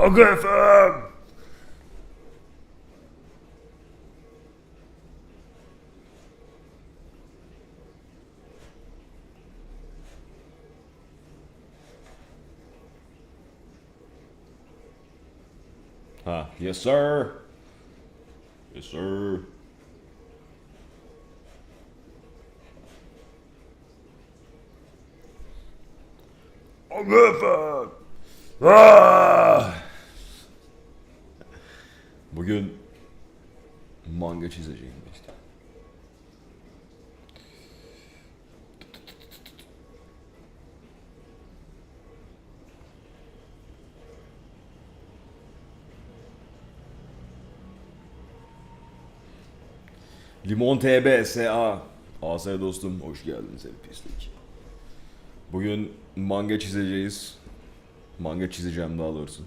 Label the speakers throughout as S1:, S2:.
S1: Aga efendim. Ha, yes sir. Yes sir. Aga efendim. Ah! Bugün manga çizeceğim işte. Limon TB SA. AS dostum hoş geldin sen pislik. Bugün manga çizeceğiz. Manga çizeceğim daha doğrusu.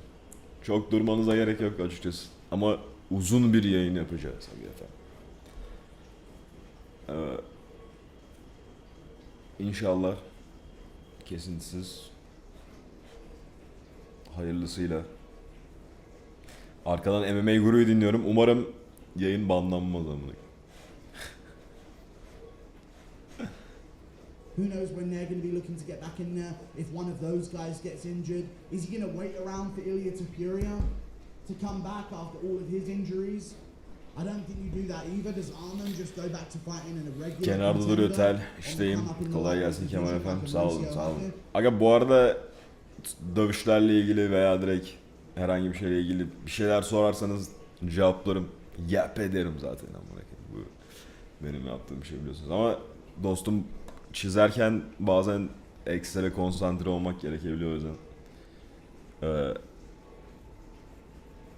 S1: Çok durmanıza gerek yok açıkçası. Ama uzun bir yayın yapacağız efendim. İnşallah kesintisiz hayırlısıyla. Arkadan MMA Guru'yu dinliyorum. Umarım yayın banlanmaz amına.
S2: Who knows when they're going to be looking to get back in there? If one of those guys gets injured, is he going to wait around for Ilya Topuria to come back after all of his injuries? I don't think you do that either. Does Arman just go back to fighting in a regular?
S1: Kenarda duruyor tel. İşteyim. Kolay gelsin Kemal efendim. Sağ olun, sağ olun. Aga bu arada dövüşlerle ilgili veya direkt herhangi bir şeyle ilgili bir şeyler sorarsanız cevaplarım yap ederim zaten amına koyayım. Bu benim yaptığım şey biliyorsunuz. Ama dostum çizerken bazen ekstra konsantre olmak gerekebiliyor o yüzden.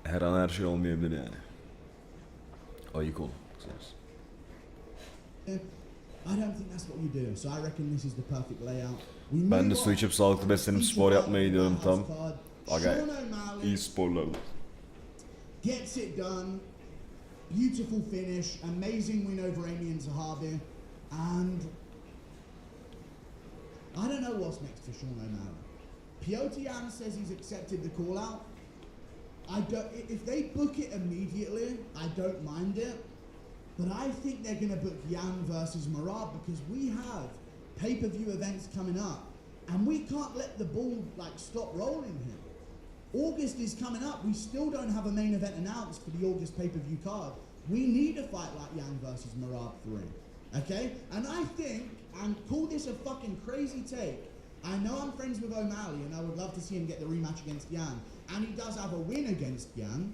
S1: Her an her şey olmayabilir yani. Ayık olun. Ben de su içip sağlıklı beslenip spor yapmaya gidiyorum tam. Aga iyi sporlarla.
S2: Gets it done. Beautiful finish. Amazing win over Amy and Zahavi. And I don't know what's next for Sean O'Malley. Piotr Jan says he's accepted the call out. If they book it immediately, I don't mind it. But I think they're going to book Jan versus Merab because we have pay-per-view events coming up. And we can't let the ball stop rolling here. August is coming up. We still don't have a main event announced for the August pay-per-view card. We need a fight like Jan versus Merab 3. Okay? And I think, and call this a fucking crazy take, I know I'm friends with O'Malley and I would love to see him get the rematch against Jan. And he does have a win against Jan.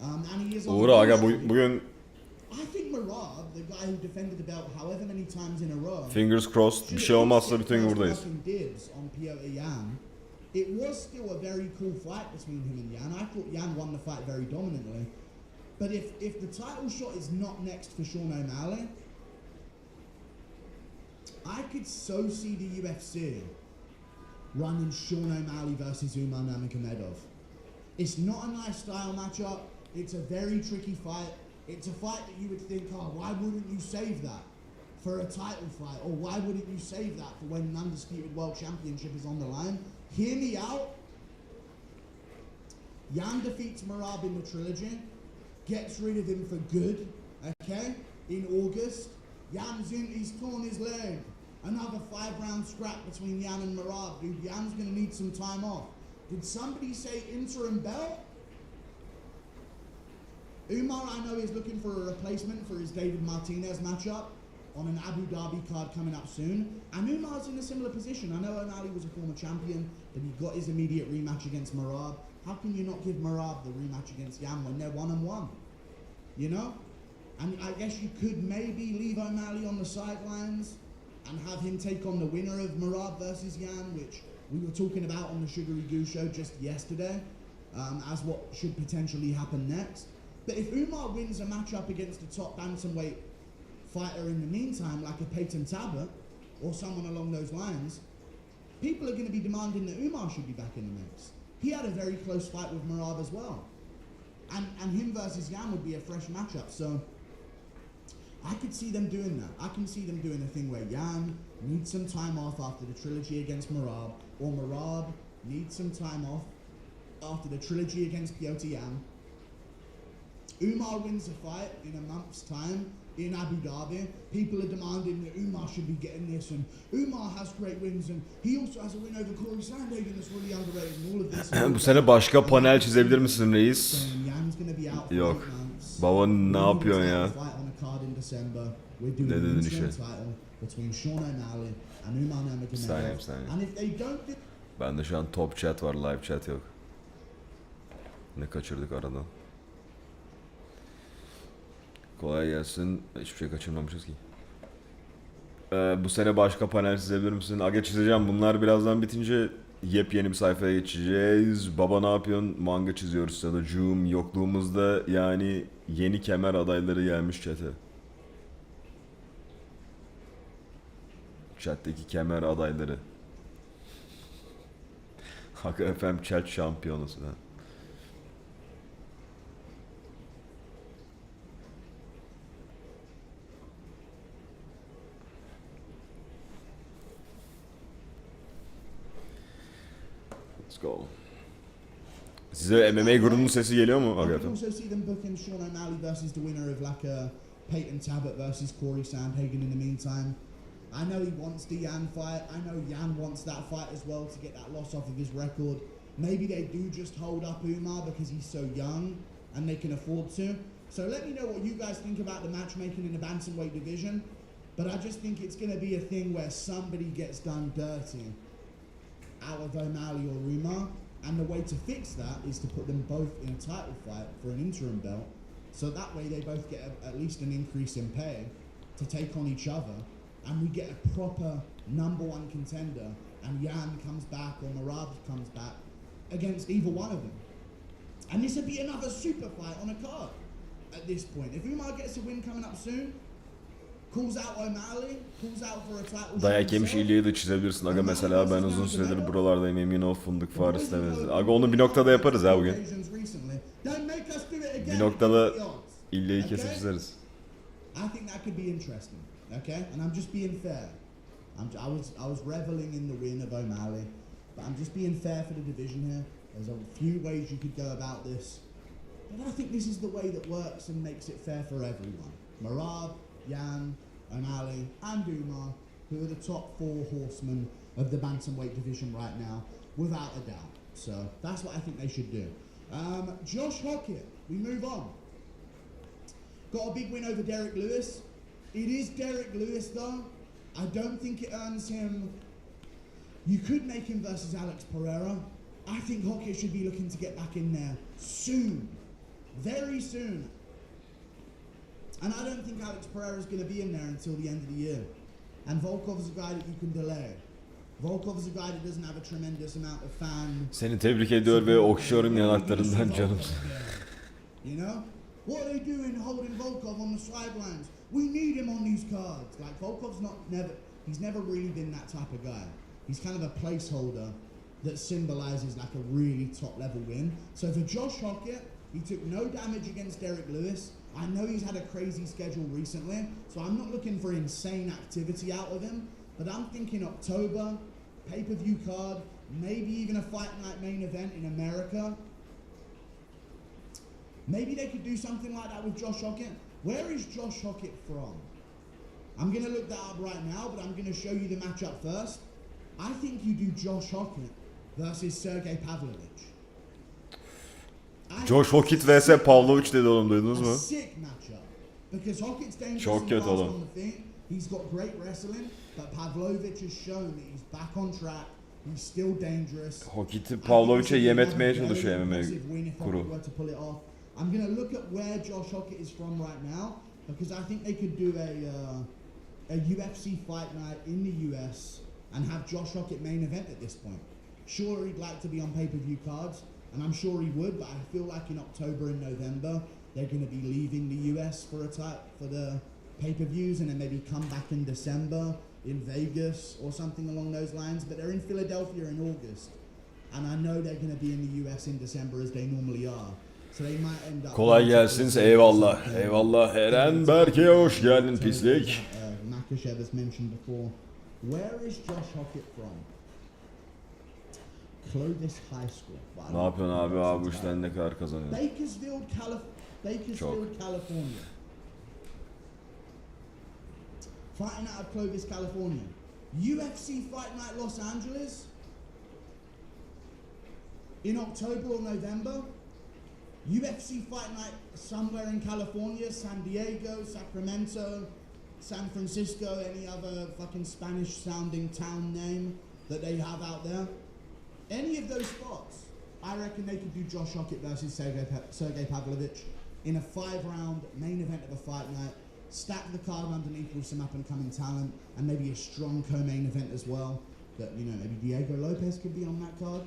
S2: And he is on
S1: bugün
S2: I think Merab, the guy who defended the belt however many times in a row,
S1: fingers crossed bir şey olmazsa bütün gün buradayız.
S2: On Piotr Jan. It was still a very cool fight between him and Jan. I thought Jan won the fight very dominantly. But if the title shot is not next for Sean O'Malley, I could so see the UFC running Sean O'Malley versus Umar Nurmagomedov. It's not a nice style matchup. It's a very tricky fight. It's a fight that you would think, oh, why wouldn't you save that for a title fight? Or why wouldn't you save that for when an undisputed world championship is on the line? Hear me out. Jan defeats Merab in the trilogy, gets rid of him for good, okay? In August, Jan's in, he's torn his leg. Another 5-round scrap between Jan and Merab. Dude, Jan's gonna need some time off. Did somebody say interim belt? Umar, I know, is looking for a replacement for his David Martinez matchup on an Abu Dhabi card coming up soon. And Umar's in a similar position. I know O'Malley was a former champion, but he got his immediate rematch against Merab. How can you not give Merab the rematch against Jan when they're 1-1? You know? And I guess you could maybe leave O'Malley on the sidelines and have him take on the winner of Merab versus Jan, which we were talking about on the Sugary Goo show just yesterday, as what should potentially happen next. But if Umar wins a matchup against a top bantamweight fighter in the meantime, like a Peyton Tabet or someone along those lines, people are going to be demanding that Umar should be back in the mix. He had a very close fight with Merab as well. And him versus Jan would be a fresh matchup. So I could see them doing that. I can see them doing a thing where Jan needs some time off after the trilogy against Merab, or Merab needs some time off after the trilogy against Piotr Jan. Umar wins the fight in a month's time in Abu Dhabi. People are demanding that Umar should be getting this, and Umar has great wins, and he also has a win over Corey Sandhagen that's really underrated, and all of this.
S1: Bu sene başka panel çizebilir misin reis?
S2: Jan's gonna be out for
S1: Yok.
S2: 8 months.
S1: Baba ne yapıyorsun ya?
S2: Fight on a card in December. We're doing
S1: Ne
S2: an
S1: dedin
S2: interim
S1: işe?
S2: title between Sean O'Malley and Umar
S1: Saniye,
S2: Nurmagomedov.
S1: saniye.
S2: And if they don't do
S1: Bende şu an top chat var, live chat yok. Ne kaçırdık aradan? Kolay gelsin. Hiçbir şey kaçırmamışız ki. Bu sene başka panel çizebilir misin? Aga çizeceğim. Bunlar birazdan bitince yepyeni bir sayfaya geçeceğiz. Baba ne yapıyorsun? Manga çiziyoruz ya da Zoom yokluğumuzda, yani yeni kemer adayları gelmiş chat'e. Chat'teki kemer adayları. Hakkı FM chat şampiyonusu ha. Let's go. Size MMA grubunun sesi geliyor mu?
S2: I
S1: Hakkı
S2: can
S1: FM.
S2: also see them booking Sean O'Malley versus the winner of like a Peyton Tabit versus Corey Sandhagen in the meantime. I know he wants the Yan fight. I know Yan wants that fight as well to get that loss off of his record. Maybe they do just hold up Umar because he's so young and they can afford to. So let me know what you guys think about the matchmaking in the bantamweight division. But I just think it's going to be a thing where somebody gets done dirty out of O'Malley or Umar. And the way to fix that is to put them both in a title fight for an interim belt. So that way they both get at least an increase in pay to take on each other. And we get a proper #1 contender. And Yan comes back or Marab comes back against either one of them. And this would be another super fight on a card at this point. If Umar gets a win coming up soon, calls out O'Malley, calls out for a title.
S1: Dayak yemiş iyiliği de çizebilirsin. Aga mesela ben uzun süredir buralardayım, emin ol fındık farı istemez. Aga onu bir noktada yaparız ha bugün. Bir noktada illeyi kesip çizeriz.
S2: I think that could be interesting. Okay, and I'm just being fair. I was reveling in the win of O'Malley, but I'm just being fair for the division here. There's a few ways you could go about this, but I think this is the way that works and makes it fair for everyone. Marab, Yan, O'Malley, and Umar, who are the top 4 horsemen of the bantamweight division right now, without a doubt. So that's what I think they should do. Josh Hockett, we move on. Got a big win over Derek Lewis. It is Derek Lewis though. I don't think it earns him. You could make him versus Alex Pereira. I think Hockett should be looking to get back in there soon. Very soon. And I don't think Alex Pereira is going to be in there until the end of the year. And Volkov's a guy that you can delay. Volkov's a guy that doesn't have a tremendous amount of fan.
S1: Seni tebrik ediyor ve okşuyorum yanaklarından canım.
S2: You know? What are they doing holding Volkov on the sidelines? We need him on these cards. Like Volkov's he's never really been that type of guy. He's kind of a placeholder that symbolizes like a really top level win. So for Josh Hockett, he took no damage against Derek Lewis. I know he's had a crazy schedule recently, so I'm not looking for insane activity out of him, but I'm thinking October, pay-per-view card, maybe even a fight night main event in America. Maybe they could do something like that with Josh Hockett. Where is Josh Hockett from? I'm going to look that up right now, but I'm going to show you the matchup first. I think you do Josh Hockett versus Sergey Pavlovich.
S1: Josh Hockett vs Pavlovich dedi oğlum, duydunuz mu?
S2: Sick matchup. Because Hockett's dangerous
S1: Çok kötü oğlum.
S2: on the feet. He's got great wrestling, but Pavlovich has shown that he's back on track. He's still dangerous.
S1: Hockett'i Pavlovich'e yem etmeye çalışıyor MMA kuru.
S2: I'm going to look at where Josh Hockett is from right now, because I think they could do a UFC fight night in the US and have Josh Hockett main event at this point. Sure, he'd like to be on pay-per-view cards, and I'm sure he would, but I feel like in October and November, they're going to be leaving the US for the pay-per-views, and then maybe come back in December in Vegas or something along those lines. But they're in Philadelphia in August, and I know they're going to be in the US in December as they normally are. So they might end up.
S1: Kolay gelsin, eyvallah. Eyvallah Eren Berke, hoş geldin pislik.
S2: Makashev has mentioned before. Where is Josh Hockett from? Clovis High School. But I
S1: Ne
S2: don't
S1: yapıyorsun
S2: know
S1: abi?
S2: what's
S1: Abi bu
S2: into
S1: işten ne kadar kazanıyorsun?
S2: Bakersfield, California. Fighting out of Clovis, California. UFC Fight Night Los Angeles in October or November. UFC Fight Night somewhere in California, San Diego, Sacramento, San Francisco, any other fucking Spanish sounding town name that they have out there. Any of those spots, I reckon they could do Josh Hockett versus Sergey Pavlovich in a 5-round main event of a fight night. Stack the card underneath with some up-and-coming talent, and maybe a strong co-main event as well. That, you know, maybe Diego Lopez could be on that card.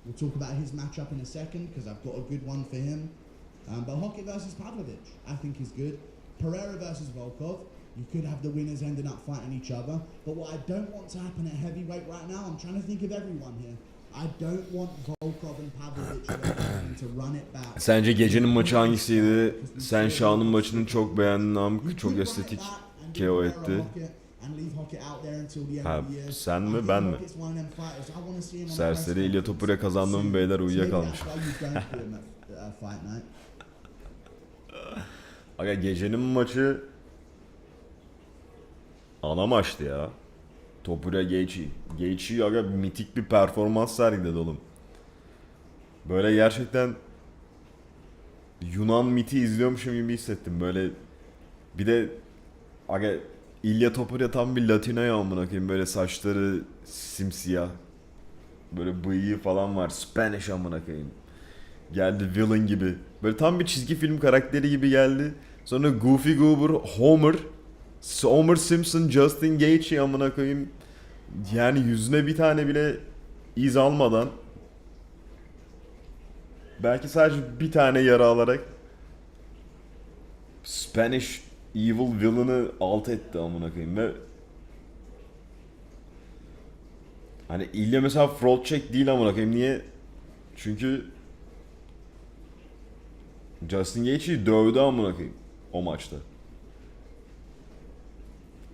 S2: We'll talk about his matchup in a second, because I've got a good one for him. But Hockett versus Pavlovich, I think is good. Pereira versus Volkov, you could have the winners ending up fighting each other. But what I don't want to happen at heavyweight right now, I'm trying to think of everyone here. I don't want Volkov and Pavlovich to run it back.
S1: Sence gecenin maçı hangisiydi? Sen Şah'ın maçını çok beğendin Namık. Çok estetik. KO etti. Ha, sen mi ben mi? Serseri İlya Topur'a kazandığım beyler uyuyakalmış. Aga gecenin maçı ana maçtı ya. Topura Gaethje. Gaethje aga mitik bir performans sergiledi oğlum. Böyle gerçekten Yunan miti izliyormuşum gibi hissettim. Böyle bir de aga İlya Topuria tam bir Latino'ya amına koyayım. Böyle saçları simsiyah. Böyle bıyığı falan var. Spanish amına koyayım. Geldi villain gibi. Böyle tam bir çizgi film karakteri gibi geldi. Sonra Goofy Goober, Homer Simpson, Justin Gaethje amına koyayım. Yani yüzüne bir tane bile iz almadan, belki sadece bir tane yara alarak Spanish Evil Villain'ı alt etti amına koyayım ve hani İlya mesela fraud check değil amına koyayım. Niye? Çünkü Justin Gaethje'yi dövdü amına koyayım o maçta.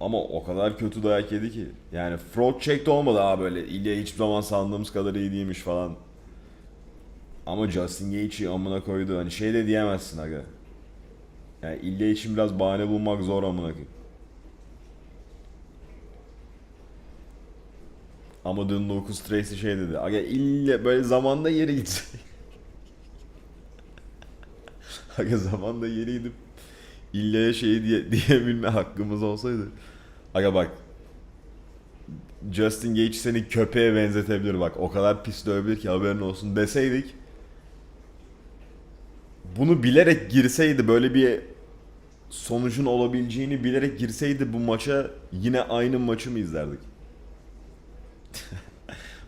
S1: Ama o kadar kötü dayak yedi ki. Yani fraud check de olmadı ha böyle. İlya hiçbir zaman sandığımız kadar iyi değilmiş falan. Ama Justin Gaethje'yi amına koydu. Hani şey de diyemezsin aga. Yani İlya için biraz bahane bulmak zor amına koyayım. Ama dün Lucas Tracy şey dedi. Aga İlya böyle zamanda yeri gitse. Aga zamanda yeri gidip İllya'ya şey diyebilme hakkımız olsaydı. Aga bak. Justin Gaethje seni köpeğe benzetebilir bak. O kadar pis dövebilir ki haberin olsun deseydik. Bunu bilerek girseydi, böyle bir sonucun olabileceğini bilerek girseydi bu maça, yine aynı maçı mı izlerdik?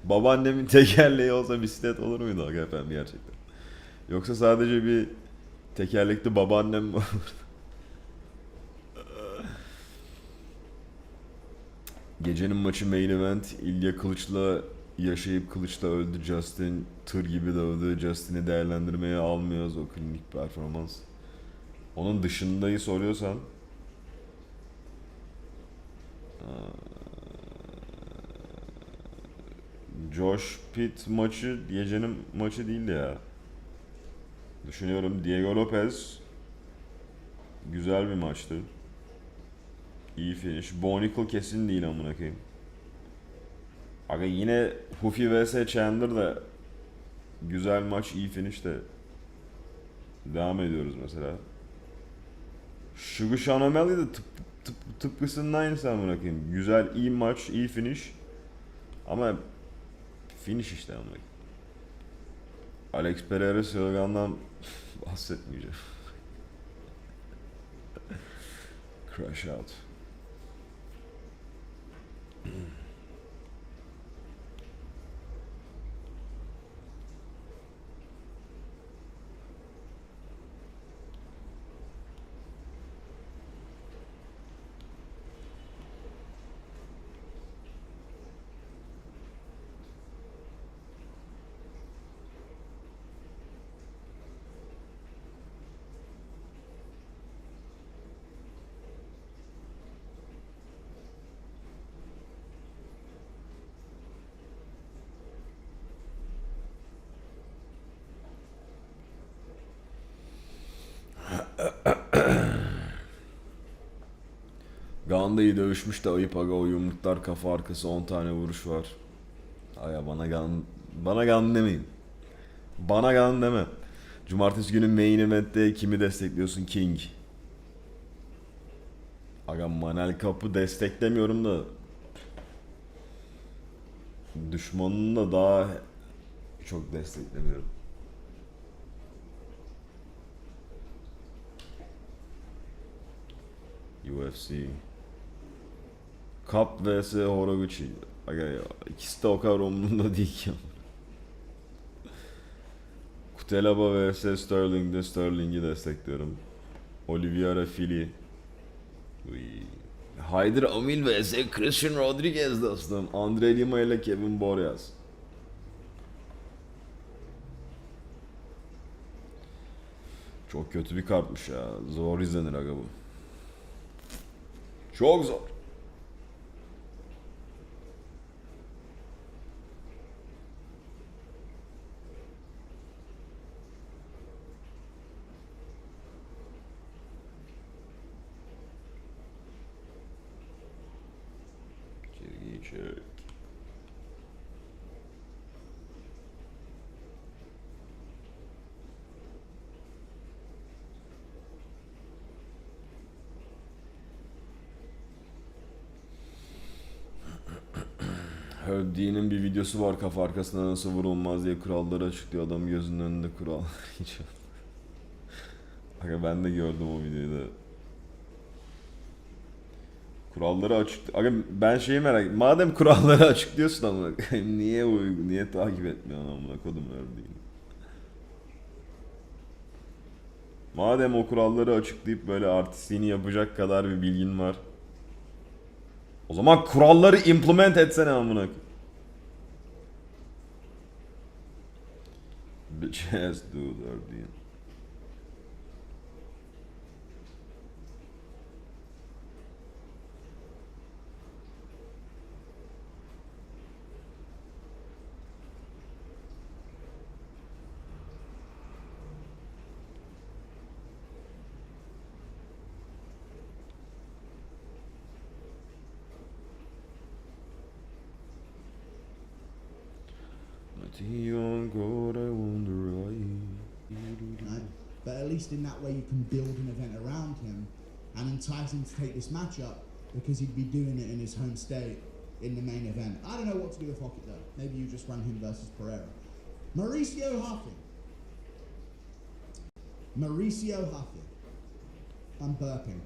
S1: Babaannemin tekerleği olsa bisiklet olur muydu aga efendim gerçekten? Yoksa sadece bir tekerlekli babaannem mi olur? Gecenin maçı main event. İlya kılıçla yaşayıp kılıçla öldü. Justin tır gibi dövdü. Justin'i değerlendirmeye almıyoruz, o klinik performans. Onun dışındayı soruyorsan Josh Pitt maçı gecenin maçı değildi ya. Düşünüyorum, Diego Lopez güzel bir maçtı. İyi finish. Bonicle kesin değil amına koyayım. Aga yine Hufi vs Chandler da güzel maç, iyi finish de. Devam ediyoruz mesela. Sugar Sean O'Malley de tıpkısının aynısı amına koyayım. Güzel, iyi maç, iyi finish. Ama finish işte amına koyayım. Alex Pereira Silgan'dan bahsetmeyeceğim. Crash out. Kaan da iyi dövüşmüş de ayıp aga, o yumruklar, kafa arkası 10 tane vuruş var. Aga bana gan demeyin. Bana gan deme. Cumartesi günü main event'te kimi destekliyorsun? King. Aga Manel Kapı desteklemiyorum da düşmanını da daha çok desteklemiyorum. UFC. Cup vs Horiguchi. Aga ya, ikisi de o kadar umurumda değil ki. Kutelaba vs Sterling'de Sterling'i destekliyorum. Oliveira Fili. Haydır Amil vs Christian Rodriguez dostum. Andre Lima ile Kevin Boreas. Çok kötü bir kartmış ya. Zor izlenir aga bu. Çok zor. Çizgiyi çek. Hövdi'nin bir videosu var, kafa arkasına nasıl vurulmaz diye kuralları açıklıyor, adam gözünün önünde kural. Aga ben de gördüm o videoyu da. Kuralları açık. Aga ben şeyi merak. Madem kuralları açıklıyorsun amına koyayım, niye takip etmiyorsun amına kodum Hövdi'ni? Madem o kuralları açıklayıp böyle artistliğini yapacak kadar bir bilgin var, o zaman kuralları implement etsene amına koyayım. Bitch ass dude Hövdi'nin.
S2: Right? But at least in that way you can build an event around him and entice him to take this matchup, because he'd be doing it in his home state in the main event. I don't know what to do with Hockett though. Maybe you just run him versus Pereira. Mauricio Huffy. I'm burping.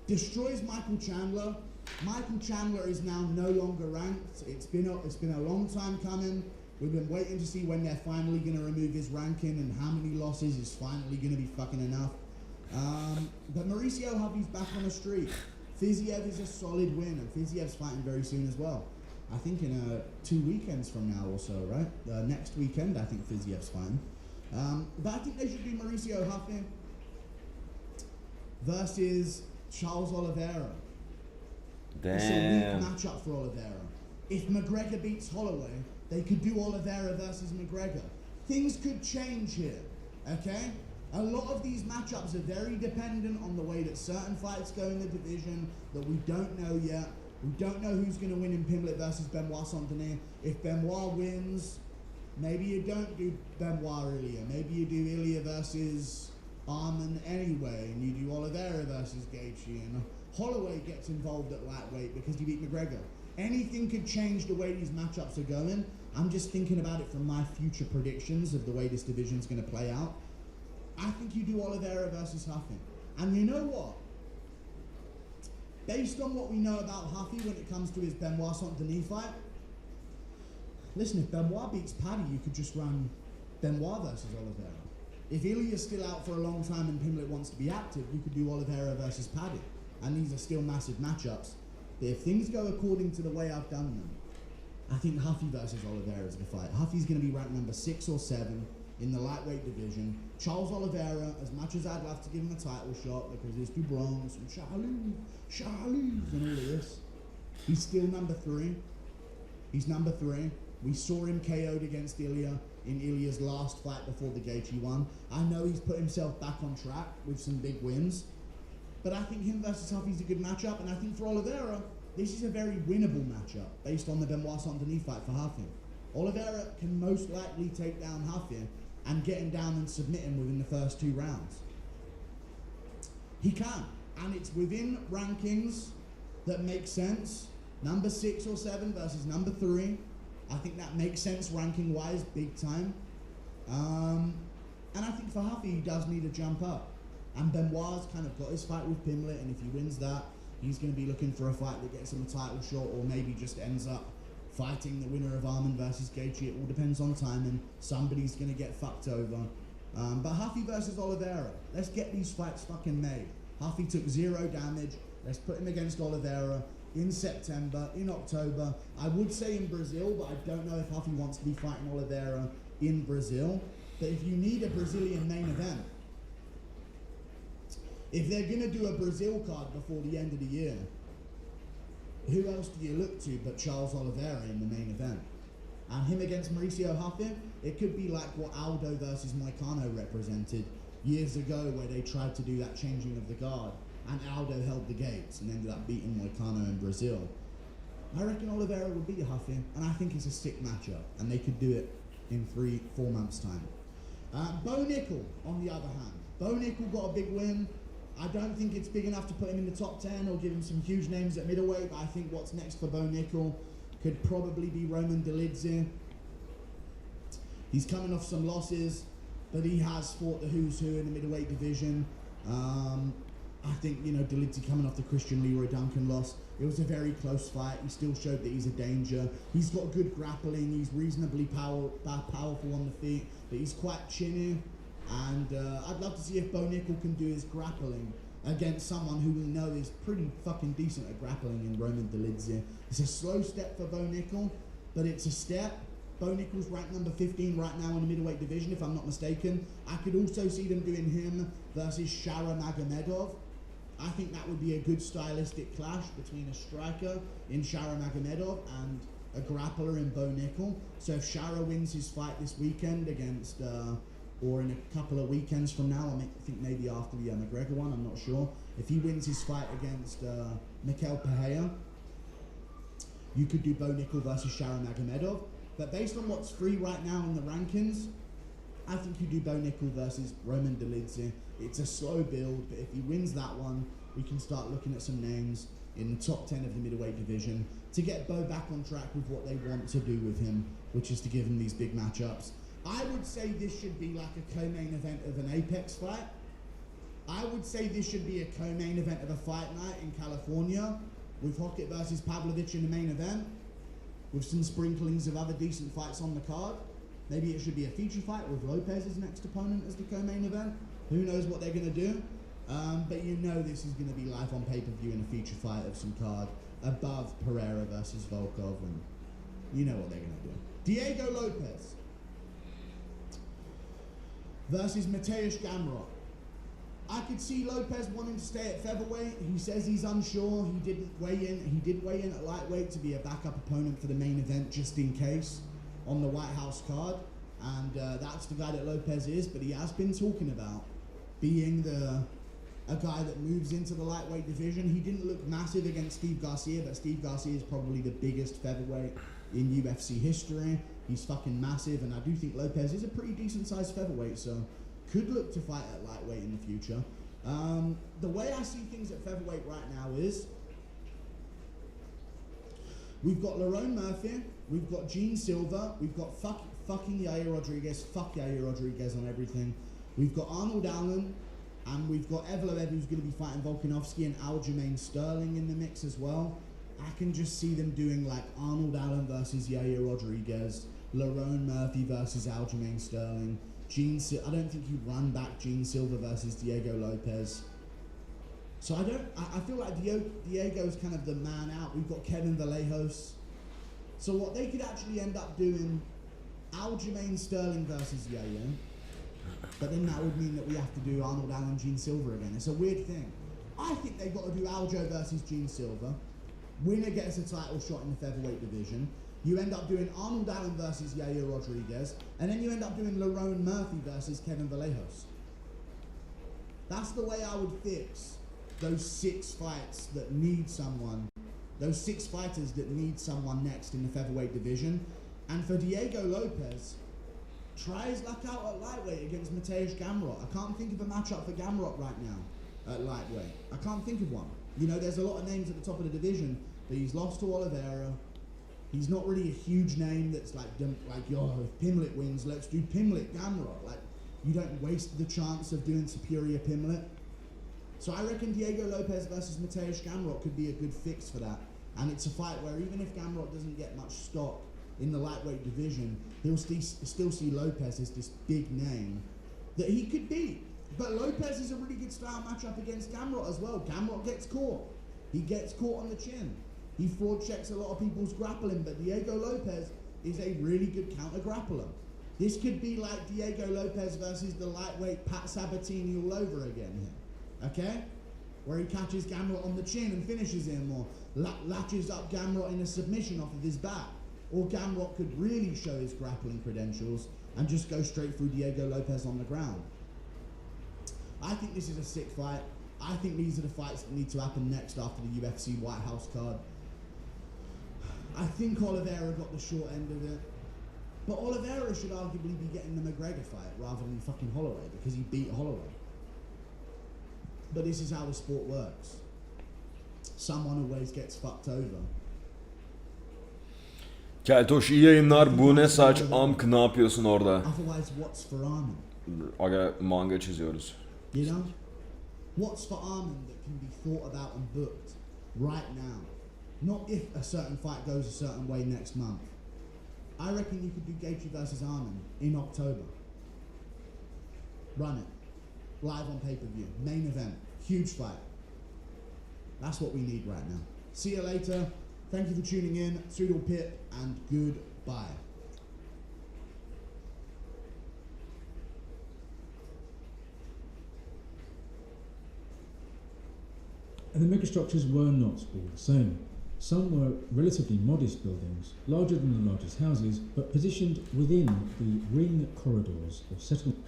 S2: Destroys Michael Chandler. Michael Chandler is now no longer ranked. It's been a long time coming. We've been waiting to see when they're finally going to remove his ranking and how many losses is finally going to be fucking enough. But Mauricio Huffy's back on the streak. Fiziev is a solid win, and Fiziev's fighting very soon as well. I think in 2 weekends from now or so, right? Next weekend, I think Fiziev's fighting. But I think they should do Mauricio Huffy versus Charles Oliveira.
S1: Damn.
S2: It's a weak matchup for Oliveira. If McGregor beats Holloway, they could do Oliveira versus McGregor. Things could change here, okay? A lot of these matchups are very dependent on the way that certain fights go in the division that we don't know yet. We don't know who's going to win in Pimblett versus Benoit Saint-Denis. If Benoit wins, maybe you don't do Benoit Ilya. Maybe you do Ilya versus Arman anyway, and you do Oliveira versus Gaethje, and Holloway gets involved at lightweight because he beat McGregor. Anything could change the way these matchups are going. I'm just thinking about it from my future predictions of the way this division's going to play out. I think you do Oliveira versus Huffy. And you know what? Based on what we know about Huffy when it comes to his Benoit Saint-Denis fight, listen, if Benoit beats Paddy, you could just run Benoit versus Oliveira. If Ilya's still out for a long time and Pimblett wants to be active, you could do Oliveira versus Paddy. And these are still massive matchups. But if things go according to the way I've done them, I think Huffy versus Oliveira is the fight. Huffy's going to be ranked number 6 or 7 in the lightweight division. Charles Oliveira, as much as I'd love to give him a title shot because he's too bronze and Charlie's and all of this, he's still number 3. He's number 3. We saw him KO'd against Ilya in Ilya's last fight before the Gaethje one. I know he's put himself back on track with some big wins, But I think him versus Huffy's a good matchup, and I think for Oliveira, this is a very winnable matchup based on the Benoit Saint-Denis fight for Huffy. Oliveira can most likely take down Huffy and get him down and submit him within the first 2 rounds. He can, and it's within rankings that make sense. Number 6 or 7 versus number 3. I think that makes sense ranking-wise, big time. And I think for Huffy, he does need to jump up. And Benoit's kind of got his fight with Pimlet, and if he wins that, he's going to be looking for a fight that gets him a title shot, or maybe just ends up fighting the winner of Arman versus Gaethje. It all depends on timing. Somebody's going to get fucked over. But Huffy versus Oliveira. Let's get these fights fucking made. Huffy took 0 damage. Let's put him against Oliveira in September, in October. I would say in Brazil, but I don't know if Huffy wants to be fighting Oliveira in Brazil. But if you need a Brazilian main event, if they're going to do a Brazil card before the end of the year, who else do you look to but Charles Oliveira in the main event? And him against Mauricio Huffy, it could be like what Aldo versus Moicano represented years ago, where they tried to do that changing of the guard, and Aldo held the gates and ended up beating Moicano in Brazil. I reckon Oliveira would beat Huffy, and I think it's a sick matchup, and they could do it in 3-4 months' time. Bo Nickel, on the other hand. Bo Nickel got a big win. I don't think it's big enough to put him in the top 10 or give him some huge names at middleweight, but I think what's next for Bo Nickel could probably be Roman Dolidze. He's coming off some losses, but he has fought the who's who in the middleweight division. I think, you know, Dolidze coming off the Christian Leroy Duncan loss, it was a very close fight. He still showed that he's a danger. He's got good grappling. He's reasonably powerful on the feet, but he's quite chinny. And I'd love to see if Bo Nickel can do his grappling against someone who we know is pretty fucking decent at grappling in Roman Dolidze. It's a slow step for Bo Nickel, but it's a step. Bo Nickel's ranked number 15 right now in the middleweight division, if I'm not mistaken. I could also see them doing him versus Shara Magomedov. I think that would be a good stylistic clash between a striker in Shara Magomedov and a grappler in Bo Nickel. So if Shara wins his fight this weekend against, or in a couple of weekends from now, I think maybe after the McGregor one, I'm not sure. If he wins his fight against Mikel Pereira, you could do Bo Nickel versus Shara Magomedov. But based on what's free right now in the rankings, I think you do Bo Nickel versus Roman Dolidze. It's a slow build, but if he wins that one, we can start looking at some names in the top 10 of the middleweight division to get Bo back on track with what they want to do with him, which is to give him these big matchups. I would say this should be like a co-main event of an Apex fight. I would say this should be a co-main event of a fight night in California with Hockett versus Pavlovich in the main event, with some sprinklings of other decent fights on the card. Maybe it should be a feature fight with Lopez's next opponent as the co-main event. Who knows what they're going to do? But you know this is going to be live on pay-per-view in a feature fight of some card above Pereira versus Volkov, and you know what they're going to do. Diego Lopez versus Mateusz Gamrot. I could see Lopez wanting to stay at featherweight. He says he's unsure. He did weigh in at lightweight to be a backup opponent for the main event just in case on the White House card. And that's the guy that Lopez is, but he has been talking about being a guy that moves into the lightweight division. He didn't look massive against Steve Garcia, but Steve Garcia is probably the biggest featherweight in UFC history. He's fucking massive, and I do think Lopez is a pretty decent sized featherweight, so could look to fight at lightweight in the future. The way I see things at featherweight right now is we've got Lerone Murphy, we've got Gene Silva, we've got fucking Yair Rodriguez, fuck Yair Rodriguez on everything. We've got Arnold Allen, and we've got Evloev, who's going to be fighting Volkanovski, and Aljamain Sterling in the mix as well. I can just see them doing like Arnold Allen versus Yair Rodriguez, Lerone Murphy versus Aljamain Sterling, I don't think you run back Gene Silva versus Diego Lopez. So I feel like Diego's kind of the man out. We've got Kevin Vallejos. So what they could actually end up doing, Aljamain Sterling versus Yair, but then that would mean that we have to do Arnold Allen, Gene Silva again. It's a weird thing. I think they've got to do Aljo versus Gene Silva. Winner gets a title shot in the featherweight division. You end up doing Arnold Allen versus Yair Rodriguez, and then you end up doing Lerone Murphy versus Kevin Vallejos. That's the way I would fix those 6 fights that need someone, those 6 fighters that need someone next in the featherweight division. And for Diego Lopez, try his luck out at lightweight against Mateusz Gamrot. I can't think of a matchup for Gamrot right now at lightweight. I can't think of one. You know, there's a lot of names at the top of the division, but he's lost to Oliveira. He's not really a huge name that's like yo, if Pimlet wins, let's do Pimlet Gamrot. Like, you don't waste the chance of doing superior Pimlet. So I reckon Diego Lopez versus Mateusz Gamrot could be a good fix for that. And it's a fight where even if Gamrot doesn't get much stock in the lightweight division, he'll still see Lopez as this big name that he could beat. But Lopez is a really good style matchup against Gamrot as well. Gamrot gets caught. He gets caught on the chin. He fraud checks a lot of people's grappling, but Diego Lopez is a really good counter grappler. This could be like Diego Lopez versus the lightweight Pat Sabatini all over again here, okay? Where he catches Gamrot on the chin and finishes him, or latches up Gamrot in a submission off of his back. Or Gamrot could really show his grappling credentials and just go straight through Diego Lopez on the ground. I think this is a sick fight. I think these are the fights that need to happen next after the UFC White House card. I think Oliveira got the short end of it. But Oliveira should arguably be getting the McGregor fight rather than fucking Holloway, because he beat Holloway. But this is how the sport works. Someone always gets fucked over.
S1: Keltoş iyi yayınlar. Bu ne saç amk, ne yapıyorsun orada?
S2: Otherwise, what's for Armin?
S1: Aga manga çiziyoruz.
S2: You know? What's for Armin that can be thought about and booked right now? Not if a certain fight goes a certain way next month. I reckon you could do Gaethje versus Armin in October. Run it. Live on pay-per-view. Main event. Huge fight. That's what we need right now. See you later. Thank you for tuning in. Strudel Pip, and goodbye.
S3: And the megastructures were not all the same. Some were relatively modest buildings, larger than the largest houses, but positioned within the ring corridors of settlement.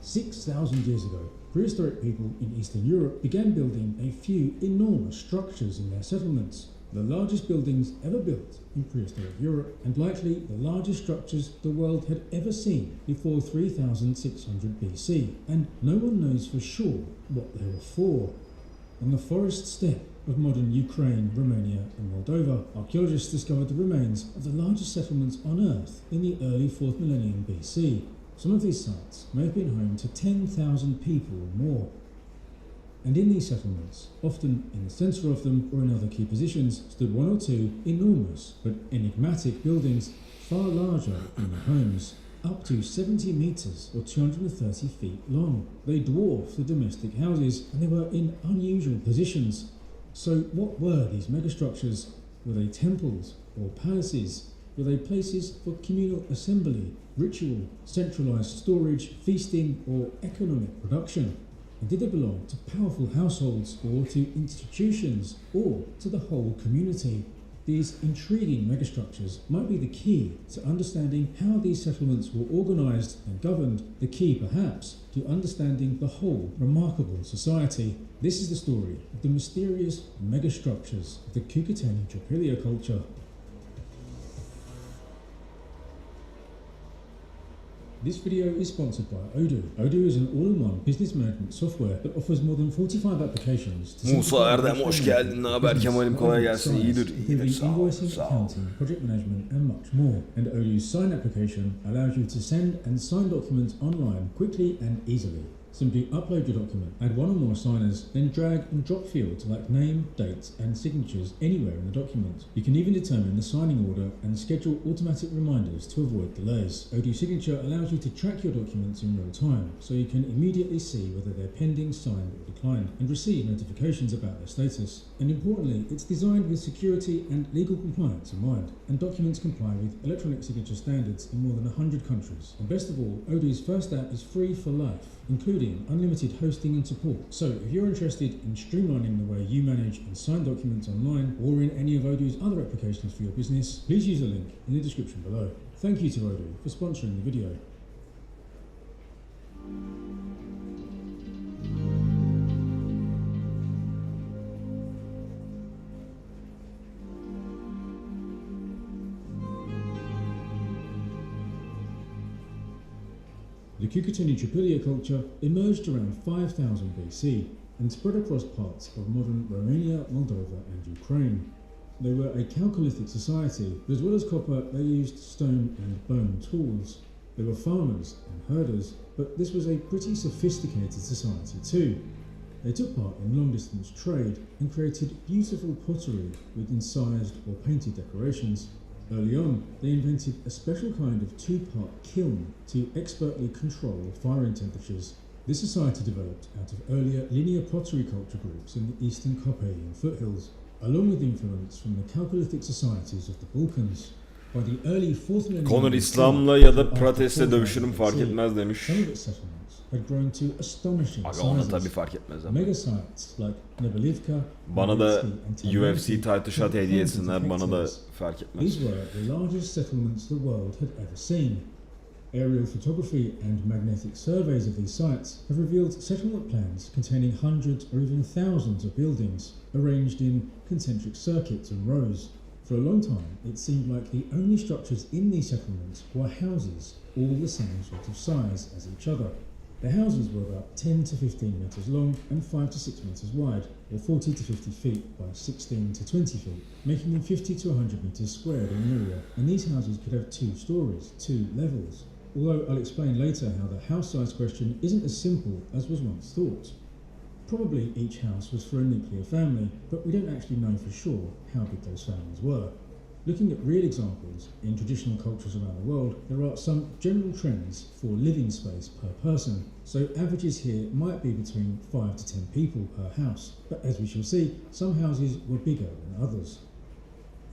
S3: 6,000 years ago, prehistoric people in Eastern Europe began building a few enormous structures in their settlements, the largest buildings ever built in prehistoric Europe, and likely the largest structures the world had ever seen before 3600 BC, and no one knows for sure what they were for. On the forest steppe of modern Ukraine, Romania and Moldova, archaeologists discovered the remains of the largest settlements on Earth in the early 4th millennium BC. Some of these sites may have been home to 10,000 people or more. And in these settlements, often in the centre of them or in other key positions, stood one or two enormous but enigmatic buildings far larger than the homes, up to 70 metres or 230 feet long. They dwarfed the domestic houses and they were in unusual positions. So what were these megastructures? Were they temples or palaces? Were they places for communal assembly, ritual, centralised storage, feasting or economic production? And did they belong to powerful households or to institutions or to the whole community? These intriguing megastructures might be the key to understanding how these settlements were organised and governed, the key perhaps to understanding the whole remarkable society. This is the story of the mysterious megastructures of the Kukatani Tropilio culture. This video is sponsored by Odoo. Odoo is an all-in-one business management software that offers more than 45 applications to
S1: Musa Erdem hoş geldin. Ne haber Kemal'im, kolay gelsin. İyidir, iyidir. Sağ ol,
S3: invoicing,
S1: sağ ol.
S3: accounting, project management and much more. And Odoo's Sign application allows you to send and sign documents online quickly and easily. Simply upload your document, add one or more signers, then drag and drop fields like name, dates and signatures anywhere in the document. You can even determine the signing order and schedule automatic reminders to avoid delays. Odoo Signature allows you to track your documents in real time, so you can immediately see whether they're pending, signed or declined, and receive notifications about their status. And importantly, it's designed with security and legal compliance in mind, and documents comply with electronic signature standards in more than 100 countries. And best of all, Odoo's first app is free for life, including unlimited hosting and support. So if you're interested in streamlining the way you manage and sign documents online or in any of Odoo's other applications for your business, please use the link in the description below. Thank you to Odoo for sponsoring the video. The Cucuteni Tripilia culture emerged around 5000 BC and spread across parts of modern Romania, Moldova and Ukraine. They were a Chalcolithic society, but as well as copper, they used stone and bone tools. They were farmers and herders, but this was a pretty sophisticated society too. They took part in long-distance trade and created beautiful pottery with incised or painted decorations. Early on, they invented a special kind of two-part kiln to expertly control firing temperatures. This society developed out of earlier linear pottery culture groups in the eastern Carpathian foothills, along with influence from the Chalcolithic societies of the Balkans. By the early 4th millennium,
S1: Connor İslam'la ya da proteste dövüşürüm fark etmez demiş.
S3: some of its settlements had grown to astonishing
S1: Aga ona
S3: sizes.
S1: tabii fark etmez ama.
S3: Mega sites like Nebelivka,
S1: Bana da
S3: Norilski and
S1: UFC
S3: Tbilisi
S1: title shot
S3: had
S1: hediye
S3: thousands of
S1: etsinler, bana da
S3: hectares.
S1: fark etmez.
S3: These were the largest settlements the world had ever seen. Aerial photography and magnetic surveys of these sites have revealed settlement plans containing hundreds or even thousands of buildings, arranged in concentric circuits and rows. For a long time, it seemed like the only structures in these settlements were houses, all the same sort of size as each other. The houses were about 10 to 15 metres long and 5 to 6 metres wide, or 40 to 50 feet by 16 to 20 feet, making them 50 to 100 metres squared in area, and these houses could have 2 stories, 2 levels. Although I'll explain later how the house size question isn't as simple as was once thought. Probably each house was for a nuclear family, but we don't actually know for sure how big those families were. Looking at real examples in traditional cultures around the world, there are some general trends for living space per person, so averages here might be between 5 to 10 people per house, but as we shall see, some houses were bigger than others.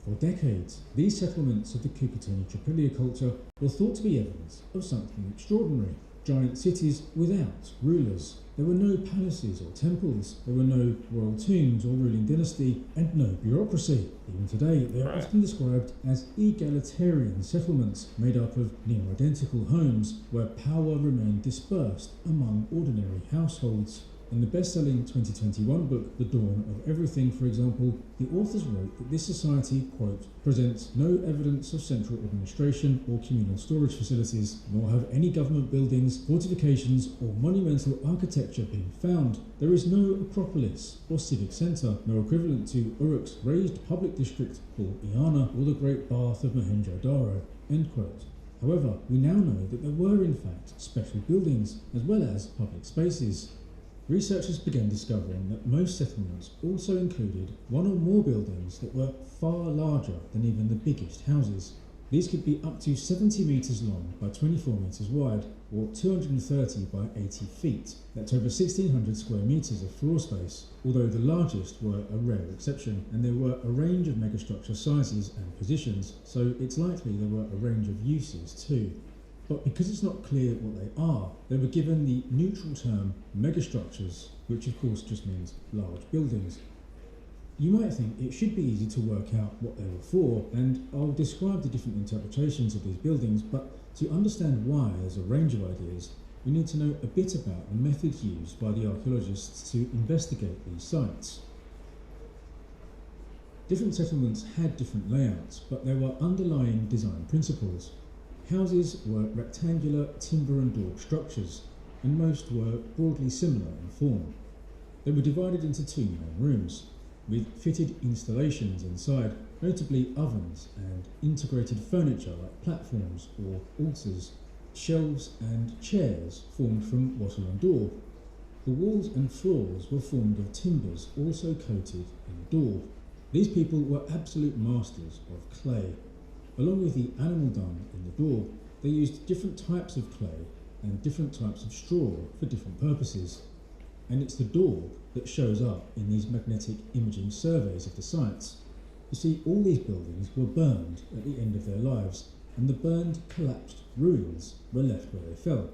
S3: For decades, these settlements of the Cucuteni Tripilia culture were thought to be evidence of something extraordinary. Giant cities without rulers. There were no palaces or temples, there were no royal tombs or ruling dynasty, and no bureaucracy. Even today, they are often described as egalitarian settlements made up of near-identical homes where power remained dispersed among ordinary households. In the best-selling 2021 book, The Dawn of Everything, for example, the authors wrote that this society, quote, presents no evidence of central administration or communal storage facilities, nor have any government buildings, fortifications, or monumental architecture been found. There is no Acropolis or civic centre, no equivalent to Uruk's raised public district or Iana or the Great Bath of Mohenjo-Daro, end quote. However, we now know that there were in fact special buildings as well as public spaces. Researchers began discovering that most settlements also included one or more buildings that were far larger than even the biggest houses. These could be up to 70 metres long by 24 metres wide, or 230 by 80 feet. That's over 1,600 square metres of floor space, although the largest were a rare exception, and there were a range of megastructure sizes and positions, so it's likely there were a range of uses too. But because it's not clear what they are, they were given the neutral term megastructures, which of course just means large buildings. You might think it should be easy to work out what they were for, and I'll describe the different interpretations of these buildings, but to understand why there's a range of ideas, we need to know a bit about the methods used by the archaeologists to investigate these sites. Different settlements had different layouts, but there were underlying design principles. Houses were rectangular timber and daub structures, and most were broadly similar in form. They were divided into 2 main rooms, with fitted installations inside, notably ovens and integrated furniture like platforms or altars. Shelves and chairs formed from wattle and daub. The walls and floors were formed of timbers also coated in daub. These people were absolute masters of clay. Along with the animal dung in the daub, they used different types of clay and different types of straw for different purposes. And it's the daub that shows up in these magnetic imaging surveys of the sites. You see, all these buildings were burned at the end of their lives, and the burned, collapsed ruins were left where they fell.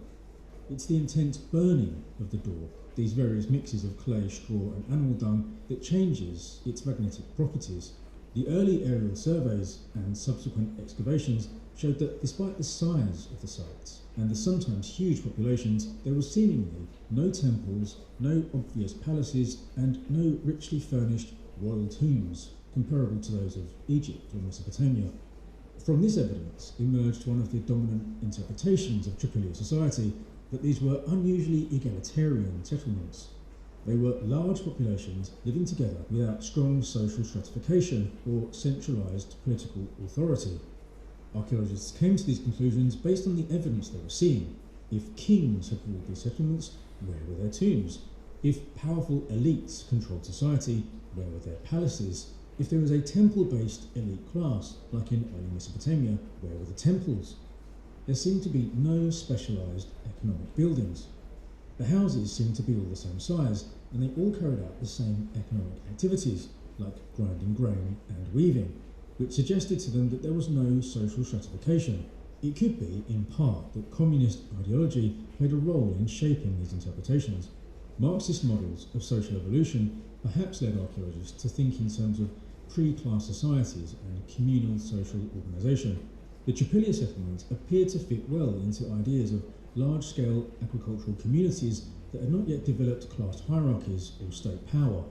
S3: It's the intense burning of the daub, these various mixes of clay, straw and animal dung, that changes its magnetic properties. The early aerial surveys and subsequent excavations showed that despite the size of the sites and the sometimes huge populations, there was seemingly no temples, no obvious palaces, and no richly furnished royal tombs comparable to those of Egypt or Mesopotamia. From this evidence emerged one of the dominant interpretations of Tripilia society, that these were unusually egalitarian settlements. They were large populations living together without strong social stratification or centralised political authority. Archaeologists came to these conclusions based on the evidence they were seeing. If kings had ruled these settlements, where were their tombs? If powerful elites controlled society, where were their palaces? If there was a temple-based elite class, like in early Mesopotamia, where were the temples? There seemed to be no specialised economic buildings. The houses seemed to be all the same size, and they all carried out the same economic activities, like grinding grain and weaving, which suggested to them that there was no social stratification. It could be, in part, that communist ideology played a role in shaping these interpretations. Marxist models of social evolution perhaps led archaeologists to think in terms of pre-class societies and communal social organisation. The Tripilia settlements appeared to fit well into ideas of large-scale agricultural communities that had not yet developed class hierarchies or state power.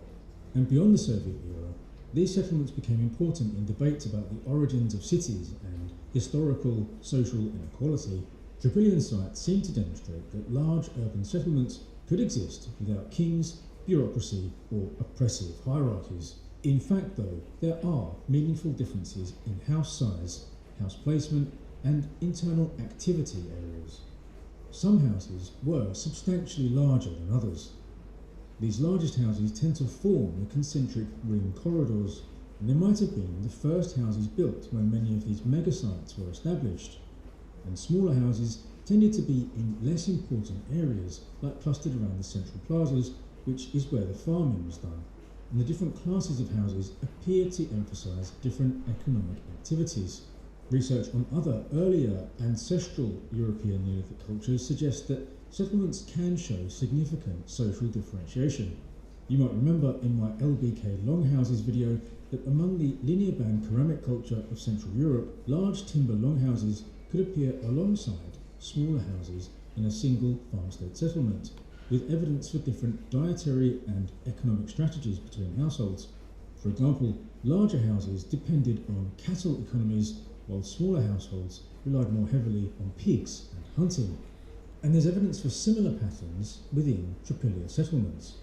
S3: And beyond the Soviet era, these settlements became important in debates about the origins of cities and historical social inequality. Tripilian sites seem to demonstrate that large urban settlements could exist without kings, bureaucracy, or oppressive hierarchies. In fact, though, there are meaningful differences in house size, house placement, and internal activity areas. Some houses were substantially larger than others. These largest houses tend to form the concentric ring corridors, and they might have been the first houses built when many of these megasites were established. And smaller houses tended to be in less important areas, like clustered around the central plazas, which is where the farming was done. And the different classes of houses appear to emphasise different economic activities. Research on other earlier ancestral European Neolithic cultures suggests that settlements can show significant social differentiation. You might remember in my LBK longhouses video that among the linear band ceramic culture of Central Europe, large timber longhouses could appear alongside smaller houses in a single farmstead settlement, with evidence for different dietary and economic strategies between households. For example, larger houses depended on cattle economies, while smaller households relied more heavily on pigs and hunting. And there's evidence for similar patterns within Tripilia settlements.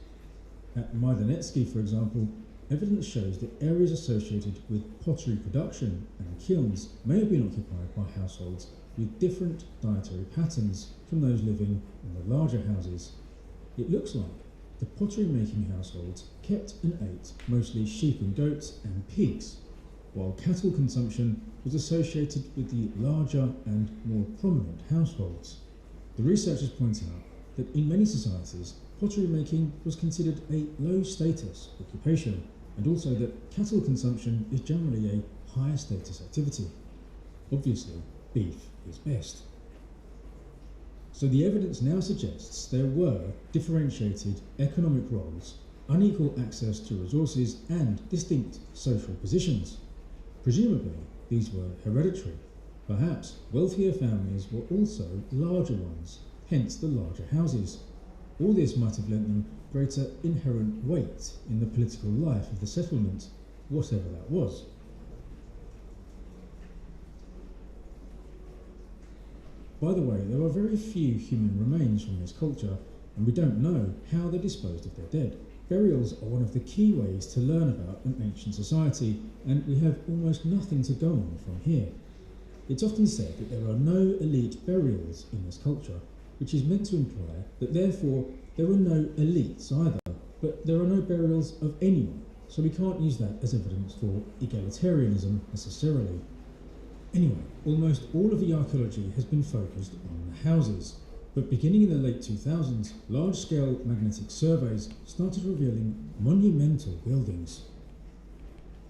S3: At Majdanetsky, for example, evidence shows that areas associated with pottery production and kilns may have been occupied by households with different dietary patterns from those living in the larger houses. It looks like the pottery-making households kept and ate mostly sheep and goats and pigs, while cattle consumption was associated with the larger and more prominent households. The researchers point out that in many societies, pottery making was considered a low-status occupation, and also that cattle consumption is generally a higher status activity. Obviously, beef is best. So the evidence now suggests there were differentiated economic roles, unequal access to resources, and distinct social positions. Presumably, these were hereditary. Perhaps wealthier families were also larger ones, hence the larger houses. All this might have lent them greater inherent weight in the political life of the settlement, whatever that was. By the way, there are very few human remains from this culture, and we don't know how they disposed of their dead. Burials are one of the key ways to learn about an ancient society, and we have almost nothing to go on from here. It's often said that there are no elite burials in this culture, which is meant to imply that therefore there were no elites either, but there are no burials of anyone, so we can't use that as evidence for egalitarianism necessarily. Anyway, almost all of the archaeology has been focused on the houses, but beginning in the late 2000s, large-scale magnetic surveys started revealing monumental buildings.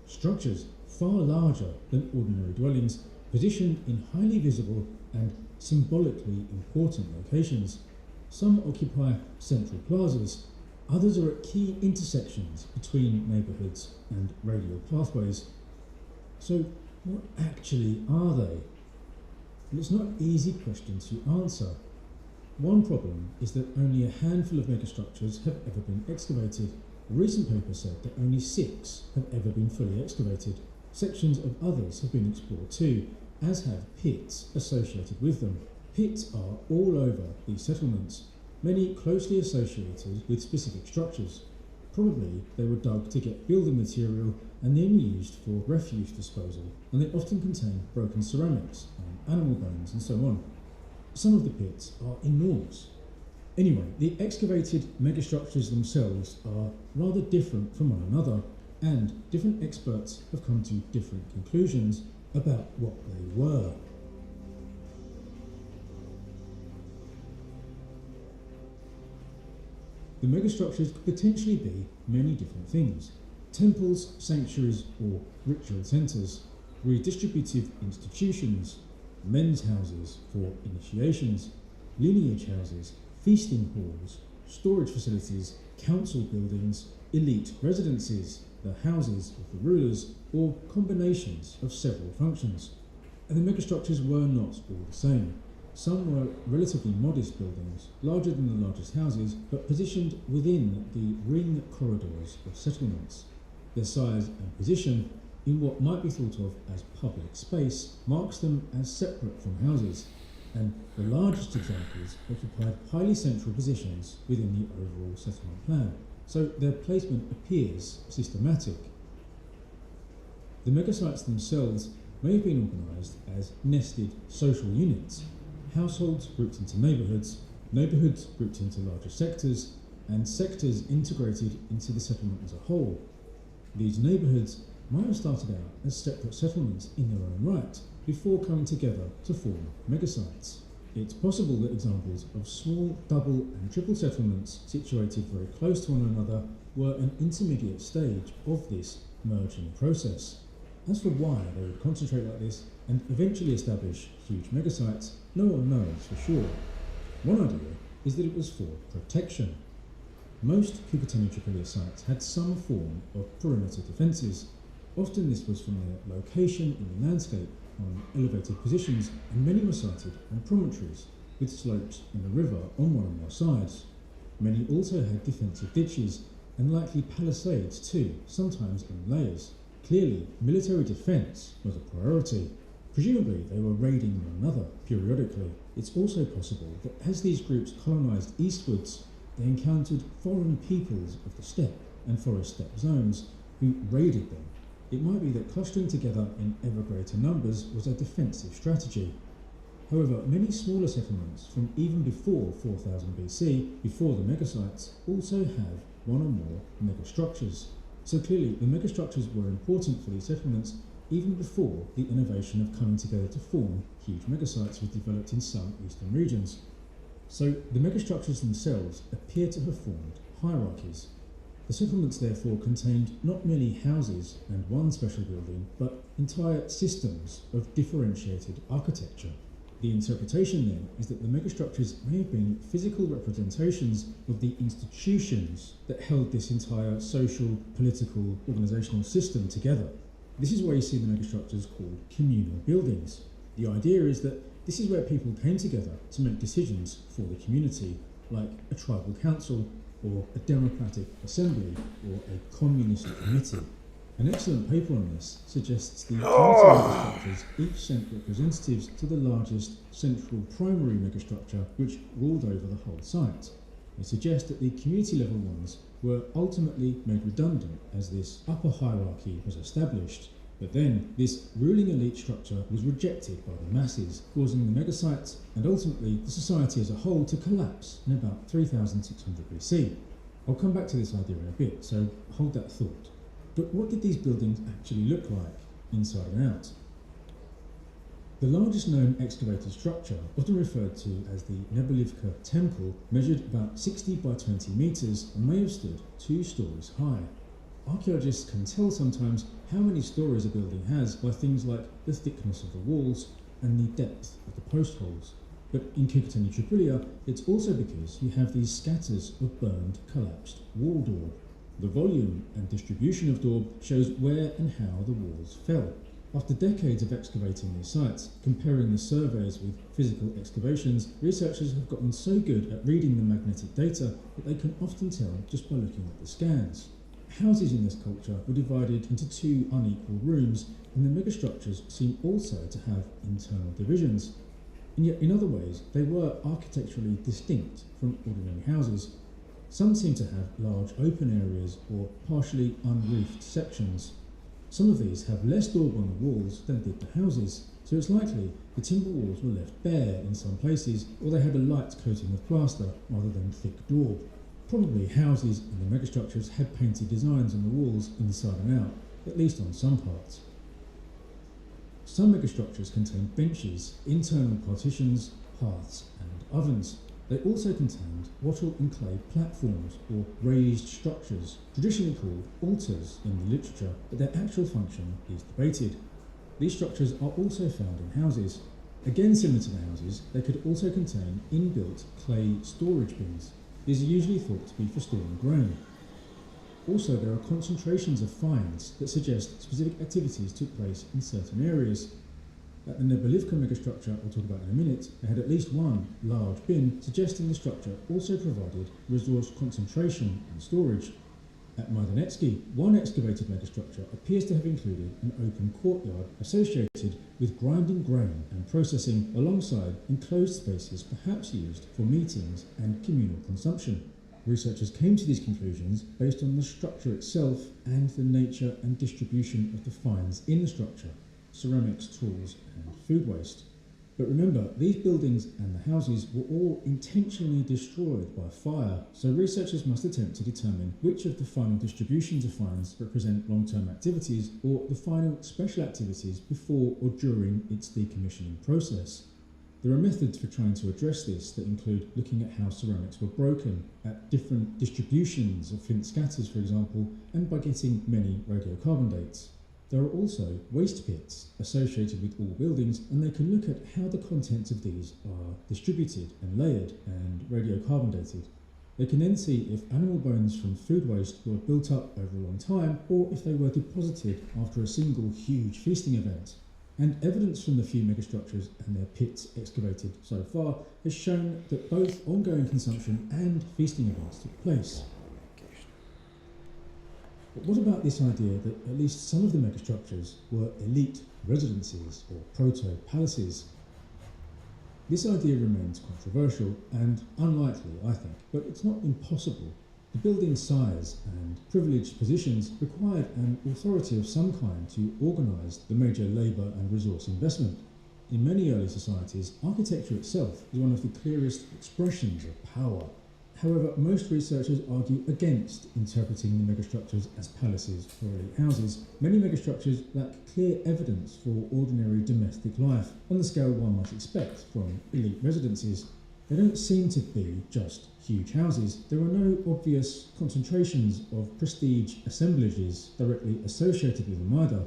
S3: Structures far larger than ordinary dwellings, positioned in highly visible and symbolically important locations. Some occupy central plazas, others are at key intersections between neighbourhoods and radial pathways. So, what actually are they? Well, it's not an easy question to answer. One problem is that only a handful of megastructures have ever been excavated. A recent paper said that only 6 have ever been fully excavated. Sections of others have been explored too, as have pits associated with them. Pits are all over these settlements, many closely associated with specific structures. Probably they were dug to get building material and then used for refuse disposal, and they often contain broken ceramics and animal bones and so on. Some of the pits are enormous. Anyway, the excavated megastructures themselves are rather different from one another, and different experts have come to different conclusions about what they were. The megastructures could potentially be many different things: temples, sanctuaries or ritual centres, redistributive institutions, men's houses for initiations, lineage houses, feasting halls, storage facilities, council buildings, elite residences, the houses of the rulers, or combinations of several functions. And the megastructures were not all the same. Some were relatively modest buildings, larger than the largest houses, but positioned within the ring corridors of settlements. Their size and position, in what might be thought of as public space, marks them as separate from houses, and the largest examples occupied highly central positions within the overall settlement plan, so their placement appears systematic. The megasites themselves may have been organised as nested social units, households grouped into neighbourhoods, neighbourhoods grouped into larger sectors, and sectors integrated into the settlement as a whole. These neighbourhoods might have started out as separate settlements in their own right, before coming together to form megasites. It's possible that examples of small double and triple settlements situated very close to one another were an intermediate stage of this merging process. As for why they would concentrate like this and eventually establish huge megasites, no one knows for sure. One idea is that it was for protection. Most Cucuteni Tripolia sites had some form of perimeter defences. Often this was from their location in the landscape on elevated positions, and many were sited on promontories, with slopes in the river on one or more sides. Many also had defensive ditches, and likely palisades too, sometimes in layers. Clearly, military defence was a priority. Presumably they were raiding one another periodically. It's also possible that as these groups colonised eastwards, they encountered foreign peoples of the steppe and forest steppe zones who raided them. It might be that clustering together in ever greater numbers was a defensive strategy. However, many smaller settlements from even before 4000 BC, before the megasites, also have one or more megastructures. So clearly the megastructures were important for these settlements even before the innovation of coming together to form huge megasites was developed in some eastern regions. So the megastructures themselves appear to have formed hierarchies. The settlements therefore contained not merely houses and one special building, but entire systems of differentiated architecture. The interpretation then is that the megastructures may have been physical representations of the institutions that held this entire social, political, organisational system together. This is why you see the megastructures called communal buildings. The idea is that this is where people came together to make decisions for the community, like a tribal council, or a democratic assembly, or a communist committee. An excellent paper on this suggests the community megastructures each sent representatives to the largest central primary megastructure which ruled over the whole site. They suggest that the community level ones were ultimately made redundant as this upper hierarchy was established, but then this ruling elite structure was rejected by the masses, causing the megasites and ultimately the society as a whole to collapse in about 3600 BC. I'll come back to this idea in a bit, so hold that thought. But what did these buildings actually look like, inside and out? The largest known excavated structure, often referred to as the Nebulivka Temple, measured about 60 by 20 metres and may have stood 2 stories high. Archaeologists can tell sometimes how many stories a building has by things like the thickness of the walls and the depth of the post holes. But in Cucuteni Tripolia, it's also because you have these scatters of burned, collapsed wall daub. The volume and distribution of daub shows where and how the walls fell. After decades of excavating these sites, comparing the surveys with physical excavations, researchers have gotten so good at reading the magnetic data that they can often tell just by looking at the scans. Houses in this culture were divided into 2 unequal rooms, and the megastructures seem also to have internal divisions. and yet in other ways they were architecturally distinct from ordinary houses. Some seem to have large open areas or partially unroofed sections. Some of these have less daub on the walls than did the houses, so it's likely the timber walls were left bare in some places, or they had a light coating of plaster rather than thick daub. Probably houses and the megastructures had painted designs on the walls inside and out, at least on some parts. Some megastructures contained benches, internal partitions, hearths and ovens. They also contained wattle and clay platforms or raised structures, traditionally called altars in the literature, but their actual function is debated. These structures are also found in houses. Again similar to the houses, they could also contain inbuilt clay storage bins. These are usually thought to be for storing grain. Also, there are concentrations of finds that suggest specific activities took place in certain areas. At the Nebelivka megastructure I'll talk about in a minute, they had at least one large bin, suggesting the structure also provided resource concentration and storage. At Majdanetsky, one excavated megastructure appears to have included an open courtyard associated with grinding grain and processing alongside enclosed spaces perhaps used for meetings and communal consumption. Researchers came to these conclusions based on the structure itself and the nature and distribution of the finds in the structure, ceramics, tools and food waste. But remember, these buildings and the houses were all intentionally destroyed by fire, so researchers must attempt to determine which of the final distributions of finds represent long-term activities or the final special activities before or during its decommissioning process. There are methods for trying to address this that include looking at how ceramics were broken, at different distributions of flint scatters for example, and by getting many radiocarbon dates. There are also waste pits associated with all buildings, and they can look at how the contents of these are distributed and layered and radiocarbon dated. They can then see if animal bones from food waste were built up over a long time or if they were deposited after a single huge feasting event. And evidence from the few megastructures and their pits excavated so far has shown that both ongoing consumption and feasting events took place. But what about this idea that at least some of the megastructures were elite residences or proto-palaces? This idea remains controversial and unlikely, I think, but it's not impossible. The building size and privileged positions required an authority of some kind to organise the major labour and resource investment. In many early societies, architecture itself is one of the clearest expressions of power. However, most researchers argue against interpreting the megastructures as palaces or elite houses. Many megastructures lack clear evidence for ordinary domestic life, on the scale one might expect from elite residences. They don't seem to be just huge houses. There are no obvious concentrations of prestige assemblages directly associated with the Maida.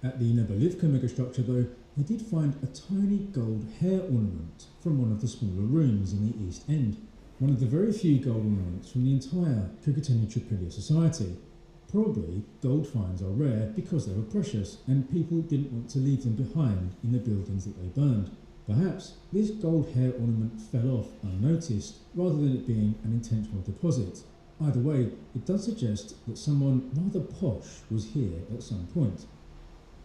S3: At the Nebelivka megastructure, though, they did find a tiny gold hair ornament from one of the smaller rooms in the east end. One of the very few gold ornaments from the entire Kukuteni-Tripilia society. Probably gold finds are rare because they were precious and people didn't want to leave them behind in the buildings that they burned. Perhaps this gold hair ornament fell off unnoticed rather than it being an intentional deposit. Either way, it does suggest that someone rather posh was here at some point.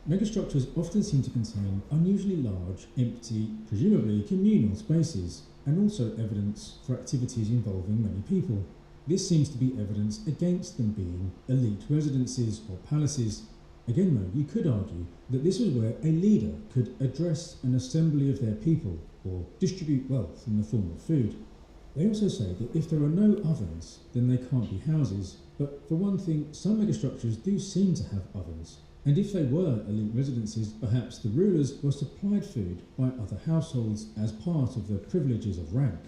S3: Megastructures often seem to contain unusually large, empty, presumably communal spaces, and also evidence for activities involving many people. This seems to be evidence against them being elite residences or palaces. Again though, you could argue that this was where a leader could address an assembly of their people or distribute wealth in the form of food. They also say that if there are no ovens, then they can't be houses, but for one thing, some megastructures do seem to have ovens. And if they were elite residences, perhaps the rulers were supplied food by other households as part of the privileges of rank.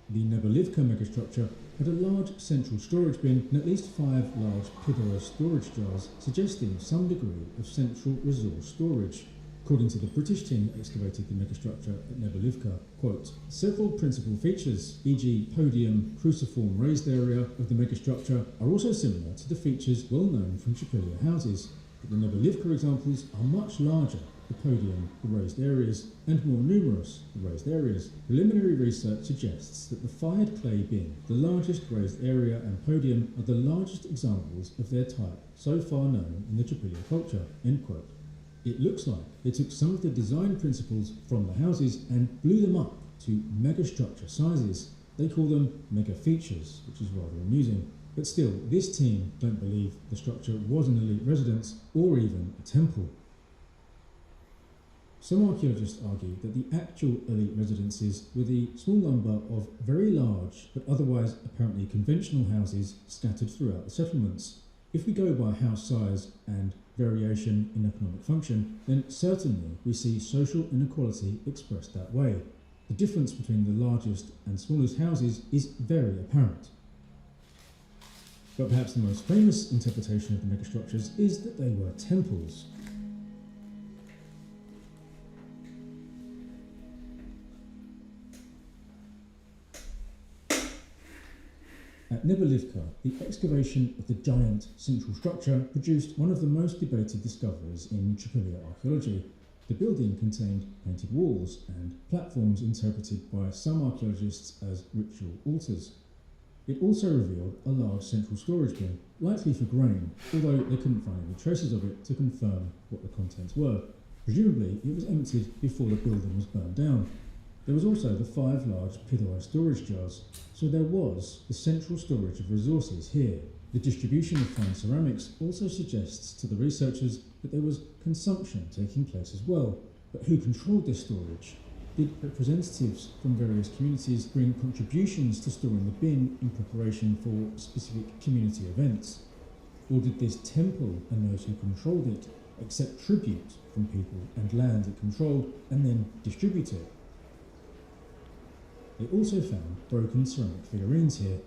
S3: The Nebelivka megastructure had a large central storage bin and at least 5 large pidora storage jars, suggesting some degree of central resource storage. According to the British team that excavated the megastructure at Nebelivka, quote, several principal features, e.g. podium, cruciform raised area of the megastructure, are also similar to the features well known from Tripilia houses. The Nebelivka examples are much larger, the podium, the raised areas, and more numerous, the raised areas. Preliminary research suggests that the fired clay bin, the largest raised area and podium are the largest examples of their type so far known in the Tripilia culture, end quote. It looks like they took some of the design principles from the houses and blew them up to megastructure sizes. They call them mega features, which is rather amusing. But still, this team don't believe the structure was an elite residence or even a temple. Some archaeologists argue that the actual elite residences were the small number of very large but otherwise apparently conventional houses scattered throughout the settlements. If we go by house size and variation in economic function, then certainly we see social inequality expressed that way. The difference between the largest and smallest houses is very apparent. But perhaps the most famous interpretation of the megastructures is that they were temples. At Nebelivka, the excavation of the giant central structure produced one of the most debated discoveries in Tripolia archaeology. The building contained painted walls and platforms interpreted by some archaeologists as ritual altars. It also revealed a large central storage bin, likely for grain, although they couldn't find any traces of it to confirm what the contents were. Presumably, it was emptied before the building was burned down. There was also the 5 large pithoi storage jars, so there was the central storage of resources here. The distribution of fine ceramics also suggests to the researchers that there was consumption taking place as well. But who controlled this storage? Did representatives from various communities bring contributions to storing the bin in preparation for specific community events? Or did this temple and those who controlled it accept tribute from people and land it controlled and then distribute it? They also found broken ceramic figurines here.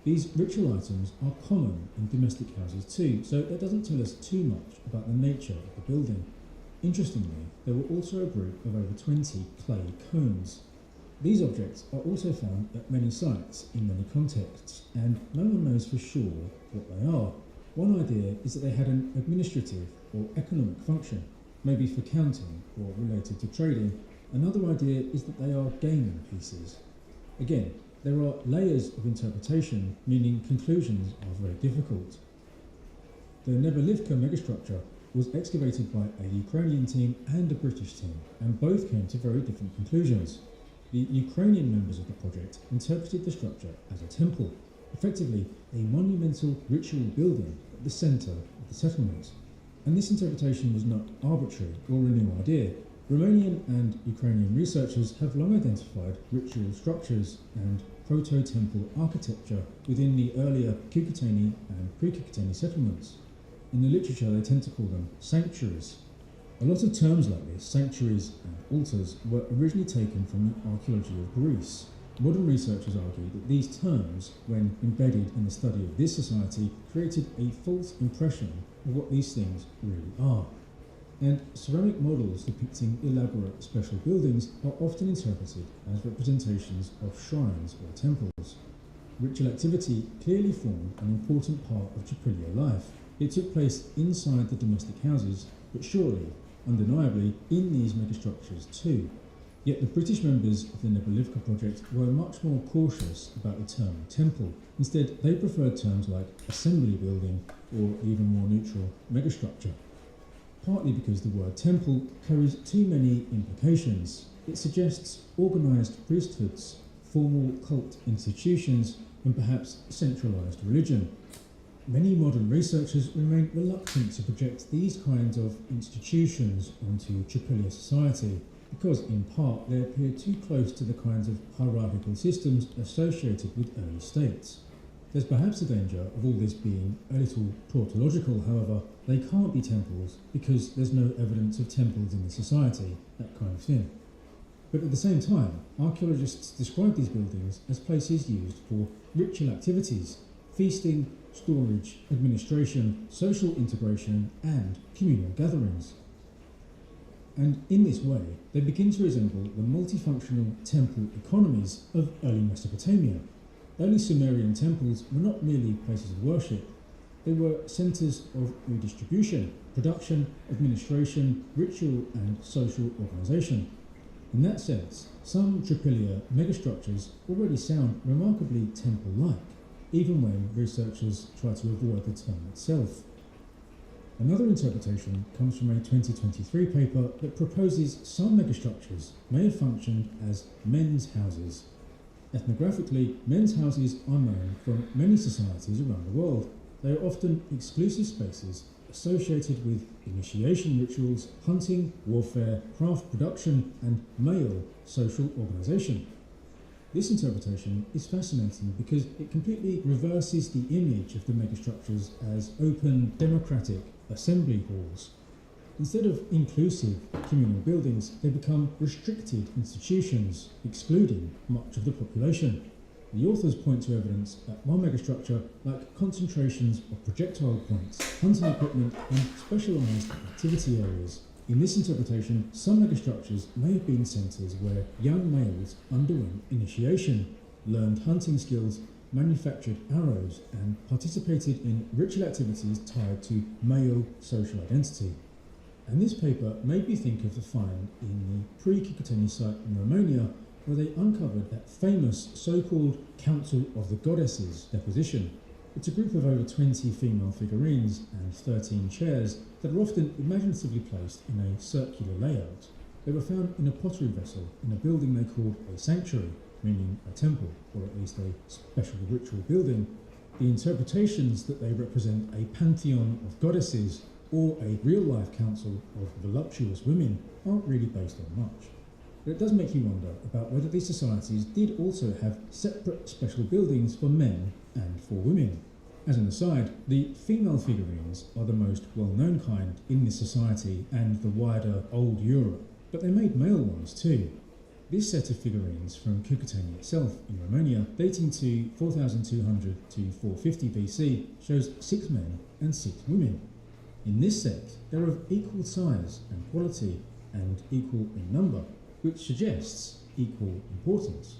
S3: These ritual items are common in domestic houses too, so that doesn't tell us too much about the nature of the building. Interestingly, there were also a group of over 20 clay cones. These objects are also found at many sites in many contexts, and no one knows for sure what they are. One idea is that they had an administrative or economic function, maybe for counting or related to trading. Another idea is that they are gaming pieces. Again, there are layers of interpretation, meaning conclusions are very difficult. The Nebelivka megastructure was excavated by a Ukrainian team and a British team, and both came to very different conclusions. The Ukrainian members of the project interpreted the structure as a temple, effectively a monumental ritual building at the centre of the settlement. And this interpretation was not arbitrary or a new idea. Romanian and Ukrainian researchers have long identified ritual structures and proto-temple architecture within the earlier Cucuteni and pre-Cucuteni settlements. In the literature, they tend to call them sanctuaries. A lot of terms like this, sanctuaries and altars, were originally taken from the archaeology of Greece. Modern researchers argue that these terms, when embedded in the study of this society, created a false impression of what these things really are. And ceramic models depicting elaborate special buildings are often interpreted as representations of shrines or temples. Ritual activity clearly formed an important part of Tripolia life. It took place inside the domestic houses, but surely, undeniably, in these megastructures too. Yet the British members of the Nebelivka project were much more cautious about the term temple. Instead, they preferred terms like assembly building or even more neutral megastructure. Partly because the word temple carries too many implications. It suggests organised priesthoods, formal cult institutions, and perhaps centralised religion. Many modern researchers remain reluctant to project these kinds of institutions onto Tripolia society because, in part, they appear too close to the kinds of hierarchical systems associated with early states. There's perhaps a danger of all this being a little tautological, however. They can't be temples because there's no evidence of temples in the society, that kind of thing. But at the same time, archaeologists describe these buildings as places used for ritual activities, feasting, storage, administration, social integration, and communal gatherings. And in this way, they begin to resemble the multifunctional temple economies of early Mesopotamia. Early Sumerian temples were not merely places of worship, they were centres of redistribution, production, administration, ritual and social organisation. In that sense, some Tripolia megastructures already sound remarkably temple-like, even when researchers try to avoid the term itself. Another interpretation comes from a 2023 paper that proposes some megastructures may have functioned as men's houses. Ethnographically, men's houses are known from many societies around the world. They are often exclusive spaces associated with initiation rituals, hunting, warfare, craft production, and male social organisation. This interpretation is fascinating because it completely reverses the image of the megastructures as open, democratic assembly halls. Instead of inclusive communal buildings, they become restricted institutions, excluding much of the population. The authors point to evidence that one megastructure, like concentrations of projectile points, hunting equipment, and specialised activity areas. In this interpretation, some megastructures may have been centres where young males underwent initiation, learned hunting skills, manufactured arrows, and participated in ritual activities tied to male social identity. And this paper made me think of the find in the pre-Kikuteni site in Romania, where they uncovered that famous so-called Council of the Goddesses deposition. It's a group of over 20 female figurines and 13 chairs that are often imaginatively placed in a circular layout. They were found in a pottery vessel in a building they called a sanctuary, meaning a temple, or at least a special ritual building. The interpretations that they represent a pantheon of goddesses or a real-life council of voluptuous women aren't really based on much. But it does make you wonder about whether these societies did also have separate special buildings for men and for women. As an aside, the female figurines are the most well-known kind in this society and the wider old Europe, but they made male ones too. This set of figurines from Kikuteni itself in Romania, dating to 4200 to 450 BC, shows 6 men and 6 women. In this set, they're of equal size and quality and equal in number, which suggests equal importance.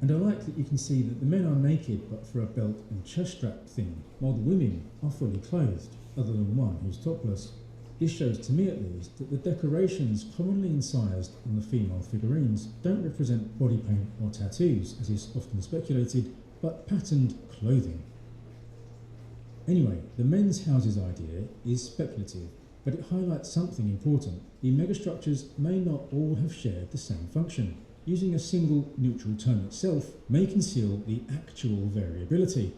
S3: And I like that you can see that the men are naked but for a belt and chest strap thing, while the women are fully clothed, other than one who's topless. This shows to me at least that the decorations commonly incised on the female figurines don't represent body paint or tattoos, as is often speculated, but patterned clothing. Anyway, the men's houses idea is speculative, but it highlights something important. The megastructures may not all have shared the same function. Using a single neutral term itself may conceal the actual variability.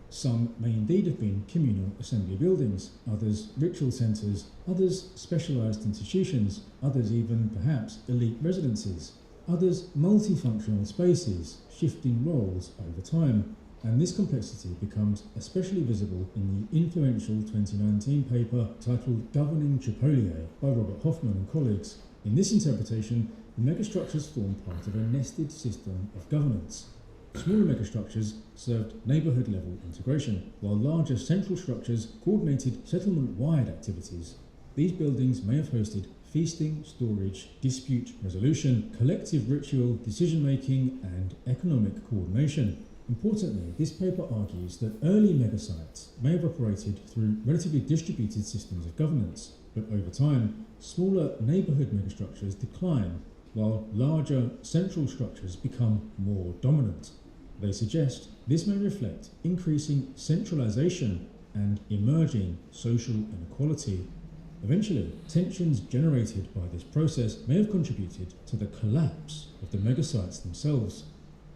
S3: Some may indeed have been communal assembly buildings, others ritual centres, others specialised institutions, others even perhaps elite residences, others multifunctional spaces, shifting roles over time. And this complexity becomes especially visible in the influential 2019 paper titled Governing Tripoliae by Robert Hoffman and colleagues. In this interpretation, the megastructures form part of a nested system of governance. Smaller megastructures served neighbourhood-level integration, while larger central structures coordinated settlement-wide activities. These buildings may have hosted feasting, storage, dispute resolution, collective ritual, decision-making, and economic coordination. Importantly, this paper argues that early megasites may have operated through relatively distributed systems of governance, but over time, smaller neighbourhood megastructures decline, while larger central structures become more dominant. They suggest this may reflect increasing centralisation and emerging social inequality. Eventually, tensions generated by this process may have contributed to the collapse of the megasites themselves.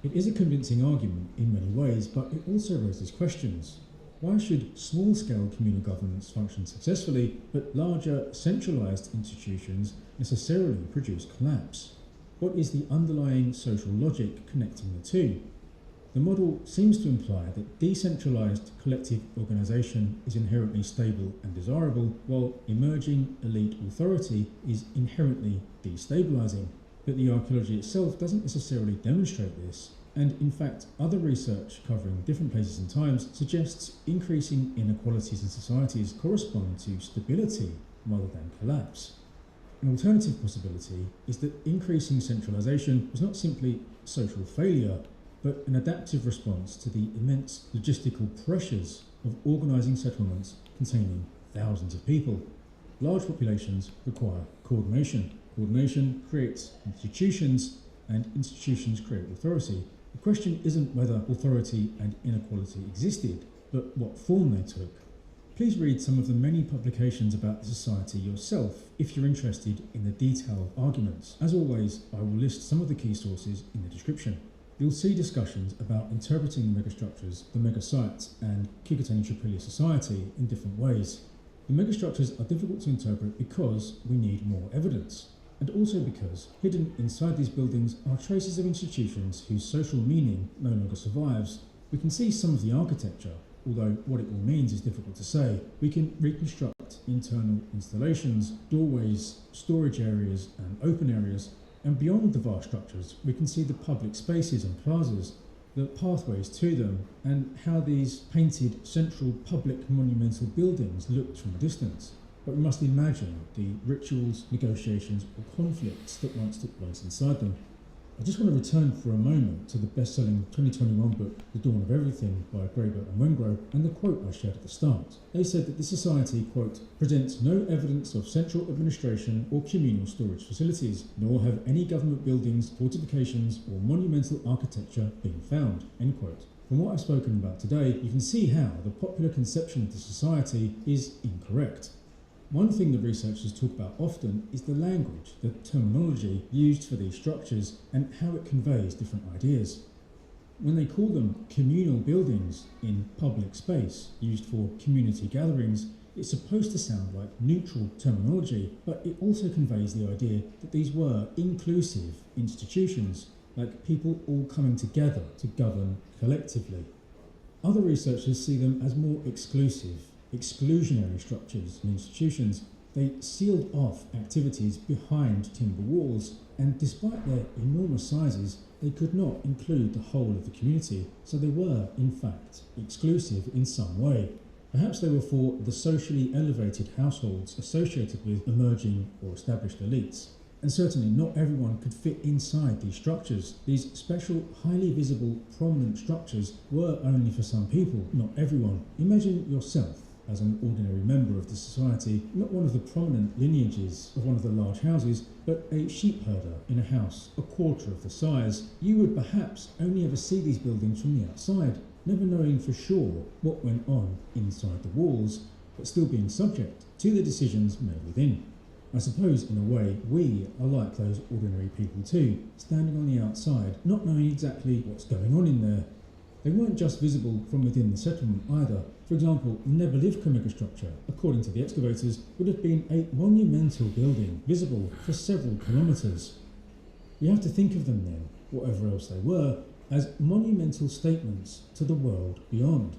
S3: It is a convincing argument in many ways, but it also raises questions. Why should small-scale communal governance function successfully, but larger centralised institutions necessarily produce collapse? What is the underlying social logic connecting the two? The model seems to imply that decentralised collective organisation is inherently stable and desirable, while emerging elite authority is inherently destabilising. But the archaeology itself doesn't necessarily demonstrate this, and in fact other research covering different places and times suggests increasing inequalities in societies correspond to stability rather than collapse. An alternative possibility is that increasing centralisation was not simply social failure, but an adaptive response to the immense logistical pressures of organising settlements containing thousands of people. Large populations require coordination. Coordination creates institutions, and institutions create authority. The question isn't whether authority and inequality existed, but what form they took. Please read some of the many publications about the Society yourself if you're interested in the detailed arguments. As always, I will list some of the key sources in the description. You'll see discussions about interpreting the megastructures, the megasites, and Kikutani Society in different ways. The megastructures are difficult to interpret because we need more evidence, and also because hidden inside these buildings are traces of institutions whose social meaning no longer survives. We can see some of the architecture, although what it all means is difficult to say. We can reconstruct internal installations, doorways, storage areas, and open areas, and beyond the vast structures, we can see the public spaces and plazas, the pathways to them, and how these painted central public monumental buildings looked from a distance. But we must imagine the rituals, negotiations, or conflicts that once took place inside them. I just want to return for a moment to the best-selling 2021 book, The Dawn of Everything by Graeber and Wengrow, and the quote I shared at the start. They said that the society, quote, presents no evidence of central administration or communal storage facilities, nor have any government buildings, fortifications, or monumental architecture been found, end quote. From what I've spoken about today, you can see how the popular conception of the society is incorrect. One thing the researchers talk about often is the language, the terminology used for these structures and how it conveys different ideas. When they call them communal buildings in public space used for community gatherings, it's supposed to sound like neutral terminology, but it also conveys the idea that these were inclusive institutions, like people all coming together to govern collectively. Other researchers see them as more exclusionary structures and institutions. They sealed off activities behind timber walls, and despite their enormous sizes, they could not include the whole of the community, so they were, in fact, exclusive in some way. Perhaps they were for the socially elevated households associated with emerging or established elites. And certainly not everyone could fit inside these structures. These special, highly visible, prominent structures were only for some people, not everyone. Imagine yourself as an ordinary member of the society, not one of the prominent lineages of one of the large houses, but a sheep herder in a house a quarter of the size. You would perhaps only ever see these buildings from the outside, never knowing for sure what went on inside the walls, but still being subject to the decisions made within. I suppose, in a way, we are like those ordinary people too, standing on the outside, not knowing exactly what's going on in there. They weren't just visible from within the settlement either. For example, the Nebolivka megastructure, according to the excavators, would have been a monumental building, visible for several kilometres. We have to think of them then, whatever else they were, as monumental statements to the world beyond.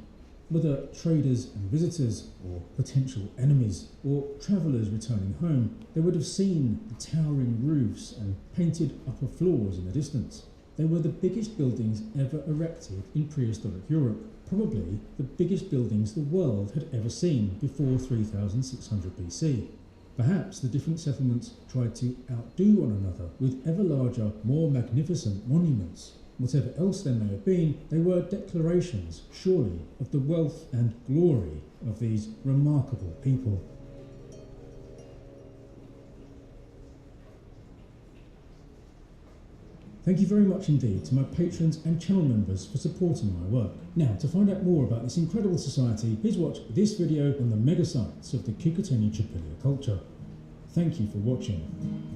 S3: Whether traders and visitors, or potential enemies, or travellers returning home, they would have seen the towering roofs and painted upper floors in the distance. They were the biggest buildings ever erected in prehistoric Europe, probably the biggest buildings the world had ever seen before 3600 BC. Perhaps the different settlements tried to outdo one another with ever larger, more magnificent monuments. Whatever else there may have been, they were declarations, surely, of the wealth and glory of these remarkable people. Thank you very much indeed to my patrons and channel members for supporting my work. Now, to find out more about this incredible society, please watch this video on the mega sites of the Kikutani culture. Thank you for watching.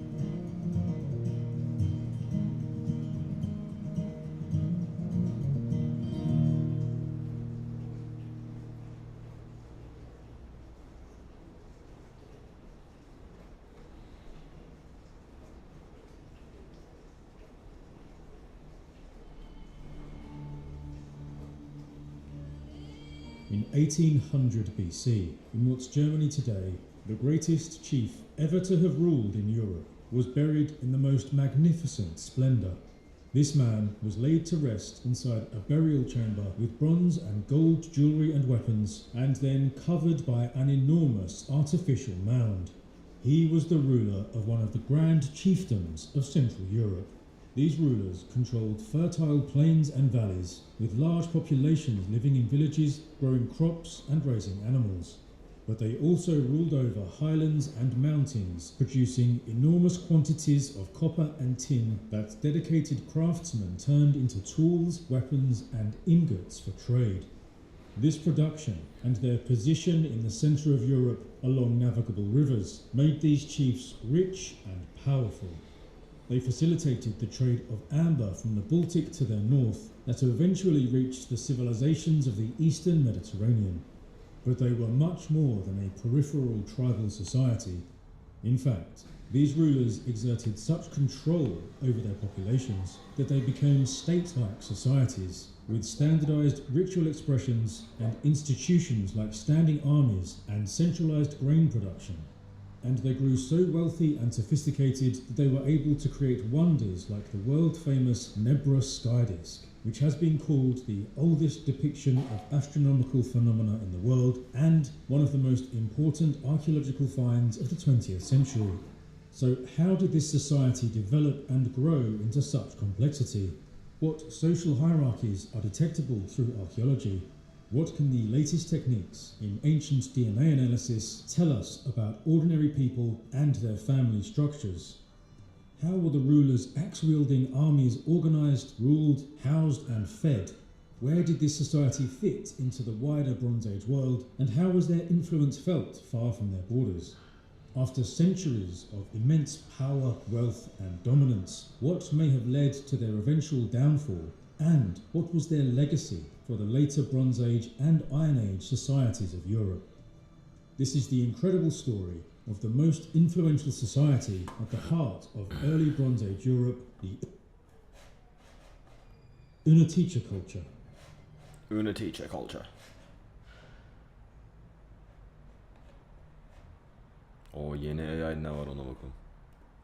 S3: In 1800 BC, in what's Germany today, the greatest chief ever to have ruled in Europe was buried in the most magnificent splendour. This man was laid to rest inside a burial chamber with bronze and gold jewellery and weapons, and then covered by an enormous artificial mound. He was the ruler of one of the grand chiefdoms of Central Europe. These rulers controlled fertile plains and valleys, with large populations living in villages, growing crops and raising animals. But they also ruled over highlands and mountains, producing enormous quantities of copper and tin that dedicated craftsmen turned into tools, weapons and ingots for trade. This production and their position in the centre of Europe along navigable rivers made these chiefs rich and powerful. They facilitated the trade of amber from the Baltic to their north that eventually reached the civilizations of the eastern Mediterranean. But they were much more than a peripheral tribal society. In fact, these rulers exerted such control over their populations that they became state-like societies with standardized ritual expressions and institutions like standing armies and centralized grain production. And they grew so wealthy and sophisticated that they were able to create wonders like the world-famous Nebra sky disk, which has been called the oldest depiction of astronomical phenomena in the world and one of the most important archaeological finds of the 20th century. So how did this society develop and grow into such complexity? What social hierarchies are detectable through archaeology? What can the latest techniques in ancient DNA analysis tell us about ordinary people and their family structures? How were the rulers' axe-wielding armies organised, ruled, housed and fed? Where did this society fit into the wider Bronze Age world, and how was their influence felt far from their borders? After centuries of immense power, wealth and dominance, what may have led to their eventual downfall, and what was their legacy for the later Bronze Age and Iron Age societies of Europe? This is the incredible story of the most influential society at the heart of early Bronze Age Europe, the Unateacher culture.
S1: Unateacher culture. O yeni AI ne var ona bakalım.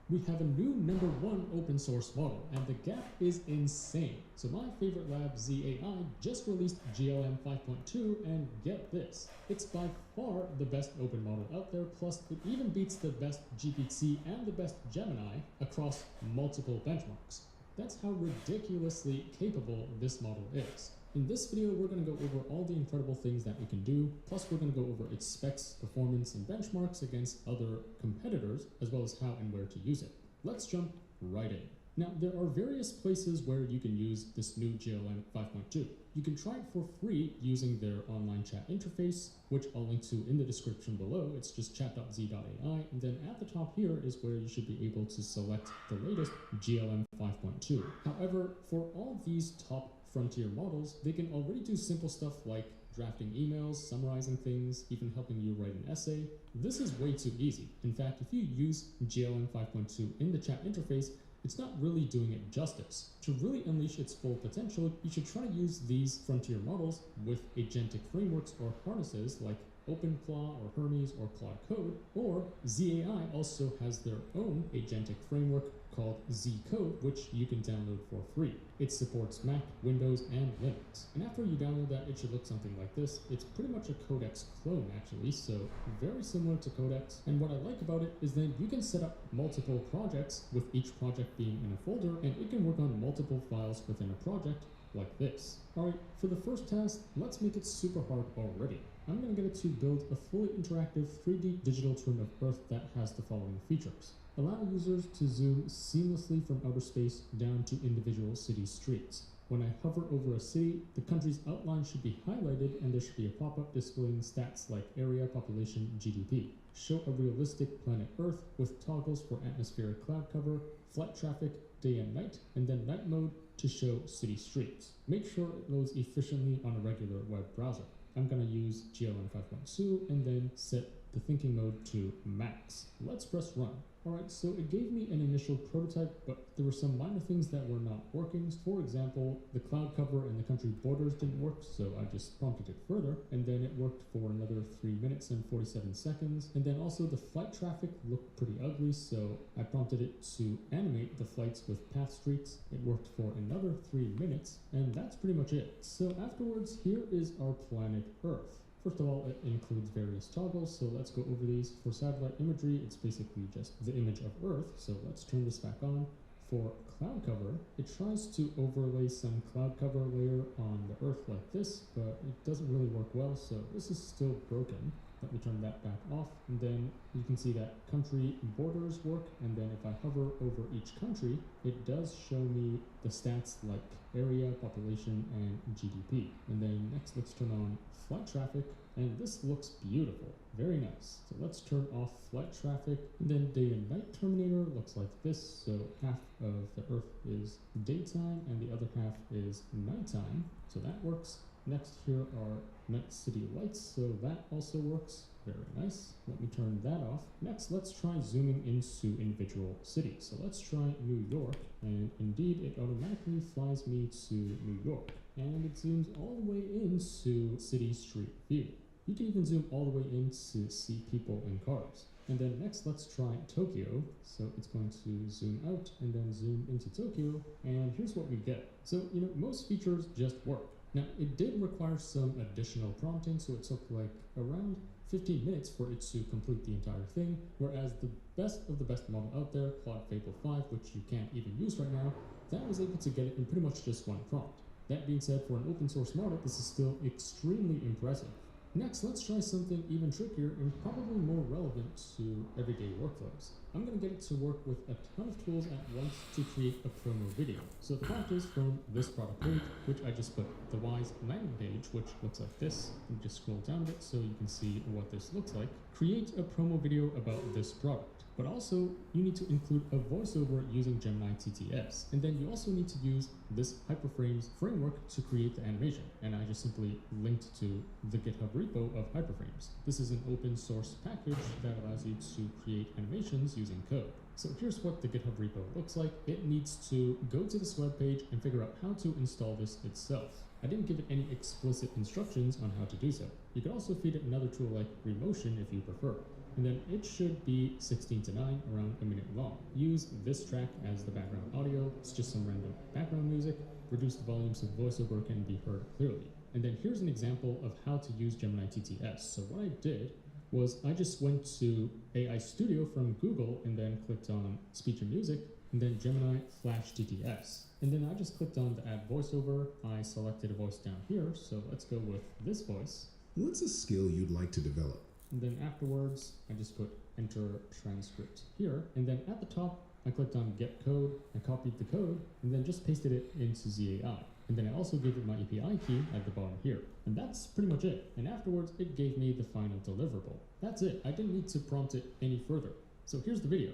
S4: We have a new #1 open source model, and the gap is insane. So my favorite lab, ZAI, just released GLM 5.2, and get this. It's by far the best open model out there, plus it even beats the best GPT and the best Gemini across multiple benchmarks. That's how ridiculously capable this model is. In this video, we're going to go over all the incredible things that it can do, plus we're going to go over its specs, performance, and benchmarks against other competitors, as well as how and where to use it. Let's jump right in. Now, there are various places where you can use this new GLM 5.2. You can try it for free using their online chat interface, which I'll link to in the description below. It's just chat.z.ai, and then at the top here is where you should be able to select the latest GLM 5.2. However, for all these top frontier models, they can already do simple stuff like drafting emails, summarizing things, even helping you write an essay. This is way too easy. In fact, if you use GLM 5.2 in the chat interface, it's not really doing it justice. To really unleash its full potential, you should try to use these frontier models with agentic frameworks or harnesses like OpenClaw or Hermes or Claude Code, or ZAI also has their own agentic framework called Z-Code, which you can download for free. It supports Mac, Windows, and Linux. And after you download that, it should look something like this. It's pretty much a Codex clone, actually, so very similar to Codex. And what I like about it is that you can set up multiple projects, with each project being in a folder, and it can work on multiple files within a project, like this. Alright, for the first task, let's make it super hard already. I'm going to get it to build a fully interactive 3D digital twin of Earth that has the following features. Allow users to zoom seamlessly from outer space down to individual city streets. When I hover over a city, the country's outline should be highlighted and there should be a pop-up displaying stats like area, population, GDP. Show a realistic planet Earth with toggles for atmospheric cloud cover, flight traffic, day and night, and then night mode to show city streets. Make sure it loads efficiently on a regular web browser. I'm going to use GLM 5.2 and then set the thinking mode to max. Let's press run. Alright, so it gave me an initial prototype, but there were some minor things that were not working. For example, the cloud cover and the country borders didn't work, so I just prompted it further, and then it worked for another 3 minutes and 47 seconds. And then also the flight traffic looked pretty ugly, so I prompted it to animate the flights with path streets. It worked for another 3 minutes, and that's pretty much it. So afterwards, here is our planet Earth. First of all, it includes various toggles, so let's go over these. For satellite imagery, it's basically just the image of Earth, so let's turn this back on. For cloud cover, it tries to overlay some cloud cover layer on the Earth like this, but it doesn't really work well, so this is still broken. Let me turn that back off, and then you can see that country borders work, and then if I hover over each country, it does show me the stats like area, population, and GDP. And then next, let's turn on flight traffic, and this looks beautiful, very nice. So let's turn off flight traffic, and then day and night terminator looks like this. So half of the Earth is daytime, and the other half is nighttime, so that works. Next here are night city lights, so that also works. Very nice. Let me turn that off. Next, let's try zooming into individual cities. So let's try New York, and indeed it automatically flies me to New York, and it zooms all the way into city street view. You can even zoom all the way in to see people and cars. And then next, let's try Tokyo. So it's going to zoom out and then zoom into Tokyo, and here's what we get. So, most features just work. Now, it did require some additional prompting, so it took like around 15 minutes for it to complete the entire thing, whereas the best of the best model out there, Claude Fable 5, which you can't even use right now, that was able to get it in pretty much just one prompt. That being said, for an open source model, this is still extremely impressive. Next, let's try something even trickier and probably more relevant to everyday workflows. I'm going to get it to work with a ton of tools at once to create a promo video. So the prompt is from this product page, which I just put the Wise landing page, which looks like this. And just scroll down a bit so you can see what this looks like. Create a promo video about this product. But also, you need to include a voiceover using Gemini TTS. And then you also need to use this Hyperframes framework to create the animation. And I just simply linked to the GitHub repo of Hyperframes. This is an open source package that allows you to create animations using code. So here's what the GitHub repo looks like. It needs to go to this web page and figure out how to install this itself. I didn't give it any explicit instructions on how to do so. You can also feed it another tool like Remotion if you prefer. And then it should be 16 to 9, around a minute long. Use this track as the background audio. It's just some random background music. Reduce the volume so the voiceover can be heard clearly. And then here's an example of how to use Gemini TTS. So what I did was I just went to AI Studio from Google and then clicked on Speech and Music, and then Gemini Flash TTS. And then I just clicked on the Add Voiceover. I selected a voice down here, so let's go with this voice.
S5: What's a skill you'd like to develop?
S4: And then afterwards, I just put enter transcript here. And then at the top, I clicked on get code, I copied the code, and then just pasted it into ZAI. And then I also gave it my API key at the bottom here. And that's pretty much it. And afterwards, it gave me the final deliverable. That's it. I didn't need to prompt it any further. So here's the video.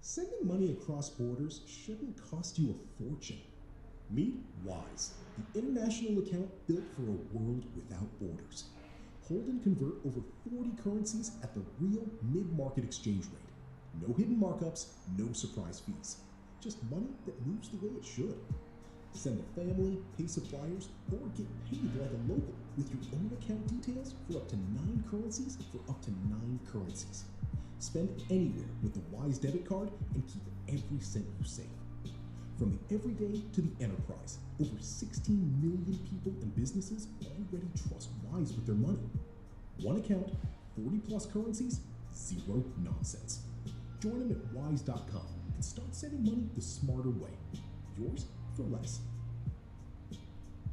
S5: Sending money across borders shouldn't cost you a fortune. Meet Wise, the international account built for a world without borders. Hold and convert over 40 currencies at the real mid-market exchange rate. No hidden markups, no surprise fees. Just money that moves the way it should. Send a family, pay suppliers, or get paid like a local with your own account details for up to 9 currencies for up to 9 currencies. Spend anywhere with the Wise debit card and keep every cent you save. From the everyday to the enterprise, over 16 million people and businesses already trust Wise with their money. One account, 40 plus currencies, zero nonsense. Join them at wise.com and start sending money the smarter way. Yours for less.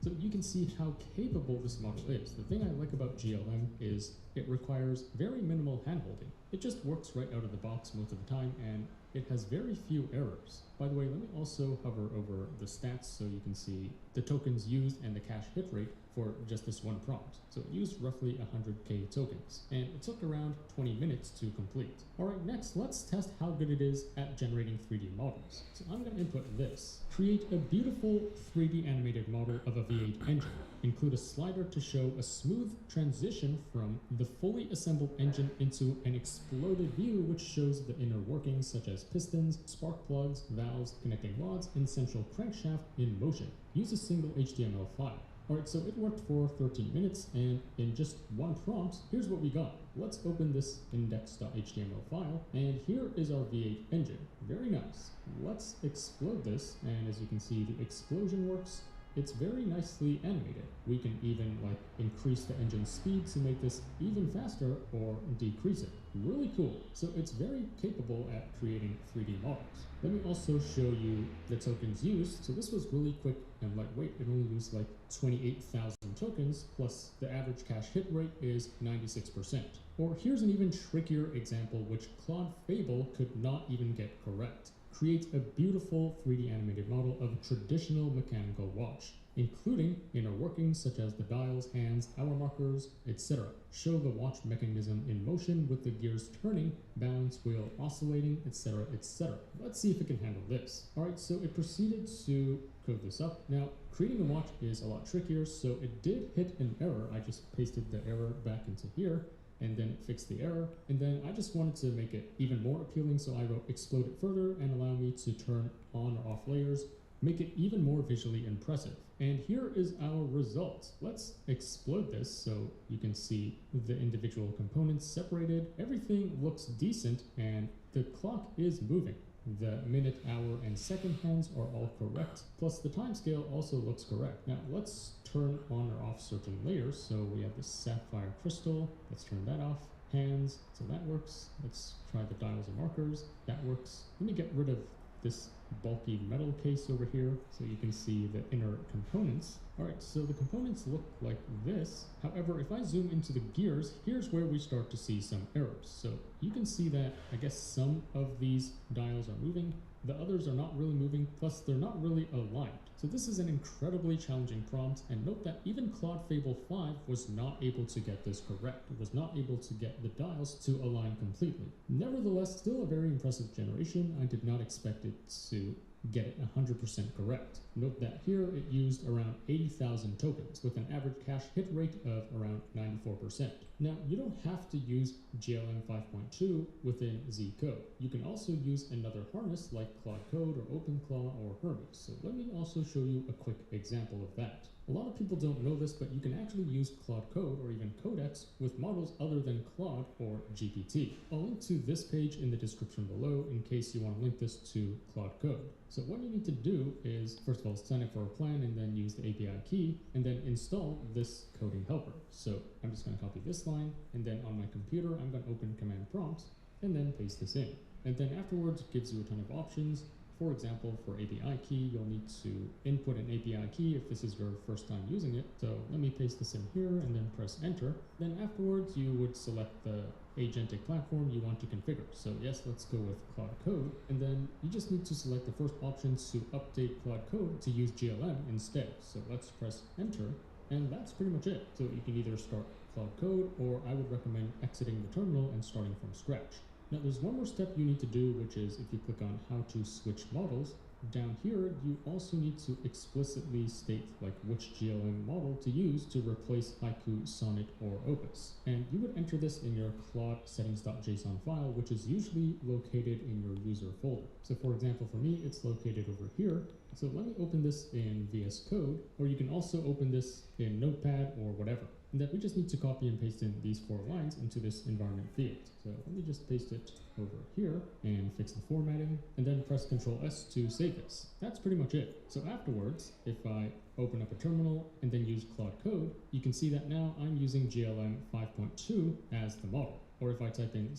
S4: So you can see how capable this model is. The thing I like about GLM is it requires very minimal handholding. It just works right out of the box most of the time, and it has very few errors. By the way, let me also hover over the stats so you can see the tokens used and the cache hit rate for just this one prompt. So it used roughly 100k tokens, and it took around 20 minutes to complete. Alright, next let's test how good it is at generating 3D models. So I'm going to input this. Create a beautiful 3D animated model of a V8 engine. Include a slider to show a smooth transition from the fully assembled engine into an exploded view which shows the inner workings such as pistons, spark plugs, valves, connecting rods, and central crankshaft in motion. Use a single HTML file. Alright, so it worked for 13 minutes, and in just one prompt, here's what we got. Let's open this index.html file, and here is our V8 engine. Very nice. Let's explode this, and as you can see, the explosion works. It's very nicely animated. We can even increase the engine speed to make this even faster or decrease it. Really cool. So it's very capable at creating 3D models. Let me also show you the tokens used. So this was really quick and lightweight. It only used like 28,000 tokens, plus the average cache hit rate is 96%. Or here's an even trickier example which Claude Fable could not even get correct. Create a beautiful 3D animated model of a traditional mechanical watch, including inner workings such as the dials, hands, hour markers, etc. Show the watch mechanism in motion with the gears turning, balance wheel oscillating, etc, etc. Let's see if it can handle this. Alright, so it proceeded to code this up. Now, creating a watch is a lot trickier, so it did hit an error. I just pasted the error back into here, and then it fixed the error. And then I just wanted to make it even more appealing, so I wrote explode it further and allow me to turn on or off layers, make it even more visually impressive. And here is our result. Let's explode this so you can see the individual components separated. Everything looks decent and the clock is moving. The minute, hour, and second hands are all correct, plus the timescale also looks correct. Now let's turn on or off certain layers. So we have the sapphire crystal. Let's turn that off. Hands, so that works. Let's try the dials and markers. That works. Let me get rid of this bulky metal case over here so you can see the inner components. Alright, so the components look like this. However, if I zoom into the gears, here's where we start to see some errors. So you can see that I guess some of these dials are moving, the others are not really moving, plus they're not really aligned. So this is an incredibly challenging prompt, and note that even Claude Fable 5 was not able to get this correct. It was not able to get the dials to align completely. Nevertheless, still a very impressive generation. I did not expect it to get it 100% correct. Note that here it used around 80,000 tokens with an average cache hit rate of around 94%. Now, you don't have to use GLM 5.2 within Z code. You can also use another harness like Claude Code or OpenClaw or Hermes. So let me also show you a quick example of that. A lot of people don't know this, but you can actually use Claude Code or even Codex with models other than Claude or GPT. I'll link to this page in the description below in case you want to link this to Claude Code. So what you need to do is, first of all, sign up for a plan and then use the API key and then install this coding helper. So I'm just going to copy this line, and then on my computer, I'm going to open command prompt and then paste this in. And then afterwards, it gives you a ton of options. For example, for API key, you'll need to input an API key if this is your first time using it. So let me paste this in here and then press enter. Then afterwards, you would select the agentic platform you want to configure. So yes, let's go with Claude Code. And then you just need to select the first option to update Claude Code to use GLM instead. So let's press enter. And that's pretty much it. So you can either start Claude Code, or I would recommend exiting the terminal and starting from scratch. Now there's one more step you need to do, which is if you click on how to switch models, down here you also need to explicitly state like which GLM model to use to replace Haiku, Sonnet, or Opus. And you would enter this in your Claude settings.json file, which is usually located in your user folder. So for example, for me, it's located over here. So let me open this in VS Code, or you can also open this in Notepad or whatever. And then we just need to copy and paste in these 4 lines into this environment field. So let me just paste it over here and fix the formatting, and then press Ctrl S to save this. That's pretty much it. So afterwards, if I open up a terminal and then use Claude Code, you can see that now I'm using GLM 5.2 as the model. Or if I type in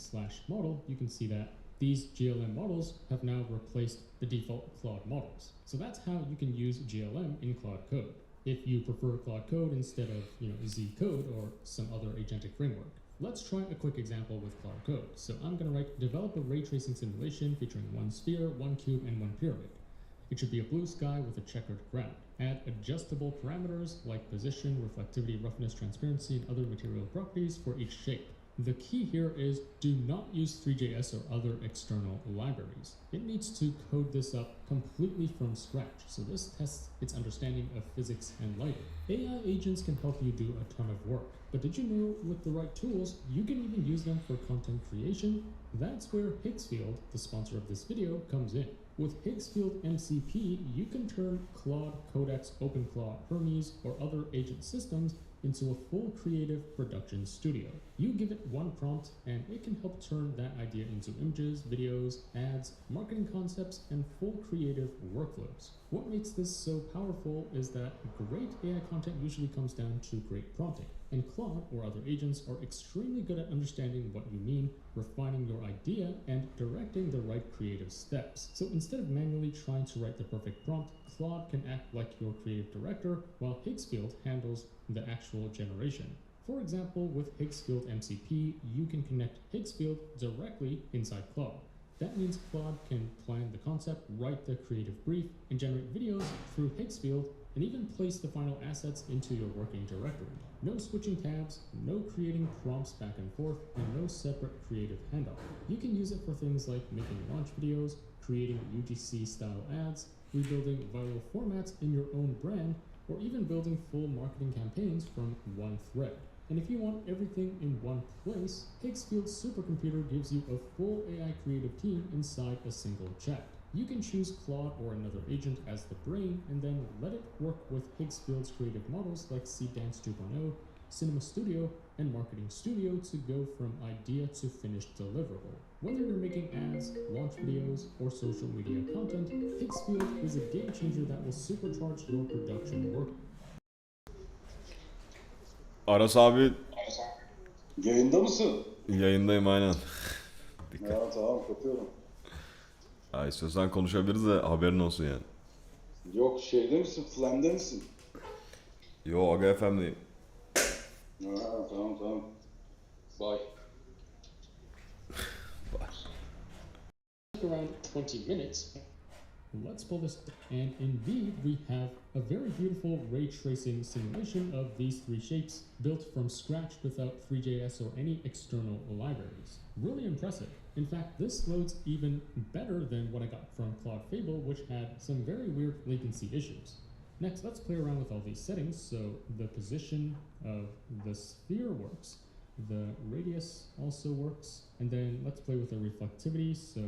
S4: /model, you can see that these GLM models have now replaced the default Claude models. So that's how you can use GLM in Claude Code, if you prefer Claude Code instead of Z code or some other agentic framework. Let's try a quick example with Claude Code. So I'm going to write develop a ray tracing simulation featuring 1 sphere, 1 cube, and 1 pyramid. It should be a blue sky with a checkered ground. Add adjustable parameters like position, reflectivity, roughness, transparency, and other material properties for each shape. The key here is do not use 3JS or other external libraries. It needs to code this up completely from scratch, so this tests its understanding of physics and lighting. AI agents can help you do a ton of work, but did you know with the right tools, you can even use them for content creation? That's where Higgsfield, the sponsor of this video, comes in. With Higgsfield MCP, you can turn Claude, Codex, OpenClaw, Hermes, or other agent systems into a full creative production studio. You give it one prompt and it can help turn that idea into images, videos, ads, marketing concepts, and full creative workflows. What makes this so powerful is that great AI content usually comes down to great prompting, and Claude or other agents are extremely good at understanding what you mean, refining your idea, and directing the right creative steps. So instead of manually trying to write the perfect prompt, Claude can act like your creative director, while Higgsfield handles the actual generation. For example, with Higgsfield MCP, you can connect Higgsfield directly inside Claude. That means Claude can plan the concept, write the creative brief, and generate videos through Higgsfield, and even place the final assets into your working directory. No switching tabs, no creating prompts back and forth, and no separate creative handoff. You can use it for things like making launch videos, creating UGC-style ads, rebuilding viral formats in your own brand, or even building full marketing campaigns from one thread. And if you want everything in one place, Higgsfield's supercomputer gives you a full AI creative team inside a single chat. You can choose Claude or another agent as the brain and then let it work with Higgsfield's creative models like Seedance 2.0, Cinema Studio, and Marketing Studio to go from idea to finished deliverable. Whether you're making ads, launch videos, or social media content, Higgsfield is a game changer that will supercharge your production work.
S1: Aras abi,
S6: Yayında mısın?
S1: yayındayım aynen. Dikkat.
S6: Ya tamam kapatıyorum.
S1: Ya istiyorsan konuşabiliriz de haberin olsun yani.
S6: Yok şeyde misin? Flam'de misin?
S1: Yo Aga FM'deyim.
S6: Ha, tamam. Bye.
S4: Around 20 minutes. Let's pull this, and indeed we have a very beautiful ray tracing simulation of these three shapes built from scratch without Three.js or any external libraries. Really impressive. In fact, this loads even better than what I got from Claude Fable, which had some very weird latency issues. Next, let's play around with all these settings. So the position of the sphere works, the radius also works, and then let's play with the reflectivity. So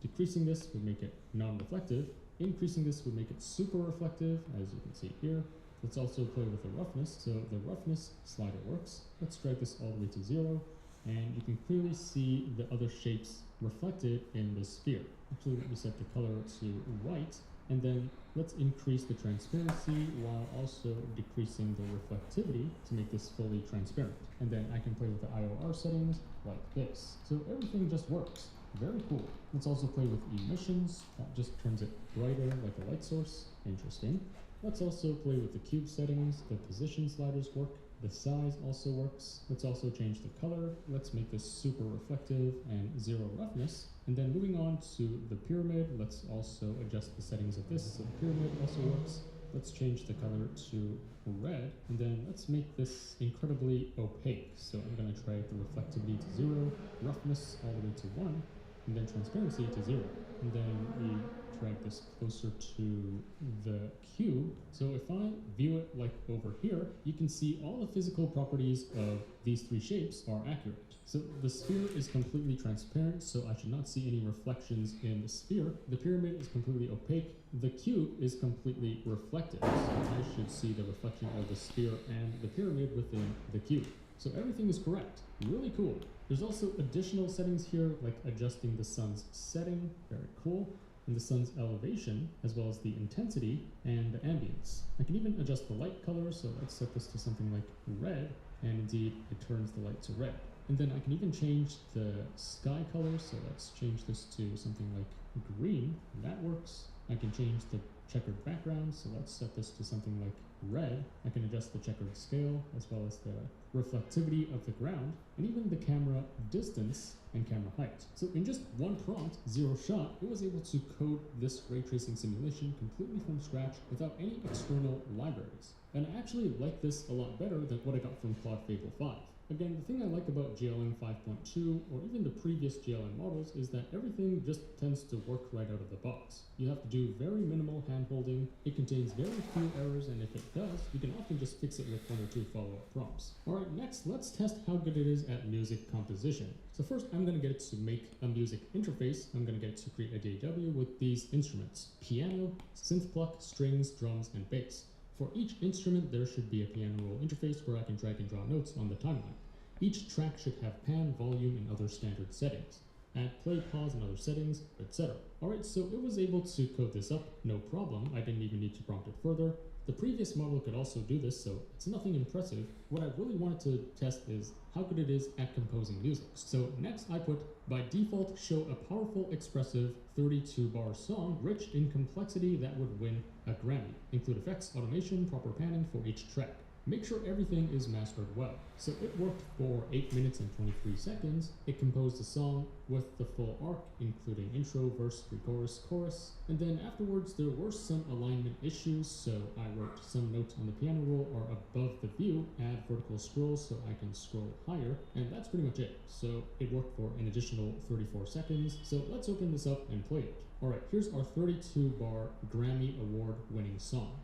S4: decreasing this would make it non-reflective. Increasing this would make it super reflective, as you can see here. Let's also play with the roughness. So the roughness slider works. Let's drag this all the way to 0. And you can clearly see the other shapes reflected in the sphere. Actually, let me set the color to white. And then let's increase the transparency while also decreasing the reflectivity to make this fully transparent. And then I can play with the IOR settings like this. So everything just works. Very cool. Let's also play with emissions. That just turns it brighter like a light source. Interesting. Let's also play with the cube settings. The position sliders work. The size also works. Let's also change the color. Let's make this super reflective and 0 roughness. And then moving on to the pyramid, let's also adjust the settings of this. So the pyramid also works. Let's change the color to red, and then let's make this incredibly opaque. So I'm going to try the reflectivity to 0, roughness all the way to 1, and then transparency to 0. And then we drag this closer to the cube. So if I view it like over here, you can see all the physical properties of these three shapes are accurate. So the sphere is completely transparent, so I should not see any reflections in the sphere. The pyramid is completely opaque. The cube is completely reflective, so I should see the reflection of the sphere and the pyramid within the cube. So everything is correct. Really cool. There's also additional settings here, like adjusting the sun's setting, very cool, and the sun's elevation, as well as the intensity and the ambience. I can even adjust the light color, so let's set this to something like red, and indeed it turns the light to red. And then I can even change the sky color, so let's change this to something like green, and that works. I can change the checkered background, so let's set this to something like red. I can adjust the checkered scale, as well as the reflectivity of the ground, and even the camera distance and camera height. So in just one prompt, 0 shot, it was able to code this ray tracing simulation completely from scratch without any external libraries. And I actually like this a lot better than what I got from Claude Fable 5. Again, the thing I like about GLM 5.2 or even the previous GLM models is that everything just tends to work right out of the box. You have to do very minimal hand-holding, it contains very few errors, and if it does, you can often just fix it with 1 or 2 follow-up prompts. Alright, next let's test how good it is at music composition. So first I'm going to get it to make a music interface. I'm going to get it to create a DAW with these instruments: piano, synth pluck, strings, drums, and bass. For each instrument, there should be a piano roll interface where I can drag and draw notes on the timeline. Each track should have pan, volume, and other standard settings. Add play, pause, and other settings, etc. Alright, so it was able to code this up, no problem. I didn't even need to prompt it further. The previous model could also do this, so it's nothing impressive. What I really wanted to test is how good it is at composing music. So next I put, by default, show a powerful, expressive 32-bar song rich in complexity that would win a Grammy. Include effects, automation, proper panning for each track. Make sure everything is mastered well. So it worked for 8 minutes and 23 seconds. It composed a song with the full arc, including intro, verse, pre-chorus, chorus. And then afterwards, there were some alignment issues, so I wrote some notes on the piano roll or above the view, add vertical scrolls so I can scroll higher, and that's pretty much it. So it worked for an additional 34 seconds. So let's open this up and play it. Alright, here's our 32-bar Grammy Award winning song.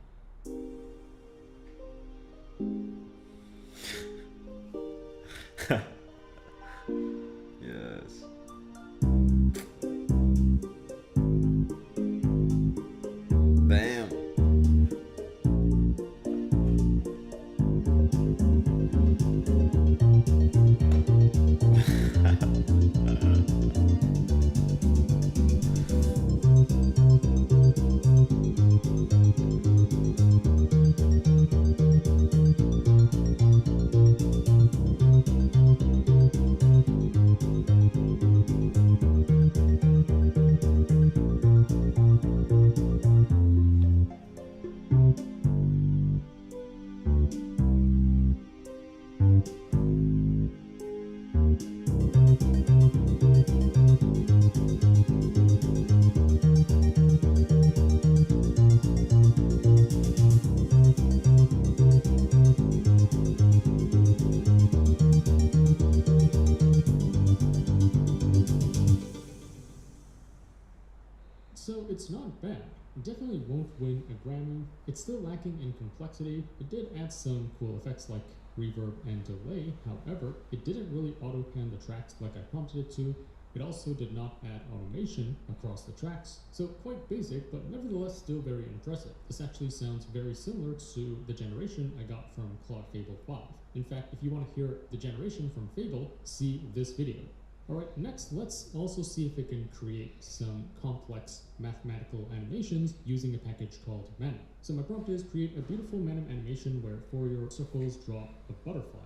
S1: Yes. Bam.
S4: So it's not bad. It definitely won't win a Grammy. It's still lacking in complexity. It did add some cool effects like reverb and delay. However, it didn't really auto-pan the tracks like I prompted it to. It also did not add automation across the tracks. So quite basic, but nevertheless still very impressive. This actually sounds very similar to the generation I got from Claude Fable 5. In fact, if you want to hear the generation from Fable, see this video. Alright, next let's also see if it can create some complex mathematical animations using a package called Manum. So my prompt is create a beautiful Manum animation where for your circles draw a butterfly.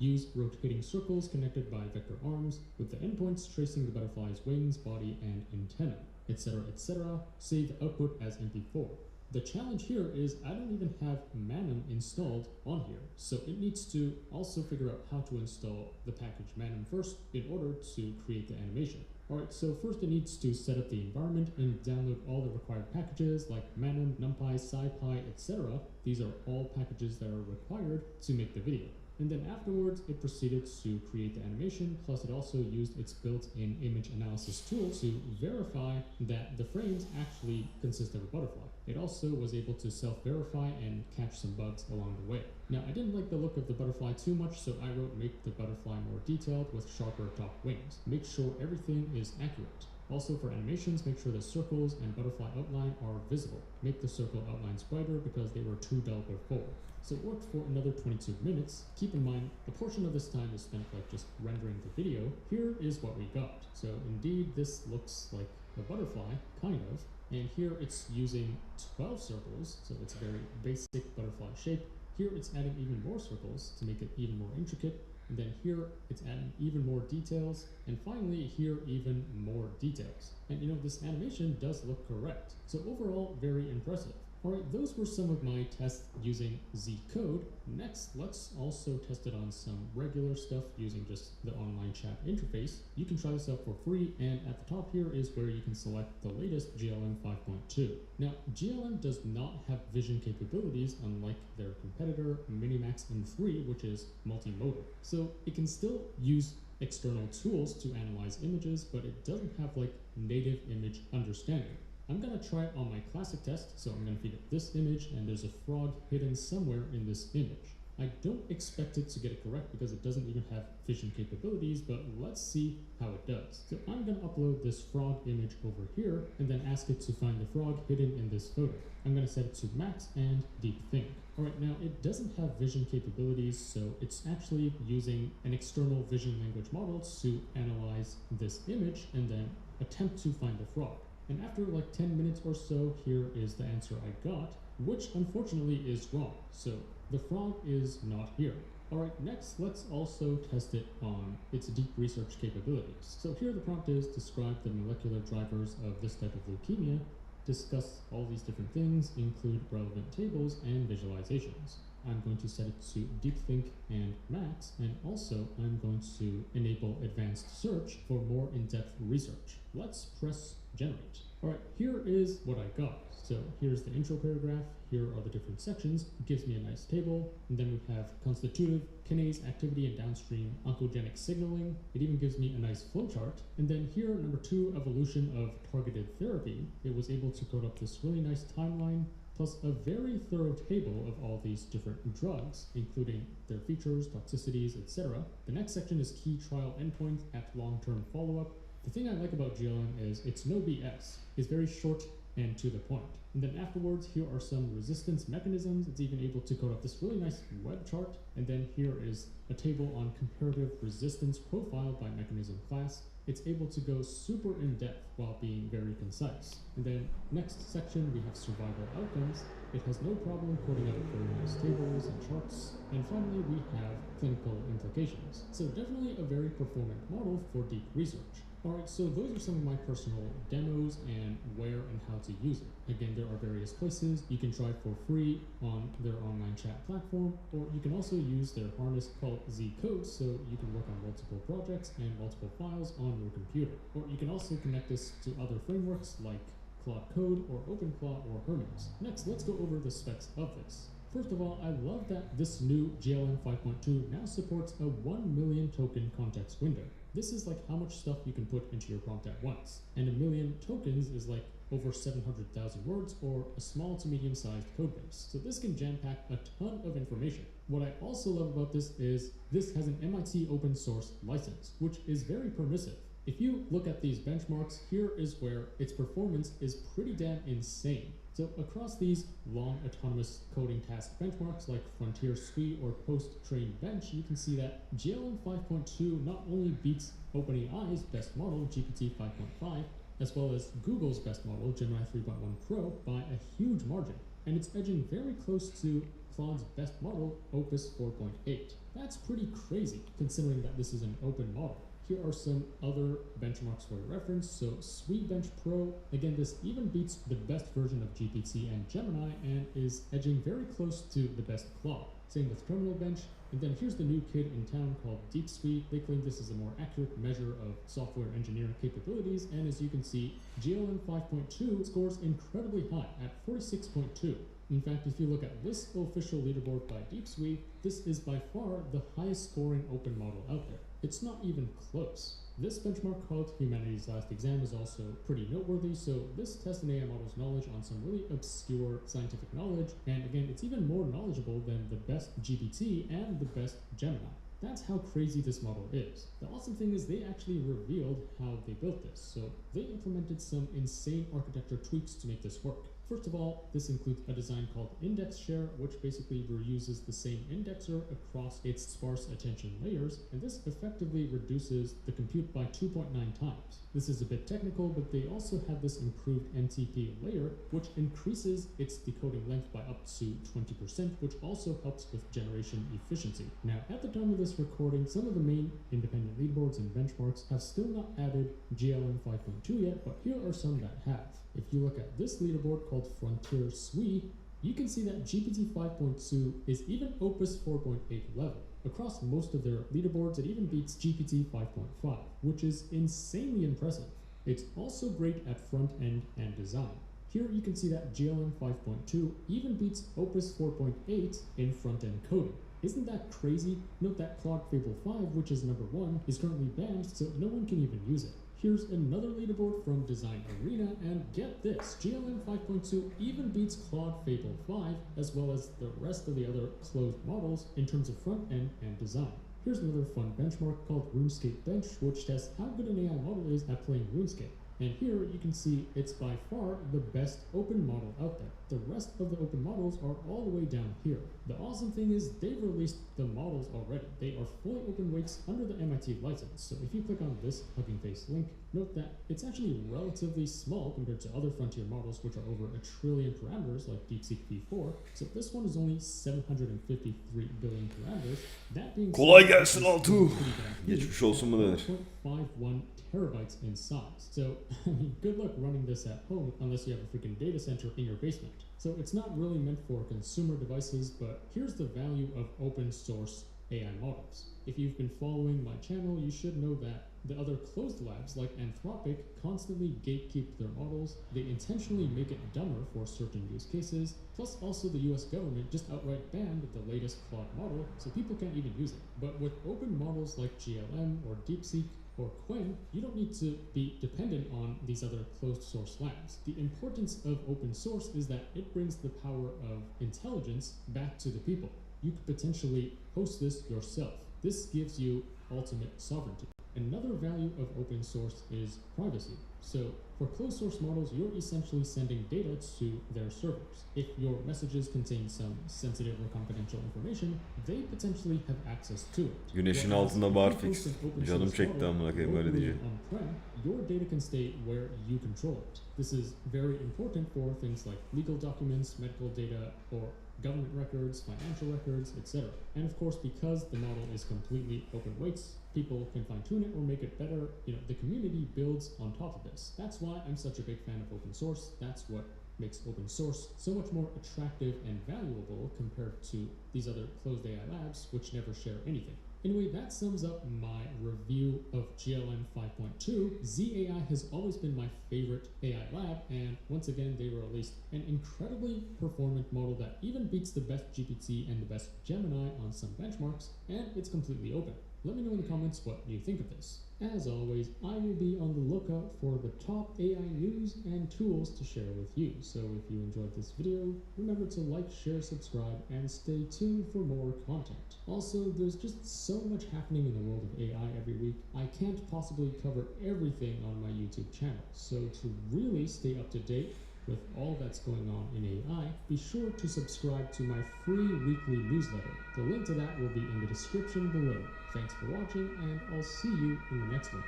S4: Use rotating circles connected by vector arms with the endpoints tracing the butterfly's wings, body, and antenna, etc, etc. Save output as MP4. The challenge here is I don't even have Manum installed on here, so it needs to also figure out how to install the package Manum first in order to create the animation. Alright, so first it needs to set up the environment and download all the required packages like Manum, NumPy, SciPy, etc. These are all packages that are required to make the video. And then afterwards, it proceeded to create the animation, plus it also used its built-in image analysis tool to verify that the frames actually consist of a butterfly. It also was able to self-verify and catch some bugs along the way. Now, I didn't like the look of the butterfly too much, so I wrote make the butterfly more detailed with sharper top wings. Make sure everything is accurate. Also for animations, make sure the circles and butterfly outline are visible. Make the circle outlines brighter because they were too dull before. So it worked for another 22 minutes. Keep in mind, a portion of this time is spent like just rendering the video. Here is what we got. So indeed, this looks like a butterfly, kind of. And here it's using 12 circles, so it's a very basic butterfly shape. Here it's adding even more circles to make it even more intricate. And then here it's adding even more details. And finally here even more details. And you know, this animation does look correct. So overall, very impressive. Alright, those were some of my tests using Z code. Next, let's also test it on some regular stuff using just the online chat interface. You can try this out for free, and at the top here is where you can select the latest GLM 5.2. Now, GLM does not have vision capabilities unlike their competitor Minimax M3, which is multimodal. So it can still use external tools to analyze images, but it doesn't have like native image understanding. I'm gonna try it on my classic test, so I'm gonna feed it this image, and there's a frog hidden somewhere in this image. I don't expect it to get it correct because it doesn't even have vision capabilities, but let's see how it does. So I'm going to upload this frog image over here and then ask it to find the frog hidden in this photo. I'm going to set it to max and deep think. Alright, now it doesn't have vision capabilities, so it's actually using an external vision language model to analyze this image and then attempt to find the frog. And after like 10 minutes or so, here is the answer I got, which unfortunately is wrong. So the frog is not here. Alright, next let's also test it on its deep research capabilities. So here the prompt is describe the molecular drivers of this type of leukemia, discuss all these different things, include relevant tables and visualizations. I'm going to set it to deep think and max, and also I'm going to enable advanced search for more in-depth research. Let's press generate. Alright, here is what I got. So here's the intro paragraph, here are the different sections, it gives me a nice table, and then we have constitutive, kinase activity and downstream oncogenic signaling. It even gives me a nice flowchart. And then here, number 2, evolution of targeted therapy. It was able to code up this really nice timeline, plus a very thorough table of all these different drugs, including their features, toxicities, etc. The next section is key trial endpoints at long-term follow-up. The thing I like about GLM is it's no BS. It's very short and to the point. And then afterwards, here are some resistance mechanisms. It's even able to code up this really nice web chart. And then here is a table on comparative resistance profile by mechanism class. It's able to go super in depth while being very concise. And then next section, we have survival outcomes. It has no problem coding out very nice tables and charts. And finally, we have clinical implications. So definitely a very performant model for deep research. Alright, so those are some of my personal demos and where and how to use it. Again, there are various places you can try for free on their online chat platform, or you can also use their harness called Z-Code, so you can work on multiple projects and multiple files on your computer. Or you can also connect this to other frameworks like Claude Code or OpenClaw or Hermes. Next, let's go over the specs of this. First of all, I love that this new GLM 5.2 now supports a 1 million token context window. This is like how much stuff you can put into your prompt at once. And 1 million tokens is like over 700,000 words or a small to medium sized code base. So this can jam pack a ton of information. What I also love about this is this has an MIT open source license, which is very permissive. If you look at these benchmarks, here is where its performance is pretty damn insane. So across these long autonomous coding task benchmarks like Frontier SWE or Post-Train Bench, you can see that GLM 5.2 not only beats OpenAI's best model, GPT 5.5, as well as Google's best model, Gemini 3.1 Pro, by a huge margin. And it's edging very close to Claude's best model, Opus 4.8. That's pretty crazy, considering that this is an open model. Here are some other benchmarks for your reference. So SWE Bench Pro, again, this even beats the best version of GPT and Gemini and is edging very close to the best Claude. Same with Terminal Bench. And then here's the new kid in town called DeepSWE. They claim this is a more accurate measure of software engineering capabilities. And as you can see, GLM 5.2 scores incredibly high at 46.2. In fact, if you look at this official leaderboard by DeepSWE, this is by far the highest scoring open model out there. It's not even close. This benchmark called Humanity's Last Exam is also pretty noteworthy, so this tests an AI model's knowledge on some really obscure scientific knowledge, and again, it's even more knowledgeable than the best GPT and the best Gemini. That's how crazy this model is. The awesome thing is they actually revealed how they built this, so they implemented some insane architecture tweaks to make this work. First of all, this includes a design called index share, which basically reuses the same indexer across its sparse attention layers, and this effectively reduces the compute by 2.9 times. This is a bit technical, but they also have this improved NTP layer, which increases its decoding length by up to 20%, which also helps with generation efficiency. Now, at the time of this recording, some of the main independent leaderboards and benchmarks have still not added GLM 5.2 yet, but here are some that have. If you look at this leaderboard called Frontier SWE, you can see that GPT 5.2 is even Opus 4.8 level. Across most of their leaderboards, it even beats GPT 5.5, which is insanely impressive. It's also great at front end and design. Here you can see that GLM 5.2 even beats Opus 4.8 in front end coding. Isn't that crazy? Note that Claude Fable 5, which is number 1, is currently banned, so no one can even use it. Here's another leaderboard from Design Arena, and get this, GLM 5.2 even beats Claude Fable 5, as well as the rest of the other closed models in terms of front end and design. Here's another fun benchmark called RuneScape Bench, which tests how good an AI model is at playing RuneScape. And here you can see it's by far the best open model out there. The rest of the open models are all the way down here. The awesome thing is they've released the models already. They are fully open weights under the MIT license. So if you click on this Hugging Face link, note that it's actually relatively small compared to other frontier models which are over 1 trillion parameters like DeepSeek V4. So this one is only 753 billion parameters. That being
S1: Kolay
S4: said,
S1: gelsin
S4: it's
S1: Altuğ.
S4: pretty damn huge.
S1: Geçmiş olsun mu denir?
S4: 1.51 terabytes in size. So, I mean, good luck running this at home unless you have a freaking data center in your basement. So it's not really meant for consumer devices, but here's the value of open source AI models. If you've been following my channel, you should know that the other closed labs like Anthropic constantly gatekeep their models. They intentionally make it dumber for certain use cases. Plus also the US government just outright banned the latest Claude model, so people can't even use it. But with open models like GLM or DeepSeek or Quen, you don't need to be dependent on these other closed source labs. The importance of open source is that it brings the power of intelligence back to the people. You could potentially host this yourself. This gives you ultimate sovereignty. Another value of open source is privacy. So for closed source models, you're essentially sending data to their servers. If your messages contain some sensitive or confidential information, they potentially have access to it.
S1: Güneşin altında barfix. Canım çekti amına koyayım öyle diyeceğim.
S4: On-prem, your data can stay where you control it. This is very important for things like legal documents, medical data, or government records, financial records, etc. And of course, because the model is completely open weights, people can fine-tune it or make it better. You know, the community builds on top of this. That's why I'm such a big fan of open source. That's what makes open source so much more attractive and valuable compared to these other closed AI labs, which never share anything. Anyway, that sums up my review of GLM 5.2. ZAI has always been my favorite AI lab, and once again, they released an incredibly performant model that even beats the best GPT and the best Gemini on some benchmarks, and it's completely open. Let me know in the comments what you think of this. As always, I will be on the lookout for the top AI news and tools to share with you. So if you enjoyed this video, remember to like, share, subscribe, and stay tuned for more content. Also, there's just so much happening in the world of AI every week, I can't possibly cover everything on my YouTube channel. So to really stay up to date with all that's going on in AI, be sure to subscribe to my free weekly newsletter. The link to that will be in the description below. Thanks for watching, and I'll see you in the next one.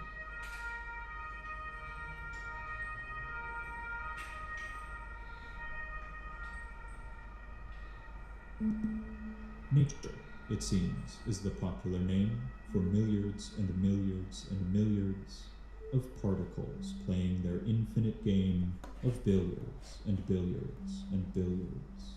S7: Nature, it seems, is the popular name for milliards and milliards and milliards of particles playing their infinite game of billiards and billiards and billiards.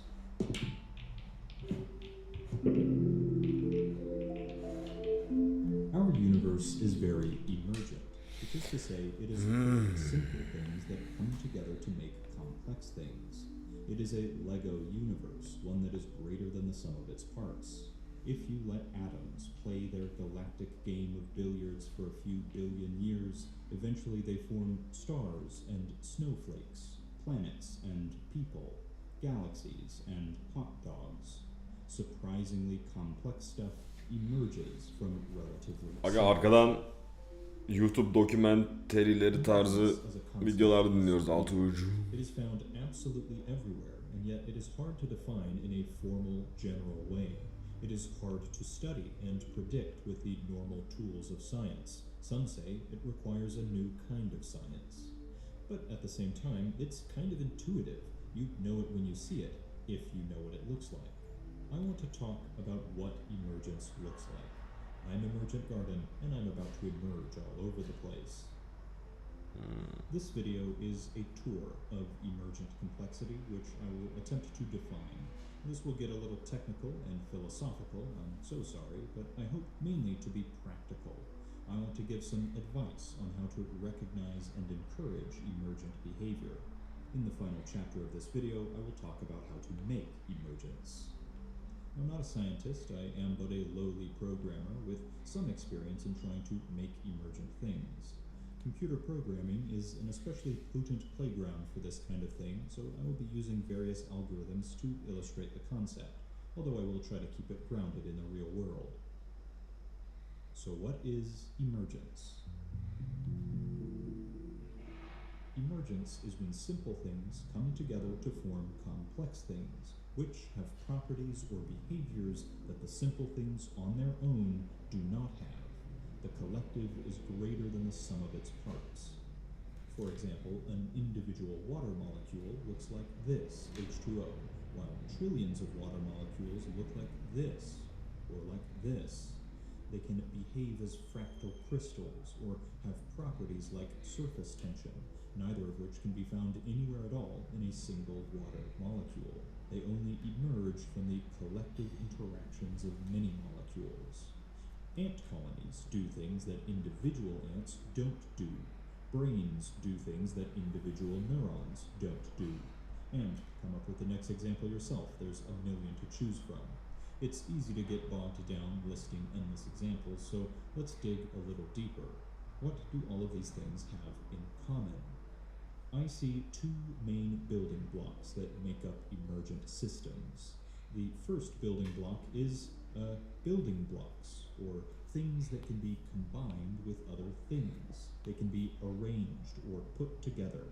S7: Our universe is very emergent, which is to say it is very simple things that come together to make complex things. It is a Lego universe, one that is greater than the sum of its parts. If you let atoms play their galactic game of billiards for a few billion years, eventually they form stars and snowflakes, planets and people, galaxies and hot dogs. Surprisingly complex stuff emerges from relatively
S1: Aga arkadan YouTube dokümenterileri tarzı videolar dinliyoruz Altuğ.
S7: It is found absolutely everywhere, and yet it is hard to define in a formal, general way. It is hard to study and predict with the normal tools of science. Some say it requires a new kind of science. But at the same time, it's kind of intuitive. You know it when you see it, if you know what it looks like. I want to talk about what emergence looks like. I'm Emergent Garden, and I'm about to emerge all over the place. This video is a tour of emergent complexity, which I will attempt to define. This will get a little technical and philosophical, I'm so sorry, but I hope mainly to be practical. I want to give some advice on how to recognize and encourage emergent behavior. In the final chapter of this video, I will talk about how to make emergence. I'm not a scientist, I am but a lowly programmer with some experience in trying to make emergent things. Computer programming is an especially potent playground for this kind of thing, so I will be using various algorithms to illustrate the concept, although I will try to keep it grounded in the real world. So what is emergence? Emergence is when simple things come together to form complex things, which have properties or behaviors that the simple things on their own do not have. The collective is greater than the sum of its parts. For example, an individual water molecule looks like this, H2O, while trillions of water molecules look like this, or like this. They can behave as fractal crystals, or have properties like surface tension, neither of which can be found anywhere at all in a single water molecule. They only emerge from the collective interactions of many molecules. Ant colonies do things that individual ants don't do. Brains do things that individual neurons don't do. And come up with the next example yourself. There's a million to choose from. It's easy to get bogged down listing endless examples, so let's dig a little deeper. What do all of these things have in common? I see two main building blocks that make up emergent systems. The first building block is building blocks, or things that can be combined with other things. They can be arranged or put together.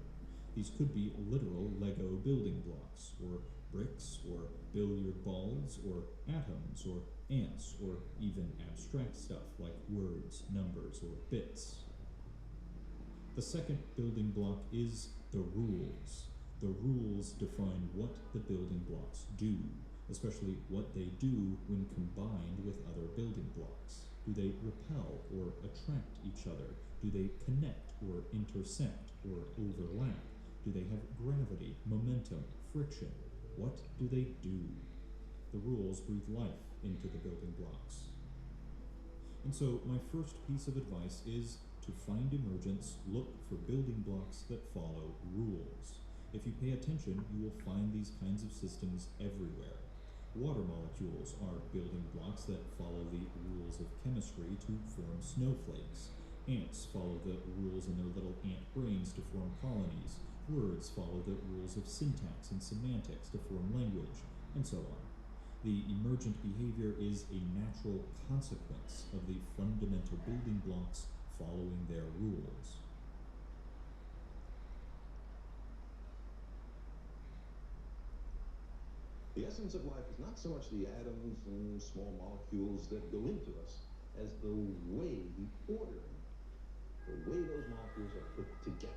S7: These could be literal Lego building blocks, or bricks, or billiard balls, or atoms, or ants, or even abstract stuff like words, numbers, or bits. The second building block is the rules. The rules define what the building blocks do, especially what they do when combined with other building blocks. Do they repel or attract each other? Do they connect or intersect or overlap? Do they have gravity, momentum, friction? What do they do? The rules breathe life into the building blocks. And so my first piece of advice is to find emergence, look for building blocks that follow rules. If you pay attention, you will find these kinds of systems everywhere. Water molecules are building blocks that follow the rules of chemistry to form snowflakes. Ants follow the rules in their little ant brains to form colonies. Words follow the rules of syntax and semantics to form language, and so on. The emergent behavior is a natural consequence of the fundamental building blocks following their rules.
S8: The essence of life is not so much the atoms and small molecules that go into us as the way, the ordering, the way those molecules are put together.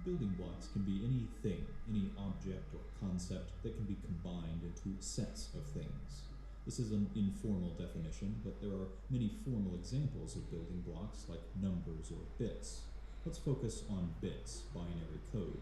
S7: Building blocks can be anything, any object or concept that can be combined into sets of things. This is an informal definition, but there are many formal examples of building blocks like numbers or bits. Let's focus on bits, binary code.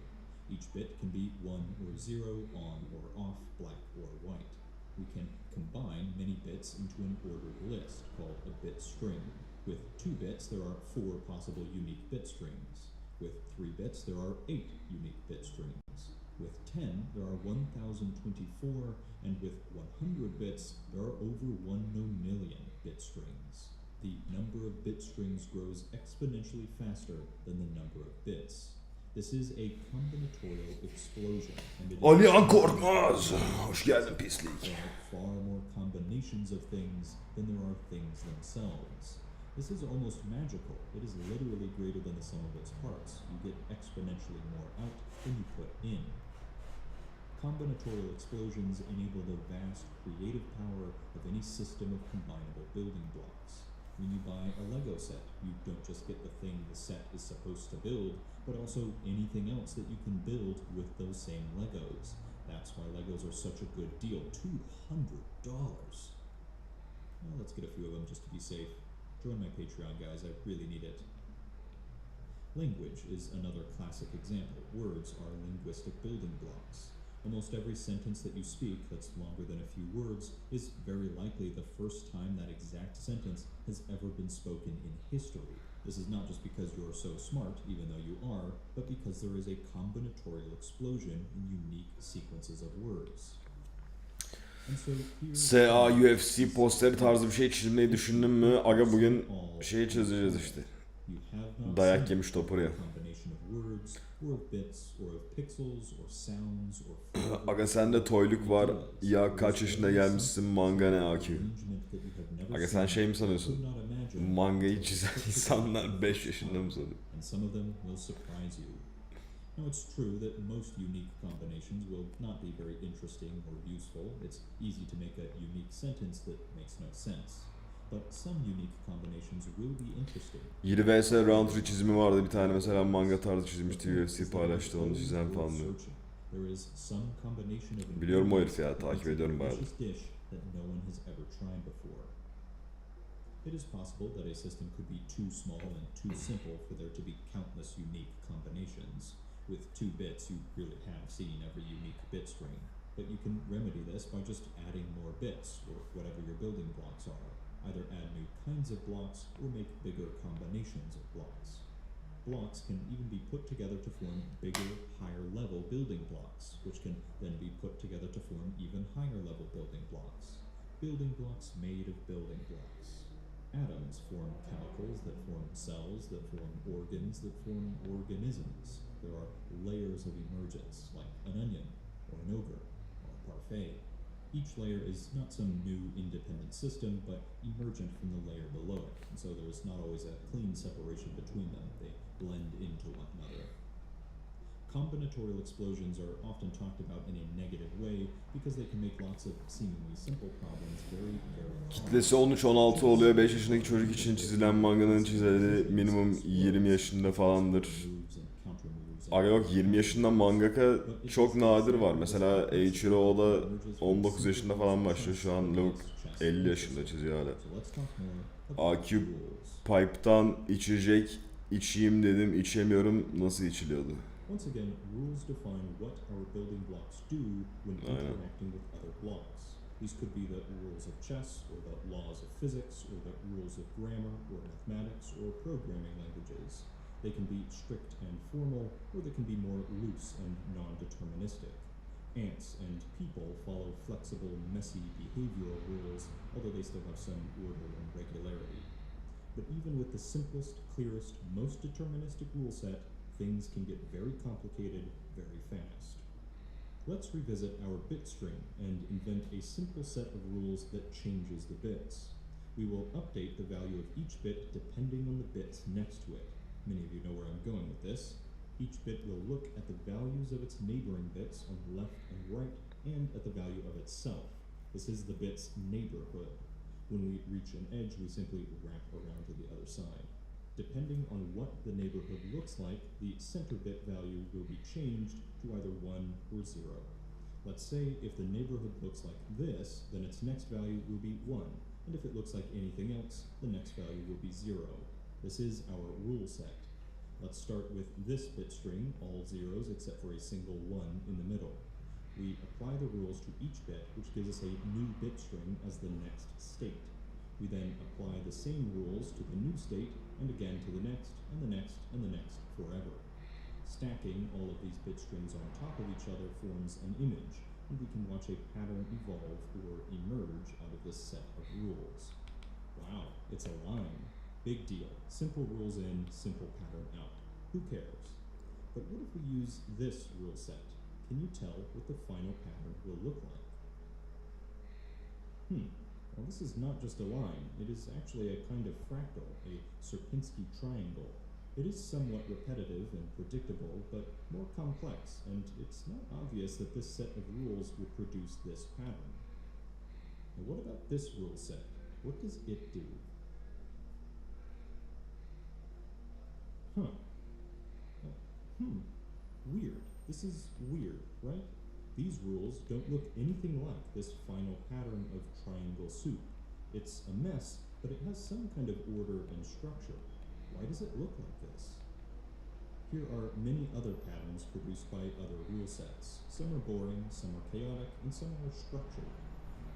S7: Each bit can be 1 or 0, on or off, black or white. We can combine many bits into an ordered list called a bit string. With 2 bits, there are 4 possible unique bit strings. With 3 bits, there are 8 unique bit strings. With 10, there are 1024, and with 100 bits, there are over 1 million bit strings. The number of bit strings grows exponentially faster than the number of bits. This is a combinatorial explosion, and it is
S1: Alihan Korkmaz. Hoş geldin pislik.
S7: there are far more combinations of things than there are things themselves. This is almost magical. It is literally greater than the sum of its parts. You get exponentially more out than you put in. Combinatorial explosions enable the vast creative power of any system of combinable building blocks. When you buy a Lego set, you don't just get the thing the set is supposed to build, but also anything else that you can build with those same Legos. That's why Legos are such a good deal. $200. Well, let's get a few of them just to be safe. Join my Patreon, guys. I really need it. Language is another classic example. Words are linguistic building blocks. Almost every sentence that you speak that's longer than a few words is very likely the first time that exact sentence has ever been spoken in history. This is not just because you're so smart, even though you are, but because there is a combinatorial explosion in unique sequences of words. And so here
S1: SA UFC posteri tarzı bir şey çizmeyi düşündüm mü? Aga bugün şey çizeceğiz işte.
S7: You have not
S1: Dayak
S7: seen
S1: yemiş topur ya.
S7: a combination of words, or of bits, or of pixels, or sounds, or flavors,
S1: Aga sende toyluk var.
S7: ideas.
S1: Ya
S7: There
S1: kaç
S7: is
S1: yaşında
S7: always
S1: gelmişsin
S7: something
S1: manga ne
S7: an
S1: akü.
S7: arrangement that you have never
S1: Aga sen
S7: seen
S1: şey mi
S7: or
S1: sanıyorsun?
S7: could not imagine
S1: Mangayı
S7: until
S1: çizen
S7: you put
S1: insanlar
S7: together
S1: 5
S7: the
S1: yaşında mı sanıyor?
S7: and some of them will surprise you. Now, it's true that most unique combinations will not be very interesting or useful. It's easy to make a unique sentence that makes no sense. But some unique combinations will be interesting.
S1: 20 vs round 3 çizimi vardı bir tane mesela manga tarzı çizmişti UFC paylaştı onu çizen falan diyor.
S7: There is some combination of
S1: Biliyorum o
S7: ingredients
S1: herifi ya,
S7: that
S1: takip
S7: makes a
S1: ediyorum bayağı.
S7: delicious dish that no one has ever tried before. It is possible that a system could be too small and too simple for there to be countless unique combinations. With 2 bits, you really have seen every unique bit string. But you can remedy this by just adding more bits, or whatever your building blocks are. Either add new kinds of blocks, or make bigger combinations of blocks. Blocks can even be put together to form bigger, higher level building blocks, which can then be put together to form even higher level building blocks. Building blocks made of building blocks. Atoms form chemicals that form cells that form organs that form organisms. There are layers of emergence, like an onion, or an ogre, or a parfait. Each layer is not some new independent system, but emergent from the layer below it, and so there's not always a clean separation between them. They blend into one another. Combinatorial explosions are often talked about in a negative way because they can make lots of seemingly simple problems very, very hard.
S1: Kitlesi 13-16 oluyor. 5 yaşındaki çocuk için çizilen manganın çizeri minimum 20 yaşında falandır. Aga yok 20 yaşında mangaka çok nadir var. Mesela Eiichiro Oda 19 yaşında falan başlıyor. Şu an lavuk 50 yaşında çiziyor hala. AQ Pipe'tan içecek içeyim dedim içemiyorum. Nasıl içiliyordu?
S7: Once again, rules define what our building blocks do when interacting with other blocks. These could be the rules of chess, or the laws of physics, or the rules of grammar, or mathematics, or programming languages. They can be strict and formal, or they can be more loose and non-deterministic. Ants and people follow flexible, messy behavioral rules, although they still have some order and regularity. But even with the simplest, clearest, most deterministic rule set, things can get very complicated very fast. Let's revisit our bit string and invent a simple set of rules that changes the bits. We will update the value of each bit depending on the bits next to it. Many of you know where I'm going with this. Each bit will look at the values of its neighboring bits on the left and right, and at the value of itself. This is the bit's neighborhood. When we reach an edge, we simply wrap around to the other side. Depending on what the neighborhood looks like, the center bit value will be changed to either 1 or 0. Let's say if the neighborhood looks like this, then its next value will be 1, and if it looks like anything else, the next value will be 0. This is our rule set. Let's start with this bit string, all zeros except for a single 1 in the middle. We apply the rules to each bit, which gives us a new bit string as the next state. We then apply the same rules to the new state, and again to the next, and the next, and the next, forever. Stacking all of these bit strings on top of each other forms an image, and we can watch a pattern evolve or emerge out of this set of rules. Wow, it's a line. Big deal. Simple rules in, simple pattern out. Who cares? But what if we use this rule set? Can you tell what the final pattern will look like? Well, this is not just a line. It is actually a kind of fractal, a Sierpinski triangle. It is somewhat repetitive and predictable, but more complex, and it's not obvious that this set of rules will produce this pattern. Now, what about this rule set? What does it do? Weird. This is weird, right? These rules don't look anything like this final pattern of triangle soup. It's a mess, but it has some kind of order and structure. Why does it look like this? Here are many other patterns produced by other rule sets. Some are boring, some are chaotic, and some are structured.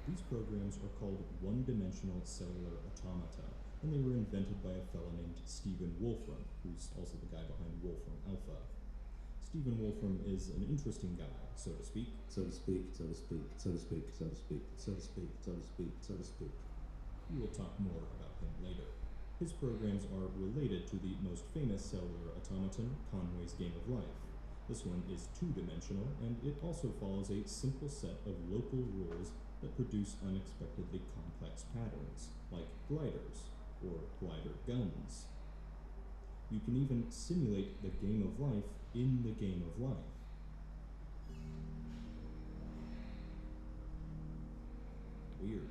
S7: These programs are called one-dimensional cellular automata, and they were invented by a fellow named Stephen Wolfram, who's also the guy behind Wolfram Alpha. Stephen Wolfram is an interesting guy, so to speak. So to speak, so to speak, so to speak, so to speak, so to speak, so to speak, so to speak. We will talk more about him later. His programs are related to the most famous cellular automaton, Conway's Game of Life. This one is two-dimensional, and it also follows a simple set of local rules that produce unexpectedly complex patterns, like gliders, or glider guns. You can even simulate the game of life in the game of life. Weird.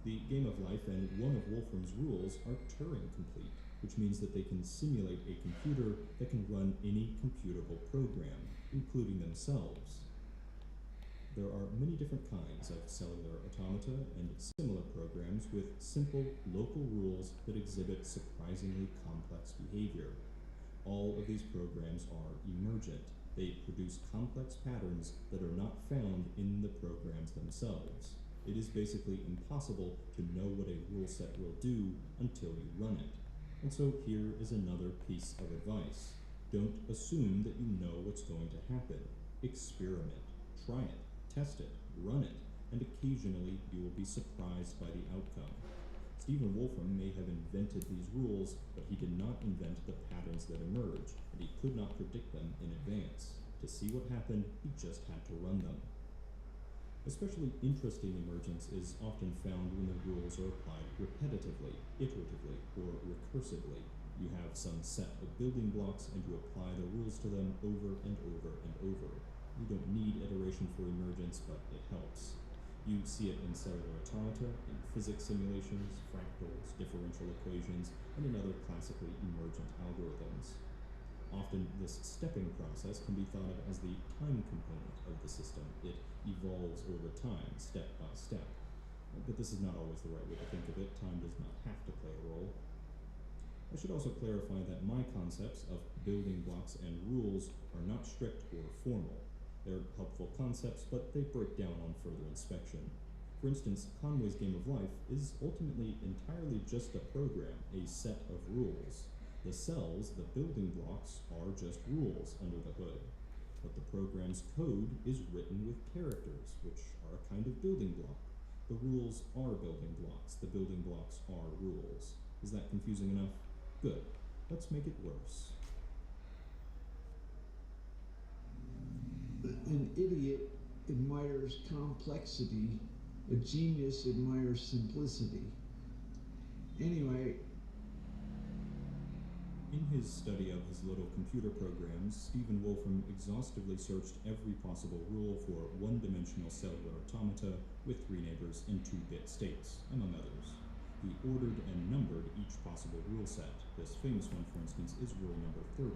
S7: The game of life and one of Wolfram's rules are Turing complete, which means that they can simulate a computer that can run any computable program, including themselves. There are many different kinds of cellular automata and similar programs with simple local rules that exhibit surprisingly complex behavior. All of these programs are emergent. They produce complex patterns that are not found in the programs themselves. It is basically impossible to know what a rule set will do until you run it. And so here is another piece of advice. Don't assume that you know what's going to happen. Experiment, try it, test it, run it, and occasionally you will be surprised by the outcome. Stephen Wolfram may have invented these rules, but he did not invent the patterns that emerge, and he could not predict them in advance. To see what happened, he just had to run them. Especially interesting emergence is often found when the rules are applied repetitively, iteratively, or recursively. You have some set of building blocks and you apply the rules to them over and over and over. You don't need iteration for emergence, but it helps. You see it in cellular automata, in physics simulations, fractals, differential equations, and in other classically emergent algorithms. Often this stepping process can be thought of as the time component of the system. It evolves over time, step by step. But this is not always the right way to think of it. Time does not have to play a role. I should also clarify that my concepts of building blocks and rules are not strict or formal. They're helpful concepts, but they break down on further inspection. For instance, Conway's Game of Life is ultimately entirely just a program, a set of rules. The cells, the building blocks, are just rules under the hood. But the program's code is written with characters, which are a kind of building block. The rules are building blocks. The building blocks are rules. Is that confusing enough? Good. Let's make it worse.
S9: An idiot admires complexity. A genius admires simplicity. Anyway,
S7: In his study of his little computer programs, Stephen Wolfram exhaustively searched every possible rule for one-dimensional cellular automata with 3 neighbors and 2-bit states, among others. He ordered and numbered each possible rule set. This famous one, for instance, is rule number 30.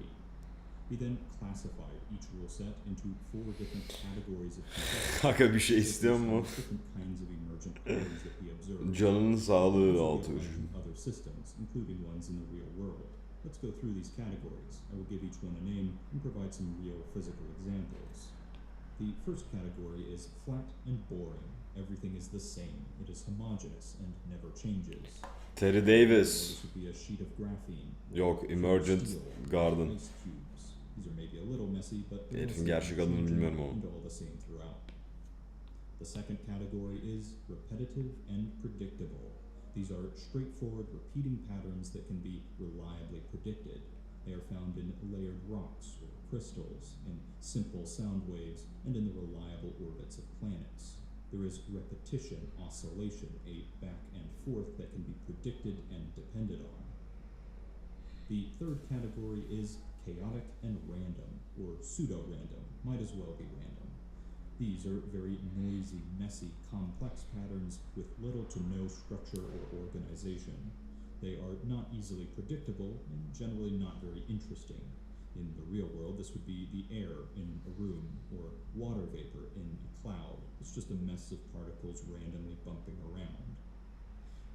S7: He then classified each rule set into 4 different categories of complexity.
S1: Kanka bir şey istiyor mu?
S7: Different kinds of emergent patterns that he observed.
S1: Canının sağlığı
S7: These
S1: altı
S7: will be
S1: üstü.
S7: applied to other systems, including ones in the real world. Let's go through these categories. I will give each one a name and provide some real physical examples. The first category is flat and boring. Everything is the same. It is homogeneous and never changes.
S1: Terry Davis.
S7: This would be a sheet of graphene.
S1: Yok, Emergent
S7: Steel,
S1: Garden.
S7: ice cubes. These are maybe a little messy, but they're
S1: Herifin
S7: mostly
S1: gerçek adını
S7: unchanging
S1: bilmiyorum ama.
S7: and all the same throughout. The second category is repetitive and predictable. These are straightforward, repeating patterns that can be reliably predicted. They are found in layered rocks or crystals, in simple sound waves, and in the reliable orbits of planets. There is repetition, oscillation, a back and forth that can be predicted and depended on. The third category is chaotic and random, or pseudo-random, might as well be random. These are very noisy, messy, complex patterns with little to no structure or organization. They are not easily predictable and generally not very interesting. In the real world, this would be the air in a room or water vapor in a cloud. It's just a mess of particles randomly bumping around.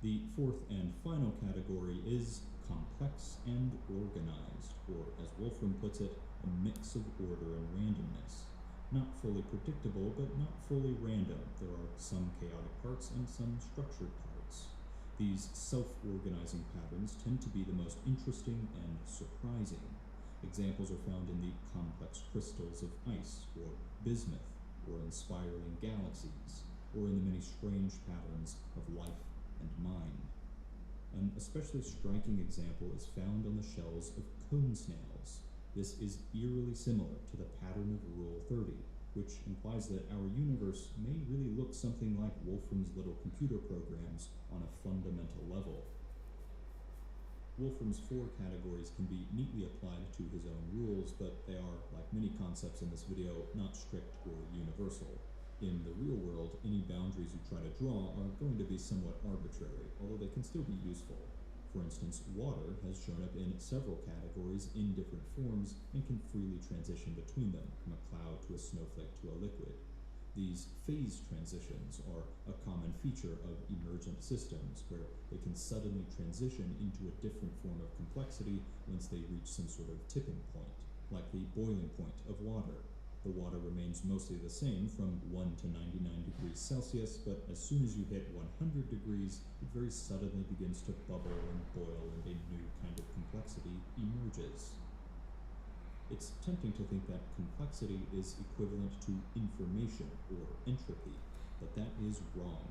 S7: The fourth and final category is complex and organized, or as Wolfram puts it, a mix of order and randomness. Not fully predictable, but not fully random. There are some chaotic parts and some structured parts. These self-organizing patterns tend to be the most interesting and surprising. Examples are found in the complex crystals of ice or bismuth, or in spiraling galaxies, or in the many strange patterns of life and mind. An especially striking example is found on the shells of cone snails. This is eerily similar to the pattern of Rule 30, which implies that our universe may really look something like Wolfram's little computer programs on a fundamental level. Wolfram's 4 categories can be neatly applied to his own rules, but they are, like many concepts in this video, not strict or universal. In the real world, any boundaries you try to draw are going to be somewhat arbitrary, although they can still be useful. For instance, water has shown up in several categories in different forms and can freely transition between them, from a cloud to a snowflake to a liquid. These phase transitions are a common feature of emergent systems, where they can suddenly transition into a different form of complexity once they reach some sort of tipping point, like the boiling point of water. The water remains mostly the same from 1 to 99 degrees Celsius, but as soon as you hit 100 degrees, it very suddenly begins to bubble and boil, and a new kind of complexity emerges. It's tempting to think that complexity is equivalent to information or entropy, but that is wrong.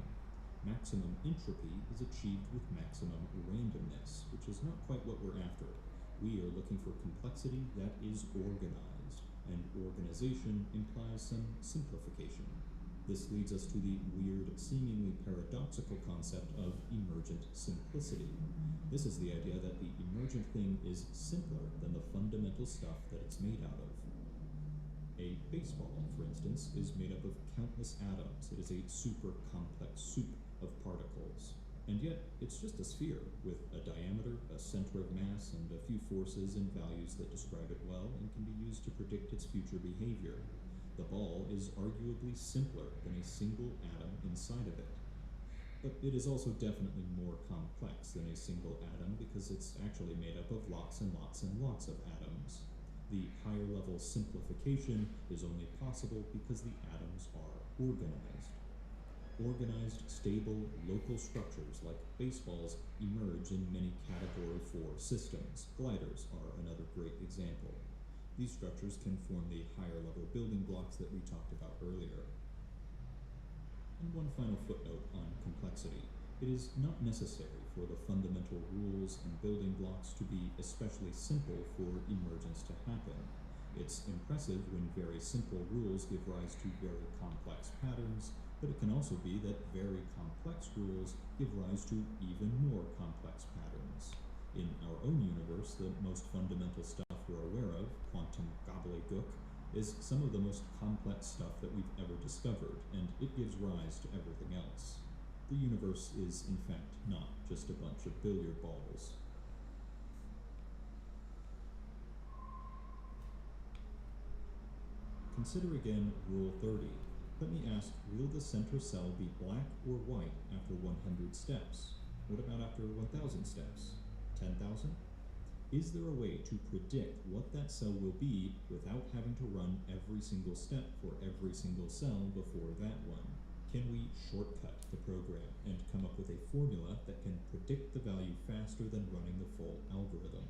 S7: Maximum entropy is achieved with maximum randomness, which is not quite what we're after. We are looking for complexity that is organized, and organization implies some simplification. This leads us to the weird, seemingly paradoxical concept of emergent simplicity. This is the idea that the emergent thing is simpler than the fundamental stuff that it's made out of. A baseball, for instance, is made up of countless atoms. It is a super complex soup of particles. And yet, it's just a sphere with a diameter, a center of mass, and a few forces and values that describe it well and can be used to predict its future behavior. The ball is arguably simpler than a single atom inside of it. But it is also definitely more complex than a single atom because it's actually made up of lots and lots and lots of atoms. The higher level simplification is only possible because the atoms are organized. Organized, stable, local structures like baseballs emerge in many Category 4 systems. Gliders are another great example. These structures can form the higher level building blocks that we talked about earlier. And one final footnote on complexity. It is not necessary for the fundamental rules and building blocks to be especially simple for emergence to happen. It's impressive when very simple rules give rise to very complex patterns, but it can also be that very complex rules give rise to even more complex patterns. In our own universe, the most fundamental stuff we're aware of, quantum gobbledygook, is some of the most complex stuff that we've ever discovered, and it gives rise to everything else. The universe is, in fact, not just a bunch of billiard balls. Consider again Rule 30. Let me ask, will the center cell be black or white after 100 steps? What about after 1,000 steps? 10,000? Is there a way to predict what that cell will be without having to run every single step for every single cell before that one? Can we shortcut the program and come up with a formula that can predict the value faster than running the full algorithm?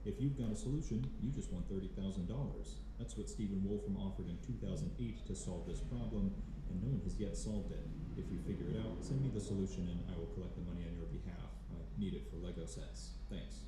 S7: If you've got a solution, you just won $30,000. That's what Stephen Wolfram offered in 2008 to solve this problem, and no one has yet solved it. If you figure it out, send me the solution and I will collect the money on your behalf. I need it for Lego sets. Thanks.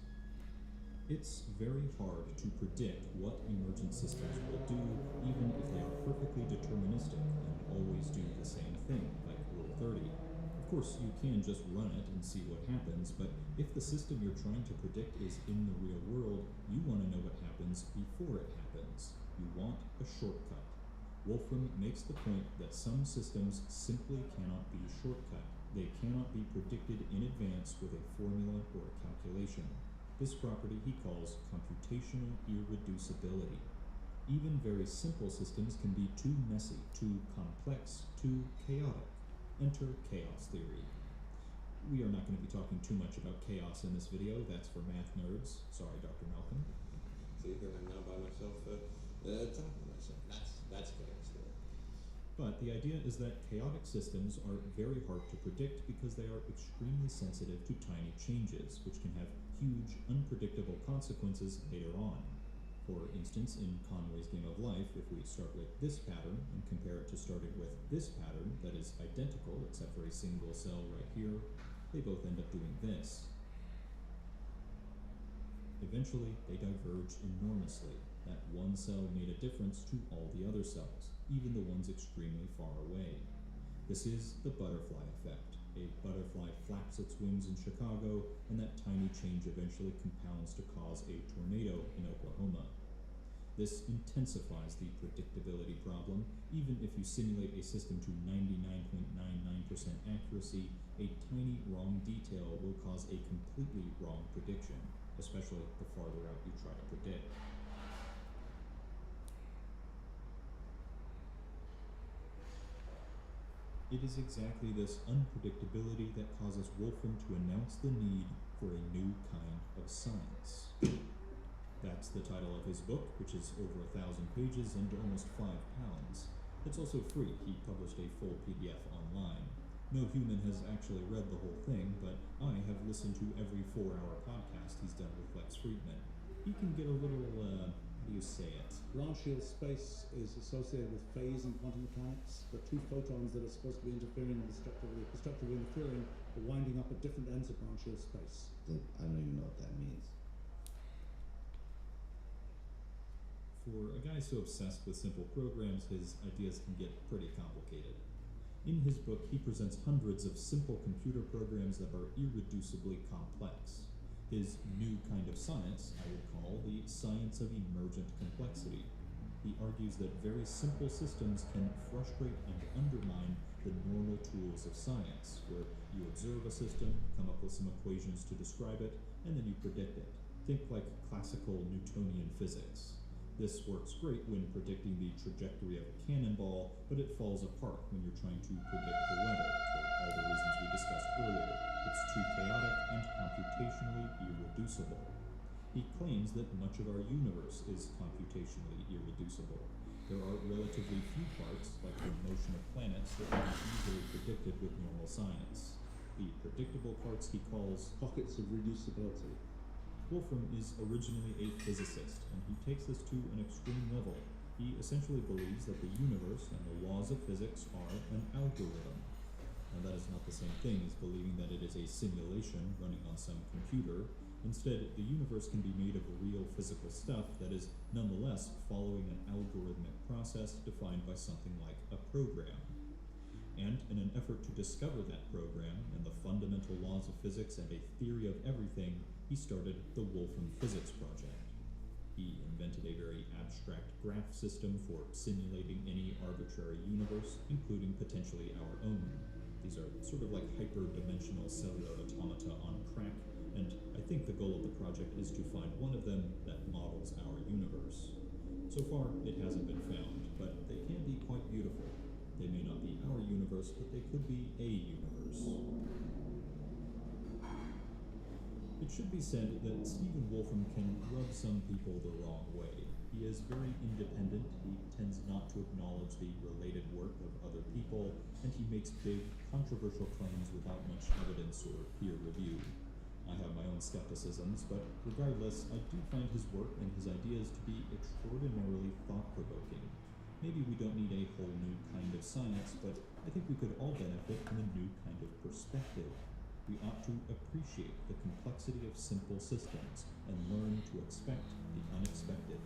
S7: It's very hard to predict what emergent systems will do, even if they are perfectly deterministic and always do the same thing, like Rule 30. Of course, you can just run it and see what happens, but if the system you're trying to predict is in the real world, you want to know what happens before it happens. You want a shortcut. Wolfram makes the point that some systems simply cannot be shortcut. They cannot be predicted in advance with a formula or a calculation. This property he calls computational irreducibility. Even very simple systems can be too messy, too complex, too chaotic. Enter chaos theory. We are not going to be talking too much about chaos in this video. That's for math nerds. Sorry, Dr. Malcolm.
S10: So you think I'm now by myself talking to myself? That's chaos theory.
S7: But the idea is that chaotic systems are very hard to predict because they are extremely sensitive to tiny changes, which can have huge, unpredictable consequences later on. For instance, in Conway's Game of Life, if we start with this pattern and compare it to starting with this pattern that is identical except for a single cell right here, they both end up doing this. Eventually, they diverged enormously. That one cell made a difference to all the other cells, even the ones extremely far away. This is the butterfly effect. A butterfly flaps its wings in Chicago, and that tiny change eventually compounds to cause a tornado in Oklahoma. This intensifies the predictability problem. Even if you simulate a system to 99.99% accuracy, a tiny wrong detail will cause a completely wrong prediction, especially the farther out you try to predict. It is exactly this unpredictability that causes Wolfram to announce the need for a new kind of science. That's the title of his book, which is over 1,000 pages and almost 5 pounds. It's also free. He published a full PDF online. No human has actually read the whole thing, but I have listened to every 4-hour podcast he's done with Lex Friedman. He can get a little, how do you say it?
S11: Branchial space is associated with phase in quantum mechanics. The two photons that are supposed to be interfering with the structure of interfering are winding up at different ends of branchial space.
S12: I don't even know what that means.
S7: For a guy so obsessed with simple programs, his ideas can get pretty complicated. In his book, he presents hundreds of simple computer programs that are irreducibly complex. His new kind of science, I would call the science of emergent complexity. He argues that very simple systems can frustrate and undermine the normal tools of science, where you observe a system, come up with some equations to describe it, and then you predict it. Think like classical Newtonian physics. This works great when predicting the trajectory of a cannonball, but it falls apart when you're trying to predict the weather, for all the reasons we discussed earlier. It's too chaotic and computationally irreducible. He claims that much of our universe is computationally irreducible. There are relatively few parts, like the motion of planets, that can be easily predicted with normal science. The predictable parts he calls
S11: Pockets of reducibility.
S7: Wolfram is originally a physicist, and he takes this to an extreme level. He essentially believes that the universe and the laws of physics are an algorithm. Now, that is not the same thing as believing that it is a simulation running on some computer. Instead, the universe can be made of real physical stuff that is nonetheless following an algorithmic process defined by something like a program. And in an effort to discover that program and the fundamental laws of physics and a theory of everything, he started the Wolfram Physics Project. He invented a very abstract graph system for simulating any arbitrary universe, including potentially our own. These are sort of like hyper-dimensional cellular automata on crack, and I think the goal of the project is to find one of them that models our universe. So far, it hasn't been found, but they can be quite beautiful. They may not be our universe, but they could be a universe. It should be said that Stephen Wolfram can rub some people the wrong way. He is very independent, he tends not to acknowledge the related work of other people, and he makes big, controversial claims without much evidence or peer review. I have my own skepticisms, but regardless, I do find his work and his ideas to be extraordinarily thought-provoking. Maybe we don't need a whole new kind of science, but I think we could all benefit from a new kind of perspective. We ought to appreciate the complexity of simple systems and learn to expect the unexpected.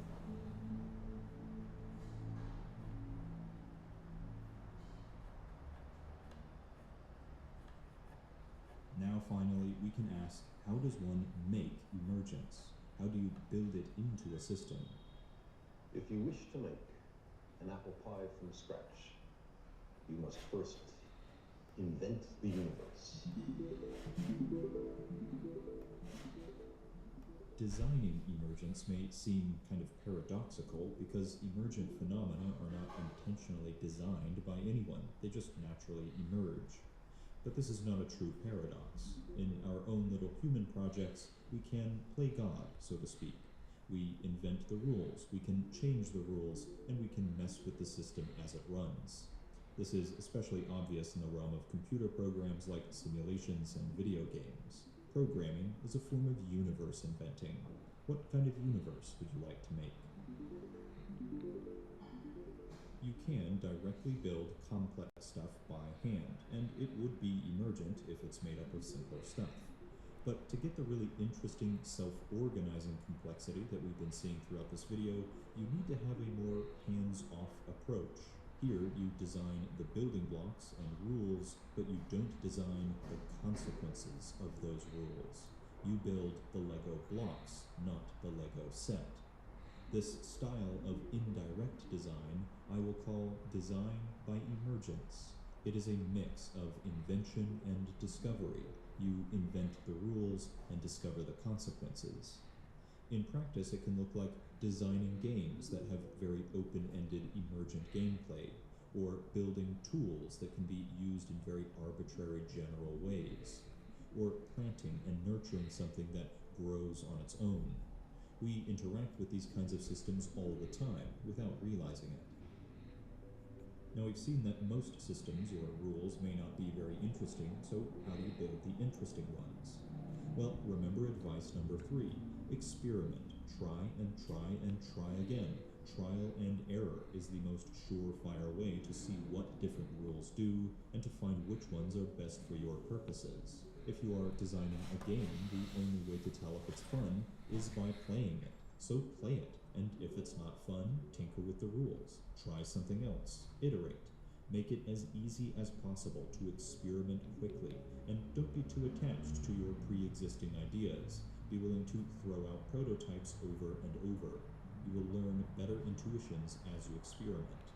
S7: Now finally, we can ask, how does one make emergence? How do you build it into a system?
S8: If you wish to make an apple pie from scratch, you must first invent the universe.
S7: Designing emergence may seem kind of paradoxical because emergent phenomena are not intentionally designed by anyone. They just naturally emerge. But this is not a true paradox. In our own little human projects, we can play God, so to speak. We invent the rules, we can change the rules, and we can mess with the system as it runs. This is especially obvious in the realm of computer programs like simulations and video games. Programming is a form of universe inventing. What kind of universe would you like to make? You can directly build complex stuff by hand, and it would be emergent if it's made up of simpler stuff. But to get the really interesting self-organizing complexity that we've been seeing throughout this video, you need to have a more hands-off approach. Here, you design the building blocks and rules, but you don't design the consequences of those rules. You build the Lego blocks, not the Lego set. This style of indirect design I will call design by emergence. It is a mix of invention and discovery. You invent the rules and discover the consequences. In practice, it can look like designing games that have very open-ended emergent gameplay, or building tools that can be used in very arbitrary general ways, or planting and nurturing something that grows on its own. We interact with these kinds of systems all the time without realizing it. Now, we've seen that most systems or rules may not be very interesting, so how do you build the interesting ones? Well, remember advice number 3. Experiment. Try and try and try again. Trial and error is the most surefire way to see what different rules do and to find which ones are best for your purposes. If you are designing a game, the only way to tell if it's fun is by playing it. So play it, and if it's not fun, tinker with the rules. Try something else. Iterate. Make it as easy as possible to experiment quickly, and don't be too attached to your pre-existing ideas. Be willing to throw out prototypes over and over. You will learn better intuitions as you experiment.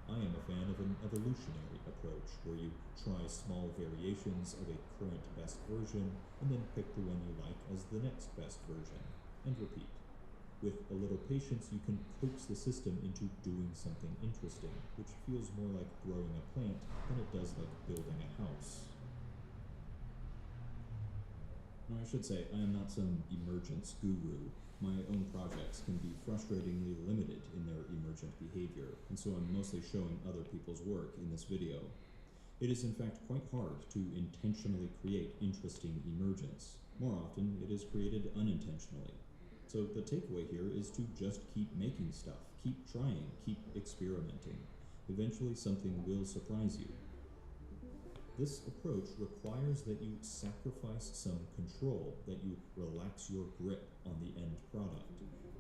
S7: I am a fan of an evolutionary approach, where you try small variations of a current best version, and then pick the one you like as the next best version, and repeat. With a little patience, you can coax the system into doing something interesting, which feels more like growing a plant than it does like building a house. Now, I should say, I am not some emergence guru. My own projects can be frustratingly limited in their emergent behavior, and so I'm mostly showing other people's work in this video. It is in fact quite hard to intentionally create interesting emergence. More often, it is created unintentionally. So the takeaway here is to just keep making stuff, keep trying, keep experimenting. Eventually something will surprise you. This approach requires that you sacrifice some control, that you relax your grip on the end product.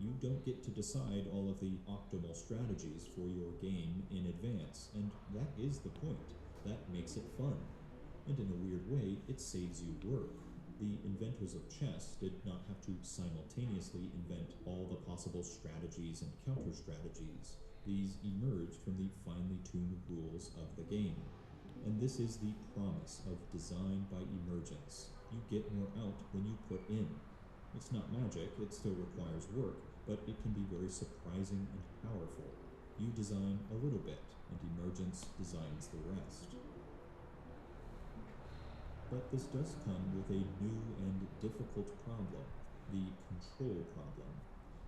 S7: You don't get to decide all of the optimal strategies for your game in advance, and that is the point. That makes it fun. And in a weird way, it saves you work. The inventors of chess did not have to simultaneously invent all the possible strategies and counter-strategies. These emerged from the finely tuned rules of the game. And this is the promise of design by emergence. You get more out than you put in. It's not magic, it still requires work, but it can be very surprising and powerful. You design a little bit, and emergence designs the rest. But this does come with a new and difficult problem, the control problem.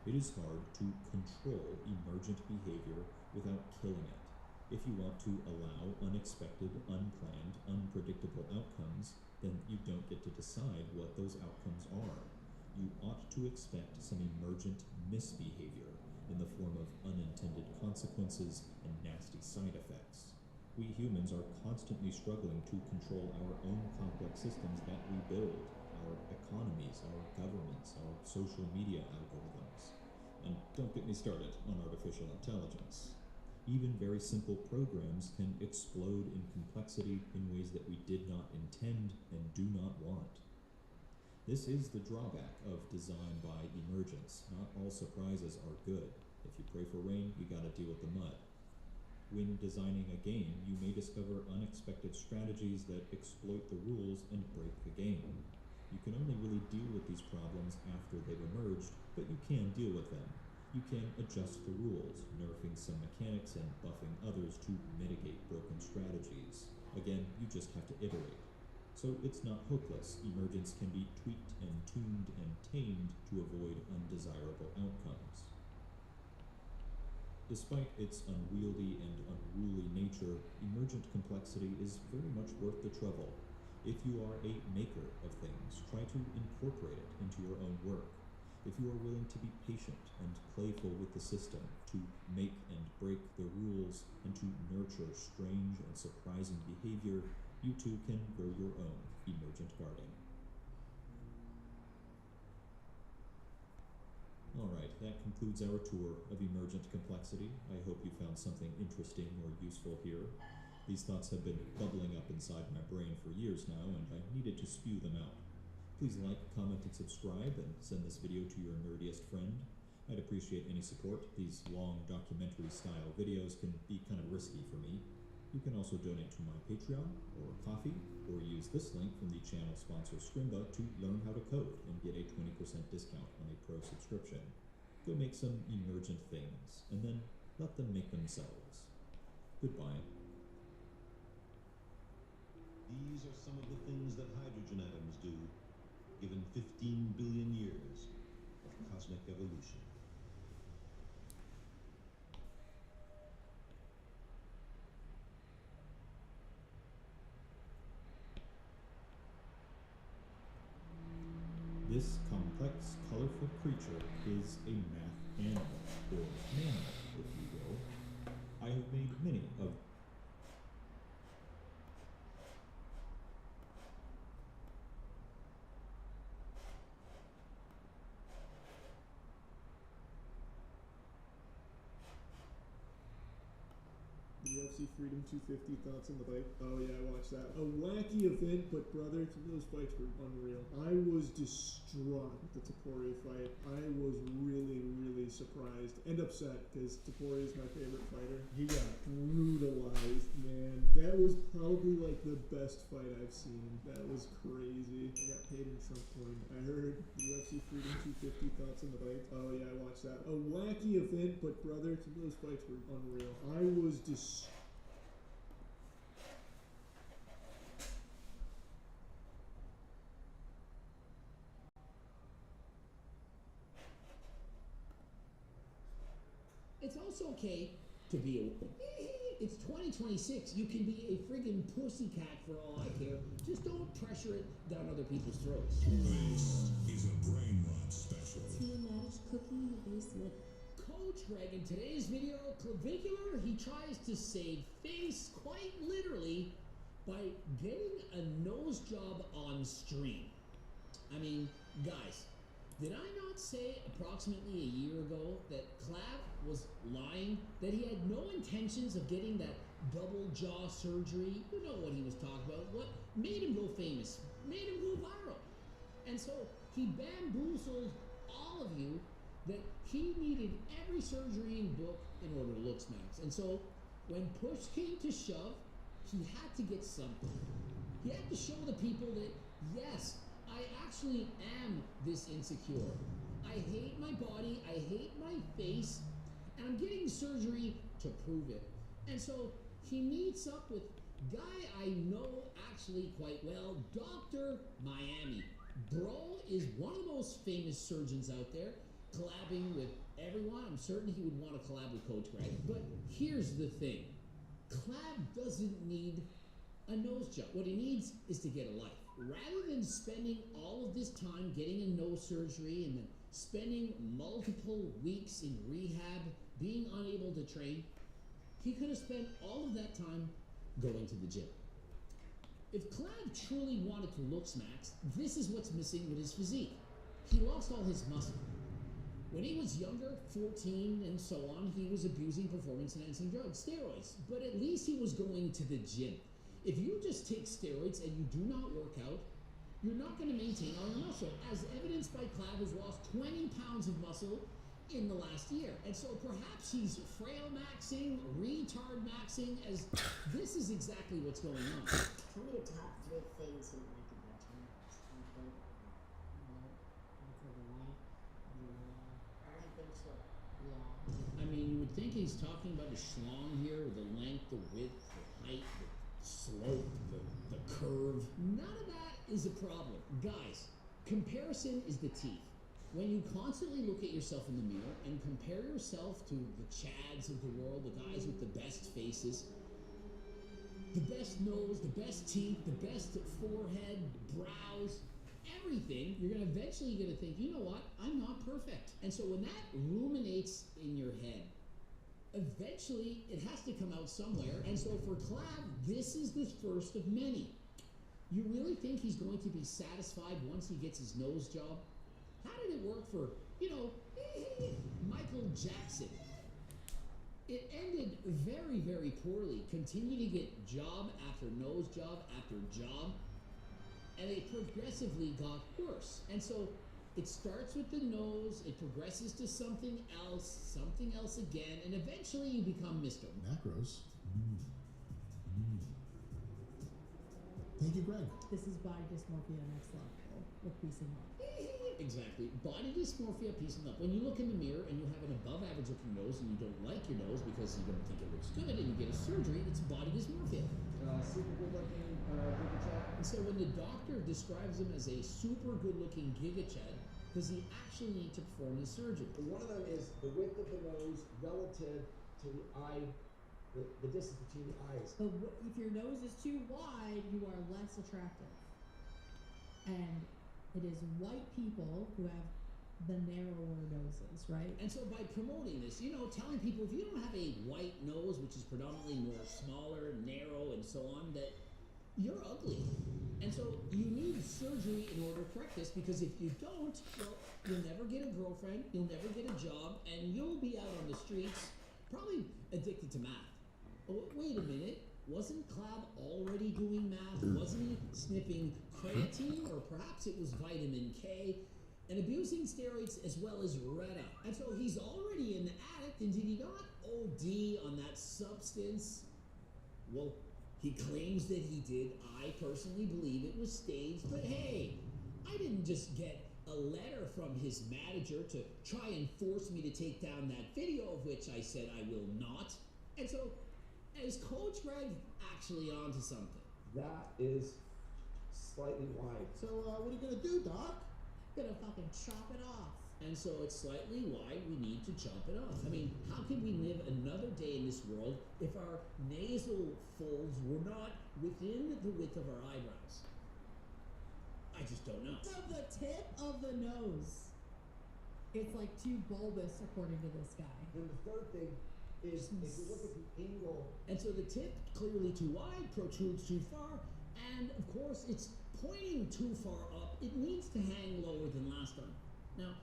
S7: It is hard to control emergent behavior without killing it. If you want to allow unexpected, unplanned, unpredictable outcomes, then you don't get to decide what those outcomes are. You ought to expect some emergent misbehavior in the form of unintended consequences and nasty side effects. We humans are constantly struggling to control our own complex systems that we build, our economies, our governments, our social media algorithms. And don't get me started on artificial intelligence. Even very simple programs can explode in complexity in ways that we did not intend and do not want. This is the drawback of design by emergence. Not all surprises are good. If you pray for rain, you gotta deal with the mud. When designing a game, you may discover unexpected strategies that exploit the rules and break the game. You can only really deal with these problems after they've emerged, but you can deal with them. You can adjust the rules, nerfing some mechanics and buffing others to mitigate broken strategies. Again, you just have to iterate. So it's not hopeless. Emergence can be tweaked and tuned and tamed to avoid undesirable outcomes. Despite its unwieldy and unruly nature, emergent complexity is very much worth the trouble. If you are a maker of things, try to incorporate it into your own work. If you are willing to be patient and playful with the system, to make and break the rules, and to nurture strange and surprising behavior, you too can grow your own emergent garden. Alright, that concludes our tour of emergent complexity. I hope you found something interesting or useful here. These thoughts have been bubbling up inside my brain for years now, and I needed to spew them out. Please like, comment, and subscribe, and send this video to your nerdiest friend. I'd appreciate any support. These long documentary-style videos can be kind of risky for me. You can also donate to my Patreon, or Ko-fi, or use this link from the channel sponsor Scrimba to learn how to code and get a 20% discount on a pro subscription. Go make some emergent things, and then let them make themselves. Goodbye.
S8: These are some of the things that hydrogen atoms do, given 15 billion years of cosmic evolution.
S7: This complex, colorful creature is a math animal, or mammal, if you will. I have made many of
S13: UFC Freedom 250 thoughts on the bike. Oh yeah, I watched that. A wacky event, but brother, some of those fights were unreal. I was distraught at the Topuria fight. I was really, really surprised and upset because Topuria is my favorite fighter. He got brutalized, man. That was probably like the best fight I've seen. That was crazy. I got paid in Trump coin. I heard UFC Freedom 250 thoughts on the bike. Oh yeah, I watched that. A wacky event, but brother, some of those fights were unreal. I was
S14: It's also okay to be a... It's 2026. You can be a friggin' pussycat for all I care. Just don't pressure it down other people's throats.
S15: This is a brain rot special.
S16: Tiamat's cooking in the basement.
S14: Coach Greg, in today's video, Clavicular, he tries to save face, quite literally, by getting a nose job on stream. I mean, guys, did I not say approximately a year ago that Clav was lying, that he had no intentions of getting that double jaw surgery? You know what he was talking about, what made him go famous, made him go viral. And so he bamboozled all of you that he needed every surgery in book in order to look smacks. And so when push came to shove, he had to get something. He had to show the people that, yes, I actually am this insecure. I hate my body, I hate my face, and I'm getting surgery to prove it. And so he meets up with guy I know actually quite well, Dr. Miami. Bro is one of the most famous surgeons out there, collabing with everyone. I'm certain he would want to collab with Coach Greg. But here's the thing. Clav doesn't need a nose job. What he needs is to get a life. Rather than spending all of this time getting a nose surgery and then spending multiple weeks in rehab, being unable to train, he could have spent all of that time going to the gym. If Clav truly wanted to look smacks, this is what's missing with his physique. He lost all his muscle. When he was younger, 14 and so on, he was abusing performance-enhancing drugs, steroids, but at least he was going to the gym. If you just take steroids and you do not work out, you're not going to maintain all your muscle, as evidenced by Clav, who's lost 20 pounds of muscle in the last year. And so perhaps he's frail maxing, retard maxing, as this is exactly what's going on.
S16: Tell me your top 3 things you like about Tiamat.
S14: I mean, you would think he's talking about his schlong here, with the length, the width, the height, the slope, the curve. None of that is a problem. Guys, comparison is the teeth. When you constantly look at yourself in the mirror and compare yourself to the Chads of the world, the guys with the best faces, the best nose, the best teeth, the best forehead, brows, everything, you're gonna eventually think, you know what, I'm not perfect. And so when that ruminates in your head, eventually it has to come out somewhere. And so for Clav, this is the first of many. You really think he's going to be satisfied once he gets his nose job? How did it work for, you know, Michael Jackson. It ended very, very poorly. Continued to get job after nose job after job, and it progressively got worse. And so it starts with the nose, it progresses to something else again, and eventually you become Mr.
S17: Macros. Thank you, Greg.
S18: This is body dysmorphia next level with peace and love.
S14: Exactly. Body dysmorphia, peace and love. When you look in the mirror and you have an above average looking nose and you don't like your nose because you don't think it looks good and you get a surgery, it's body dysmorphia.
S9: Super good looking Giga
S14: And so when the doctor describes him as a super good looking Giga Chad, does he actually need to perform the surgery?
S9: One of them is the width of the nose relative to the eye, the distance between the eyes.
S18: But if your nose is too wide, you are less attractive. And it is white people who have the narrower noses, right?
S14: And so by promoting this, you know, telling people if you don't have a white nose, which is predominantly more smaller, narrow, and so on, that you're ugly. And so you need surgery in order to correct this, because if you don't, well, you'll never get a girlfriend, you'll never get a job, and you'll be out on the streets, probably addicted to math. Oh, wait a minute. Wasn't Clav already doing math? Wasn't he sniffing creatine, or perhaps it was vitamin K, and abusing steroids as well as Retta? And so he's already an addict, and did he not OD on that substance? Well, he claims that he did. I personally believe it was staged, but hey, I didn't just get a letter from his manager to try and force me to take down that video, of which I said I will not. And so, is Coach Greg actually onto something?
S9: That is slightly wide.
S2: So, what are you gonna do, Doc?
S18: Gonna fucking chop it off.
S14: And so it's slightly wide, we need to chop it off. I mean, how can we live another day in this world if our nasal folds were not within the width of our eyebrows? I just don't know.
S18: So the tip of the nose, it's like too bulbous according to this guy.
S9: Then the third thing is if you look at the angle.
S14: And so the tip, clearly too wide, protrudes too far, and of course it's pointing too far up. It needs to hang lower than last time. Now,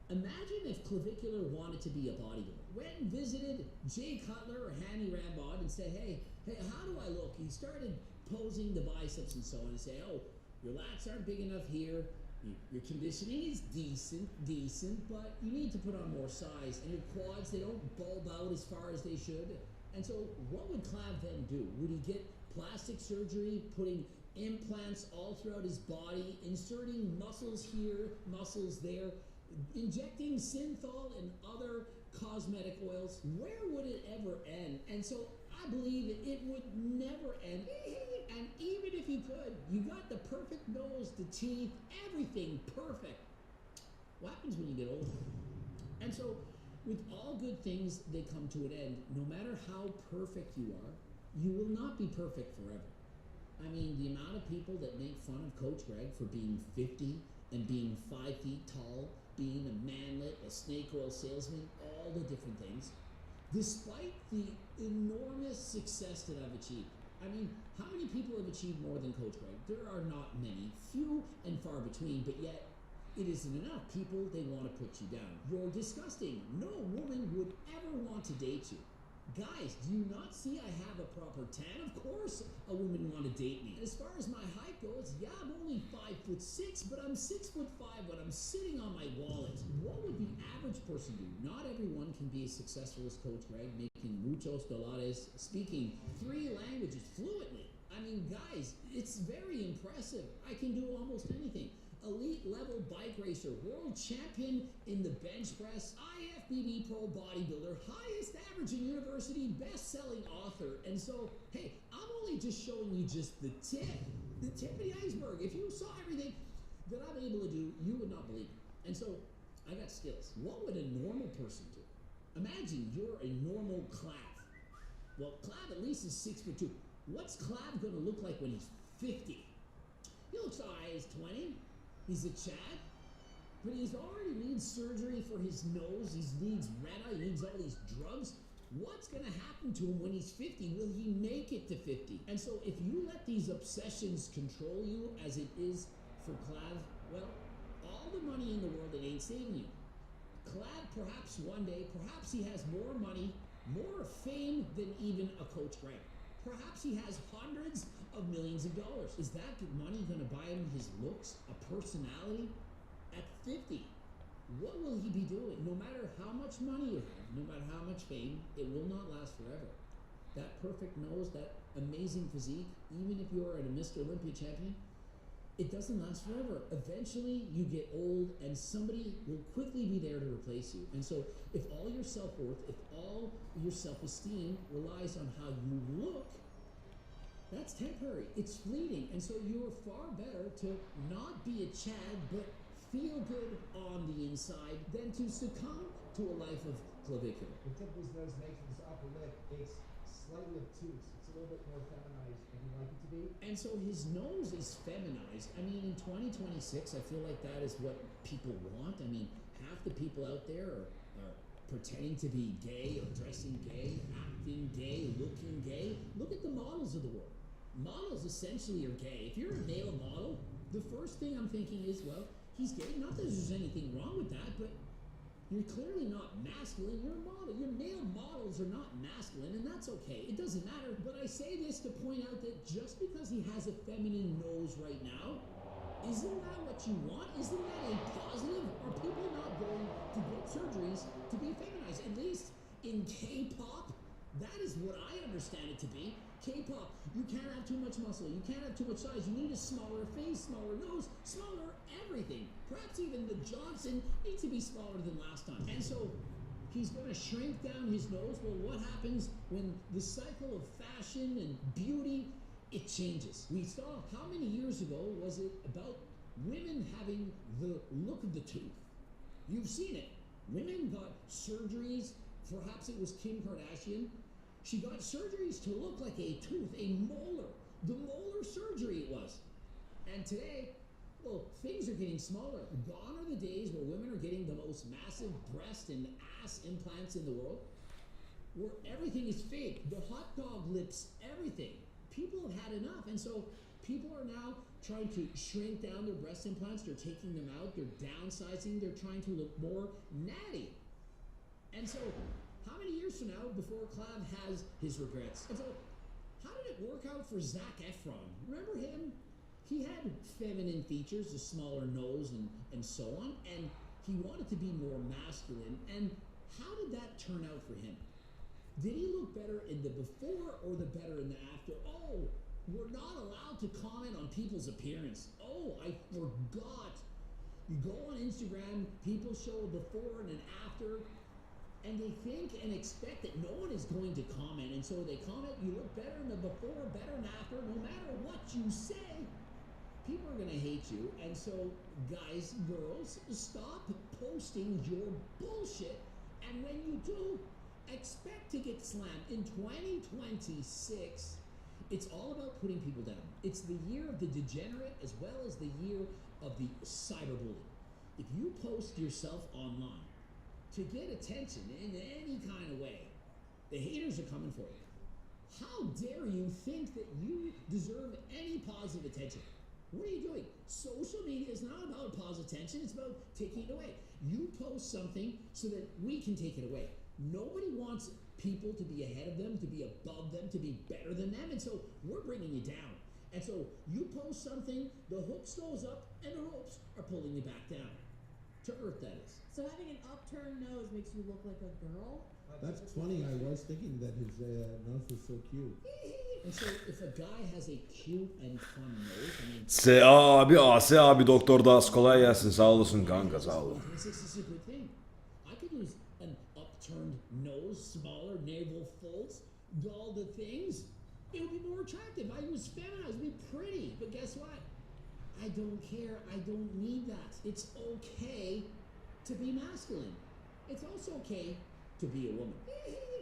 S14: imagine if Clavicular wanted to be a bodybuilder. Went and visited Jay Cutler or Hanny Rambod and said, hey, how do I look? He started posing the biceps and so on and say, oh, your lats aren't big enough here. Your conditioning is decent, but you need to put on more size. And your quads, they don't bulb out as far as they should. And so what would Clav then do? Would he get plastic surgery, putting implants all throughout his body, inserting muscles here, muscles there, injecting synthol and other cosmetic oils? Where would it ever end? And so I believe it would never end. And even if you could, you got the perfect nose, the teeth, everything perfect. What happens when you get older? And so with all good things, they come to an end. No matter how perfect you are, you will not be perfect forever. I mean, the amount of people that make fun of Coach Greg for being 50 and being 5 feet tall, being a manlet, a snake oil salesman, all the different things, despite the enormous success that I've achieved. I mean, how many people have achieved more than Coach Greg? There are not many, few and far between, but yet it isn't enough. People, they want to put you down. You're disgusting. No woman would ever want to date you. Guys, do you not see I have a proper tan? Of course a woman want to date me. As far as my height goes, yeah, I'm only 5'6", but I'm 6'5" when I'm sitting on my wallet. What would the average person do? Not everyone can be as successful as Coach Greg, making muchos dólares, speaking 3 languages fluently. I mean, guys, it's very impressive. I can do almost anything. Elite level bike racer, world champion in the bench press, IFBB pro bodybuilder, highest average in university, best-selling author. And so, hey, I'm only just showing you just the tip of the iceberg. If you saw everything that I'm able to do, you would not believe it. And so, I got skills. What would a normal person do? Imagine you're a normal Clav. Well, Clav at least is 6'2". What's Clav going to look like when he's 50? He looks all right as 20. He's a Chad, but he's already needs surgery for his nose. He needs Retta. He needs all these drugs. What's going to happen to him when he's 50? Will he make it to 50? And so if you let these obsessions control you as it is for Clav, well, all the money in the world, it ain't saving you. Clad perhaps one day, perhaps he has more money, more fame than even a Coach Greg. Perhaps he has hundreds of millions of dollars. Is that money going to buy him his looks, a personality? At 50, what will he be doing? No matter how much money you have, no matter how much fame, it will not last forever. That perfect nose, that amazing physique, even if you're a Mr. Olympia champion, it doesn't last forever. Eventually, you get old and somebody will quickly be there to replace you. And so, if all your self-worth, if all your self-esteem relies on how you look, that's temporary. It's fleeting. And so, you're far better to not be a Chad, but feel good on the inside than to succumb to a life of clavicular.
S9: The tip of his nose makes his upper lip, it's slightly obtuse. It's a little bit more feminized than you like it to be.
S14: And so his nose is feminized. I mean, in 2026, I feel like that is what people want. I mean, half the people out there are pretending to be gay or dressing gay, acting gay, looking gay. Look at the models of the world. Models essentially are gay. If you're a male model, the first thing I'm thinking is, well, he's gay. Not that there's anything wrong with that, but you're clearly not masculine. You're a model. Your male models are not masculine, and that's okay. It doesn't matter. But I say this to point out that just because he has a feminine nose right now, isn't that what you want? Isn't that a positive? Are people not going to get surgeries to be feminized? At least in K-pop, that is what I understand it to be. K-pop, you can't have too much muscle. You can't have too much size. You need a smaller face, smaller nose, smaller everything. Perhaps even the Johnson needs to be smaller than last time. And so he's going to shrink down his nose. Well, what happens when the cycle of fashion and beauty, it changes? We saw how many years ago was it about women having the look of the tooth? You've seen it. Women got surgeries. Perhaps it was Kim Kardashian. She got surgeries to look like a tooth, a molar. The molar surgery it was. And today, well, things are getting smaller. Gone are the days where women are getting the most massive breast and ass implants in the world, where everything is fake. The hot dog lips, everything. People have had enough. And so people are now trying to shrink down their breast implants. They're taking them out. They're downsizing. They're trying to look more natty. And so how many years from now before Clav has his regrets? And so how did it work out for Zac Efron? Remember him? He had feminine features, a smaller nose and so on, and he wanted to be more masculine. And how did that turn out for him? Did he look better in the before or the better in the after? Oh, we're not allowed to comment on people's appearance. Oh, I forgot. You go on Instagram, people show a before and an after, and they think and expect that no one is going to comment. And so they comment, you look better in the before, better in the after. No matter what you say, people are going to hate you. And so, guys, girls, stop posting your bullshit. And when you do, expect to get slammed. In 2026, it's all about putting people down. It's the year of the degenerate as well as the year of the cyberbully. If you post yourself online to get attention in any kind of way, the haters are coming for you. How dare you think that you deserve any positive attention? What are you doing? Social media is not about positive attention, it's about taking it away. You post something so that we can take it away. Nobody wants people to be ahead of them, to be above them, to be better than them, and so we're bringing you down. And so you post something, the hooks goes up, and the ropes are pulling you back down. To earth, that is.
S18: So having an upturned nose makes you look like a girl?
S12: That's funny. I was thinking that his nose was so cute.
S14: And so if a guy has a cute and fun nose, I mean...
S1: AC abi Doktor Das kolay gelsin. Sağ olasın kanka, sağ olun.
S14: This is a good thing. I could use an upturned nose, smaller navel folds, all the things. It would be more attractive. I was feminine, I'd be pretty. But guess what? I don't care. I don't need that. It's okay to be masculine. It's also okay to be a woman.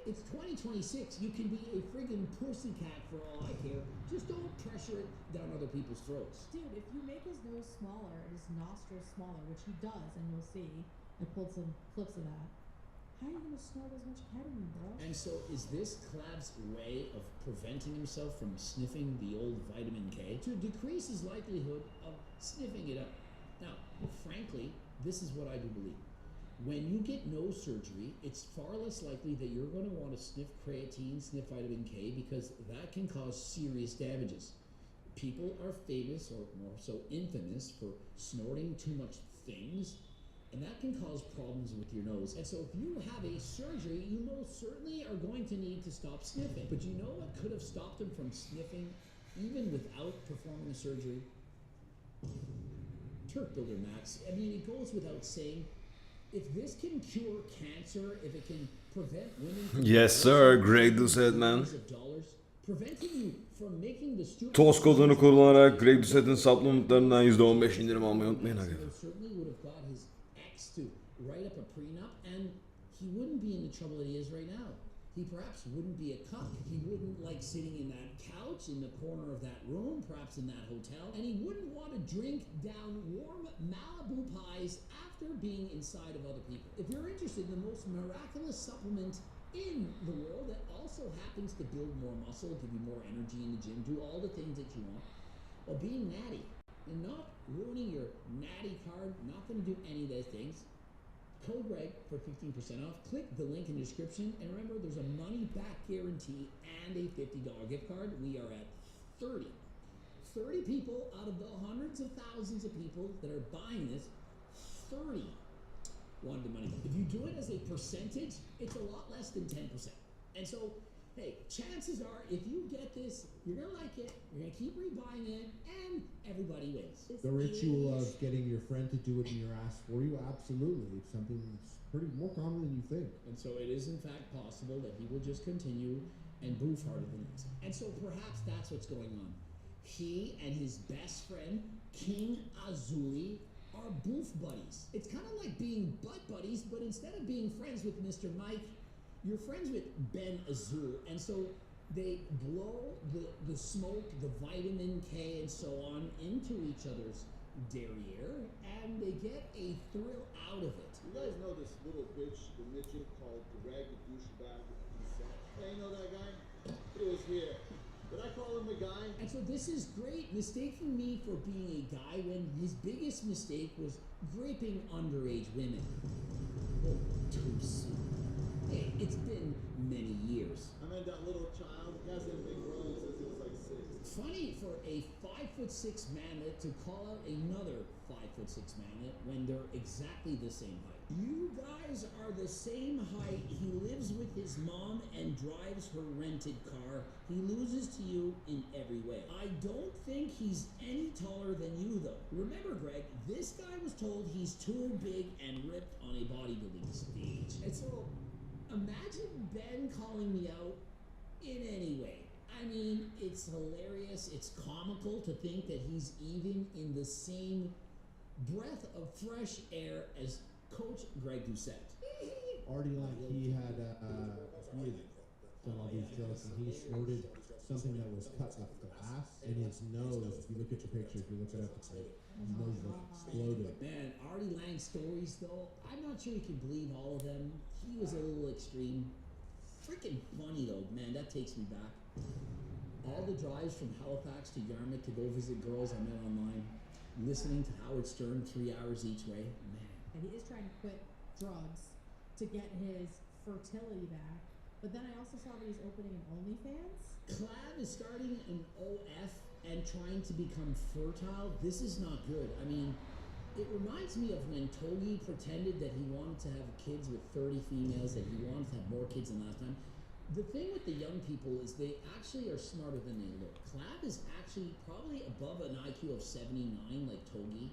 S14: It's 2026. You can be a friggin' pussycat for all I care. Just don't pressure it down other people's throats.
S18: Dude, if you make his nose smaller and his nostrils smaller, which he does, and you'll see, I pulled some clips of that, how are you going to snort as much ketamine, bro?
S14: And so is this Clav's way of preventing himself from sniffing the old vitamin K to decrease his likelihood of sniffing it up? Now, frankly, this is what I do believe. when you get nose surgery, it's far less likely that you're going to want to sniff creatine, sniff vitamin K, because that can cause serious damages. People are famous, or more so infamous, for snorting too much things, and that can cause problems with your nose. And so if you have a surgery, you most certainly are going to need to stop sniffing. But you know what could have stopped him from sniffing even without performing a surgery? Turk Builder Max. I mean, it goes without saying, if this can cure cancer, if it can prevent women from
S1: Yes sir, Greg Doucette man.
S14: preventing you from making the stupid
S1: Toz kodunu kullanarak Greg Doucette'in supplementlarından %15 indirim almayı unutmayın arkadaşlar.
S14: certainly would have got his ex to write up a prenup, and he wouldn't be in the trouble that he is right now. He perhaps wouldn't be a cuck. He wouldn't like sitting in that couch in the corner of that room, perhaps in that hotel, and he wouldn't want to drink down warm Malibu pies after being inside of other people. If you're interested in the most miraculous supplement in the world that also happens to build more muscle, give you more energy in the gym, do all the things that you want, while being natty and not ruining your natty card, not going to do any of those things, code Greg for 15% off. Click the link in the description, and remember, there's a money-back guarantee and a $50 gift card. We are at 30 people out of the hundreds of thousands of people that are buying this. 30 wanted the money. If you do it as a percentage, it's a lot less than 10%. And so, hey, chances are, if you get this, you're gonna like it, you're gonna keep rebuying it, and everybody wins.
S12: The ritual of getting your friend to do it in your ass for you, absolutely. It's something that's pretty more common than you think.
S14: And so it is in fact possible that he will just continue and boof harder than this. And so perhaps that's what's going on. He and his best friend, King Azuli, are boof buddies. It's kind of like being butt buddies, but instead of being friends with Mr. Mike, you're friends with Ben Azul. And so they blow the smoke, the vitamin K and so on into each other's derriere, and they get a thrill out of it.
S19: You guys know this little bitch, the midget called Greg the douchebag? Hey, you know that guy? He was here. Did I call him a guy?
S14: And so this is great, mistaking me for being a guy when his biggest mistake was raping underage women. Oh, too soon. Hey, it's been many years.
S19: I mean, that little child, he hasn't been grown since he was like 6.
S14: Funny for a 5'6" manlet to call out another 5'6" manlet when they're exactly the same height. You guys are the same height. He lives with his mom and drives her rented car. He loses to you in every way. I don't think he's any taller than you, though. Remember, Greg, this guy was told he's too big and ripped on a bodybuilding stage. And so, imagine Ben calling me out in any way. I mean, it's hilarious, it's comical to think that he's even in the same breath of fresh air as Coach Greg Doucette.
S12: Artie Lang, he had done all these jokes, and he snorted something that was cut with glass, and his nose, if you look at the picture, if you look it up, it's like, his nose was exploded.
S14: Man, Artie Lang's stories, though, I'm not sure you can believe all of them. He was a little extreme. Freaking funny, though, man, that takes me back. All the drives from Halifax to Yarmouth to go visit girls I met online, listening to Howard Stern 3 hours each way, man.
S18: And he is trying to quit drugs to get his fertility back. But then I also saw that he's opening an OnlyFans.
S14: Clav is starting an OF and trying to become fertile. This is not good. I mean, it reminds me of when Togi pretended that he wanted to have kids with 30 females, that he wanted to have more kids than last time. The thing with the young people is they actually are smarter than they look. Clav is actually probably above an IQ of 79 like Togi,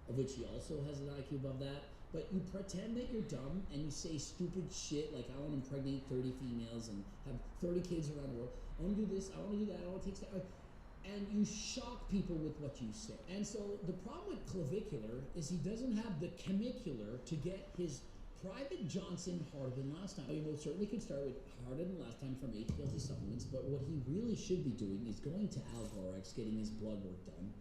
S14: of which he also has an IQ above that. But you pretend that you're dumb and you say stupid shit like, I want to impregnate 30 females and have 30 kids around the world. I want to do this, I want to do that, I want to take stuff. And you shock people with what you say. And so the problem with clavicular is he doesn't have the chemicular to get his Private Johnson harder than last time. You most certainly could start with harder than last time from HPLC supplements, but what he really should be doing is going to Algorex, getting his blood work done,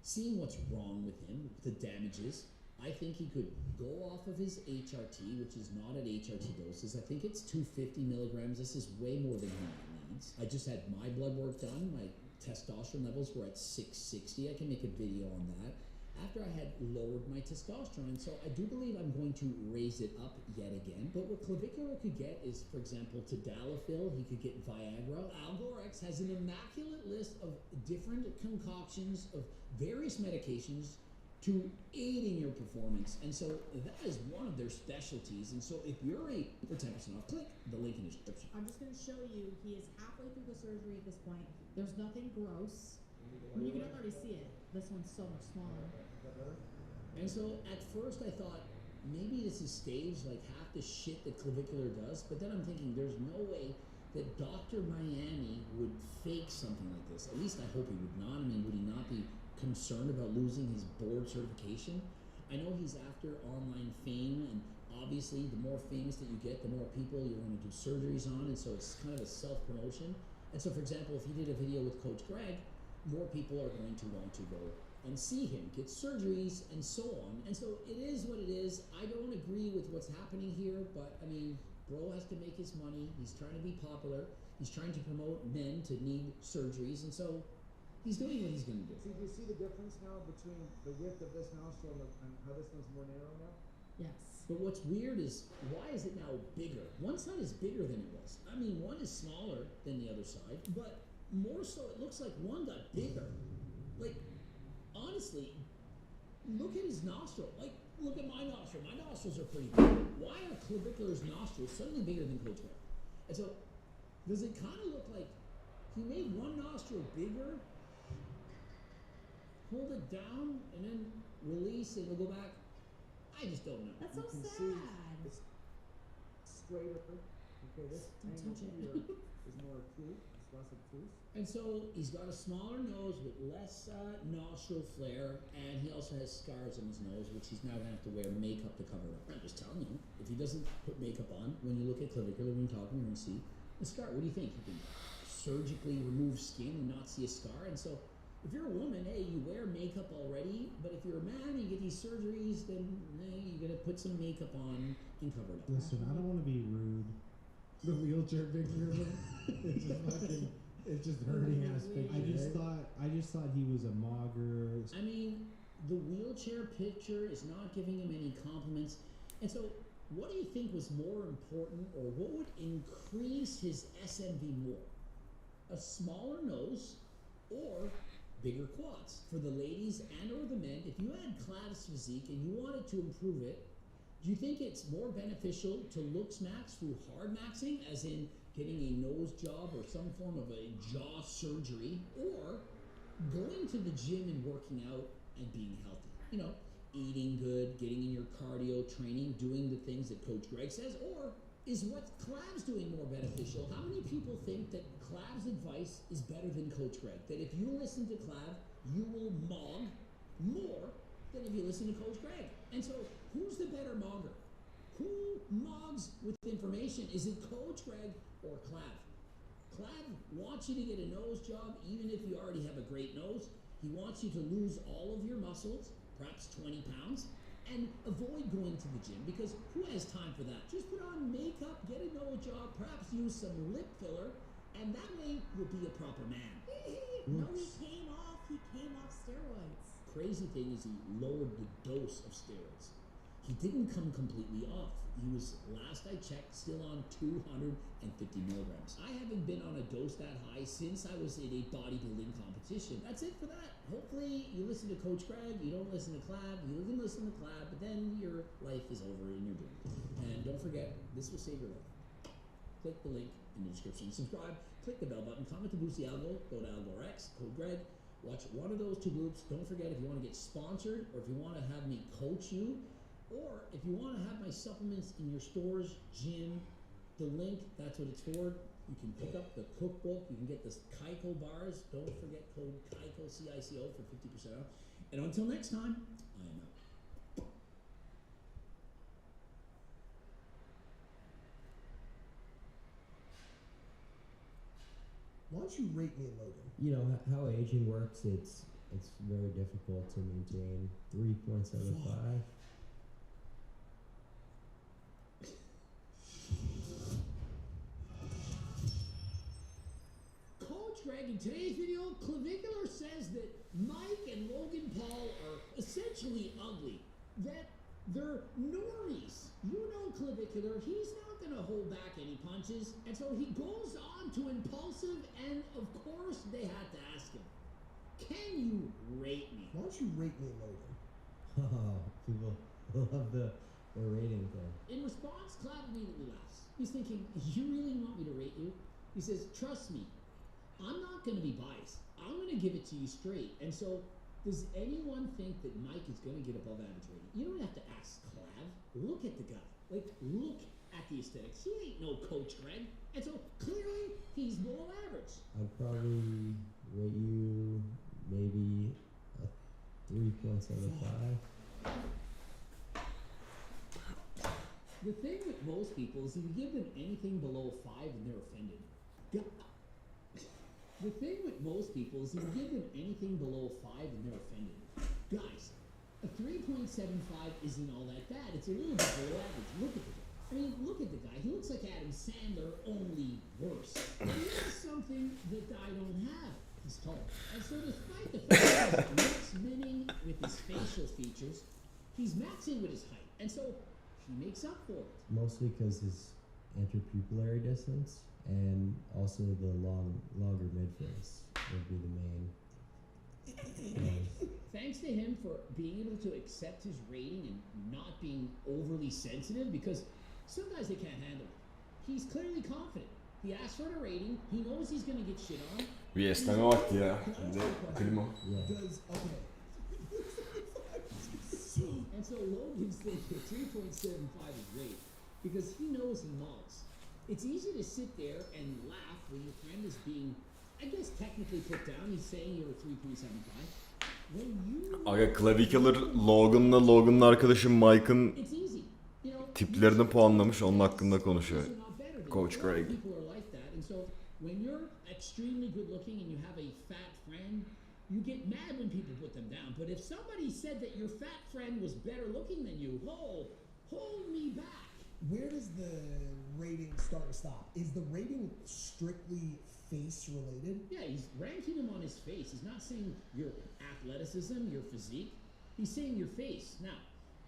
S14: seeing what's wrong with him, the damages. I think he could go off of his HRT, which is not at HRT doses. I think it's 250 milligrams. This is way more than he needs. I just had my blood work done. My testosterone levels were at 660. I can make a video on that. after I had lowered my testosterone. So I do believe I'm going to raise it up yet again. But what clavicular could get is, for example, tadalafil, he could get Viagra. Algorex has an immaculate list of different concoctions of various medications to aid in your performance. And so that is one of their specialties. And so if you're for 10% off, click the link in the description.
S18: I'm just going to show you, he is halfway through the surgery at this point. There's nothing gross. I mean, you can already see it. This one's so much smaller.
S14: And so at first I thought, maybe this is staged, like half the shit that clavicular does. But then I'm thinking, there's no way that Dr. Miami would fake something like this. At least I hope he would not. I mean, would he not be concerned about losing his board certification? I know he's after online fame, and obviously the more famous that you get, the more people you're going to do surgeries on, and so it's kind of a self-promotion. And so, for example, if he did a video with Coach Greg, more people are going to want to go and see him get surgeries and so on. And so it is what it is. I don't agree with what's happening here, but I mean, bro has to make his money. He's trying to be popular. He's trying to promote men to need surgeries, and so he's doing what he's going to do.
S9: See, do you see the difference now between the width of this nostril and how this one's more narrow now?
S18: Yes.
S14: But what's weird is, why is it now bigger? One side is bigger than it was. I mean, one is smaller than the other side, but more so it looks like one got bigger. Like, honestly, look at his nostril. Like, look at my nostril. My nostrils are pretty big. Why are clavicular's nostrils suddenly bigger than Coach Greg? And so, does it kind of look like he made one nostril bigger, hold it down, and then release, and it'll go back? I just don't know.
S18: That's so
S9: You can
S18: sad.
S9: see it's straighter. Okay, this
S18: Don't
S9: angle
S18: touch it.
S9: here is more acute. It's less obtuse.
S14: And so he's got a smaller nose with less nostril flare, and he also has scars on his nose, which he's now going to have to wear makeup to cover up. I'm just telling you, if he doesn't put makeup on, when you look at clavicular, when you're talking, you're going to see a scar. What do you think? You can surgically remove skin and not see a scar. And so if you're a woman, hey, you wear makeup already, but if you're a man, you get these surgeries, then you got to put some makeup on and cover it up.
S12: Listen, I don't want to be rude. The wheelchair picture of him, it's just fucking, it's just hurting ass picture. I just thought he was a mogger.
S14: I mean, the wheelchair picture is not giving him any compliments. And so, what do you think was more important, or what would increase his SMV more? A smaller nose or bigger quads? For the ladies and or the men, if you had Clav's physique and you wanted to improve it, do you think it's more beneficial to looks max through hard maxing, as in getting a nose job or some form of a jaw surgery, or going to the gym and working out and being healthy? You know, eating good, getting in your cardio training, doing the things that Coach Greg says, or is what Clav's doing more beneficial? How many people think that Clav's advice is better than Coach Greg? That if you listen to Clav, you will mog more than if you listen to Coach Greg? And so, who's the better mogger? Who mogs with information? Is it Coach Greg or Clav? Clav wants you to get a nose job, even if you already have a great nose. He wants you to lose all of your muscles, perhaps 20 pounds, and avoid going to the gym, because who has time for that? Just put on makeup, get a nose job, perhaps use some lip filler, and that way you'll be a proper man.
S18: No, he came off steroids.
S14: Crazy thing is, he lowered the dose of steroids. He didn't come completely off. He was, last I checked, still on 250 milligrams. I haven't been on a dose that high since I was in a bodybuilding competition. That's it for that. Hopefully you listen to Coach Greg, you don't listen to Clav, you can listen to Clav, but then your life is over and you're doomed. And don't forget, this will save your life. Click the link in the description. Subscribe, click the bell button, comment to boost the algo, go to AlgoRx, code Greg. Watch one of those two groups. Don't forget, if you want to get sponsored, or if you want to have me coach you, or if you want to have my supplements in your stores, gym, the link, that's what it's for. You can pick up the cookbook. You can get the Kaiko bars. Don't forget code Kaiko, CICO, for 50% off. And until next time, I am out.
S9: Why don't you rate me, Logan?
S20: You know how aging works. It's very difficult to maintain 3.75.
S14: Coach Coach Greg, in today's video, Clavicular says that Mike and Logan Paul are essentially ugly. That they're normies. You know Clavicular, he's not going to hold back any punches. And so he goes on to Impulsive, and of course they had to ask him, can you rate me?
S12: Why don't you rate me, Logan? Oh, people love the rating thing.
S14: In response, Clav immediately laughs. He's thinking, you really want me to rate you? He says, trust me, I'm not going to be biased. I'm going to give it to you straight. And so, does anyone think that Mike is going to get above average rating? You don't have to ask Clav. Look at the guy. Like, look at the aesthetics. He ain't no Coach Greg. And so, clearly, he's below average.
S20: I'd probably rate you maybe a 3.75.
S14: The thing with most people is if you give them anything below 5 and they're offended. The thing with most people is if you give them anything below 5 and they're offended. Guys, a 3.75 isn't all that bad. It's a little bit below average. Look at the guy. I mean, look at the guy. He looks like Adam Sandler, only worse. But he has something that I don't have. He's tall. And so despite the fact that he's mixing with his facial features, he's maxing with his height. And so he makes up for it.
S20: Mostly because his interpupillary distance and also the longer mid-face would be the main.
S14: Thanks to him for being able to accept his rating and not being overly sensitive, because some guys, they can't handle it. He's clearly confident. He asked for a rating. He knows he's going to get shit on.
S1: Bir esneme vakti ya. Şimdi klima.
S12: Does, okay.
S14: And so Logan's thinking 3.75 is great because he knows he mauls. It's easy to sit there and laugh when your friend is being, I guess, technically put down. He's saying you're a 3.75. When you
S1: Aga Clavicular Logan'ın arkadaşı Mike'ın tiplerini puanlamış, onun hakkında konuşuyor. Coach Greg.
S14: people are like that, and so when you're extremely good looking and you have a fat friend, you get mad when people put them down. But if somebody said that your fat friend was better looking than you, hold me back.
S12: Where does the rating start and stop? Is the rating strictly face related?
S14: Yeah, he's ranking him on his face. He's not saying your athleticism, your physique. He's saying your face. Now,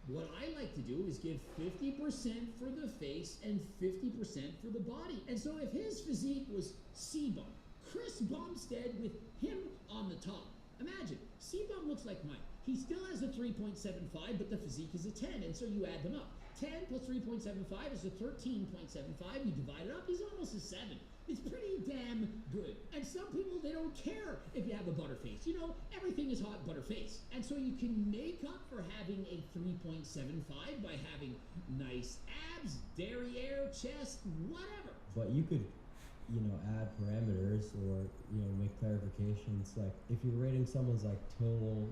S14: what I like to do is give 50% for the face and 50% for the body. And so if his physique was C-Bum, Chris Bumstead with him on the top. Imagine, C-Bum looks like Mike. He still has a 3.75, but the physique is a 10, and so you add them up. 10 plus 3.75 is a 13.75. You divide it up, he's almost a 7. It's pretty damn good. And some people, they don't care if you have a butterface. You know, everything is hot butterface. And so you can make up for having a 3.75 by having nice abs, derriere, chest, whatever.
S20: But you could, add parameters or, make clarifications. Like, if you're rating someone's, total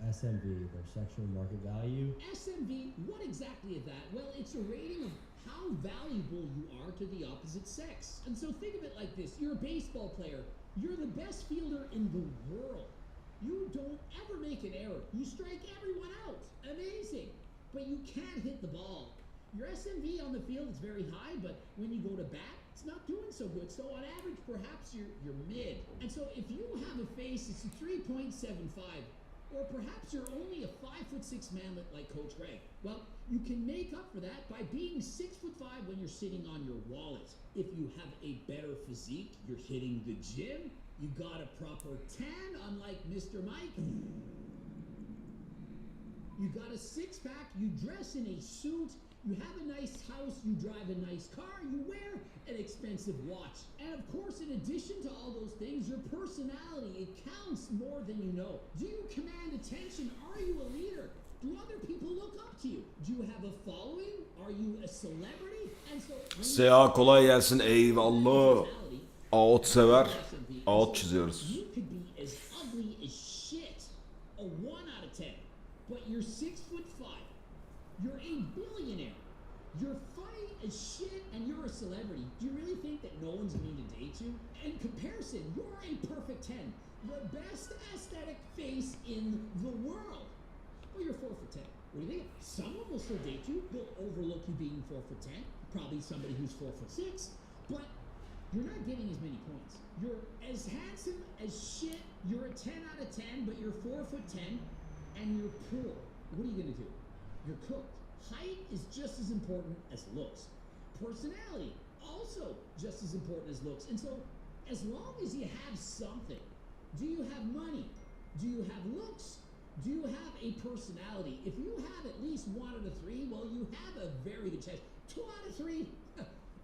S20: SMV, their sexual market value.
S14: SMV, what exactly is that? Well, it's a rating of how valuable you are to the opposite sex. And so think of it like this. You're a baseball player. You're the best fielder in the world. You don't ever make an error. You strike everyone out. Amazing. But you can't hit the ball. Your SMV on the field is very high, but when you go to bat, it's not doing so good. So on average, perhaps you're mid. And so if you have a face, it's a 3.75. Or perhaps you're only a 5'6" manlet like Coach Greg. Well, you can make up for that by being 6'5" when you're sitting on your wallet. If you have a better physique, you're hitting the gym, you got a proper tan, unlike Mr. Mike. You got a six-pack, you dress in a suit, you have a nice house, you drive a nice car, you wear an expensive watch. And of course, in addition to all those things, your personality, it counts more than you know. Do you command attention? Are you a leader? Do other people look up to you? Do you have a following? Are you a celebrity? And so
S1: Saat kolay gelsin, eyvallah. Out sever, out çiziyoruz.
S14: You could be as ugly as shit, a 1 out of 10, but you're 6'5". You're a billionaire. You're funny as shit, and you're a celebrity. Do you really think that no one's going to date you? In comparison, you're a perfect 10. The best aesthetic face in the world. Well, you're 4 for 10. What do you think? Someone will still date you. They'll overlook you being 4 for 10. Probably somebody who's 4 for 6. But you're not getting as many points. You're as handsome as shit, you're a 10 out of 10, but you're 4'10", and you're poor. What are you gonna do? You're cooked. Height is just as important as looks. Personality, also just as important as looks. And so, as long as you have something, do you have money? Do you have looks? Do you have a personality? If you have at least 1 out of 3, well, you have a very good chance. 2 out of 3,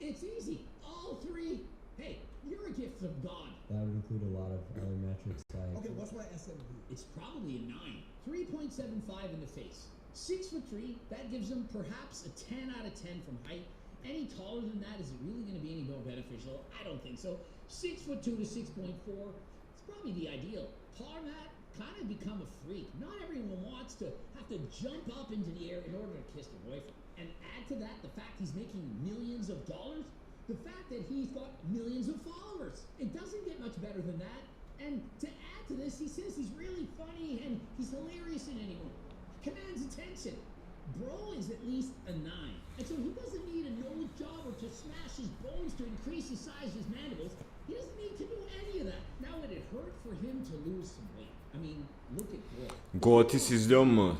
S14: it's easy. All 3, hey, you're a gift from God.
S20: That would include a lot of other metrics like.
S9: Okay, what's my SMV?
S14: It's probably a 9. 3.75 in the face. 6'3", that gives him perhaps a 10 out of 10 from height. Any taller than that, is it really going to be any more beneficial? I don't think so. 6'2" to 6.4, it's probably the ideal. Taller than that, kind of become a freak. Not everyone wants to have to jump up into the air in order to kiss their boyfriend. And add to that the fact he's making millions of dollars, the fact that he's got millions of followers. It doesn't get much better than that. And to add to this, he says he's really funny and he's hilarious in anyone. Commands attention. Bro is at least a 9. And so he doesn't need a nose job or to smash his bones to increase the size of his mandibles. He doesn't need to do any of that. Now, would it hurt for him to lose some weight? I mean, look at Bro.
S1: Goatis izliyor mu?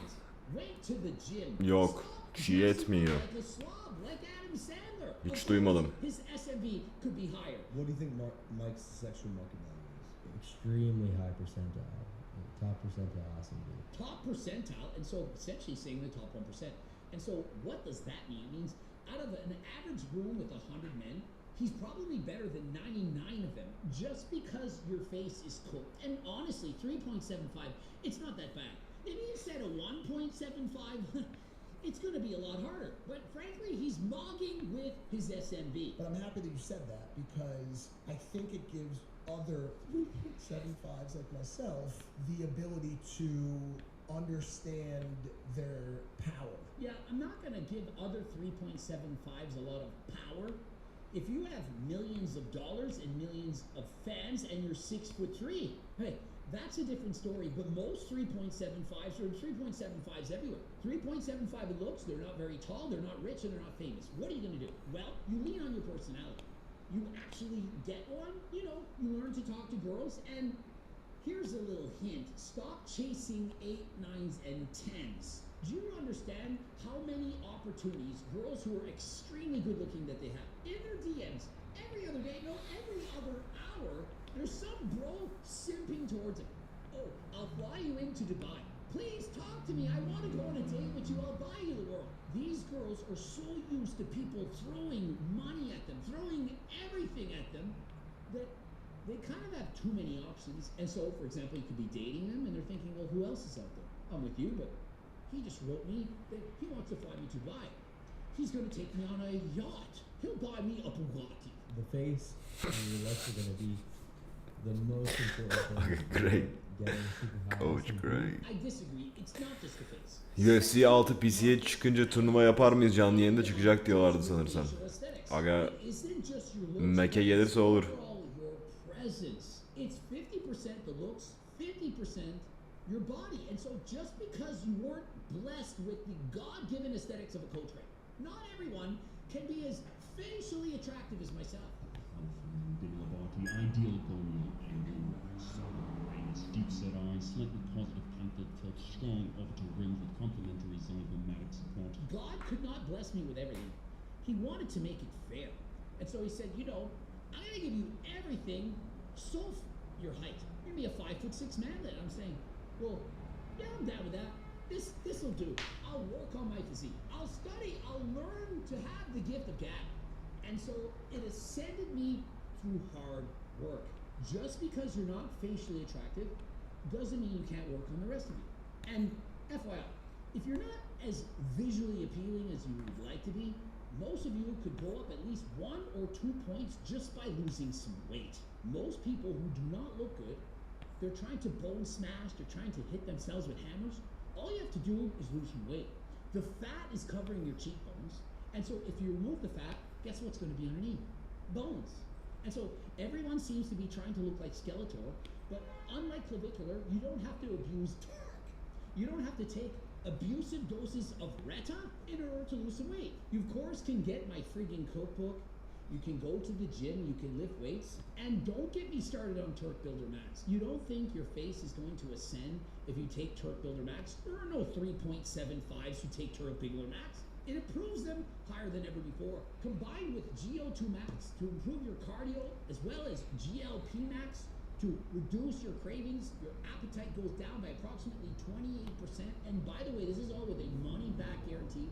S14: Went to the gym.
S1: Yok. Çiğ etmiyor.
S14: Like a slob, like Adam Sandler.
S1: Hiç duymadım.
S14: His SMV could be higher.
S12: What do you think Mike's sexual market value is?
S20: Extremely high percentile. Top percentile SMV.
S14: Top percentile, and so essentially saying the top 1%. And so what does that mean? It means out of an average room with 100 men, he's probably better than 99 of them just because your face is cooked. And honestly, 3.75, it's not that bad. If he said a 1.75, it's going to be a lot harder. But frankly, he's mogging with his SMV.
S9: But I'm happy that you said that because I think it gives other 3.75s like myself the ability to understand their power.
S14: Yeah, I'm not going to give other 3.75s a lot of power. If you have millions of dollars and millions of fans and you're 6'3", hey, that's a different story. But most 3.75s are 3.75s everywhere. 3.75 in looks, they're not very tall, they're not rich, and they're not famous. What are you going to do? Well, you lean on your personality. You actually get one, you know, you learn to talk to girls, and here's a little hint. Stop chasing 8, 9s, and 10s. Do you understand how many opportunities girls who are extremely good looking that they have in their DMs every other day, no, every other hour, there's some bro simping towards it. Oh, I'll fly you into Dubai. Please talk to me. I want to go on a date with you. I'll buy you the world. These girls are so used to people throwing money at them, throwing everything at them, that they kind of have too many options. And so, for example, you could be dating them and they're thinking, well, who else is out there? I'm with you, but he just wrote me that he wants to fly me to Dubai. He's going to take me on a yacht. He'll buy me a Bugatti.
S20: The face and your looks are going to be the most important thing.
S1: Great.
S20: Getting super high
S1: Coach
S20: SMV.
S1: great.
S14: I disagree. It's not just the face.
S1: UFC 6 PC'ye çıkınca turnuva yapar mıyız, canlı yayında çıkacak diyorlardı sanırsam. Aga Mac'e gelirse olur.
S14: It's 50% the looks, 50% your body. And so just because you weren't blessed with the God-given aesthetics of a coach ring, not everyone can be as facially attractive as myself.
S21: Big Labati, ideal gonal angle, solid rays, deep set eyes, slightly positive content, felt strong orbital ring with complementary zygomatic support.
S14: God could not bless me with everything. He wanted to make it fair. And so he said, you know, I'm going to give you everything, your height. You're going to be a 5'6" manlet. I'm saying, well, yeah, I'm down with that. This'll do. I'll work on my physique. I'll study. I'll learn to have the gift of gab. And so it ascended me through hard work. Just because you're not facially attractive doesn't mean you can't work on the rest of you. And FYI, if you're not as visually appealing as you would like to be, most of you could go up at least 1 or 2 points just by losing some weight. Most people who do not look good, they're trying to bone smash, they're trying to hit themselves with hammers. All you have to do is lose some weight. The fat is covering your cheekbones. And so if you remove the fat, guess what's going to be underneath? Bones. And so everyone seems to be trying to look like Skeletor, but unlike clavicular, you don't have to abuse torque. You don't have to take abusive doses of Reta in order to lose some weight. You of course can get my friggin' cookbook. You can go to the gym, you can lift weights, and don't get me started on Turk Builder Max. You don't think your face is going to ascend if you take Turk Builder Max? There are no 3.75s who take Turk Builder Max. It improves them higher than ever before. Combined with GO2 Max to improve your cardio, as well as GLP Max to reduce your cravings, your appetite goes down by approximately 28%. And by the way, this is all with a money-back guarantee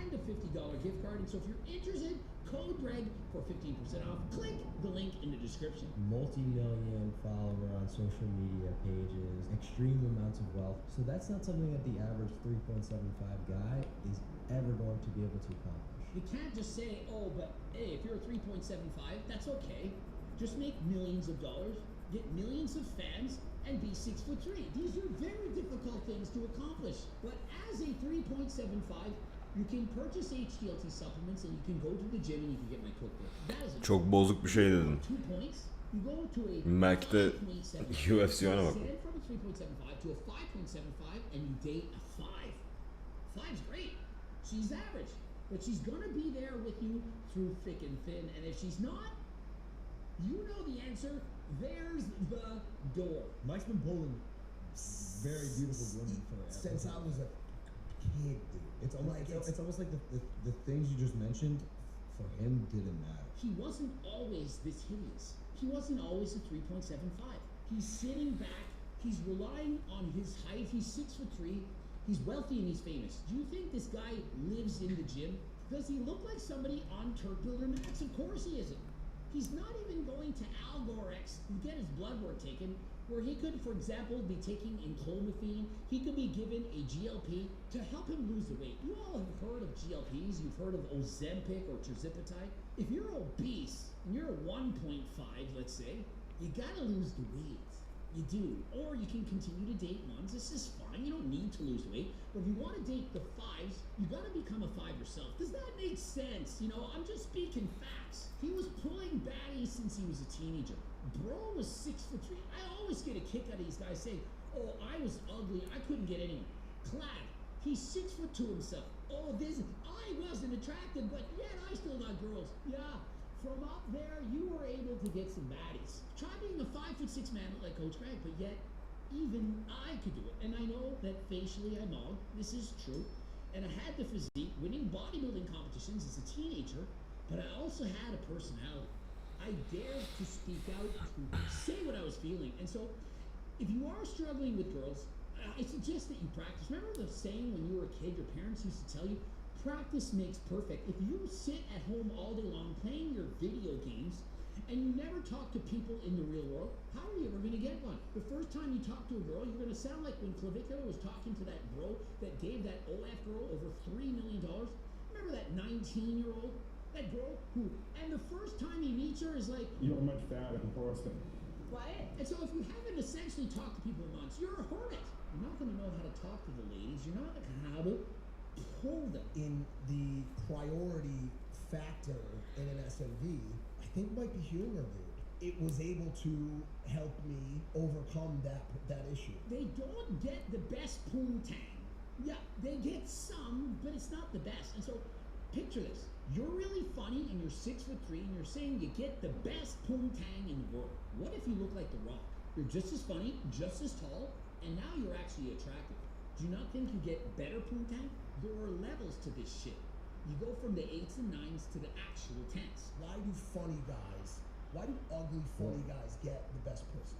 S14: and a $50 gift card. And so if you're interested, code Greg for 15% off. Click the link in the description.
S20: Multi-million follower on social media pages, extreme amounts of wealth. So that's not something that the average 3.75 guy is ever going to be able to accomplish.
S14: You can't just say, oh, but hey, if you're a 3.75, that's okay. Just make millions of dollars, get millions of fans, and be 6'3". These are very difficult things to accomplish. But as a 3.75, you can purchase HDLT supplements and you can go to the gym and you can get my cookbook. That is a
S1: Çok bozuk bir şey dedin.
S14: 2 points. You go to a
S1: Mac'te
S14: 5.75.
S1: UFC oyna bak.
S14: You ascend from a 3.75 to a 5.75 and you date a 5. 5's great. She's average. But she's gonna be there with you through thick and thin. And if she's not, you know the answer. There's the door.
S12: Mike's been pulling very beautiful women forever.
S9: Since I was a kid, dude.
S12: It's almost like the things you just mentioned for him didn't matter.
S14: He wasn't always this hideous. He wasn't always a 3.75. He's sitting back. He's relying on his height. He's 6'3". He's wealthy and he's famous. Do you think this guy lives in the gym? Does he look like somebody on Turk Builder Max? Of course he isn't. He's not even going to Al Gore-X to get his blood work taken, where he could, for example, be taking enclomiphene. He could be given a GLP to help him lose the weight. You all have heard of GLPs. You've heard of Ozempic or tirzepatide. If you're obese and you're a 1.5, let's say, you gotta lose the weight. You do. Or you can continue to date ones. This is fine. You don't need to lose weight. But if you want to date the 5s, you gotta become a 5 yourself. Does that make sense? You know, I'm just speaking facts. He was pulling baddies since he was a teenager. Bro was 6'3". I always get a kick out of these guys saying, oh, I was ugly. I couldn't get anyone. Clad. He's 6'2" himself. Oh, I wasn't attractive, but yet I still got girls. Yeah. From up there, you were able to get some baddies. Try being a 5'6" man like Coach Greg, but yet even I could do it. And I know that facially I'm on. This is true. And I had the physique, winning bodybuilding competitions as a teenager, but I also had a personality. I dared to speak out, to say what I was feeling. And so, if you are struggling with girls, I suggest that you practice. Remember the saying when you were a kid, your parents used to tell you, practice makes perfect. If you sit at home all day long playing your video games and you never talk to people in the real world, how are you ever going to get one? The first time you talk to a girl, you're going to sound like when Clavicular was talking to that bro that gave that OF girl over $3 million. Remember that 19-year-old? That girl who, and the first time he meets her is like,
S3: you're much fatter in Boston.
S14: What? And so if you haven't essentially talked to people once, you're a hermit. You're not going to know how to talk to the ladies. You're not going to know how to pull them.
S9: In the priority factor in an SMV, I think might be humor, dude. It was able to help me overcome that issue.
S14: They don't get the best poontang. Yeah, they get some, but it's not the best. And so, picture this. You're really funny and you're 6'3" and you're saying you get the best poontang in the world. What if you look like The Rock? You're just as funny, just as tall, and now you're actually attractive. Do you not think you get better poontang? There are levels to this shit. You go from the 8s and 9s to the actual 10s.
S9: Why do ugly funny guys get the best pussy?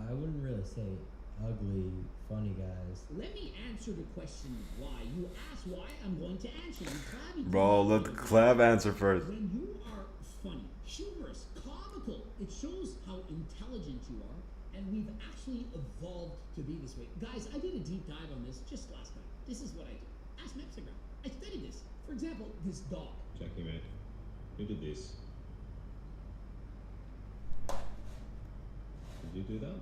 S20: I wouldn't really say ugly, funny guys.
S14: Let me answer the question why. You asked why, I'm going to answer.
S1: Bro, let the Clav answer first.
S14: When you are funny, humorous, comical, it shows how intelligent you are, and we've actually evolved to be this way. Guys, I did a deep dive on this just last night. This is what I do. Ask Mepsigram. I studied this. For example, this dog.
S10: Jackie, mate. Who did this? Did you do that?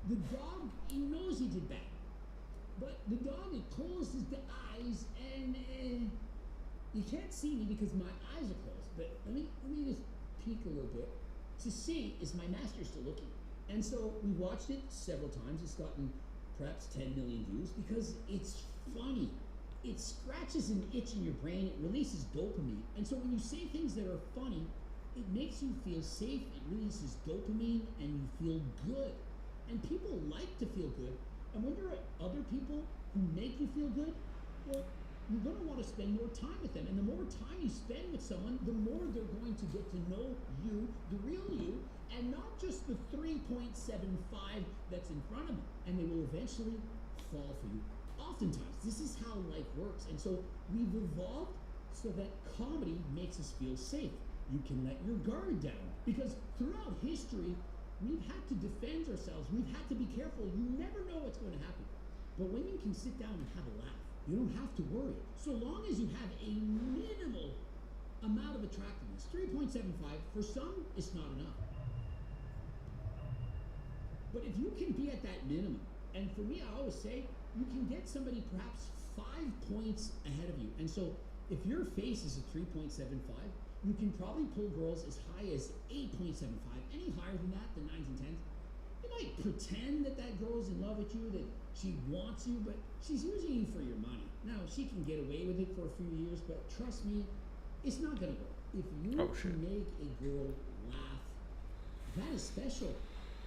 S14: The dog, he knows he did bad. But the dog, it closes the eyes and you can't see me because my eyes are closed. But let me just peek a little bit to see, is my master still looking? And so we watched it several times. It's gotten perhaps 10 million views because it's funny. it scratches an itch in your brain, it releases dopamine. And so when you say things that are funny, it makes you feel safe, it releases dopamine, and you feel good. And people like to feel good. And when there are other people who make you feel good, well, you're going to want to spend more time with them. And the more time you spend with someone, the more they're going to get to know you, the real you, and not just the 3.75 that's in front of them. And they will eventually fall for you. Oftentimes, this is how life works. And so we've evolved so that comedy makes us feel safe. You can let your guard down. Because throughout history, we've had to defend ourselves. We've had to be careful. You never know what's going to happen. But when you can sit down and have a laugh, you don't have to worry. So long as you have a minimal amount of attractiveness, 3.75, for some, it's not enough. But if you can be at that minimum, and for me, I always say, you can get somebody perhaps 5 points ahead of you. And so if your face is a 3.75, you can probably pull girls as high as 8.75. Any higher than that, the 9s and 10s, you might pretend that that girl's in love with you, that she wants you, but she's using you for your money. Now, she can get away with it for a few years, but trust me, it's not gonna work. If you can make a girl laugh, that is special.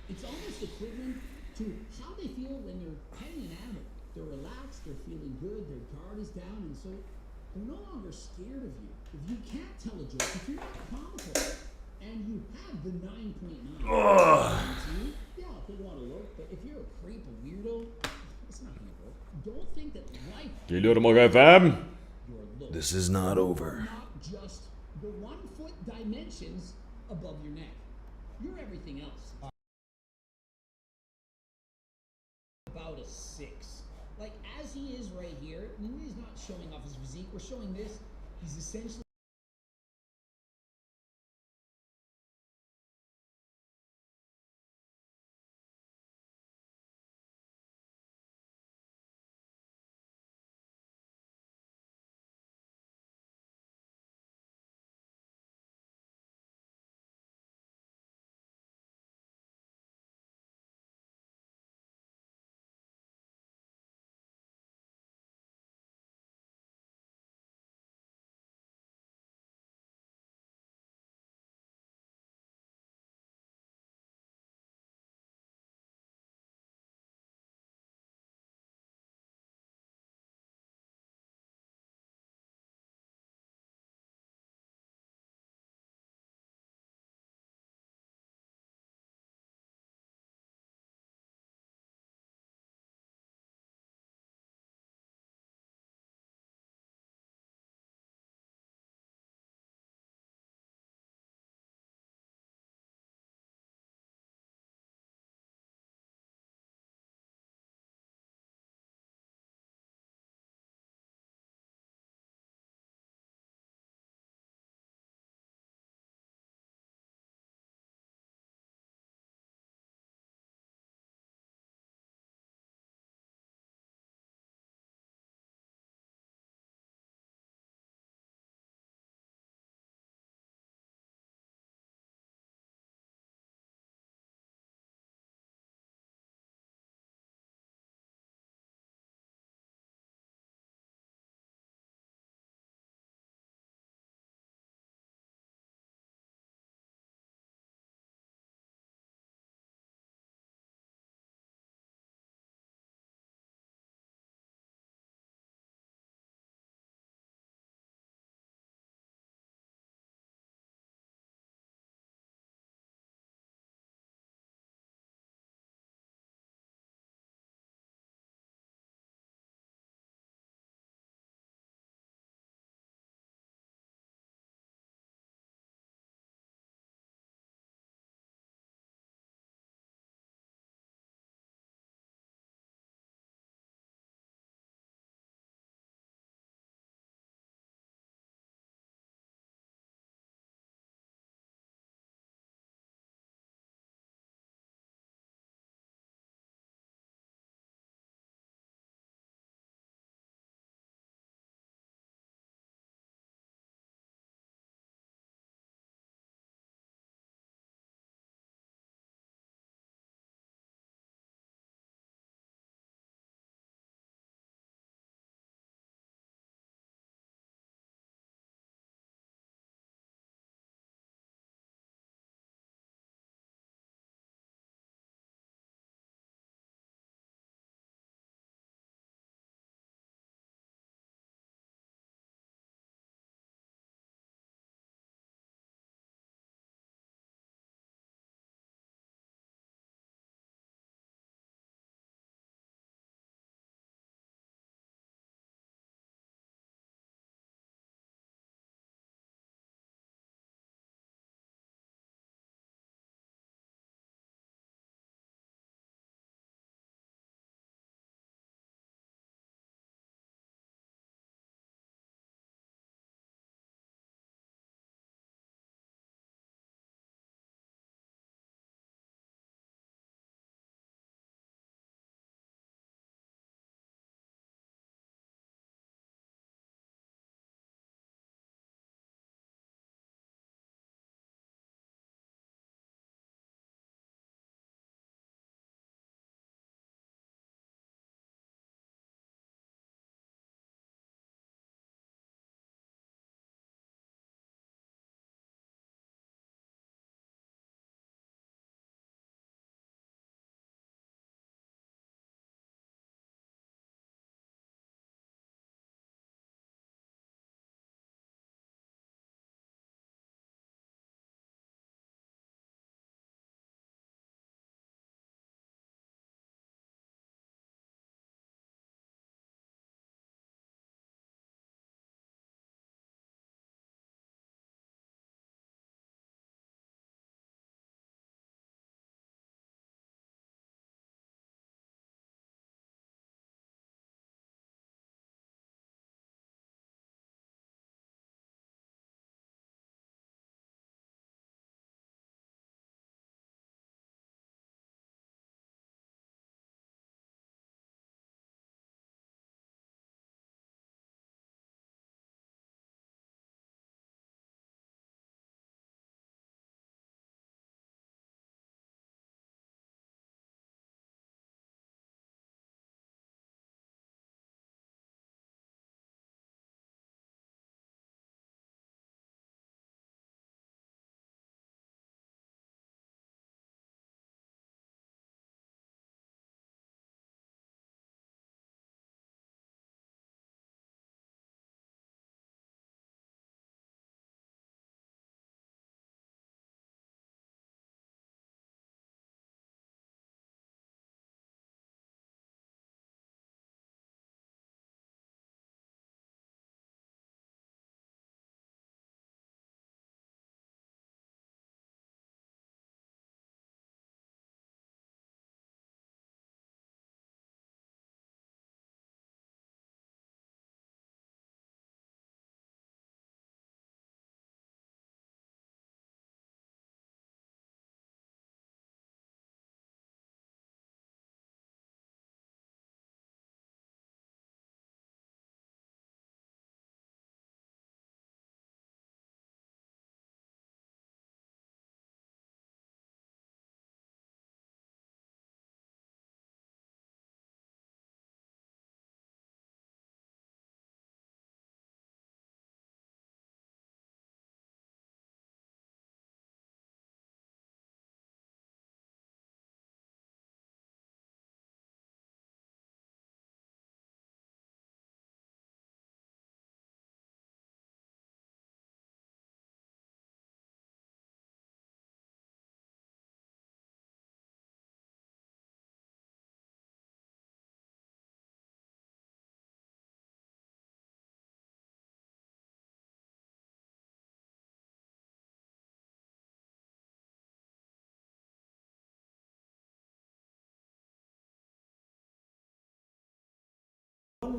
S14: It's almost equivalent to how they feel when they're petting an animal. They're relaxed, they're feeling good, their guard is down, and so they're no longer scared of you. If you can't tell a joke, if you're not comical, and you have the 9.9, yeah, they want to look, but if you're a creep, a weirdo, it's not gonna work. Don't think that life
S1: Geliyorum aga efendim.
S14: your look.
S1: This is not
S14: You're
S1: over.
S14: not just the 1 foot dimensions above your neck. You're everything else. About a 6. Like, as he is right here, he's not showing off his physique. We're showing this. He's essentially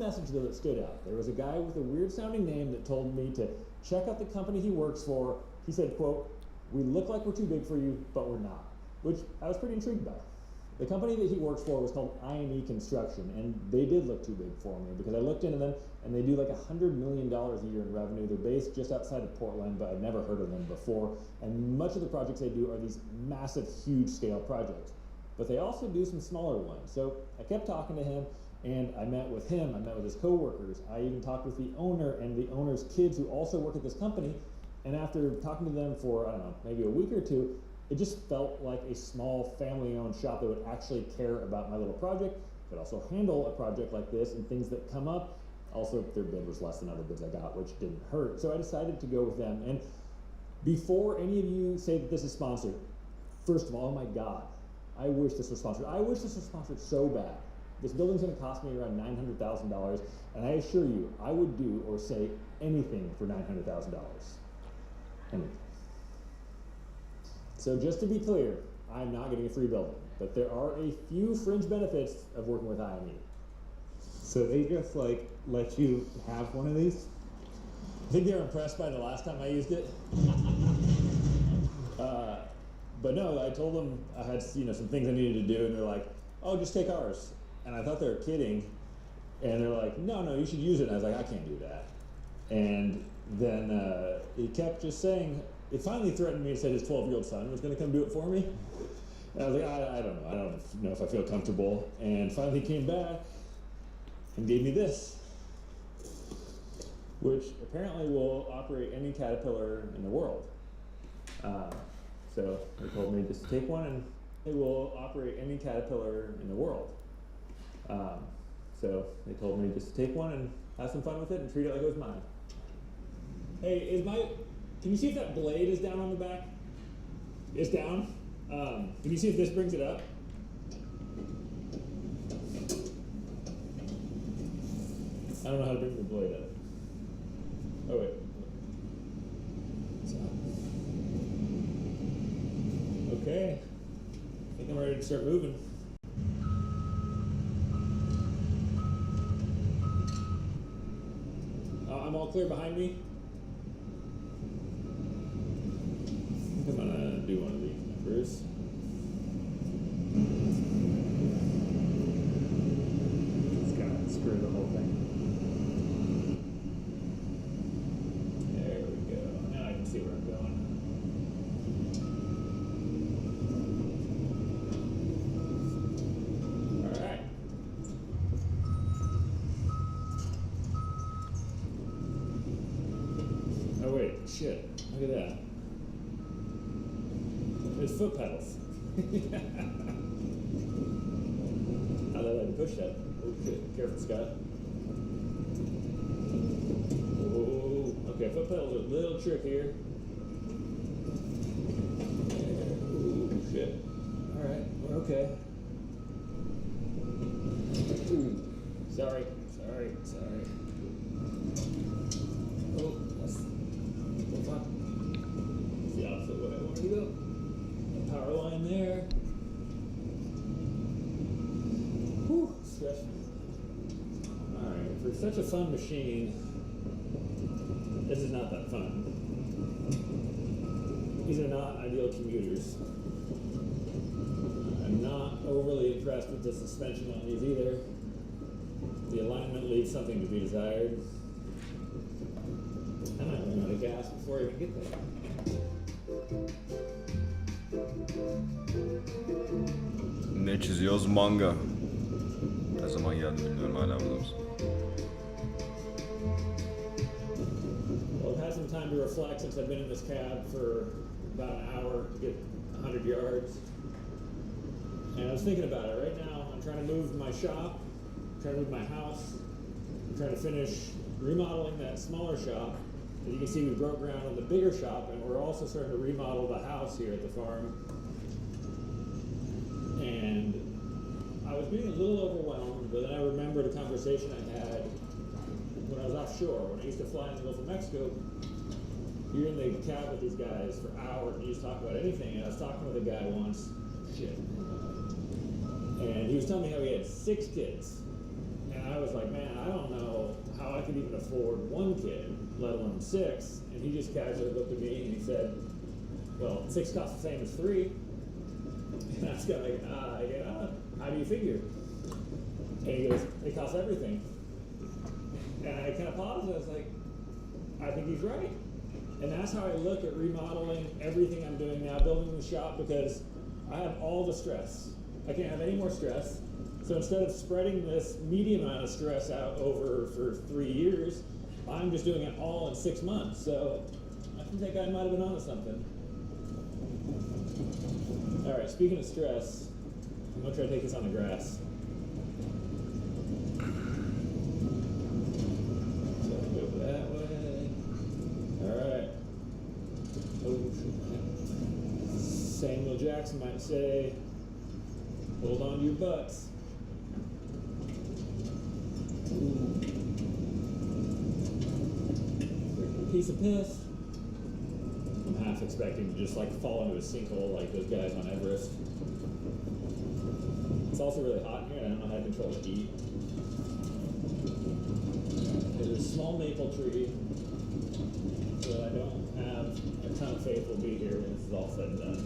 S3: message though that stood out. There was a guy with a weird sounding name that told me to check out the company he works for. He said, quote, "We look like we're too big for you, but we're not," which I was pretty intrigued by. The company that he works for was called IME Construction, and they did look too big for me because I looked into them, and they do like $100 million a year in revenue. They're based just outside of Portland, but I'd never heard of them before. And much of the projects they do are these massive, huge scale projects. But they also do some smaller ones. So I kept talking to him, and I met with him, I met with his coworkers. I even talked with the owner and the owner's kids who also work at this company. And after talking to them for, I don't know, maybe a week or two, it just felt like a small family-owned shop that would actually care about my little project, could also handle a project like this and things that come up. Also, their bid was less than other bids I got, which didn't hurt. So I decided to go with them. And before any of you say that this is sponsored, first of all, oh my God, I wish this was sponsored. I wish this was sponsored so bad. This building's gonna cost me around $900,000, and I assure you, I would do or say anything for $900,000. Anything. So just to be clear, I'm not getting a free building, but there are a few fringe benefits of working with IME. So they just like let you have one of these. I think they were impressed by the last time I used it. But no, I told them I had some things I needed to do, and they're like, "Oh, just take ours." And I thought they were kidding, and they're like, "No, you should use it." And I was like, "I can't do that." And then he kept just saying, it finally threatened me and said his 12-year-old son was going to come do it for me. And I was like, I don't know. I don't know if I feel comfortable. And finally he came back and gave me this, which apparently will operate any caterpillar in the world. So they told me just to take one, and it will operate any caterpillar in the world. So they told me just to take one and have some fun with it and treat it like it was mine. Hey, can you see if that blade is down on the back? It's down. Can you see if this brings it up? I don't know how to bring the blade up. Oh wait. Okay. I think I'm ready to start moving. I'm all clear behind me. I'm gonna do one of these numbers. Just gotta screw the whole thing. There we go. Now I can see where I'm going. Alright. Oh wait, shit. Look at that. There's foot pedals. I let him push that. Oh shit, careful, Scott. Oh, okay, foot pedals are a little trickier. Oh shit. Alright, we're okay. Ooh, sorry. Oh, that's the opposite way I wanted to go. Power line there. Whew, stressful. Alright, for such a fun machine, this is not that fun. These are not ideal commuters. I'm not overly impressed with the suspension on these either. The alignment leaves something to be desired. I might run out of gas before I even get there.
S1: Ne çiziyoruz? Manga. Ne zaman geldi bilmiyorum, hala burada mısın?
S3: Well, I've had some time to reflect since I've been in this cab for about an hour to get 100 yards. And I was thinking about it. Right now, I'm trying to move my shop, I'm trying to move my house, I'm trying to finish remodeling that smaller shop. As you can see, we broke ground on the bigger shop, and we're also starting to remodel the house here at the farm. And I was being a little overwhelmed, but then I remembered a conversation I had when I was offshore, when I used to fly in the Gulf of Mexico. You're in the cab with these guys for hours, and you just talk about anything. And I was talking with a guy once, and he was telling me how he had 6 kids. And I was was like, man, I don't know how I could even afford one kid, let alone 6. And he just casually looked at me and he said, well, 6 costs the same as 3. And I was kind of like, how do you figure? And he goes, it costs everything. And I kind of paused and I was like, I think he's right. And that's how I look at remodeling everything I'm doing now, building the shop, because I have all the stress. I can't have any more stress. So instead of spreading this medium amount of stress out over for 3 years, I'm just doing it all in 6 months. So I think that guy might have been onto something. All right, speaking of stress, I'm gonna try to take this on the grass. So I'll go that way. All right. Oh, Samuel Jackson might say, hold on to your butts. Piece of piss. I'm half expecting to just like fall into a sinkhole like those guys on Everest. It's also really hot here and I don't know how to control the heat. There's a small maple tree that I don't have a ton of faith will be here when this is all said and done.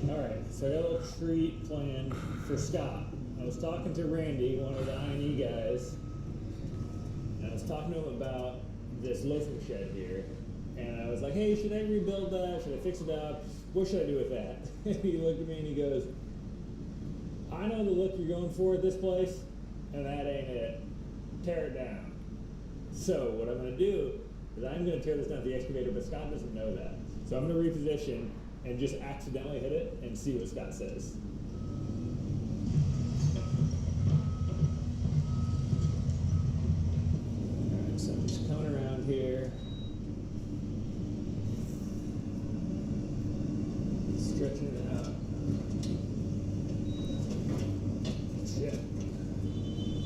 S3: Alright, so I got a little treat planned for Scott. I was talking to Randy, one of the I&E guys, and I was talking to him about this loafing shed here. And I was like, hey, should I rebuild that? Should I fix it up? What should I do with that? And he looked at me and he goes, I know the look you're going for at this place, and that ain't it. Tear it down. So what I'm going to do is I'm going to tear this down with the excavator, but Scott doesn't know that. So I'm going to reposition and just accidentally hit it and see what Scott says. Alright, so I'm just coming around here. Stretching it out. Shit.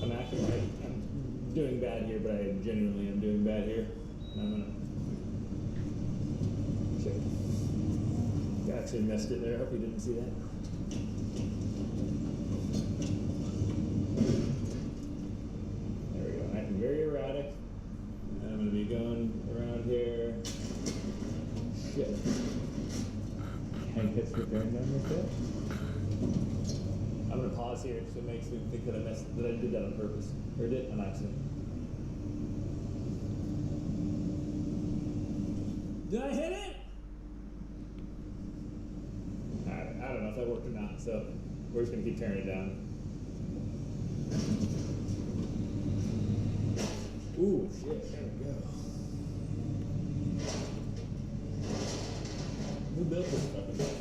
S3: I'm acting like I'm doing bad here, but I genuinely am doing bad here. And I'm gonna check. I actually messed it there. I hope you didn't see that. There we go. I'm acting very erratic. And I'm gonna be going around here. Shit. Hank hits the turn down right there. I'm gonna pause here so it makes me think that I did that on purpose. Or did on accident. Did I hit it? Alright, I don't know if that worked or not, so we're just gonna keep tearing it down. Ooh, shit, there we go. Who built this fucking thing?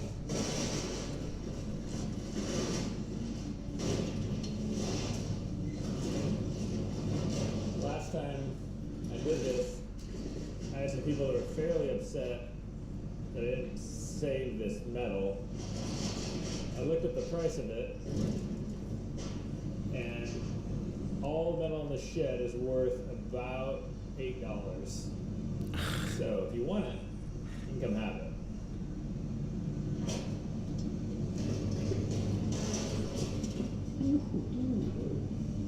S3: Last time I did this, I had some people that were fairly upset that I didn't save this metal. I looked at the price of it, and all the metal in the shed is worth about $8. So if you want it, you can come have it.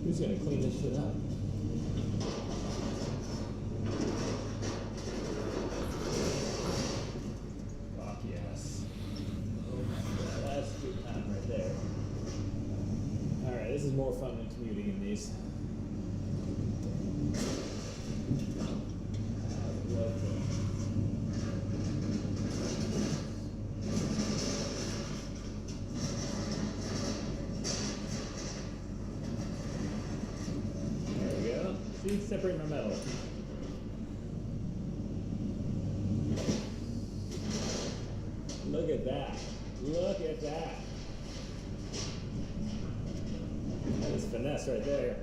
S3: Who's gonna clean this shit up? Fuck yes. That's a good time right there. Alright, this is more fun than commuting in these. Separate my metal. Look at that. Look at that. That is finesse right there.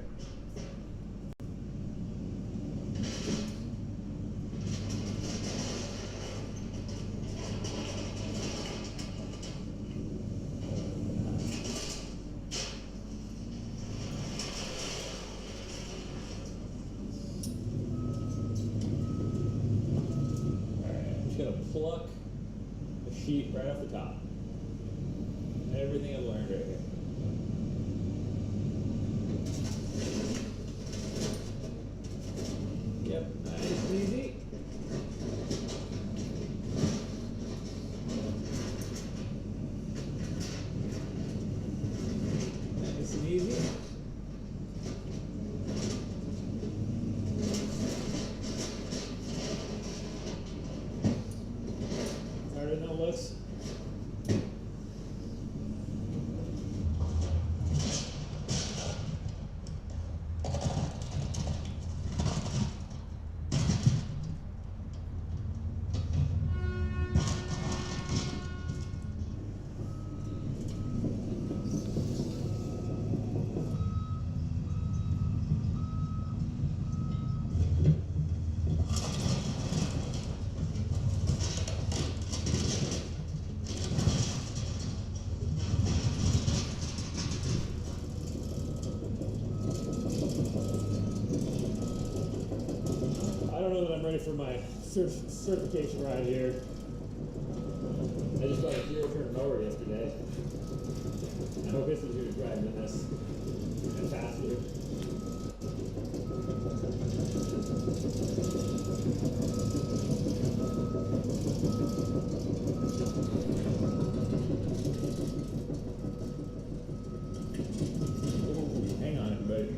S3: Pluck the sheet right off the top. Everything I've learned right here. that I'm ready for my certification ride here. I just bought a zero-turn mower yesterday. I hope it's easier to drive than this, and faster. Ooh, hang on, everybody.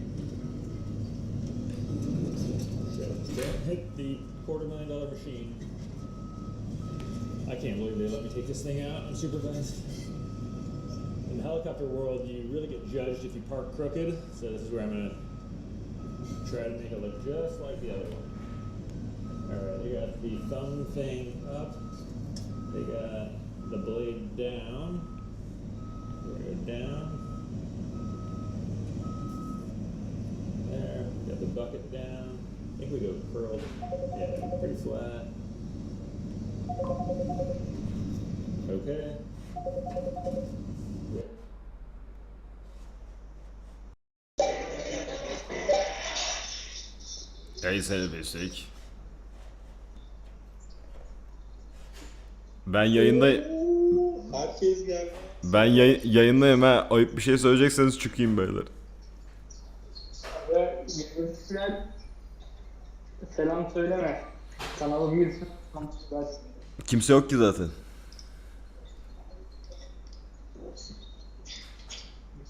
S3: Don't hit the $250,000 machine. I can't believe they let me take this thing out unsupervised. In the helicopter world, you really get judged if you park crooked, so this is where I'm gonna try to make it look just like the other one. Alright, they got the thumb thing up, they got the blade down, we're gonna go down, there, got the bucket down, I think we go curled, yeah, pretty flat. Okay. Good.
S1: Kayselbestik. Ben yayında
S6: Herkes geldi.
S1: ben yayındayım ha. Ayıp bir şey söyleyecekseniz çıkayım beyler.
S5: Selam söyleme. Kanala girsin.
S1: Kimse yok ki zaten.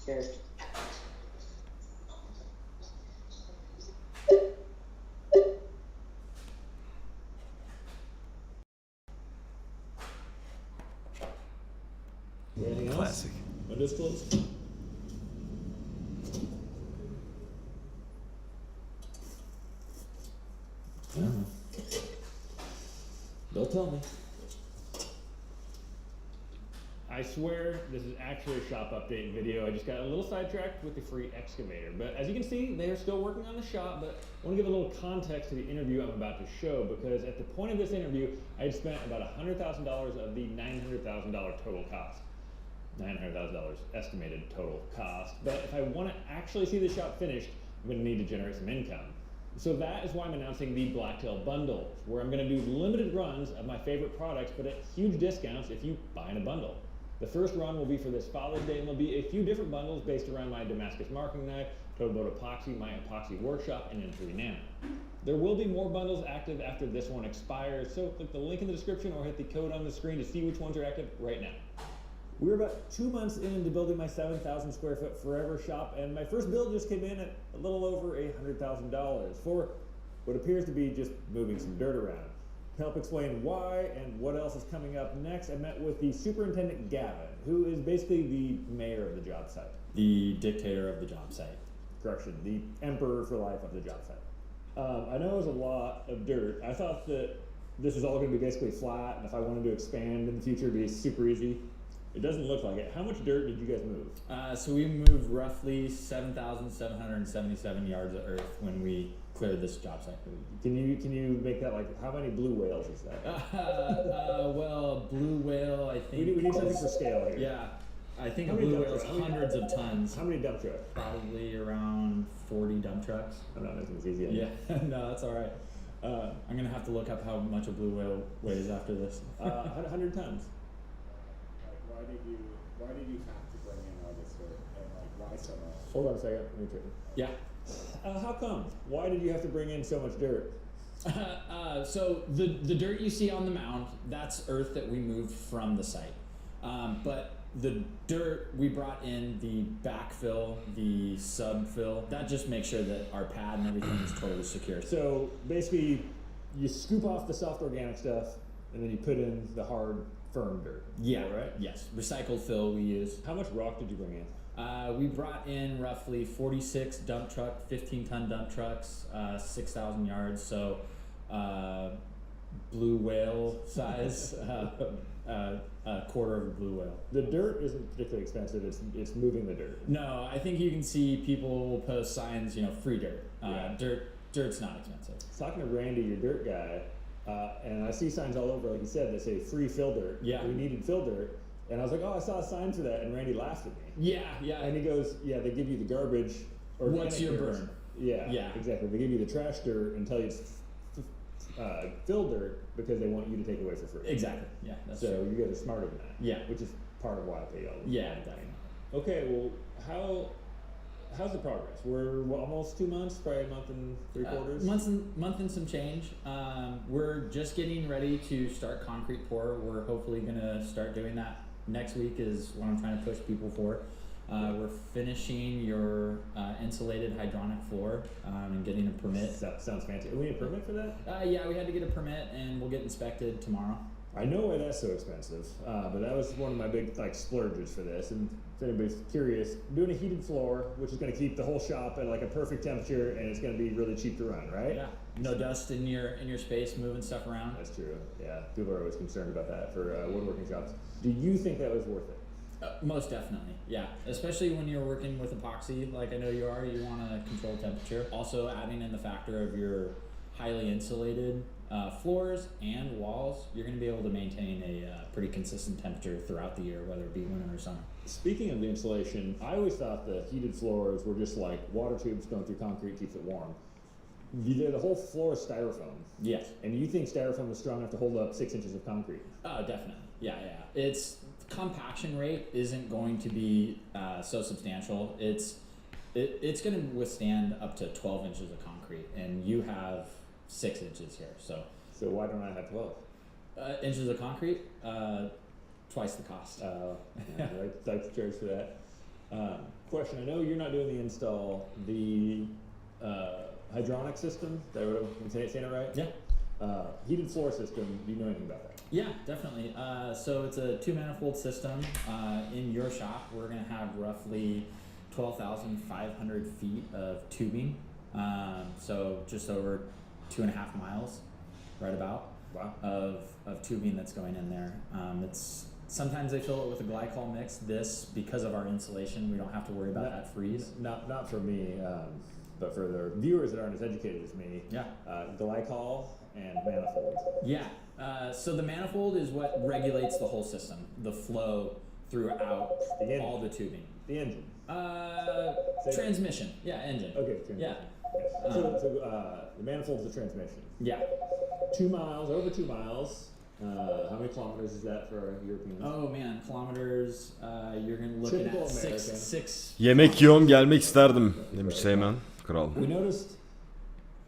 S5: Evet.
S3: Anything else?
S1: Classic.
S3: Windows closed. Don't tell me. I swear this is actually a shop update video. I just got a little sidetracked with the free excavator. But as you can see, they are still working on the shop, but I want to give a little context to the interview I'm about to show, because at the point of this interview, I had spent about $100,000 of the $900,000 total cost. $900,000 estimated total cost. But if I want to actually see the shop finished, I'm going to need to generate some income. So that is why I'm announcing the Blacktail Bundle, where I'm going to do limited runs of my favorite products, but at huge discounts if you buy in a bundle. The first run will be for this Father's Day, and there'll be a few different bundles based around my Damascus marking knife, Towboat Epoxy, my Epoxy Workshop, and M3 Nano. There will be more bundles active after this one expires, so click the link in the description or hit the code on the screen to see which ones are active right now. We're about 2 months into building my 7,000 square foot forever shop, and my first build just came in at a little over $100,000 for what appears to be just moving some dirt around. To help explain why and what else is coming up next, I met with the superintendent Gavin, who is basically the mayor of the job site.
S22: The dictator of the job site.
S3: Correction, the emperor for life of the job site. I know it was a lot of dirt. I thought that this was all going to be basically flat, and if I wanted to expand in the future, it'd be super easy. It doesn't look like it. How much dirt did you guys move?
S22: So we moved roughly 7,777 yards of earth when we cleared this job site.
S3: Can you make that, like, how many blue whales is that?
S22: Well, blue whale, I think.
S3: We need something for scale here.
S22: Yeah, I think
S3: How
S22: a
S3: many
S22: blue
S3: dump
S22: whale is
S3: trucks?
S22: hundreds of tons.
S3: How many dump trucks?
S22: Probably around 40 dump trucks.
S3: I'm not making this easy.
S22: Yeah, no, that's all right. I'm gonna have to look up how much a blue whale weighs after this.
S3: 100 tons.
S23: Why did you have to bring in all this dirt, and like why so much?
S3: Hold on a second. Let me check.
S22: Yeah.
S3: How come? Why did you have to bring in so much dirt?
S22: So the dirt you see on the mound, that's earth that we moved from the site. But the dirt, we brought in the backfill, the subfill. That just makes sure that our pad and everything is totally secure.
S3: So basically, you scoop off the soft organic stuff, and then you put in the hard, firm dirt.
S22: Yeah,
S3: right?
S22: Yes, recycled fill we use.
S3: How much rock did you bring in?
S22: We brought in roughly 46 dump truck, 15-ton dump trucks, 6,000 yards. So blue whale size, a quarter of a blue whale.
S3: The dirt isn't particularly expensive. It's moving the dirt.
S22: No, I think you can see people will post signs, free dirt. Dirt's not expensive.
S3: I was talking to Randy, your dirt guy, and I see signs all over, like you said, that say free fill dirt.
S22: Yeah.
S3: We needed fill dirt. And I was like, oh, I saw a sign for that. And Randy laughed at me.
S22: Yeah.
S3: And he goes, yeah, they give you the garbage. Or
S22: What's your burn?
S3: Yeah, exactly. They give you the trash dirt and tell you it's fill dirt because they want you to take away for free.
S22: Exactly. Yeah. That's
S3: so
S22: true.
S3: you guys are smarter than that.
S22: Yeah.
S3: Which is part of why I pay y'all.
S22: Yeah, definitely.
S3: Okay, well, how's the progress? We're almost 2 months, probably a month and 3/4.
S22: Month and some change. We're just getting ready to start concrete pour. We're hopefully gonna start doing that next week is what I'm trying to push people for. We're finishing your insulated hydronic floor and getting a permit.
S3: That sounds fancy. We need a permit for that?
S22: Yeah, we had to get a permit and we'll get inspected tomorrow.
S3: I know why that's so expensive, but that was one of my big splurges for this. And if anybody's curious, doing a heated floor, which is going to keep the whole shop at a perfect temperature, and it's going to be really cheap to run, right?
S22: Yeah. No dust in your space, moving stuff around.
S3: That's true. Yeah, people are always concerned about that for woodworking shops. Do you think that was worth it?
S22: Most definitely, yeah. Especially when you're working with epoxy, like I know you are. You want to control temperature. Also, adding in the factor of your highly insulated floors and walls, you're going to be able to maintain a pretty consistent temperature throughout the year, whether it be winter or summer.
S3: Speaking of the insulation, I always thought the heated floors were just like water tubes going through concrete keeps it warm. The whole floor is styrofoam.
S22: Yes.
S3: And you think styrofoam is strong enough to hold up 6 inches of concrete?
S22: Oh, definitely. Yeah. Its compaction rate isn't going to be so substantial. It's going to withstand up to 12 inches of concrete, and you have 6 inches here. So
S3: why don't I have 12
S22: inches of concrete? Twice the cost.
S3: Right, type charge for that. Question: I know you're not doing the install. The hydronic system. Am I saying it right?
S22: Yeah.
S3: Heated floor system. Do you know anything about that?
S22: Yeah, definitely. So it's a 2-manifold system. In your shop, we're going to have roughly 12,500 feet of tubing. So just over 2.5 miles, right about.
S3: Wow.
S22: Of tubing that's going in there. Sometimes they fill it with a glycol mix. Because of our insulation, we don't have to worry about that freeze.
S3: Not for me, but for the viewers that aren't as educated as me.
S22: Yeah.
S3: Glycol and manifold.
S22: Yeah. So the manifold is what regulates the whole system, the flow throughout all the tubing.
S3: The engine.
S22: Transmission. Yeah, engine.
S3: Okay. Transmission.
S22: Yeah.
S3: So the manifold is the transmission.
S22: Yeah.
S3: 2 miles, over 2 miles. How many kilometers is that for Europeans?
S22: Oh man, kilometers. You're gonna look at six.
S1: Yemek yiyorum, gelmek isterdim demiş Seymen Kral.
S3: We noticed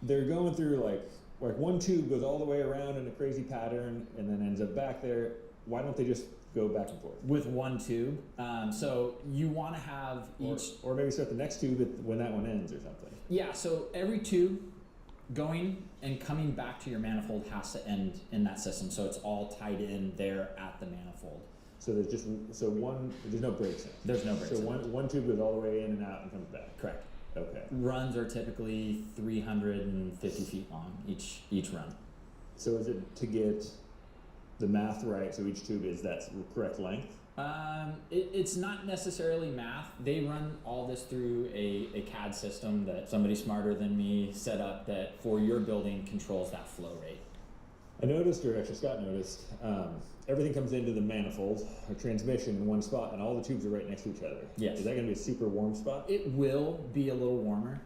S3: they're going through like one tube goes all the way around in a crazy pattern and then ends up back there. Why don't they just go back and forth
S22: with one tube? So you want to have each,
S3: or maybe start the next tube when that one ends or something.
S22: Yeah. So every tube going and coming back to your manifold has to end in that system, so it's all tied in there at the manifold.
S3: So there's no breaks in it.
S22: There's no breaks.
S3: So one tube goes all the way in and out and comes back.
S22: Correct.
S3: Okay.
S22: Runs are typically 350 feet long each run.
S3: So is it to get the math right? So each tube is that correct length?
S22: It's not necessarily math. They run all this through a CAD system that somebody smarter than me set up that for your building controls that flow rate.
S3: I noticed, or actually Scott noticed, everything comes into the manifold or transmission in one spot, and all the tubes are right next to each other.
S22: Yes.
S3: Is that going to be a super warm spot?
S22: It will be a little warmer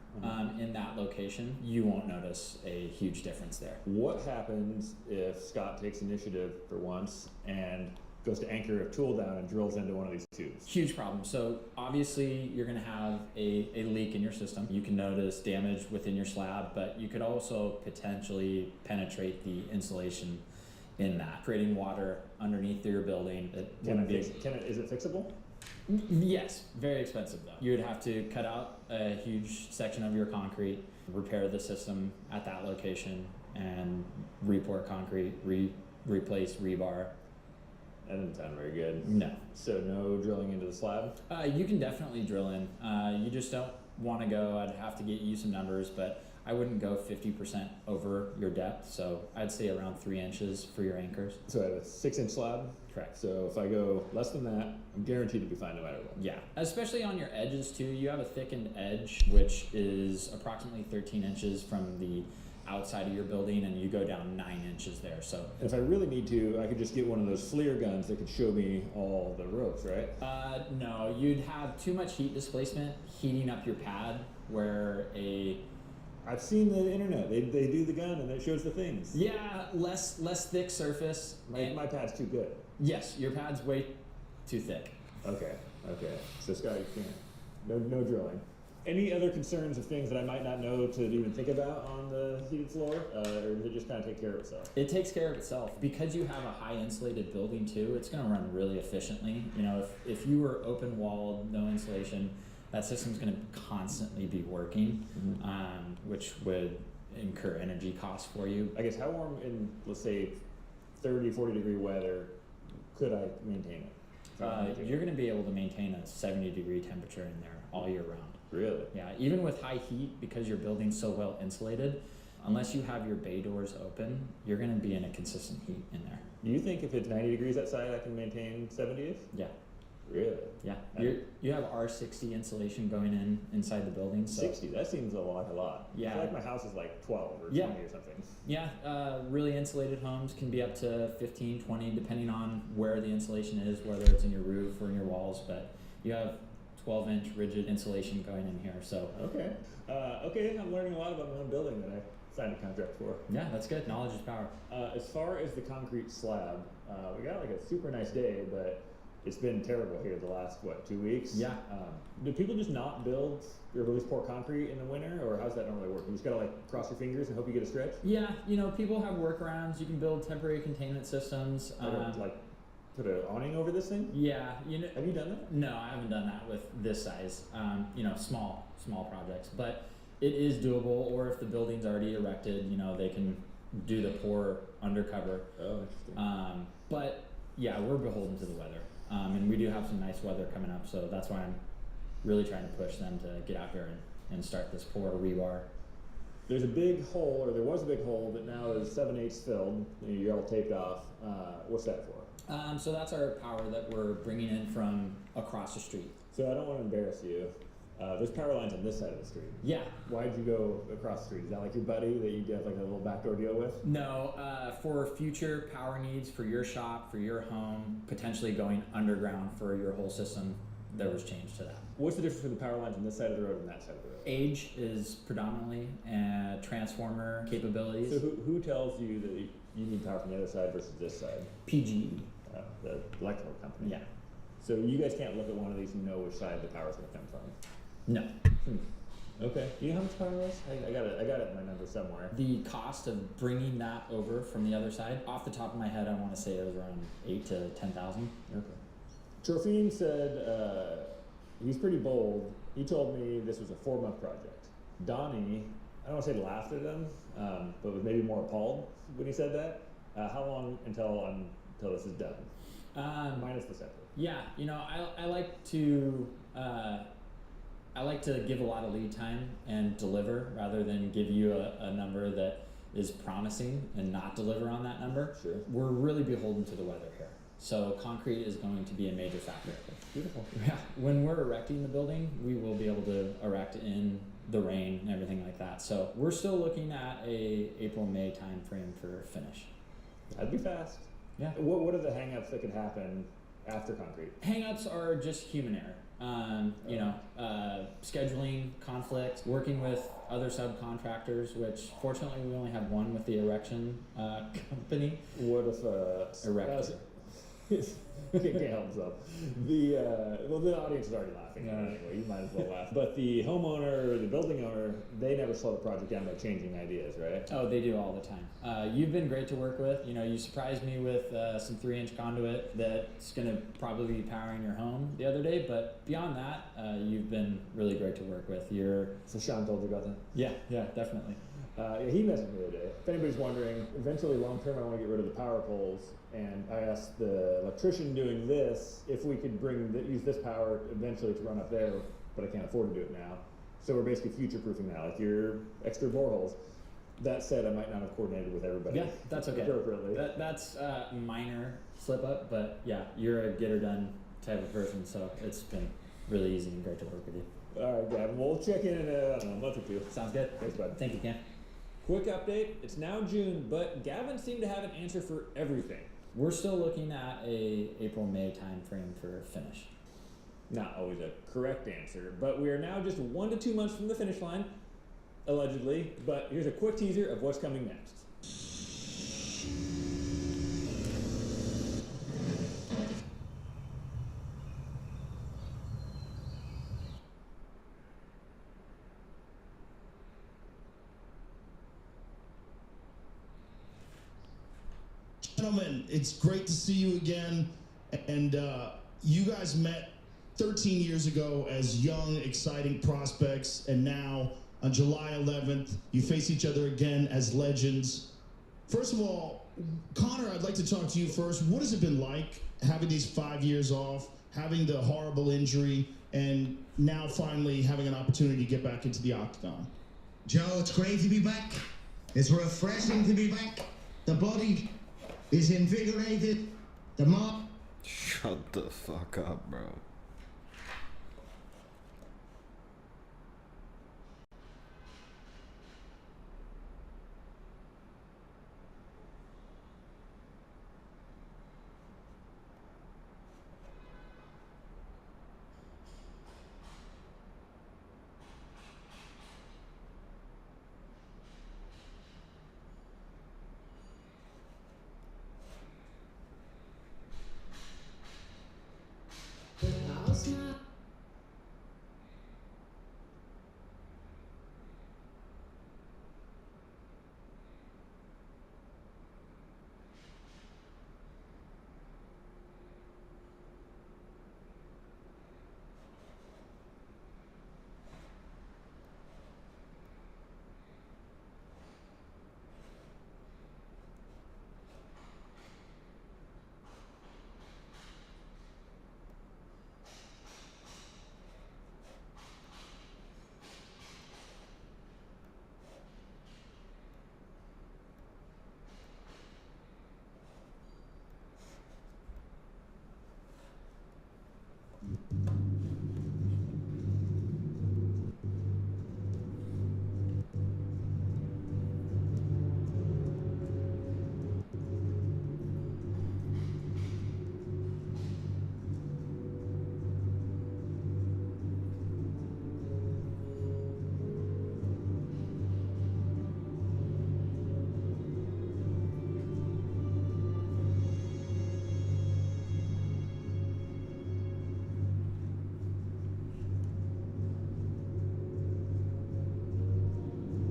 S22: in that location. You won't notice a huge difference there.
S3: What happens if Scott takes initiative for once and goes to anchor a tool down and drills into one of these tubes?
S22: Huge problem. So obviously you're going to have a leak in your system. You can notice damage within your slab, but you could also potentially penetrate the insulation in that, creating water underneath your building.
S3: Is it fixable?
S22: Yes, very expensive though. You would have to cut out a huge section of your concrete, repair the system at that location, and re-pour concrete, replace rebar.
S3: That doesn't sound very good.
S22: No.
S3: So no drilling into the slab?
S22: You can definitely drill in. You just don't want to go. I'd have to get you some numbers, but I wouldn't go 50% over your depth. So I'd say around 3 inches for your anchors.
S3: So I have a 6-inch slab?
S22: Correct.
S3: So if I go less than that, I'm guaranteed to be fine no matter what.
S22: Yeah, especially on your edges too. You have a thickened edge, which is approximately 13 inches from the outside of your building, and you go down 9 inches there. So
S3: if I really need to, I could just get one of those FLIR guns that could show me all the ropes, right?
S22: No, you'd have too much heat displacement heating up your pad, where a
S3: I've seen the internet. They do the gun and it shows the things.
S22: Yeah, less thick surface.
S3: My pad's too good.
S22: Yes, your pad's way too thick.
S3: Okay. So Scott, you can't. No drilling. Any other concerns of things that I might not know to even think about on the heated floor, or does it just kind of take care of itself?
S22: It takes care of itself. Because you have a high insulated building too, it's going to run really efficiently. You know, if you were open walled, no insulation, that system's going to constantly be working, which would incur energy costs for you.
S3: I guess how warm in, let's say, 30, 40 degree weather could I maintain it?
S22: You're going to be able to maintain a 70-degree temperature in there all year round.
S3: Really?
S22: Yeah, even with high heat, because your building's so well insulated, unless you have your bay doors open, you're going to be in a consistent heat in there.
S3: Do you think if it's 90 degrees outside, I can maintain 70-ish?
S22: Yeah.
S3: Really?
S22: Yeah. You have R60 insulation going inside the building. So
S3: 60? That seems like a lot.
S22: Yeah.
S3: I feel like my house is like 12 or 20 or something.
S22: Yeah, really insulated homes can be up to 15, 20, depending on where the insulation is, whether it's in your roof or in your walls, but you have 12-inch rigid insulation going in here, so.
S3: Okay, I'm learning a lot about my own building that I signed a contract for.
S22: Yeah, that's good. Knowledge is power.
S3: As far as the concrete slab, we got like a super nice day, but it's been terrible here the last, 2 weeks?
S22: Yeah.
S3: Do people just not build or at least pour concrete in the winter, or how's that normally work? You just gotta like cross your fingers and hope you get a stretch?
S22: Yeah, people have workarounds. You can build temporary containment systems.
S3: Like put an awning over this thing?
S22: Yeah,
S3: Have you done that?
S22: No, I haven't done that with this size. Small projects, but it is doable. Or if the building's already erected, they can do the pour undercover.
S3: Oh, interesting.
S22: But yeah, we're beholden to the weather, and we do have some nice weather coming up. So that's why I'm really trying to push them to get out here and start this pour rebar.
S3: There's a big hole, or there was a big hole that now is 7/8 filled. You're all taped off. What's that for?
S22: So that's our power that we're bringing in from across the street.
S3: So I don't want to embarrass you. There's power lines on this side of the street.
S22: Yeah.
S3: Why'd you go across the street? Is that like your buddy that you have like a little backdoor deal with?
S22: No, for future power needs for your shop, for your home, potentially going underground for your whole system, there was change to that.
S3: What's the difference between the power lines on this side of the road and that side of the road?
S22: Age is predominantly transformer capabilities.
S3: So who tells you that you need power from the other side versus this side?
S22: PGE.
S3: The electrical company.
S22: Yeah.
S3: So you guys can't look at one of these and know which side the power's going to come from?
S22: No.
S3: Okay. Do you know how much power it was? I got it in my number somewhere.
S22: The cost of bringing that over from the other side, off the top of my head, I want to say it was around 8,000 to 10,000.
S3: Okay. Trophine said he's pretty bold. He told me this was a 4-month project. Donnie, I don't want to say laughed at him, but was maybe more appalled when he said that. How long until this is done? Minus the septic.
S22: Yeah, I like to give a lot of lead time and deliver rather than give you a number that is promising and not deliver on that number.
S3: Sure.
S22: We're really beholden to the weather here. So concrete is going to be a major factor.
S3: Beautiful.
S22: Yeah. When we're erecting the building, we will be able to erect in the rain and everything like that. So we're still looking at a April-May time frame for finish.
S3: That'd be fast.
S22: Yeah.
S3: What are the hang-ups that could happen after concrete?
S22: Hang-ups are just human error. Scheduling, conflict, working with other subcontractors, which fortunately we only have one with the erection company.
S3: What if
S22: erector?
S3: Can't help himself. The audience is already laughing anyway. You might as well laugh. But the homeowner or the building owner, they never slow the project down by changing ideas, right?
S22: Oh, they do all the time. You've been great to work with. You surprised me with some 3-inch conduit that's going to probably be powering your home the other day. But beyond that, you've been really great to work with.
S3: So Sean told you about that?
S22: Yeah, definitely.
S3: He messaged me the other day. If anybody's wondering, eventually long term I want to get rid of the power poles, and I asked the electrician doing this if we could use this power eventually to run up there, but I can't afford to do it now. So we're basically future proofing that, like your extra boreholes. That said, I might not have coordinated with everybody.
S22: Yeah, that's okay.
S3: Appropriately.
S22: That's a minor slip up, but yeah, you're a get her done type of person, so it's been really easy and great to work with you.
S3: All right, Gavin. We'll check in a month or two.
S22: Sounds good.
S3: Thanks, bud.
S22: Thank you, Cam.
S3: Quick update. It's now June, but Gavin seemed to have an answer for everything.
S22: We're still looking at a April-May time frame for finish.
S3: Not always a correct answer, but we are now just 1 to 2 months from the finish line. allegedly, but here's a quick teaser of what's coming next.
S4: Gentlemen, it's great to see you again. And you guys met 13 years ago as young, exciting prospects. And now, on July 11th, you face each other again as legends. First of all, Connor, I'd like to talk to you first. What has it been like having these 5 years off, having the horrible injury, and now finally having an opportunity to get back into the octagon?
S8: Joe, it's great to be back. It's refreshing to be back. The body is invigorated. The mind.
S1: Shut the fuck up, bro.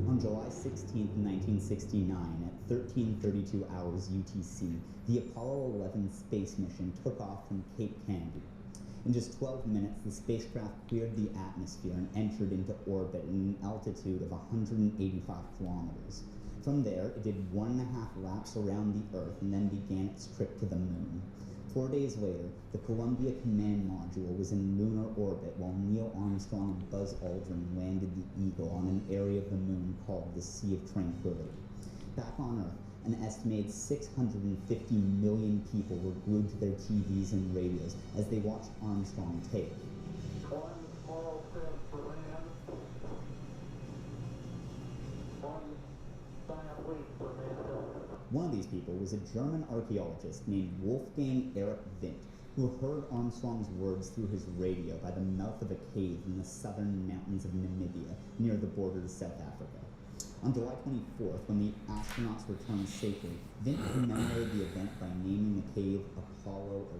S11: On July 16, 1969, at 13:32 hours UTC, the Apollo 11 space mission took off from Cape Kennedy. In just 12 minutes, the spacecraft cleared the atmosphere and entered into orbit at an altitude of 185 kilometers. From there, it did 1.5 laps around the Earth and then began its trip to the Moon. 4 days later, the Columbia Command Module was in lunar orbit while Neil Armstrong and Buzz Aldrin landed the Eagle on an area of the Moon called the Sea of Tranquility. Back on Earth, an estimated 650 million people were glued to their TVs and radios as they watched Armstrong take.
S19: One small step for man, one giant leap for mankind.
S11: One of these people was a German archaeologist named Wolfgang Erich Windt, who heard Armstrong's words through his radio by the mouth of a cave in the southern mountains of Namibia, near the border to South Africa. On July 24th, when the astronauts returned safely, Windt commemorated the event by naming the cave Apollo 11.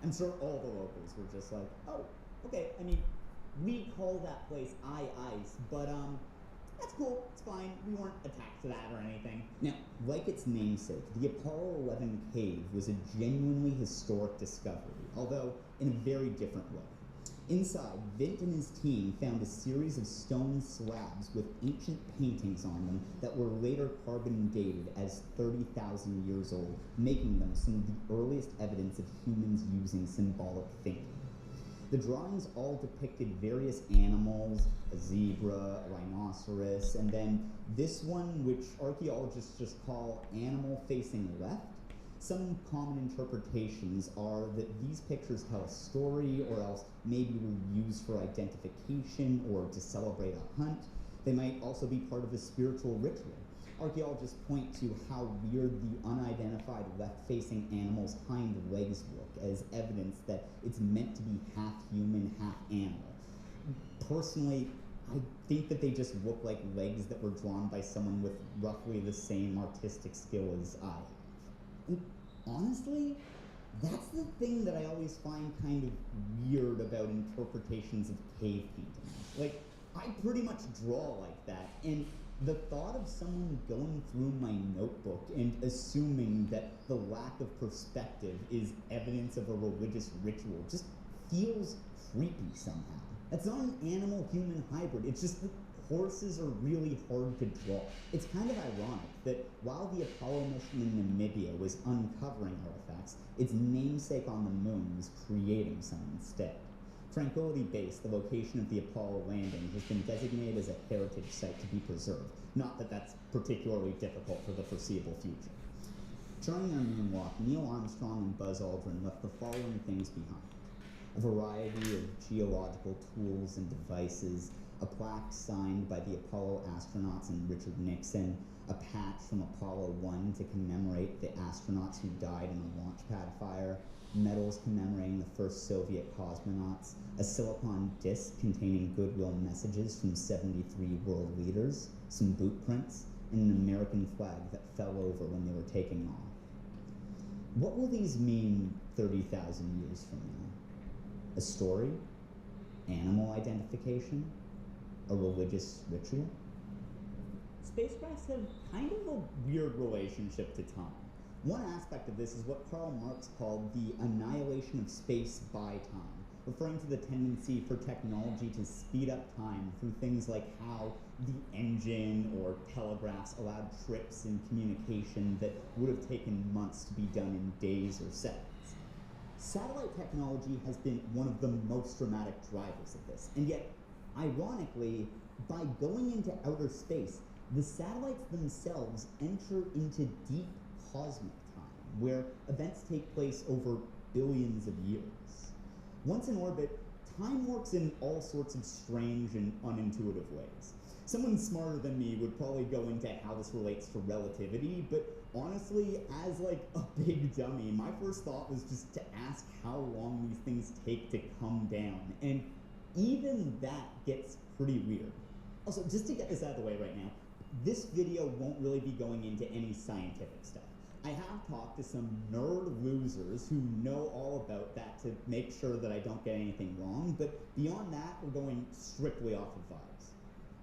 S11: I'm sure all the locals were just like, oh, okay, I mean, we call that place Ice, but that's cool, it's fine, we weren't attacked to that or anything. Now, like its namesake, the Apollo 11 cave was a genuinely historic discovery, although in a very different way. Inside, Windt and his team found a series of stone slabs with ancient paintings on them that were later carbon dated as 30,000 years old, making them some of the earliest evidence of humans using symbolic thinking. The drawings all depicted various animals, a zebra, a rhinoceros, and then this one, which archaeologists just call animal facing left. Some common interpretations are that these pictures tell a story, or else maybe were used for identification or to celebrate a hunt. They might also be part of a spiritual ritual. Archaeologists point to how weird the unidentified left-facing animal's hind legs look as evidence that it's meant to be half human, half animal. Personally, I think that they just look like legs that were drawn by someone with roughly the same artistic skill as I have. And honestly, that's the thing that I always find kind of weird about interpretations of cave paintings. Like, I pretty much draw like that, and the thought of someone going through my notebook and assuming that the lack of perspective is evidence of a religious ritual just feels creepy somehow. It's not an animal-human hybrid, it's just that horses are really hard to draw. It's kind of ironic that while the Apollo mission in Namibia was uncovering artifacts, its namesake on the moon was creating some instead. Tranquility Base, the location of the Apollo landing, has been designated as a heritage site to be preserved. Not that that's particularly difficult for the foreseeable future. During their moonwalk, Neil Armstrong and Buzz Aldrin left the following things behind: a variety of geological tools and devices, a plaque signed by the Apollo astronauts and Richard Nixon, a patch from Apollo 1 to commemorate the astronauts who died in the launch pad fire, medals commemorating the first Soviet cosmonauts, a silicon disc containing goodwill messages from 73 world leaders, some boot prints, and an American flag that fell over when they were taking off. What will these mean 30,000 years from now? A story? Animal identification? A religious ritual? Spacecrafts have kind of a weird relationship to time. One aspect of this is what Karl Marx called the annihilation of space by time, referring to the tendency for technology to speed up time through things like how the engine or telegraphs allowed trips in communication that would have taken months to be done in days or seconds. Satellite technology has been one of the most dramatic drivers of this, and yet, ironically, by going into outer space, the satellites themselves enter into deep cosmic time, where events take place over billions of years. Once in orbit, time works in all sorts of strange and unintuitive ways. Someone smarter than me would probably go into how this relates to relativity, but honestly, as like a big dummy, my first thought was just to ask how long these things take to come down, and even that gets pretty weird. Also, just to get this out of the way right now, this video won't really be going into any scientific stuff. I have talked to some nerd losers who know all about that to make sure that I don't get anything wrong, but beyond that, we're going strictly off of vibes.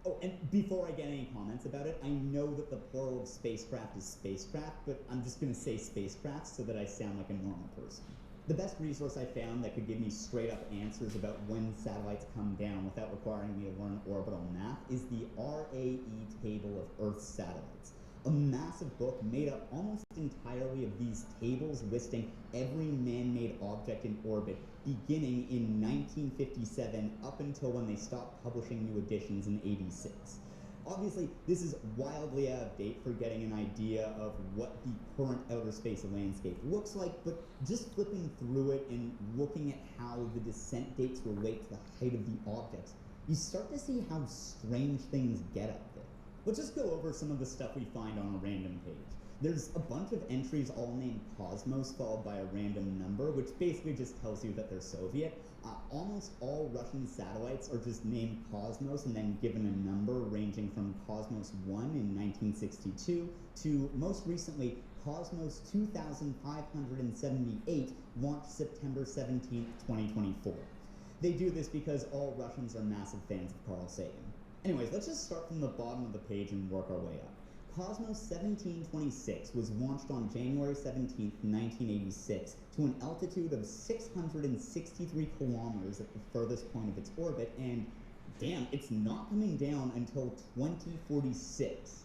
S11: Oh, and before I get any comments about it, I know that the plural of spacecraft is spacecraft, but I'm just going to say spacecraft so that I sound like a normal person. The best resource I found that could give me straight up answers about when satellites come down without requiring me to learn orbital math is the RAE table of Earth's satellites. A massive book made up almost entirely of these tables listing every man-made object in orbit beginning in 1957 up until when they stopped publishing new editions in '86. Obviously, this is wildly out of date for getting an idea of what the current outer space landscape looks like, but just flipping through it and looking at how the descent dates relate to the height of the objects, you start to see how strange things get up there. Let's just go over some of the stuff we find on a random page. There's a bunch of entries all named Cosmos followed by a random number, which basically just tells you that they're Soviet. Almost all Russian satellites are just named Cosmos and then given a number ranging from Cosmos 1 in 1962 to, most recently, Cosmos 2578, launched September 17, 2024. They do this because all Russians are massive fans of Carl Sagan. Anyways, let's just start from the bottom of the page and work our way up. Cosmos 1726 was launched on January 17, 1986, to an altitude of 663 kilometers at the furthest point of its orbit, and damn, it's not coming down until 2046.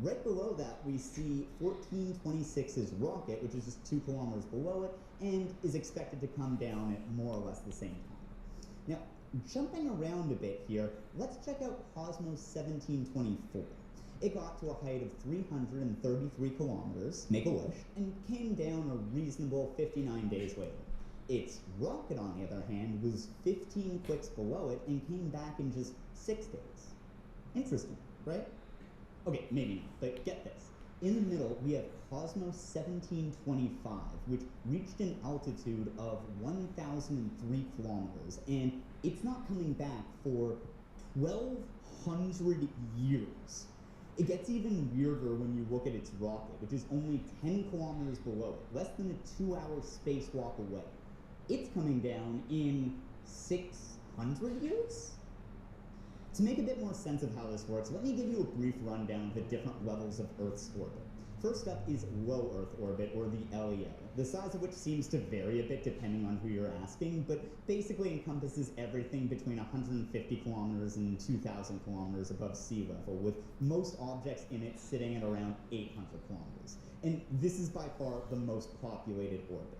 S11: Right below that, we see 1426's rocket, which is just 2 kilometers below it, and is expected to come down at more or less the same time. Now, jumping around a bit here, let's check out Cosmos 1724. It got to a height of 333 kilometers, make a wish, and came down a reasonable 59 days later. Its rocket, on the other hand, was 15 clicks below it and came back in just 6 days. Interesting, right? Okay, maybe not, but get this. In the middle, we have Cosmos 1725, which reached an altitude of 1,003 kilometers, and it's not coming back for 1,200 years. It gets even weirder when you look at its rocket, which is only 10 kilometers below it, less than a 2-hour spacewalk away. It's coming down in 600 years? To make a bit more sense of how this works, let me give you a brief rundown of the different levels of Earth's orbit. First up is low Earth orbit, or the LEO, the size of which seems to vary a bit depending on who you're asking, but basically encompasses everything between 150 kilometers and 2,000 kilometers above sea level, with most objects in it sitting at around 800 kilometers. And this is by far the most populated orbit.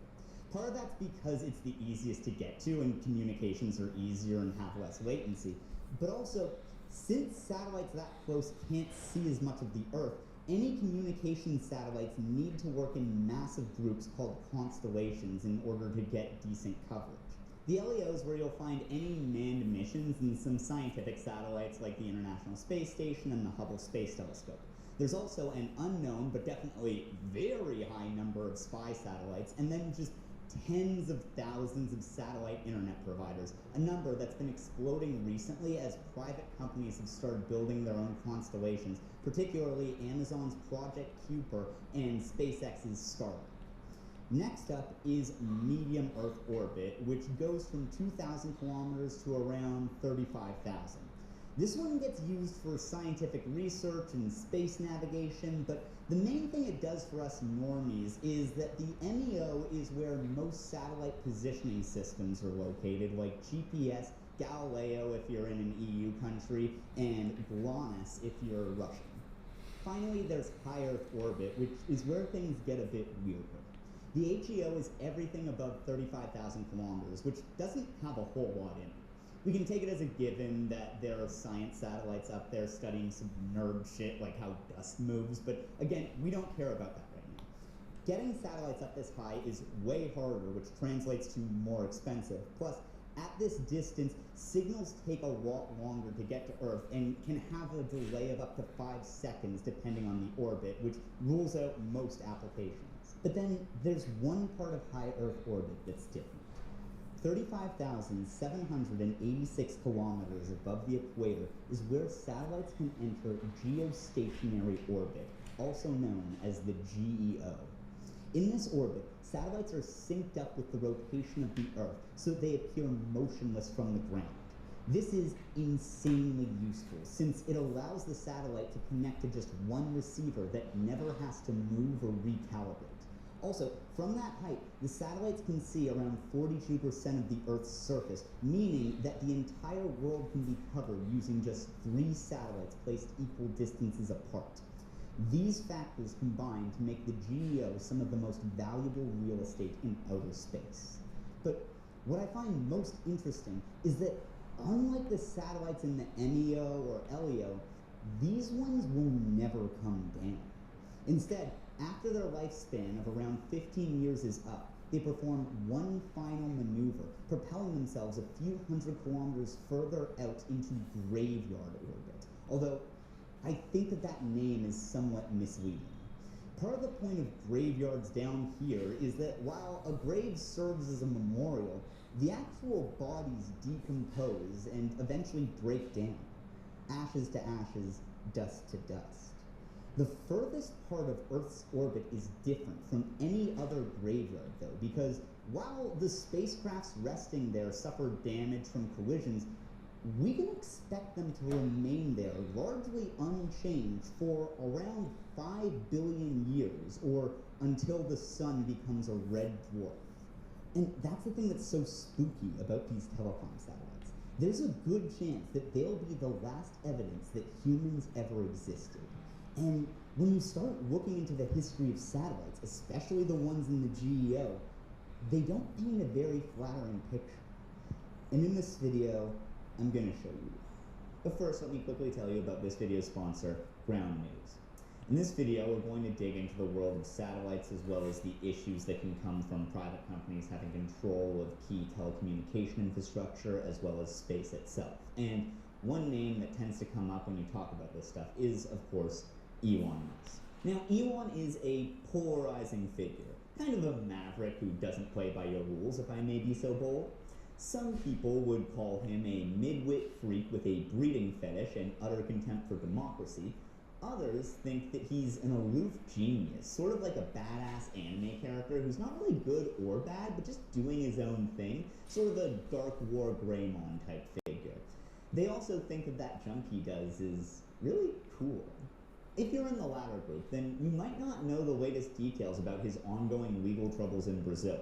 S11: Part of that's because it's the easiest to get to and communications are easier and have less latency, but also, since satellites that close can't see as much of the Earth, any communication satellites need to work in massive groups called constellations in order to get decent coverage. The LEO is where you'll find any manned missions and some scientific satellites like the International Space Station and the Hubble Space Telescope. There's also an unknown, but definitely very high number of spy satellites, and then just tens of thousands of satellite internet providers, a number that's been exploding recently as private companies have started building their own constellations, particularly Amazon's Project Kuiper and SpaceX's Starlink. Next up is medium Earth orbit, which goes from 2,000 kilometers to around 35,000. This one gets used for scientific research and space navigation, but the main thing it does for us normies is that the MEO is where most satellite positioning systems are located, like GPS, Galileo if you're in an EU country, and GLONASS if you're Russian. Finally, there's high Earth orbit, which is where things get a bit weirder. The HEO is everything above 35,000 kilometers, which doesn't have a whole lot in it. We can take it as a given that there are science satellites up there studying some nerd shit like how dust moves, but again, we don't care about that right now. Getting satellites up this high is way harder, which translates to more expensive. Plus, at this distance, signals take a lot longer to get to Earth and can have a delay of up to 5 seconds depending on the orbit, which rules out most applications. But then there's one part of high Earth orbit that's different. 35,786 kilometers above the equator is where satellites can enter geostationary orbit, also known as the GEO. In this orbit, satellites are synced up with the rotation of the Earth, so they appear motionless from the ground. This is insanely useful, since it allows the satellite to connect to just one receiver that never has to move or recalibrate. Also, from that height, the satellites can see around 42% of the Earth's surface, meaning that the entire world can be covered using just 3 satellites placed equal distances apart. These factors combine to make the GEO some of the most valuable real estate in outer space. But what I find most interesting is that unlike the satellites in the MEO or LEO, these ones will never come down. Instead, after their lifespan of around 15 years is up, they perform one final maneuver, propelling themselves a few hundred kilometers further out into graveyard orbit. Although, I think that name is somewhat misleading. Part of the point of graveyards down here is that while a grave serves as a memorial, the actual bodies decompose and eventually break down. Ashes to ashes, dust to dust. The furthest part of Earth's orbit is different from any other graveyard, though, because while the spacecrafts resting there suffer damage from collisions, we can expect them to remain there largely unchanged for around 5 billion years, or until the sun becomes a red dwarf. And that's the thing that's so spooky about these telecom satellites. There's a good chance that they'll be the last evidence that humans ever existed. And when you start looking into the history of satellites, especially the ones in the GEO, they don't paint a very flattering picture. And in this video, I'm going to show you. But first, let me quickly tell you about this video's sponsor, Ground News. In this video, we're going to dig into the world of satellites as well as the issues that can come from private companies having control of key telecommunication infrastructure as well as space itself. And one name that tends to come up when you talk about this stuff is, of course, Elon Musk. Now, Elon is a polarizing figure, kind of a maverick who doesn't play by your rules, if I may be so bold. Some people would call him a midwit freak with a breeding fetish and utter contempt for democracy. Others think that he's an aloof genius, sort of like a badass anime character who's not really good or bad, but just doing his own thing, sort of a Dark War Greymon type figure. They also think that that junk he does is really cool. If you're in the latter group, then you might not know the latest details about his ongoing legal troubles in Brazil.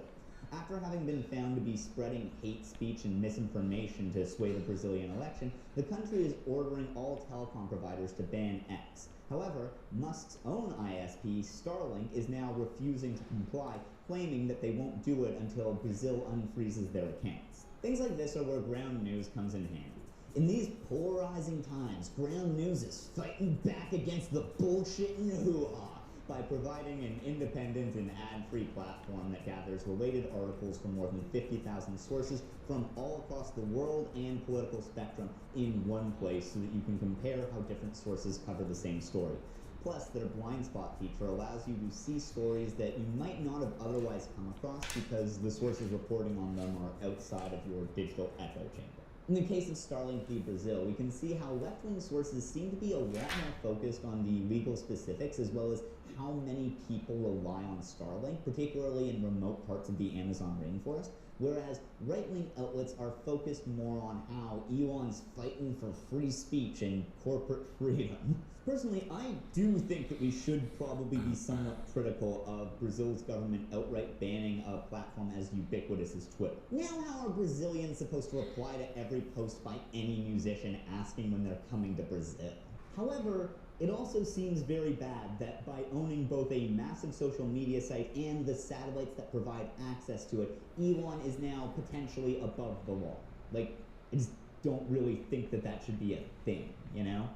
S11: After having been found to be spreading hate speech and misinformation to sway the Brazilian election, the country is ordering all telecom providers to ban X. However, Musk's own ISP, Starlink, is now refusing to comply, claiming that they won't do it until Brazil unfreezes their accounts. Things like this are where ground news comes in handy. In these polarizing times, ground news is fighting back against the bullshit and hoo-ha by providing an independent and ad-free platform that gathers related articles from more than 50,000 sources from all across the world and political spectrum in one place so that you can compare how different sources cover the same story. Plus, their blind spot feature allows you to see stories that you might not have otherwise come across because the sources reporting on them are outside of your digital echo chamber. In the case of Starlink v. Brazil, we can see how left-wing sources seem to be a lot more focused on the legal specifics as well as how many people rely on Starlink, particularly in remote parts of the Amazon rainforest, whereas right-wing outlets are focused more on how Elon's fighting for free speech and corporate freedom. Personally, I do think that we should probably be somewhat critical of Brazil's government outright banning a platform as ubiquitous as Twitter. Now, how are Brazilians supposed to reply to every post by any musician asking when they're coming to Brazil? However, it also seems very bad that by owning both a massive social media site and the satellites that provide access to it, Elon is now potentially above the law. Like, I just don't really think that that should be a thing, you know?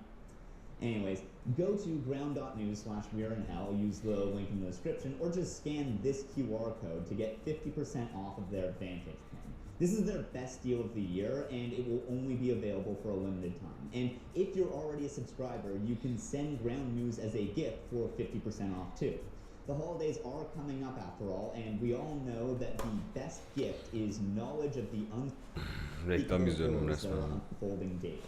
S11: Anyways, go to ground.news/weareinhell, use the link in the description, or just scan this QR code to get 50% off of their Vantage plan. This is their best deal of the year, and it will only be available for a limited time. And if you're already a subscriber, you can send Ground News as a gift for 50% off too. The holidays are coming up after all, and we all know that the best gift is knowledge of the
S1: Reklam izliyorum resmen.
S11: unfolding daily.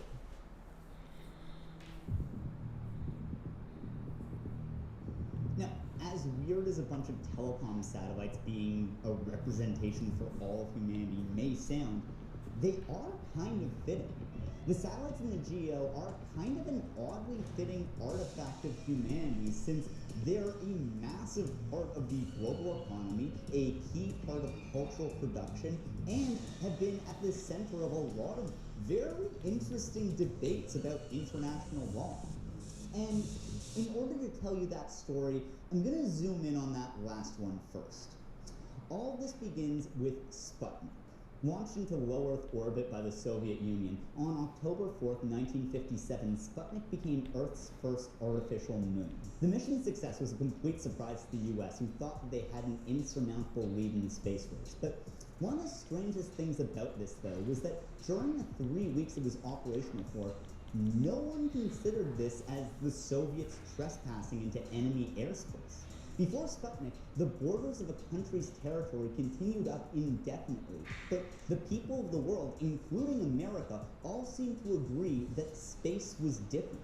S11: Now, as weird as a bunch of telecom satellites being a representation for all of humanity may sound, they are kind of fitting. The satellites in the GEO are kind of an oddly fitting artifact of humanity since they're a massive part of the global economy, a key part of cultural production, and have been at the center of a lot of very interesting debates about international law. And in order to tell you that story, I'm going to zoom in on that last one first. All this begins with Sputnik. Launched into low Earth orbit by the Soviet Union, on October 4th, 1957, Sputnik became Earth's first artificial moon. The mission's success was a complete surprise to the US, who thought that they had an insurmountable lead in the space race. But one of the strangest things about this, though, was that during the 3 weeks it was operational for, no one considered this as the Soviets trespassing into enemy airspace. Before Sputnik, the borders of a country's territory continued up indefinitely, but the people of the world, including America, all seemed to agree that space was different.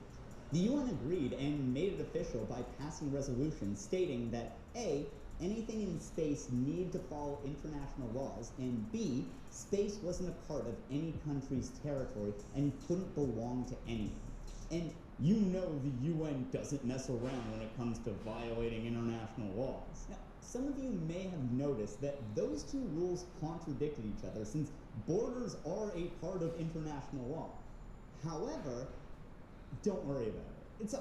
S11: The UN agreed and made it official by passing a resolution stating that A, anything in space needed to follow international laws, and B, space wasn't a part of any country's territory and couldn't belong to anyone. And you know the UN doesn't mess around when it comes to violating international laws. Now, some of you may have noticed that those two rules contradicted each other since borders are a part of international law. However, don't worry about it. It's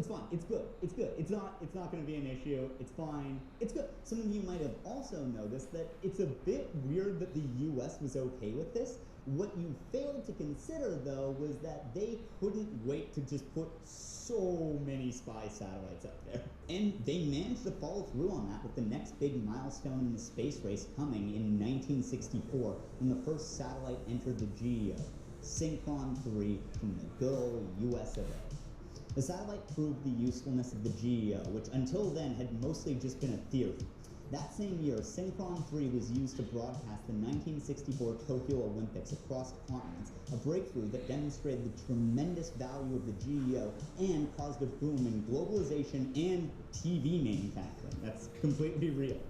S11: fine. It's good. It's not going to be an issue. It's fine. It's good. Some of you might have also noticed that it's a bit weird that the US was okay with this. What you failed to consider, though, was that they couldn't wait to just put so many spy satellites up there. And they managed to follow through on that with the next big milestone in the space race coming in 1964 when the first satellite entered the GEO, Synchron 3 from the good old US of A. The satellite proved the usefulness of the GEO, which until then had mostly just been a theory. That same year, Synchron 3 was used to broadcast the 1964 Tokyo Olympics across continents, a breakthrough that demonstrated the tremendous value of the GEO and caused a boom in globalization and TV manufacturing. That's completely real.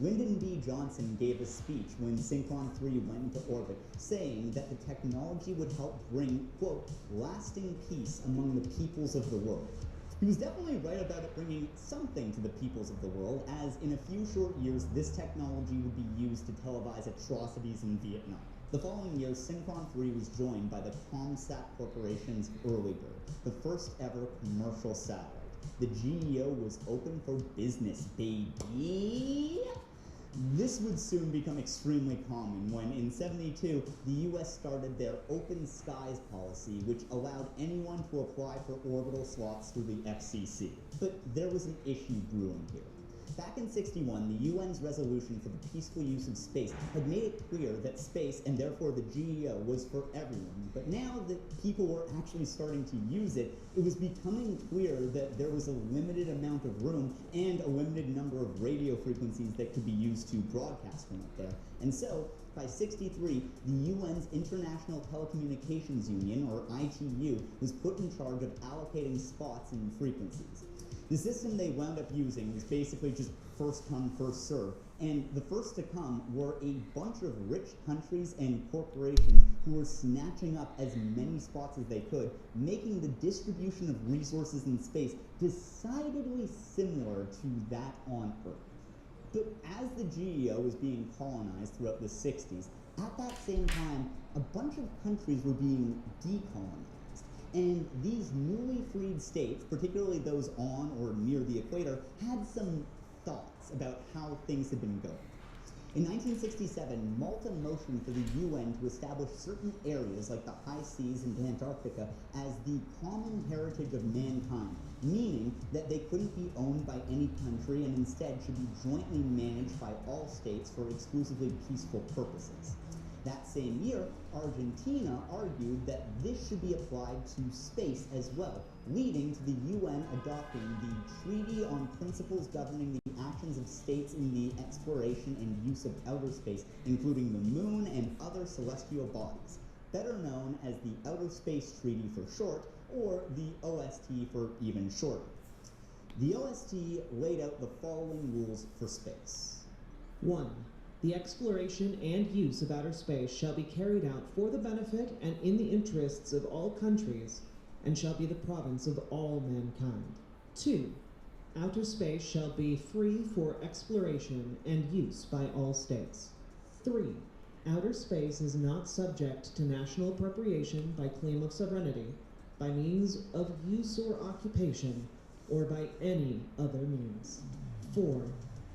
S11: Lyndon B. Johnson gave a speech when Synchron 3 went into orbit, saying that the technology would help bring, quote, lasting peace among the peoples of the world. He was definitely right about it bringing something to the peoples of the world, as in a few short years, this technology would be used to televise atrocities in Vietnam. The following year, Synchron 3 was joined by the Comsat Corporation's Earlybird, the first ever commercial satellite. The GEO was open for business, baby! This would soon become extremely common when, in '72, the US started their Open Skies policy, which allowed anyone to apply for orbital slots through the FCC. But there was an issue brewing here. Back in '61, the UN's resolution for the peaceful use of space had made it clear that space, and therefore the GEO, was for everyone. But now that people were actually starting to use it, it was becoming clear that there was a limited amount of room and a limited number of radio frequencies that could be used to broadcast from up there. And so, by '63, the UN's International Telecommunications Union, or ITU, was put in charge of allocating spots and frequencies. The system they wound up using was basically just first come, first serve, and the first to come were a bunch of rich countries and corporations who were snatching up as many spots as they could, making the distribution of resources in space decidedly similar to that on Earth. But as the GEO was being colonized throughout the '60s, at that same time, a bunch of countries were being decolonized. And these newly freed states, particularly those on or near the equator, had some thoughts about how things had been going. In 1967, Malta motioned for the UN to establish certain areas like the high seas and Antarctica as the common heritage of mankind, meaning that they couldn't be owned by any country and instead should be jointly managed by all states for exclusively peaceful purposes. That same year, Argentina argued that this should be applied to space as well, leading to the UN adopting the Treaty on Principles Governing the Actions of States in the Exploration and Use of Outer Space, including the Moon and other celestial bodies, better known as the Outer Space Treaty for short, or the OST for even shorter. The OST laid out the following rules for space.
S7: 1. The exploration and use of outer space shall be carried out for the benefit and in the interests of all countries, and shall be the province of all mankind. 2. Outer space shall be free for exploration and use by all states. 3. Outer space is not subject to national appropriation by claim of sovereignty, by means of use or occupation, or by any other means. 4.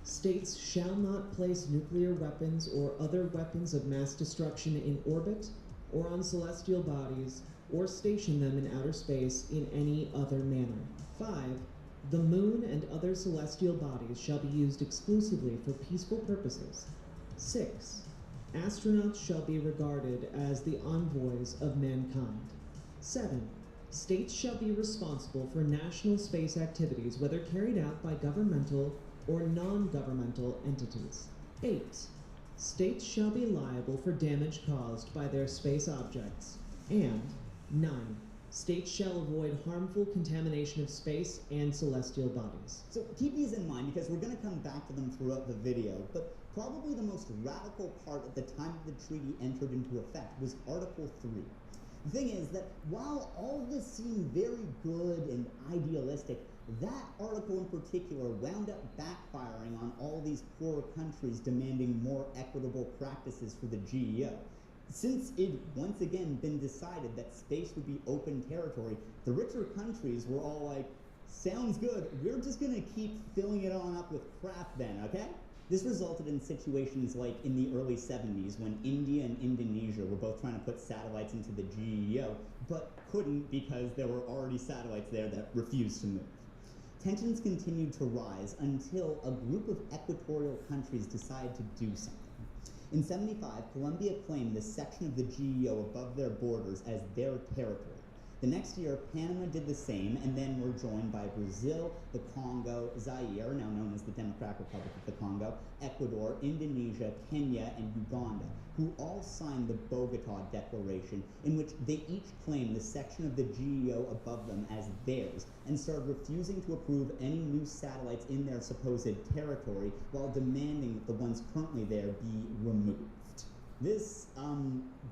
S7: States shall not place nuclear weapons or other weapons of mass destruction in orbit or on celestial bodies, or station them in outer space in any other manner. 5. The moon and other celestial bodies shall be used exclusively for peaceful purposes. 6. Astronauts shall be regarded as the envoys of mankind. 7. States shall be responsible for national space activities, whether carried out by governmental or non-governmental entities. 8. States shall be liable for damage caused by their space objects. And 9. States shall avoid harmful contamination of space and celestial bodies.
S11: So keep these in mind because we're going to come back to them throughout the video, but probably the most radical part at the time the treaty entered into effect was Article 3. The thing is that while all this seemed very good and idealistic, that article in particular wound up backfiring on all these poorer countries demanding more equitable practices for the GEO. Since it once again been decided that space would be open territory, the richer countries were all like, sounds good, we're just gonna keep filling it on up with crap then, okay? This resulted in situations like in the early 70s when India and Indonesia were both trying to put satellites into the GEO, but couldn't because there were already satellites there that refused to move. Tensions continued to rise until a group of equatorial countries decided to do something. In '75, Colombia claimed this section of the GEO above their borders as their territory. The next year, Panama did the same, and then were joined by Brazil, the Congo, Zaire, now known as the Democratic Republic of the Congo, Ecuador, Indonesia, Kenya, and Uganda, who all signed the Bogota Declaration, in which they each claimed the section of the GEO above them as theirs, and started refusing to approve any new satellites in their supposed territory, while demanding that the ones currently there be removed. This,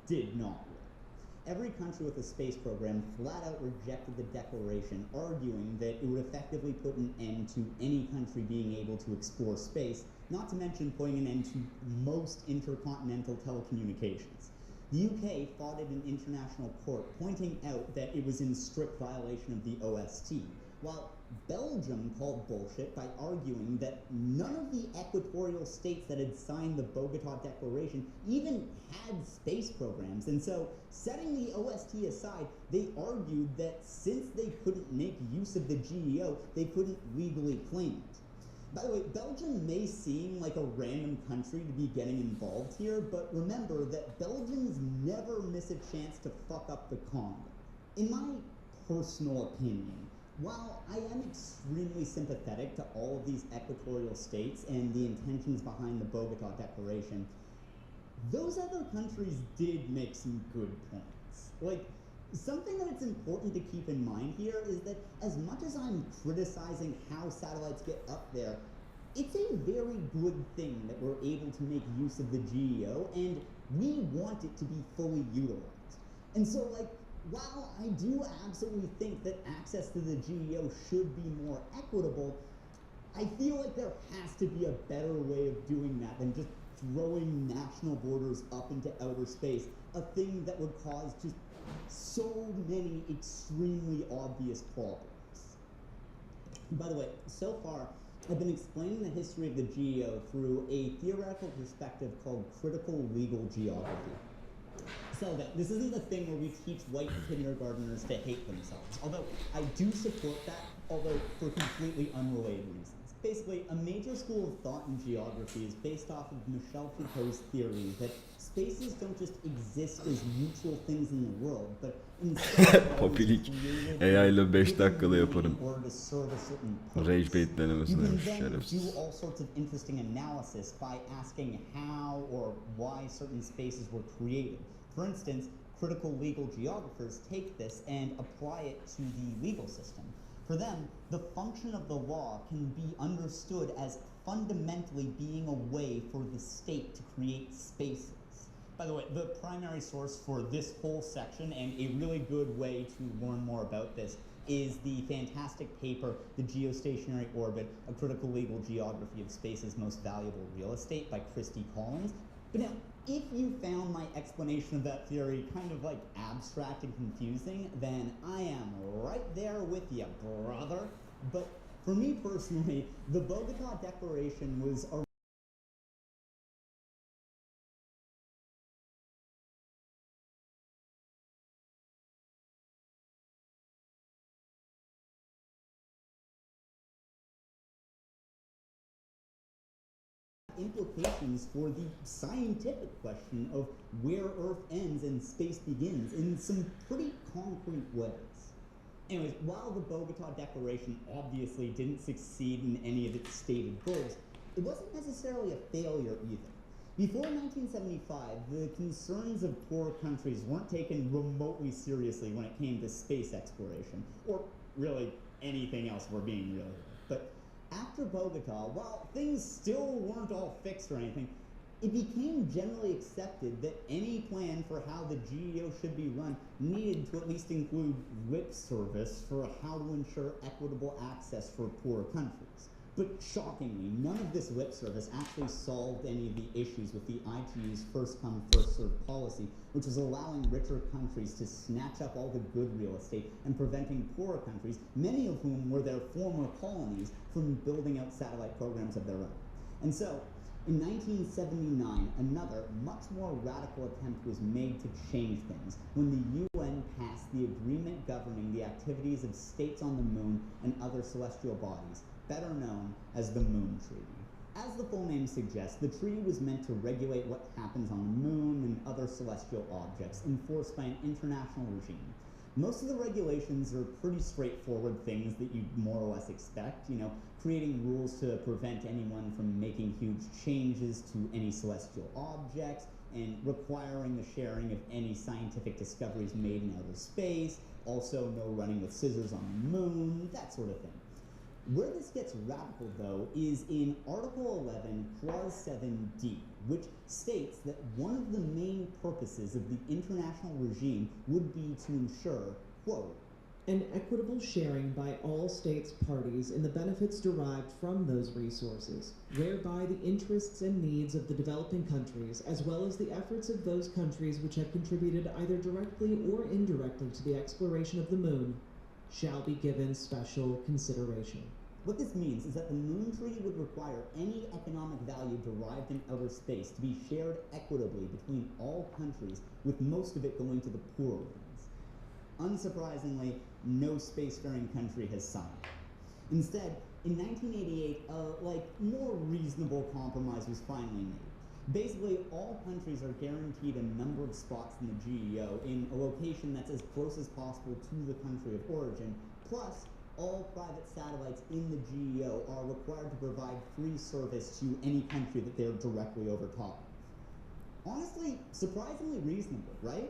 S11: did not work. Every country with a space program flat out rejected the declaration, arguing that it would effectively put an end to any country being able to explore space, not to mention putting an end to most intercontinental telecommunications. The UK fought it in international court, pointing out that it was in strict violation of the OST, while Belgium called bullshit by arguing that none of the equatorial states that had signed the Bogota Declaration even had space programs, and so, setting the OST aside, they argued that since they couldn't make use of the GEO, they couldn't legally claim it. By the way, Belgium may seem like a random country to be getting involved here, but remember that Belgians never miss a chance to fuck up the Congo. In my personal opinion, while I am extremely sympathetic to all of these equatorial states and the intentions behind the Bogota Declaration, those other countries did make some good points. Like, something that it's important to keep in mind here is that as much as I'm criticizing how satellites get up there, it's a very good thing that we're able to make use of the GEO, and we want it to be fully utilized. And so, like, while I do absolutely think that access to the GEO should be more equitable, I feel like there has to be a better way of doing that than just throwing national borders up into outer space, a thing that would cause just so many extremely obvious problems. By the way, so far, I've been explaining the history of the GEO through a theoretical perspective called critical legal geography. So this isn't the thing where we teach white kindergartners to hate themselves, although I do support that, although for completely unrelated reasons. Basically, a major school of thought in geography is based off of Michel Foucault's theory that spaces don't just exist as neutral things in the world, but instead
S1: Popilik AI ile 5 dakikada yaparım.
S11: in order to serve a certain purpose.
S1: Rage bait denemesi
S11: You can
S1: demiş
S11: then
S1: şerefsiz.
S11: do all sorts of interesting analysis by asking how or why certain spaces were created. For instance, critical legal geographers take this and apply it to the legal system. For them, the function of the law can be understood as fundamentally being a way for the state to create spaces. By the way, the primary source for this whole section, and a really good way to learn more about this, is the fantastic paper, The Geostationary Orbit, A Critical Legal Geography of Space's Most Valuable Real Estate by Christy Collins. But now, if you found my explanation of that theory kind of like abstract and confusing, then I am right there with you, brother. But for me personally, the Bogota Declaration was a implications for the scientific question of where Earth ends and space begins in some pretty concrete ways. Anyways, while the Bogota Declaration obviously didn't succeed in any of its stated goals, it wasn't necessarily a failure either. Before 1975, the concerns of poor countries weren't taken remotely seriously when it came to space exploration, or really anything else, if we're being real here. But after Bogota, while things still weren't all fixed or anything, it became generally accepted that any plan for how the GEO should be run needed to at least include lip service for how to ensure equitable access for poor countries. But shockingly, none of this lip service actually solved any of the issues with the ITU's first-come, first-served policy, which was allowing richer countries to snatch up all the good real estate and preventing poorer countries, many of whom were their former colonies, from building out satellite programs of their own. And so, in 1979, another, much more radical attempt was made to change things when the UN passed the agreement governing the activities of states on the moon and other celestial bodies, better known as the Moon Treaty. As the full name suggests, the treaty was meant to regulate what happens on the moon and other celestial objects enforced by an international regime. Most of the regulations are pretty straightforward things that you more or less expect, creating rules to prevent anyone from making huge changes to any celestial objects, and requiring the sharing of any scientific discoveries made in outer space, also no running with scissors on the moon, that sort of thing. Where this gets radical, though, is in Article 11, Clause 7D, which states that one of the main purposes of the international regime would be to ensure, quote,
S7: an equitable sharing by all states parties in the benefits derived from those resources, whereby the interests and needs of the developing countries, as well as the efforts of those countries which have contributed either directly or indirectly to the exploration of the moon, shall be given special consideration.
S11: What this means is that the Moon Treaty would require any economic value derived in outer space to be shared equitably between all countries, with most of it going to the poorer ones. Unsurprisingly, no spacefaring country has signed. Instead, in 1988, a more reasonable compromise was finally made. Basically, all countries are guaranteed a number of spots in the GEO in a location that's as close as possible to the country of origin, plus all private satellites in the GEO are required to provide free service to any country that they're directly over top of. Honestly, surprisingly reasonable, right?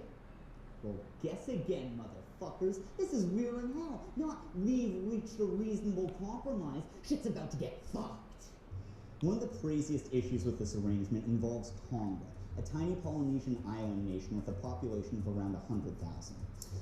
S11: Well, guess again, motherfuckers. This is rearing hell. Not we've reached a reasonable compromise. Shit's about to get fucked. One of the craziest issues with this arrangement involves Tonga, a tiny Polynesian island nation with a population of around 100,000.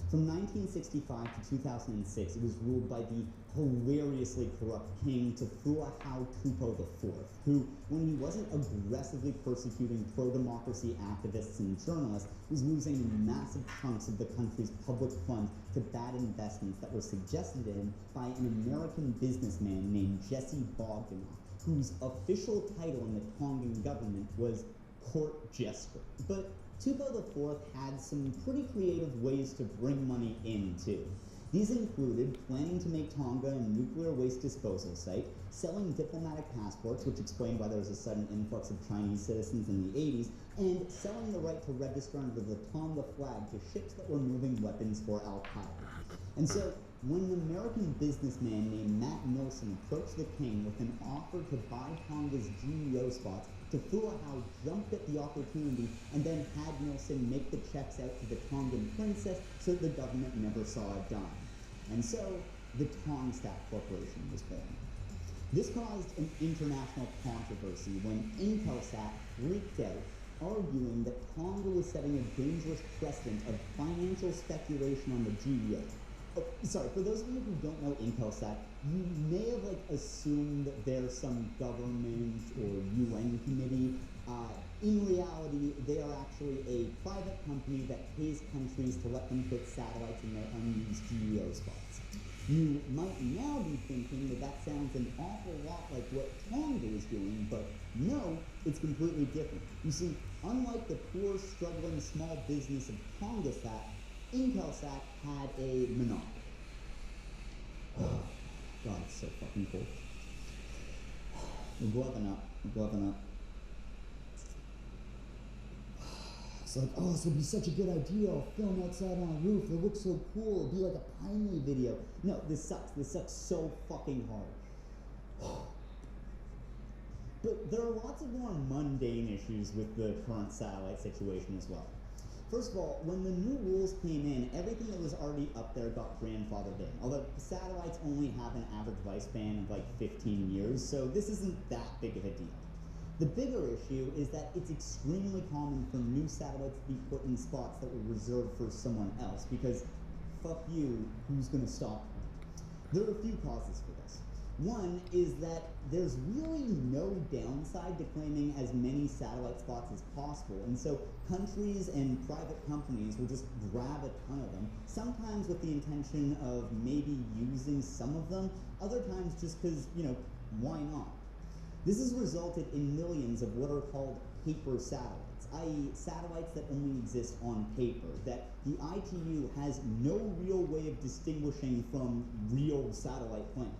S11: From 1965 to 2006, it was ruled by the hilariously corrupt king Tefua Tupo IV, who, when he wasn't aggressively persecuting pro-democracy activists and journalists, was losing massive chunks of the country's public funds to bad investments that were suggested in by an American businessman named Jesse Bogdanoff, whose official title in the Tongan government was court jester. But Tupo IV had some pretty creative ways to bring money in, too. These included planning to make Tonga a nuclear waste disposal site, selling diplomatic passports, which explained why there was a sudden influx of Chinese citizens in the 80s, and selling the right to register under the Tonga flag to ships that were moving weapons for Al-Qaeda. And so, when an American businessman named Matt Nilsson approached the king with an offer to buy Tonga's GEO spots, Tefua jumped at the opportunity and then had Nilsson make the checks out to the Tongan princess so that the government never saw a dime. And so, the Tongsat Corporation was born. This caused an international controversy when Intelsat freaked out, arguing that Tonga was setting a dangerous precedent of financial speculation on the GEO. Oh, sorry, for those of you who don't know Intelsat, you may have assumed that they're some government or UN committee. In reality, they are actually a private company that pays countries to let them put satellites in their unused GEO spots. You might now be thinking that that sounds an awful lot like what Tonga is doing, but no, it's completely different. You see, unlike the poor, struggling small business of Tongasat, Intelsat had a monopoly. God, it's so fucking cold. We're gloving up. It's like, oh, this would be such a good idea. I'll film outside on a roof. It looks so cool. It'd be like a Piney video. No, this sucks. This sucks so fucking hard. But there are lots of more mundane issues with the current satellite situation as well. First of all, when the new rules came in, everything that was already up there got grandfathered in. Although satellites only have an average lifespan of 15 years, so this isn't that big of a deal. The bigger issue is that it's extremely common for new satellites to be put in spots that were reserved for someone else, because fuck you, who's gonna stop them? There are a few causes for this. One is that there's really no downside to claiming as many satellite spots as possible, and so countries and private companies will just grab a ton of them, sometimes with the intention of maybe using some of them, other times just because, why not? This has resulted in millions of what are called paper satellites, i.e. satellites that only exist on paper, that the ITU has no real way of distinguishing from real satellite planes.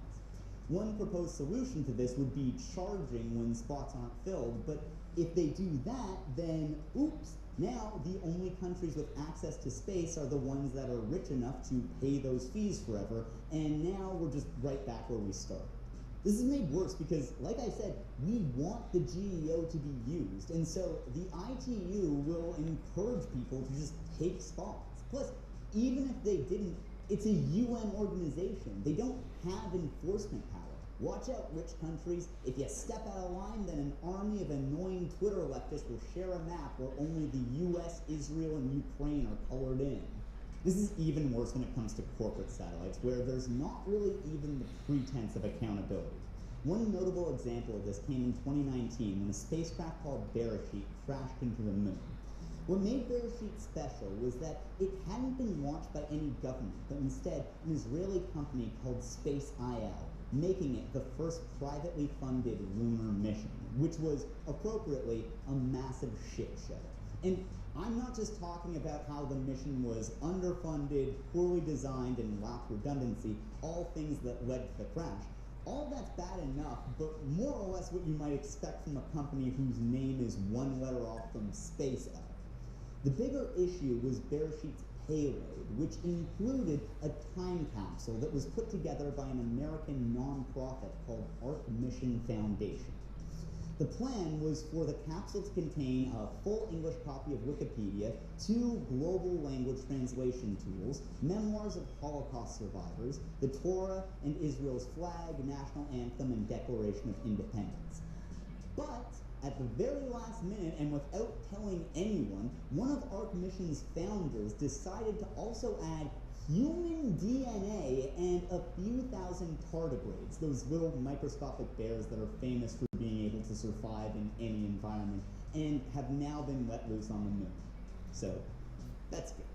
S11: One proposed solution to this would be charging when spots aren't filled, but if they do that, then, oops, Now, the only countries with access to space are the ones that are rich enough to pay those fees forever, and now we're just right back where we started. This is made worse because, like I said, we want the GEO to be used, and so the ITU will encourage people to just take spots. Plus, even if they didn't, it's a UN organization. They don't have enforcement power. Watch out, rich countries. If you step out of line, then an army of annoying Twitter leftists will share a map where only the US, Israel, and Ukraine are colored in. This is even worse when it comes to corporate satellites, where there's not really even the pretense of accountability. One notable example of this came in 2019 when a spacecraft called Bereshit crashed into the moon. What made Bereshit special was that it hadn't been launched by any government, but instead an Israeli company called Space.il, making it the first privately funded lunar mission, which was, appropriately, a massive shit show. And I'm not just talking about how the mission was underfunded, poorly designed, and lacked redundancy, all things that led to the crash. All that's bad enough, but more or less what you might expect from a company whose name is one letter off from SpaceX. The bigger issue was Bereshit's payload, which included a time capsule that was put together by an American nonprofit called Arc Mission Foundation. The plan was for the capsule to contain a full English copy of Wikipedia, 2 global language translation tools, memoirs of Holocaust survivors, the Torah and Israel's flag, national anthem, and Declaration of Independence. But at the very last minute, and without telling anyone, one of Arc Mission's founders decided to also add human DNA and a few thousand tardigrades, those little microscopic bears that are famous for being able to survive in any environment, and have now been let loose on the moon. So, that's good.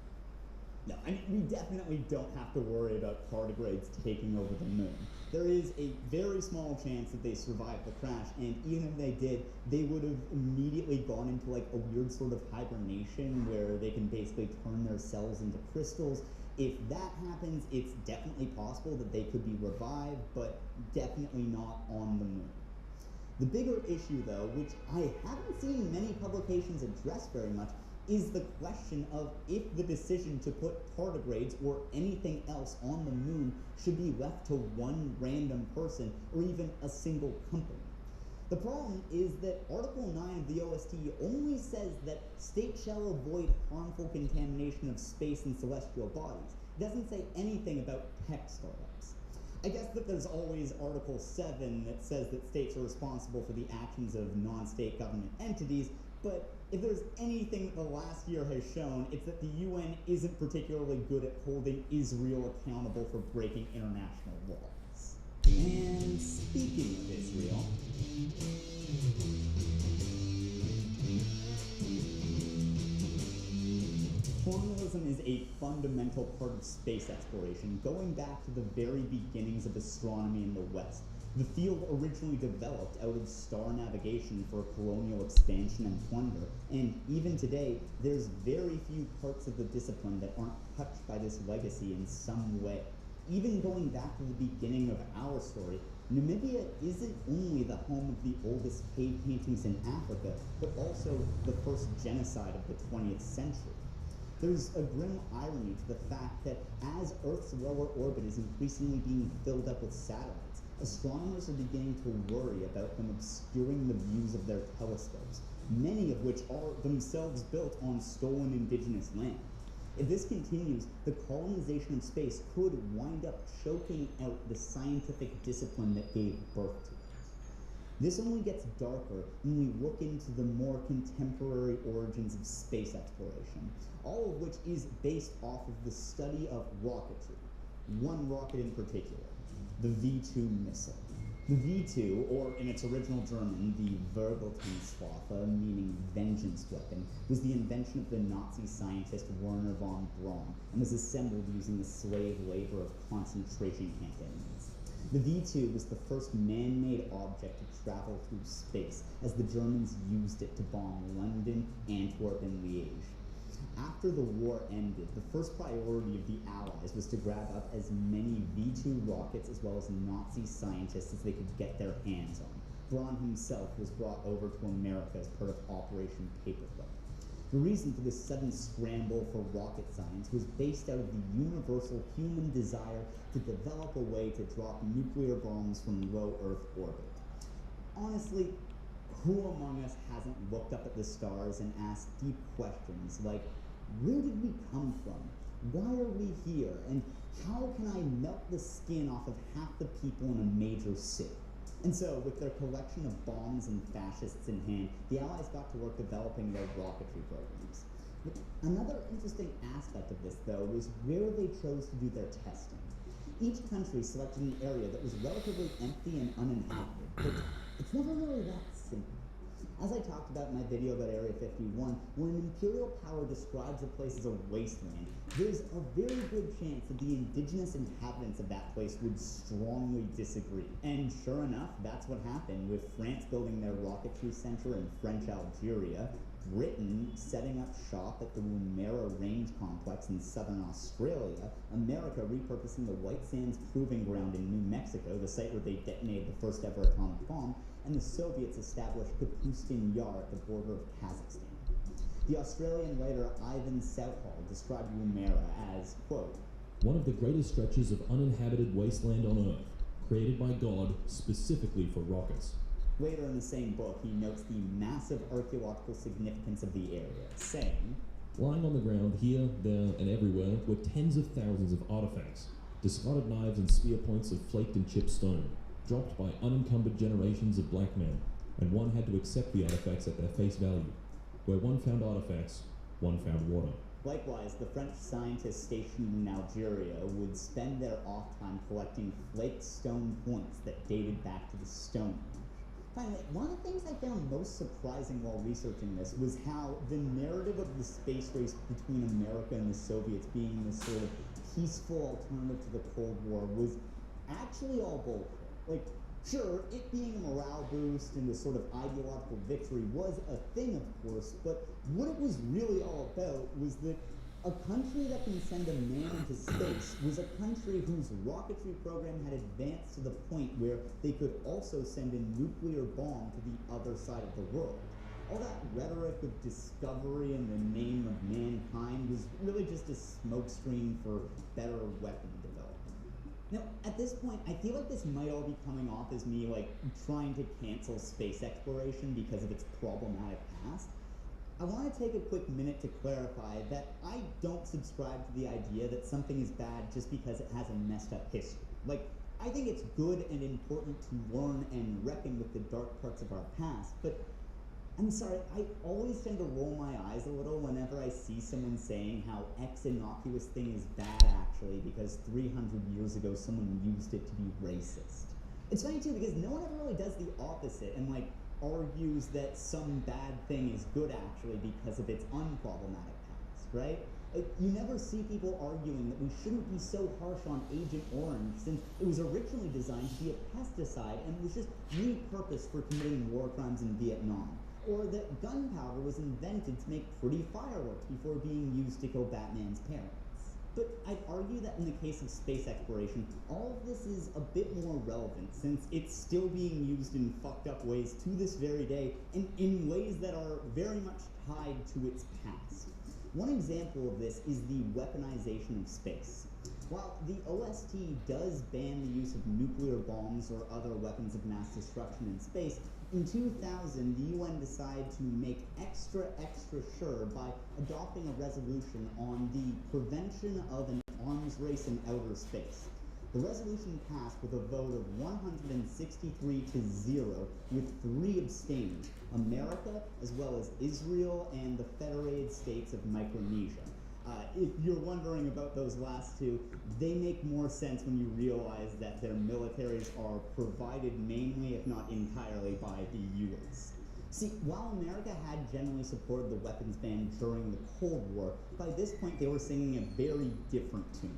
S11: No, I mean, we definitely don't have to worry about tardigrades taking over the moon. There is a very small chance that they survive the crash, and even if they did, they would have immediately gone into like a weird sort of hibernation where they can basically turn their cells into crystals. If that happens, it's definitely possible that they could be revived, but definitely not on the moon. The bigger issue, though, which I haven't seen many publications address very much, is the question of if the decision to put tardigrades or anything else on the moon should be left to one random person or even a single company. The problem is that Article 9 of the OST only says that states shall avoid harmful contamination of space and celestial bodies. It doesn't say anything about tech startups. I guess that there's always Article 7 that says that states are responsible for the actions of non-state government entities, but if there's anything that the last year has shown, it's that the UN isn't particularly good at holding Israel accountable for breaking international laws. And speaking of Israel, colonialism is a fundamental part of space exploration, going back to the very beginnings of astronomy in the West. The field originally developed out of star navigation for colonial expansion and plunder, and even today, there's very few parts of the discipline that aren't touched by this legacy in some way. Even going back to the beginning of our story, Namibia isn't only the home of the oldest cave paintings in Africa, but also the first genocide of the 20th century. There's a grim irony to the fact that as Earth's lower orbit is increasingly being filled up with satellites, astronomers are beginning to worry about them obscuring the views of their telescopes, many of which are themselves built on stolen indigenous land. If this continues, the colonization of space could wind up choking out the scientific discipline that gave birth to it. This only gets darker when we look into the more contemporary origins of space exploration, all of which is based off of the study of rocketry, one rocket in particular, the V2 missile. The V2, or in its original German, the Vergeltungswaffe, meaning vengeance weapon, was the invention of the Nazi scientist Werner von Braun and was assembled using the slave labor of concentration camp inmates. The V2 was the first man-made object to travel through space, as the Germans used it to bomb London, Antwerp, and Liège. After the war ended, the first priority of the Allies was to grab up as many V2 rockets as well as Nazi scientists as they could get their hands on. Braun himself was brought over to America as part of Operation Paperclip. The reason for this sudden scramble for rocket science was based out of the universal human desire to develop a way to drop nuclear bombs from low Earth orbit. Honestly, who among us hasn't looked up at the stars and asked deep questions like, where did we come from? Why are we here? And how can I melt the skin off of half the people in a major city? And so, with their collection of bombs and fascists in hand, the Allies got to work developing their rocketry programs. But another interesting aspect of this, though, was where they chose to do their testing. Each country selected an area that was relatively empty and uninhabited, but it's never really that simple. As I talked about in my video about Area 51, when an imperial power describes a place as a wasteland, there's a very good chance that the indigenous inhabitants of that place would strongly disagree. And sure enough, that's what happened, with France building their rocketry center in French Algeria, Britain setting up shop at the Woomera Range Complex in southern Australia, America repurposing the White Sands Proving Ground in New Mexico, the site where they detonated the first ever atomic bomb, and the Soviets established Kapustin Yar at the border of Kazakhstan. The Australian writer Ivan Southall described Woomera as, quote,
S13: one of the greatest stretches of uninhabited wasteland on Earth, created by God specifically for rockets.
S11: Later in the same book, he notes the massive archaeological significance of the area, saying,
S13: lying on the ground here, there, and everywhere were tens of thousands of artifacts, discarded knives and spear points of flaked and chipped stone, dropped by unencumbered generations of black men, and one had to accept the artifacts at their face value. Where one found artifacts, one found water.
S11: Likewise, the French scientists stationed in Algeria would spend their off time collecting flaked stone points that dated back to the Stone Age. Finally, one of the things I found most surprising while researching this was how the narrative of the space race between America and the Soviets being this sort of peaceful alternative to the Cold War was actually all bullshit. Like, sure, it being a morale boost and a sort of ideological victory was a thing, of course, but what it was really all about was that a country that can send a man into space was a country whose rocketry program had advanced to the point where they could also send a nuclear bomb to the other side of the world. All that rhetoric of discovery in the name of mankind was really just a smokescreen for better weapon development. Now, at this point, I feel like this might all be coming off as me, like, trying to cancel space exploration because of its problematic past. I want to take a quick minute to clarify that I don't subscribe to the idea that something is bad just because it has a messed up history. Like, I think it's good and important to learn and reckon with the dark parts of our past, but I'm sorry, I always tend to roll my eyes a little whenever I see someone saying how X innocuous thing is bad actually because 300 years ago someone used it to be racist. It's funny too because no one ever really does the opposite and like argues that some bad thing is good actually because of its unproblematic past, right? Like, you never see people arguing that we shouldn't be so harsh on Agent Orange since it was originally designed to be a pesticide and was just repurposed for committing war crimes in Vietnam. Or that gunpowder was invented to make pretty fireworks before being used to kill Batman's parents. But I'd argue that in the case of space exploration, all of this is a bit more relevant since it's still being used in fucked up ways to this very day and in ways that are very much tied to its past. One example of this is the weaponization of space. While the OST does ban the use of nuclear bombs or other weapons of mass destruction in space, in 2000, the UN decided to make extra sure by adopting a resolution on the prevention of an arms race in outer space. The resolution passed with a vote of 163 to 0, with 3 abstaining, America, as well as Israel and the Federated States of Micronesia. If you're wondering about those last two, they make more sense when you realize that their militaries are provided mainly, if not entirely, by the US. See, while America had generally supported the weapons ban during the Cold War, by this point they were singing a very different tune.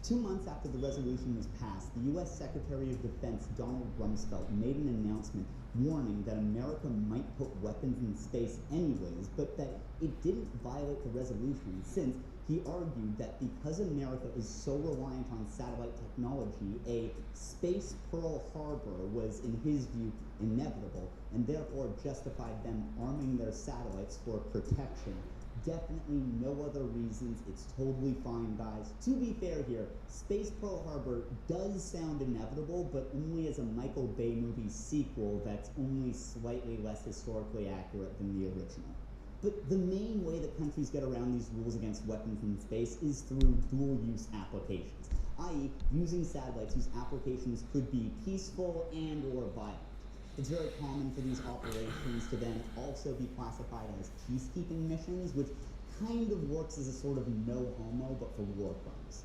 S11: 2 months after the resolution was passed, the U.S. Secretary of Defense Donald Rumsfeld made an announcement warning that America might put weapons in space anyways, but that it didn't violate the resolution since he argued that because America is so reliant on satellite technology, a space Pearl Harbor was, in his view, inevitable, and therefore justified them arming their satellites for protection, definitely no other reasons. It's totally fine, guys. To be fair here, Space Pearl Harbor does sound inevitable, but only as a Michael Bay movie sequel that's only slightly less historically accurate than the original. But the main way that countries get around these rules against weapons in space is through dual-use applications, i.e. using satellites whose applications could be peaceful and or violent. It's very common for these operations to then also be classified as peacekeeping missions, which kind of works as a sort of no-homo, but for war crimes.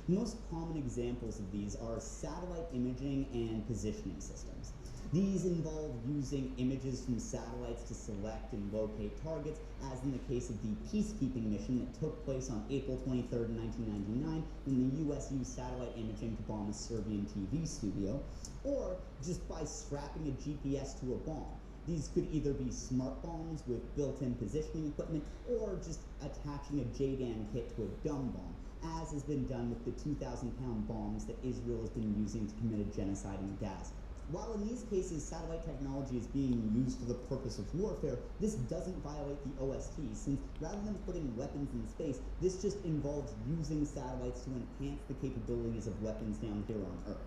S11: The most common examples of these are satellite imaging and positioning systems. These involve using images from satellites to select and locate targets, as in the case of the peacekeeping mission that took place on April 23rd, 1999, when the US used satellite imaging to bomb a Serbian TV studio, or just by strapping a GPS to a bomb. These could either be smart bombs with built-in positioning equipment, or just attaching a JDAM kit to a dumb bomb, as has been done with the 2,000-pound bombs that Israel has been using to commit a genocide in Gaza. While in these cases satellite technology is being used for the purpose of warfare, this doesn't violate the OST, since rather than putting weapons in space, this just involves using satellites to enhance the capabilities of weapons down here on Earth.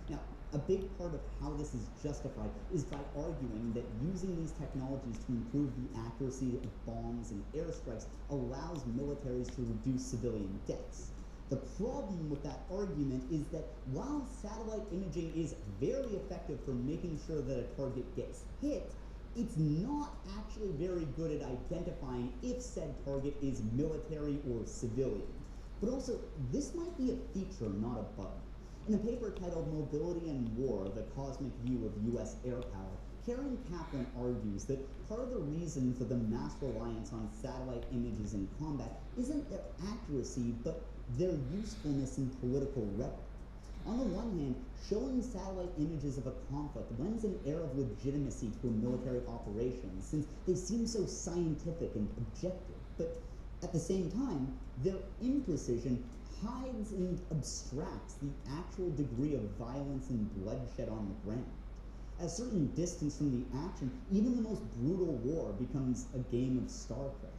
S11: Now, a big part of how this is justified is by arguing that using these technologies to improve the accuracy of bombs and airstrikes allows militaries to reduce civilian deaths. The problem with that argument is that while satellite imaging is very effective for making sure that a target gets hit, it's not actually very good at identifying if said target is military or civilian. But also, this might be a feature, not a bug. In a paper titled Mobility and War, The Cosmic View of U.S. Air Power, Karen Kaplan argues that part of the reason for the mass reliance on satellite images in combat isn't their accuracy, but their usefulness in political rhetoric. On the one hand, showing satellite images of a conflict lends an air of legitimacy to a military operation, since they seem so scientific and objective, but at the same time, their imprecision hides and abstracts the actual degree of violence and bloodshed on the ground. At a certain distance from the action, even the most brutal war becomes a game of StarCraft.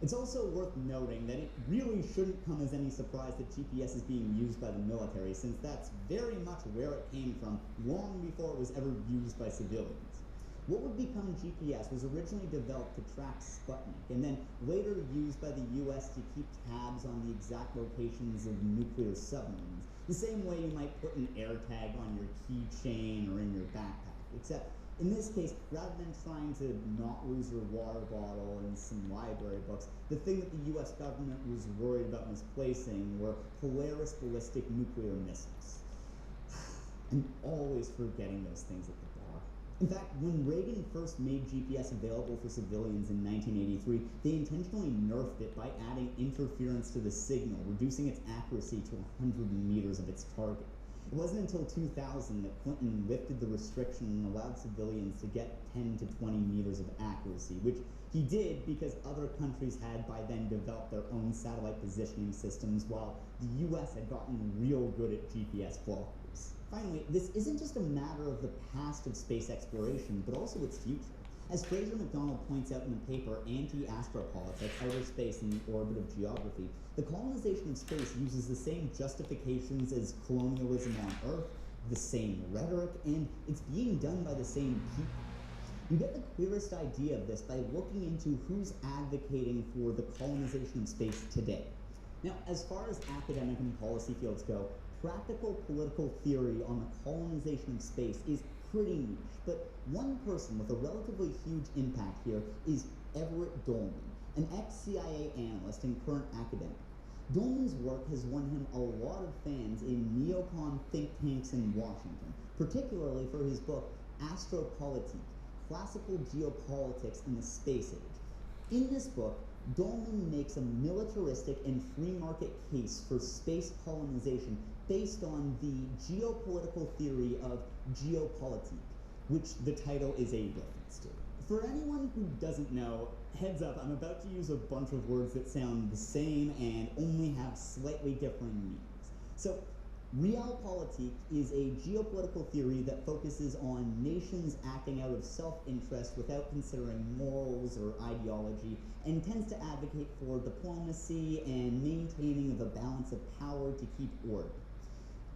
S11: It's also worth noting that it really shouldn't come as any surprise that GPS is being used by the military, since that's very much where it came from long before it was ever used by civilians. What would become GPS was originally developed to track Sputnik, and then later used by the US to keep tabs on the exact locations of nuclear submarines, the same way you might put an AirTag on your keychain or in your backpack, except in this case, rather than trying to not lose your water bottle and some library books, the thing that the US government was worried about misplacing were Polaris ballistic nuclear missiles. I'm always forgetting those things at the bar. In fact, when Reagan first made GPS available for civilians in 1983, they intentionally nerfed it by adding interference to the signal, reducing its accuracy to 100 meters of its target. It wasn't until 2000 that Clinton lifted the restriction and allowed civilians to get 10 to 20 meters of accuracy, which he did because other countries had by then developed their own satellite positioning systems, while the US had gotten real good at GPS blockers. Finally, this isn't just a matter of the past of space exploration, but also its future. As Fraser McDonald points out in the paper Anti-Astropolitics, Outer Space in the Orbit of Geography, the colonization of space uses the same justifications as colonialism on Earth, the same rhetoric, and it's being done by the same people. You get the clearest idea of this by looking into who's advocating for the colonization of space today. Now, as far as academic and policy fields go, practical political theory on the colonization of space is pretty niche, but one person with a relatively huge impact here is Everett Dolman, an ex-CIA analyst and current academic. Dolman's work has won him a lot of fans in neocon think tanks in Washington, particularly for his book Astropolitique, Classical Geopolitics in the Space Age. In this book, Dolman makes a militaristic and free market case for space colonization based on the geopolitical theory of geopolitique, which the title is a reference to. For anyone who doesn't know, heads up, I'm about to use a bunch of words that sound the same and only have slightly differing meanings. So, Realpolitik is a geopolitical theory that focuses on nations acting out of self-interest without considering morals or ideology, and tends to advocate for diplomacy and maintaining of a balance of power to keep order.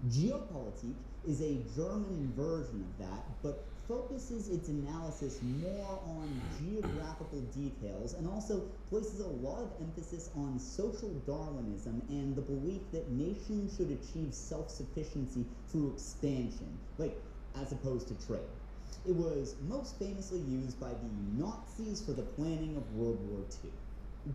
S11: Geopolitik is a German version of that, but focuses its analysis more on geographical details and also places a lot of emphasis on social Darwinism and the belief that nations should achieve self-sufficiency through expansion, like as opposed to trade. It was most famously used by the Nazis for the planning of World War II.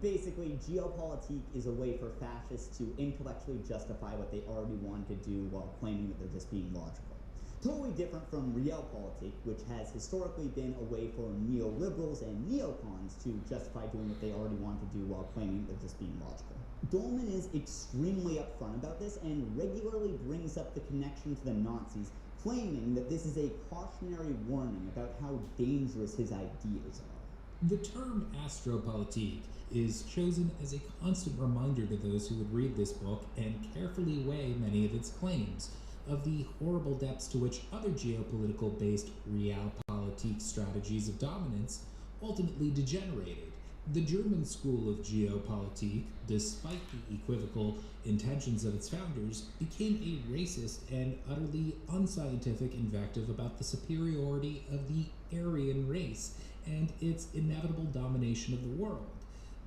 S11: Basically, geopolitik is a way for fascists to intellectually justify what they already wanted to do while claiming that they're just being logical. Totally different from realpolitik, which has historically been a way for neoliberals and neocons to justify doing what they already want to do while claiming they're just being logical. Dolman is extremely upfront about this and regularly brings up the connection to the Nazis, claiming that this is a cautionary warning about how dangerous his ideas are.
S15: The term astropolitik is chosen as a constant reminder to those who would read this book and carefully weigh many of its claims of the horrible depths to which other geopolitical-based realpolitik strategies of dominance ultimately degenerated. The German school of geopolitik, despite the equivocal intentions of its founders, became a racist and utterly unscientific invective about the superiority of the Aryan race and its inevitable domination of the world.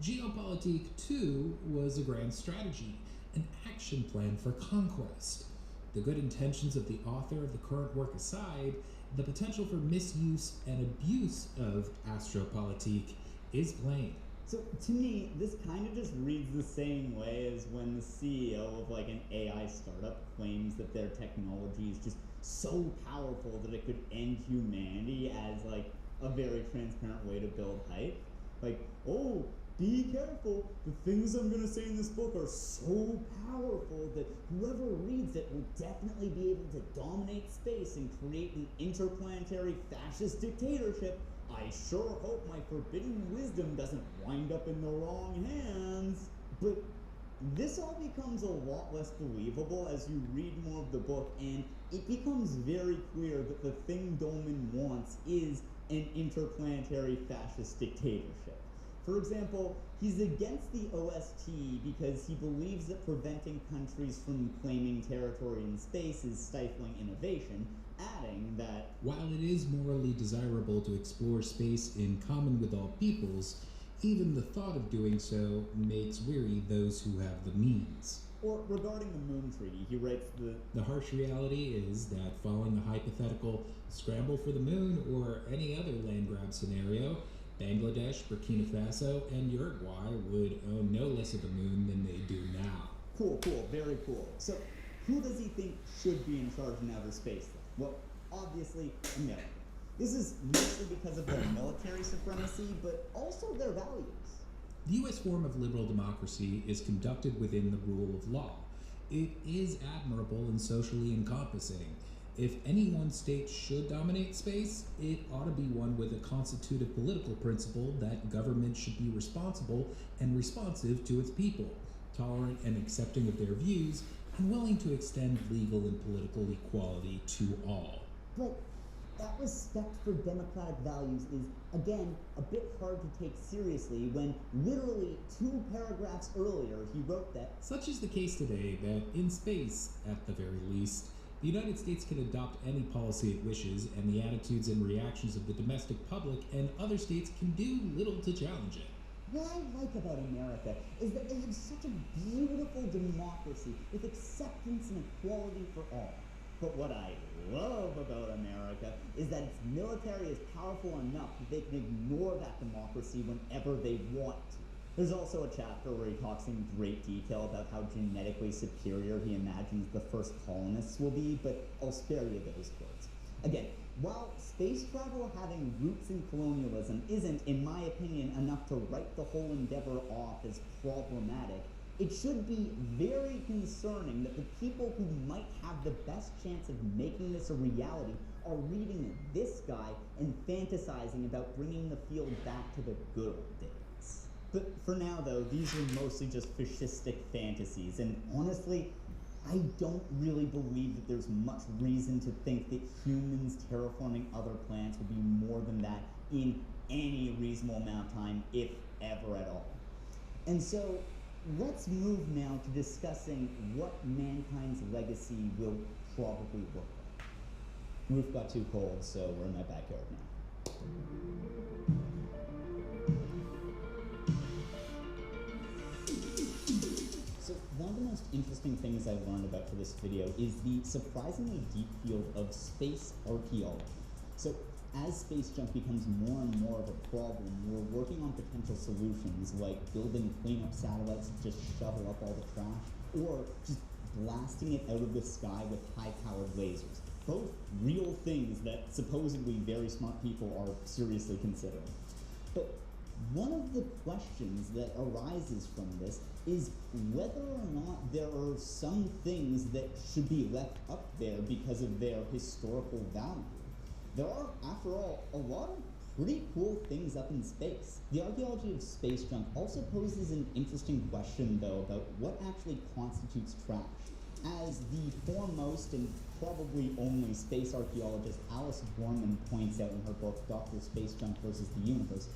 S15: Geopolitik, too, was a grand strategy, an action plan for conquest. The good intentions of the author of the current work aside, the potential for misuse and abuse of astropolitik is plain.
S11: So to me, this kind of just reads the same way as when the CEO of like an AI startup claims that their technology is just so powerful that it could end humanity as like a very transparent way to build hype. Like, oh, be careful, the things I'm going to say in this book are so powerful that whoever reads it will definitely be able to dominate space and create an interplanetary fascist dictatorship. I sure hope my forbidden wisdom doesn't wind up in the wrong hands. But this all becomes a lot less believable as you read more of the book, and it becomes very clear that the thing Dolman wants is an interplanetary fascist dictatorship. For example, he's against the OST because he believes that preventing countries from claiming territory in space is stifling innovation, adding that
S15: while it is morally desirable to explore space in common with all peoples, even the thought of doing so makes weary those who have the means.
S11: Or regarding the Moon Treaty, he writes
S15: The harsh reality is that following the hypothetical scramble for the moon or any other land grab scenario, Bangladesh, Burkina Faso, and Uruguay would own no less of the moon than they do now.
S11: Cool, very cool. So, who does he think should be in charge in outer space then? Well, obviously, America. This is mostly because of their military supremacy, but also their values.
S15: The U.S. form of liberal democracy is conducted within the rule of law. It is admirable and socially encompassing. If any one state should dominate space, it ought to be one with a constitutive political principle that government should be responsible and responsive to its people, tolerant and accepting of their views, and willing to extend legal and political equality to all.
S11: But that respect for democratic values is, again, a bit hard to take seriously when literally 2 paragraphs earlier he wrote that
S15: such is the case today that in space, at the very least, the United States can adopt any policy it wishes, and the attitudes and reactions of the domestic public and other states can do little to challenge it.
S11: What I like about America is that they have such a beautiful democracy with acceptance and equality for all. But what I love about America is that its military is powerful enough that they can ignore that democracy whenever they want to. There's also a chapter where he talks in great detail about how genetically superior he imagines the first colonists will be, but I'll spare you those quotes. Again, while space travel having roots in colonialism isn't, in my opinion, enough to write the whole endeavor off as problematic, it should be very concerning that the people who might have the best chance of making this a reality are reading this guy and fantasizing about bringing the field back to the good old days. But for now, though, these are mostly just fascistic fantasies, and honestly, I don't really believe that there's much reason to think that humans terraforming other planets will be more than that in any reasonable amount of time, if ever at all. And so, let's move now to discussing what mankind's legacy will probably look like. Roof got too cold, so we're in my backyard now. So one of the most interesting things I've learned about for this video is the surprisingly deep field of space archaeology. So as space junk becomes more and more of a problem, we're working on potential solutions like building cleanup satellites to just shovel up all the trash, or just blasting it out of the sky with high-powered lasers. Both real things that supposedly very smart people are seriously considering. But one of the questions that arises from this is whether or not there are some things that should be left up there because of their historical value. There are, after all, a lot of pretty cool things up in space. The archaeology of space junk also poses an interesting question, though, about what actually constitutes trash. As the foremost and probably only space archaeologist Alice Gorman points out in her book, Dr. Space Junk versus the Universe,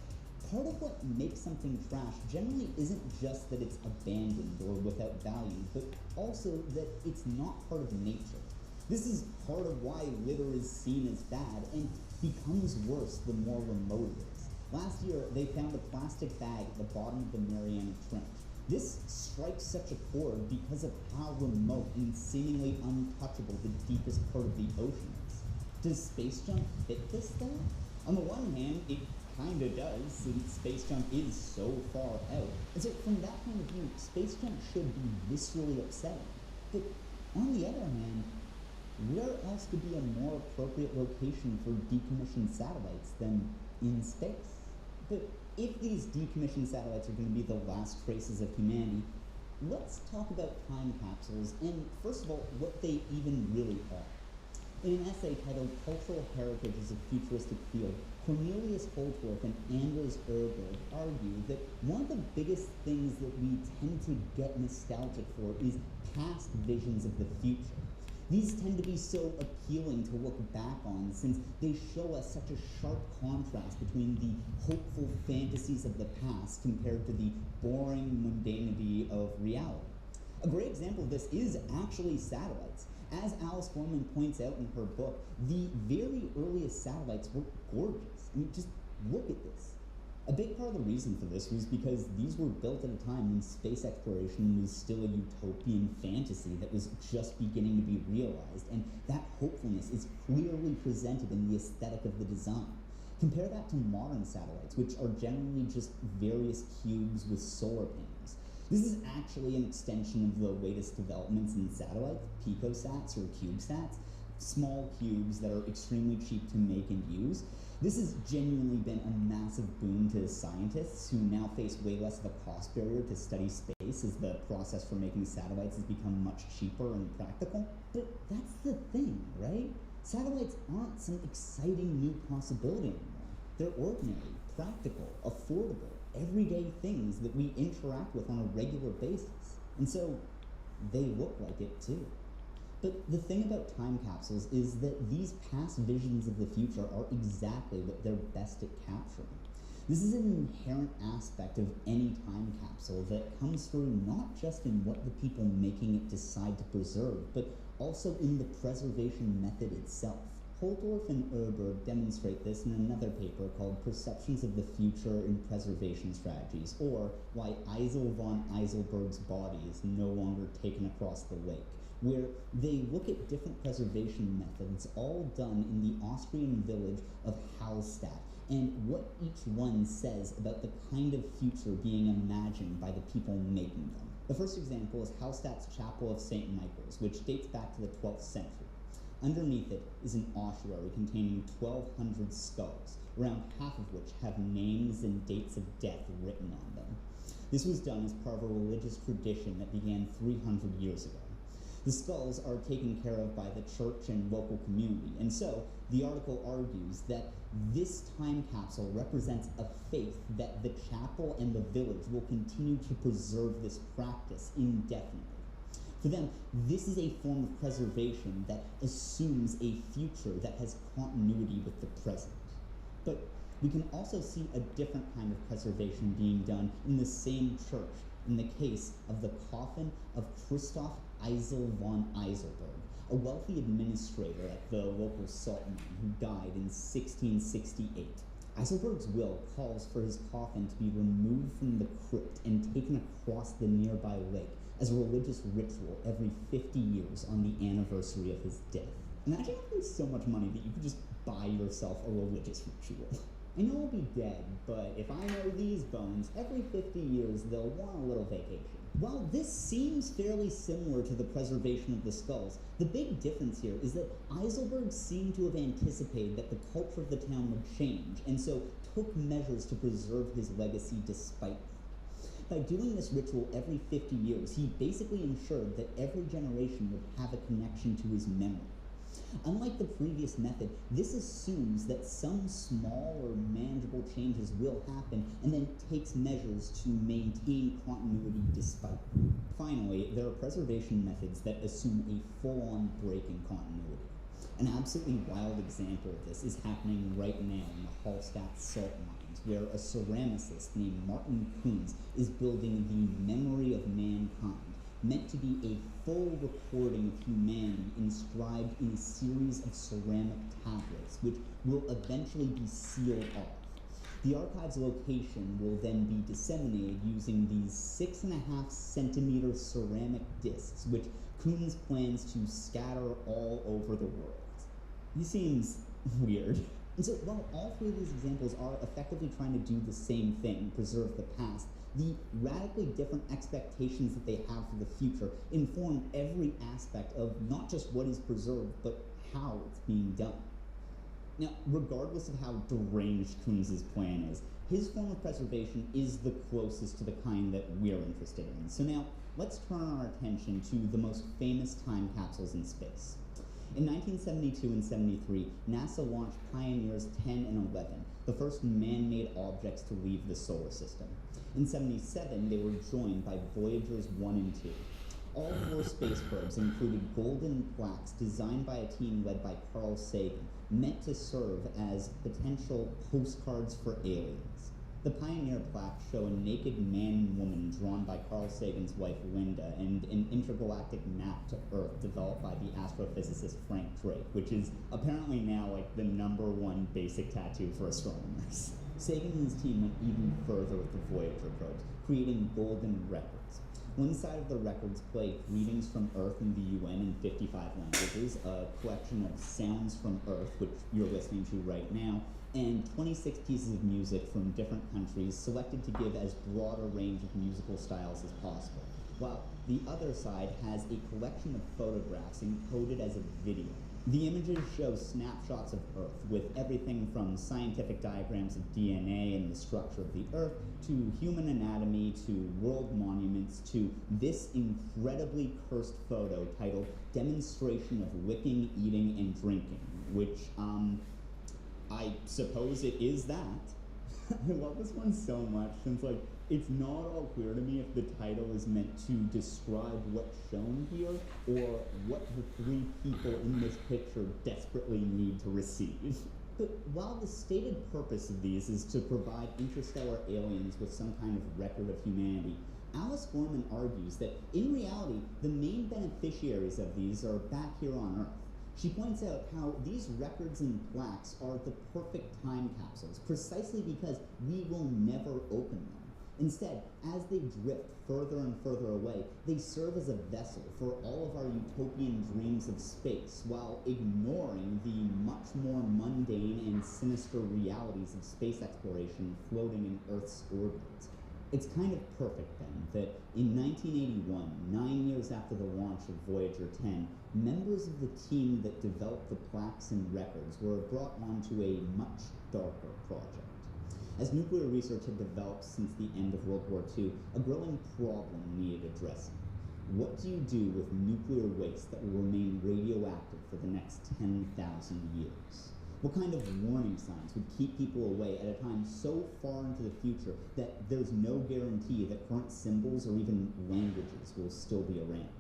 S11: part of what makes something trash generally isn't just that it's abandoned or without value, but also that it's not part of nature. This is part of why litter is seen as bad and becomes worse the more remote it is. Last year, they found a plastic bag at the bottom of the Mariana Trench. This strikes such a chord because of how remote and seemingly untouchable the deepest part of the ocean is. Does space junk fit this though? On the one hand, it kinda does, since space junk is so far out. And so from that point of view, space junk should be viscerally upsetting. But on the other hand, where else could be a more appropriate location for decommissioned satellites than in space? But if these decommissioned satellites are going to be the last traces of humanity, let's talk about time capsules and, first of all, what they even really are. In an essay titled Cultural Heritage as a Futuristic Field, Cornelius Holdsworth and Anders Erberg argue that one of the biggest things that we tend to get nostalgic for is past visions of the future. These tend to be so appealing to look back on since they show us such a sharp contrast between the hopeful fantasies of the past compared to the boring mundanity of reality. A great example of this is actually satellites. As Alice Gorman points out in her book, the very earliest satellites were gorgeous. I mean, just look at this. A big part of the reason for this was because these were built at a time when space exploration was still a utopian fantasy that was just beginning to be realized, and that hopefulness is clearly presented in the aesthetic of the design. Compare that to modern satellites, which are generally just various cubes with solar panels. This is actually an extension of the latest developments in satellites, picosats or cubesats, small cubes that are extremely cheap to make and use. This has genuinely been a massive boon to scientists who now face way less of a cost barrier to study space as the process for making satellites has become much cheaper and practical. But that's the thing, right? Satellites aren't some exciting new possibility anymore. They're ordinary, practical, affordable, everyday things that we interact with on a regular basis. And so they look like it too. But the thing about time capsules is that these past visions of the future are exactly what they're best at capturing. This is an inherent aspect of any time capsule that comes through not just in what the people making it decide to preserve, but also in the preservation method itself. Holtorf and Erberg demonstrate this in another paper called Perceptions of the Future in Preservation Strategies, or Why Eisel von Eiselberg's Body is No Longer Taken Across the Lake, where they look at different preservation methods all done in the Austrian village of Hallstatt, and what each one says about the kind of future being imagined by the people making them. The first example is Hallstatt's Chapel of St. Michael's, which dates back to the 12th century. Underneath it is an ossuary containing 1,200 skulls, around half of which have names and dates of death written on them. This was done as part of a religious tradition that began 300 years ago. The skulls are taken care of by the church and local community, and so the article argues that this time capsule represents a faith that the chapel and the village will continue to preserve this practice indefinitely. For them, this is a form of preservation that assumes a future that has continuity with the present. But we can also see a different kind of preservation being done in the same church in the case of the coffin of Christoph Eisel von Eiselberg, a wealthy administrator at the local salt mine who died in 1668. Eiselberg's will calls for his coffin to be removed from the crypt and taken across the nearby lake as a religious ritual every 50 years on the anniversary of his death. Imagine having so much money that you could just buy yourself a religious ritual. I know I'll be dead, but if I know these bones, every 50 years they'll want a little vacation. While this seems fairly similar to the preservation of the skulls, the big difference here is that Eiselberg seemed to have anticipated that the culture of the town would change, and so took measures to preserve his legacy despite that. By doing this ritual every 50 years, he basically ensured that every generation would have a connection to his memory. Unlike the previous method, this assumes that some small or manageable changes will happen and then takes measures to maintain continuity despite. Finally, there are preservation methods that assume a full-on break in continuity. An absolutely wild example of this is happening right now in the Hallstatt salt mines, where a ceramicist named Martin Kunz is building the Memory of Mankind, meant to be a full recording of humanity inscribed in a series of ceramic tablets, which will eventually be sealed off. The archive's location will then be disseminated using these 6.5 centimeter ceramic discs, which Kunz plans to scatter all over the world. This seems weird. And so while all three of these examples are effectively trying to do the same thing, preserve the past, the radically different expectations that they have for the future inform every aspect of not just what is preserved, but how it's being done. Now, regardless of how deranged Kunz's plan is, his form of preservation is the closest to the kind that we're interested in. So now, let's turn our attention to the most famous time capsules in space. In 1972 and 73, NASA launched Pioneers 10 and 11, the first man-made objects to leave the solar system. In 77, they were joined by Voyagers 1 and 2. All 4 space probes included golden plaques designed by a team led by Carl Sagan, meant to serve as potential postcards for aliens. The Pioneer plaques show a naked man and woman drawn by Carl Sagan's wife Linda and an intergalactic map to Earth developed by the astrophysicist Frank Drake, which is apparently now like the #1 basic tattoo for astronomers. Sagan and his team went even further with the Voyager probes, creating golden records. One side of the records play greetings from Earth in the UN in 55 languages, a collection of sounds from Earth, which you're listening to right now, and 26 pieces of music from different countries selected to give as broad a range of musical styles as possible, while the other side has a collection of photographs encoded as a video. The images show snapshots of Earth, with everything from scientific diagrams of DNA and the structure of the Earth, to human anatomy, to world monuments, to this incredibly cursed photo titled Demonstration of Licking, Eating, and Drinking, which, I suppose it is that. I love this one so much, since, like, it's not all clear to me if the title is meant to describe what's shown here, or what the 3 people in this picture desperately need to receive. But while the stated purpose of these is to provide interstellar aliens with some kind of record of humanity, Alice Gorman argues that, in reality, the main beneficiaries of these are back here on Earth. She points out how these records and plaques are the perfect time capsules, precisely because we will never open them. Instead, as they drift further and further away, they serve as a vessel for all of our utopian dreams of space, while ignoring the much more mundane and sinister realities of space exploration floating in Earth's orbit. It's kind of perfect, then, that in 1981, 9 years after the launch of Voyager 10, members of the team that developed the plaques and records were brought onto a much darker project. As nuclear research had developed since the end of World War II, a growing problem needed addressing. What do you do with nuclear waste that will remain radioactive for the next 10,000 years? What kind of warning signs would keep people away at a time so far into the future that there's no guarantee that current symbols or even languages will still be around?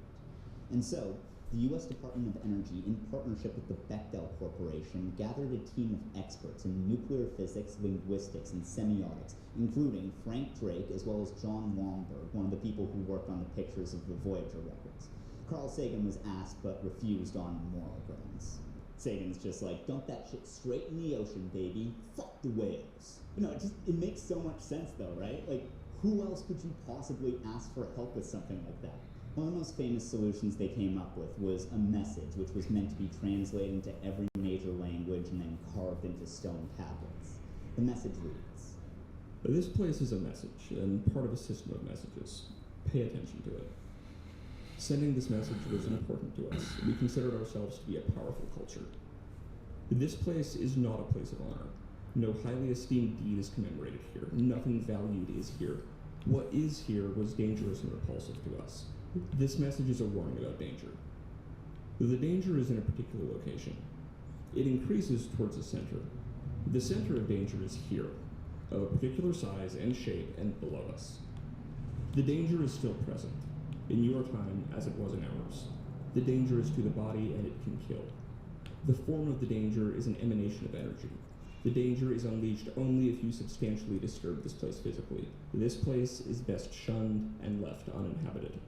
S11: And so, the U.S. Department of Energy, in partnership with the Bechdel Corporation, gathered a team of experts in nuclear physics, linguistics, and semiotics, including Frank Drake as well as John Longberg, one of the people who worked on the pictures of the Voyager records. Carl Sagan was asked but refused on moral grounds. Sagan's just like, dump that shit straight in the ocean, baby. Fuck the whales. You know, it makes so much sense though, right? Like, who else could you possibly ask for help with something like that? One of the most famous solutions they came up with was a message, which was meant to be translated into every major language and then carved into stone tablets. The message reads,
S2: "This place is a message, and part of a system of messages. Pay attention to it. Sending this message was important to us. We considered ourselves to be a powerful culture. This place is not a place of honor. No highly esteemed deed is commemorated here. Nothing valued is here. What is here was dangerous and repulsive to us. This message is a warning about danger. The danger is in a particular location. It increases towards the center. The center of danger is here, of a particular size and shape and below us. The danger is still present, in your time as it was in ours. The danger is to the body and it can kill. The form of the danger is an emanation of energy. The danger is unleashed only if you substantially disturb this place physically. This place is best shunned and left uninhabited."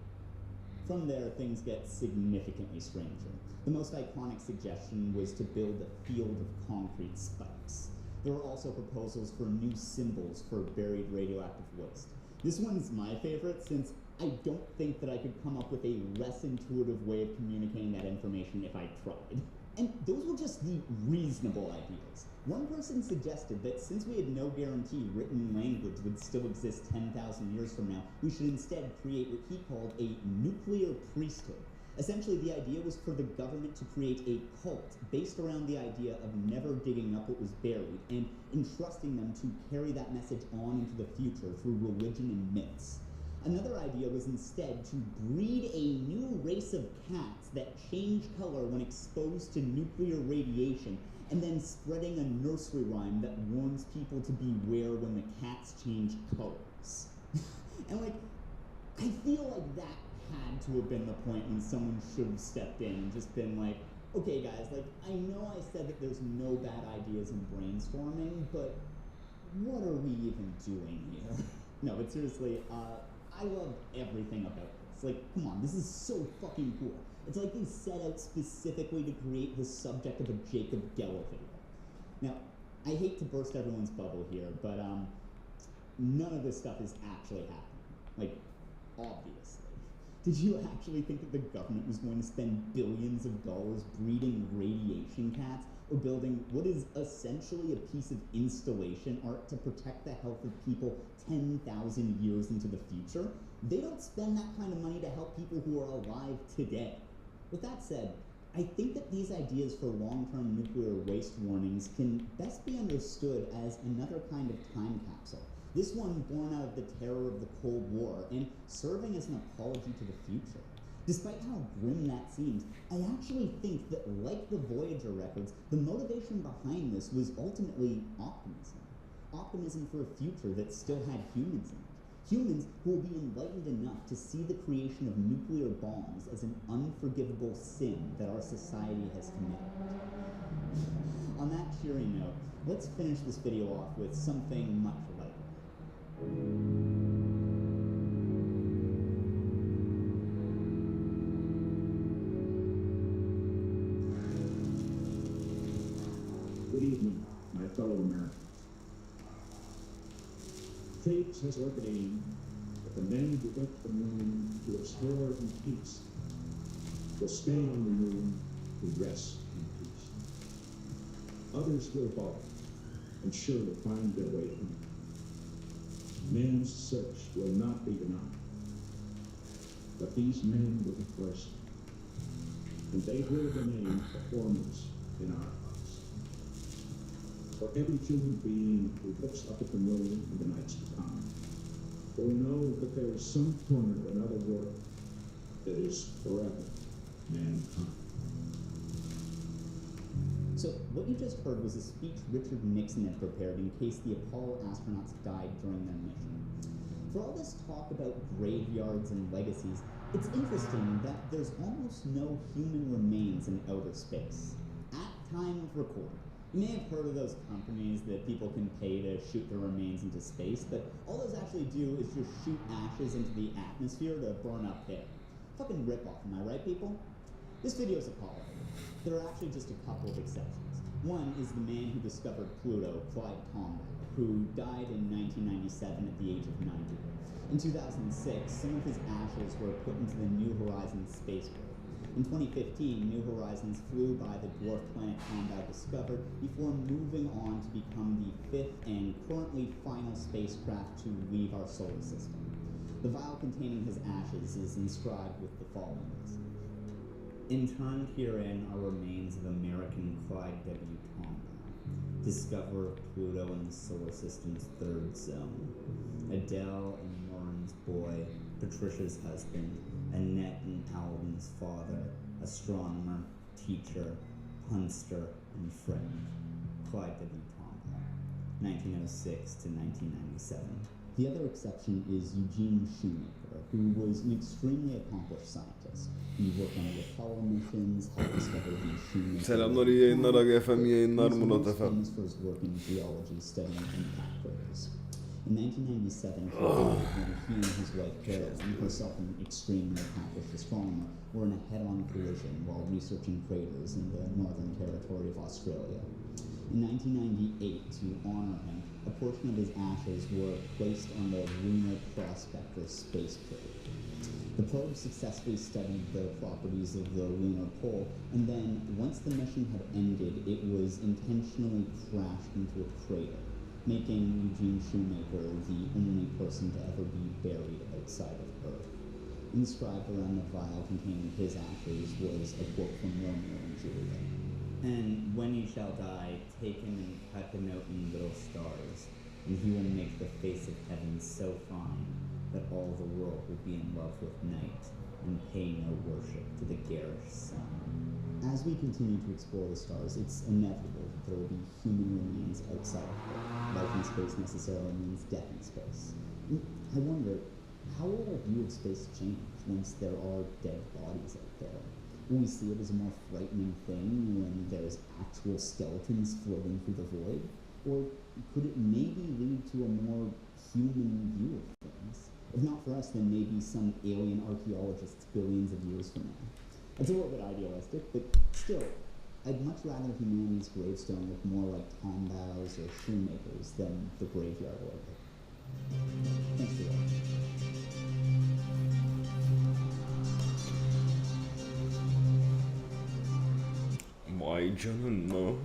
S11: From there, things get significantly stranger. The most iconic suggestion was to build a field of concrete spikes. There were also proposals for new symbols for buried radioactive waste. This one's my favorite since I don't think that I could come up with a less intuitive way of communicating that information if I tried. And those were just the reasonable ideas. One person suggested that since we had no guarantee written language would still exist 10,000 years from now, we should instead create what he called a nuclear priesthood. Essentially, the idea was for the government to create a cult based around the idea of never digging up what was buried and entrusting them to carry that message on into the future through religion and myths. Another idea was instead to breed a new race of cats that change color when exposed to nuclear radiation, and then spreading a nursery rhyme that warns people to beware when the cats change colors. And I feel like that had to have been the point when someone should have stepped in and just been like, okay guys, I know I said that there's no bad ideas in brainstorming, but what are we even doing here? No, but seriously, I love everything about this. Come on, this is so fucking cool. It's like they set out specifically to create the subject of a Jacob Geller video. Now, I hate to burst everyone's bubble here, but none of this stuff is actually happening. Obviously. Did you actually think that the government was going to spend billions of dollars breeding radiation cats or building what is essentially a piece of installation art to protect the health of people 10,000 years into the future? They don't spend that kind of money to help people who are alive today. With that said, I think that these ideas for long-term nuclear waste warnings can best be understood as another kind of time capsule. This one born out of the terror of the Cold War and serving as an apology to the future. Despite how grim that seems, I actually think that, like the Voyager records, the motivation behind this was ultimately optimism. Optimism for a future that still had humans in it. Humans who will be enlightened enough to see the creation of nuclear bombs as an unforgivable sin that our society has committed. On that cheery note, let's finish this video off with something much lighter.
S16: Good evening, my fellow Americans. Fate has ordained that the men who went to the moon to explore in peace will stay on the moon to rest in peace. Others will follow and surely find their way home. Man's search will not be denied. But these men were the first, and they will remain the foremost in our hearts. For every human being who looks up at the moon in the nights to come will know that there is some corner of another world that is forever mankind.
S11: So, what you just heard was a speech Richard Nixon had prepared in case the Apollo astronauts died during their mission. For all this talk about graveyards and legacies, it's interesting that there's almost almost no human remains in outer space. At time of recording. You may have heard of those companies that people can pay to shoot their remains into space, but all those actually do is just shoot ashes into the atmosphere to burn up there. Fucking rip-off, am I right, people? This video is apologetic. There are actually just a couple of exceptions. One is the man who discovered Pluto, Clyde Tombaugh, who died in 1997 at the age of 90. In 2006, some of his ashes were put into the New Horizons space probe. In 2015, New Horizons flew by the dwarf planet Tombaugh discovered before moving on to become the fifth and currently final spacecraft to leave our solar system. The vial containing his ashes is inscribed with the following words. Interned herein are remains of American Clyde W. Tombaugh, discoverer of Pluto in the solar system's third zone. Adele and Lauren's boy, Patricia's husband, Annette and Alden's father, astronomer, teacher, punster, and friend. Clyde W. Tombaugh, 1906 to 1997. The other exception is Eugene Shoemaker, who was an extremely accomplished scientist. He worked on the Apollo missions, helped discover the Shoemaker.
S1: Selamlar, iyi yayınlar Aga FM, iyi yayınlar Murat FM.
S11: Famous for his work in geology, studying impact craters. In 1997, when he and his wife Carolyn, herself an extremely accomplished astronomer, were in a head-on collision while researching craters in the Northern Territory of Australia. In 1998, to honor him, a portion of his ashes were placed on the Lunar Prospector space probe. The probe successfully studied the properties of the lunar pole, and then, once the mission had ended, it was intentionally crashed into a crater, making Eugene Shoemaker the only person to ever be buried outside of Earth. Inscribed around the vial containing his ashes was a quote from Romeo and Juliet. And when he shall die, take him and cut him out in little stars, and he will make the face of heaven so fine that all the world will be in love with night and pay no worship to the garish sun. As we continue to explore the stars, it's inevitable that there will be human remains outside of Earth. Life in space necessarily means death in space. I wonder, how will our view of space change once there are dead bodies out there? Will we see it as a more frightening thing when there's actual skeletons floating through the void? Or could it maybe lead to a more human view of things? If not for us, then maybe some alien archaeologists billions of years from now. It's a little bit idealistic, but still, I'd much rather humanity's gravestone look more like Tombaugh's or Shoemaker's than the graveyard order. Thanks for watching.
S1: Vay canına.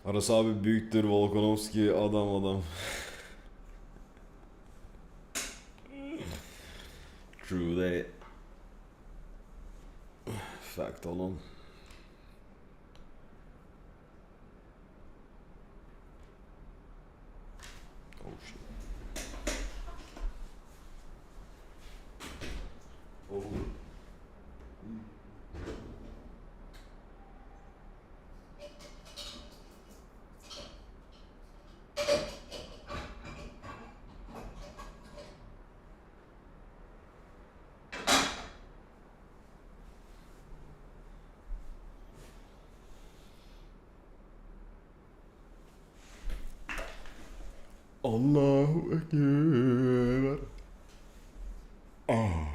S1: Aras abi büyüktür, Volkanovski adam. True that. Fact olan. Oh shit. Oh. Allahu Ekber. Ah.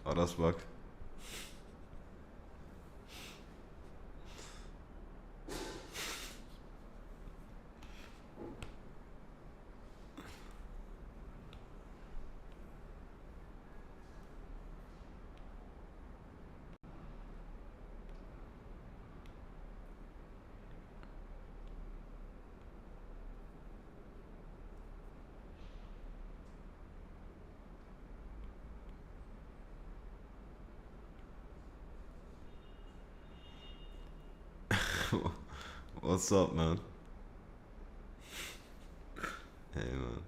S1: Aras bak. What's up, man? Hey, man.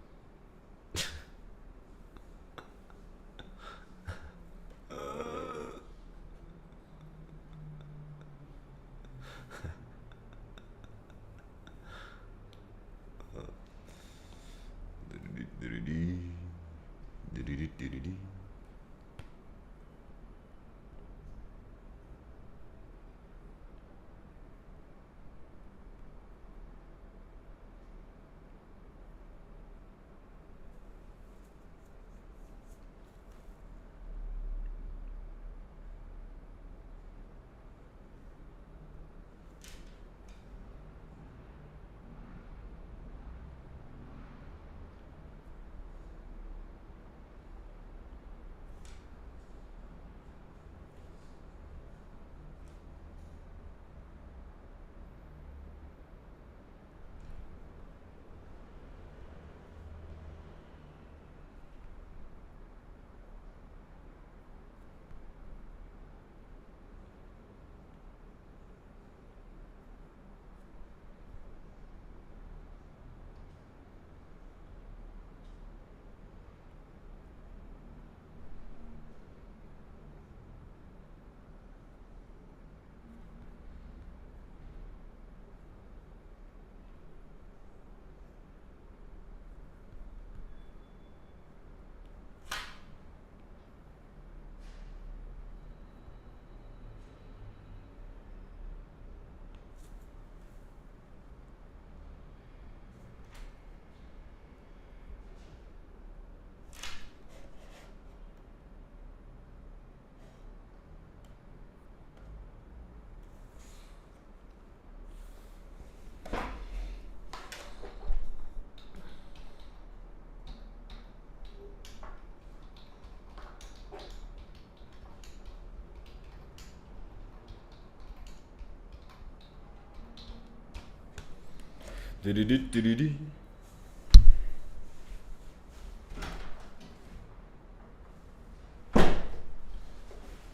S1: Dididit dididi.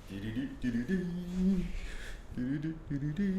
S1: Dididit dididi. Dididit dididi.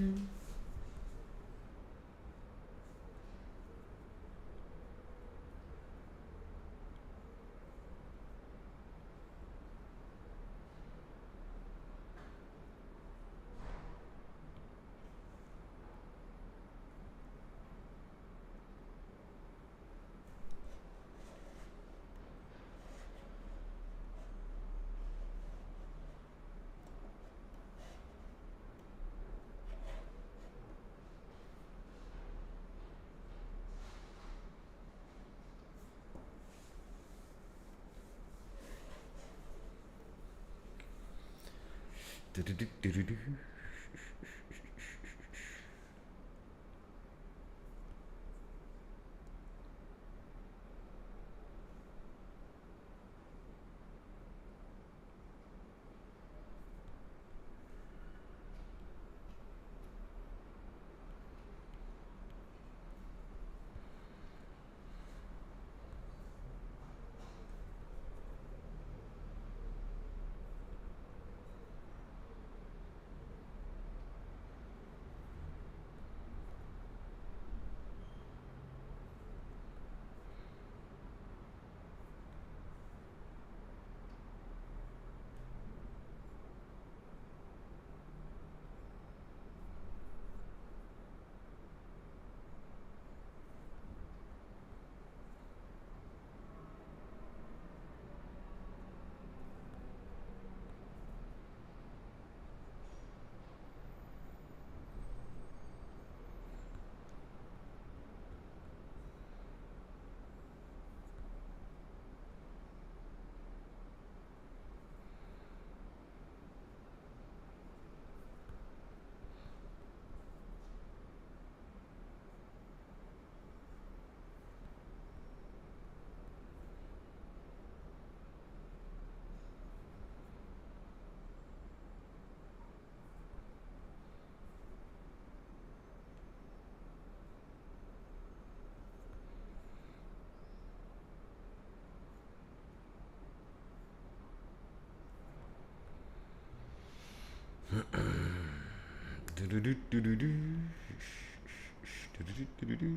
S1: Dididit dididi.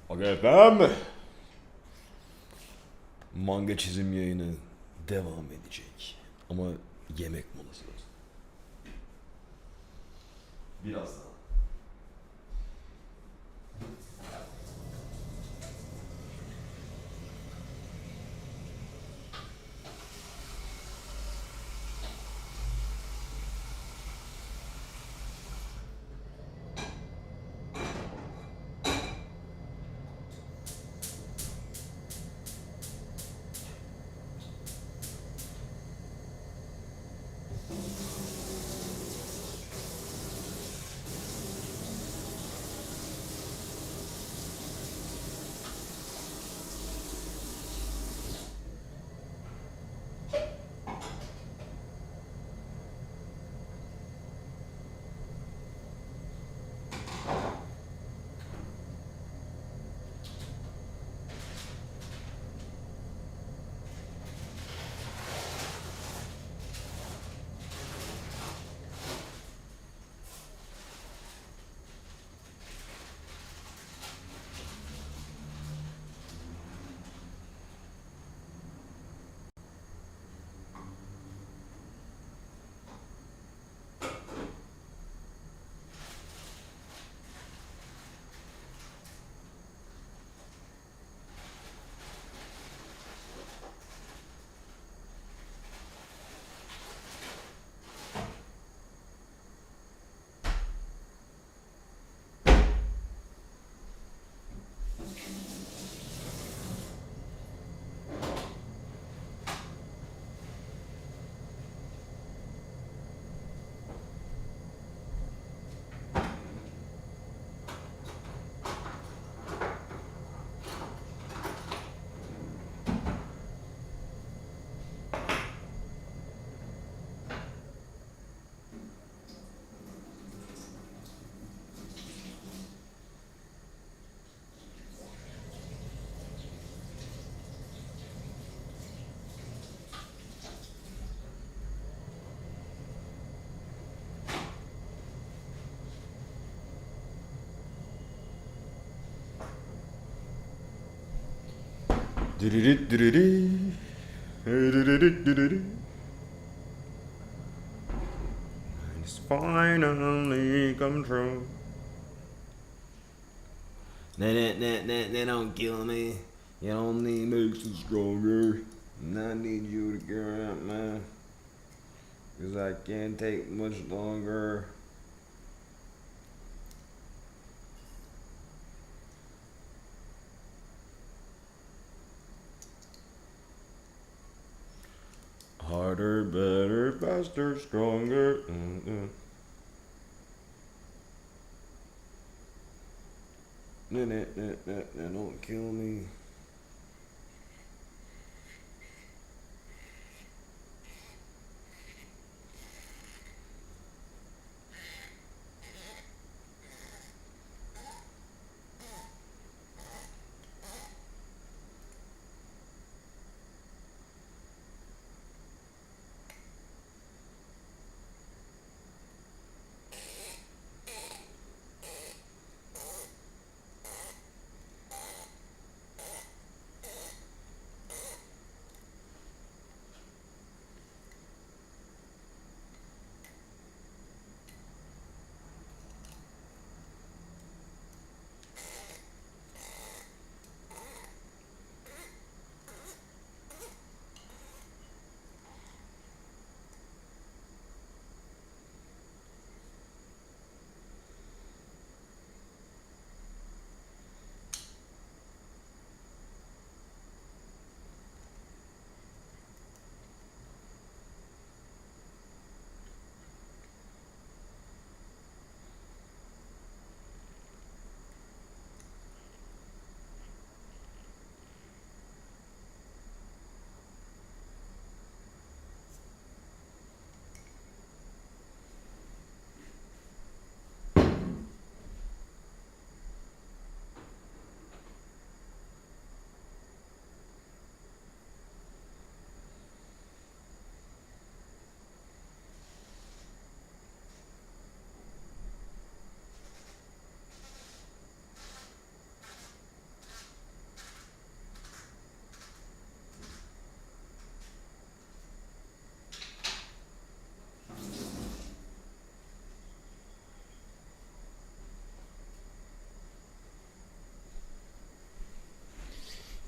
S1: Aga efendim. Manga çizim yayını devam edecek. Ama yemek molası. Birazdan. It's finally come true. They don't kill me. It only makes it stronger. And I need you to get out, man. Cause I can't take much longer. Harder, better, faster, stronger. Don't kill me.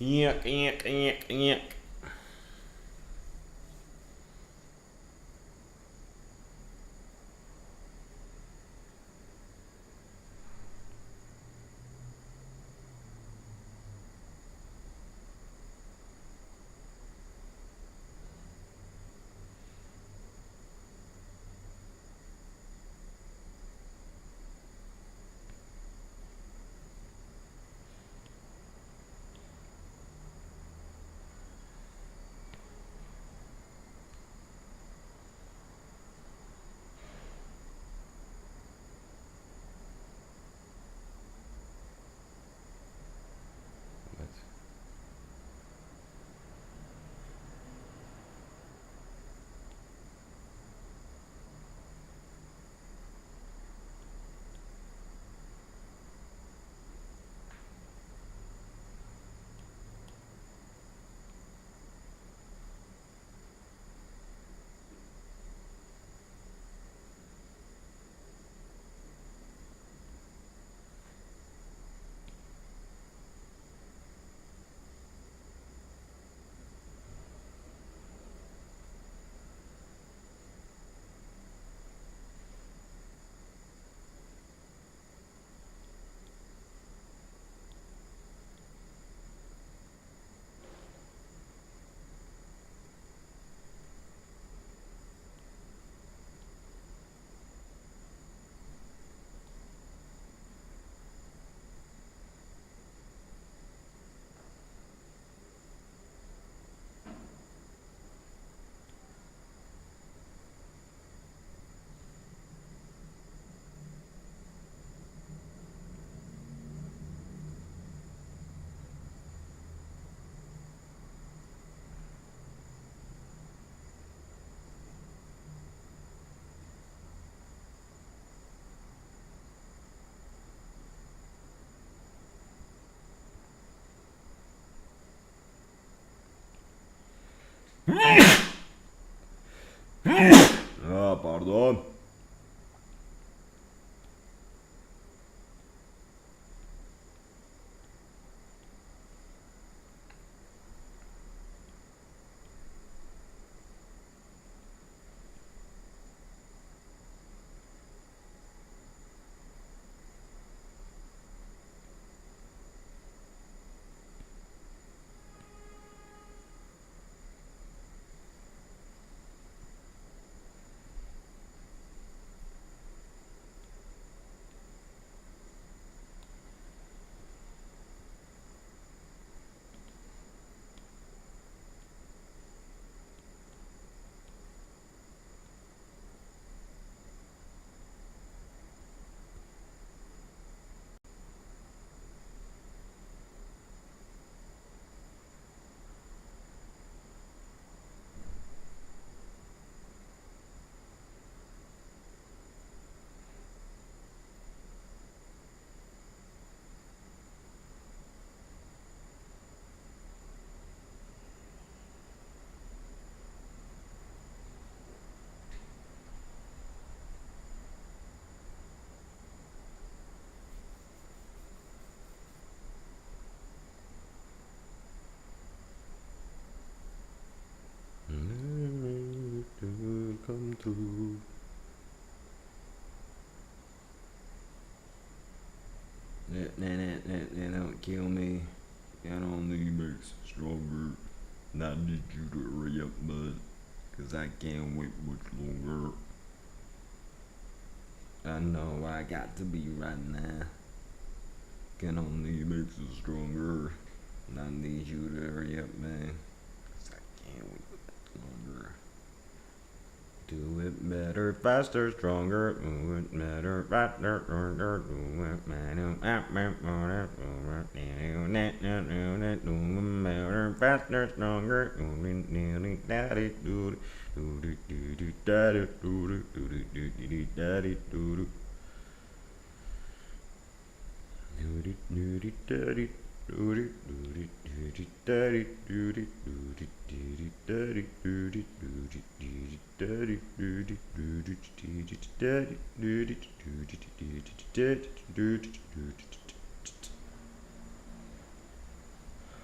S1: Yuck, yuck, yuck, yuck. Pardon. Come through. That don't kill me. That only makes it stronger. And I need you to hurry up, bud. Cause I can't wait much longer. I know I got to be right now. Can only makes it stronger. And I need you to hurry up, man. Cause I can't wait much longer. Do it better, faster, stronger. Do it better, faster, stronger. Do it better, faster, stronger.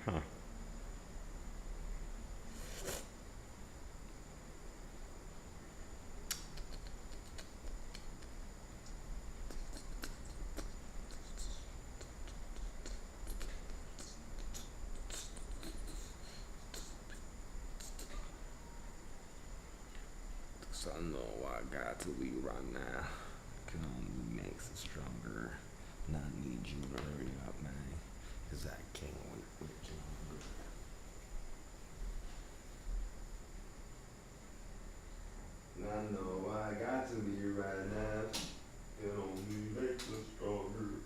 S1: Huh. So I know I got to leave right now. Can only makes it stronger. And I need you to hurry up, man. Cause I can't wait much longer. And I know I got to leave right now. Can only makes it stronger.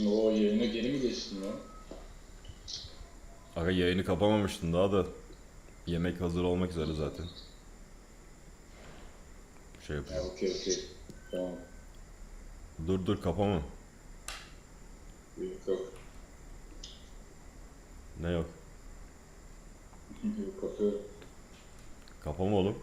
S17: Oo, yayına geri mi geçtin lan?
S1: Aga yayını kapamamıştın daha da. Yemek hazır olmak üzere zaten. Şey
S17: Ha,
S1: yapacağım.
S17: okey. Tamam.
S1: Dur kapama.
S17: Yok.
S1: Ne yok?
S17: Yok, kapıyorum.
S1: Kapama oğlum.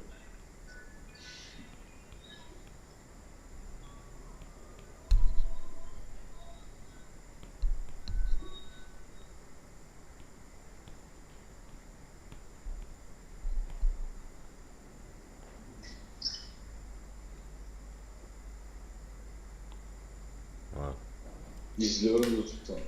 S1: Ha.
S17: İzliyorum YouTube'dan.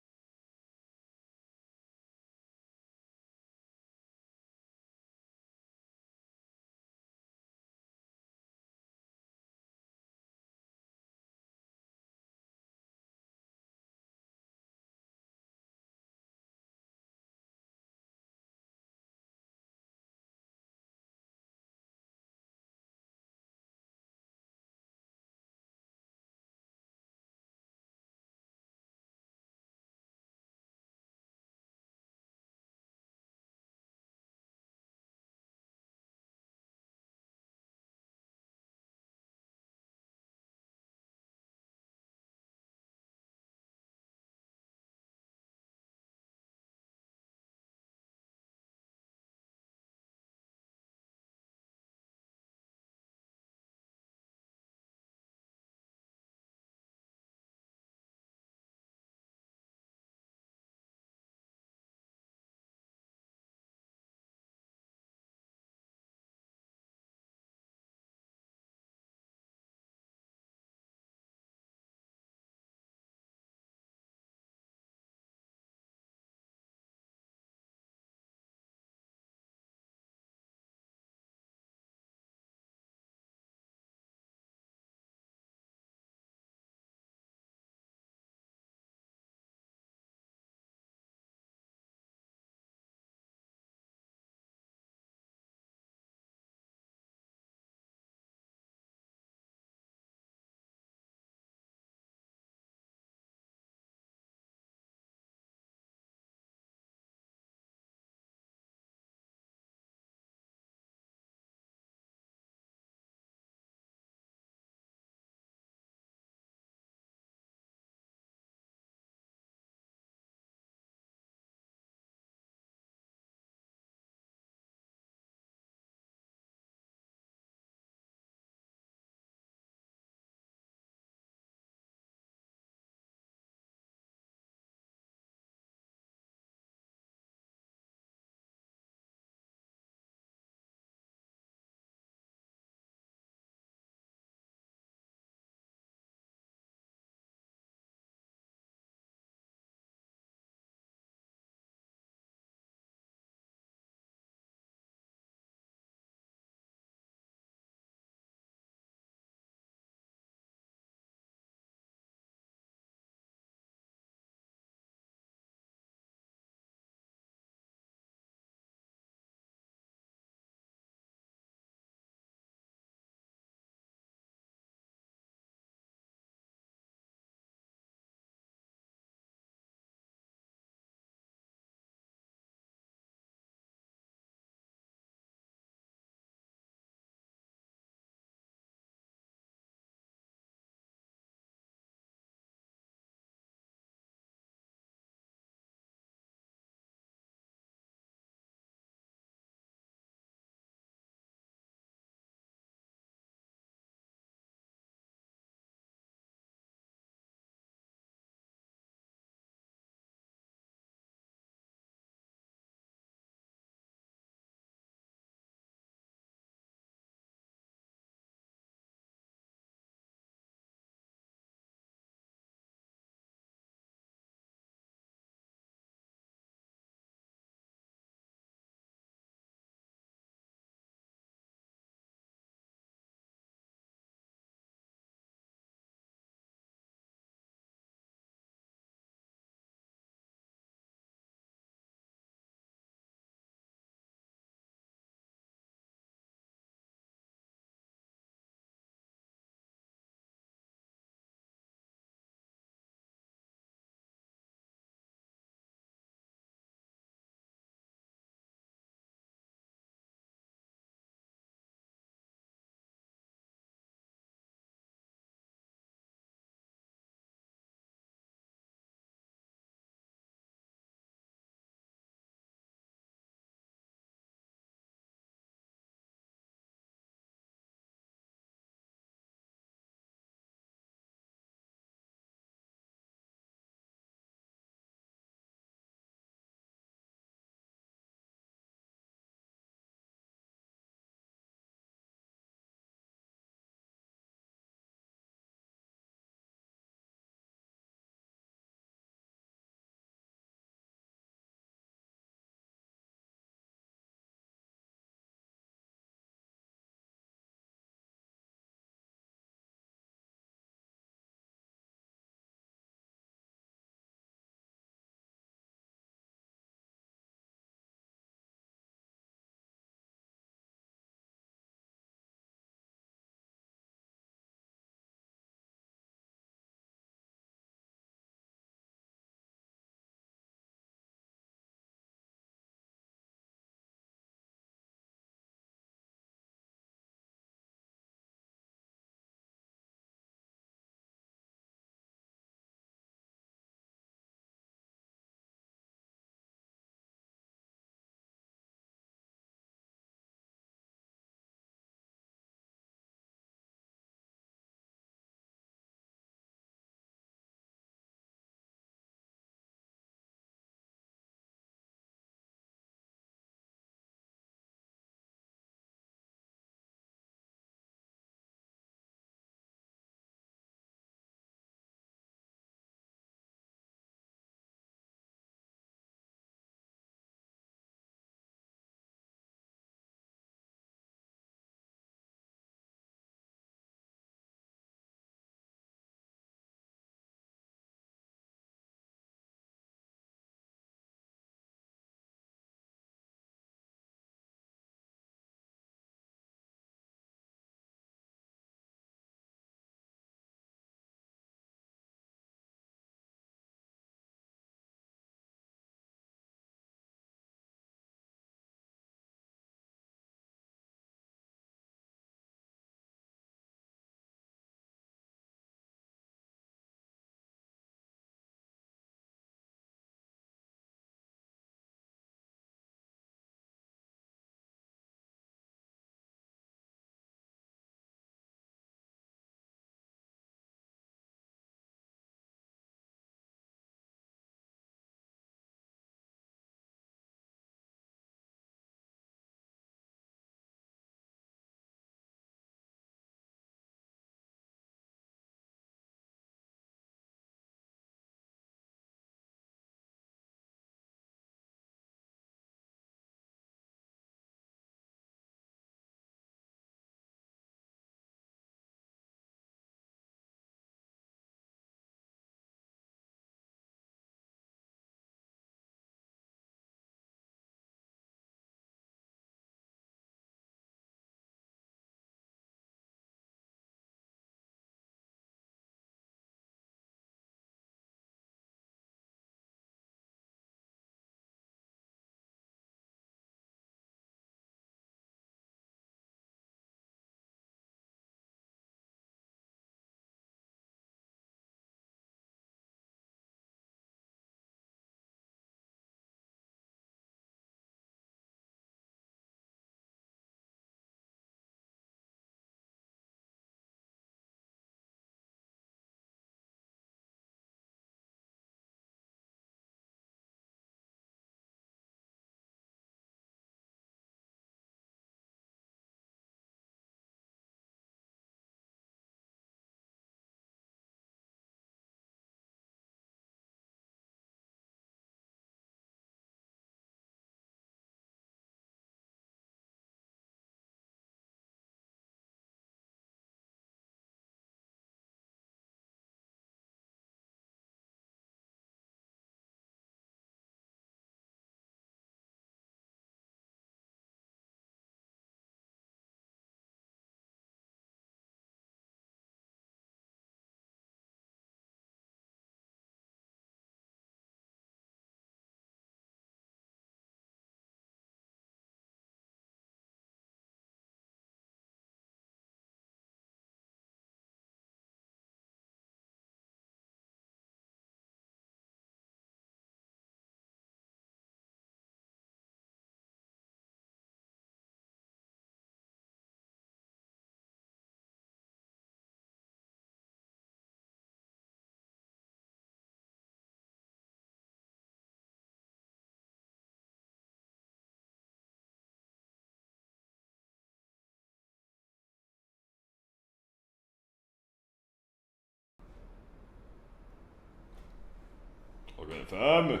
S1: efendim.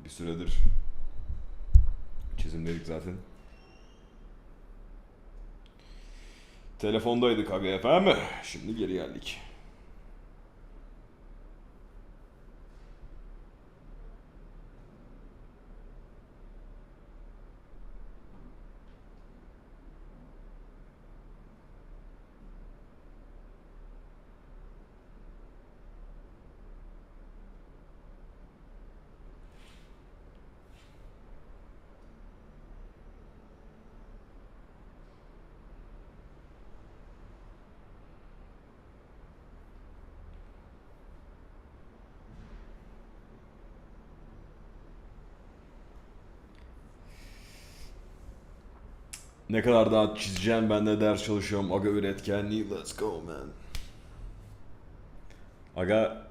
S1: Bir süredir çizimdedik zaten. Telefondaydık aga efendim. Şimdi geri geldik. Ne kadar daha çizeceğim, ben de ders çalışıyorum. Aga üretkenliği, let's go man. Aga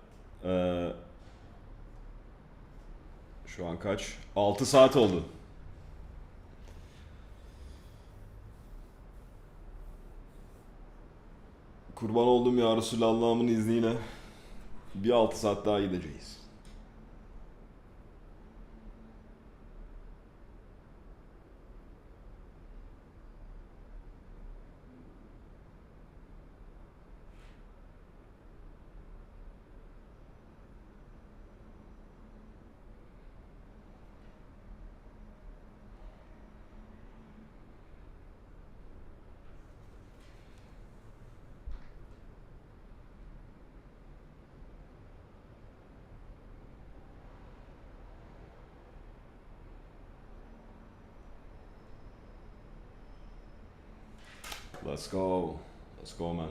S1: şu an kaç? 6 saat oldu. Kurban oldum ya Resulallah'ımın izniyle. Bir 6 saat daha gideceğiz. Let's go. Let's go man.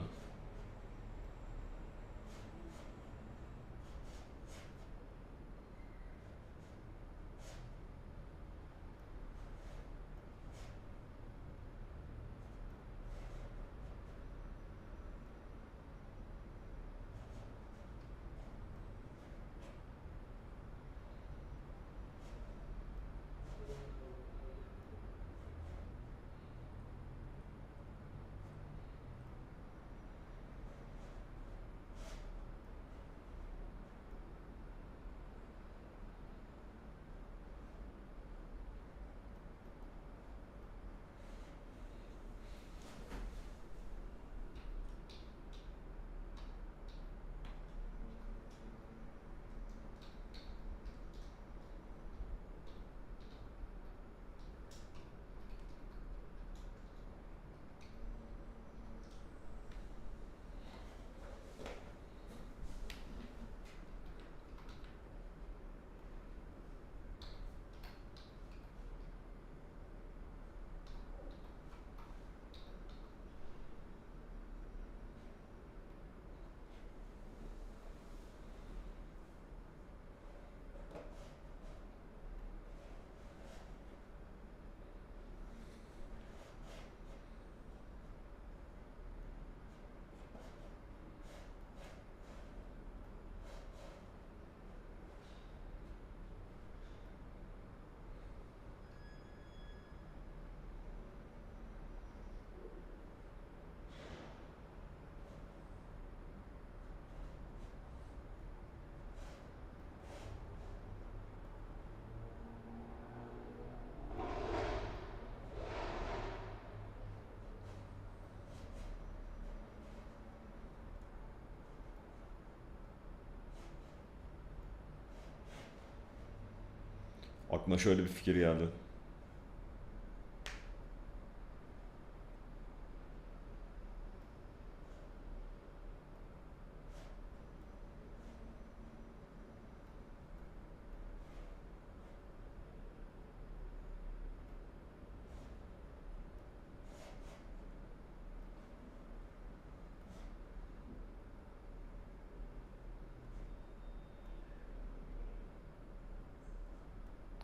S1: Aklıma şöyle bir fikir geldi.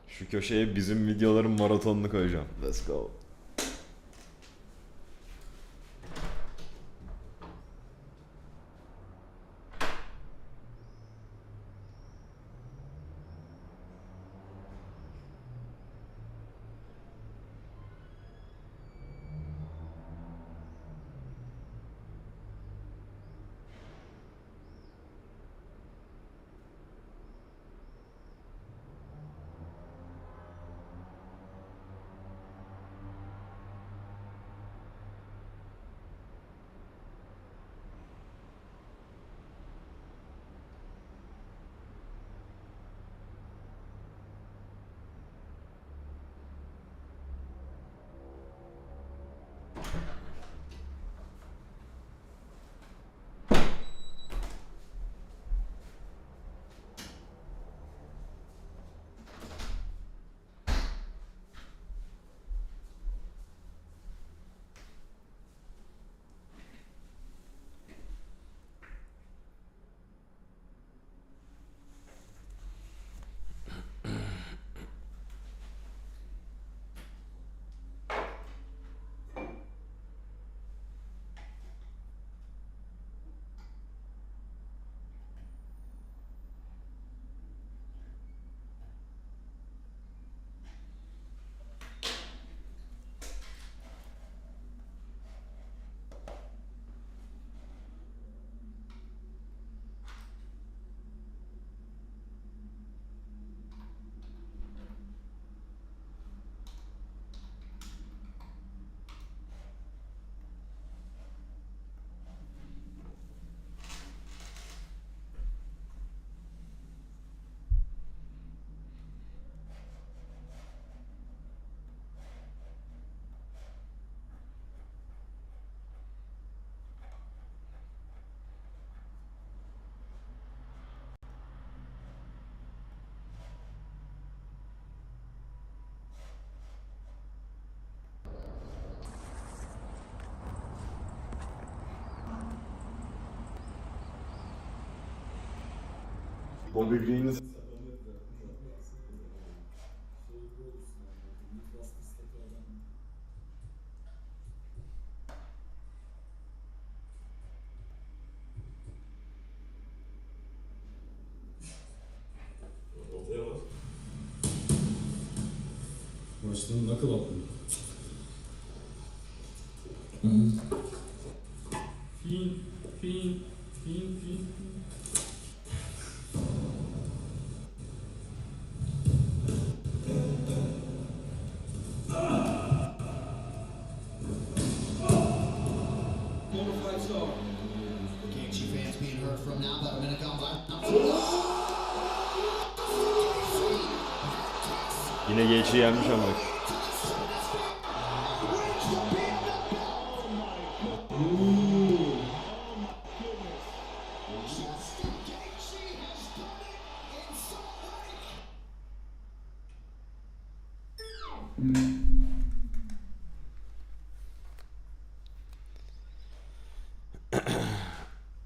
S1: Şu köşeye bizim videoların maratonunu koyacağım. Let's go. Bobby Green'in
S12: Baştan knuckle attım. Fin.
S8: Can't you fans being heard from now about a minute gone by?
S1: yine geçi yenmiş ama.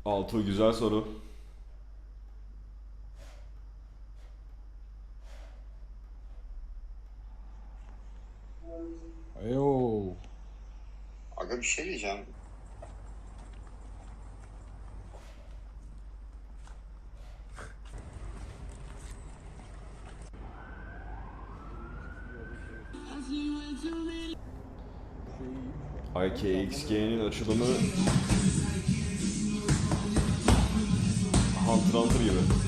S1: Altı güzel soru.
S18: Ayo.
S6: Aga bir şey diyeceğim.
S1: IKXK'nin açılımı Hunter gibi.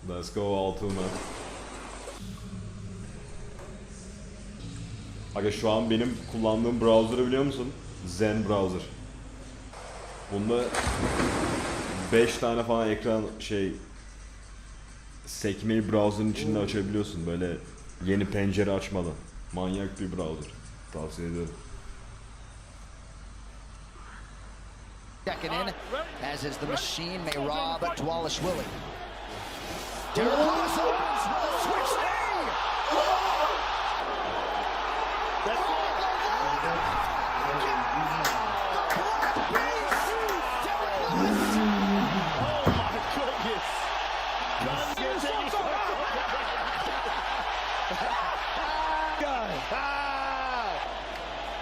S1: Let's go Altuna. Aga şu an benim kullandığım browser'ı biliyor musun? Zen browser. Bunda 5 tane falan ekran sekmeyi browser'ın içinde açabiliyorsun böyle yeni pencere açmadan. Manyak bir browser. Tavsiye ederim.
S21: Checking in, as is the machine, may rob Dwalishvili. Derek Lewis opens, switch knee! That's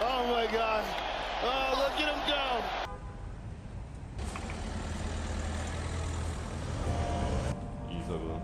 S24: Oh my God. Oh, look at him go.
S1: İyi tabii lan.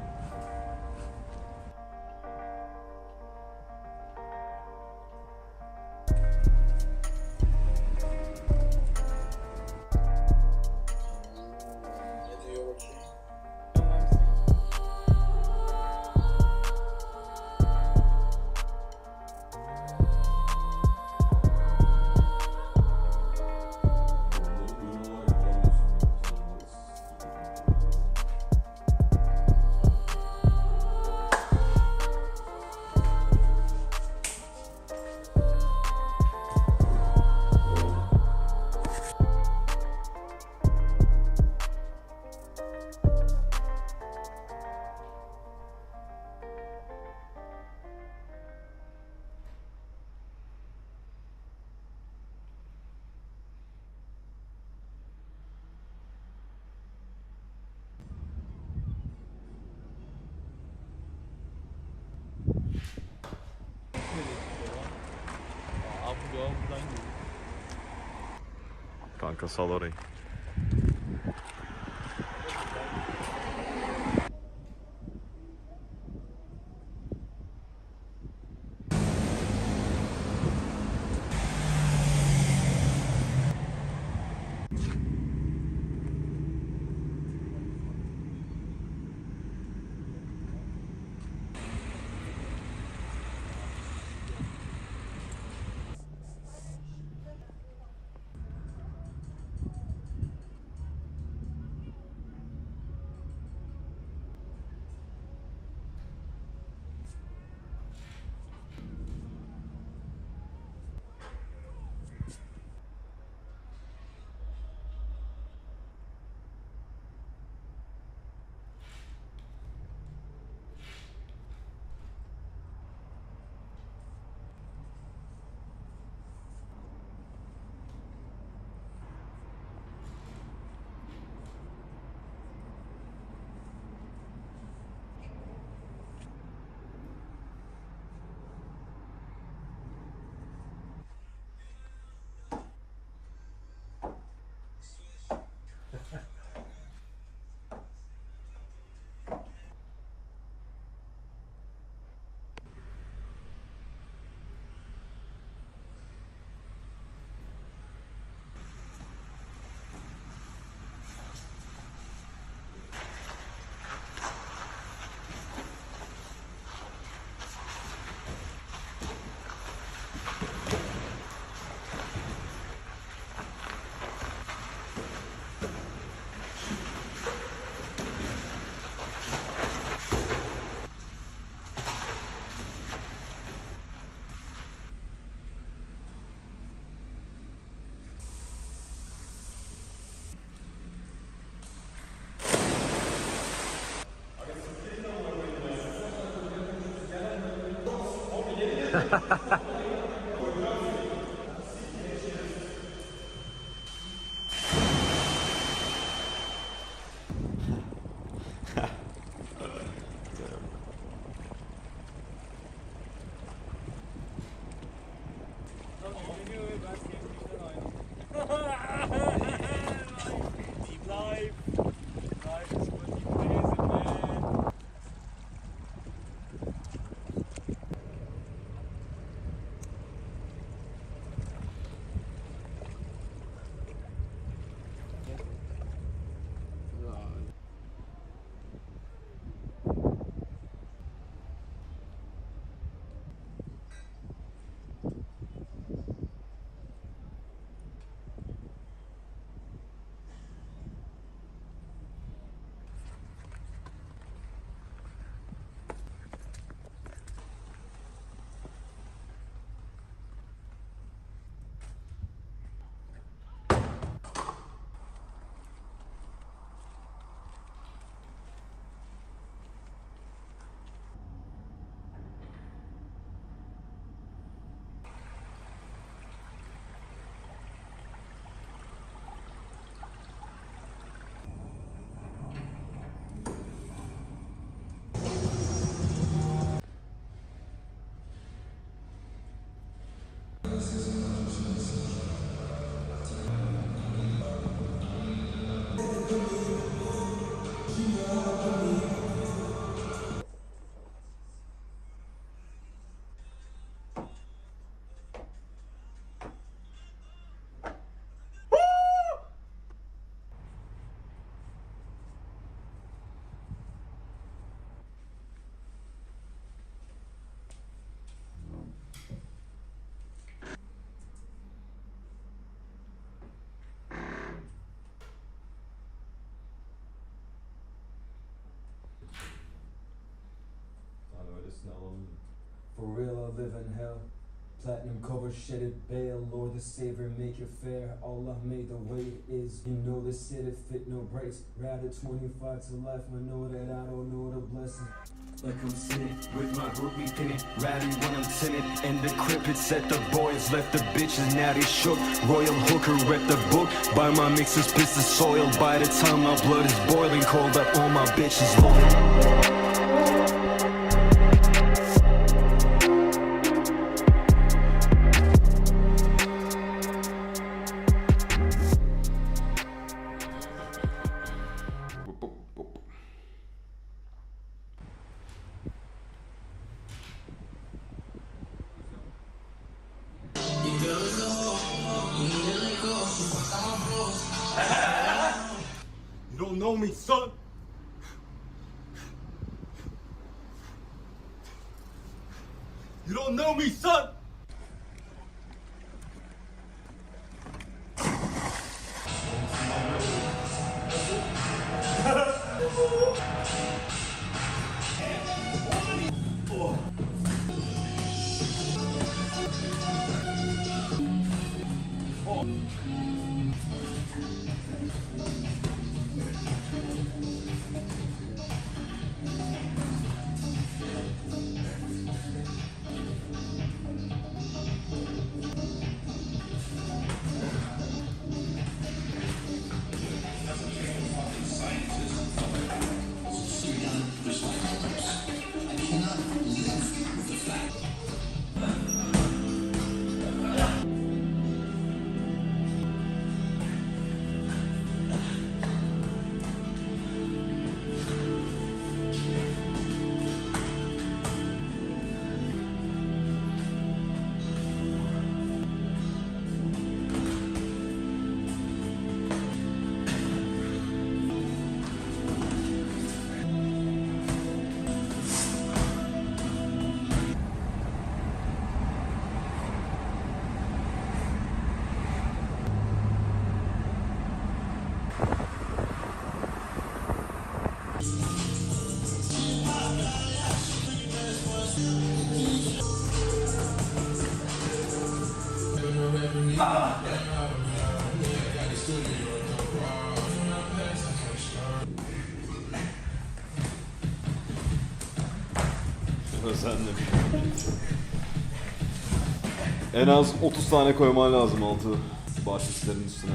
S9: Doğa buradan geliyor.
S1: Kanka sal orayı.
S10: For real, I live in hell. Platinum cover, shedded veil. Lord the Savior, make it fair. Allah made the way it is. You know the city fit no breaks. Rather 25 to life. I know that I don't know the blessing.
S18: Like I'm sitting with my groupie pinning, rowdy when I'm tinted. And the crippet set the boys, left the bitches, now they shook. Royal hooker, rep the book. By my mixes, piss the soil. By the time my blood is boiling, cold up all my bitches loyal.
S5: You don't know me, son!
S1: Özendim. En az 30 tane koyman lazım altı bahşişlerin üstüne.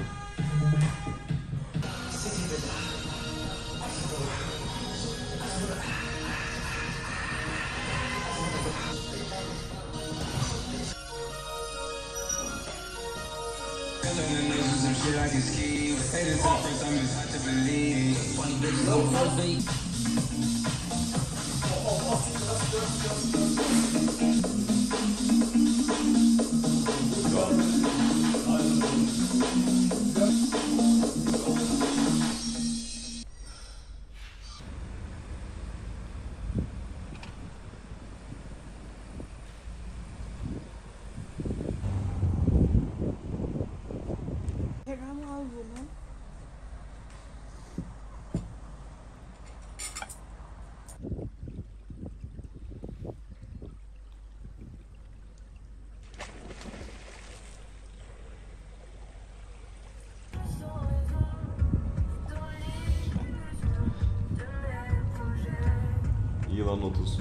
S1: Yılan 30.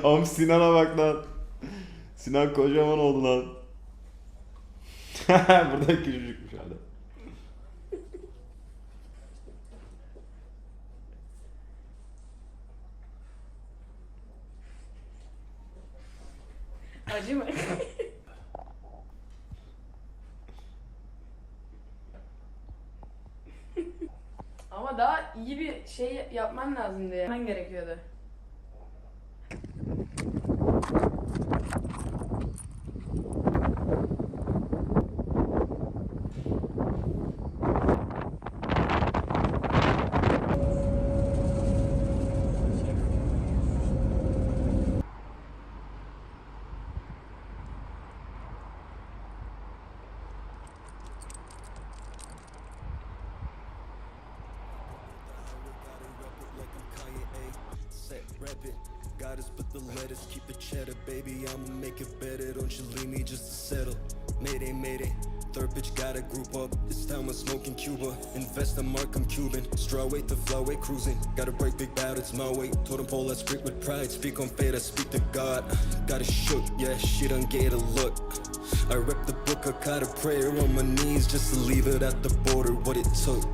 S1: Oğlum Sinan'a bak lan. Sinan kocaman oldu lan. Burada küçücükmüş hala.
S9: Acı mı? Ama daha iyi bir şey yapman lazımdı ya. Yapman gerekiyordu.
S18: it. Gotta split the lettuce, keep the cheddar, baby. I'ma make it better. Don't you leave me just to settle. Mayday, mayday. Third bitch gotta group up. This time we're smoking Cuba. Invest in mark, I'm Cuban. Straw weight the flyway cruising. Gotta break big bad, it's my way. Totem pole, I speak with pride. Speak on fate, I speak to God. Got it shook, yeah, she done gave a look. I rep the book, I caught a prayer on my knees just to leave it at the border. What it took.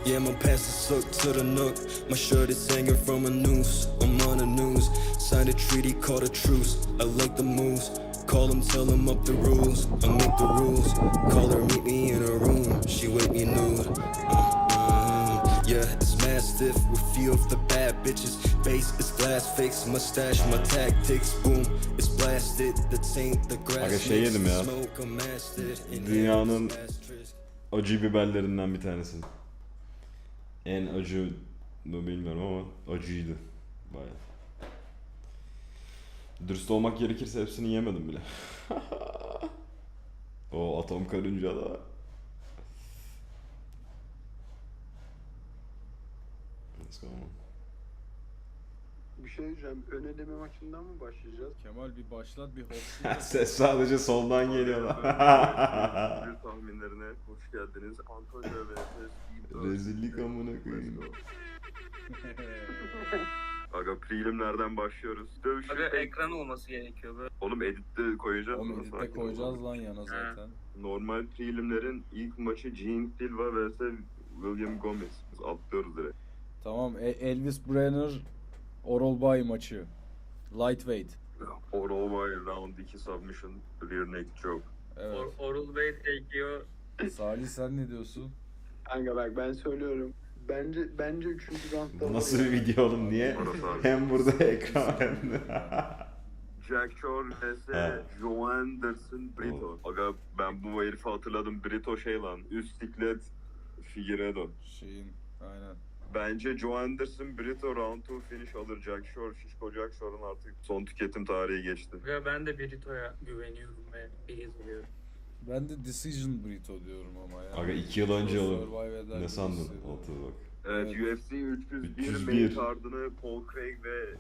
S18: Yeah, my past is sucked to the nook. My shirt is hanging from a noose. I'm on the news. Signed a treaty, called a truce. I like the moves. Call him, tell him up the rules. I make the rules. Call her, meet me in her room. She wake me nude. Yeah, it's mastiff with few of the bad bitches. Base is glass fix, mustache, my tactics. Boom, it's blasted. The taint, the grass.
S1: Aga şey yedim ya. Dünyanın acı biberlerinden bir tanesi. En acı bilmiyorum ama acıydı baya. Dürüst olmak gerekirse hepsini yemedim bile. O atom karınca da. Let's go.
S5: Bir şey diyeceğim. Ön eleme maçından mı başlayacağız?
S14: Kemal bir başlat bir hop.
S1: Ses sadece soldan geliyor lan.
S5: Bir tahminlerine hoş geldiniz. Antonio vs.
S1: Rezillik amına koyayım.
S5: Aga prelimlerden başlıyoruz. Dövüşün
S20: Aga ekran olması gerekiyor böyle.
S5: Oğlum editte koyacağız.
S14: Oğlum editte koyacağız lan yana zaten.
S5: Normal prelimlerin ilk maçı Gene Silva vs. William Gomez. Biz atlıyoruz direkt.
S14: Tamam, Elvis Brenner Oral Bay maçı. Lightweight.
S5: Oral by round 2 submission. Rear naked choke.
S14: Evet.
S20: Oral Bey çekiyor.
S14: Salih sen ne diyorsun?
S5: Kanka bak ben söylüyorum. Bence 3. roundda...
S1: Bu nasıl bir video oğlum niye? Hem burada ekran hem de.
S5: Jack Shore vs. Joe Anderson Brito. Aga ben bu herifi hatırladım. Brito şey lan. Üst siklet Figueredo.
S14: Şeyin aynen.
S5: Bence Joe Anderson Brito round 2 finish alır. Jack Shore, Şişko Jack Shore'un artık son tüketim tarihi geçti.
S20: Ve ben de Brito'ya güveniyorum ve izliyorum.
S14: Ben de Decision Brito diyorum ama ya.
S1: Aga 2 yıl önce oğlum. Ne sandın? Otur bak.
S5: Evet, UFC 301 main card'ını Paul Craig ve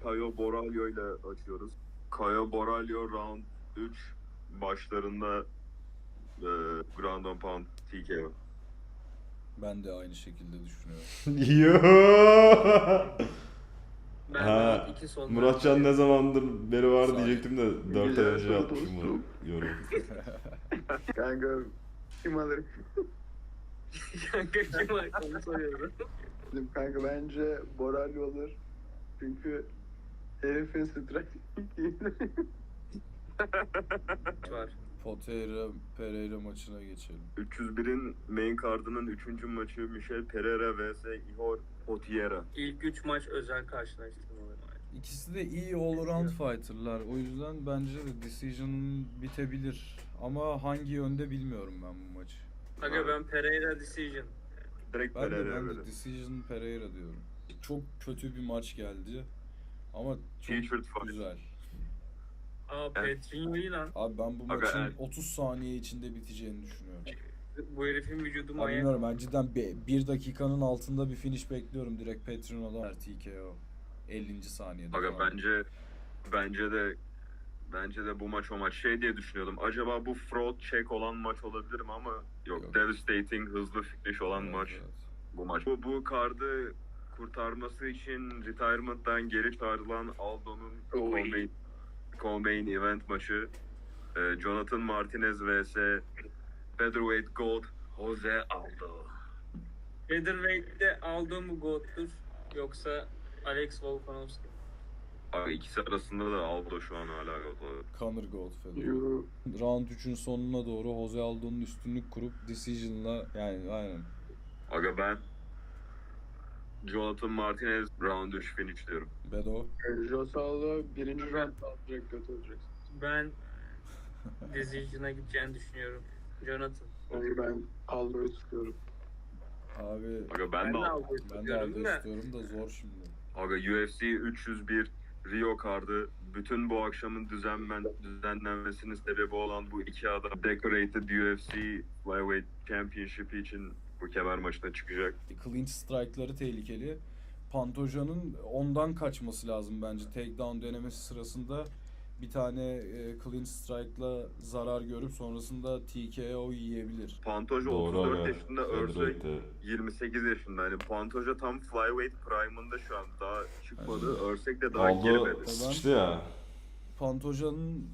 S5: Caio Borralho ile açıyoruz. Caio Borralho round 3 başlarında ground and pound TKO.
S14: Ben de aynı şekilde düşünüyorum.
S1: Ha, Muratcan ne zamandır beri var diyecektim de 4 ay önce atmışım bu yorum.
S5: Kanka kim alır?
S20: Kanka kim alır? Onu soruyorum.
S5: Kanka bence Borralho alır. Çünkü herifin strike
S20: var.
S14: Pereira maçına geçelim.
S5: 301'in main card'ının 3. maçı Michel Pereira vs. Ihor Potieria.
S20: İlk 3 maç özel karşılaştırmaları.
S14: İkisi de iyi all-round fighter'lar. O yüzden bence de decision bitebilir. Ama hangi yönde bilmiyorum ben bu maçı.
S20: Aga ben Pereira decision.
S5: Direkt
S14: Ben
S5: Pereira
S14: de decision Pereira diyorum. Çok kötü bir maç geldi. Ama çok güzel.
S20: Aa Petrin iyi lan.
S14: Abi ben bu maçın 30 saniye içinde biteceğini düşünüyorum.
S20: Bu herifin vücudu
S14: Abi
S20: manyak.
S14: bilmiyorum, ben cidden 1 dakikanın altında bir finish bekliyorum. Direkt Petrin adam TKO. 50. saniyede.
S5: Aga bence de bu maç o maç. Şey diye düşünüyordum. Acaba bu fraud check olan maç olabilir mi ama yok. Devastating hızlı finish olan maç.
S14: Evet.
S5: Bu maç. Bu kardı kurtarması için retirement'tan geri çağrılan Aldo'nun co-main event maçı. Jonathan Martinez vs. Featherweight Gold Jose Aldo.
S20: Featherweight'te Aldo mu GOAT'tur yoksa Alex Volkanovski?
S5: Abi ikisi arasında da Aldo şu an hala GOAT.
S14: Conor Goldfellow. Round 3'ün sonuna doğru Jose Aldo'nun üstünlük kurup decision'la yani aynen.
S5: Aga ben Jonathan Martinez round 3 finish diyorum.
S14: Bedo.
S5: Jose Aldo 1. round direkt götürecek.
S20: Ben decision'a gideceğini düşünüyorum. Jonathan.
S5: Ben Aldo'yu tutuyorum.
S14: Abi
S5: Aga ben de
S14: Aldo istiyorum da zor şimdi.
S5: Aga UFC 301 Rio kardı. Bütün bu akşamın düzenlenmesinin sebebi olan bu iki adam Decorated UFC Flyweight Championship için bu kemer maçına çıkacak.
S14: Clinch strike'ları tehlikeli. Pantoja'nın ondan kaçması lazım bence. Takedown denemesi sırasında bir tane clean strike'la zarar görüp sonrasında TKO yiyebilir.
S5: Pantoja
S1: Doğru
S5: 34
S1: aga.
S5: yaşında, Örsek 28 yaşında. Hani Pantoja tam flyweight prime'ında şu an. Daha çıkmadı. Örsek de daha girmedi.
S1: Aldo sıçtı ya.
S14: Pantoja'nın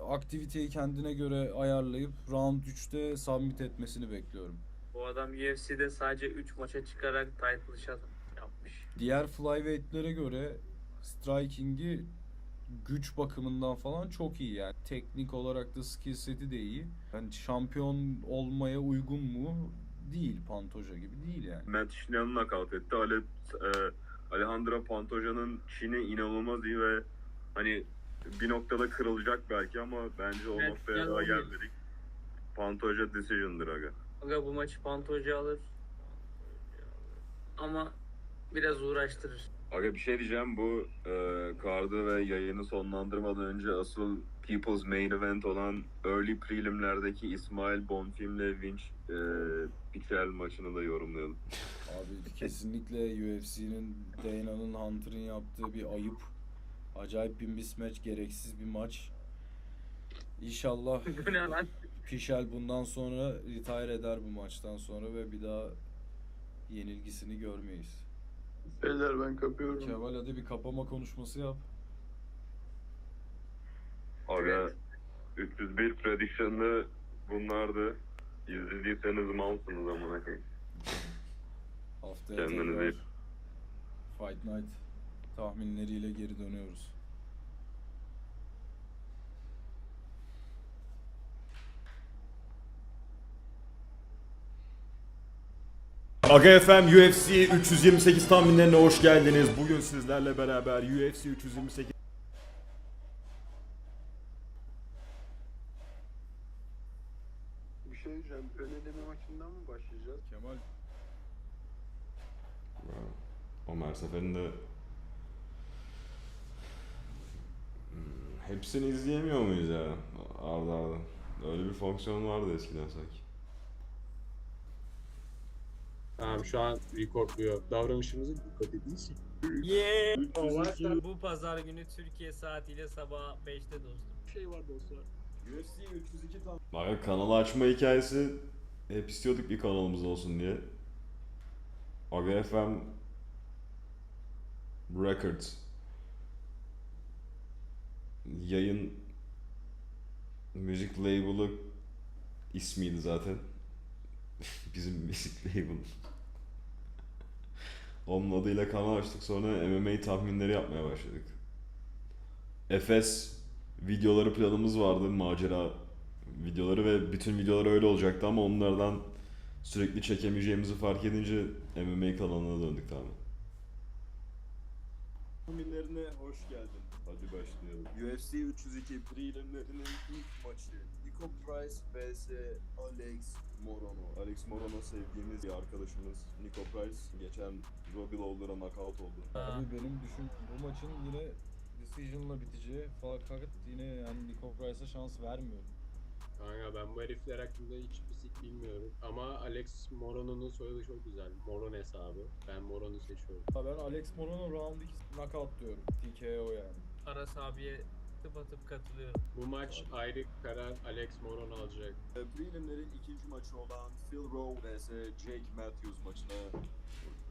S14: aktiviteyi kendine göre ayarlayıp round 3'te submit etmesini bekliyorum.
S20: Bu adam UFC'de sadece 3 maça çıkarak title shot yapmış.
S14: Diğer flyweight'lere göre striking'i güç bakımından falan çok iyi yani. Teknik olarak da skill seti de iyi. Yani şampiyon olmaya uygun mu? Değil. Pantoja gibi değil yani.
S5: Matt Schneal'ı nakavt etti. Alejandro Pantoja'nın Çin'i inanılmaz iyi ve hani bir noktada kırılacak belki ama bence o
S20: Evet,
S5: noktaya daha gelmedik. Pantoja decision'dır aga.
S20: Aga bu maçı Pantoja alır. Ama biraz uğraştırır.
S5: Aga bir şey diyeceğim, bu kardı ve yayını sonlandırmadan önce asıl People's Main Event olan Early Prelim'lerdeki İsmail Bonfim'le Vinç Pichel maçını da yorumlayalım.
S14: Abi kesinlikle UFC'nin, Dana'nın, Hunter'ın yaptığı bir ayıp. Acayip bir mismatch, gereksiz bir maç. İnşallah
S20: Bu ne lan?
S14: Pichel bundan sonra retire eder bu maçtan sonra ve bir daha yenilgisini görmeyiz.
S3: Beyler ben kapıyorum.
S14: Kemal hadi bir kapama konuşması yap.
S5: Aga 301 prediction'ı bunlardı. İzlediyseniz malsınız amına koyayım.
S14: Haftaya
S5: Kendinize
S14: tekrar
S5: iyi.
S14: Fight Night tahminleriyle geri dönüyoruz.
S1: Aga FM UFC 328 tahminlerine hoş geldiniz. Bugün sizlerle beraber UFC 328
S3: Bir şey diyeceğim. Ön eleme maçından mı başlayacağız?
S14: Kemal.
S1: Ömer seferinde hepsini izleyemiyor muyuz ya arda arda? Öyle bir fonksiyon vardı eskiden sanki.
S12: Tamam şu an recordluyor. Davranışımızı dikkat edilsin.
S4: Bu pazar günü Türkiye saatiyle sabah 5'te dostum.
S12: Bir şey var dostlar.
S3: UFC 302 tam.
S1: Aga kanalı açma hikayesi hep istiyorduk bir kanalımız olsun diye. Aga FM Records yayın müzik label'ı ismiydi zaten. Bizim müzik label. Onun adıyla kanal açtık, sonra MMA tahminleri yapmaya başladık. Efes videoları planımız vardı, macera videoları ve bütün videolar öyle olacaktı ama onlardan sürekli çekemeyeceğimizi fark edince MMA kanalına döndük tamamen.
S3: Tahminlerine hoş geldin. Hadi başlayalım. UFC 302 prelimlerinin ilk maçı. Nico Price vs Alex Morono. Alex Morono sevdiğimiz bir arkadaşımız. Nico Price geçen Robbie Lawler'a knockout oldu.
S14: Abi benim düşün bu maçın yine decision'la biteceği, fakat yine yani Nico Price'a şans vermiyorum.
S12: Kanka ben bu herifler hakkında hiçbir sik bilmiyorum. Ama Alex Morono'nun soyadı çok güzel. Moron hesabı. Ben Moron'u seçiyorum.
S14: Ben Alex Morono round 2 knockout diyorum. TKO yani.
S4: Aras abiye tıpatıp katılıyor.
S12: Bu maç ayrı karar Alex Moron alacak.
S3: Prelimlerin ikinci maçı olan Phil Rowe vs Jake Matthews maçına hoş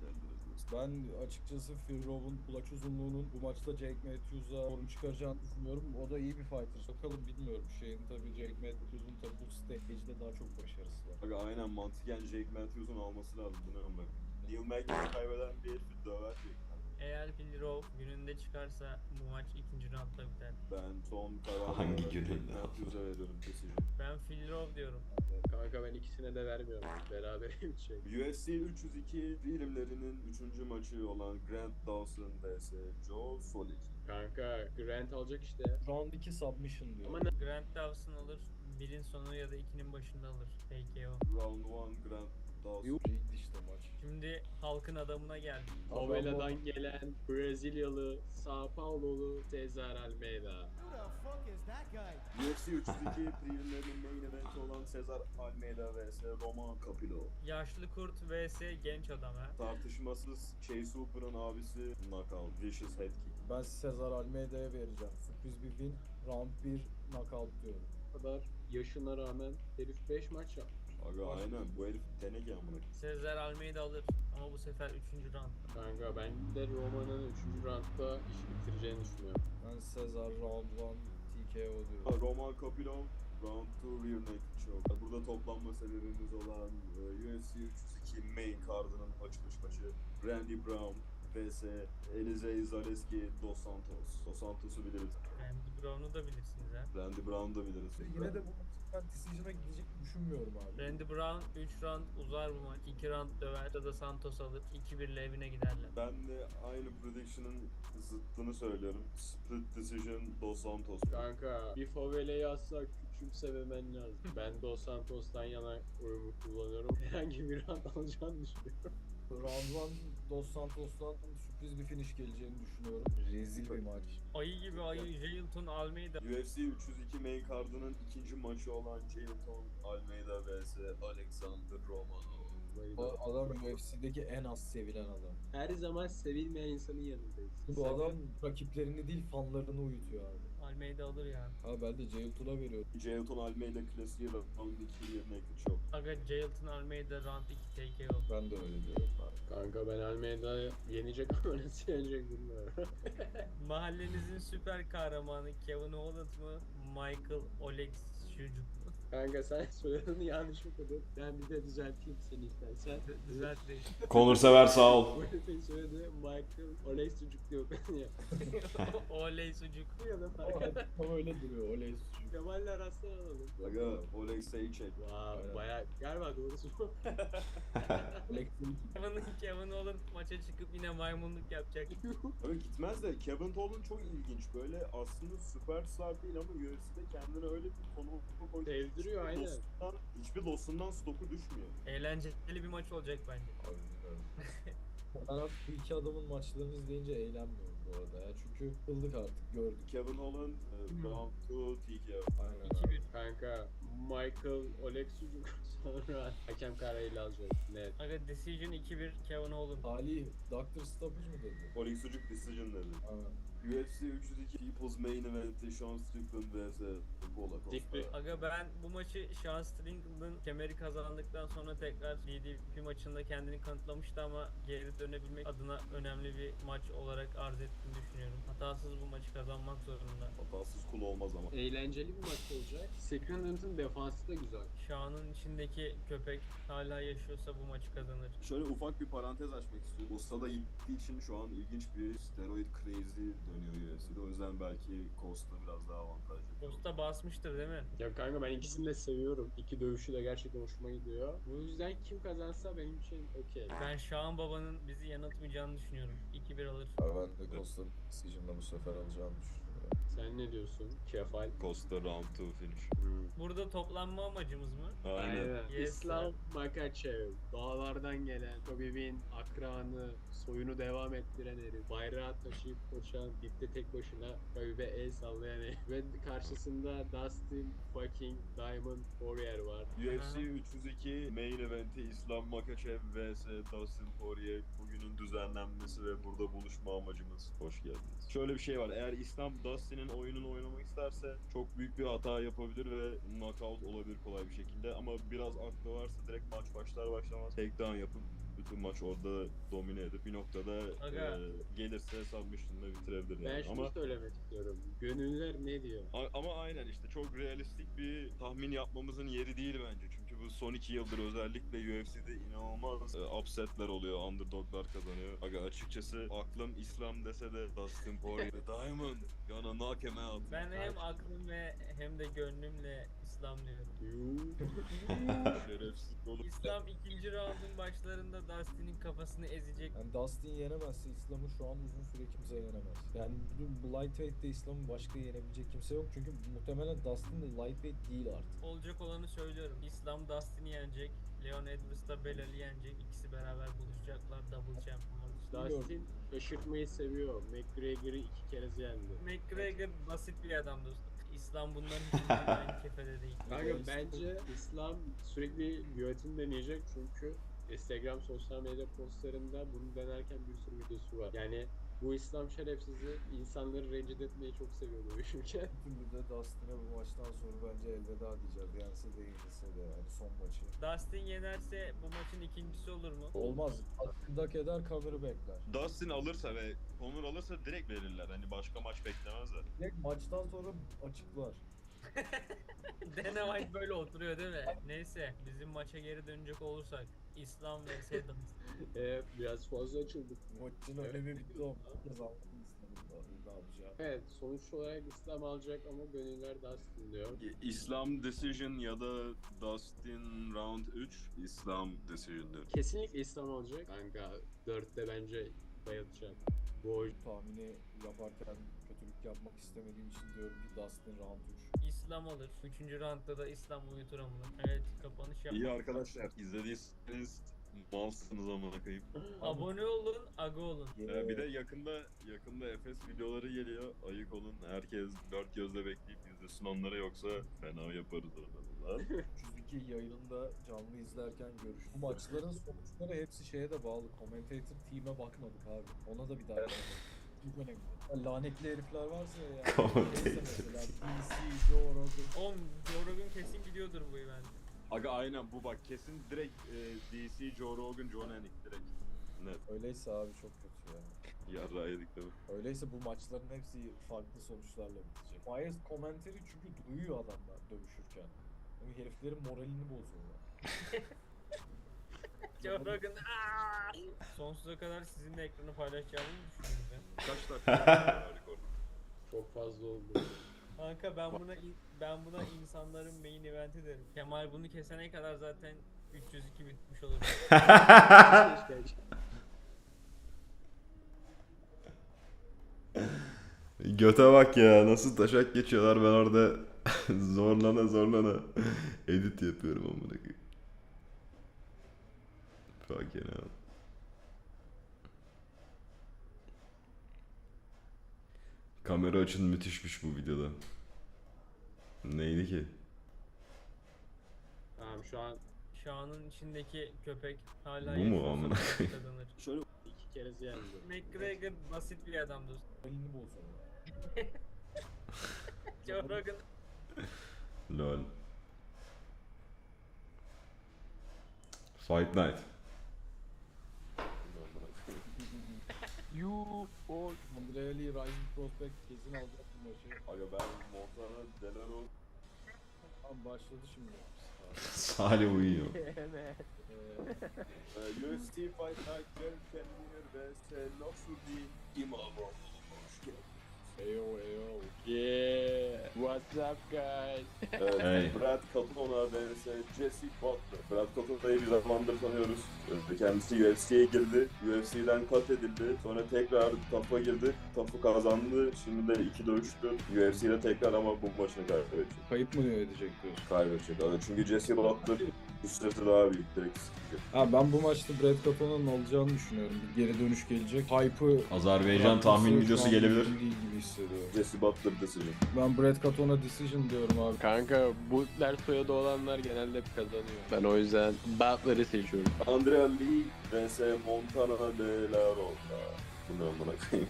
S3: geldiniz.
S14: Ben açıkçası Phil Rowe'un kulaç uzunluğunun bu maçta Jake Matthews'a sorun çıkaracağını düşünüyorum. O da iyi bir fighter. Bakalım bilmiyorum. Tabii Jake Matthews'un tabii bu stage'de daha çok başarısı var.
S3: Aga aynen mantıken Jake Matthews'un alması lazım. Bu ne ama. Neil Magny'yi kaybeden bir herifi döver Jake.
S4: Eğer Phil Rowe gününde çıkarsa bu maç ikinci roundda biter.
S3: Ben son kararı
S1: Hangi
S3: olarak
S1: gününde?
S3: Matthews'a veriyorum decision.
S4: Ben Phil Rowe diyorum.
S12: Kanka ben ikisine de vermiyorum. Beraber bitecek.
S3: UFC 302 prelimlerinin 3. maçı olan Grant Dawson vs Joe Solik.
S12: Kanka Grant alacak işte.
S14: Round 2 submission diyor.
S12: Ama
S4: Grant Dawson alır. Birin sonu ya da ikinin başında alır. TKO.
S3: Round 1 Grant Dawson.
S14: Rigged işte maç.
S4: Şimdi halkın adamına geldik.
S12: Favela'dan gelen Brezilyalı, Sao Paulo'lu Cesar Almeida.
S3: UFC 302 preliminary main event olan Cesar Almeida vs Roman Capillo.
S4: Yaşlı kurt vs genç adam ha.
S3: Tartışmasız Chase Hooper'ın abisi knockout, vicious head kick.
S14: Ben Cesar Almeida'ya vereceğim. Sürpriz bir win. Round 1 knockout diyorum.
S12: Bu kadar yaşına rağmen herif 5 maç yapmış.
S3: Aga aynen bu herif teneke amına.
S4: Cesar Almeida alır ama bu sefer 3. round.
S12: Kanka ben de Roma'nın 3. roundda işi bitireceğini düşünüyorum.
S14: Ben Cesar round 1 TKO diyorum.
S3: Roman Capillo round 2 rear naked choke. Burada toplanma sebebimiz olan UFC 302 main card'ının açılış maçı Randy Brown vs Elizeu Zaleski Dos Santos. Dos Santos'u biliriz.
S4: Randy Brown'u da bilirsiniz ha.
S3: Randy Brown'u da biliriz.
S14: Yine de bu ben decision'a gidecek düşünmüyorum abi.
S4: Randy Brown 3 round uzar bu maç. 2 round döver ya da Santos alır. 2-1 ile evine giderler.
S3: Ben de aynı prediction'ın zıttını söylüyorum. Split decision Dos Santos.
S12: Kanka bir Favela'yı asla küçümsememen lazım. Ben Dos Santos'tan yana oyumu kullanıyorum. Herhangi bir round alacağını düşünüyorum.
S14: Round 1 Dos Santos'tan sürpriz bir finish geleceğini düşünüyorum. Rezil bir maç.
S4: Ayı gibi ayı Jailton Almeida.
S3: UFC 302 main card'ının ikinci maçı olan Jailton Almeida vs Alexander Romanov.
S14: O adam UFC'deki en az sevilen adam.
S12: Her zaman sevilmeyen insanın yanındayız.
S14: Bu adam rakiplerini değil fanlarını uyutuyor abi.
S4: Almeida alır ya.
S14: Ha ben de Jailton'a veriyorum.
S3: Jailton Almeida klasiği round 2 rear naked choke.
S4: Aga Jailton Almeida round 2 TKO.
S14: Ben de öyle diyorum abi.
S12: Kanka ben Almeida'yı yenecek ama nasıl yenecek bilmiyorum.
S4: Mahallenizin süper kahramanı Kevin Holland mı? Michael Olex çocuk mu?
S12: Kanka sen soyadını yanlış okudun. Ben bir de düzelteyim seni istersen.
S4: Düzelt değil.
S1: Konur sever sağ ol.
S12: Bu herifin soyadı Michael Olex çocuk diyor ya.
S4: Oley sucuk.
S12: Ya da fark etmez.
S14: Ama öyle duruyor Olex çocuk.
S12: Kemal'le rastlan alalım.
S3: Aga Oleg Seychek.
S12: Wow, bayağı galiba doğrusu bu.
S4: Kevin Holland maça çıkıp yine maymunluk yapacak.
S3: Öyle gitmez de Kevin Holland çok ilginç. Böyle aslında süperstar değil ama UFC'de kendine öyle bir konu koyuyor.
S12: Sevdiriyor aynen.
S3: Hiçbir dostundan stoku düşmüyor.
S4: Eğlenceli bir maç olacak bence.
S14: Ben artık bu iki adamın maçlarını izleyince eğlenmiyorum bu arada ya. Çünkü kıldık artık gördük.
S3: Kevin Holland round 2 TKO.
S14: Aynen.
S4: 2-1.
S12: Kanka Michael Olex çocuk sonra hakem kararıyla alacak. Net.
S4: Aga decision 2-1 Kevin Holland.
S14: Ali Dr. Stoppage mı dedi?
S3: Oleg Sucuk decision dedi.
S14: Aynen.
S3: UFC 302 People's Main Event'i Sean Strickland vs. Paula Costa.
S4: Aga ben bu maçı Sean Strickland'ın kemeri kazandıktan sonra tekrar DDP maçında kendini kanıtlamıştı ama geri dönebilmek adına önemli bir maç olarak arz ettiğini düşünüyorum. Hatasız bu maçı kazanmak zorunda.
S3: Hatasız kul olmaz ama.
S12: Eğlenceli bir maç olacak. Strickland'ın defansı da güzel.
S4: Sean'ın içindeki köpek hala yaşıyorsa bu maçı kazanır.
S3: Şöyle ufak bir parantez açmak istiyorum. Costa'da gittiği için şu an ilginç bir steroid crazy dönüyor UFC'de. O yüzden belki Costa biraz daha avantajlı.
S4: Costa basmıştır değil mi?
S12: Ya kanka ben ikisini de seviyorum. İki dövüşü de gerçekten hoşuma gidiyor. Bu yüzden kim kazansa benim için okey.
S4: Ben Şahan Baba'nın bizi yanıltmayacağını düşünüyorum. 2-1 alır.
S14: Abi ben de Costa'nın decision'da bu sefer alacağını düşünüyorum.
S12: Sen ne diyorsun? Kefal.
S3: Costa round 2 finish.
S4: Burada toplanma amacımız mı?
S3: Aynen.
S4: Yes,
S12: İslam Makachev. Dağlardan gelen Khabib'in akranı, soyunu devam ettiren herif. Bayrağı taşıyıp koşan, dipte tek başına Khabib'e el sallayan herif. Ve karşısında Dustin fucking Diamond Poirier var.
S3: UFC 302 main eventi İslam Makhachev vs Dustin Poirier bugünün düzenlenmesi ve burada buluşma amacımız. Hoş geldiniz. Şöyle bir şey var. Eğer İslam Dustin'in oyununu oynamak isterse çok büyük bir hata yapabilir ve knockout olabilir kolay bir şekilde. Ama biraz aklı varsa direkt maç başlar başlamaz takedown yapıp bütün maç orada domine edip bir noktada gelirse submission'la bitirebilir yani.
S12: Ben şunu söylemek istiyorum. Gönüller ne diyor?
S3: Ama aynen işte çok realistik bir tahmin yapmamızın yeri değil bence. Çünkü bu son 2 yıldır özellikle UFC'de inanılmaz upsetler oluyor. Underdoglar kazanıyor. Aga açıkçası aklım İslam dese de Dustin Poirier, Diamond gonna knock him out.
S4: Ben hem aklım ve hem de gönlümle İslam diyorum.
S3: Şerefsiz olup.
S4: İslam ikinci roundun başlarında Dustin'in kafasını ezecek.
S14: Yani Dustin yenemezse İslam'ı şu an uzun süre kimse yenemez. Yani bu lightweight'te İslam'ı başka yenebilecek kimse yok. Çünkü muhtemelen Dustin de lightweight değil artık.
S4: Olacak olanı söylüyorum. İslam Dustin'i yenecek. Leon Edwards da Belal'i yenecek. İkisi beraber buluşacak.
S12: Dustin şaşırtmayı seviyor. McGregor'ı 2 kere yendi.
S4: McGregor basit bir adam dostum. İslam bunların hiçbiriyle aynı kefede değil.
S12: Kanka bence İslam sürekli giyotin deneyecek çünkü Instagram sosyal medya postlarında bunu denerken bir sürü videosu var. Yani bu İslam şerefsizi insanları rencide etmeyi çok seviyor dövüşürken.
S7: Şimdi de Dustin'e bu maçtan sonra bence elveda diyeceğiz. Yense de yenilse de yani son maçı.
S4: Dustin yenerse bu maçın ikincisi olur mu?
S7: Olmaz. Dustin dak eder, cover'ı bekler.
S3: Dustin alırsa ve Conor alırsa direkt verirler. Hani başka maç beklemezler.
S7: Direkt maçtan sonra açıklar.
S4: Dana White böyle oturuyor değil mi? Neyse bizim maça geri dönecek olursak İslam vs Dustin.
S12: Biraz fazla açıldık.
S7: Maçın önemi bitti o. Biraz altın İslam'ın ne yapacağı.
S12: Evet, sonuç olarak İslam alacak ama gönüller Dustin diyor.
S3: İslam decision ya da Dustin round 3 İslam decision'dır.
S12: Kesinlikle İslam alacak. Kanka 4'te bence bayatacak.
S7: Bu tahmini yaparken kötülük yapmak istemediğim için diyorum ki Dustin round 3.
S4: İslam alır. 3. roundda da İslam uyutur amına. Evet kapanış yapmak.
S3: İyi arkadaşlar izlediyseniz malsınız amına koyayım.
S4: Abone olun, aga olun.
S3: Bir de yakında Efes videoları geliyor. Ayık olun. Herkes dört gözle bekleyip izlesin onları yoksa fena yaparız orada.
S7: 302 yayınında canlı izlerken görüş. Bu maçların sonuçları hepsi şeye de bağlı. Commentator team'e bakmadık abi. Ona da bir daha bakalım. Çok önemli. Ya lanetli herifler varsa ya. Mesela DC, Joe Rogan.
S4: Oğlum Joe Rogan kesin biliyordur bu event.
S3: Aga aynen bu bak kesin direkt DC, Joe Rogan, John Anik direkt. Net.
S7: Öyleyse abi çok kötü ya.
S3: Yarrağı yedik değil mi?
S7: Öyleyse bu maçların hepsi farklı sonuçlarla bitecek. Biased commentary çünkü duyuyor adamlar dövüşürken. Yani heriflerin moralini bozuyorlar.
S4: Joe Rogan sonsuza kadar sizinle ekranı paylaşacağımı mı düşündünüz ya?
S3: Kaç dakika rekor?
S12: Çok fazla oldu.
S4: Kanka ben buna insanların main eventi derim. Kemal bunu kesene kadar zaten 302 bitmiş olur.
S1: Göte bak ya nasıl taşak geçiyorlar ben orada zorlana edit yapıyorum amına koyayım. Fucking hell. Kamera açın müthişmiş bu videoda. Neydi ki?
S12: Tamam
S4: Şu anın içindeki köpek hala
S1: Bu mu
S4: yaşıyorsa
S1: amına koyayım?
S4: kazanır.
S3: Şöyle
S12: 2 kere yendi.
S4: McGregor basit bir adam dostum.
S7: Moralini bozuyorlar.
S4: Joe Rogan
S1: Lol. Fight Night.
S7: You or Andrea Lee Rising Prospect kesin alacak bu maçı.
S3: Aga ben Montana Delaro
S7: Tam başladı şimdi.
S1: Salih uyuyor.
S3: UFC Fight Night Champion vs Nasruddin İmamoğlu. Hoş geldin.
S7: Eyo eyo.
S12: Yeah. What's up guys?
S1: Hey.
S3: Brad Katona vs Jesse Butler. Brad Katona'yı bir zamandır tanıyoruz. Kendisi UFC'ye girdi. UFC'den cut edildi. Sonra tekrar TAF'a girdi. TAF'ı kazandı. Şimdi de 2 dövüştü. UFC'de tekrar ama bu maçını kaybedecek.
S7: Kayıp mı edecek diyorsun?
S3: Kaybedecek. Çünkü Jesse Butler üstesi daha büyük. Direkt sıkacak.
S7: Ha ben bu maçta Brad Katona'nın alacağını düşünüyorum. Bir geri dönüş gelecek. Hype'ı
S1: Azerbaycan tahmin videosu gelebilir.
S7: Değil gibi hissediyorum.
S3: Jesse Butler decision.
S7: Ben Brad Katona decision diyorum abi.
S12: Kanka Butler soyadı olanlar genelde hep kazanıyor. Ben o yüzden Butler'ı seçiyorum.
S3: Andrea Lee vs Montana de la Rosa. Bu ne amına koyayım?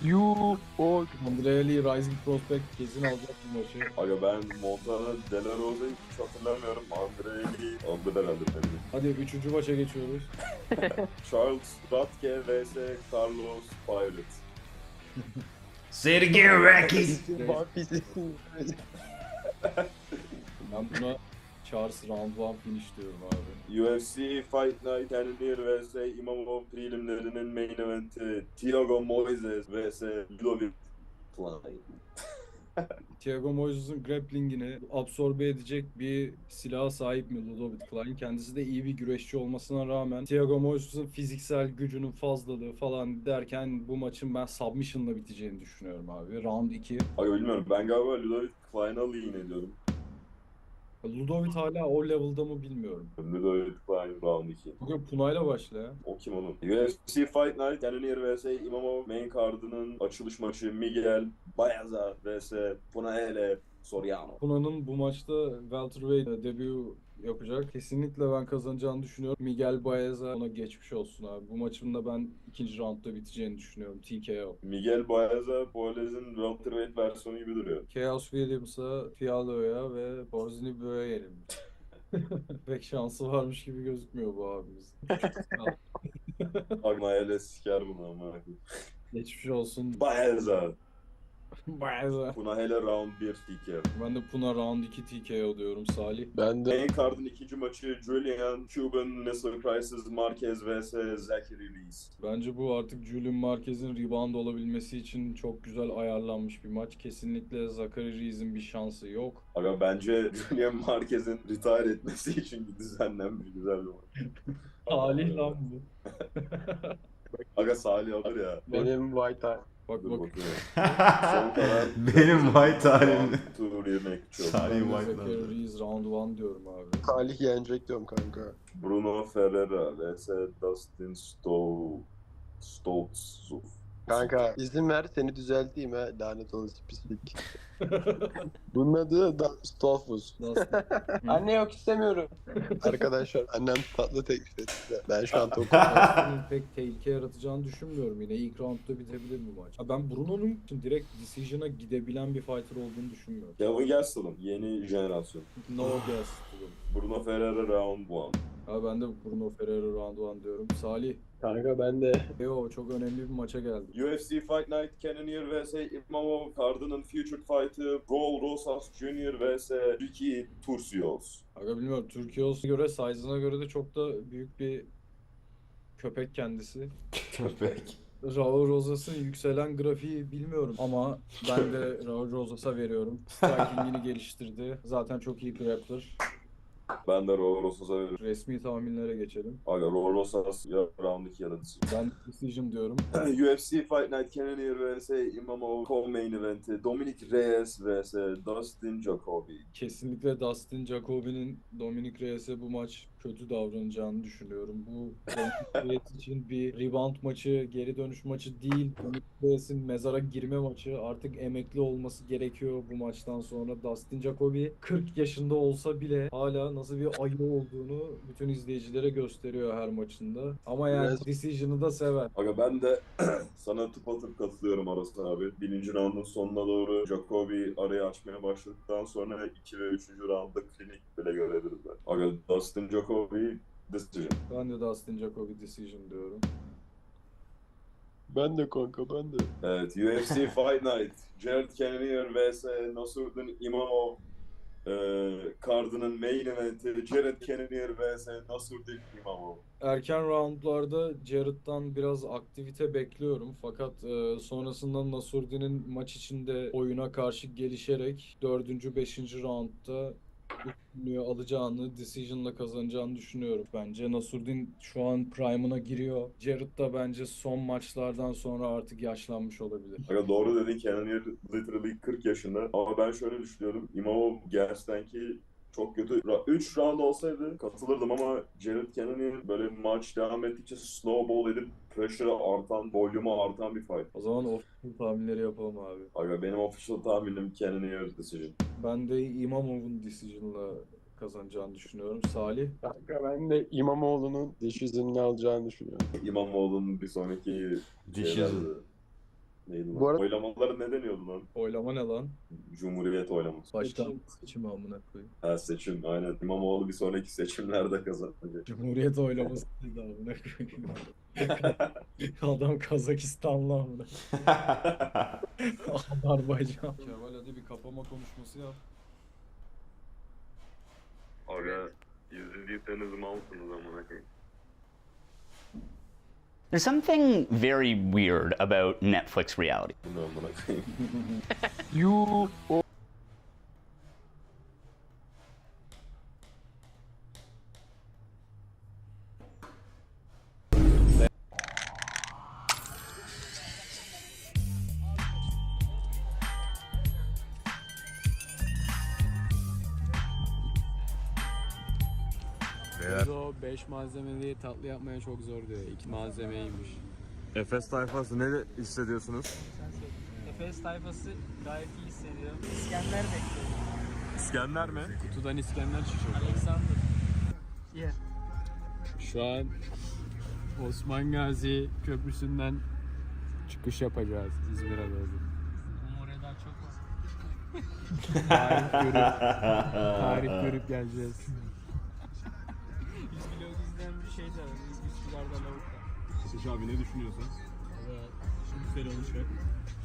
S7: You or Andrea Lee Rising Prospect kesin alacak bu maçı.
S3: Aga ben Montana de la Rosa'yı hiç hatırlamıyorum. Andrea Lee aldı herhalde tabii.
S7: Hadi 3. maça geçiyoruz.
S3: Charles Radke vs Carlos Pirate.
S1: Sergey Rakis.
S7: Ben buna Charles round 1 finish diyorum abi.
S3: UFC Fight Night Cannonier vs Imamov prelimlerinin main eventi Thiago Moises vs Ludovic Klein.
S7: Thiago Moises'ın grappling'ini absorbe edecek bir silaha sahip mi Ludovic Klein? Kendisi de iyi bir güreşçi olmasına rağmen Thiago Moises'ın fiziksel gücünün fazlalığı falan derken bu maçın ben submission'la biteceğini düşünüyorum abi. Round 2.
S3: Aga bilmiyorum ben galiba Ludovic Klein'a lean ediyorum.
S7: Ludovic hala o level'da mı bilmiyorum.
S3: Ludovic Klein round 2.
S7: Bugün Puna'yla başla ya.
S3: O kim oğlum? UFC Fight Night, Cannonier vs. Imamov main card'ının açılış maçı Miguel Baeza vs. Punaele Soriano.
S7: Puna'nın bu maçta welterweight debut yapacak. Kesinlikle ben kazanacağını düşünüyorum. Miguel Baez'a ona geçmiş olsun abi. Bu maçın da ben ikinci roundda biteceğini düşünüyorum. TKO.
S3: Miguel Baeza, Boalez'in welterweight versiyonu gibi duruyor.
S7: Chaos Williams'a, Fialo'ya ve Borzini Bö'ye yenilmiş. Pek şansı varmış gibi gözükmüyor bu abimiz.
S3: Agmael'e siker bunu ama.
S7: Geçmiş olsun.
S3: Baeza.
S7: Baeza.
S3: Punaele round 1 TKO.
S7: Ben de Puna round 2 TKO diyorum Salih.
S12: Ben de
S3: Main card'ın ikinci maçı Julian Cuban, Mr. Crisis Marquez vs. Zachary Lees.
S7: Bence bu artık Julian Marquez'in rebound olabilmesi için çok güzel ayarlanmış bir maç. Kesinlikle Zachary Rees'in bir şansı yok.
S3: Aga bence Julian Marquez'in retire etmesi için düzenlenmiş güzel bir maç.
S7: Salih lan bu.
S3: Aga Salih alır ya.
S12: benim White
S7: Bak
S3: Dur
S7: bak.
S3: bakıyorum. Son karar.
S1: Benim white halim.
S3: Tur yemek çok.
S1: Salih
S7: Ben de
S1: White
S7: Zachary
S1: lan.
S7: Rees round 1 diyorum abi.
S12: Salih yenecek diyorum kanka.
S3: Bruno Ferreira vs. Dustin Stoltz.
S12: Kanka izin ver seni düzelteyim ha lanet olası pislik. Bunun adı Stolfus. Anne yok istemiyorum. Arkadaşlar annem tatlı teklif etti de. Ben şu an tokum.
S7: Dustin'in pek tehlike yaratacağını düşünmüyorum. Yine ilk roundda bitebilir bu maç. Ha, ben Bruno'nun direkt decision'a gidebilen bir fighter olduğunu düşünmüyorum.
S3: Kevin Gastelum yeni jenerasyon.
S7: No guess.
S3: Bruno Ferreira round 1.
S7: Ha ben de Bruno Ferreira round 1 diyorum. Salih.
S12: Kanka ben de.
S7: Yo çok önemli bir maça geldi.
S3: UFC Fight Night, Cannonier vs. Imamov card'ının featured fight'ı Raul Rosas Jr. vs. Ricky Turcios.
S7: Aga bilmiyorum. Türkiye'ye göre, size'ına göre de çok da büyük bir köpek kendisi.
S1: Köpek.
S7: Raul Rosas'ın yükselen grafiği bilmiyorum ama ben de Raul Rosas'a veriyorum. Striking'ini geliştirdi. Zaten çok iyi grappler.
S3: Ben de Raul Rosas'a veririm.
S7: Resmi tahminlere geçelim.
S3: Aga Raul Rosas ya round 2 ya da decision.
S7: Ben decision diyorum.
S3: UFC Fight Night, Cannonier vs. Imamov co-main event'i Dominic Reyes vs. Dustin Jacoby.
S7: Kesinlikle Dustin Jacoby'nin Dominic Reyes'e bu maç kötü davranacağını düşünüyorum. Bu Dominic Reyes için bir rebound maçı, geri dönüş maçı değil. Dominic Reyes'in mezara girme maçı. Artık emekli olması gerekiyor bu maçtan sonra. Dustin Jacoby 40 yaşında olsa bile hala nasıl bir ayı olduğunu bütün izleyicilere gösteriyor her maçında. Ama yani
S12: Biraz-
S7: decision'ı da sever.
S3: Aga ben de sana tıpatıp katılıyorum Aras abi. Birinci roundun sonuna doğru Jacoby arayı açmaya başladıktan sonra 2 ve 3. roundda klinik bile görebiliriz ben. Aga Dustin Jacoby decision.
S7: Ben de Dustin Jacoby decision diyorum.
S12: Ben de kanka ben de.
S3: Evet, UFC Fight Night, Jared Cannonier vs. Nasruddin Imamov card'ının main event'i Jared Cannonier vs. Nasruddin Imamov.
S7: Erken roundlarda Jared'dan biraz aktivite bekliyorum. Fakat sonrasında Nasurdin'in maç içinde oyuna karşı gelişerek 4. 5. roundda üstünlüğü alacağını, decision'la kazanacağını düşünüyorum. Bence Nasurdin şu an prime'ına giriyor. Jared da bence son maçlardan sonra artık yaşlanmış olabilir.
S3: Aga doğru dedin, Cannonier literally 40 yaşında ama ben şöyle düşünüyorum. Imamov gerçekten ki çok kötü. 3 round olsaydı katılırdım ama Jared Cannonier böyle maç devam ettikçe snowball edip pressure'ı artan, volümü artan bir fight.
S7: O zaman official tahminleri yapalım abi.
S3: Aga benim official tahminim Cannonier decision.
S7: Ben de İmamov'un decision'la kazanacağını düşünüyorum. Salih?
S12: Kanka ben de İmamoğlu'nun decision'ını alacağını düşünüyorum.
S3: İmamoğlu'nun bir sonraki
S1: Decision.
S3: Neydi lan?
S12: Bu arada-
S3: Oylamaları ne deniyordu lan?
S7: Oylama ne lan?
S3: Cumhuriyet oylaması.
S7: Başkan seçimi amına koyayım.
S3: Ha seçim aynen. İmamoğlu bir sonraki seçimlerde kazanacak.
S7: Cumhuriyet oylamasıydı amına koyayım. Adam Kazakistanlı amına. Azerbaycan. Kemal hadi bir kapama konuşması yap.
S5: Aga izlediyseniz malsınız amına koyayım.
S13: There's something very weird about Netflix reality.
S3: Bunu amına koyayım.
S12: You 5 malzemeli tatlı yapmaya çok zor diyor. 2 malzemeymiş.
S3: Efes tayfası ne hissediyorsunuz?
S4: Efes tayfası gayet iyi hissediyor. İskender bekliyor.
S3: İskender mi?
S12: Kutudan İskender çıkıyor.
S4: Alexander. Yeah.
S12: Şu an Osman Gazi Köprüsü'nden çıkış yapacağız İzmir'e doğru.
S4: Oraya daha çok var.
S12: Tarih görüp geleceğiz.
S4: Biz vlog izleyen bir şey de var. Biz Üsküdar'da lavukta.
S3: Ateş abi ne düşünüyorsun?
S4: Evet. Şimdi güzel olacak.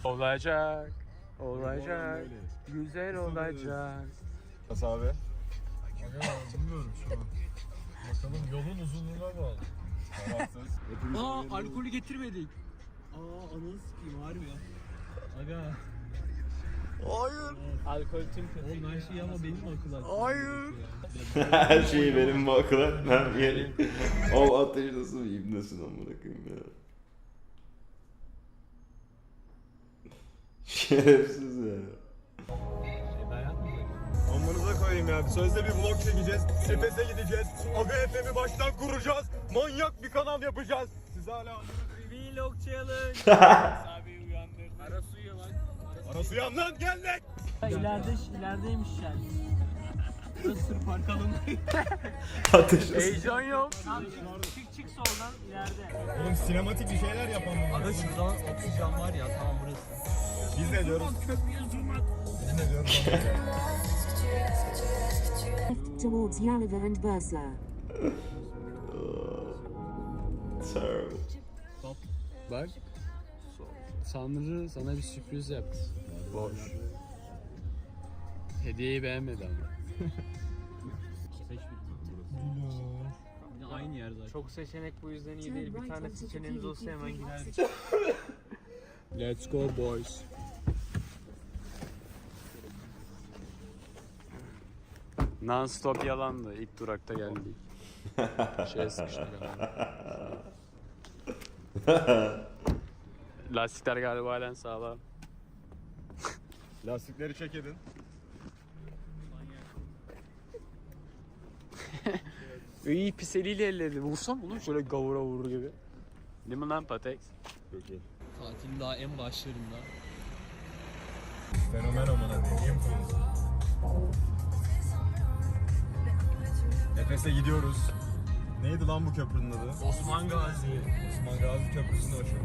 S12: Olacak. Olacak. Güzel olacak.
S3: Nasıl abi?
S14: Bilmiyorum şu an. Bakalım yolun uzunluğuna bağlı.
S3: Kararsız.
S4: Alkolü getirmedik. Ananı sikeyim harbi ya. Aga.
S3: Hayır.
S4: Alkol tüm kötü. Oğlum her şey ama benim akıl hakkım.
S3: Hayır.
S1: Her şeyi benim bu akıl etmem gerek. O ateş nasıl bir ibnesin amına koyayım ya. Şerefsiz ya.
S3: Amanıza koyayım ya. Sözde bir vlog çekeceğiz. Efes'e gideceğiz. Aga FM'i baştan kuracağız. Manyak bir kanal yapacağız. Siz hala
S4: Vlog challenge. Abi uyandır. Aras uyuyor lan.
S3: Aras uyan lan geldik.
S4: İlerideymiş yani. Burası sır park alanı.
S1: Ateş
S4: Heyecan yok. Abi çık soldan ileride.
S3: Oğlum sinematik bir şeyler yapalım.
S4: Aga şuradan oksijen var ya tamam burası.
S3: Biz ne diyoruz? Biz ne diyoruz?
S15: Towards Yalova and Bursa.
S1: Terrible.
S12: Bak. Tanrı sana bir sürpriz yaptı. Boş. Hediyeyi beğenmedi ama.
S4: Aynı yer zaten. Çok seçenek bu yüzden iyi değil. Bir tane seçeneğimiz olsa hemen giderdik.
S12: Let's go boys. Non-stop yalandı. İlk durakta geldik. Şeye sıkıştık ama. Lastikler galiba halen sağlam.
S3: Lastikleri çek edin.
S12: İyi pis eliyle elledi. Vursam bunu şöyle gavura vurur gibi. Değil mi lan Patex?
S3: Peki.
S4: Tatilin daha en başlarında.
S3: Fenomen amına diyeyim. Efes'e gidiyoruz. Neydi lan bu köprünün adı?
S4: Osman Gazi.
S3: Osman Gazi Köprüsü'nü açıyor.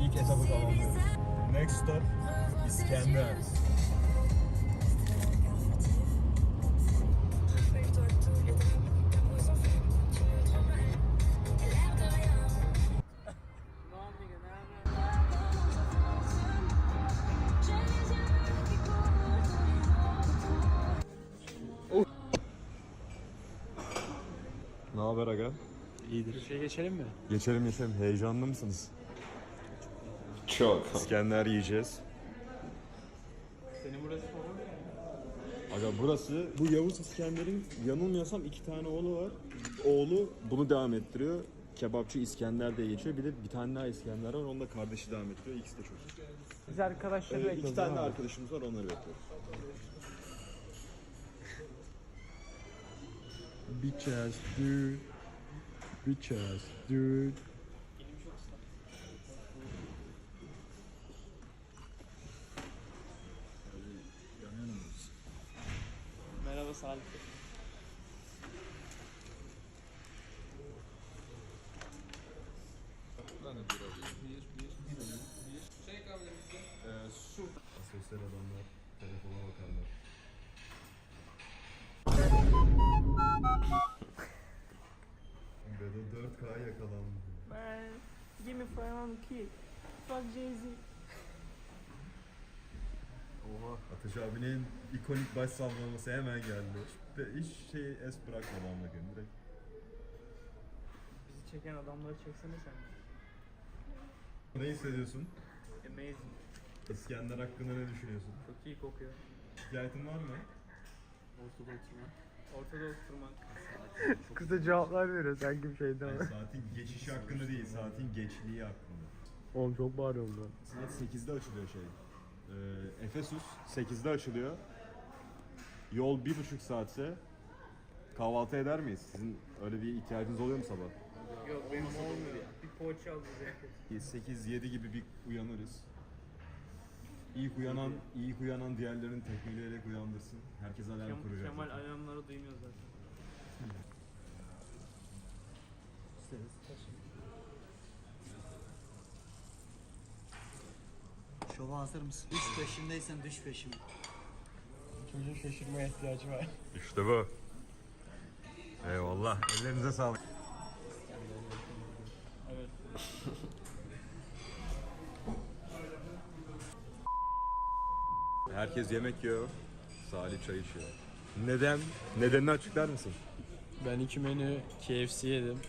S3: İlk etabı tamamlıyoruz. Next stop İskender. Ne haber aga?
S12: İyidir. Bir şey geçelim mi?
S3: Geçelim. Heyecanlı mısınız?
S1: Çok.
S3: İskender yiyeceğiz.
S4: Senin burası favori yani.
S3: Aga burası, bu Yavuz İskender'in yanılmıyorsam 2 tane oğlu var. Oğlu bunu devam ettiriyor. Kebapçı İskender diye geçiyor. Bir de bir tane daha İskender var. Onun da kardeşi devam ettiriyor. İkisi de çok iyi.
S4: Biz arkadaşları bekliyoruz.
S3: 2 tane de arkadaşımız var. Onları bekliyoruz.
S12: Bitch ass dude. Bitch ass dude.
S4: Merhaba Salih.
S3: Su. Sosyal adamlar telefona bakarlar. Bedo 4K yakalandı.
S4: Man, give me for kick. Fuck Jay-Z.
S3: Oha. Ateş abinin ikonik baş sallaması hemen geldi. Hiç es bırakmadı anladım direkt.
S4: Bizi çeken adamları çeksene sen.
S3: Ne hissediyorsun?
S4: Amazing.
S3: İskender hakkında ne düşünüyorsun?
S4: Çok iyi kokuyor.
S3: Şikayetin var mı?
S4: Ortada oturmak. Ortada oturmak.
S12: Kısa cevaplar veriyor sanki bir şeyden.
S3: Yani saatin geçişi hakkında değil, saatin geçliği hakkında.
S12: Oğlum çok bağırıyorum ben.
S3: Saat 8'de açılıyor şey. Efesus 8'de açılıyor. Yol 1,5 saatse
S1: kahvaltı eder miyiz? Sizin öyle bir ihtiyacınız oluyor mu sabah?
S4: Yok benim olmuyor ya. Bir poğaça alacağız herkes.
S1: 8-7 gibi bir uyanırız. İlk uyanan diğerlerini tekmeleyerek uyandırsın. Herkes alarm kuracak.
S4: Kemal alarmları duymuyor zaten.
S2: Şova hazır mısın? Üç peşindeysen düş peşime.
S12: Çocuğun şaşırmaya ihtiyacı var.
S1: İşte bu. Eyvallah. Ellerinize sağlık.
S12: Evet.
S1: Herkes yemek yiyor. Salih çay içiyor. Neden? Nedenini açıklar mısın?
S12: Ben 2 menü KFC yedim.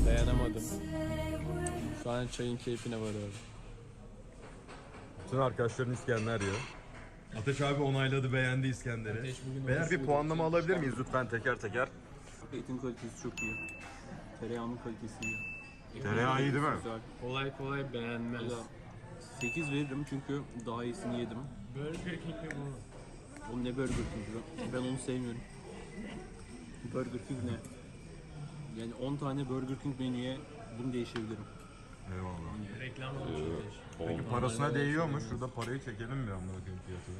S12: Dayanamadım. Şu an çayın keyfine varıyorum.
S1: Bütün arkadaşların İskender yiyor. Ateş abi onayladı, beğendi İskender'i.
S12: Ateş bugün
S1: Beyler bir
S12: oruçluydu,
S1: puanlama
S12: için
S1: alabilir miyiz
S12: çıkarmadım.
S1: lütfen teker teker?
S12: Etin kalitesi çok iyi. Tereyağının kalitesi iyi.
S1: Tereyağı iyi değil mi?
S12: Güzel. Kolay kolay beğenmez. 8 veririm çünkü daha iyisini yedim. Burger King mi bu? O ne Burger King'i? Ben onu sevmiyorum. Burger King ne? Yani 10 tane Burger King menüye bunu değişebilirim.
S1: Eyvallah.
S12: Reklam
S1: Peki parasına değiyor mu? Şurada parayı çekelim mi amına koyayım fiyatını?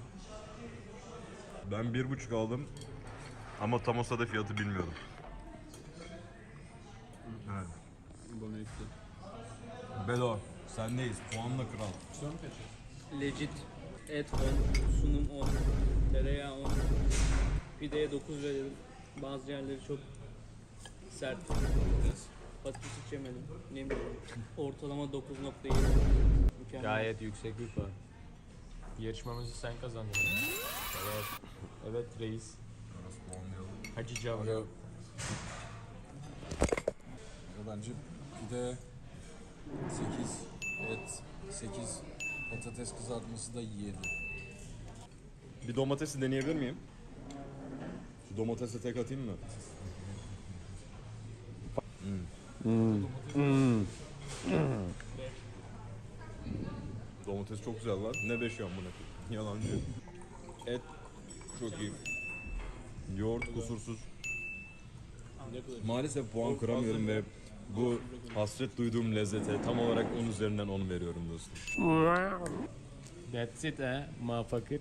S1: Ben 1,5 aldım. Ama tam olsa da fiyatı bilmiyordum. Evet.
S12: Bana ekle.
S1: Bedo, sendeyiz. Puanla kral.
S12: Son kaç?
S4: Legit. Et 10, sunum 10, tereyağı 10. Pideye 9 verelim. Bazı yerleri çok sert. Patates hiç yemedim. Ne bileyim. Ortalama 9.7. Mükemmel.
S12: Gayet yüksek bir puan. Yarışmamızı sen kazandın. Evet. Evet reis. Hacı Cavro.
S7: Bence pide 8, et 8, patates kızartması da 7.
S1: Bir domatesi deneyebilir miyim? Şu domatese tek atayım mı? Domates çok güzel lan. Ne beşiyorum bunu? Yalancı. Et çok iyi. Yoğurt kusursuz. Maalesef puan kıramıyorum ve bu hasret duyduğum lezzete tam olarak 10 üzerinden 10 veriyorum dostum.
S12: That's it motherfucker.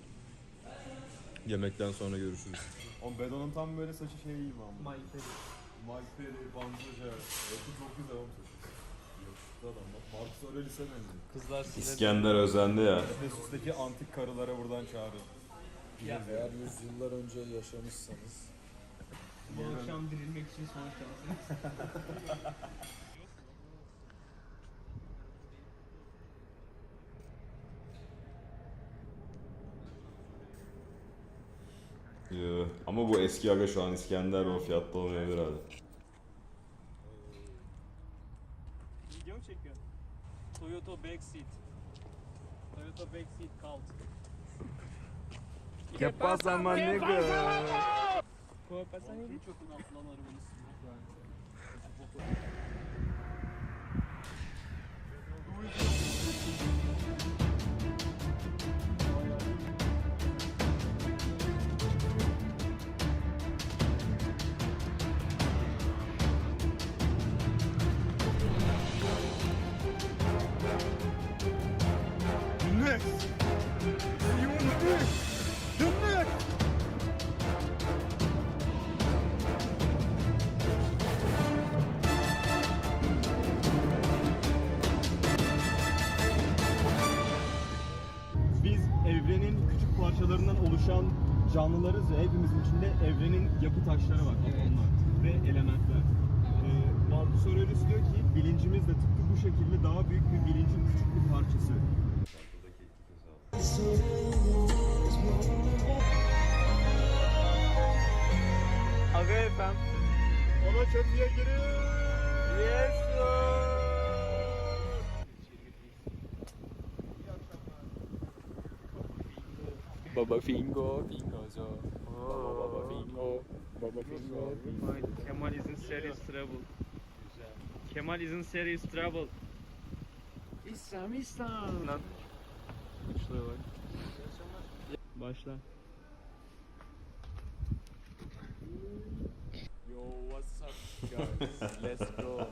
S1: Yemekten sonra görüşürüz. O Bedo'nun tam böyle saçı şey iyi mi ama?
S4: Mike Perry.
S1: Mike Perry, Banzuca. Eti çok güzel olmuş. Adam bak Marcus Aurelius'e benziyor.
S12: Kızlar size
S1: İskender özendi ya. Efesus'taki antik karılara buradan çağırın.
S7: Eğer yüzyıllar önce yaşamışsanız
S4: Bu akşam dirilmek için son şansınız.
S1: Ama bu eski aga şu an İskender o fiyatta olmayabilir abi.
S4: Video mu çekiyorsun? Toyota Backseat. Toyota Backseat Cult.
S1: ¿Qué pasa, my nigga?
S4: ¿Qué pasa, nigga? Çok altından arabanı
S3: Biz evrenin küçük parçalarından oluşan canlılarız ve hepimizin içinde evrenin yapı taşları var, atomlar ve elementler. Marcus Aurelius diyor ki bilincimiz de tıpkı bu şekilde daha büyük bir bilincin küçük bir parçası.
S4: Aga efendim.
S3: Ona çatıya girin.
S4: Yes sir.
S12: Baba Fingo, Fingozo. Baba Fingo, Baba Fingo.
S4: Kemal is in serious trouble. Kemal is in serious trouble.
S12: İslam.
S4: Lan. Şuraya bak. Başla.
S12: Guys, let's go.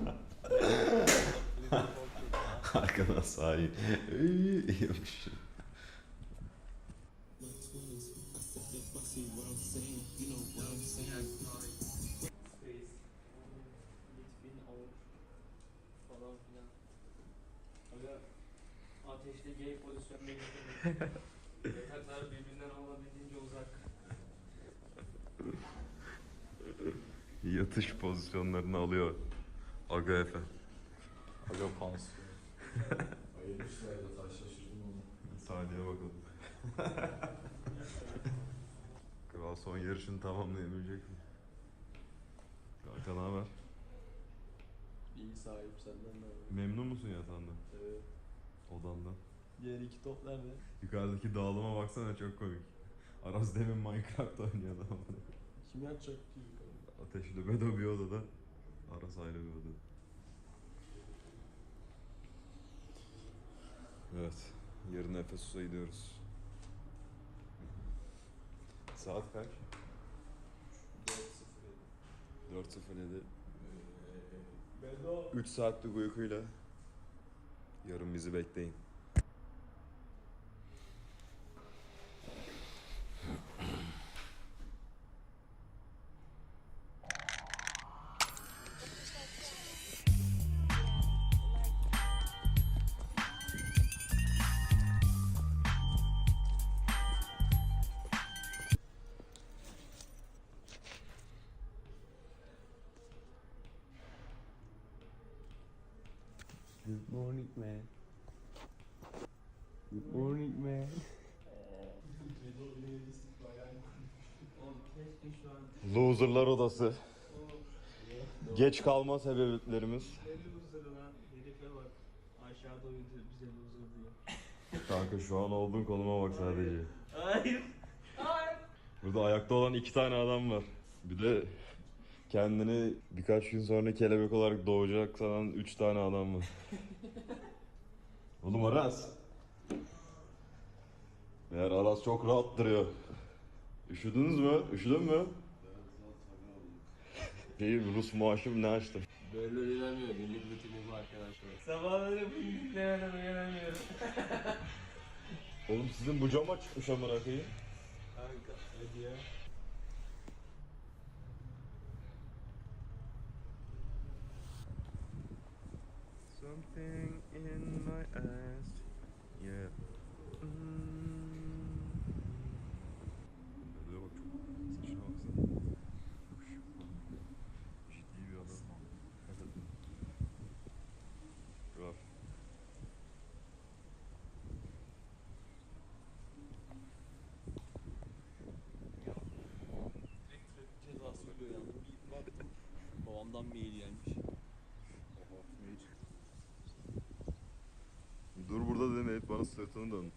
S1: Arkadan sahi. İyiymiş.
S4: Falan filan. Aga ateşte gay pozisyonuna getirdim. Yataklar birbirinden olabildiğince uzak.
S1: Yatış pozisyonlarını alıyor. Aga Efe.
S14: Aga pansiyon. Ayırmışlar da taş şaşırdım onu.
S1: Saniye bakalım. Kral son yarışını tamamlayabilecek mi? Kanka ne haber?
S12: İyi sahip senden de var.
S1: Memnun musun yatağından?
S12: Evet.
S1: Odandan.
S12: Diğer iki top nerede?
S1: Yukarıdaki dağılıma baksana, çok komik. Aras demin Minecraft oynuyordu ama.
S12: Kim yatacak ki?
S1: Ateşli bedo bir odada. Aras ayrı bir odada. Evet. Yarın Efesus'a gidiyoruz. Saat kaç? 4:07. 3 saatlik uykuyla yarın bizi bekleyin.
S12: Good morning man. Good morning man.
S4: Oğlum keşke şu an...
S1: Loserlar odası. Geç kalma sebeplerimiz.
S4: Ne loser'ı lan? Herife bak. Aşağıda uyudu bize loser diye.
S1: Kanka şu an olduğun konuma bak sadece.
S4: Hayır. Hayır.
S1: Burada ayakta olan 2 tane adam var. Bir de kendini birkaç gün sonra kelebek olarak doğacak sanan 3 tane adam var. Oğlum Aras. Meğer Aras çok rahat duruyor. Üşüdünüz mü? Üşüdün mü? Rus muaşım ne açtım?
S12: Böyle uyanamıyor. Günlük rutini bu arkadaşlar.
S4: Sabahları bu yüklemeden uyanamıyorum.
S1: Oğlum sizin bu cama çıkmış amına koyayım.
S12: Kanka hadi ya.
S1: Something in my ass. Yeah. Böyle bak, çok saçına baksana. Ciddi bir adam. Var.
S12: Cezası oluyor yani. Bir baktım. Babamdan mail gelmiş.
S1: Dur burada deme, et bana sırtını dön.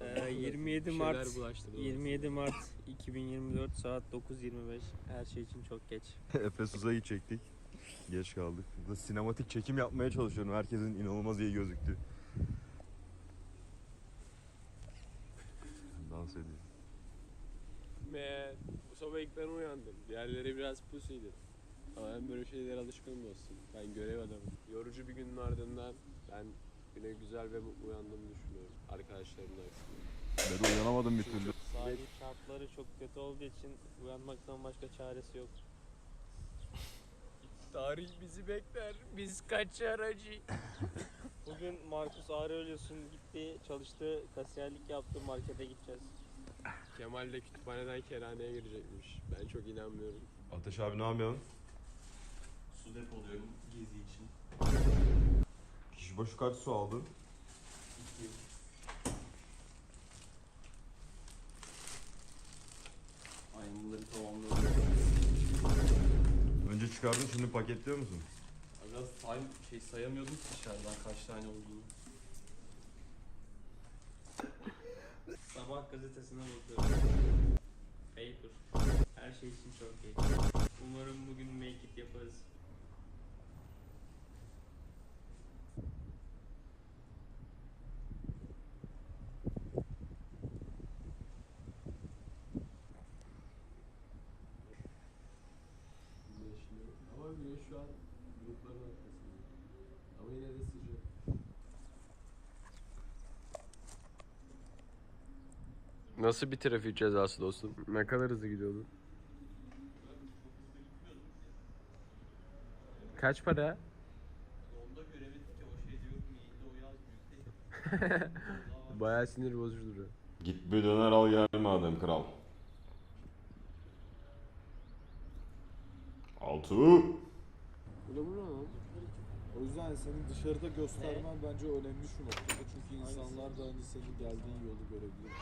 S4: Ee, 27 Mart 27 Mart 2024 saat 9:25. Her şey için çok geç.
S1: Efesus'a gidecektik. Geç kaldık. Burada sinematik çekim yapmaya çalışıyorum. Herkesin inanılmaz iyi gözüktü. Dans ediyor.
S12: Man, bu sabah ilk ben uyandım. Diğerleri biraz pusuydu. Ama ben böyle şeylere alışkınım dostum. Ben görev adamım. Yorucu bir günün ardından ben güne güzel ve mutlu uyandığımı düşünüyorum. Arkadaşlarımla aksine.
S1: Ben uyanamadım bir türlü.
S4: Sahil şartları çok kötü olduğu için uyanmaktan başka çaresi yok.
S12: Tarih bizi bekler. Biz kaçar acı.
S4: Bugün Marcus Aurelius'un gitti, çalıştı, kasiyerlik yaptı, markete gideceğiz.
S12: Kemal de kütüphaneden kerhaneye girecekmiş. Ben çok inanmıyorum.
S1: Ateş abi ne yapıyorsun?
S12: Su depoluyorum gezi için.
S1: Kişi başı kaç su aldın?
S12: 2. Aynı bunları tamamlıyorum.
S1: Önce çıkardın, şimdi paketliyor musun?
S12: Biraz sayamıyordum ki dışarıdan kaç tane olduğunu.
S4: Sabah gazetesine bakıyorum. Paper. Her şey için çok geç. Umarım bugün make it yaparız.
S12: Nasıl bir trafik cezası dostum? Ne kadar hızlı gidiyordun? Kaç para?
S4: Yolda göremedik ki o şey diyor ki iyiydi o yaz büyükte.
S12: Bayağı sinir bozucu duruyor.
S1: Git bir döner al gel madem kral. 6.
S7: O yüzden senin dışarıda göstermen bence önemli şu noktada. Çünkü insanlar da hani senin geldiğin yolu görebilir.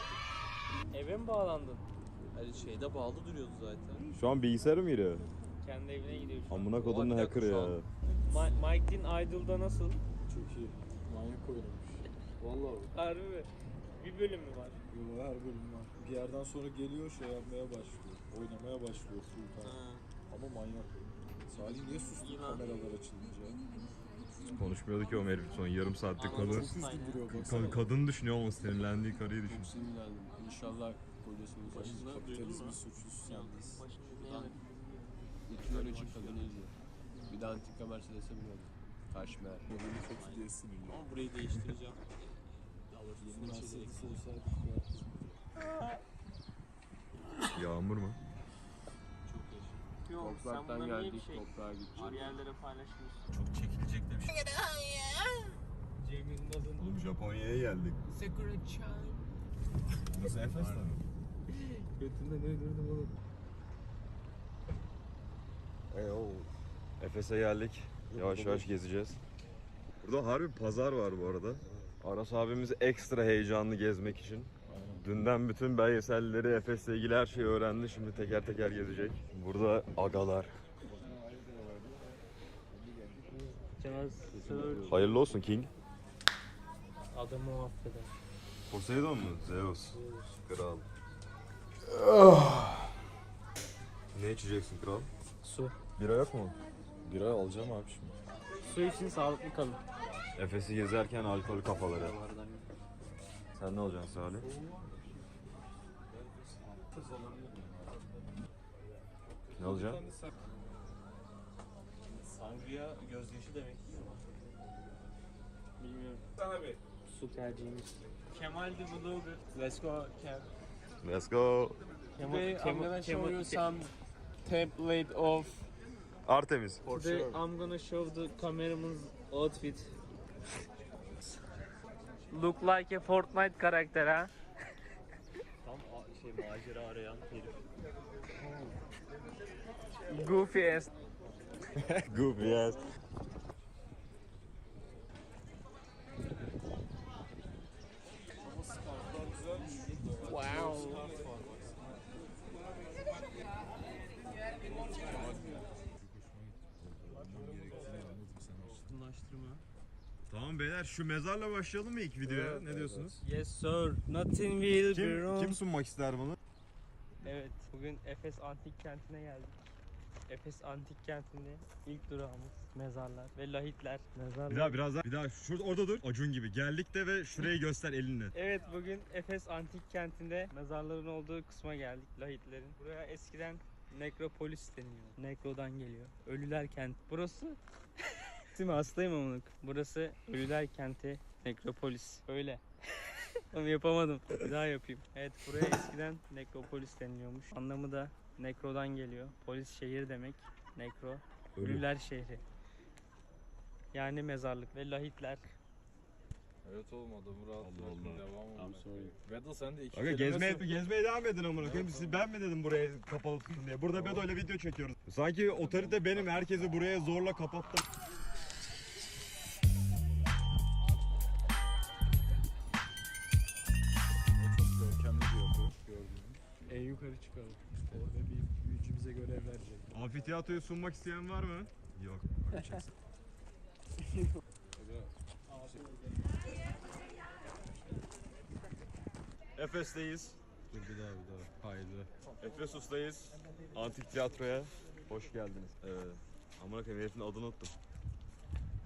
S4: Eve mi bağlandın?
S16: Hani şeyde bağlı duruyordu zaten.
S1: Şu an bilgisayar mı giriyor?
S4: Kendi evine gidiyor şu an.
S1: Amına kodumlu hacker ya.
S4: Mike Dean Idol'da nasıl?
S7: Çok iyi. Manyak oynamış. Vallahi.
S4: Harbi mi? Bir bölüm mü var?
S7: Yo, her bölüm var. Bir yerden sonra geliyor şey yapmaya başlıyor. Oynamaya başlıyor full time. Ama manyak. Salih niye sustu kameralar açılınca?
S1: Konuşmuyordu ki o herif son yarım saattir
S7: Çok
S1: kadın.
S7: üzgün duruyor baksana.
S1: Kadın düşünüyor ama sinirlendiği karıyı düşünüyor.
S12: Çok sinirlendim. İnşallah kocasını
S7: Başında kapitalizmin suçlusu sendeyiz.
S12: Buradan 2013 kadını izliyor. Bir de antika Mercedes'e biniyordu. Kaşmer.
S7: Böyle kötü diye sinirli.
S16: Ama burayı değiştireceğim.
S7: Yeni Mercedes olsaydı
S1: Yağmur mu?
S4: Yok, sen
S12: Topraktan
S4: bunları niye
S12: geldik,
S4: bir şey
S12: toprağa gideceğiz.
S4: bir yerlere paylaşmıyorsun?
S16: Çok çekilecek de bir şey.
S4: Cem Yılmaz'ın
S1: Oğlum Japonya'ya geldik.
S4: Sakura-chan.
S1: Burası Efes mi?
S4: Götünden uydurdum oğlum.
S1: Efes'e geldik. Yavaş yavaş gezeceğiz. Burada harbi pazar var bu arada. Aras abimiz ekstra heyecanlı gezmek için. Dünden bütün belgeselleri, Efes'le ilgili her şeyi öğrendi. Şimdi teker teker gezecek. Burada agalar. Hayırlı olsun King.
S4: Adamı affeder.
S1: Poseidon mu? Zeus. Kral. Ne içeceksin kral?
S4: Su.
S1: Bira yok mu? Bira alacağım abi şimdi.
S4: Su için sağlıklı kalın.
S1: Efes'i gezerken alkol kafaları. Sen ne olacaksın Salih? Ne olacaksın?
S16: Sangria gözyaşı demek değil mi?
S4: Bilmiyorum. Sana bir. Su tercihimiz. Kemal the Vlogger. Let's go Kev.
S1: Let's go.
S12: Today I'm gonna show you some template of
S1: Artemis.
S4: Today I'm gonna show the cameraman's outfit. Look like a Fortnite karakter ha.
S16: Tam macera arayan herif.
S4: Goofy ass.
S1: Goofy yes.
S4: Wow.
S1: Tamam beyler şu mezarla başlayalım mı ilk videoya? Ne diyorsunuz?
S4: Yes sir. Nothing will be wrong.
S1: Kim sunmak ister bunu?
S4: Evet, bugün Efes Antik Kenti'ne geldik. Efes Antik Kenti'nde ilk durağımız mezarlar ve lahitler. Mezarlar.
S1: Bir daha şurada orada dur. Acun gibi. Geldik de ve şurayı göster elinle.
S4: Evet, bugün Efes Antik Kenti'nde mezarların olduğu kısma geldik, lahitlerin. Buraya eskiden Nekropolis deniyor. Nekro'dan geliyor. Ölüler kent. Burası değil mi? Hastayım amınık. Burası Ölüler Kenti Nekropolis. Öyle. Onu yapamadım. Bir daha yapayım. Evet, buraya eskiden Nekropolis deniliyormuş. Anlamı da Nekro'dan geliyor. Polis şehir demek. Nekro. Ölüler şehri. Yani mezarlık ve lahitler.
S7: Evet oğlum adamı rahat bırakın devam olsun. Veda sen de iki
S1: Aga
S7: kelime
S1: gezmeye devam edin amına koyayım. Siz ben mi dedim buraya kapalı tutun diye. Burada Bedo ile video çekiyoruz. Sanki otorite benim, herkesi buraya zorla kapattım.
S7: görkemli bir yapı gördüğünüz.
S12: en yukarı çıkalım. Orada bir büyücü bize görev verecek.
S1: Amfiteyatroyu sunmak isteyen var mı? Yok. Efes'teyiz.
S7: Dur bir daha. Haydi.
S1: Efesus'tayız. Antik tiyatroya. Hoş geldiniz. Amına koyayım herifin adını unuttum.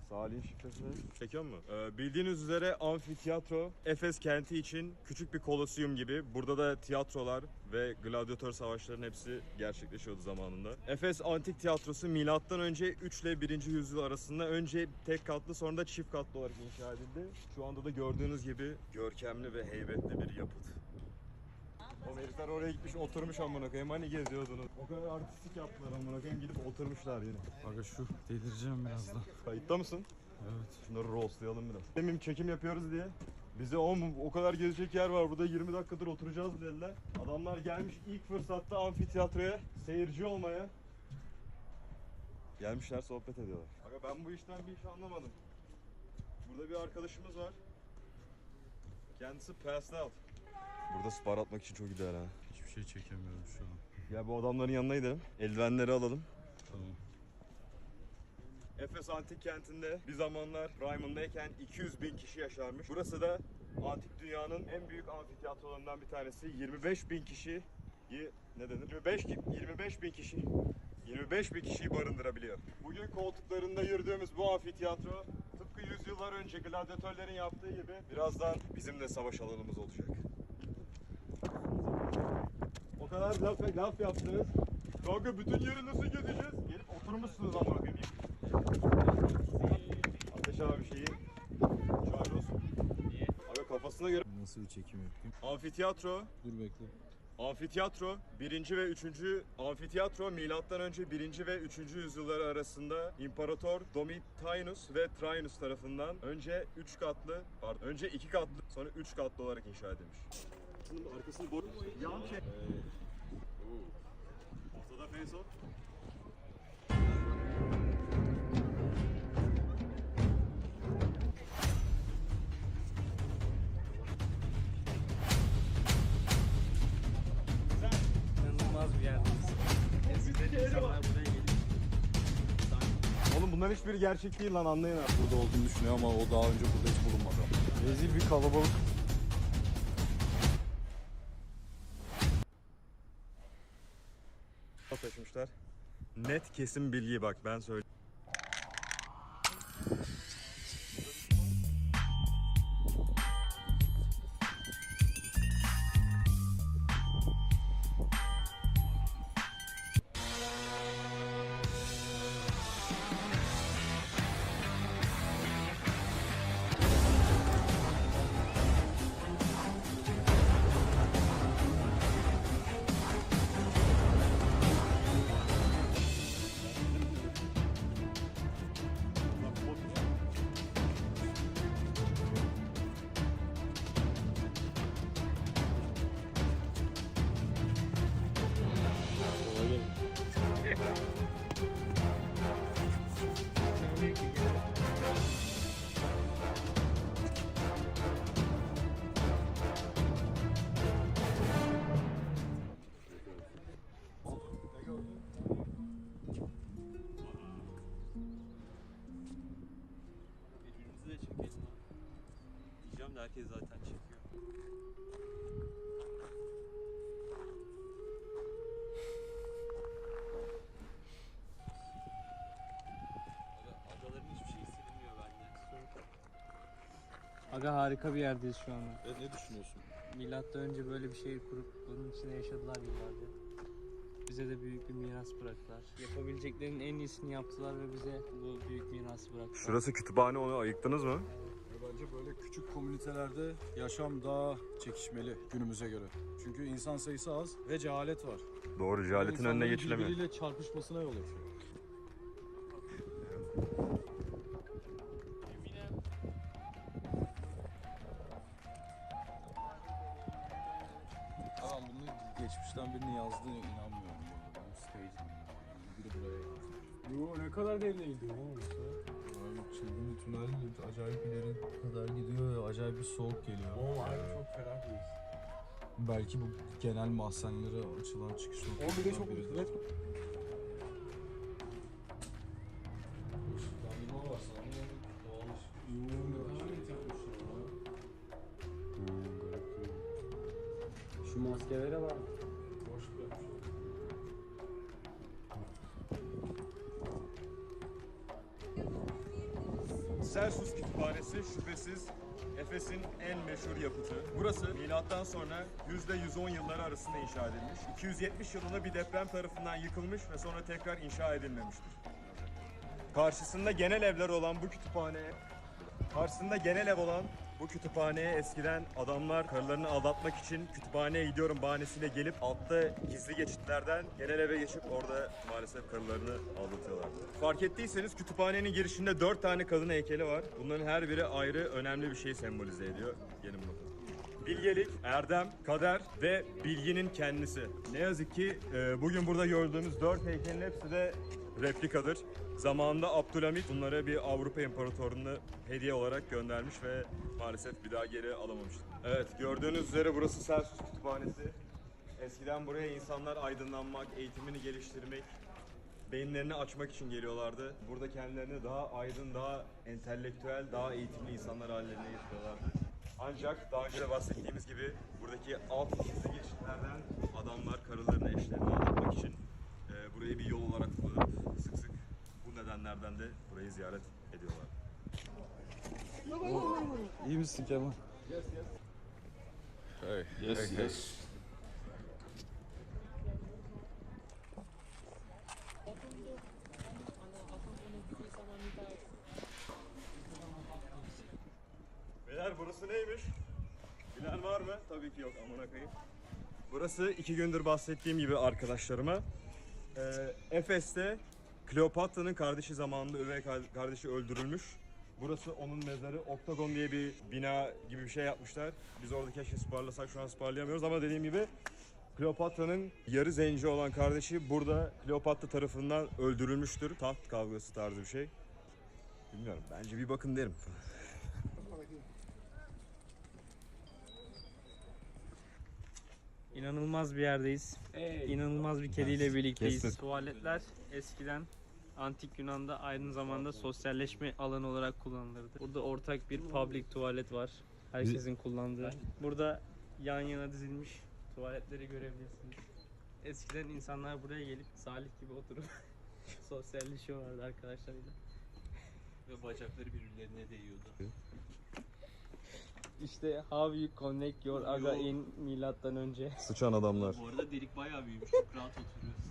S1: Salih'in şifresini çekiyor mu? Bildiğiniz üzere amfiteyatro Efes kenti için küçük bir koloseum gibi. Burada da tiyatrolar ve gladyatör savaşlarının hepsi gerçekleşiyordu zamanında. Efes Antik Tiyatrosu milattan önce 3 ile 1. yüzyıl arasında önce tek katlı sonra da çift katlı olarak inşa edildi. Şu anda da gördüğünüz gibi görkemli ve heybetli bir yapıt. Herifler oraya gitmiş oturmuş amına koyayım. Hani geziyordunuz? O kadar artistik yaptılar amına koyayım, gidip oturmuşlar yine.
S14: Aga şu delireceğim birazdan.
S1: Kayıtta mısın?
S14: Evet.
S1: Şunları roastlayalım biraz. Demin çekim yapıyoruz diye. Bize o kadar gezecek yer var, burada 20 dakikadır oturacağız dediler. Adamlar gelmiş ilk fırsatta amfiteyatroya seyirci olmaya. Gelmişler, sohbet ediyorlar. Aga ben bu işten bir iş anlamadım. Burada bir arkadaşımız var. Kendisi passed out. Burada spar atmak için çok ideal ha.
S14: Hiçbir şey çekemiyorum şu an.
S1: Ya bu adamların yanına gidelim. Eldivenleri alalım.
S14: Tamam.
S1: Efes antik kentinde bir zamanlar prime'ındayken 200.000 kişi yaşarmış. Burası da antik dünyanın en büyük amfiteyatrolarından bir tanesi. 25.000 kişiyi, ne dedim? 25.000 kişiyi barındırabiliyor. Bugün koltuklarında yürüdüğümüz bu amfiteyatro tıpkı yüzyıllar önce gladyatörlerin yaptığı gibi birazdan bizim de savaş alanımız olacak. O kadar laf yaptınız. Kanka bütün yeri nasıl gezeceğiz? Gelip oturmuşsunuz ama bakayım. Ateş abi şeyi. Çağır olsun. Niye? Abi kafasına göre.
S14: Nasıl bir çekim yapayım?
S1: Amfiteyatro.
S14: Dur bekle.
S1: Amfiteyatro 1. ve 3. Amfiteyatro milattan önce 1. ve 3. yüzyılları arasında İmparator Domitianus ve Trajanus tarafından önce 2 katlı sonra 3 katlı olarak inşa edilmiş. Arkasını boş yan çek. Ortada face off.
S4: İnanılmaz bir yerdeyiz. Eskiden insanlar buraya geliyor.
S1: Oğlum bunların hiçbiri gerçek değil lan, anlayın artık.
S14: Burada olduğunu düşünüyor ama o daha önce burada hiç bulunmadı.
S1: Rezil bir kalabalık. Taşımışlar. Net kesin bilgi bak ben söyleyeyim.
S16: Birbirimizi de çekelim ha. Diyeceğim de herkes zaten çekiyor. Adaların hiçbir şey silinmiyor bende.
S4: Aga harika bir yerdeyiz şu anda.
S14: Ne düşünüyorsun?
S4: Milattan önce böyle bir şehir kurup bunun içinde yaşadılar yıllarca. Bize de büyük bir miras bıraktılar. Yapabileceklerinin en iyisini yaptılar ve bize bu büyük mirası bıraktılar.
S1: Şurası kütüphane, onu ayıktınız mı?
S14: Bence böyle küçük komünitelerde yaşam daha çekişmeli günümüze göre. Çünkü insan sayısı az ve cehalet var.
S1: Doğru, cehaletin önüne geçilemiyor.
S14: Birbiriyle çarpışmasına yol açıyor. Tamam, bunu geçmişten birinin yazdığına inanmıyorum bu arada. Bu stage biri buraya yazdı.
S7: Yo, ne kadar derine gidiyor oğlum işte.
S14: Abi çılgın bir tünel acayip ileri kadar gidiyor ve acayip bir soğuk geliyor.
S7: Oğlum abi çok ferah bir his.
S14: Belki bu genel mahzenlere açılan çıkış
S7: O
S14: noktalarından
S7: bir de çok
S14: biridir.
S7: red.
S14: Işıklandırma var sanırım. Doğal ışık.
S7: Yo, ne kadar net yapmışlar ya.
S14: Garip duruyor.
S7: Şu maskelere bak. Boş bırakmışlar.
S1: Celsus Kütüphanesi şüphesiz Efes'in en meşhur yapıtı. Burası milattan sonra %110 yılları arasında inşa edilmiş. 270 yılında bir deprem tarafından yıkılmış ve sonra tekrar inşa edilmemiştir. Karşısında genel evler olan bu kütüphane, karşısında genel ev olan Bu kütüphaneye eskiden adamlar karılarını aldatmak için kütüphaneye gidiyorum bahanesiyle gelip altta gizli geçitlerden genel eve geçip orada maalesef karılarını aldatıyorlardı. Fark ettiyseniz kütüphanenin girişinde 4 tane kadın heykeli var. Bunların her biri ayrı önemli bir şeyi sembolize ediyor. Gelin bakın. Bilgelik, erdem, kader ve bilginin kendisi. Ne yazık ki bugün burada gördüğümüz 4 heykelin hepsi de replikadır. Zamanında Abdülhamit bunlara bir Avrupa İmparatorluğu'na hediye olarak göndermiş ve maalesef bir daha geri alamamıştır. Evet, gördüğünüz üzere burası Selçuk Kütüphanesi. Eskiden buraya insanlar aydınlanmak, eğitimini geliştirmek, beyinlerini açmak için geliyorlardı. Burada kendilerini daha aydın, daha entelektüel, daha eğitimli insanlar haline getiriyorlardı. Ancak daha önce de bahsettiğimiz gibi buradaki alt gizli geçitlerden adamlar karılarını, eşlerini aldatmak için burayı bir yol olarak kullanıp sık sık bu nedenlerden de burayı ziyaret ediyorlar.
S7: İyi misin Kemal?
S1: Hey,
S7: Yes.
S1: Beyler burası neymiş? Bilen var mı? Tabii ki yok, amına koyayım. Burası 2 gündür bahsettiğim gibi arkadaşlarıma. Efes'te Kleopatra'nın kardeşi zamanında üvey kardeşi öldürülmüş. Burası onun mezarı. Oktagon diye bir bina gibi bir şey yapmışlar. Biz orada keşke ısmarlasak, şu an ısmarlayamıyoruz ama dediğim gibi Kleopatra'nın yarı zenci olan kardeşi burada Kleopatra tarafından öldürülmüştür. Taht kavgası tarzı bir şey. Bilmiyorum, bence bir bakın derim.
S4: İnanılmaz bir yerdeyiz. İnanılmaz bir kediyle birlikteyiz. Tuvaletler eskiden Antik Yunan'da aynı zamanda sosyalleşme alanı olarak kullanılırdı. Burada ortak bir public tuvalet var. Herkesin kullandığı. Burada yan yana dizilmiş tuvaletleri görebilirsiniz. Eskiden insanlar buraya gelip Salih gibi oturup sosyalleşiyorlardı arkadaşlarıyla.
S16: Ve bacakları birbirlerine değiyordu.
S4: İşte how you connect your aga in milattan önce.
S1: Sıçan adamlar.
S16: Bu arada delik bayağı büyümüş. Çok rahat oturuyoruz.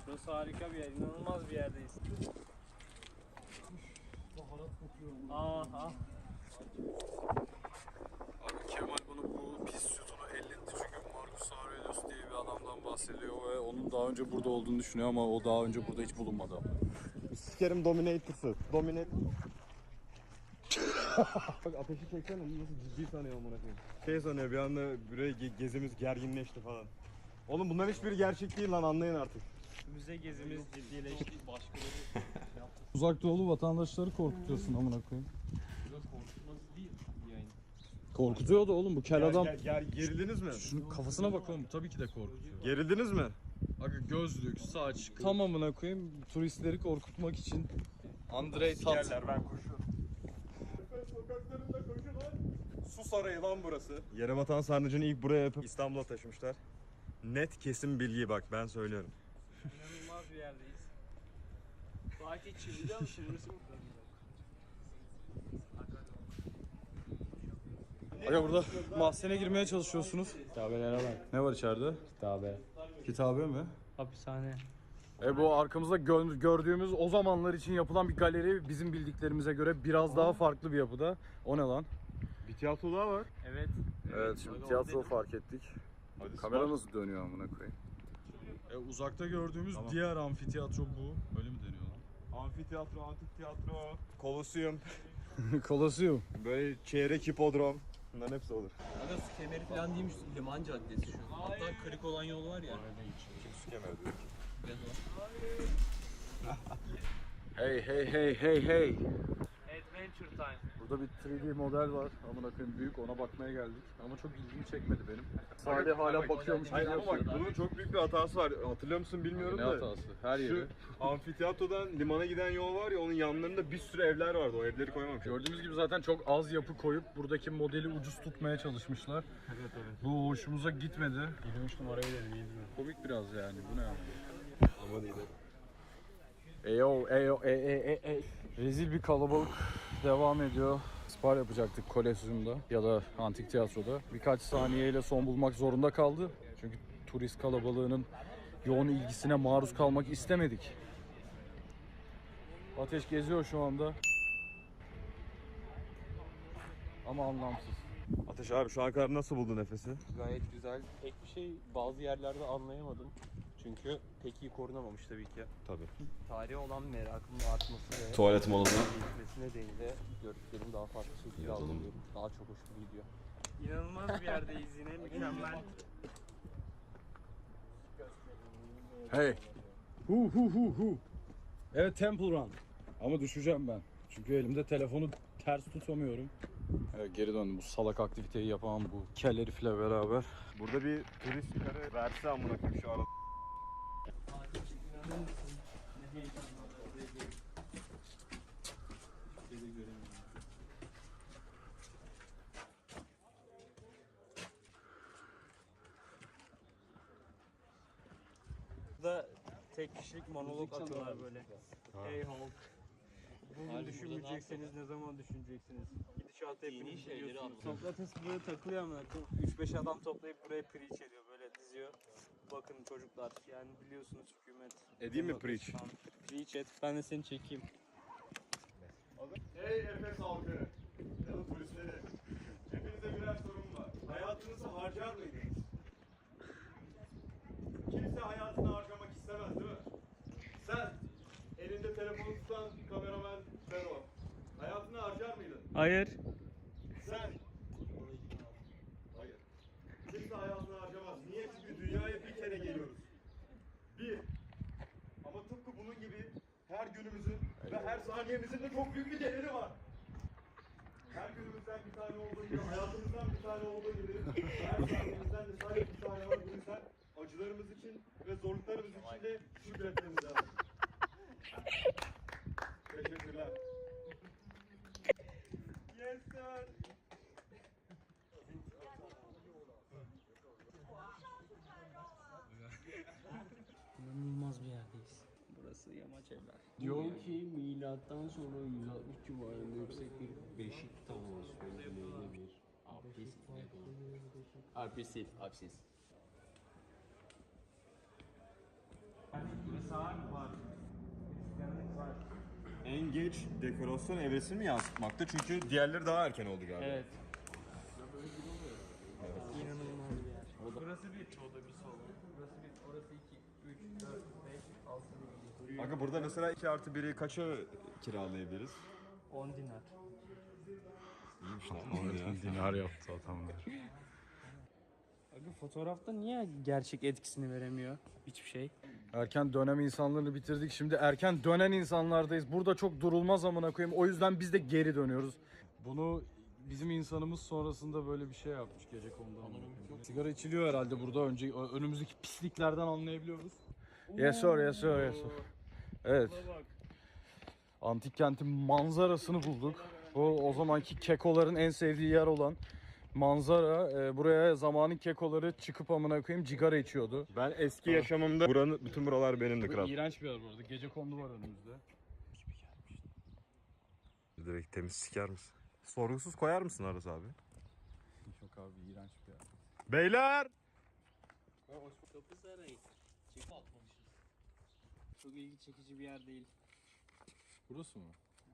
S4: Burası harika bir yer, inanılmaz bir yerdeyiz. Aha.
S7: Abi Kemal bunu bu pis sütunu 50. gün Marcus Aurelius diye bir adamdan bahsediyor ve onun daha önce burada olduğunu düşünüyor ama o daha önce burada hiç bulunmadı.
S1: Sikerim Dominators'ı. Dominate. Bak ateşi çeksene nasıl ciddi sanıyor amına koyayım. Şey sanıyor bir anda buraya gezimiz gerginleşti falan. Oğlum bunların hiçbiri gerçek değil lan, anlayın artık.
S4: Müze gezimiz ciddileşti.
S16: Başkaları
S7: Uzak doğulu vatandaşları korkutuyorsun amına koyayım.
S16: korkutması değil yani.
S7: Korkutuyor da oğlum bu kel adam.
S1: Gerildiniz mi?
S7: Şunun kafasına bak oğlum, tabii ki de korkutuyor.
S1: Gerildiniz mi?
S7: Aga gözlük, saç, tam amına koyayım turistleri korkutmak için. Andrei Tat.
S1: Ben koşuyorum. Sokaklarında koşulan su sarayı lan burası. Yerebatan sarnıcını ilk buraya yapıp İstanbul'a taşımışlar. Net kesin bilgi bak ben söylüyorum.
S4: İnanılmaz bir yerdeyiz.
S16: Fatih biliyor musun?
S7: Aga burada mahzene girmeye çalışıyorsunuz.
S4: Kitabelere bak.
S7: Ne var içeride?
S4: Kitabe.
S7: Kitabe mi?
S4: Hapishane.
S7: Bu arkamızda gördüğümüz o zamanlar için yapılan bir galeri bizim bildiklerimize göre biraz daha farklı bir yapıda. O ne lan?
S1: Bir tiyatro daha var.
S4: Evet.
S7: Evet şimdi tiyatro fark ettik. Kamera nasıl dönüyor amına koyayım? Uzakta gördüğümüz diğer amfiteyatro bu. Öyle mi deniyor lan?
S1: Amfiteyatro, antik tiyatro, kolosyum,
S7: Kolosseum.
S1: böyle çeyrek hipodrom. Bunların hepsi olur.
S16: Aga su kemeri falan değilmiş. Liman Caddesi şu an. Hatta kırık olan yol var ya.
S1: Kim su kemeri diyor ki?
S7: Hey hey hey hey hey.
S4: Adventure Time.
S7: Burada bir 3D model var. Amına koyayım büyük, ona bakmaya geldik. Ama çok ilgimi çekmedi benim. Salih hala bakıyormuş.
S1: Hayır ama bak bunun çok büyük bir hatası var. Hatırlıyor musun bilmiyorum
S7: Ne
S1: da.
S7: hatası? Her yeri.
S1: Şu amfiteyatrodan limana giden yol var ya, onun yanlarında bir sürü evler vardı. O evleri koymamış.
S7: Gördüğümüz gibi zaten çok az yapı koyup buradaki modeli ucuz tutmaya çalışmışlar.
S1: Evet evet.
S7: Bu hoşumuza gitmedi.
S4: 23 numarayı dedim, 7
S7: Komik biraz yani. Bu ne abi?
S1: Ama değil.
S7: Eyo, eyo, Rezil bir kalabalık devam ediyor. Spar yapacaktık Kolezyum'da ya da Antik Tiyatro'da. Birkaç saniyeyle son bulmak zorunda kaldı. Çünkü turist kalabalığının yoğun ilgisine maruz kalmak istemedik. Ateş geziyor şu anda. Ama anlamsız.
S1: Ateş abi şu an kadar nasıl buldun nefesi?
S12: Gayet güzel. Pek bir şey bazı yerlerde anlayamadım. Çünkü pek iyi korunamamış tabii ki.
S1: Tabii.
S12: Tarihe olan merakımın artması ve
S1: Tuvalet molası.
S12: gelişmesi nedeniyle gördüklerim daha farklı şekilde algılıyorum. Daha çok hoşuma gidiyor.
S4: İnanılmaz bir yerdeyiz yine. Mükemmel.
S7: Hey. Hu. Evet, Temple Run. Ama düşeceğim ben. Çünkü elimde telefonu ters tutamıyorum. Evet, geri döndüm. Bu salak aktiviteyi yapan bu kel herifle beraber.
S1: Burada bir turist karı verse amına koyayım şu arada.
S4: Burada tek kişilik monolog atıyorlar böyle. Hey Hulk. Bugün düşünmeyecekseniz ne zaman düşüneceksiniz? Gidişatı hepiniz biliyorsunuz. Sokrates buraya takılıyor ama 3-5 adam toplayıp buraya preach ediyor, böyle diziyor. Bakın çocuklar, yani biliyorsunuz hükümet.
S1: Edeyim mi preach?
S4: Preach et, ben de seni çekeyim.
S3: Hey Efes halkı, ya da turistleri. Hepinize birer sorum var. Hayatınızı harcar mıydınız? Kimse hayatını harcamak istemez değil mi? Sen, elinde telefonu tutan kameraman Fero. Hayatını harcar mıydın?
S4: Hayır.
S3: Sen. Hayır. Kimse hayatını harcamaz. Niye? Çünkü dünyaya bir kere geliyoruz. Bir. Ama tıpkı bunun gibi her günümüzün ve her saniyemizin de çok büyük bir değeri var. Her günümüzden bir tane olduğu gibi, hayatımızdan bir tane olduğu gibi, her saniyemizden de sadece bir tane var. Bu yüzden acılarımız için ve zorluklarımız için de şükretmemiz lazım. Teşekkürler. Yes sir.
S4: İnanılmaz bir yerdeyiz. Burası yamaç evler.
S12: Diyor ki milattan sonra 160 civarında yüksek bir beşik tavanı sözlüğüyle bir absis.
S4: Saat var. Var.
S1: En geç dekorasyon evresini mi yansıtmakta? Çünkü diğerleri daha erken oldu galiba.
S4: Evet. İnanılmaz bir yer. Burası bir, o da bir salon. Burası bir, orası 2, 3, 4, 5, 6, 7.
S1: Aga burada mesela 2+1'i kaça kiralayabiliriz?
S4: 10 dinar.
S1: İyiymiş lan 10 ya.
S7: Dinar yaptı adamlar.
S4: Abi fotoğrafta niye gerçek etkisini veremiyor hiçbir şey?
S7: Erken dönem insanlarını bitirdik. Şimdi erken dönen insanlardayız. Burada çok durulmaz amına koyayım. O yüzden biz de geri dönüyoruz. Bunu bizim insanımız sonrasında böyle bir şey yapmış gecekondu'da. Sigara içiliyor herhalde burada. Önümüzdeki pisliklerden anlayabiliyoruz. Yes sir, yes sir, yes sir. Evet. Antik kentin manzarasını bulduk. Bu o zamanki kekoların en sevdiği yer olan manzara. Buraya zamanın kekoları çıkıp amına koyayım cigara içiyordu.
S1: Ben eski yaşamımda bütün buralar benimdi kral.
S7: İğrenç bir yer bu arada. Gecekondu var önümüzde.
S1: Direkt temiz siker misin? Sorgusuz koyar mısın Aras abi?
S7: Çok abi, iğrenç bir yer.
S1: Beyler!
S4: Kapı sarayı. Çekip atmamışız. Çok ilgi çekici bir yer değil.
S7: Burası mı?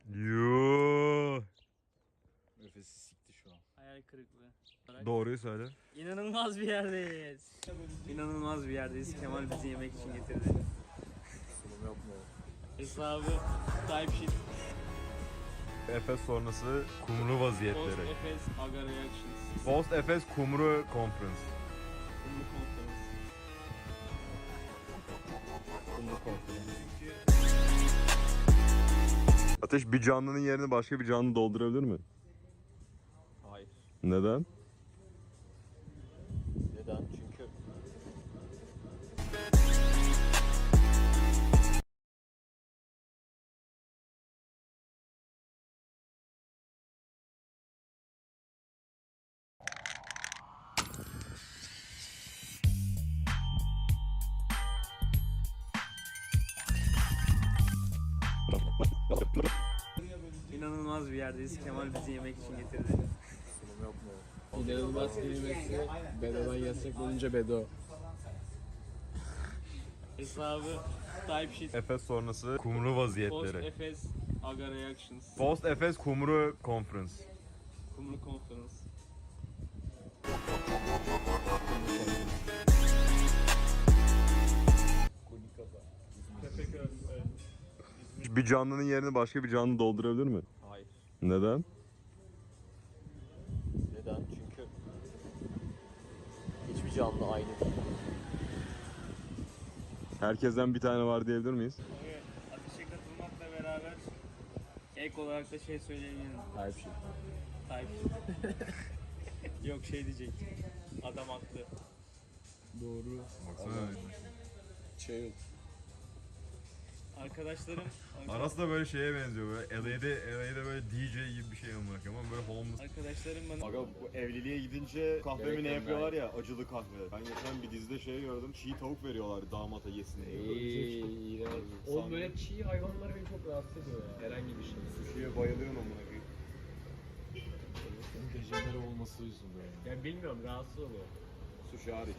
S1: Yoo.
S7: Nefesi sikti şu an.
S4: Hayal kırıklığı.
S1: Doğruyu söyle.
S4: İnanılmaz bir yerdeyiz. İnanılmaz bir yerdeyiz. Kemal bizi yemek için getirdi.
S7: Sunum yapma.
S4: Hesabı type sheet.
S1: Efes sonrası kumru
S4: Post
S1: vaziyetleri.
S4: Efes Aga Reactions.
S1: Post Efes kumru conference.
S4: Kumru konferans.
S7: Kumru konferans.
S1: Ateş bir canlının yerini başka bir canlı doldurabilir mi?
S12: Hayır.
S1: Neden?
S12: Neden? Çünkü
S4: İnanılmaz bir yerdeyiz. Kemal bizi yemek için getirdi.
S12: İnanılmaz kelimesi Bedo'dan yasaklanınca Bedo.
S4: Hesabı type shit.
S1: Efes sonrası kumru
S4: Post
S1: vaziyetleri.
S4: Efes Aga Reactions.
S1: Post Efes kumru conference.
S4: Kumru Conference. Köpek öldü.
S1: Bir canlının yerini başka bir canlı doldurabilir mi?
S12: Hayır.
S1: Neden?
S12: Neden? Çünkü hiçbir canlı aynı değil.
S1: Herkesten bir tane var diyebilir miyiz?
S4: Evet, ateşe katılmakla beraber ek olarak da şey söyleyebilirim.
S12: Type shit.
S4: Type shit. Yok şey diyecektim. Adam haklı.
S12: Doğru. Chill.
S4: Arkadaşlarım
S1: Aras da böyle şeye benziyor böyle LA'de böyle DJ gibi bir şey amına koyayım ama böyle homeless.
S4: Arkadaşlarım bana
S3: Aga bu evliliğe gidince kahve mi ne yapıyorlar ya, acılı kahve. Ben geçen bir dizide şey gördüm, çiğ tavuk veriyorlar damata yesin diye.
S12: İğrenç. Oğlum böyle çiğ hayvanlar beni çok rahatsız ediyor ya. Herhangi bir şey.
S3: Sushi'ye bayılıyorum amına koyayım.
S12: Dejenere olması yüzünden. Ya bilmiyorum, rahatsız oluyor.
S3: Sushi hariç.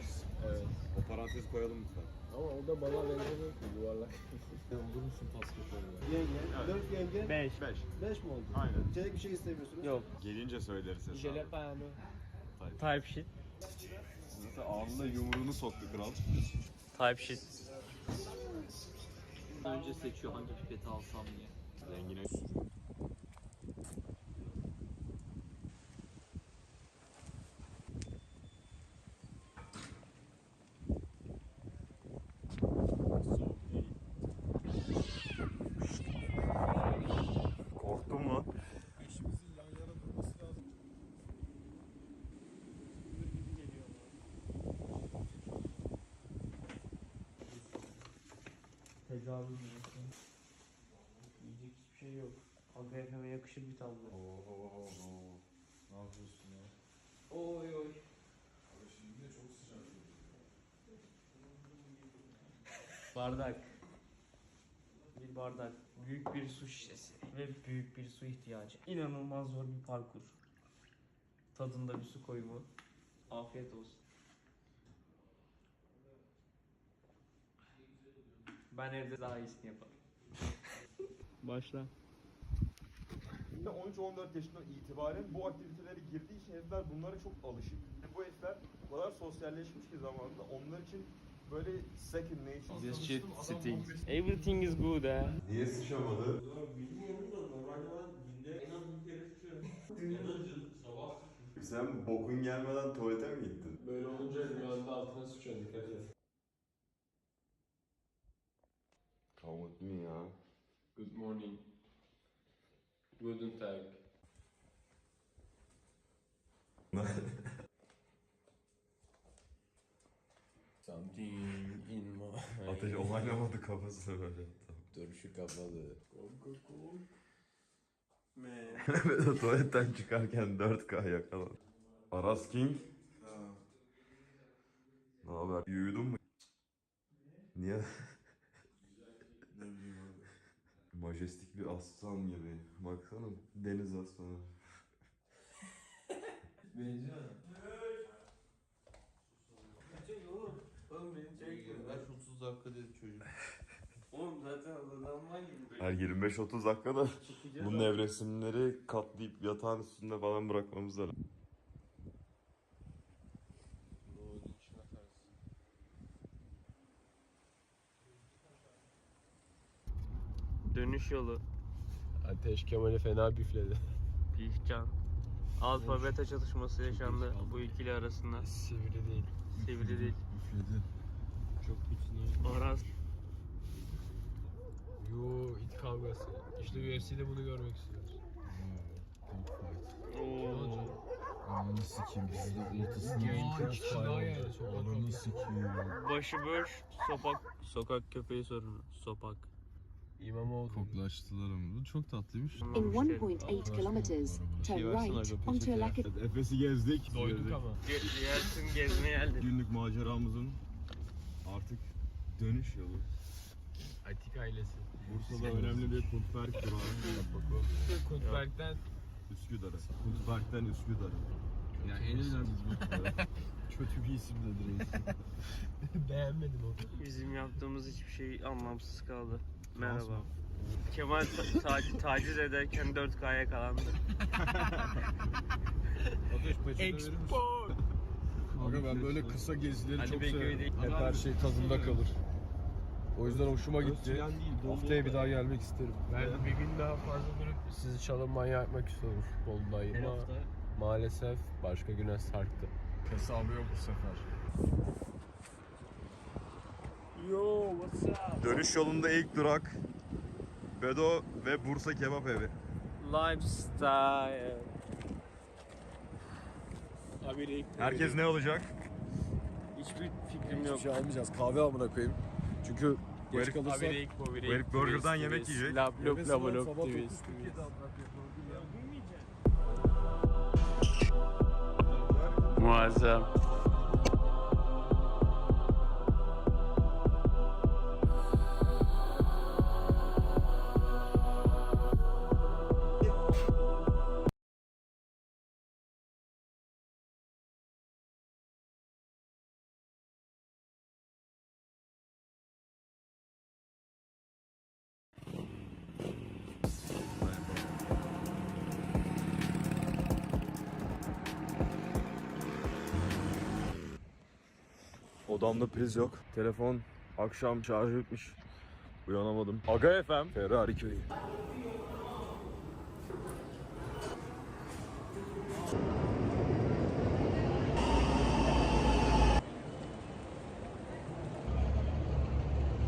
S12: Evet.
S3: O parantezi koyalım lütfen.
S12: Ama o da bana benzemiyor ki, yuvarlak. Olur musun basketbolda?
S2: Yenge. 4 yenge.
S4: 5.
S2: 5 mi oldu?
S3: Aynen.
S2: İçecek bir şey istemiyorsunuz.
S4: Yok.
S3: Gelince söyleriz hesabı.
S12: Jalapeno.
S4: Type shit.
S3: Zaten ağzına yumruğunu soktu kral.
S4: Type shit.
S20: Önce seçiyor hangi pipeti alsam diye.
S3: Zengine
S1: Korktum lan.
S14: Eşimizin yan yana durması lazım.
S4: Tecavüz ediyorsun. Yiyecek hiçbir şey yok. Aga FM'e yakışır bir tablo.
S14: Ne yapıyorsun ya?
S4: Oy oy.
S14: Abi şimdi de çok sıcak.
S4: Bardak. Bir bardak. Büyük bir su şişesi. Ve büyük bir su ihtiyacı. İnanılmaz zor bir parkur. Tadında bir su koyumu. Afiyet olsun. Ben evde daha iyisini yaparım. Başla.
S3: 13-14 yaşından itibaren bu aktivitelere girdiği için herifler bunlara çok alışık. Bu herifler o kadar sosyalleşmiş ki zamanında onlar için böyle second nature.
S12: This shit stinks.
S4: Everything is good ha.
S1: Niye sıçamadı?
S16: Bilmiyorum da normalde ben günde en az bir kere sıçıyorum. En az sabah
S1: Sen bokun gelmeden tuvalete mi gittin?
S12: Böyle olunca rüyanda altına sıçıyor, dikkat et.
S1: Come with me ya.
S12: Good morning. Guten Tag. Something in my...
S1: Ateş onaylamadı kafasını böyle.
S12: Duruşu kapalı.
S1: Ve de tuvaletten çıkarken 4K yakaladı. Aras King. Ne haber? Uyudun mu? Niye?
S14: Ne bileyim abi.
S1: Majestik bir aslan gibi. Baksana deniz aslanı.
S12: Benziyor.
S16: çek oğlum. Oğlum beni çek.
S14: 30 dakika dedi çocuk.
S16: Oğlum zaten hazırlanman gibi.
S1: Her 25-30 dakikada bu nevresimleri katlayıp yatağın üstünde falan bırakmamız lazım.
S4: Dönüş yolu.
S12: Ateş Kemal'i fena bifledi.
S4: Pişcan. Alfa beta çatışması yaşandı bu ikili arasında.
S12: Sivri değil.
S4: Sivri değil.
S14: Üfledi.
S12: Çok bitsin.
S4: Aras.
S12: Yo, it kavgası. İşte UFC'de bunu görmek istiyoruz.
S14: Ananı sikeyim bizi de ortasında
S12: Ya, iki kişi daha yani, sokak
S14: Ananı
S12: kavgası.
S14: sikeyim.
S4: Başıboş sopak. Sokak köpeği sorunu. Sopak.
S12: İmamoğlu.
S14: Koklaştılar ama. Bu çok tatlıymış.
S15: In 1.8 kilometers, turn right onto a lack of...
S3: Efes'i gezdik.
S12: Doyduk ama.
S4: Diğer tüm gezmeye geldik.
S3: Günlük maceramızın artık dönüş yolu.
S12: Atik ailesi.
S3: Bursa'da önemli bir Kuntberk durağı.
S12: Kuntberk'ten
S3: Üsküdar'a. Kuntberk'ten Üsküdar'a.
S12: ya en önemli.
S3: Kötü bir isimdir reis.
S12: Beğenmedim onu.
S20: Bizim yaptığımız hiçbir şey anlamsız kaldı. Merhaba. Kemal taciz ederken 4K'ya yakalandı.
S3: Ateş peçete verir misin? Aga ben böyle kısa gezileri
S4: Ali
S3: çok
S4: Beyköy'de
S3: severim. Hep her şey tadında kalır. O yüzden hoşuma gitti. Haftaya bir daha gelmek isterim.
S12: Ben bir gün daha fazla durup sizi çalım manyağı yapmak istiyorum futboldayım ama maalesef başka güne sarktı.
S3: Hesabı yok bu sefer.
S20: Yo, what's up?
S1: Dönüş yolunda ilk durak Bedo ve Bursa Kebap Evi.
S20: Lifestyle.
S1: Herkes ne alacak?
S20: Hiçbir fikrim yok.
S3: Hiçbir şey almayacağız. Kahve amına koyayım. Çünkü geç
S1: herif-
S3: kalırsak...
S1: Bu herif burgerdan yemek yiyecek.
S12: Lap lop
S3: Sabah
S12: lap lop
S3: 9.47
S12: twist.
S20: Muazzam.
S1: Odamda priz yok. Telefon akşam şarjı bitmiş. Uyanamadım. Aga FM. Ferrari köyü.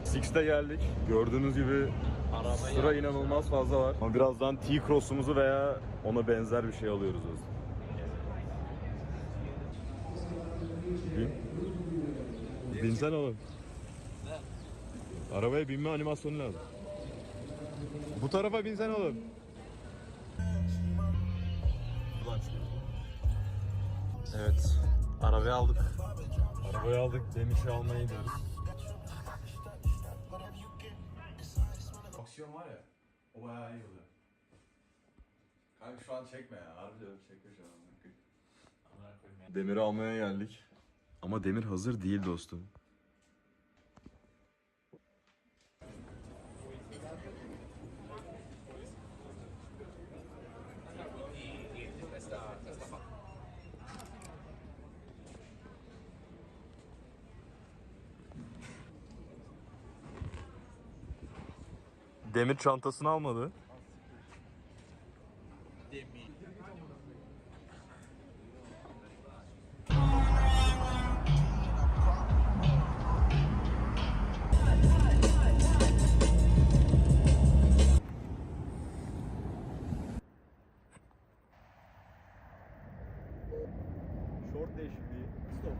S1: Six'te geldik. Gördüğünüz gibi sıra inanılmaz fazla var. Ama birazdan T-Cross'umuzu veya ona benzer bir şey alıyoruz o yüzden. Binsen oğlum. Arabaya binme animasyonu lazım. Bu tarafa binsen oğlum. Evet. Arabayı aldık. Arabayı aldık. Demiş'i almaya gidiyoruz.
S11: Aksiyon var ya, o bayağı iyi oluyor. Kanka şu an çekme ya, harbiden çekme şu an.
S1: Demir'i almaya geldik. Ama Demir hazır değil dostum. Demir çantasını almadı. Short değişikliği. Stop.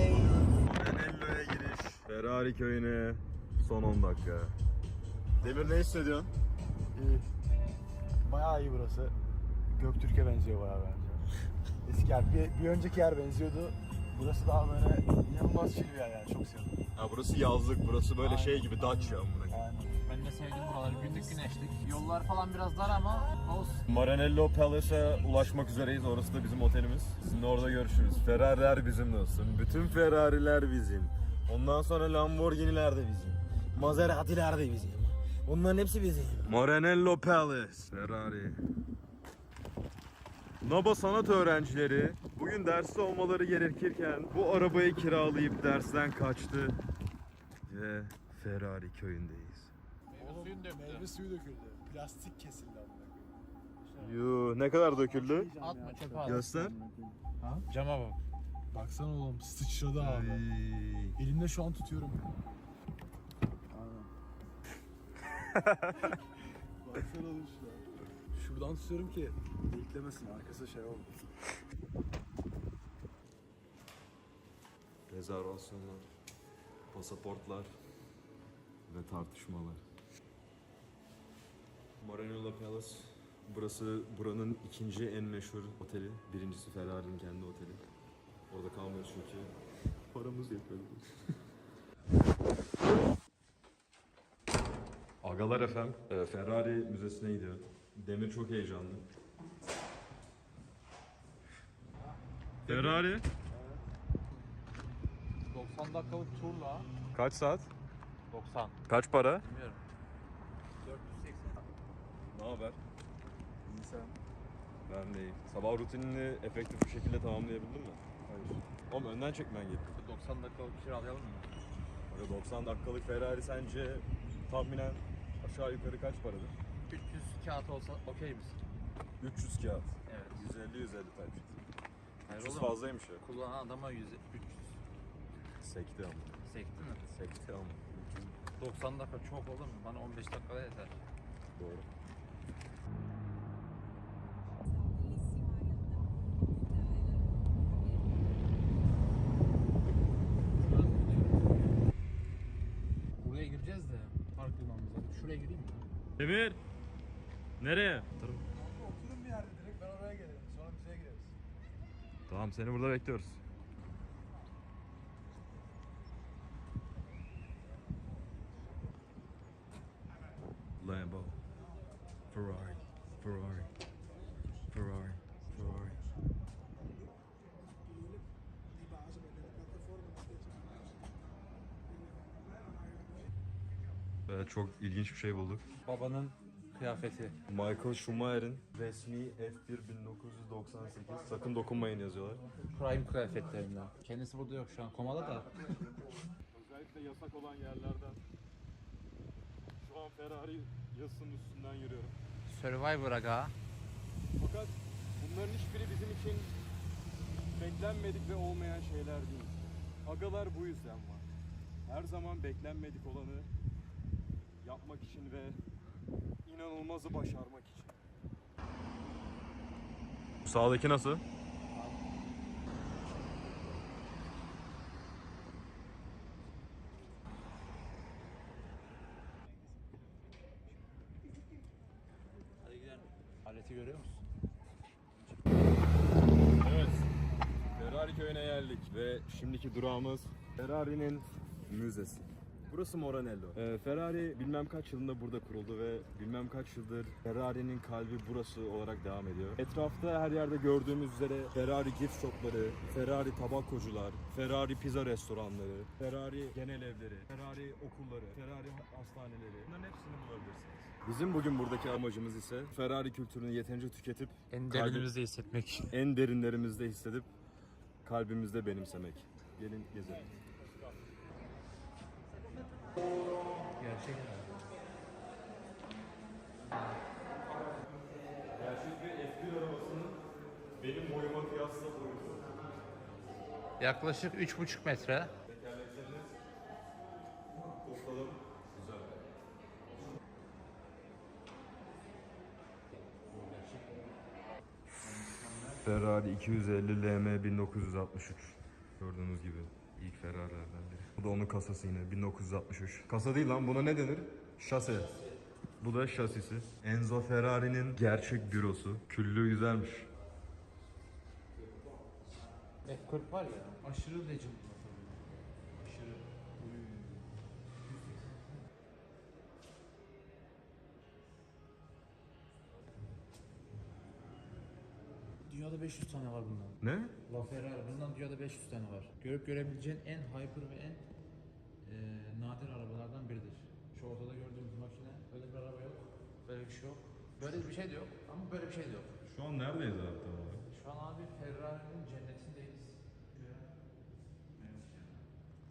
S1: Manello'ya giriş. Ferrari köyüne son 10 dakika. Demir ne hissediyorsun?
S11: İyi. Bayağı iyi burası. Göktürk'e benziyor bayağı bence. Eski yer, bir önceki yer benziyordu. Burası daha böyle inanılmaz chill bir yer yani, çok sevdim.
S1: Ha burası yazlık, burası böyle
S11: Aynen.
S1: şey gibi Dacia amına.
S11: Aynen.
S19: Ben de sevdim buraları. Günlük güneşlik. Yollar falan biraz dar ama olsun.
S1: Maranello Palace'a ulaşmak üzereyiz. Orası da bizim otelimiz. Sizinle orada görüşürüz. Ferrari'ler bizim dostum. Bütün Ferrari'ler bizim. Ondan sonra Lamborghini'ler de bizim. Maserati'ler de bizim. Onların hepsi bizim. Maranello Palace. Ferrari. NABA sanat öğrencileri bugün derste olmaları gerekirken bu arabayı kiralayıp dersten kaçtı. Ve Ferrari köyündeyiz.
S11: Meyve suyu döküldü. Plastik kesildi amına.
S1: Yuh, ne kadar döküldü?
S19: Atma çöpe at.
S1: Göster.
S11: Ha?
S19: Cama bak.
S11: Baksana oğlum, sıçradı abi. Elimde şu an tutuyorum. Baksana oğlum şuna. Şuradan tutuyorum ki deliklemesin, arkası şey oldu.
S1: Rezervasyonlar, pasaportlar ve tartışmalar. Maranello Palace Burası buranın ikinci en meşhur oteli. Birincisi Ferrari'nin kendi oteli. Orada kalmıyoruz çünkü paramız yetmedi. Agalar efendim, Ferrari müzesine gidiyor. Demir çok heyecanlı. Ferrari.
S19: 90 dakikalık turla.
S1: Kaç saat?
S19: 90.
S1: Kaç para?
S19: Bilmiyorum. 480.
S1: Ne haber? İyi sen? Ben de iyiyim. Sabah rutinini efektif bir şekilde tamamlayabildin mi? Hayır. Oğlum önden çekmen gerekiyor.
S19: 90 dakikalık bir şey alayalım mı?
S1: Böyle 90 dakikalık Ferrari sence tahminen aşağı yukarı kaç paradır?
S19: 300 kağıt olsa okey misin?
S1: 300 kağıt.
S19: Evet.
S1: 150 type sheet.
S19: Hayır
S1: 300
S19: oğlum.
S1: fazlaymış ya.
S19: Kullanan adama 300.
S1: Sekti ama.
S19: Sekti mi?
S1: Sekti ama.
S19: 90 dakika çok olur mu? Bana 15 dakikada yeter.
S1: Doğru.
S19: Buraya gireceğiz de park yılmamız lazım. Şuraya gireyim mi?
S1: Demir! Nereye?
S11: Oturun bir yerde direkt, ben oraya gelirim. Sonra müzeye gireriz.
S1: Tamam, seni burada bekliyoruz. Lambo, Ferrari, Ferrari, Ferrari, Ferrari. Evet, çok ilginç bir şey bulduk.
S19: Babanın kıyafeti.
S1: Michael Schumacher'in resmi F1 1998. Sakın dokunmayın yazıyorlar.
S19: Prime kıyafetlerinden. Kendisi burada yok şu an, komada da.
S1: Özellikle yasak olan yerlerden. Şu an Ferrari yasının üstünden yürüyorum.
S19: Survivor aga.
S1: Fakat bunların hiçbiri bizim için beklenmedik ve olmayan şeyler değil. Agalar bu yüzden var. Her zaman beklenmedik olanı yapmak için ve inanılmazı başarmak için. Bu sağdaki nasıl?
S19: Hadi gidelim. Aleti görüyor musun?
S1: Evet. Ferrari köyüne geldik ve şimdiki durağımız Ferrari'nin müzesi. Burası Moranello. Ferrari bilmem kaç yılında burada kuruldu ve bilmem kaç yıldır Ferrari'nin kalbi burası olarak devam ediyor. Etrafta her yerde gördüğümüz üzere Ferrari gift shopları, Ferrari tabakkocular, Ferrari pizza restoranları, Ferrari genel evleri, Ferrari okulları, Ferrari hastaneleri. Bunların hepsini bulabilirsiniz. Bizim bugün buradaki amacımız ise Ferrari kültürünü yeterince tüketip
S19: En derinimizde hissetmek.
S1: en derinlerimizde hissedip kalbimizde benimsemek. Gelin gezelim.
S19: Gerçek.
S1: Gerçek bir F1 arabasının benim boyuma kıyasla boyutu.
S19: Yaklaşık 3,5 metre.
S1: Tekerlekleriniz kokladım. Güzel. Ferrari 250 LM 1963. Gördüğünüz gibi ilk Ferrari'lerden biri. Bu da onun kasası yine 1963. Kasa değil lan, buna ne denir? Şase. Bu da şasisi. Enzo Ferrari'nin gerçek bürosu. Küllüğü güzelmiş.
S19: F40 var ya, aşırı legend. Aşırı. Dünyada 500 tane var bundan.
S1: Ne?
S19: LaFerrari bundan dünyada 500 tane var. Görüp görebileceğin en hyper ve en nadir arabalardan biridir. Şu ortada gördüğümüz makine, böyle bir araba yok. Böyle bir şey yok. Böyle bir şey de yok ama böyle bir şey de yok.
S1: Şu an neredeyiz abi tam olarak?
S19: Şu an abi Ferrari'nin cennetindeyiz.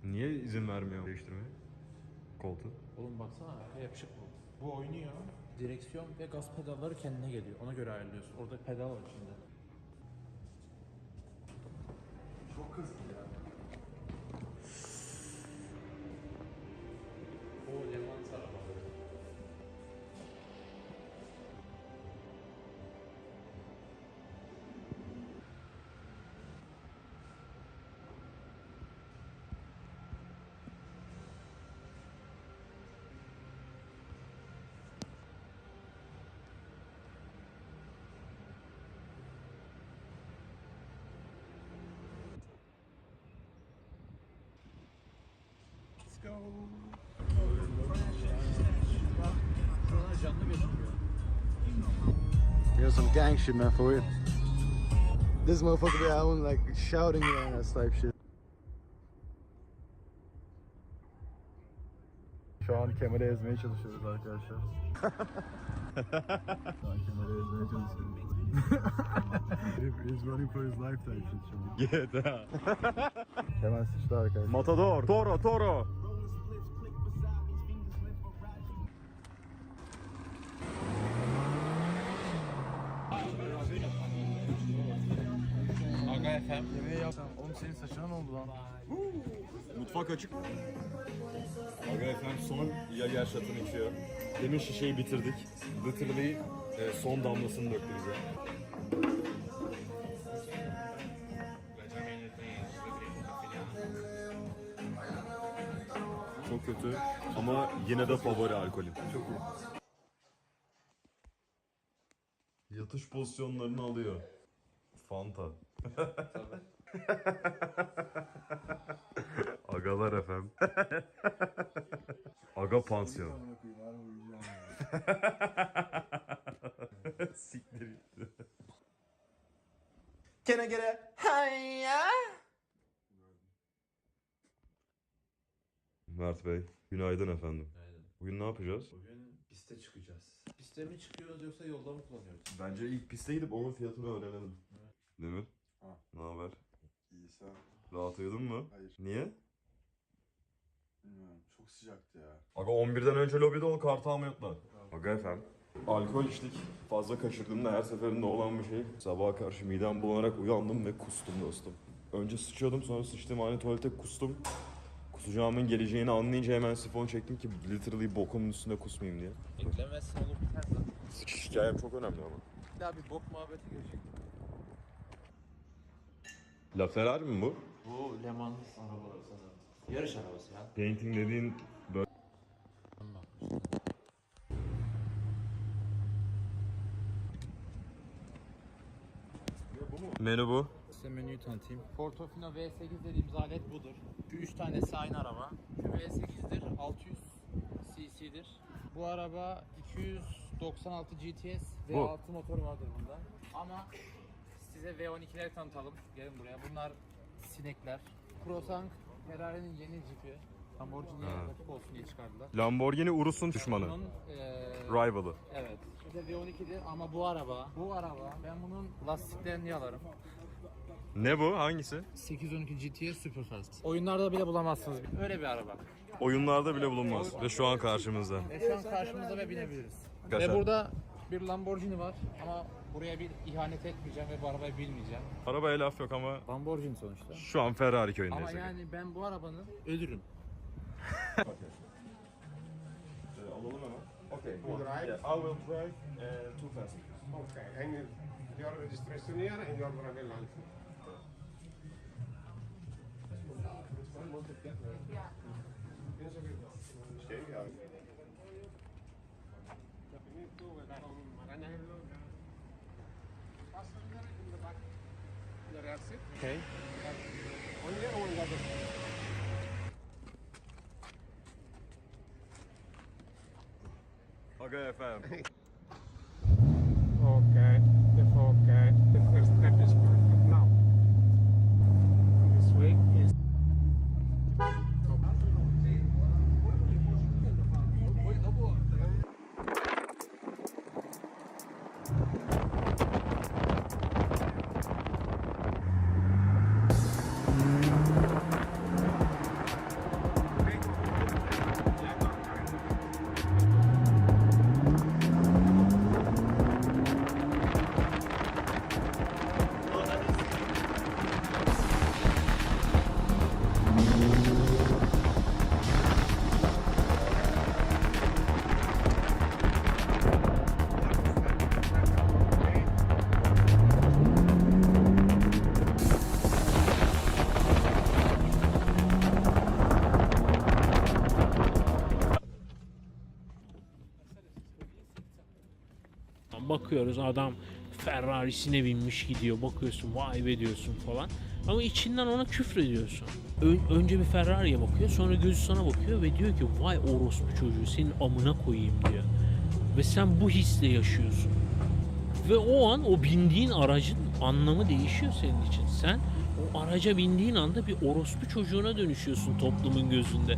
S1: Niye izin vermiyor değiştirmeye? Koltuğu.
S19: Oğlum baksana, yapışık bu. Bu oynuyor. Direksiyon ve gaz pedalları kendine geliyor. Ona göre ayarlıyorsun. Orada pedal var içinde. Çok hızlı ya. O Lemans arabaları. Canlı gözüküyor.
S11: Here's some gang shit, man, for real. This motherfucker be out like shouting at us type shit. Şu an Kemal'i ezmeye çalışıyoruz arkadaşlar. Şu an Kemal'i ezmeye çalışıyoruz. He's running for his life type shit şu an.
S1: GTA.
S11: Kemal sıçtı arkadaşlar.
S1: Matador, Toro, Toro.
S19: Manga FM.
S11: Yemeği yapsam. Oğlum senin saçına ne oldu lan?
S1: Mutfak açık. Aga efendim son yager şatını içiyor. Demin şişeyi bitirdik. Literally son damlasını döktü bize. Çok kötü ama yine de favori alkolüm. Çok iyi. Yatış pozisyonlarını alıyor. Fanta. Agalar efendim. Aga pansiyon. Siktir gitti.
S24: Can I get a hiya?
S1: Mert Bey, günaydın efendim.
S19: Günaydın.
S1: Bugün ne yapacağız?
S19: Bugün piste çıkacağız. Piste mi çıkıyoruz yoksa yolda mı kullanıyoruz?
S1: Bence ilk piste gidip onun fiyatını öğrenelim.
S19: Evet.
S1: Demir,
S11: Ha.
S1: ne haber?
S11: İyi sen.
S1: Rahat uyudun mu?
S11: Hayır.
S1: Niye?
S11: Bilmiyorum. Çok sıcaktı ya.
S1: Aga 11'den önce lobide ol, kartı almayı unutma. Aga efendim. Alkol içtik. Fazla kaçırdığımda her seferinde olan bir şey. Sabaha karşı midem bulanarak uyandım ve kustum dostum. Önce sıçıyordum, sonra sıçtığım halde tuvalete kustum. Kusacağımın geleceğini anlayınca hemen sifon çektim ki literally bokumun üstünde kusmayayım diye.
S19: Beklemezsin olur biter zaten.
S1: Sıçış hikayem çok önemli ama.
S19: Bir daha bir bok muhabbeti görecektim.
S1: La Ferrari mi bu?
S19: Bu Le Mans arabaları sanırım. Yarış arabası ya.
S1: Painting dediğin böyle... Menü bu.
S19: Size menüyü tanıtayım. Portofino V8 dediğimiz alet budur. Şu 3 tanesi aynı araba. Şu V8'dir, 600 cc'dir. Bu araba 296 GTS V6 motoru vardır bunda. Ama size V12'leri tanıtalım. Gelin buraya. Bunlar sinekler. Croissant Ferrari'nin yeni jipi. Lamborghini'ye rakip olsun diye çıkardılar.
S1: Lamborghini Urus'un düşmanı.
S19: Bunun,
S1: Rival'ı.
S19: Evet. Bu da V12'dir ama bu araba ben bunun lastiklerini yalarım.
S1: Ne bu? Hangisi?
S19: 812 GTS Superfast. Oyunlarda bile bulamazsınız. Öyle bir araba.
S1: Oyunlarda bile bulunmaz. Ve şu an karşımızda.
S19: Ve şu an karşımızda ve binebiliriz.
S1: Kaşar.
S19: Ve burada bir Lamborghini var ama buraya bir ihanet etmeyeceğim ve bu arabayı bilmeyeceğim.
S1: Arabaya laf yok ama
S19: Lamborghini sonuçta.
S1: şu an Ferrari köyündeyiz.
S19: Ama yani ben bu arabanın ölürüm.
S1: Alalım hemen. Okay. Yeah, I will drive too fast.
S24: Okay, and your registration here and your driver license.
S19: Okay.
S24: Only one got
S1: Aga efendim.
S24: Okay, the first step is perfect. Now, this way is.
S8: Bakıyoruz adam Ferrari'sine binmiş gidiyor. Bakıyorsun vay be diyorsun falan. Ama içinden ona küfrediyorsun. Önce bir Ferrari'ye bakıyor, sonra gözü sana bakıyor ve diyor ki vay orospu çocuğu senin amına koyayım diyor. Ve sen bu hisle yaşıyorsun. Ve o an o bindiğin aracın anlamı değişiyor senin için. Sen o araca bindiğin anda bir orospu çocuğuna dönüşüyorsun toplumun gözünde.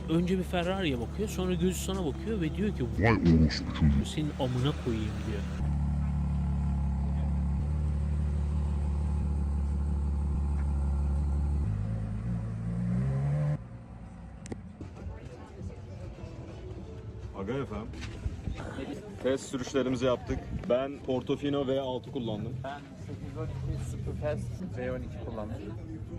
S8: Önce bir Ferrari'ye bakıyor, sonra gözü sana bakıyor ve diyor ki vay orospu çocuğu senin amına koyayım diyor.
S1: Aga efendim. Test sürüşlerimizi yaptık. Ben Portofino V6 kullandım.
S19: Ben 812 Superfast V12 kullandım.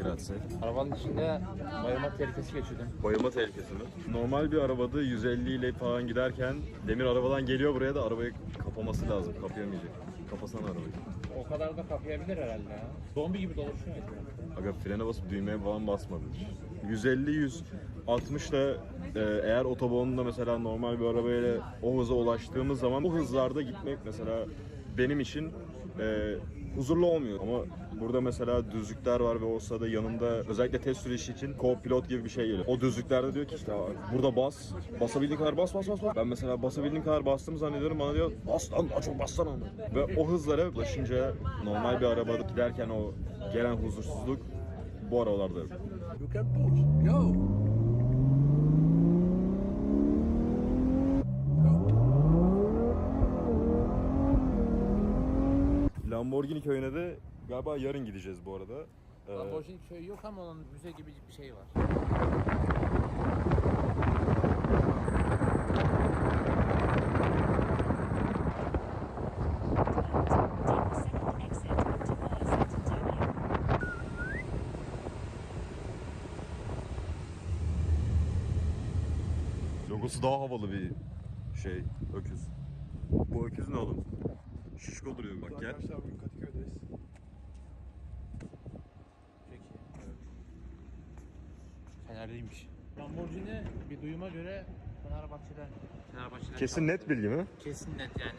S1: Grazie.
S19: Arabanın içinde bayılma tehlikesi geçirdim.
S1: Bayılma tehlikesi mi? Normal bir arabada 150 ile falan giderken Demir arabadan geliyor buraya da arabayı kapaması lazım. Kapayamayacak. Kapasana arabayı.
S19: O kadar da kapayabilir herhalde ya. Zombi gibi dolaşıyor.
S1: Aga frene basıp düğmeye falan basmadı. 150-160 da eğer otobanında mesela normal bir arabayla o hıza ulaştığımız zaman bu hızlarda gitmek mesela benim için huzurlu olmuyor. Ama burada mesela düzlükler var ve o sırada yanında özellikle test sürüşü için co-pilot gibi bir şey geliyor. O düzlüklerde diyor ki işte burada bas, basabildiğin kadar bas. Ben mesela basabildiğim kadar bastım zannediyorum, bana diyor bas lan daha çok bassana onu. Ve o hızlara ulaşınca normal bir arabada giderken o gelen huzursuzluk bu aralarda.
S24: You can push. Go.
S1: Lamborghini köyüne de galiba yarın gideceğiz bu arada.
S19: Lamborghini köyü yok ama onun müze gibi bir şey var.
S1: Logosu daha havalı bir şey, öküz. Bu öküz ne oğlum? Şişko duruyor bak gel.
S24: Arkadaşlar bugün Kadıköy'deyiz.
S19: Peki. Fenerliymiş. Lamborghini bir duyuma göre Fenerbahçe'den.
S1: Kesin net bilgi mi?
S19: Kesin net yani.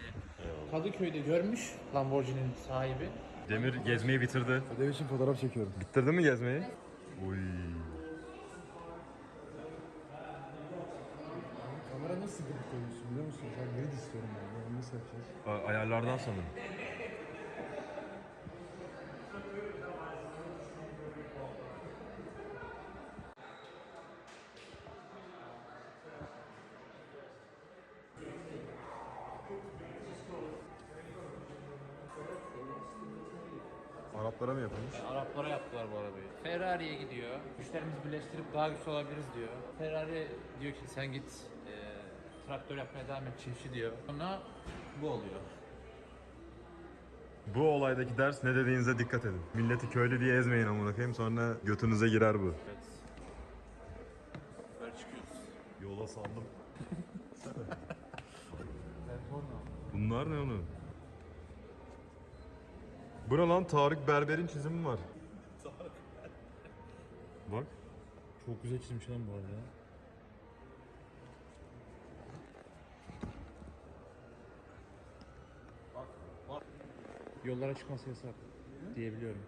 S19: Kadıköy'de görmüş Lamborghini'nin sahibi.
S1: Demir gezmeyi bitirdi.
S11: Ödev için fotoğraf çekiyorum.
S1: Bitirdin mi gezmeyi? Uy.
S11: Kamera nasıl gıdık koyuyorsun biliyor musun? Sen grid istiyorum ben. Onu nasıl yapacağız?
S1: Ayarlardan sanırım. Araplara mı yapılmış?
S19: Araplara yaptılar bu arabayı. Ferrari'ye gidiyor. Güçlerimizi birleştirip daha güçlü olabiliriz diyor. Ferrari diyor ki sen git traktör yapmaya devam et çiftçi diyor. Sonra bu oluyor.
S1: Bu olaydaki ders ne dediğinize dikkat edin. Milleti köylü diye ezmeyin amına koyayım, sonra götünüze girer bu.
S19: Evet. Böyle çıkıyoruz.
S1: Yola saldım. Bunlar ne oğlum? Bu ne lan? Tarık Berber'in çizimi var. Bak.
S19: Çok güzel çizmiş lan bu arada. Bak. Yollara çıkması yasak diyebiliyorum.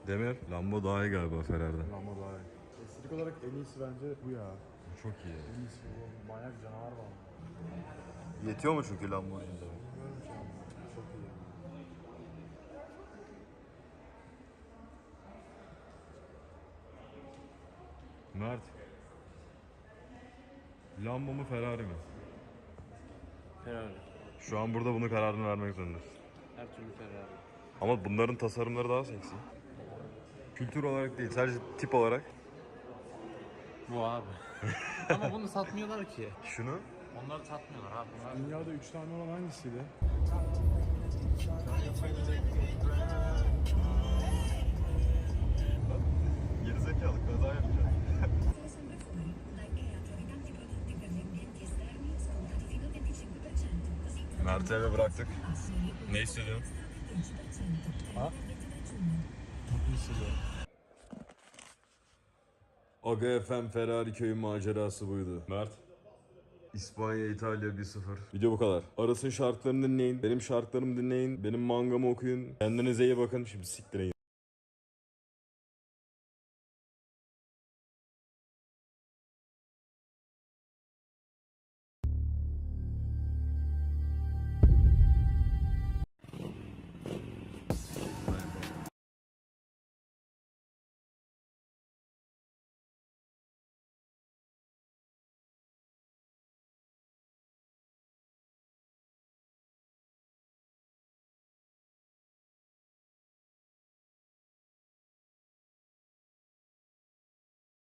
S1: Demir, Lambo daha iyi galiba Ferrari'den.
S11: Lambo daha iyi. Estetik olarak en iyisi bence bu ya.
S1: Çok iyi.
S11: En iyisi bu. Manyak canavar var.
S1: Yetiyor mu çünkü Lamborghini'de?
S11: Bilmiyorum ki ama. Çok iyi.
S1: Mert. Lambo mu Ferrari mi?
S19: Ferrari.
S1: Şu an burada bunun kararını vermek zorundasın.
S19: Her türlü Ferrari.
S1: Ama bunların tasarımları daha seksi. Kültür olarak değil, sadece tip olarak.
S19: Bu abi. Ama bunu satmıyorlar ki.
S1: Şunu?
S19: Onları satmıyorlar abi. Bunlar...
S11: Dünyada 3 tane olan hangisiydi?
S1: Gerizekalı kaza yapacağız. Mert'i eve bıraktık. Ne hissediyorsun?
S11: Ha? Mutlu hissediyorum.
S1: Aga FM Ferrari köyü macerası buydu. Mert, İspanya, İtalya 1-0. Video bu kadar. Aras'ın şarkılarını dinleyin. Benim şarkılarımı dinleyin. Benim mangamı okuyun. Kendinize iyi bakın. Şimdi siktirin.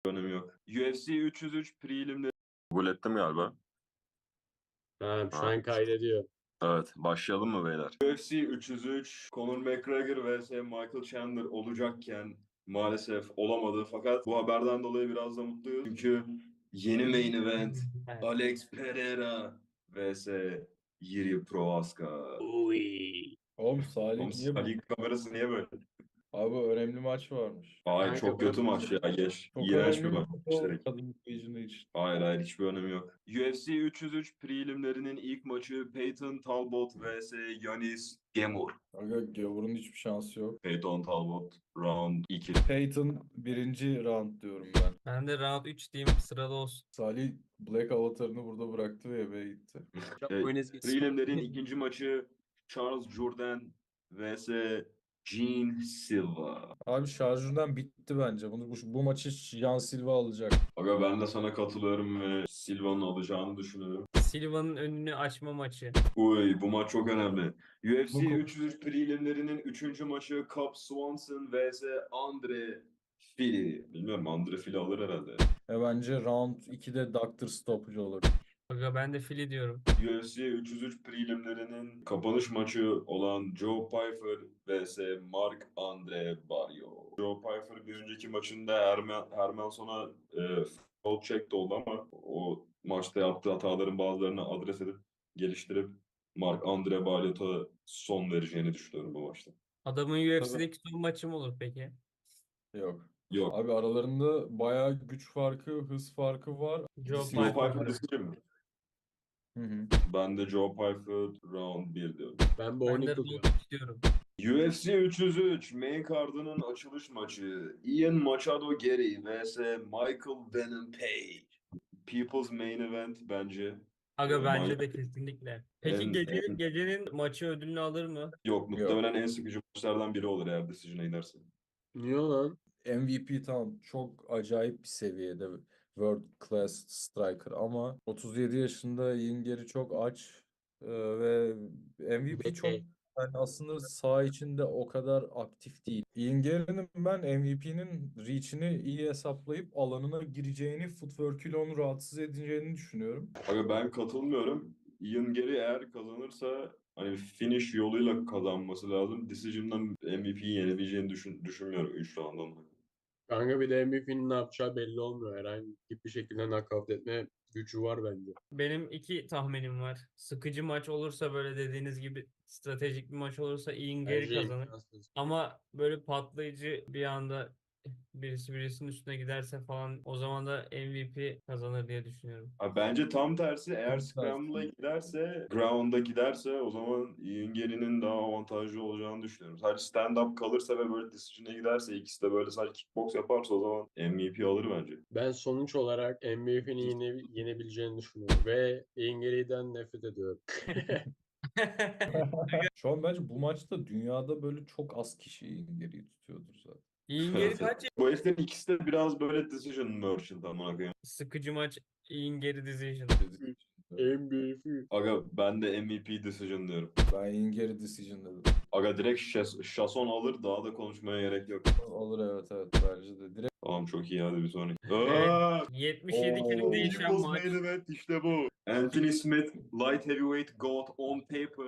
S3: Önemi yok. UFC 303 prelimleri kabul ettim galiba.
S12: Tamam şu
S3: Ha.
S12: an kaydediyor.
S3: Evet, başlayalım mı beyler? UFC 303 Conor McGregor vs Michael Chandler olacakken maalesef olamadı. Fakat bu haberden dolayı biraz da mutluyuz. Çünkü yeni main event Alex Pereira vs Yuri Prohaska.
S7: Oğlum Salih
S3: Oğlum
S7: niye bu?
S3: Salih kamerası niye böyle?
S7: Abi önemli maç varmış.
S3: Hayır
S12: Kanka
S3: çok kötü maç ya geç.
S7: Çok
S3: İğrenç bir
S7: önemli bir
S3: maç
S7: maç oldu
S3: direkt.
S7: kadın division'ı için.
S3: Hayır hiçbir önemi yok. UFC 303 prelimlerinin ilk maçı Peyton Talbot vs Yanis Gemur.
S7: Aga Gavur'un hiçbir şansı yok.
S3: Peyton Talbot round 2.
S7: Peyton birinci round diyorum ben.
S4: Ben de round 3 diyeyim, sırada olsun.
S7: Salih Black avatarını burada bıraktı ve eve gitti.
S3: Prelimlerin ikinci maçı Charles Jourdain vs Gene Silva.
S7: Abi şarjından bitti bence. Bu maçı Jan Silva alacak.
S3: Aga ben de sana katılıyorum ve Silva'nın alacağını düşünüyorum.
S4: Silva'nın önünü açma maçı.
S3: Uy bu maç çok önemli. UFC
S7: Bu-
S3: 303 prelimlerinin 3. maçı Cub Swanson vs Andre Fili. Bilmiyorum Andre Fili alır herhalde.
S7: Bence round 2'de Doctor Stoppage olur.
S4: Aga ben de fili diyorum.
S3: UFC 303 prelimlerinin kapanış maçı olan Joe Pyfer vs Mark Andre Barrio. Joe Pyfer bir önceki maçında Hermansson'a foul checked oldu ama o maçta yaptığı hataların bazılarını adres edip geliştirip Mark Andre Barrios'a son vereceğini düşünüyorum bu maçta.
S4: Adamın UFC'deki son maçı mı olur peki?
S7: Yok.
S3: Yok.
S7: Abi aralarında bayağı güç farkı, hız farkı var.
S4: Joe
S3: Joe
S4: Pyfer.
S3: Pyfer decision mi?
S7: Hı hı.
S3: Ben de Joe Pyfer round 1 diyorum.
S12: Ben bu
S4: Ben de
S12: 12
S4: round
S12: diyorum.
S4: 3 diyorum.
S3: UFC 303 main card'ının açılış maçı Ian Machado Gary vs Michael Venom Page. People's Main Event bence.
S4: Aga bence
S3: Michael-
S4: de kesinlikle. Peki
S3: En-
S4: gecenin maçı ödülünü alır mı?
S3: Yok muhtemelen en sıkıcı maçlardan biri olur eğer decision'a giderse.
S12: Niye lan?
S7: MVP tamam çok acayip bir seviyede World Class Striker ama 37 yaşında Yingeri çok aç ve MVP çok
S12: Bekey.
S7: yani aslında saha içinde o kadar aktif değil. Yingeri'nin ben MVP'nin reach'ini iyi hesaplayıp alanına gireceğini, footwork'üyle onu rahatsız edeceğini düşünüyorum.
S3: Aga ben katılmıyorum. Ian Gary eğer kazanırsa hani finish yoluyla kazanması lazım. Decision'dan MVP'yi yenebileceğini düşünmüyorum 3 round'dan.
S12: Kanka bir de MVP'nin ne yapacağı belli olmuyor. Herhangi bir şekilde knockout etme gücü var bence.
S4: Benim iki tahminim var. Sıkıcı maç olursa böyle dediğiniz gibi stratejik bir maç olursa Ian Gary
S12: Bence
S4: kazanır.
S12: imkansız.
S4: Ama böyle patlayıcı bir anda birisinin üstüne giderse falan o zaman da MVP kazanır diye düşünüyorum.
S3: Abi bence tam tersi eğer
S7: Tam
S3: Scramble'a
S7: tersi.
S3: giderse, Ground'a giderse o zaman Ian Gary'nin daha avantajlı olacağını düşünüyorum. Sadece stand-up kalırsa ve böyle decision'e giderse ikisi de böyle sadece kickbox yaparsa o zaman MVP alır bence.
S12: Ben sonuç olarak MVP'nin yenebileceğini düşünüyorum. Ve Ingeri'den nefret ediyorum.
S7: Şu an bence bu maçta dünyada böyle çok az kişi Yingeri'yi tutuyordur zaten.
S4: Ian Gary kaç
S3: Bu heriflerin ikisi de biraz böyle decision merchant amına koyayım.
S4: sıkıcı maç Ian Gary decision.
S12: MVP.
S3: Aga ben de MVP decision diyorum.
S7: Ben Yingeri decision dedim.
S3: Aga direkt Şason alır daha da konuşmaya gerek yok.
S7: Olur evet bence de. Direkt
S3: Tamam çok iyi hadi bir sonraki.
S4: Evet,
S3: Aa!
S4: 77 kilo değişen
S3: People's
S4: maç.
S3: Main Event işte bu. Anthony Smith Light Heavyweight GOAT on paper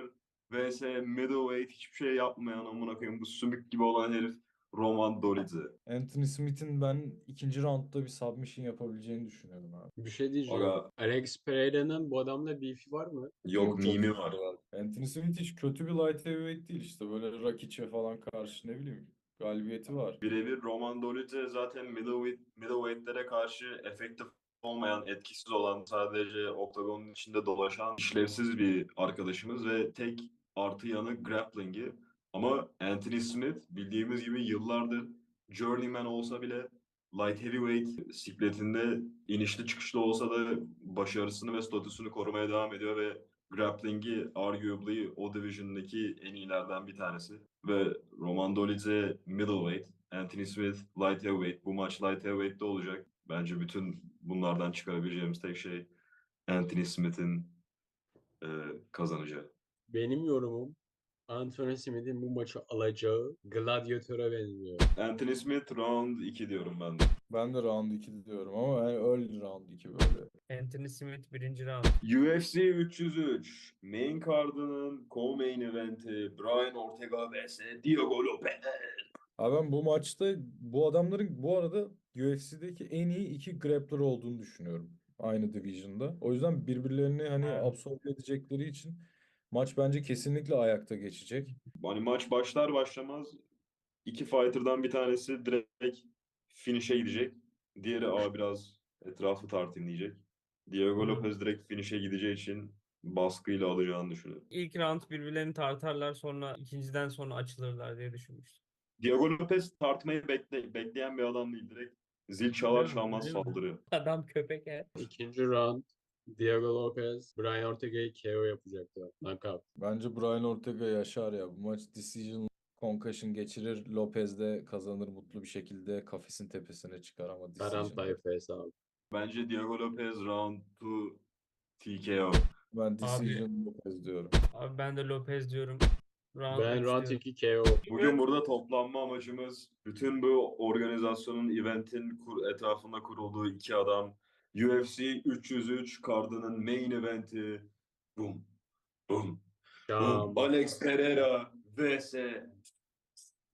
S3: vs Middleweight hiçbir şey yapmayan amına koyayım bu sümük gibi olan herif Roman Dolidze.
S7: Anthony Smith'in ben ikinci roundda bir submission yapabileceğini düşünüyorum abi.
S12: Bir şey diyeceğim.
S3: Aga
S12: Alex Pereira'nın bu adamla beef'i var mı?
S3: yok
S7: Çok
S3: mimi var.
S7: Anthony Smith hiç kötü bir light heavyweight değil işte böyle Rakic'e falan karşı ne bileyim galibiyeti var.
S3: Birebir Roman Dolidze zaten middleweight'lere karşı efektif olmayan, etkisiz olan, sadece oktagonun içinde dolaşan işlevsiz bir arkadaşımız ve tek artı yanı grappling'i. Ama Anthony Smith bildiğimiz gibi yıllardır journeyman olsa bile light heavyweight sikletinde inişli çıkışlı olsa da başarısını ve statüsünü korumaya devam ediyor ve grappling'i arguably o division'daki en iyilerden bir tanesi. Ve Roman Dolidze middleweight, Anthony Smith light heavyweight. Bu maç light heavyweight'te olacak. Bence bütün bunlardan çıkarabileceğimiz tek şey Anthony Smith'in kazanacağı.
S12: Benim yorumum Anthony Smith'in bu maçı alacağı Gladiator'a benziyor.
S3: Anthony Smith round 2 diyorum ben de.
S14: Ben de round 2 diyorum ama yani early round 2 böyle.
S4: Anthony Smith birinci round.
S3: UFC 303 main card'ının co-main eventi Brian Ortega vs Diego Lopez.
S14: Abi ben bu maçta bu adamların bu arada UFC'deki en iyi iki grappler olduğunu düşünüyorum. Aynı division'da. O yüzden birbirlerini hani absorbe edecekleri için maç bence kesinlikle ayakta geçecek.
S3: Hani maç başlar başlamaz iki fighter'dan bir tanesi direkt finish'e gidecek. Diğeri biraz etrafı tartayım diyecek. Diego Lopez direkt finish'e gideceği için baskıyla alacağını düşünüyorum.
S4: İlk round birbirlerini tartarlar, sonra ikinciden sonra açılırlar diye düşünmüştüm.
S3: Diego Lopez tartmayı bekleyen bir adam değil. Direkt zil çalar çalmaz
S4: Biliyor musun?
S3: saldırıyor.
S4: Adam köpek he.
S12: İkinci round Diego Lopez Brian Ortega'yı KO yapacaktı. Knockout.
S14: Bence Brian Ortega yaşar ya. Bu maç decision concussion geçirir. Lopez de kazanır mutlu bir şekilde kafesin tepesine çıkar ama
S12: Karan
S14: decision.
S12: tayfa hesabı.
S3: Bence Diego Lopez round 2 TKO.
S14: Ben decision Lopez diyorum.
S4: Abi ben de Lopez diyorum. Round
S12: Ben
S4: üç
S12: round
S4: diyorum.
S12: 2 KO.
S3: Bugün burada toplanma amacımız bütün bu organizasyonun, eventin etrafında kurulduğu iki adam. UFC 303 kardının main eventi. Boom, boom, boom.
S12: Şam.
S3: Alex Pereira vs.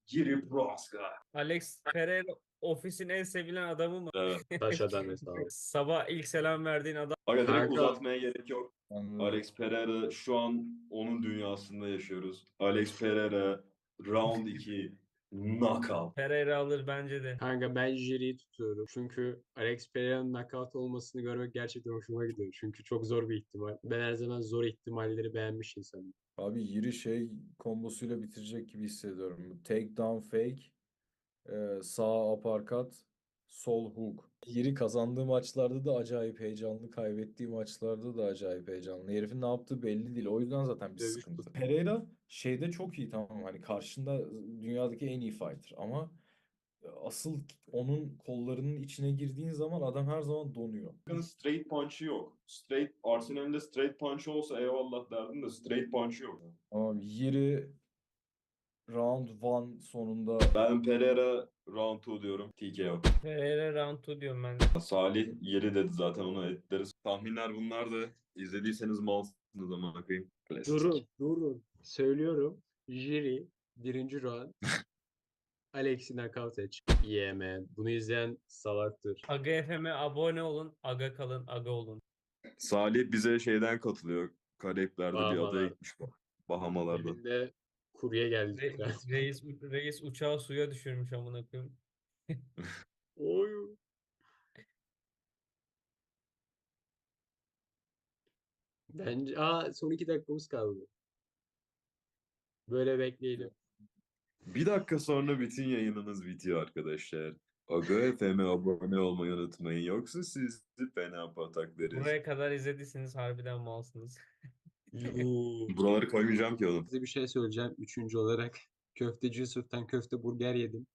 S3: Giri Prohaska.
S4: Alex Pereira ofisin en sevilen adamı mı?
S3: Evet.
S12: Taş adam hesabı.
S4: Sabah ilk selam verdiğin adam.
S3: Aga direkt
S12: Kanka.
S3: uzatmaya gerek yok. Alex Pereira şu an onun dünyasında yaşıyoruz. Alex Pereira round 2 knockout.
S4: Pereira alır bence de.
S12: Kanka ben Jiri'yi tutuyorum. Çünkü Alex Pereira'nın knockout olmasını görmek gerçekten hoşuma gidiyor. Çünkü çok zor bir ihtimal. Ben her zaman zor ihtimalleri beğenmiş insanım.
S14: Abi Yiri şey kombosuyla bitirecek gibi hissediyorum. Takedown fake, sağ uppercut, sol hook. Yiri kazandığı maçlarda da acayip heyecanlı, kaybettiği maçlarda da acayip heyecanlı. Herifin ne yaptığı belli değil. O yüzden zaten bir
S12: Dövüş
S14: sıkıntı. Pereira şeyde çok iyi, tamam, hani karşında dünyadaki en iyi fighter ama asıl onun kollarının içine girdiğin zaman adam her zaman donuyor.
S3: Straight punch'ı yok. Arsenal'inde straight punch olsa eyvallah derdim de straight punch'ı yok.
S14: Ama Yiri round 1 sonunda
S3: Ben Pereira round 2 diyorum. TKO.
S4: Pereira round 2 diyorum ben de.
S3: Salih yeri dedi zaten, ona ekleriz. Tahminler bunlardı. İzlediyseniz malsınız ama bakayım. Klasik.
S12: Durun. Söylüyorum. Jiri birinci round. Alex'i knockout et. Yeah man. Bunu izleyen salaktır.
S4: Aga FM'e abone olun. Aga kalın. Aga olun.
S3: Salih bize şeyden katılıyor. Karayipler'de bir adaya
S12: Bahamalar.
S3: gitmiş. Bahamalardan.
S12: Evinde kurye geldi.
S4: Reis uçağı suya düşürmüş amına koyayım.
S12: Oy. Bence son 2 dakikamız kaldı. Böyle bekleyelim.
S3: Bir dakika sonra bütün yayınınız bitiyor arkadaşlar. Aga FM'e abone olmayı unutmayın. Yoksa sizi fena pataklarız.
S4: Buraya kadar izlediyseniz harbiden malsınız.
S3: Buraları koymayacağım ki oğlum.
S12: Size bir şey söyleyeceğim. Üçüncü olarak Köfteci Yusuf'tan köfte burger yedim.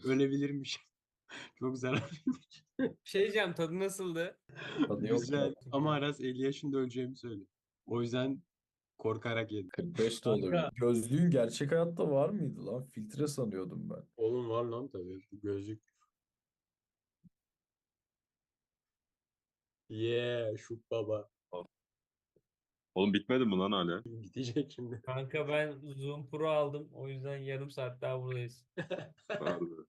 S12: Ölebilirmiş. Çok zararlıymış.
S4: Şey diyeceğim, tadı nasıldı?
S14: tadı yok.
S12: Güzel. Ama Aras 50 yaşında öleceğimi söyledi. O yüzden korkarak yedim.
S14: 45 de olabilir. Gözlüğün gerçek hayatta var mıydı lan? Filtre sanıyordum ben.
S12: Oğlum var lan tabii. Gözlük. Yeah, şut baba.
S3: Oğlum bitmedi mi lan hala?
S12: Bitecek şimdi.
S4: Kanka ben Zoom Pro aldım. O yüzden yarım saat daha buradayız.
S3: Vardı.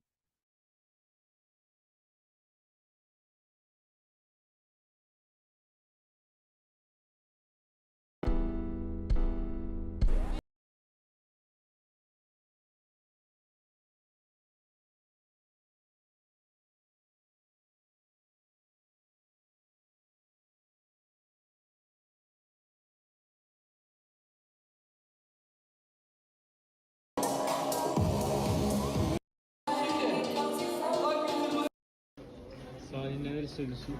S12: hissediyorsun?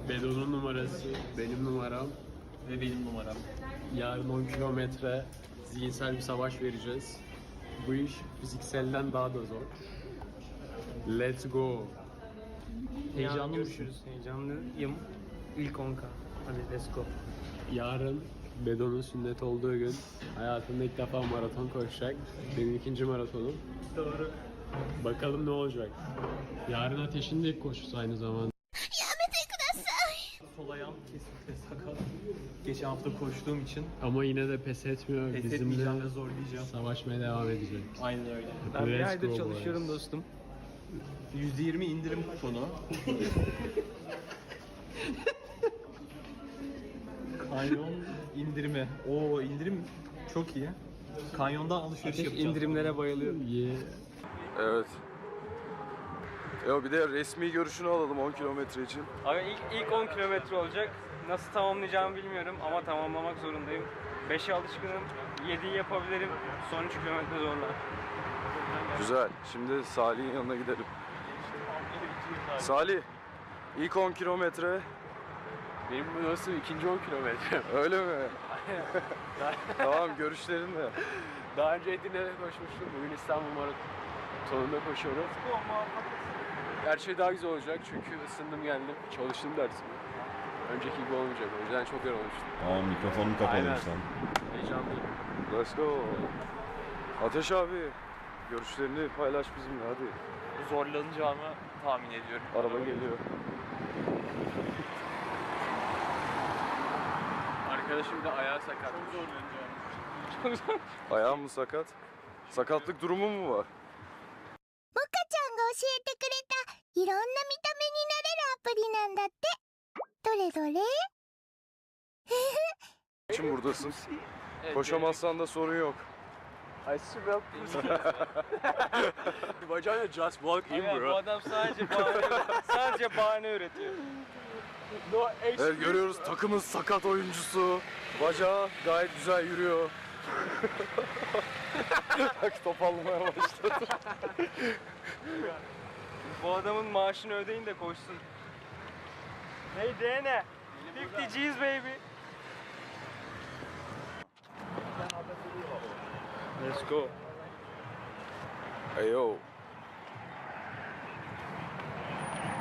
S12: Bedo'nun numarası, benim numaram ve benim numaram. Yarın 10 kilometre zihinsel bir savaş vereceğiz. Bu iş fizikselden daha da zor. Let's go. Heyecanlı mısın?
S4: Heyecanlıyım. İlk 10K. Hadi let's go.
S12: Yarın Bedo'nun sünnet olduğu gün hayatında ilk defa maraton koşacak. Benim ikinci maratonum.
S4: Doğru.
S12: Bakalım ne olacak. Yarın Ateş'in de ilk koşusu aynı zamanda.
S6: Sol ayağım kesinlikle sakat. Geçen hafta koştuğum için.
S12: Ama yine de pes etmiyor.
S6: Pes
S12: Bizimle
S6: etmeyeceğim ve zorlayacağım.
S12: savaşmaya devam edecek.
S6: Aynen öyle. Ben bir aydır çalışıyorum dostum. %20 indirim kuponu. Kanyon indirimi. Oo indirim çok iyi. Kanyondan alışveriş yapacağım.
S4: İndirimlere bayılıyorum.
S3: Evet. Bir de resmi görüşünü alalım 10 kilometre için.
S4: Abi ilk 10 kilometre olacak. Nasıl tamamlayacağımı bilmiyorum ama tamamlamak zorundayım. 5'e alışkınım. 7'yi yapabilirim. Son 3 kilometre zorla.
S3: Güzel. Şimdi Salih'in yanına gidelim. Salih, ilk 10 kilometre.
S12: Benim burası ikinci 10 kilometre.
S3: Öyle mi? Tamam, görüşlerin ne?
S12: Daha önce Edirne'de koşmuştum. Bugün İstanbul Maratonu'nda koşuyorum. Her şey daha güzel olacak çünkü ısındım geldim. Çalıştım dersimi. Önceki gibi olmayacak. O yüzden çok yorulmuştum.
S1: Tamam, mikrofonum kapalıymış
S12: Aynen.
S1: lan.
S12: Heyecanlıyım.
S3: Let's go. Ateş abi, görüşlerini paylaş bizimle hadi.
S6: Zorlanacağımı tahmin ediyorum.
S3: Araba geliyor.
S12: Arkadaşım da ayağı sakat.
S6: Çok zorlanacağım.
S3: Ayağın mı sakat? Sakatlık durumu mu var?
S17: モカちゃんが教えてくれたいろんな見た目になれるアプリなんだって。どれどれ？
S3: Için buradasın. Koşamazsan da sorun yok.
S12: I smell pussy. Vagina just walk in
S4: Aynen,
S12: bro.
S4: bu adam sadece bahane üretiyor.
S12: No
S3: Evet, görüyoruz takımın sakat oyuncusu. Bacağı gayet güzel yürüyor. Bak topallamaya başladı.
S4: Bu adamın maaşını ödeyin de koşsun. Hey Dene, 50 G's baby. Let's go.
S3: Hey yo.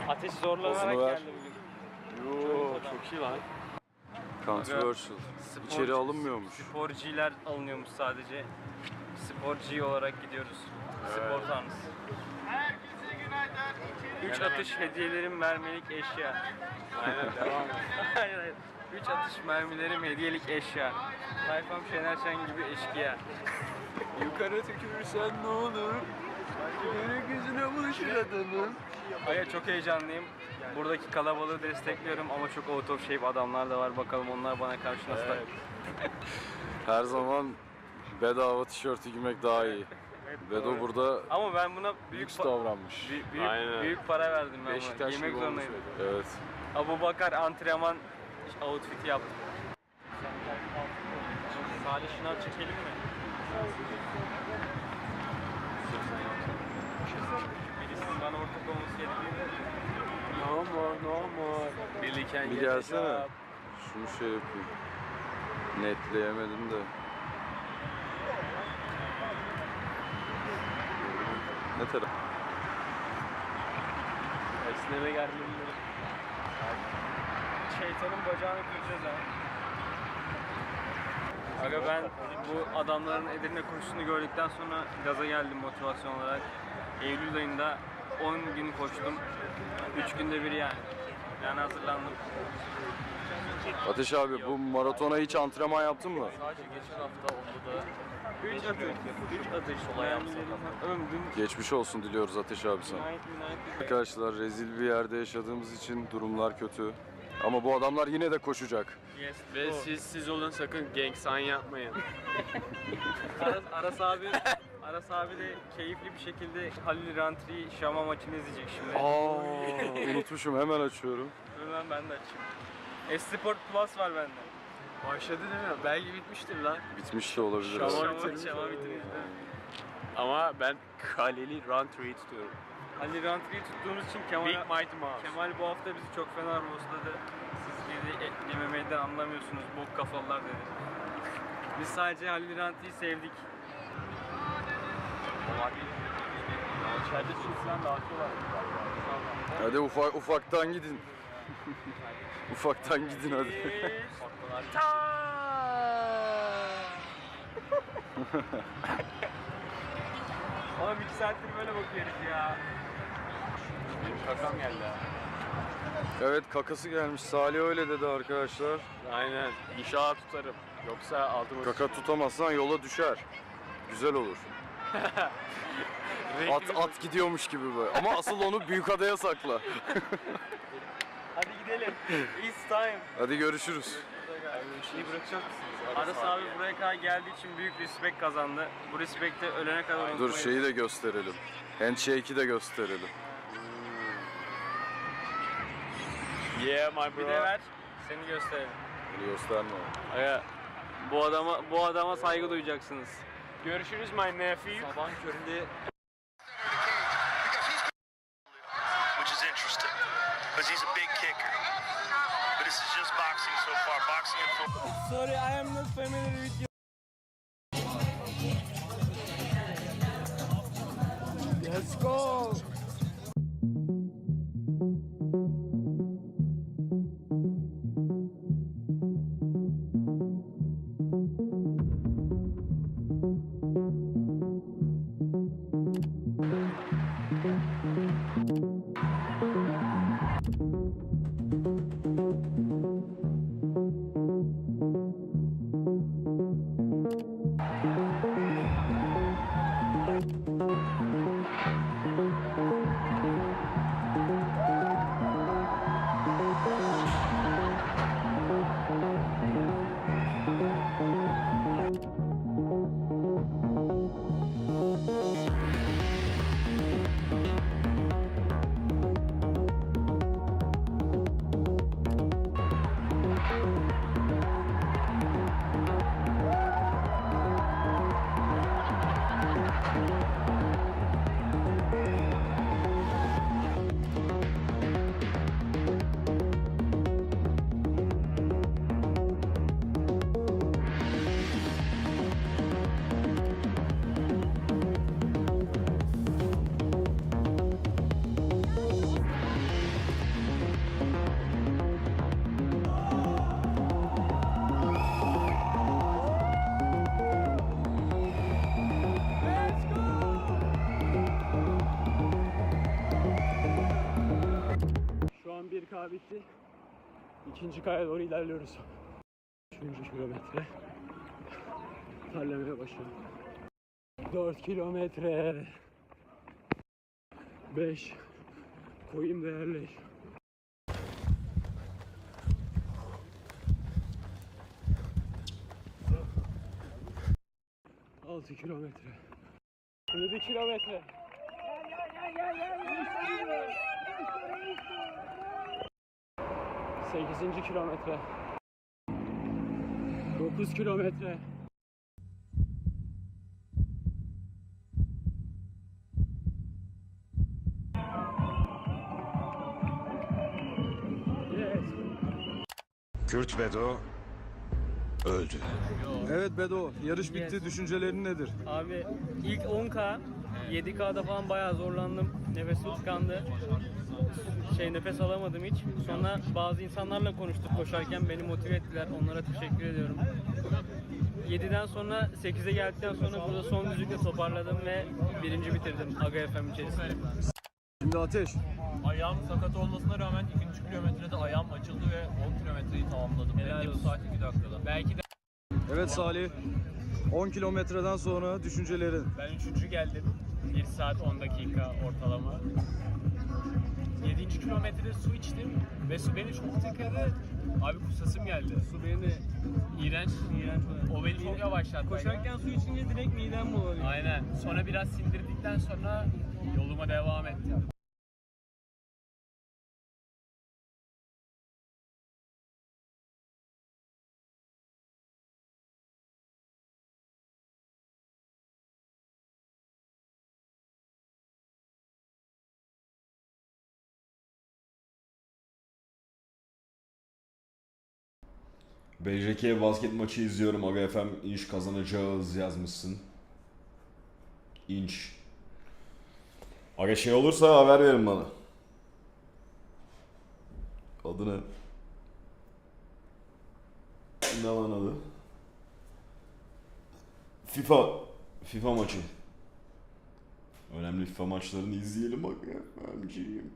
S4: Ateş zorlanarak
S3: Pozunu ver.
S4: geldi bugün.
S12: Yoo, çok iyi lan.
S3: Controversial. İçeri alınmıyormuş.
S4: Sporciler alınıyormuş sadece. Sporci olarak gidiyoruz. Spor tanrısı. 3 atış hediyelerim mermilik eşya.
S12: Aynen devam et.
S4: Aynen. 3 atış mermilerim hediyelik eşya. Tayfam Şener Şen gibi eşkıya.
S12: Yukarı tükürürsen ne olur? Yürek yüzüne buluşur adamın.
S4: Ay çok heyecanlıyım. Buradaki kalabalığı destekliyorum ama çok out of shape adamlar da var. Bakalım onlar bana karşı nasıl
S3: Evet. Her zaman bedava tişörtü giymek daha iyi. Bedo burada
S4: ama ben buna büyük
S3: lüks davranmış.
S4: büyük para verdim ben
S3: Beşiktaş
S4: buna. Giymek
S3: gibi
S4: zorundayım.
S3: olmuş öyle. Evet.
S4: Abu Bakar antrenman outfit'i yaptım. Salih şınav çekelim mi? Birisinin bana ortak olması gerekiyor.
S12: No more, no more. Birliken
S3: Bir gelsene. Şunu şey yapayım. Netleyemedim de. Ne taraf?
S12: Esneme gerginliği.
S4: Şeytanın bacağını kıracağız ha. Aga ben bu adamların Edirne koşusunu gördükten sonra gaza geldim motivasyon olarak. Eylül ayında 10 gün koştum. 3 günde bir yani. Yani hazırlandım.
S3: Ateş abi, bu maratona hiç antrenman yaptın mı?
S6: Sadece geçen hafta onda da
S4: 3 atış.
S6: sol ayağım
S4: Ömdüm.
S3: Geçmiş olsun diliyoruz Ateş abi sana. Arkadaşlar, rezil bir yerde yaşadığımız için durumlar kötü. Ama bu adamlar yine de koşacak.
S4: Yes,
S12: Ve siz olun, sakın gang sign yapmayın.
S4: Aras abi de keyifli bir şekilde Halil Rantri'yi Şama maçını izleyecek şimdi.
S3: Unutmuşum, hemen açıyorum.
S4: Hemen ben de açayım. Esport Plus var bende.
S12: Başladı değil mi? Belki bitmiştir lan.
S3: Bitmiş de olabilir.
S12: Şama
S4: Şama
S12: bitirmiş.
S4: bitirmiş.
S12: Ama ben kaleli Rantri'yi tutuyorum.
S4: Ali Rantri'yi tuttuğumuz için Kemal bu hafta bizi çok fena roastladı. Siz MMA'den anlamıyorsunuz, bok kafalılar dedi. Biz sadece Halil Rantri'yi sevdik.
S7: Hadi ufaktan gidin. Ufaktan gidin hadi.
S4: Oğlum 2 saattir böyle bakıyoruz ya. Benim kakam geldi ha.
S7: Evet, kakası gelmiş. Salih öyle dedi arkadaşlar.
S12: Aynen. İnşallah tutarım. Yoksa altıma
S7: Kaka tutamazsan yola düşer. Güzel olur. At gidiyormuş gibi böyle. Ama asıl onu büyük adaya sakla.
S4: Hadi gidelim. It's time.
S7: Hadi görüşürüz.
S4: Şeyi bırakacak mısınız? Aras abi buraya kadar geldiği için büyük respect kazandı. Bu respect'i ölene kadar unutmayın.
S7: Dur, şeyi de gösterelim. Handshake'i de gösterelim.
S12: Yeah my bro.
S4: Bir de ver, seni gösterelim.
S7: Bunu gösterme.
S4: Aga, bu adama saygı duyacaksınız.
S12: Görüşürüz my nephew.
S4: Sabahın köründe
S10: which is interesting because he's a big kicker. But this is just boxing so far. Boxing and football.
S4: Sorry, I am not familiar with you. Let's go.
S12: Şu an 1K bitti. İkinci kaya doğru ilerliyoruz. 3. kilometre. Terlemeye başladım. 4 kilometre. 5. Koyayım değerli. Altı kilometre. 7 kilometre. 8. kilometre. 9 kilometre.
S18: Kürt Bedo öldü.
S7: Evet Bedo, yarış bitti. Düşüncelerin nedir?
S4: Abi ilk 10K, 7K'da falan bayağı zorlandım. Nefesim tıkandı. Nefes alamadım hiç. Sonra bazı insanlarla konuştuk koşarken, beni motive ettiler. Onlara teşekkür ediyorum. 7'den sonra 8'e geldikten sonra burada son düzlükle toparladım ve birinci bitirdim Aga FM içerisinde.
S7: Şimdi Ateş.
S6: Ayağım sakat olmasına rağmen 2. kilometrede ayağım açıldı ve 10 kilometreyi tamamladım.
S4: Helal olsun.
S6: 1 saat 2 dakikada.
S4: Belki de
S7: Evet Salih. 10 kilometreden sonra düşüncelerin.
S12: Ben 3. geldim. 1 saat 10 dakika ortalama. 7. kilometrede su içtim ve su beni çok tıkadı. Abi kusasım geldi.
S4: su beni
S12: İğrenç. O beni çok yavaşlattı.
S4: koşarken su içince direkt midem bulanıyor.
S12: Aynen. Sonra biraz sindirdikten sonra yoluma devam ettim.
S1: BJK basket maçı izliyorum. Aga FM inş kazanacağız yazmışsın. İnş. Aga şey olursa haber verin bana. Adını. Ne lan adı? FIFA maçı. Önemli FIFA maçlarını izleyelim aga. Önemliyim.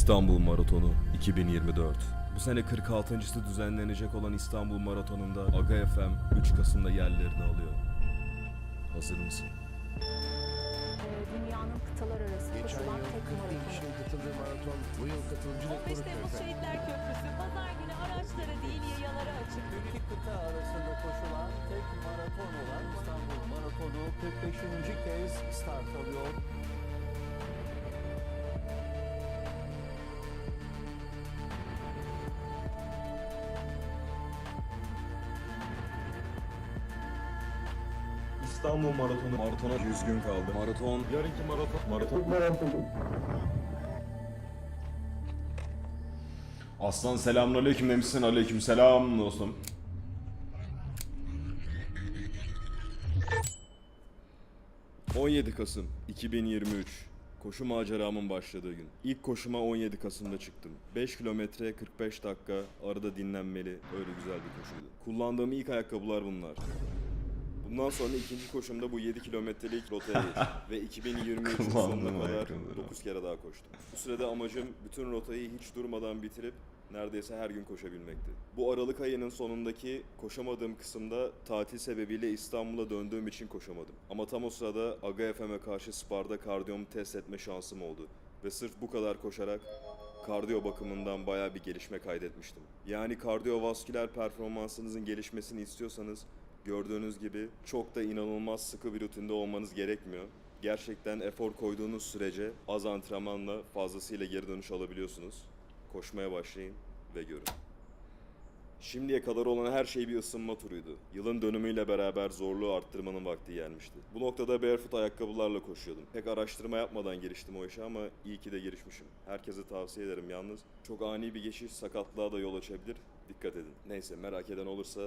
S1: İstanbul Maratonu 2024. Bu sene 46.sı düzenlenecek olan İstanbul Maratonu'nda Aga FM 3 Kasım'da yerlerini alıyor. Hazır mısın?
S9: Dünyanın kıtalar arası koşulan tek maraton.
S11: katıldığı maraton bu yıl katılımcı rekoru
S9: 15 Temmuz Şehitler Köprüsü pazar günü araçlara değil yayalara açık.
S2: İki kıta arasında koşulan tek maraton olan İstanbul Maratonu 45. kez start alıyor.
S1: İstanbul Maratona 100 gün kaldı. Yarınki maraton. Aslan selamünaleyküm demişsin. Aleykümselam dostum. ...17 Kasım 2023. Koşu maceramın başladığı gün. İlk koşuma 17 Kasım'da çıktım. 5 kilometre 45 dakika arada dinlenmeli, öyle güzel bir koşuydu. Kullandığım ilk ayakkabılar bunlar. Bundan sonra ikinci koşumda bu 7 kilometrelik rotaya geçtim ve 2023'ün sonuna kadar 9 kere daha koştum. Bu sürede amacım bütün rotayı hiç durmadan bitirip neredeyse her gün koşabilmekti. Bu Aralık ayının sonundaki koşamadığım kısımda tatil sebebiyle İstanbul'a döndüğüm için koşamadım. Ama tam o sırada Aga FM'e karşı Spar'da kardiyomu test etme şansım oldu. Ve sırf bu kadar koşarak kardiyo bakımından bayağı bir gelişme kaydetmiştim. Yani kardiyovasküler performansınızın gelişmesini istiyorsanız gördüğünüz gibi çok da inanılmaz sıkı bir rutinde olmanız gerekmiyor. Gerçekten efor koyduğunuz sürece az antrenmanla fazlasıyla geri dönüş alabiliyorsunuz. Koşmaya başlayın ve görün. Şimdiye kadar olan her şey bir ısınma turuydu. Yılın dönümüyle beraber zorluğu arttırmanın vakti gelmişti. Bu noktada barefoot ayakkabılarla koşuyordum. Pek araştırma yapmadan giriştim o işe ama iyi ki de girişmişim. Herkese tavsiye ederim yalnız. Çok ani bir geçiş sakatlığa da yol açabilir. Dikkat edin. Neyse merak eden olursa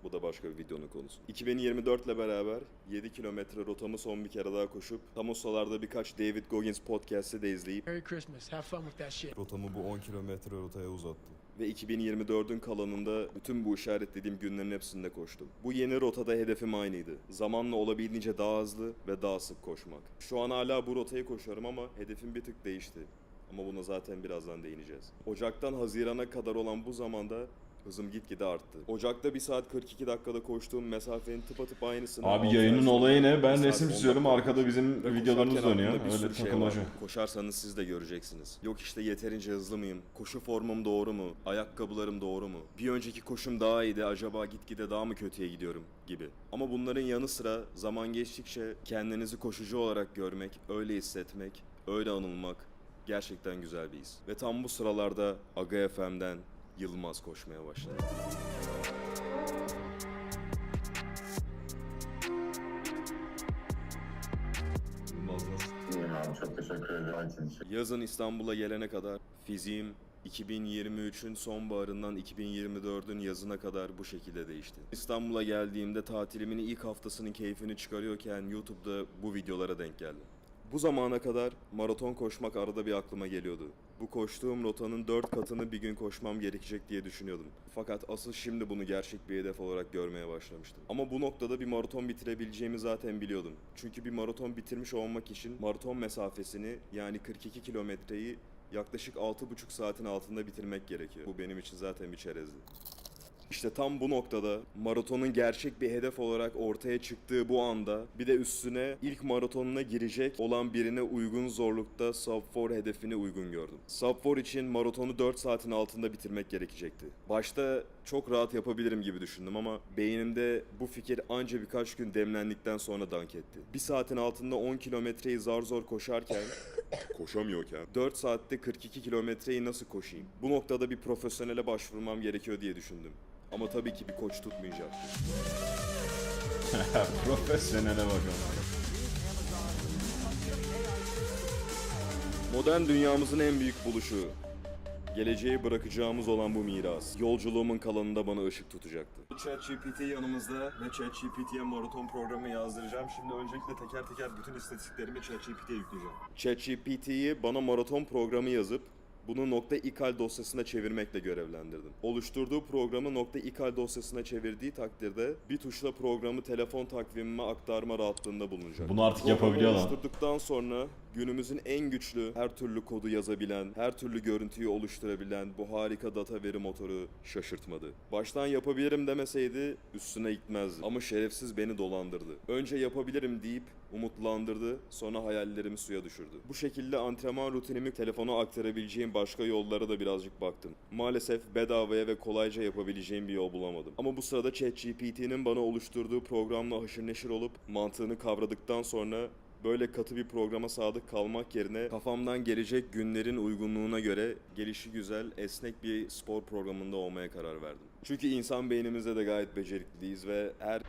S1: bu da başka bir videonun konusu. 2024 ile beraber 7 kilometre rotamı son bir kere daha koşup tam o sıralarda birkaç David Goggins podcast'ı da izleyip
S9: Merry Christmas. Have fun with that shit.
S1: rotamı bu 10 kilometre rotaya uzattım. Ve 2024'ün kalanında bütün bu işaretlediğim günlerin hepsinde koştum. Bu yeni rotada hedefim aynıydı. Zamanla olabildiğince daha hızlı ve daha sık koşmak. Şu an hala bu rotayı koşuyorum ama hedefim bir tık değişti. Ama buna zaten birazdan değineceğiz. Ocaktan Haziran'a kadar olan bu zamanda hızım gitgide arttı. Ocak'ta 1 saat 42 dakikada koştuğum mesafenin tıpatıp aynısını... Abi yayının olayı ne? Ben resim çiziyorum, arkada bizim videolarımız dönüyor. Öyle takılmaca. Koşarsanız siz de göreceksiniz. Yok işte yeterince hızlı mıyım? Koşu formum doğru mu? Ayakkabılarım doğru mu? Bir önceki koşum daha iyiydi, acaba gitgide daha mı kötüye gidiyorum? Gibi. Ama bunların yanı sıra zaman geçtikçe kendinizi koşucu olarak görmek, öyle hissetmek, öyle anılmak gerçekten güzel bir his. Ve tam bu sıralarda Aga FM'den Yılmaz koşmaya başladı. Yılmaz nasıl?
S5: İyiyim abi, çok teşekkür ederim.
S1: Yazın İstanbul'a gelene kadar fiziğim 2023'ün sonbaharından 2024'ün yazına kadar bu şekilde değişti. İstanbul'a geldiğimde tatilimin ilk haftasının keyfini çıkarıyorken YouTube'da bu videolara denk geldim.
S3: Bu zamana kadar maraton koşmak arada bir aklıma geliyordu. Bu koştuğum rotanın 4 katını bir gün koşmam gerekecek diye düşünüyordum. Fakat asıl şimdi bunu gerçek bir hedef olarak görmeye başlamıştım. Ama bu noktada bir maraton bitirebileceğimi zaten biliyordum. Çünkü bir maraton bitirmiş olmak için maraton mesafesini yani 42 kilometreyi yaklaşık 6,5 saatin altında bitirmek gerekiyor. Bu benim için zaten bir çerezdi. İşte tam bu noktada maratonun gerçek bir hedef olarak ortaya çıktığı bu anda bir de üstüne ilk maratonuna girecek olan birine uygun zorlukta Sub 4 hedefini uygun gördüm. Sub 4 için maratonu 4 saatin altında bitirmek gerekecekti. Başta çok rahat yapabilirim gibi düşündüm ama beynimde bu fikir anca birkaç gün demlendikten sonra dank etti. 1 saatin altında 10 kilometreyi zar zor koşarken, koşamıyorken 4 saatte 42 kilometreyi nasıl koşayım? Bu noktada bir profesyonele başvurmam gerekiyor diye düşündüm. Ama tabii ki bir koç tutmayacaktı.
S1: Profesyonele bakalım.
S3: Modern dünyamızın en büyük buluşu. Geleceğe bırakacağımız olan bu miras. Yolculuğumun kalanında bana ışık tutacaktı. ChatGPT yanımızda ve ChatGPT'ye maraton programı yazdıracağım. Şimdi öncelikle teker teker bütün istatistiklerimi ChatGPT'ye yükleyeceğim. ChatGPT'yi bana maraton programı yazıp bunu .ikal dosyasına çevirmekle görevlendirdim. Oluşturduğu programı .ikal dosyasına çevirdiği takdirde bir tuşla programı telefon takvimime aktarma rahatlığında bulunacak.
S1: Bunu artık yapabiliyor lan.
S3: Oluşturduktan sonra günümüzün en güçlü, her türlü kodu yazabilen, her türlü görüntüyü oluşturabilen bu harika data veri motoru şaşırtmadı. Baştan yapabilirim demeseydi üstüne gitmezdi. Ama şerefsiz beni dolandırdı. Önce yapabilirim deyip umutlandırdı, sonra hayallerimi suya düşürdü. Bu şekilde antrenman rutinimi telefona aktarabileceğim başka yollara da birazcık baktım. Maalesef bedavaya ve kolayca yapabileceğim bir yol bulamadım. Ama bu sırada ChatGPT'nin bana oluşturduğu programla haşır neşir olup mantığını kavradıktan sonra böyle katı bir programa sadık kalmak yerine kafamdan gelecek günlerin uygunluğuna göre gelişigüzel, esnek bir spor programında olmaya karar verdim. Çünkü insan beynimizde de gayet becerikliyiz ve her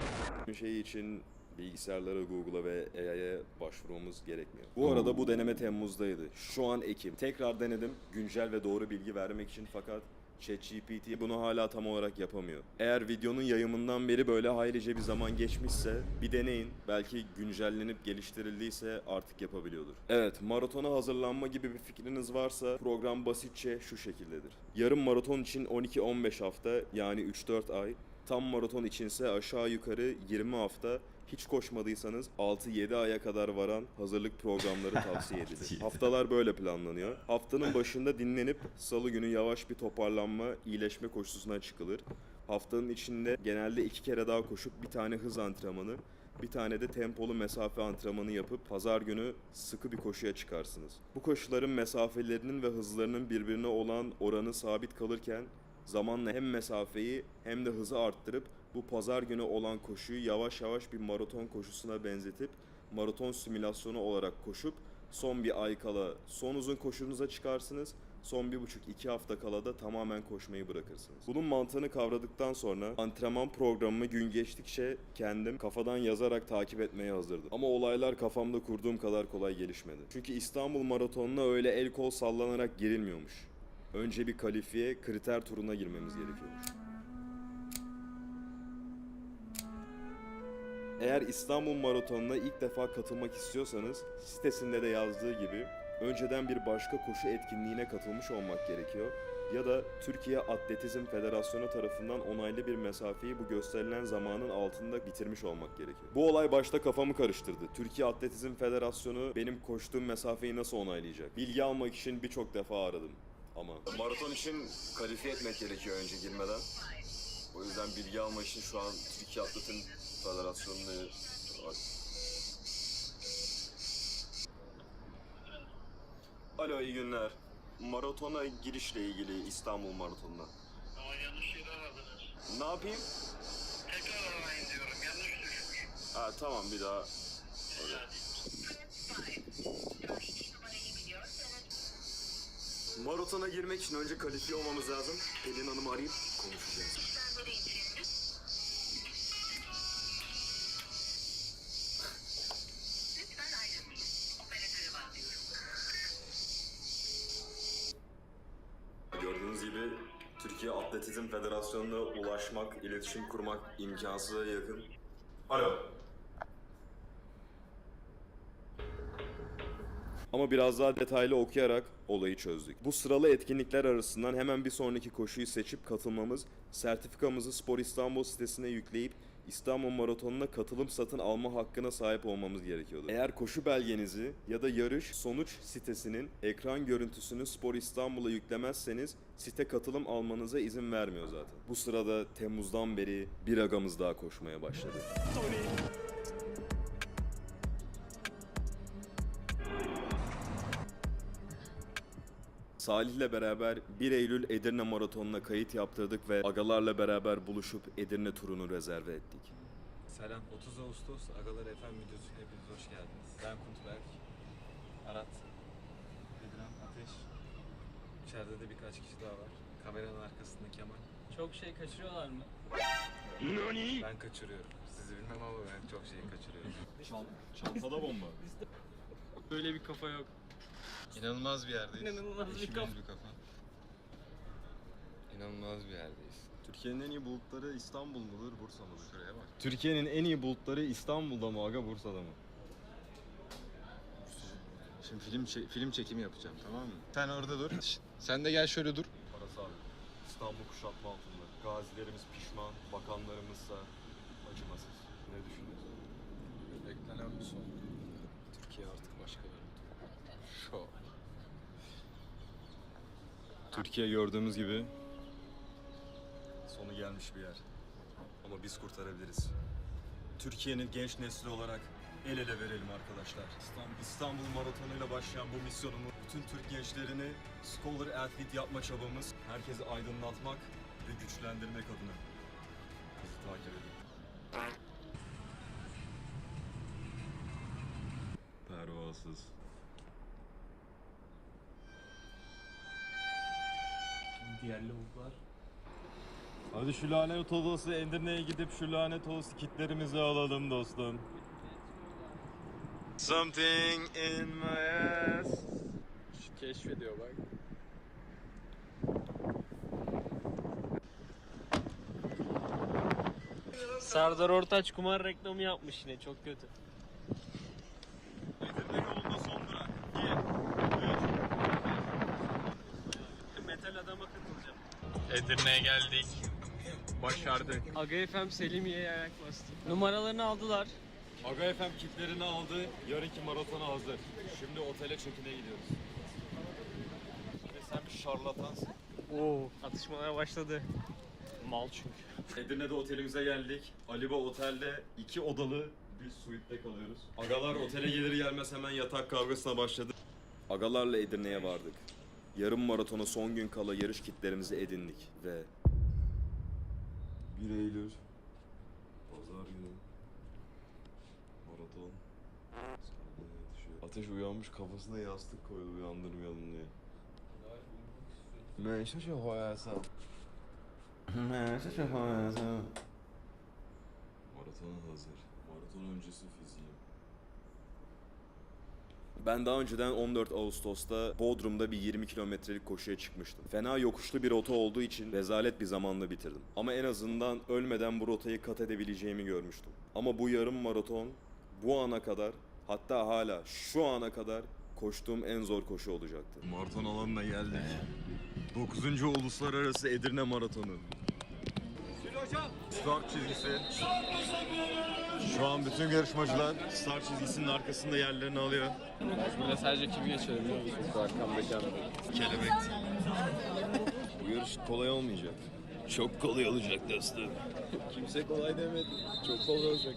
S3: şey için bilgisayarlara, Google'a ve AI'ye başvurmamız gerekmiyor. Bu arada bu deneme Temmuz'daydı. Şu an Ekim. Tekrar denedim güncel ve doğru bilgi vermek için fakat ChatGPT bunu hala tam olarak yapamıyor. Eğer videonun yayımından beri böyle haylice bir zaman geçmişse bir deneyin. Belki güncellenip geliştirildiyse artık yapabiliyordur. Evet, maratona hazırlanma gibi bir fikriniz varsa program basitçe şu şekildedir. Yarım maraton için 12-15 hafta yani 3-4 ay. Tam maraton içinse aşağı yukarı 20 hafta, hiç koşmadıysanız 6-7 aya kadar varan hazırlık programları tavsiye edilir. Haftalar böyle planlanıyor. Haftanın başında dinlenip salı günü yavaş bir toparlanma, iyileşme koşusuna çıkılır. Haftanın içinde genelde 2 kere daha koşup bir tane hız antrenmanı, bir tane de tempolu mesafe antrenmanı yapıp pazar günü sıkı bir koşuya çıkarsınız. Bu koşuların mesafelerinin ve hızlarının birbirine olan oranı sabit kalırken zamanla hem mesafeyi hem de hızı arttırıp bu pazar günü olan koşuyu yavaş yavaş bir maraton koşusuna benzetip maraton simülasyonu olarak koşup son bir ay kala son uzun koşunuza çıkarsınız. Son 1,5-2 hafta kala da tamamen koşmayı bırakırsınız. Bunun mantığını kavradıktan sonra antrenman programımı gün geçtikçe kendim kafadan yazarak takip etmeye hazırdım. Ama olaylar kafamda kurduğum kadar kolay gelişmedi. Çünkü İstanbul Maratonu'na öyle el kol sallanarak girilmiyormuş. Önce bir kalifiye, kriter turuna girmemiz gerekiyormuş. Eğer İstanbul Maratonu'na ilk defa katılmak istiyorsanız sitesinde de yazdığı gibi önceden bir başka koşu etkinliğine katılmış olmak gerekiyor ya da Türkiye Atletizm Federasyonu tarafından onaylı bir mesafeyi bu gösterilen zamanın altında bitirmiş olmak gerekiyor. Bu olay başta kafamı karıştırdı. Türkiye Atletizm Federasyonu benim koştuğum mesafeyi nasıl onaylayacak? Bilgi almak için birçok defa aradım. Ama maraton için kalifiye etmek gerekiyor önce girmeden. O yüzden bilgi almak için şu an Türkiye Atletizm Federasyonu'na var. Alo, iyi günler. Maratona girişle ilgili İstanbul Maratonu'na.
S10: Ama yanlış yeri aradınız.
S3: Ne yapayım?
S10: Tekrar arayın diyorum. Yanlış düşmüş.
S3: Ha tamam, bir daha. Öyle. Maratona girmek için önce kalifiye olmamız lazım. Pelin Hanım'ı arayıp konuşacağız. Gördüğünüz gibi Türkiye Atletizm Federasyonu'na ulaşmak, iletişim kurmak imkansıza yakın. Alo. Ama biraz daha detaylı okuyarak olayı çözdük. Bu sıralı etkinlikler arasından hemen bir sonraki koşuyu seçip katılmamız, sertifikamızı Spor İstanbul sitesine yükleyip İstanbul Maratonu'na katılım satın alma hakkına sahip olmamız gerekiyordu. Eğer koşu belgenizi ya da yarış sonuç sitesinin ekran görüntüsünü Spor İstanbul'a yüklemezseniz site katılım almanıza izin vermiyor zaten. Bu sırada Temmuz'dan beri bir agamız daha koşmaya başladı. Salih'le beraber 1 Eylül Edirne Maratonu'na kayıt yaptırdık ve agalarla beraber buluşup Edirne turunu rezerve ettik.
S13: Selam. 30 Ağustos Agalar FM videosu. Hepiniz hoş geldiniz. Ben Kuntberk, Arat, Bedran, Ateş. İçeride de birkaç kişi daha var. Kameranın arkasında Kemal.
S4: Çok şey kaçırıyorlar mı?
S13: Ben kaçırıyorum. Sizi bilmem ama ben çok şey kaçırıyorum.
S1: Çantada bomba.
S4: Böyle bir kafa yok.
S13: İnanılmaz bir yerdeyiz.
S4: İnanılmaz bir
S13: Eşimiz
S4: kafa.
S13: bir kafa. İnanılmaz bir yerdeyiz.
S1: Türkiye'nin en iyi bulutları İstanbul mudur, Bursa mıdır?
S13: Şuraya bak.
S1: Türkiye'nin en iyi bulutları İstanbul'da mı aga, Bursa'da mı?
S13: Şimdi film çekimi yapacağım, tamam mı? Sen orada dur. Sen de gel şöyle dur.
S1: Parası abi. İstanbul kuşatma altında. Gazilerimiz pişman, bakanlarımızsa acımasız. Ne düşünüyorsun?
S13: Beklenen bir son. Türkiye artık başka bir şov.
S1: Türkiye gördüğümüz gibi sonu gelmiş bir yer. Ama biz kurtarabiliriz. Türkiye'nin genç nesli olarak el ele verelim arkadaşlar. İstanbul Maratonu'yla başlayan bu misyonumu, bütün Türk gençlerini scholar athlete yapma çabamız, herkesi aydınlatmak ve güçlendirmek adına. Bizi takip edin. Pervasız.
S6: Diğer lavuklar.
S1: Hadi şu lanet olası Edirne'ye gidip şu lanet olası kitlerimizi alalım dostum.
S13: Something in my ass. Keşfediyor bak.
S4: Serdar Ortaç kumar reklamı yapmış yine, çok kötü.
S1: Edirne yolunda son durak.
S4: Metal adama katılacağım.
S6: Edirne'ye geldik. Başardık.
S4: Aga FM Selimiye'ye ayak bastı. Numaralarını aldılar.
S1: Aga FM kitlerini aldı. Yarınki maratona hazır. Şimdi otele check-in'e gidiyoruz. Ve sen bir şarlatansın.
S4: Oo, atışmalar başladı. Mal çünkü.
S1: Edirne'de otelimize geldik. Aliba Otel'de 2 odalı bir suite'de kalıyoruz. Agalar otele gelir gelmez hemen yatak kavgasına başladı. Agalarla Edirne'ye vardık. Yarım maratona son gün kala yarış kitlerimizi edindik ve 1 Eylül Pazar günü maraton. Ateş uyanmış, kafasına yastık koydu uyandırmayalım diye. Ben şaşı hoyasa. Ben şaşı hoyasa. Maratona hazır. Maraton öncesi fiziğim. Ben daha önceden 14 Ağustos'ta Bodrum'da bir 20 kilometrelik koşuya çıkmıştım. Fena yokuşlu bir rota olduğu için rezalet bir zamanda bitirdim. Ama en azından ölmeden bu rotayı kat edebileceğimi görmüştüm. Ama bu yarım maraton bu ana kadar, hatta hala şu ana kadar koştuğum en zor koşu olacaktı. Maraton alanına geldik. 9. Uluslararası Edirne Maratonu. Start çizgisi. Şu an bütün yarışmacılar start çizgisinin arkasında yerlerini alıyor.
S12: Burada sadece kimi geçiyor biliyor musun? Şu arkamdaki adam.
S1: Kelebek. Bu yarış kolay olmayacak. Çok kolay olacak dostum.
S12: Kimse kolay demedi. Çok kolay olacak.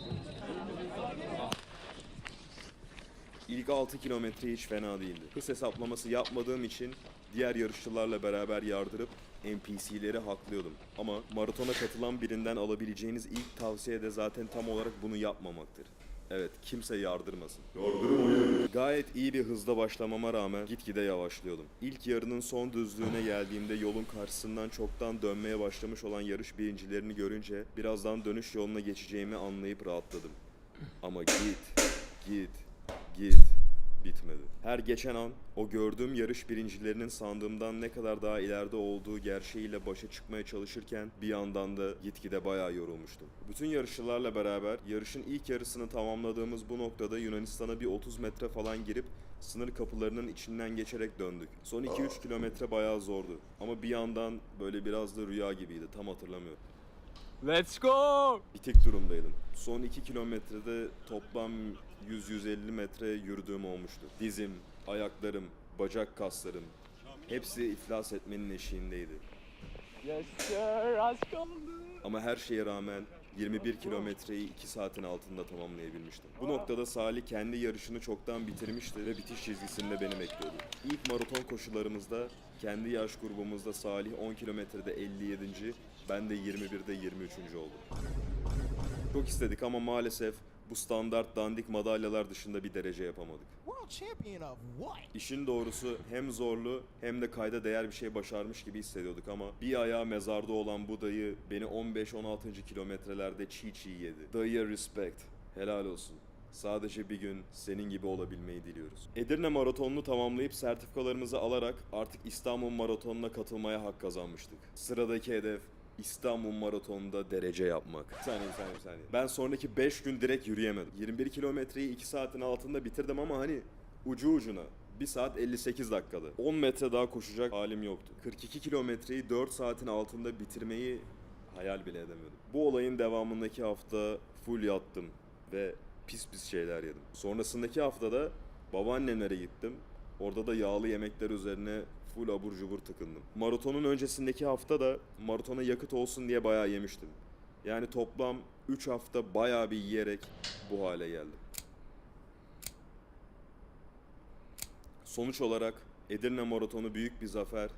S3: İlk 6 kilometre hiç fena değildi. Hız hesaplaması yapmadığım için diğer yarışçılarla beraber yardırıp NPC'leri haklıyordum. Ama maratona katılan birinden alabileceğiniz ilk tavsiye de zaten tam olarak bunu yapmamaktır. Evet, kimse yardırmasın. Gayet iyi bir hızla başlamama rağmen gitgide yavaşlıyordum. İlk yarının son düzlüğüne geldiğimde yolun karşısından çoktan dönmeye başlamış olan yarış birincilerini görünce birazdan dönüş yoluna geçeceğimi anlayıp rahatladım. Ama git. bitmedi. Her geçen an o gördüğüm yarış birincilerinin sandığımdan ne kadar daha ileride olduğu gerçeğiyle başa çıkmaya çalışırken bir yandan da gitgide bayağı yorulmuştum. Bütün yarışçılarla beraber yarışın ilk yarısını tamamladığımız bu noktada Yunanistan'a bir 30 metre falan girip sınır kapılarının içinden geçerek döndük. Son 2-3 kilometre bayağı zordu. Ama bir yandan böyle biraz da rüya gibiydi. Tam hatırlamıyorum.
S6: Let's go!
S3: Bitik durumdaydım. Son 2 kilometrede toplam 100-150 metre yürüdüğüm olmuştu. Dizim, ayaklarım, bacak kaslarım hepsi iflas etmenin eşiğindeydi.
S6: Yes sir, az kaldı.
S3: Ama her şeye rağmen 21 kilometreyi 2 saatin altında tamamlayabilmiştim. Bu noktada Salih kendi yarışını çoktan bitirmişti ve bitiş çizgisinde beni bekliyordu. İlk maraton koşularımızda kendi yaş grubumuzda Salih 10 kilometrede 57. Ben de 21'de 23. oldum. Çok istedik ama maalesef bu standart dandik madalyalar dışında bir derece yapamadık. İşin doğrusu hem zorlu hem de kayda değer bir şey başarmış gibi hissediyorduk ama bir ayağı mezarda olan bu dayı beni 15-16. kilometrelerde çiğ çiğ yedi. Dayıya respect. Helal olsun. Sadece bir gün senin gibi olabilmeyi diliyoruz. Edirne maratonunu tamamlayıp sertifikalarımızı alarak artık İstanbul Maratonu'na katılmaya hak kazanmıştık. Sıradaki hedef İstanbul Maratonu'nda derece yapmak. Bir saniye. Ben sonraki 5 gün direkt yürüyemedim. 21 kilometreyi 2 saatin altında bitirdim ama hani ucu ucuna. 1 saat 58 dakikada. 10 metre daha koşacak halim yoktu. 42 kilometreyi 4 saatin altında bitirmeyi hayal bile edemiyordum. Bu olayın devamındaki hafta full yattım ve pis şeyler yedim. Sonrasındaki haftada babaannemlere gittim. Orada da yağlı yemekler üzerine full abur cubur tıkındım. Maratonun öncesindeki hafta da maratona yakıt olsun diye bayağı yemiştim. Yani toplam 3 hafta bayağı bir yiyerek bu hale geldim. Sonuç olarak Edirne Maratonu büyük bir zafer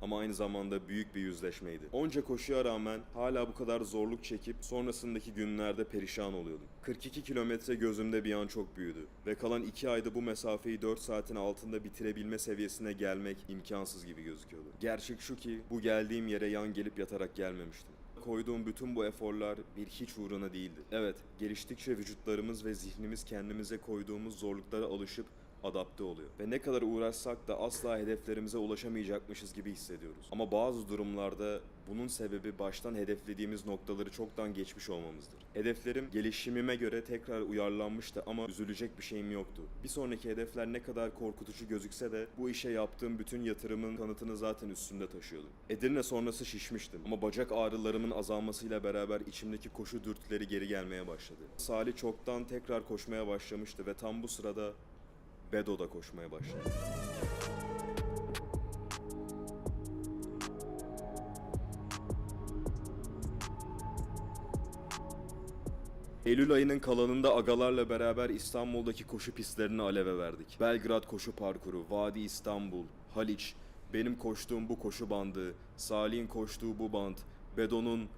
S3: ama aynı zamanda büyük bir yüzleşmeydi. Onca koşuya rağmen hala bu kadar zorluk çekip sonrasındaki günlerde perişan oluyordum. 42 kilometre gözümde bir an çok büyüdü ve kalan 2 ayda bu mesafeyi 4 saatin altında bitirebilme seviyesine gelmek imkansız gibi gözüküyordu. Gerçek şu ki bu geldiğim yere yan gelip yatarak gelmemiştim. Koyduğum bütün bu eforlar bir hiç uğruna değildi. Evet, geliştikçe vücutlarımız ve zihnimiz kendimize koyduğumuz zorluklara alışıp adapte oluyor. Ve ne kadar uğraşsak da asla hedeflerimize ulaşamayacakmışız gibi hissediyoruz. Ama bazı durumlarda bunun sebebi baştan hedeflediğimiz noktaları çoktan geçmiş olmamızdır. Hedeflerim gelişimime göre tekrar uyarlanmıştı ama üzülecek bir şeyim yoktu. Bir sonraki hedefler ne kadar korkutucu gözükse de bu işe yaptığım bütün yatırımın kanıtını zaten üstümde taşıyordum. Edirne sonrası şişmiştim ama bacak ağrılarımın azalmasıyla beraber içimdeki koşu dürtüleri geri gelmeye başladı. Salih çoktan tekrar koşmaya başlamıştı ve tam bu sırada Bedo'da koşmaya başladı. Eylül ayının kalanında agalarla beraber İstanbul'daki koşu pistlerini aleve verdik. Belgrad koşu parkuru, Vadi İstanbul, Haliç, benim koştuğum bu koşu bandı, Salih'in koştuğu bu band, Bedo'nun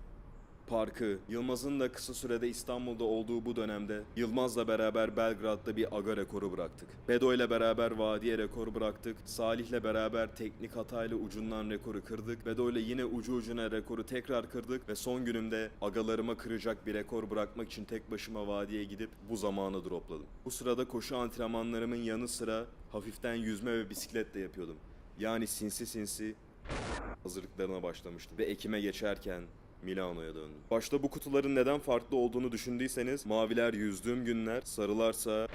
S3: parkı, Yılmaz'ın da kısa sürede İstanbul'da olduğu bu dönemde Yılmaz'la beraber Belgrad'da bir aga rekoru bıraktık. Bedo ile beraber vadiye rekor bıraktık. Salih'le beraber teknik hatayla ucundan rekoru kırdık. Bedo ile yine ucu ucuna rekoru tekrar kırdık ve son günümde agalarıma kıracak bir rekor bırakmak için tek başıma vadiye gidip bu zamanı dropladım. Bu sırada koşu antrenmanlarımın yanı sıra hafiften yüzme ve bisiklet de yapıyordum. Yani sinsi hazırlıklarına başlamıştım ve Ekim'e geçerken Milano'ya döndüm. Başta bu kutuların neden farklı olduğunu düşündüyseniz maviler yüzdüğüm günler, sarılarsa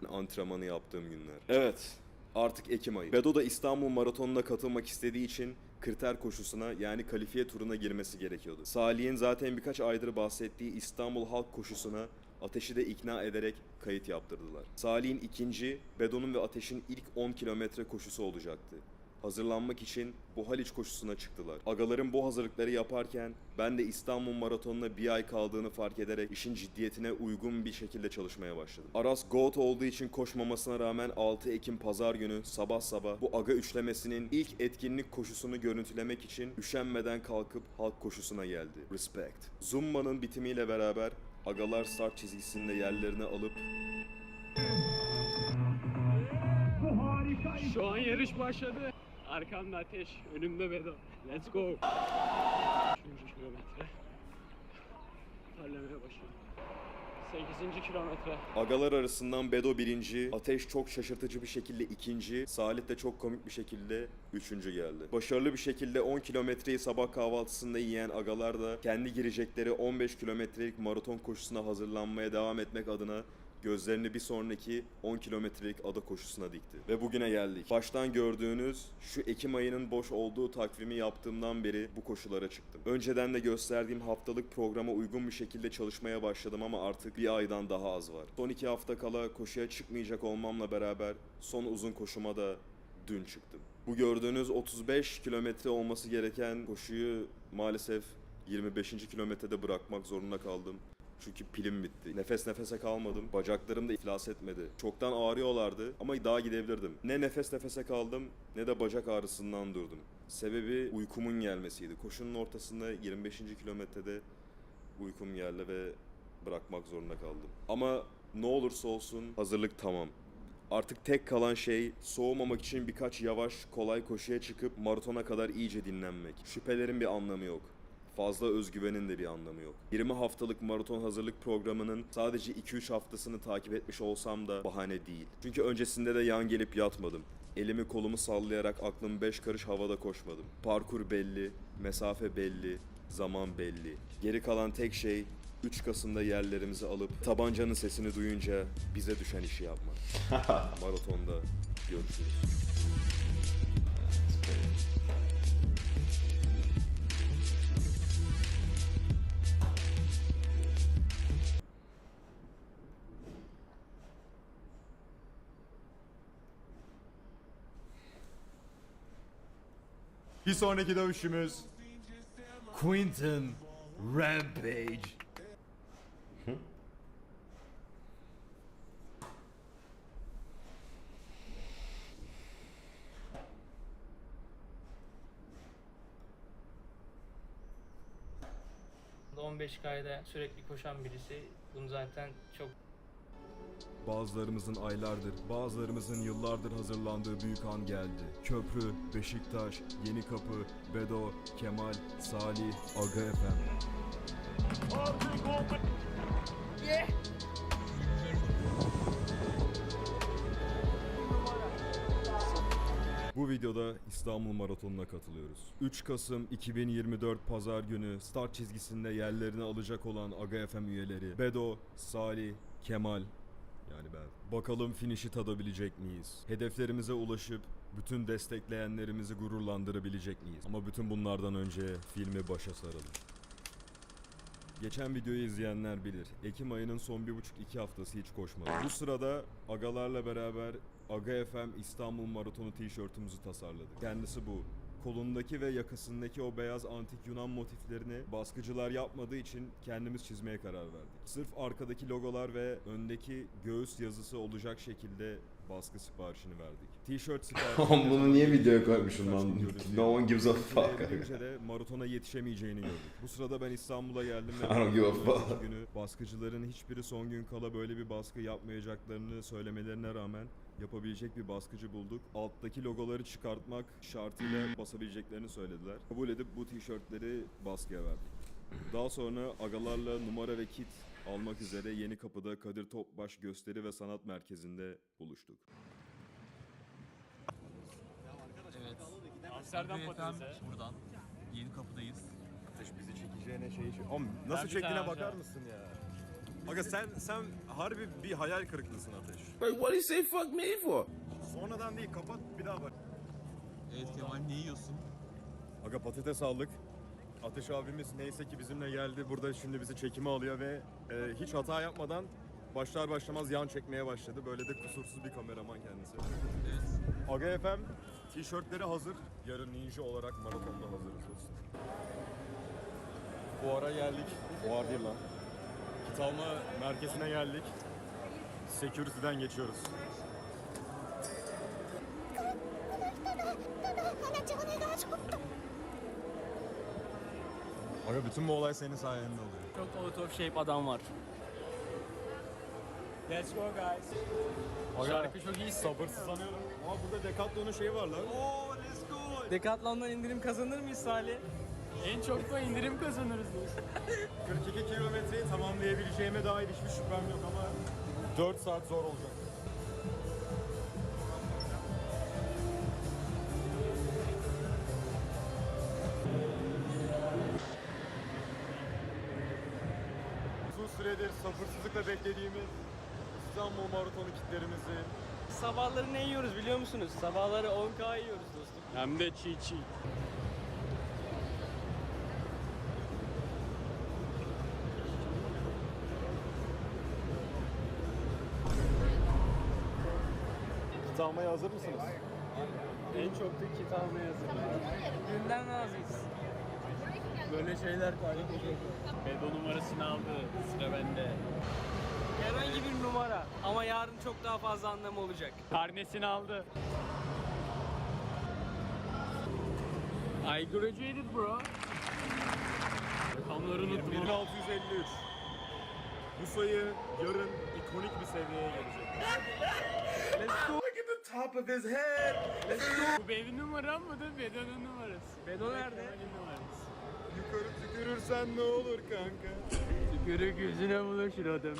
S3: antrenmanı yaptığım günler. Evet, artık Ekim ayı. Bedo da İstanbul Maratonu'na katılmak istediği için kriter koşusuna yani kalifiye turuna girmesi gerekiyordu. Salih'in zaten birkaç aydır bahsettiği İstanbul Halk Koşusu'na Ateş'i de ikna ederek kayıt yaptırdılar. Salih'in ikinci, Bedo'nun ve Ateş'in ilk 10 kilometre koşusu olacaktı. Hazırlanmak için bu Haliç koşusuna çıktılar. Agalarım bu hazırlıkları yaparken ben de İstanbul Maratonu'na bir ay kaldığını fark ederek işin ciddiyetine uygun bir şekilde çalışmaya başladım. Aras GOAT olduğu için koşmamasına rağmen 6 Ekim Pazar günü sabah bu aga üçlemesinin ilk etkinlik koşusunu görüntülemek için üşenmeden kalkıp halk koşusuna geldi. Respect. Zumba'nın bitimiyle beraber agalar start çizgisinde yerlerini alıp
S12: Şu an yarış başladı. Arkamda Ateş, önümde Bedo. Let's go. 3. kilometre. Parlamaya başladım.
S4: 8. kilometre.
S3: Agalar arasından Bedo birinci, Ateş çok şaşırtıcı bir şekilde ikinci, Salih de çok komik bir şekilde üçüncü geldi. Başarılı bir şekilde 10 kilometreyi sabah kahvaltısında yiyen agalar da kendi girecekleri 15 kilometrelik maraton koşusuna hazırlanmaya devam etmek adına gözlerini bir sonraki 10 kilometrelik ada koşusuna dikti. Ve bugüne geldik. Baştan gördüğünüz şu Ekim ayının boş olduğu takvimi yaptığımdan beri bu koşulara çıktım. Önceden de gösterdiğim haftalık programa uygun bir şekilde çalışmaya başladım ama artık bir aydan daha az var. Son 2 hafta kala koşuya çıkmayacak olmamla beraber son uzun koşuma da dün çıktım. Bu gördüğünüz 35 kilometre olması gereken koşuyu maalesef 25. kilometrede bırakmak zorunda kaldım. Çünkü pilim bitti. Nefes nefese kalmadım. Bacaklarım da iflas etmedi. Çoktan ağrıyorlardı ama daha gidebilirdim. Ne nefes nefese kaldım ne de bacak ağrısından durdum. Sebebi uykumun gelmesiydi. Koşunun ortasında 25. kilometrede uykum geldi ve bırakmak zorunda kaldım. Ama ne olursa olsun hazırlık tamam. Artık tek kalan şey soğumamak için birkaç yavaş, kolay koşuya çıkıp maratona kadar iyice dinlenmek. Şüphelerin bir anlamı yok. Fazla özgüvenin de bir anlamı yok. 20 haftalık maraton hazırlık programının sadece 2-3 haftasını takip etmiş olsam da bahane değil. Çünkü öncesinde de yan gelip yatmadım. Elimi kolumu sallayarak aklım 5 karış havada koşmadım. Parkur belli, mesafe belli, zaman belli. Geri kalan tek şey 3 Kasım'da yerlerimizi alıp tabancanın sesini duyunca bize düşen işi yapmak. Maratonda görüşürüz.
S1: Bir sonraki dövüşümüz Quinton Rampage.
S4: 15K'da sürekli koşan birisi. Bunu zaten çok
S1: Bazılarımızın aylardır, bazılarımızın yıllardır hazırlandığı büyük an geldi. Köprü, Beşiktaş, Yenikapı, Bedo, Kemal, Salih, Aga FM. Bu videoda İstanbul Maratonu'na katılıyoruz. 3 Kasım 2024 Pazar günü start çizgisinde yerlerini alacak olan Aga FM üyeleri Bedo, Salih, Kemal, yani ben. Bakalım finişi tadabilecek miyiz? Hedeflerimize ulaşıp bütün destekleyenlerimizi gururlandırabilecek miyiz? Ama bütün bunlardan önce filmi başa saralım. Geçen videoyu izleyenler bilir. Ekim ayının son 1,5-2 haftası hiç koşmadım. Bu sırada agalarla beraber Aga FM İstanbul Maratonu tişörtümüzü tasarladık. Kendisi bu. Kolundaki ve yakasındaki o beyaz antik Yunan motiflerini baskıcılar yapmadığı için kendimiz çizmeye karar verdik. Sırf arkadaki logolar ve öndeki göğüs yazısı olacak şekilde baskı siparişini verdik. Tişört siparişini...
S3: Bunu niye videoya koymuşum lan? No one gives a fuck.
S1: Önce de maratona yetişemeyeceğini gördük. Bu sırada ben İstanbul'a geldim ve
S3: I don't give a fuck.
S1: önceki günü baskıcıların hiçbiri son gün kala böyle bir baskı yapmayacaklarını söylemelerine rağmen yapabilecek bir baskıcı bulduk. Alttaki logoları çıkartmak şartıyla basabileceklerini söylediler. Kabul edip bu tişörtleri baskıya verdik. Daha sonra agalarla numara ve kit almak üzere Yenikapı'da Kadir Topbaş Gösteri ve Sanat Merkezi'nde buluştuk.
S6: Evet. Amsterdam patatesi. Buradan. Yenikapı'dayız.
S1: Ateş bizi çekeceğine Oğlum nasıl çektiğine bakar mısın ya? Aga sen harbi bir hayal kırıklığısın Ateş.
S18: Wait, what did he say fuck me for?
S1: Sonradan değil, kapat bir daha bak.
S6: Evet Kemal, ne yiyorsun?
S1: Aga patates aldık. Ateş abimiz neyse ki bizimle geldi. Burada şimdi bizi çekime alıyor ve hiç hata yapmadan başlar başlamaz yan çekmeye başladı. Böyle de kusursuz bir kameraman kendisi.
S6: Evet.
S1: Aga FM tişörtleri hazır. Yarın ninja olarak maratonda hazırız dostum. Fuara geldik. Fuar değil lan. Kit alma merkezine geldik. Security'den geçiyoruz. Aga bütün bu olay senin sayende oluyor.
S4: çok out of shape adam var. Let's go guys. Şarkı çok iyi.
S1: Sabırsızlanıyorum. Ama burada Decathlon'un şeyi var lan.
S4: Decathlon'dan indirim kazanır mıyız Salih?
S6: En çok da indirim kazanırız dostum.
S11: 42 kilometreyi tamamlayabileceğime dair hiçbir şüphem yok ama 4 saat zor olacak. Uzun süredir sabırsızlıkla beklediğimiz İstanbul Maratonu kitlerimizi
S4: Sabahları ne yiyoruz biliyor musunuz? Sabahları 10K yiyoruz dostum.
S6: Hem de çiğ çiğ.
S11: kit almaya hazır mısınız?
S6: En çok da kit almaya hazırım.
S4: Günden razıyız.
S6: Böyle şeyler kaydık olacak. Bedo numarasını aldı. Sıra bende.
S4: Herhangi bir numara ama yarın çok daha fazla anlamı olacak.
S6: Karnesini aldı. I graduated bro. Rakamları unuttum.
S11: 1653. Bu sayı yarın ikonik bir seviyeye gelecek.
S6: Let's go. Look at the top of his head. Let's go. Bu benim numaram mı da Bedo'nun numarası?
S4: Bedo nerede?
S6: Benim numarası.
S11: Yukarı tükürürsen ne olur kanka?
S6: Tükürü gözüne bulaşır adamı.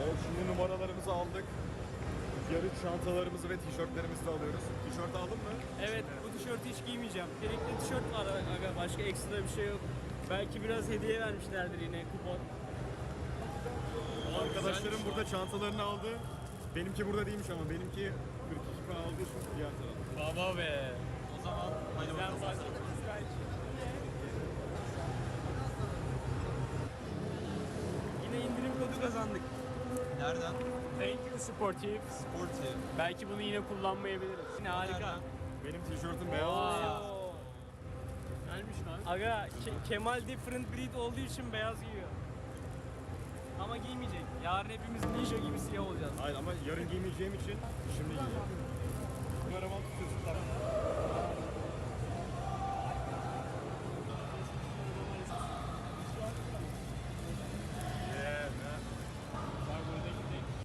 S11: Evet, şimdi numaralarımızı aldık. Yarış çantalarımızı ve tişörtlerimizi de alıyoruz. Tişört aldın mı?
S4: Evet, bu tişörtü hiç giymeyeceğim. Gerekli tişört var aga, başka ekstra bir şey yok. Belki biraz hediye vermişlerdir yine, kupon.
S11: Arkadaşlarım burada çantalarını aldı. Benimki burada değilmiş ama benimki 42K aldığı için diğer tarafta.
S6: Baba be. O zaman hadi bakalım.
S4: Yine indirim kodu kazandık.
S6: Nereden? Thank you Sportif. Sportif. Belki bunu yine kullanmayabiliriz.
S4: Yine harika.
S11: Benim tişörtüm beyaz.
S6: Gelmiş lan.
S4: Aga, Kemal different breed olduğu için beyaz giyiyor. Ama giymeyecek. Yarın hepimiz ninja gibi siyah olacağız.
S11: Hayır ama yarın giymeyeceğim için şimdi giyeceğim. Kameraman tutuyorsun tamam.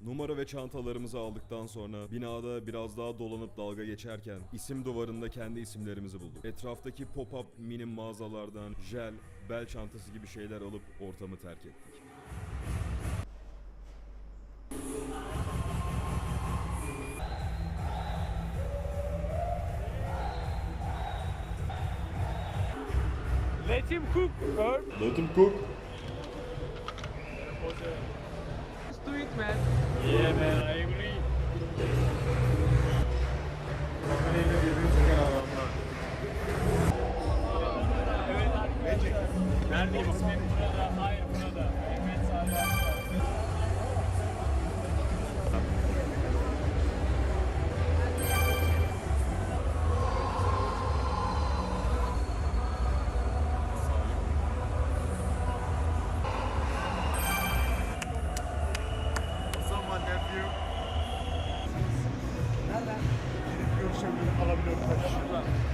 S1: Numara ve çantalarımızı aldıktan sonra binada biraz daha dolanıp dalga geçerken isim duvarında kendi isimlerimizi bulduk. Etraftaki pop-up mini mağazalardan jel, bel çantası gibi şeyler alıp ortamı terk ettik.
S6: Let him cook.
S1: Let him cook.
S4: Let's do it man.
S6: Yeah man, I agree.
S11: Kamerayla birbirini çeken adamlar.
S6: Evet arkadaşlar. Neredeyim ismim? Burada. Hayır burada. Evet sağda.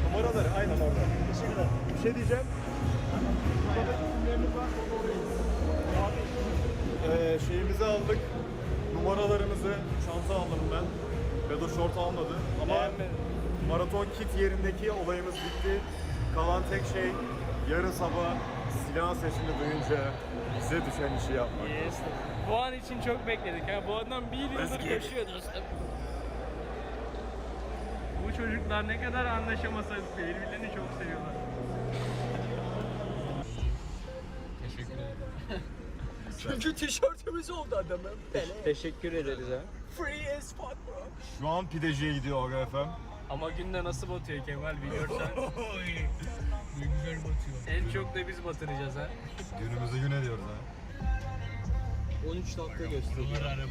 S11: Numaraları aynen orada. Teşekkürler. Bir şey diyeceğim. Burada da isimlerimiz var. Şeyimizi aldık. Numaralarımızı, çanta aldım ben. Bedo şort almadı. Ama maraton kit yerindeki olayımız bitti. Kalan tek şey yarın sabah silah sesini duyunca bize düşen işi yapmak.
S4: Yes. Bu an için çok bekledik. Ha, bu adam bir yıldır koşuyor dostum. Bu çocuklar ne kadar anlaşamasa birbirlerini çok seviyorlar.
S6: Teşekkür ederim.
S4: Çünkü tişörtümüz oldu adamım. Teşekkür ederiz ha. Free as fuck bro.
S11: Şu an pideciye gidiyor Aga FM.
S4: Ama günde nasıl batıyor Kemal bir görsen.
S6: Ne güzel batıyor.
S4: En çok da biz batıracağız ha.
S11: Günümüzü gün ediyoruz ha.
S6: 13 dakika gösteriyor.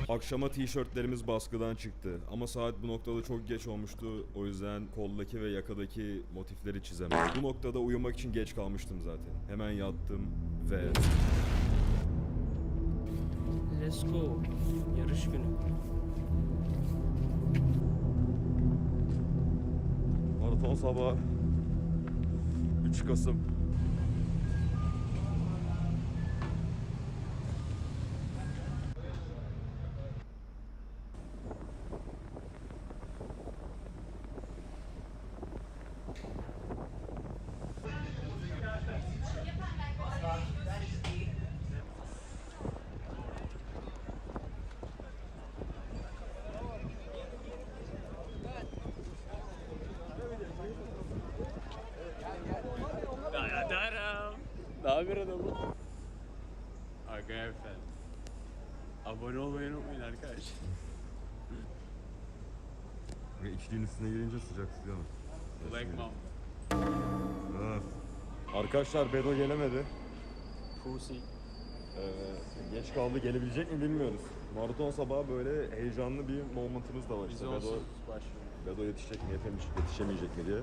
S1: Akşama tişörtlerimiz baskıdan çıktı ama saat bu noktada çok geç olmuştu. O yüzden koldaki ve yakadaki motifleri çizemedim. Bu noktada uyumak için geç kalmıştım zaten. Hemen yattım ve...
S4: Let's go. Yarış günü.
S1: Maraton sabahı 3 Kasım.
S6: Haber adamı. Aga efendim. Abone olmayı unutmayın arkadaş.
S11: İçliğin üstüne gelince sıcak tutuyor mu?
S6: Black Mom.
S11: Evet. Arkadaşlar Bedo gelemedi.
S6: Pussy.
S11: Geç kaldı, gelebilecek mi bilmiyoruz. Maraton sabahı böyle heyecanlı bir momentımız da var
S6: Biz
S11: işte.
S6: onsuz
S11: Bedo
S6: başlıyoruz.
S11: yetişecek mi, yetişemeyecek mi diye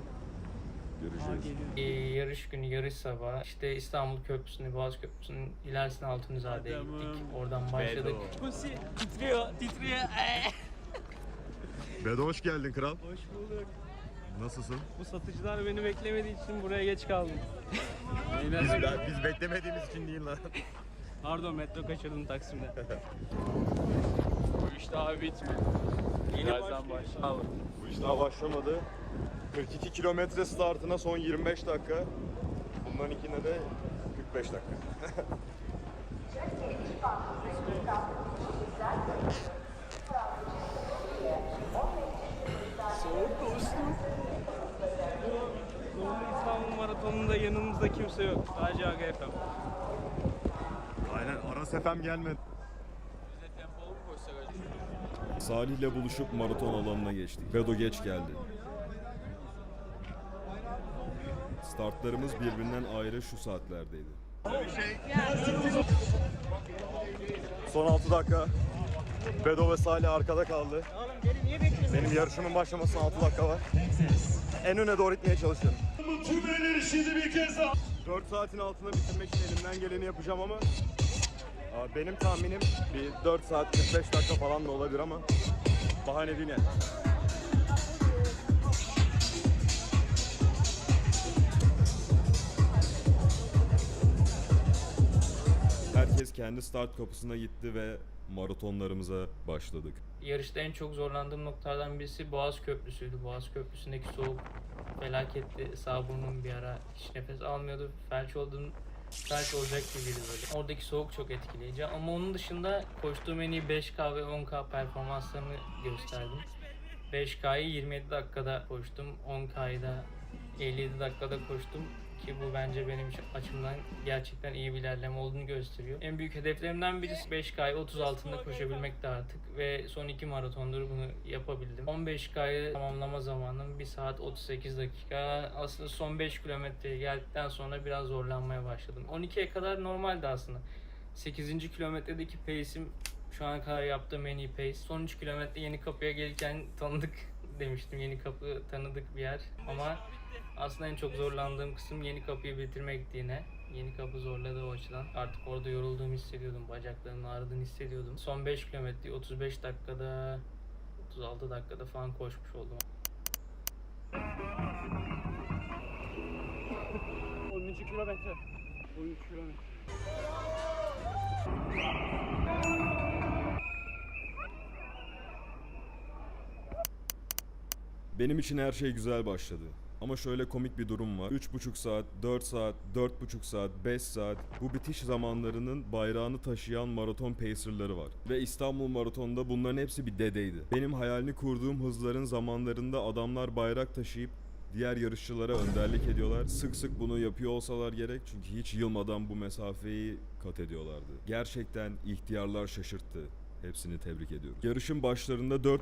S11: göreceğiz.
S4: Yarış günü, yarış sabahı. İşte İstanbul Köprüsü'nü, Boğaz Köprüsü'nün ilerisine Altunizade'ye gittik. Oradan başladık.
S6: Pussy titriyor, titriyor.
S11: Bedo hoş geldin kral.
S6: Hoş bulduk.
S11: Nasılsın?
S6: Bu satıcılar beni beklemediği için buraya geç kaldım.
S11: Biz beklemediğimiz için değil lan.
S6: Pardon, metro kaçırdım Taksim'de. Bu iş daha bitmedi. Birazdan başlayalım.
S11: Bu iş daha başlamadı. 42 kilometre startına son 25 dakika. Bundan ikine de 45 dakika.
S6: Soğuk dostum. Zorlu İstanbul Maratonu'nda yanımızda kimse yok. Sadece Aga FM.
S11: Aynen, Aras FM gelmedi.
S6: Biz de tempolu mu koşsak acaba?
S1: Salih'le buluşup maraton alanına geçtik. Bedo geç geldi. Startlarımız birbirinden ayrı şu saatlerdeydi.
S11: Son 6 dakika. Bedo ve Salih arkada kaldı. Benim yarışımın başlamasına 6 dakika var. En öne doğru gitmeye çalışıyorum. Tüm şimdi bir kez daha. 4 saatin altında bitirmek için elimden geleni yapacağım ama benim tahminim bir 4 saat 45 dakika falan da olabilir ama bahane değil yani.
S1: Herkes kendi start kapısına gitti ve maratonlarımıza başladık.
S4: Yarışta en çok zorlandığım noktalardan birisi Boğaz Köprüsü'ydü. Boğaz Köprüsü'ndeki soğuk felaketti. Sağ burnum bir ara hiç nefes almıyordu. Felç olacak gibiydi böyle. Oradaki soğuk çok etkileyici ama onun dışında koştuğum en iyi 5K ve 10K performanslarını gösterdim. 5K'yı 27 dakikada koştum. 10K'yı da 57 dakikada koştum. Ki bu bence benim açımdan gerçekten iyi bir ilerleme olduğunu gösteriyor. En büyük hedeflerimden birisi 5K'yı 30 altında koşabilmekti artık ve son 2 maratondur bunu yapabildim. 15K'yı tamamlama zamanım 1 saat 38 dakika. Aslında son 5 kilometreye geldikten sonra biraz zorlanmaya başladım. 12'ye kadar normaldi aslında. 8. kilometredeki pace'im şu ana kadar yaptığım en iyi pace. Son 3 kilometre Yenikapı'ya gelirken tanıdık demiştim. Yenikapı tanıdık bir yer ama aslında en çok zorlandığım kısım Yenikapı'yı bitirmekti yine. Yenikapı zorladı o açıdan. Artık orada yorulduğumu hissediyordum. Bacaklarımın ağrıdığını hissediyordum. Son 5 kilometreyi 35 dakikada, 36 dakikada falan koşmuş oldum.
S6: 13 kilometre. 13 kilometre.
S1: Benim için her şey güzel başladı. Ama şöyle komik bir durum var. 3,5 saat, 4 saat, 4,5 saat, 5 saat bu bitiş zamanlarının bayrağını taşıyan maraton pacerları var. Ve İstanbul Maratonu'nda bunların hepsi bir dedeydi. Benim hayalini kurduğum hızların zamanlarında adamlar bayrak taşıyıp diğer yarışçılara önderlik ediyorlar. Sık sık bunu yapıyor olsalar gerek çünkü hiç yılmadan bu mesafeyi kat ediyorlardı. Gerçekten ihtiyarlar şaşırttı. Hepsini tebrik ediyorum. Yarışın başlarında 4,5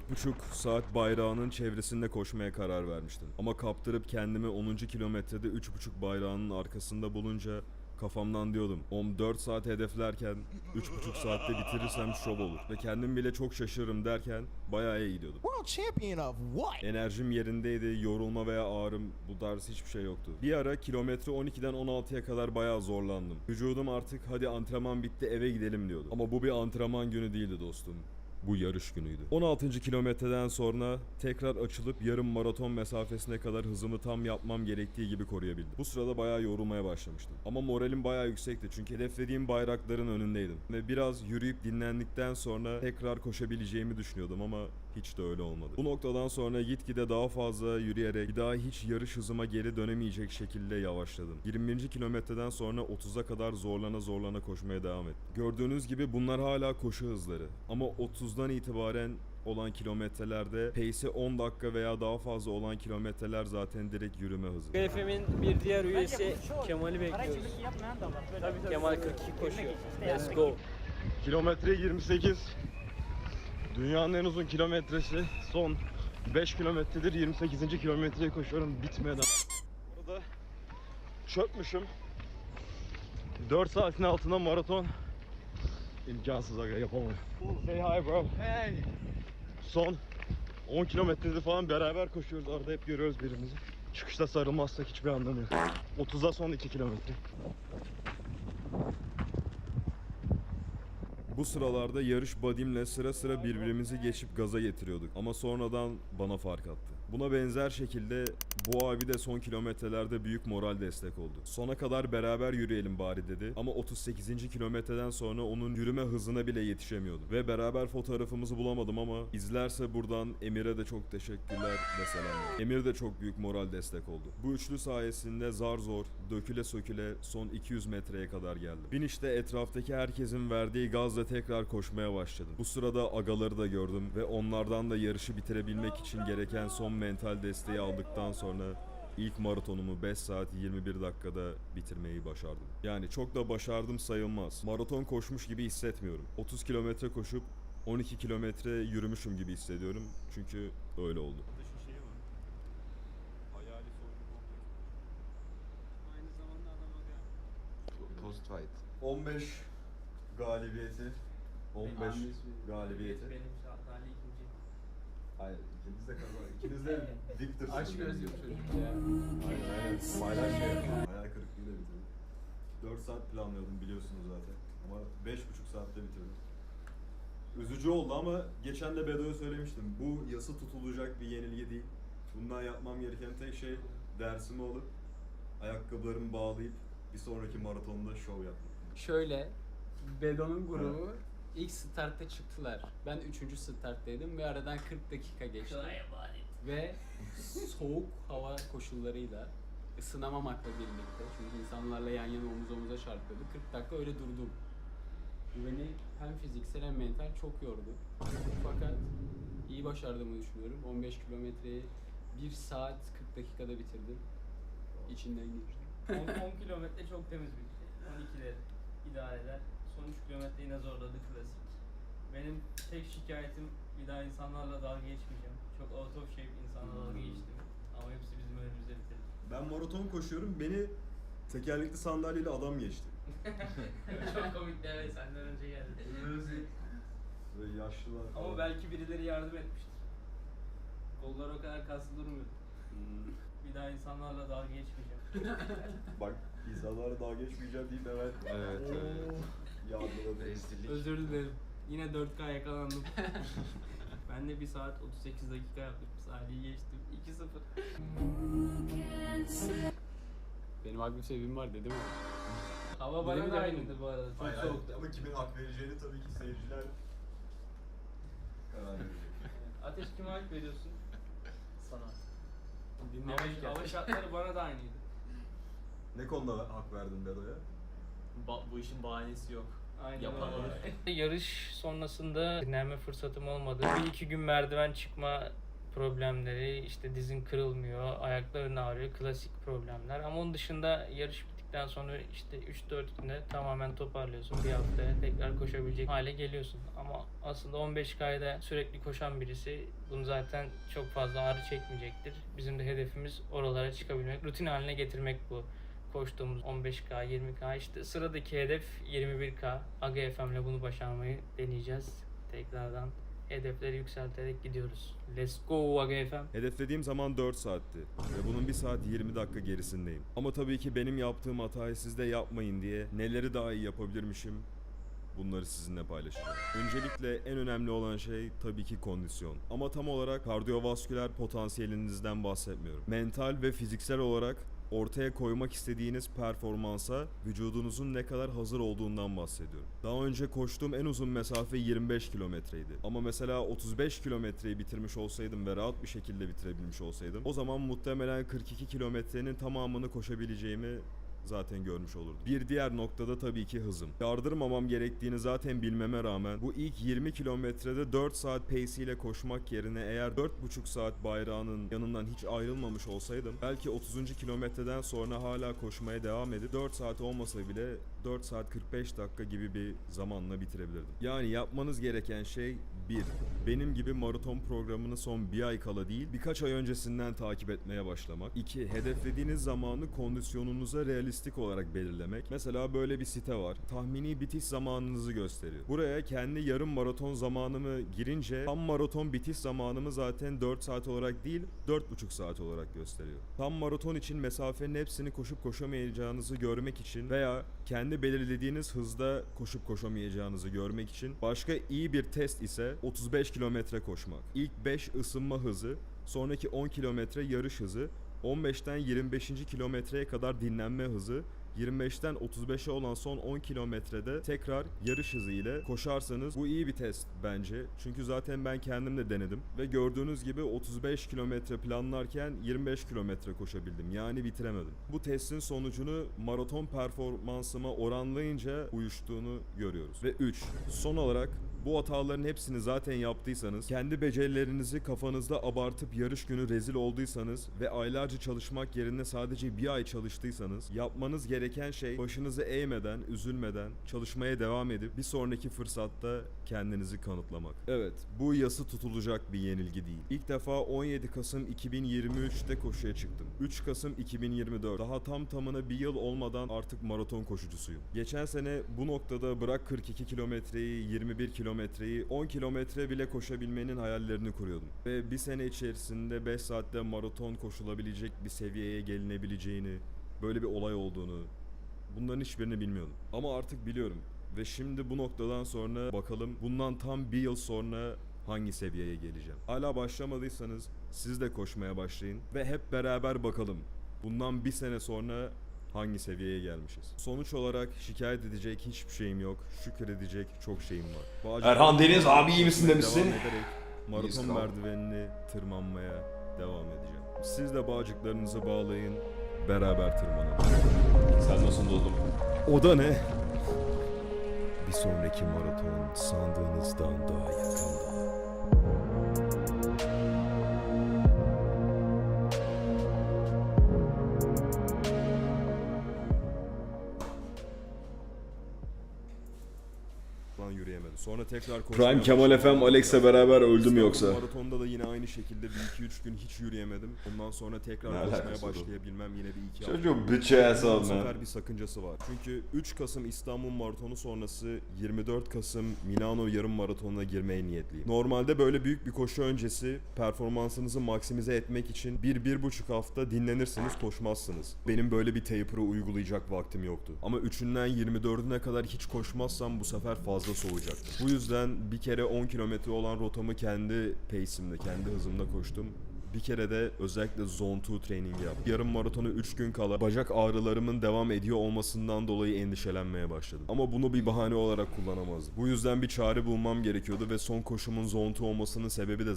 S1: saat bayrağının çevresinde koşmaya karar vermiştim. Ama kaptırıp kendimi 10. kilometrede 3,5 bayrağının arkasında bulunca kafamdan diyordum 14 saat hedeflerken 3,5 saatte bitirirsem şov olur. Ve kendim bile çok şaşırırım derken bayağı iyi gidiyordum.
S16: World champion of what?
S1: Enerjim yerindeydi, yorulma veya ağrım bu tarz hiçbir şey yoktu. Bir ara kilometre 12'den 16'ya kadar bayağı zorlandım. Vücudum artık hadi antrenman bitti eve gidelim diyordu. Ama bu bir antrenman günü değildi dostum. Bu yarış günüydü. 16. kilometreden sonra tekrar açılıp yarım maraton mesafesine kadar hızımı tam yapmam gerektiği gibi koruyabildim. Bu sırada bayağı yorulmaya başlamıştım. Ama moralim bayağı yüksekti çünkü hedeflediğim bayrakların önündeydim. Ve biraz yürüyüp dinlendikten sonra tekrar koşabileceğimi düşünüyordum ama hiç de öyle olmadı. Bu noktadan sonra gitgide daha fazla yürüyerek bir daha hiç yarış hızıma geri dönemeyecek şekilde yavaşladım. 20. kilometreden sonra 30'a kadar zorlana koşmaya devam ettim. Gördüğünüz gibi bunlar hala koşu hızları. Ama 30'dan itibaren olan kilometrelerde pace'i 10 dakika veya daha fazla olan kilometreler zaten direkt yürüme hızı.
S4: BFM'in bir diğer üyesi Kemal'i bekliyoruz. Kemal 42 koşuyor. Let's go.
S11: Kilometre 28. Dünyanın en uzun kilometresi. Son 5 kilometredir 28. kilometreyi koşuyorum bitmeden. Burada çökmüşüm. 4 saatin altında maraton. İmkansız aga, yapamam. Say hi bro. Hey. Son 10 kilometredir falan beraber koşuyoruz. Arada hep görüyoruz birbirimizi. Çıkışta sarılmazsak hiçbir anlamı yok. 30'a son 2 kilometre.
S1: Bu sıralarda yarış buddy'mle sıra sıra birbirimizi geçip gaza getiriyorduk. Ama sonradan bana fark attı. Buna benzer şekilde bu abi de son kilometrelerde büyük moral destek oldu. Sona kadar beraber yürüyelim bari dedi. Ama 38. kilometreden sonra onun yürüme hızına bile yetişemiyordum. Ve beraber fotoğrafımızı bulamadım ama izlerse buradan Emir'e de çok teşekkürler ve selamlar. Emir de çok büyük moral destek oldu. Bu üçlü sayesinde zar zor, döküle söküle son 200 metreye kadar geldim. Finişte etraftaki herkesin verdiği gazla tekrar koşmaya başladım. Bu sırada agaları da gördüm ve onlardan da yarışı bitirebilmek için gereken son mental desteği aldıktan sonra ilk maratonumu 5 saat 21 dakikada bitirmeyi başardım. Yani çok da başardım sayılmaz. Maraton koşmuş gibi hissetmiyorum. 30 kilometre koşup 12 kilometre yürümüşüm gibi hissediyorum. Çünkü öyle oldu.
S4: Aynı zamanda adam aga.
S1: Post fight. 15 galibiyeti. 15 galibiyeti.
S4: Benim şartlarla ikinci.
S1: Hayır, ikiniz de kazan. İkiniz de victorsınız.
S19: Aşk özlüyor çocuk ya.
S1: Aynen. Paylaş ya. Hayal kırıklığıyla bitirdim. 4 saat planlıyordum biliyorsunuz zaten. Ama 5,5 saatte bitirdim. Üzücü oldu ama geçen de Bedo'ya söylemiştim. Bu yası tutulacak bir yenilgi değil. Bundan yapmam gereken tek şey dersimi alıp ayakkabılarımı bağlayıp bir sonraki maratonda şov yapmak.
S12: Şöyle, Bedo'nun grubu ilk startta çıktılar. Ben 3. starttaydım ve aradan 40 dakika geçti. Ve soğuk hava koşullarıyla ısınamamakla birlikte, çünkü insanlarla yan yana omuz omuza çarpıyordu. 40 dakika öyle durdum. Bu beni hem fiziksel hem mental çok yordu. Fakat iyi başardığımı düşünüyorum. 15 kilometreyi 1 saat 40 dakikada bitirdim. İçinden geçtim.
S4: 10 kilometre çok temiz bitti. 12'leri idare eder. Son 3 kilometre yine zorladı, klasik. Benim tek şikayetim bir daha insanlarla dalga geçmeyeceğim. Çok out of shape insanlarla dalga geçtim. Ama hepsi bizim önümüzde bitirdi.
S1: Ben maraton koşuyorum. Beni tekerlekli sandalyeyle adam geçti.
S4: Çok komikti, evet, senden önce geldi.
S1: Böyle yaşlılar falan.
S4: Ama belki birileri yardım etmiştir. Kollar o kadar kaslı durmuyor. Bir daha insanlarla dalga geçmeyeceğim.
S1: Bak, insanlara daha geçmeyeceğim deyip hemen
S13: Evet.
S1: yargıladı.
S4: Özür dilerim. Yine 4K yakalandım. Ben de 1 saat 38 dakika yaptım. Salih'i geçtim. 2-0.
S12: Benim haklı sebebim var dedim ama.
S4: Hava bana da aynıydı bu arada. Çok
S1: Hayır,
S4: soğuktu.
S1: ama kimin hak vereceğini tabii ki seyirciler karar verecek.
S4: Ateş, kime hak veriyorsun?
S12: Sana.
S4: Hava şartları bana da aynıydı.
S1: Ne konuda hak verdin Bedo'ya?
S12: Bu işin bahanesi yok.
S4: Aynen
S12: Yapamadım.
S4: öyle. Yarış sonrasında dinlenme fırsatım olmadı. 1-2 gün merdiven çıkma problemleri, işte dizin kırılmıyor, ayakların ağrıyor, klasik problemler. Ama onun dışında yarış bittikten sonra işte 3-4 günde tamamen toparlıyorsun. Bir haftaya tekrar koşabilecek hale geliyorsun. Ama aslında 15K'da sürekli koşan birisi bunu zaten çok fazla ağrı çekmeyecektir. Bizim de hedefimiz oralara çıkabilmek, rutin haline getirmek bu. Koştuğumuz 15K, 20K, işte sıradaki hedef 21K. Aga FM'le bunu başarmayı deneyeceğiz. Tekrardan hedefleri yükselterek gidiyoruz. Let's go Aga FM.
S1: Hedeflediğim zaman 4 saatti ve bunun 1 saat 20 dakika gerisindeyim. Ama tabii ki benim yaptığım hatayı siz de yapmayın diye neleri daha iyi yapabilirmişim bunları sizinle paylaşacağım. Öncelikle en önemli olan şey tabii ki kondisyon. Ama tam olarak kardiyovasküler potansiyelinizden bahsetmiyorum. Mental ve fiziksel olarak ortaya koymak istediğiniz performansa vücudunuzun ne kadar hazır olduğundan bahsediyorum. Daha önce koştuğum en uzun mesafe 25 kilometreydi. Ama mesela 35 kilometreyi bitirmiş olsaydım ve rahat bir şekilde bitirebilmiş olsaydım, o zaman muhtemelen 42 kilometrenin tamamını koşabileceğimi zaten görmüş olurdum. Bir diğer noktada tabii ki hızım. Yardırmamam gerektiğini zaten bilmeme rağmen bu ilk 20 kilometrede 4 saat pace ile koşmak yerine eğer 4,5 saat bayrağının yanından hiç ayrılmamış olsaydım belki 30. kilometreden sonra hala koşmaya devam edip 4 saat olmasa bile 4 saat 45 dakika gibi bir zamanla bitirebilirdim. Yani yapmanız gereken şey 1. Benim gibi maraton programını son bir ay kala değil birkaç ay öncesinden takip etmeye başlamak. 2. Hedeflediğiniz zamanı kondisyonunuza realistik olarak belirlemek. Mesela böyle bir site var. Tahmini bitiş zamanınızı gösteriyor. Buraya kendi yarım maraton zamanımı girince tam maraton bitiş zamanımı zaten 4 saat olarak değil 4,5 saat olarak gösteriyor. Tam maraton için mesafenin hepsini koşup koşamayacağınızı görmek için veya kendi belirlediğiniz hızda koşup koşamayacağınızı görmek için başka iyi bir test ise 35 kilometre koşmak. İlk 5 ısınma hızı, sonraki 10 kilometre yarış hızı, 15'ten 25. kilometreye kadar dinlenme hızı, 25'ten 35'e olan son 10 kilometrede tekrar yarış hızı ile koşarsanız bu iyi bir test bence. Çünkü zaten ben kendim de denedim ve gördüğünüz gibi 35 kilometre planlarken 25 kilometre koşabildim. Yani bitiremedim. Bu testin sonucunu maraton performansıma oranlayınca uyuştuğunu görüyoruz. Ve 3. Son olarak bu hataların hepsini zaten yaptıysanız, kendi becerilerinizi kafanızda abartıp yarış günü rezil olduysanız ve aylarca çalışmak yerine sadece bir ay çalıştıysanız, yapmanız gereken şey başınızı eğmeden, üzülmeden, çalışmaya devam edip bir sonraki fırsatta kendinizi kanıtlamak. Evet, bu yası tutulacak bir yenilgi değil. İlk defa 17 Kasım 2023'te koşuya çıktım. 3 Kasım 2024. Daha tam tamına bir yıl olmadan artık maraton koşucusuyum. Geçen sene bu noktada bırak 42 kilometreyi, 21 kilometreyi, 10 kilometre bile koşabilmenin hayallerini kuruyordum. Ve bir sene içerisinde 5 saatte maraton koşulabilecek bir seviyeye gelinebileceğini, böyle bir olay olduğunu, bunların hiçbirini bilmiyordum. Ama artık biliyorum. Ve şimdi bu noktadan sonra bakalım bundan tam bir yıl sonra hangi seviyeye geleceğim. Hala başlamadıysanız siz de koşmaya başlayın ve hep beraber bakalım bundan bir sene sonra hangi seviyeye gelmişiz. Sonuç olarak şikayet edecek hiçbir şeyim yok. Şükredecek çok şeyim var. Erhan Deniz abi iyi misin demişsin.
S3: İyiyiz
S1: Maraton
S3: kral.
S1: merdivenini tırmanmaya devam edeceğim. Siz de bağcıklarınızı bağlayın, beraber tırmanalım.
S3: Sen nasıl doldun?
S1: O da ne? Bir sonraki maraton sandığınızdan daha yakında. Yürüyemedi. Sonra tekrar koşmaya
S3: Prime Kemal
S1: başladım.
S3: FM Alex'le beraber öldü mü
S1: İstanbul
S3: yoksa?
S1: Maratonda da yine aynı şekilde bir 2-3 gün hiç yürüyemedim. Ondan sonra tekrar
S3: Ne
S1: koşmaya
S3: alakası bu?
S1: başlayabilmem yine bir 2
S3: Çocuğum,
S1: hafta.
S3: bütçe hesabı
S1: Bu sefer
S3: man.
S1: bir sakıncası var. Çünkü 3 Kasım İstanbul Maratonu sonrası 24 Kasım Milano yarım maratonuna girmeye niyetliyim. Normalde böyle büyük bir koşu öncesi performansınızı maksimize etmek için 1-1,5 hafta dinlenirsiniz, koşmazsınız. Benim böyle bir taper'ı uygulayacak vaktim yoktu. Ama 3'ünden 24'üne kadar hiç koşmazsam bu sefer fazla soğuyacaktı. Bu yüzden bir kere 10 kilometre olan rotamı kendi pace'imde, kendi hızımda koştum. Bir kere de özellikle zone 2 training yaptım. Yarım maratonu 3 gün kala bacak ağrılarımın devam ediyor olmasından dolayı endişelenmeye başladım. Ama bunu bir bahane olarak kullanamazdım. Bu yüzden bir çare bulmam gerekiyordu ve son koşumun zone 2 olmasının sebebi de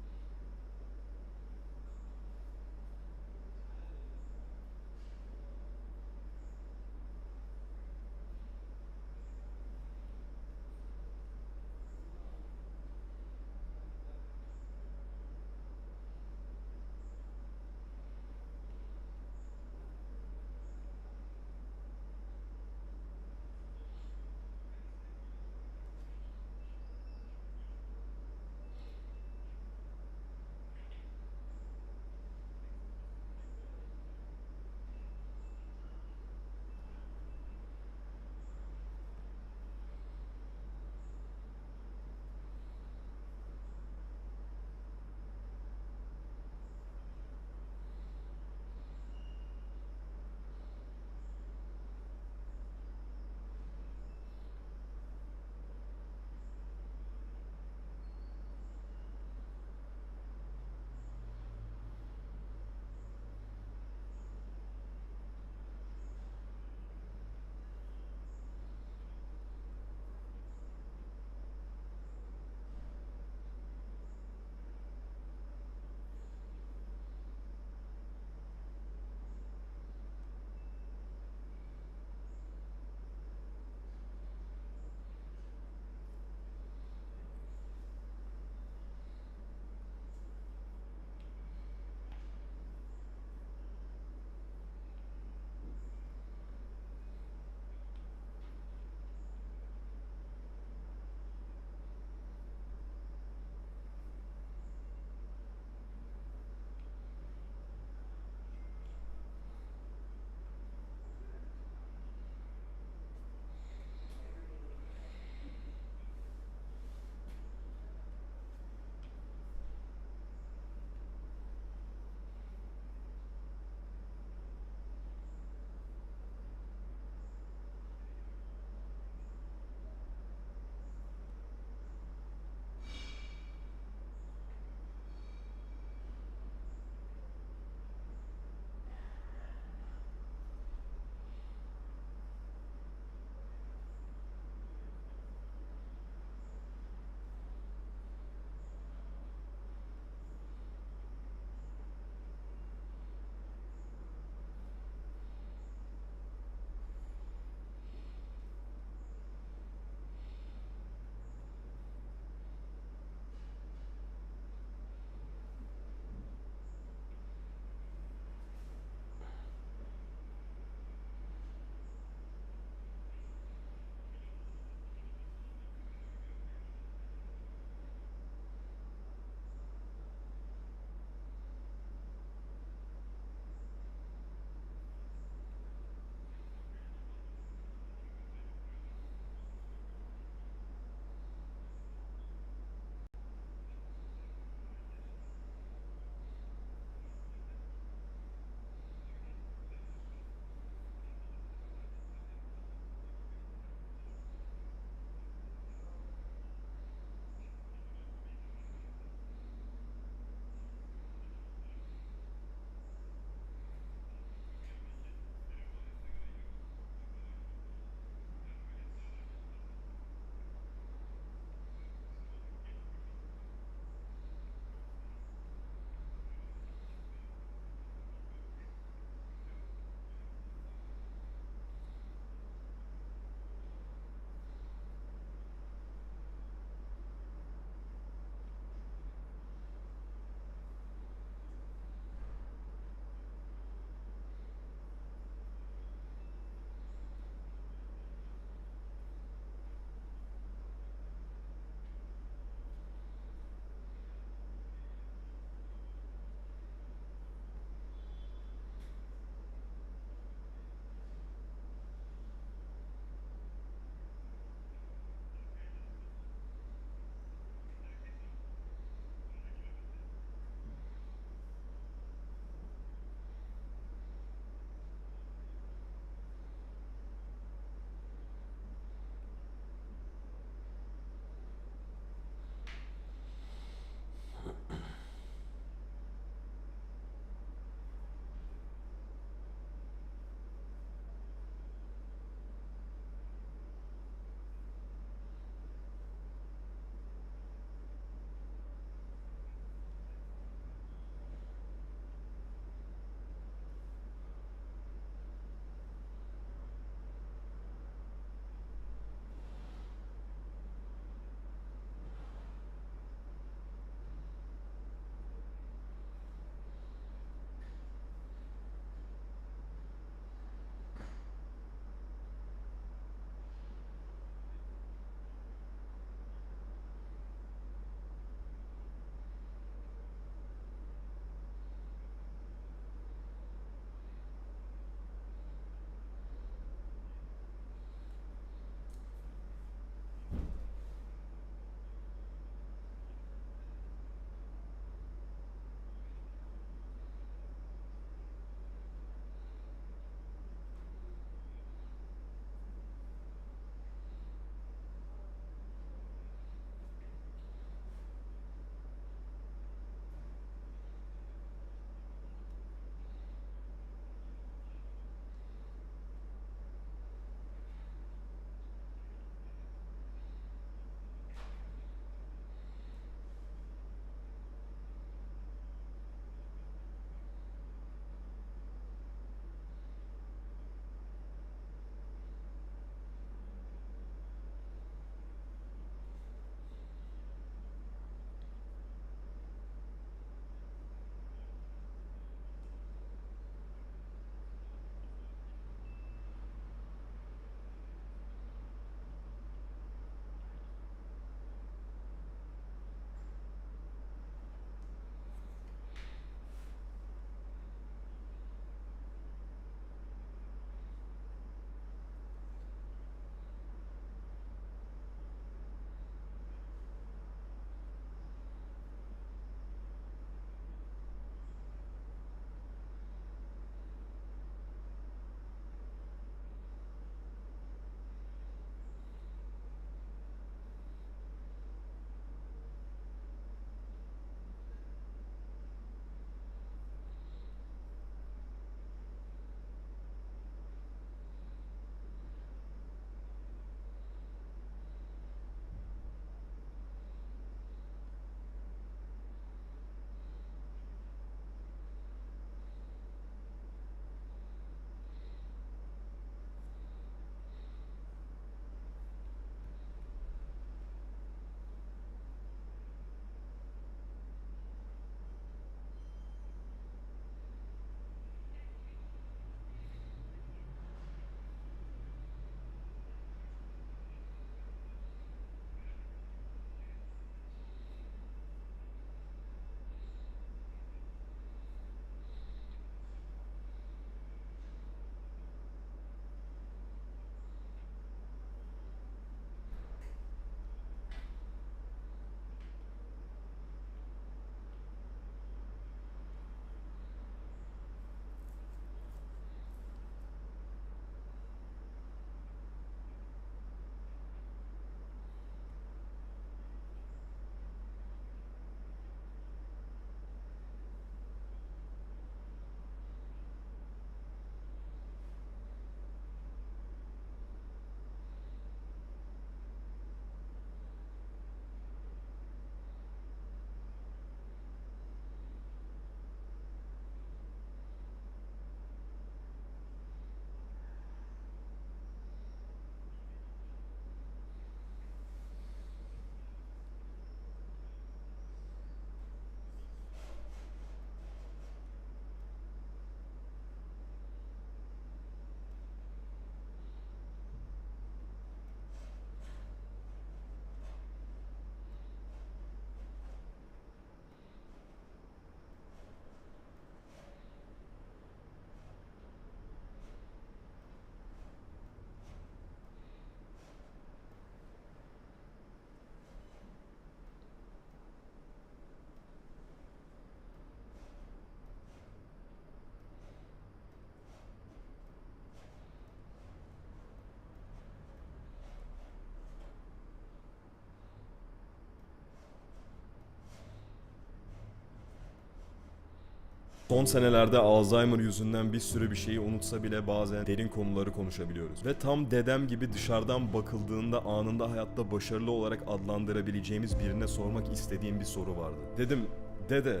S1: Son senelerde Alzheimer yüzünden bir sürü bir şeyi unutsa bile bazen derin konuları konuşabiliyoruz. Ve tam dedem gibi dışarıdan bakıldığında anında hayatta başarılı olarak adlandırabileceğimiz birine sormak istediğim bir soru vardı. Dedim, dede,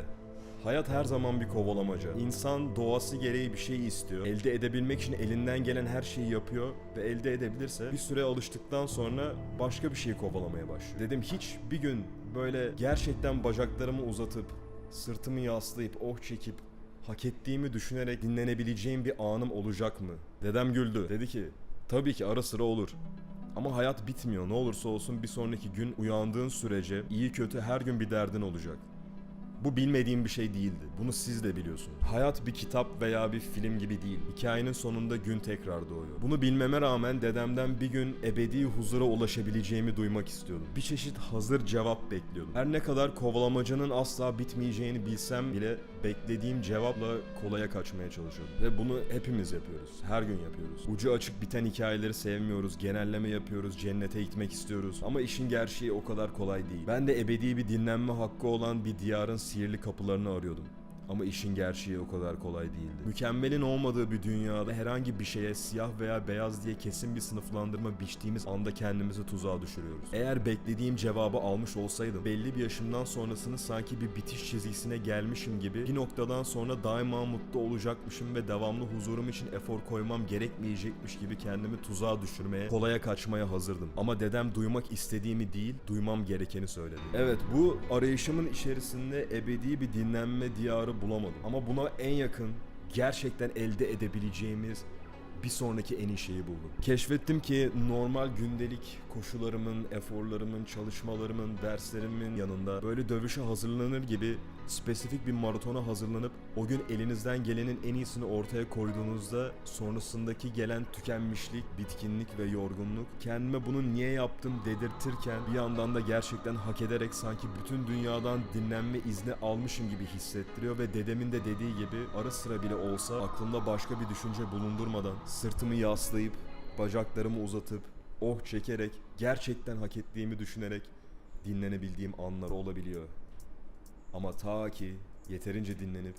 S1: hayat her zaman bir kovalamaca. İnsan doğası gereği bir şey istiyor. Elde edebilmek için elinden gelen her şeyi yapıyor ve elde edebilirse bir süre alıştıktan sonra başka bir şeyi kovalamaya başlıyor. Dedim hiç bir gün böyle gerçekten bacaklarımı uzatıp, sırtımı yaslayıp, oh çekip, hak ettiğimi düşünerek dinlenebileceğim bir anım olacak mı? Dedem güldü. Dedi ki, tabii ki ara sıra olur. Ama hayat bitmiyor. Ne olursa olsun bir sonraki gün uyandığın sürece iyi kötü her gün bir derdin olacak. Bu bilmediğim bir şey değildi. Bunu siz de biliyorsunuz. Hayat bir kitap veya bir film gibi değil. Hikayenin sonunda gün tekrar doğuyor. Bunu bilmeme rağmen dedemden bir gün ebedi huzura ulaşabileceğimi duymak istiyordum. Bir çeşit hazır cevap bekliyordum. Her ne kadar kovalamacanın asla bitmeyeceğini bilsem bile beklediğim cevapla kolaya kaçmaya çalışıyordum. Ve bunu hepimiz yapıyoruz. Her gün yapıyoruz. Ucu açık biten hikayeleri sevmiyoruz. Genelleme yapıyoruz. Cennete gitmek istiyoruz. Ama işin gerçeği o kadar kolay değil. Ben de ebedi bir dinlenme hakkı olan bir diyarın sihirli kapılarını arıyordum. Ama işin gerçeği o kadar kolay değildi. Mükemmelin olmadığı bir dünyada herhangi bir şeye siyah veya beyaz diye kesin bir sınıflandırma biçtiğimiz anda kendimizi tuzağa düşürüyoruz. Eğer beklediğim cevabı almış olsaydım, belli bir yaşımdan sonrasını sanki bir bitiş çizgisine gelmişim gibi bir noktadan sonra daima mutlu olacakmışım ve devamlı huzurum için efor koymam gerekmeyecekmiş gibi kendimi tuzağa düşürmeye, kolaya kaçmaya hazırdım. Ama dedem duymak istediğimi değil, duymam gerekeni söyledi. Evet, bu arayışımın içerisinde ebedi bir dinlenme diyarı bulamadım. Ama buna en yakın, gerçekten elde edebileceğimiz bir sonraki en iyi şeyi buldum. Keşfettim ki normal gündelik koşularımın, eforlarımın, çalışmalarımın, derslerimin yanında böyle dövüşe hazırlanır gibi spesifik bir maratona hazırlanıp o gün elinizden gelenin en iyisini ortaya koyduğunuzda sonrasındaki gelen tükenmişlik, bitkinlik ve yorgunluk kendime bunu niye yaptım dedirtirken bir yandan da gerçekten hak ederek sanki bütün dünyadan dinlenme izni almışım gibi hissettiriyor ve dedemin de dediği gibi ara sıra bile olsa aklımda başka bir düşünce bulundurmadan sırtımı yaslayıp bacaklarımı uzatıp oh çekerek gerçekten hak ettiğimi düşünerek dinlenebildiğim anlar olabiliyor. Ama ta ki yeterince dinlenip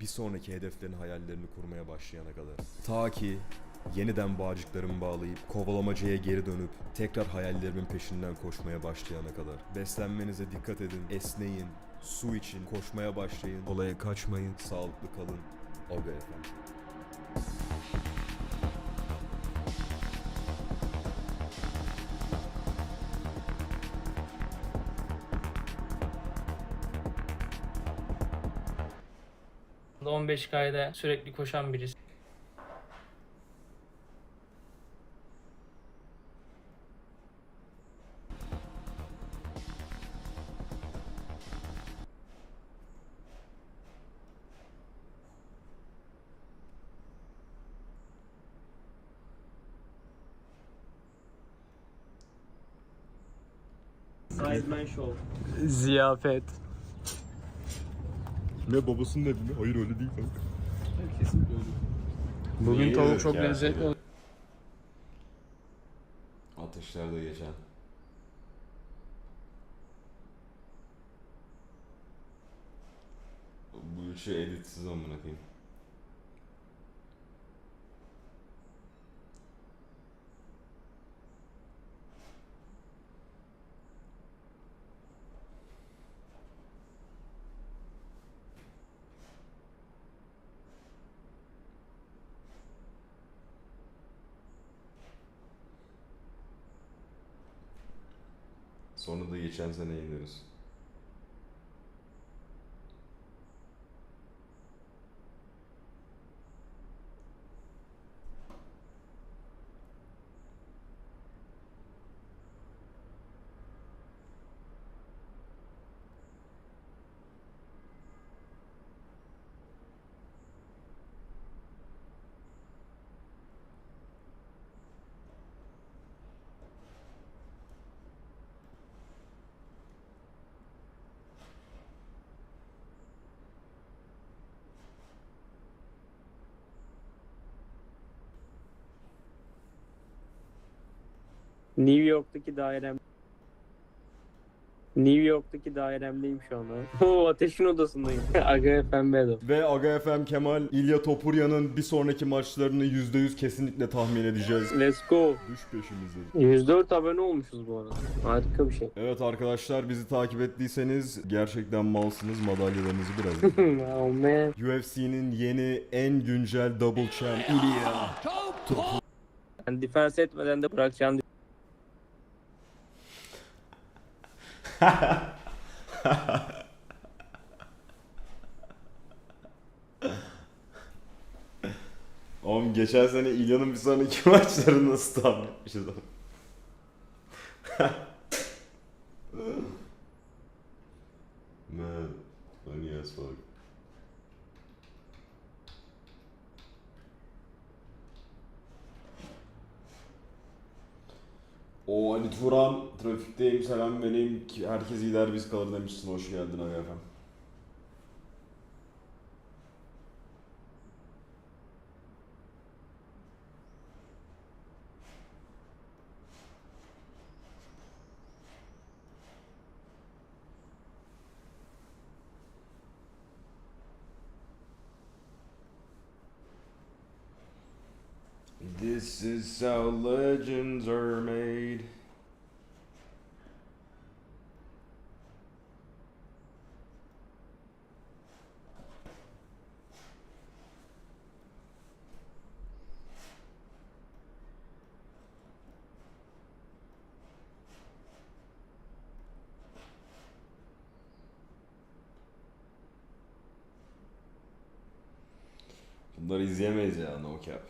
S1: bir sonraki hedeflerin hayallerini kurmaya başlayana kadar. Ta ki yeniden bağcıklarımı bağlayıp kovalamacaya geri dönüp tekrar hayallerimin peşinden koşmaya başlayana kadar. Beslenmenize dikkat edin, esneyin, su için koşmaya başlayın, kolaya kaçmayın, sağlıklı kalın. Aga efendim.
S4: Da 15K'da sürekli koşan birisi. Sideman Show.
S12: Ziyafet.
S11: Ne babasının evi mi? Hayır öyle değil kanka.
S12: Kesinlikle öyle. Bugün tavuk çok lezzetli oldu.
S1: Ateşlerde geçen. Bu üçü editsiz amına koyayım. Sonra da geçen sene ineriz.
S12: New York'taki dairem.
S4: New York'taki dairemdeyim şu anda. Oo, Ateş'in odasındayım. Aga FM Bedo.
S1: Ve Aga FM Kemal, İlya Topurya'nın bir sonraki maçlarını %100 kesinlikle tahmin edeceğiz.
S4: Let's go.
S1: Düş peşimizde.
S4: 104 abone olmuşuz bu arada. Harika bir şey.
S1: Evet arkadaşlar, bizi takip ettiyseniz gerçekten malsınız, madalyalarınızı biraz.
S4: Oh man.
S1: UFC'nin yeni en güncel double champ İlya Topuria.
S4: Yani defense etmeden de bırakacağım.
S1: Oğlum geçen sene İlya'nın bir sonraki maçlarını nasıl tahmin etmişiz oğlum? Man, funny as fuck. O Ali Turan, trafikteyim, selam vereyim. Herkes gider biz kalır demişsin, hoş geldin Aga efendim. This is how legends are made. Bunları izleyemeyiz ya, no cap.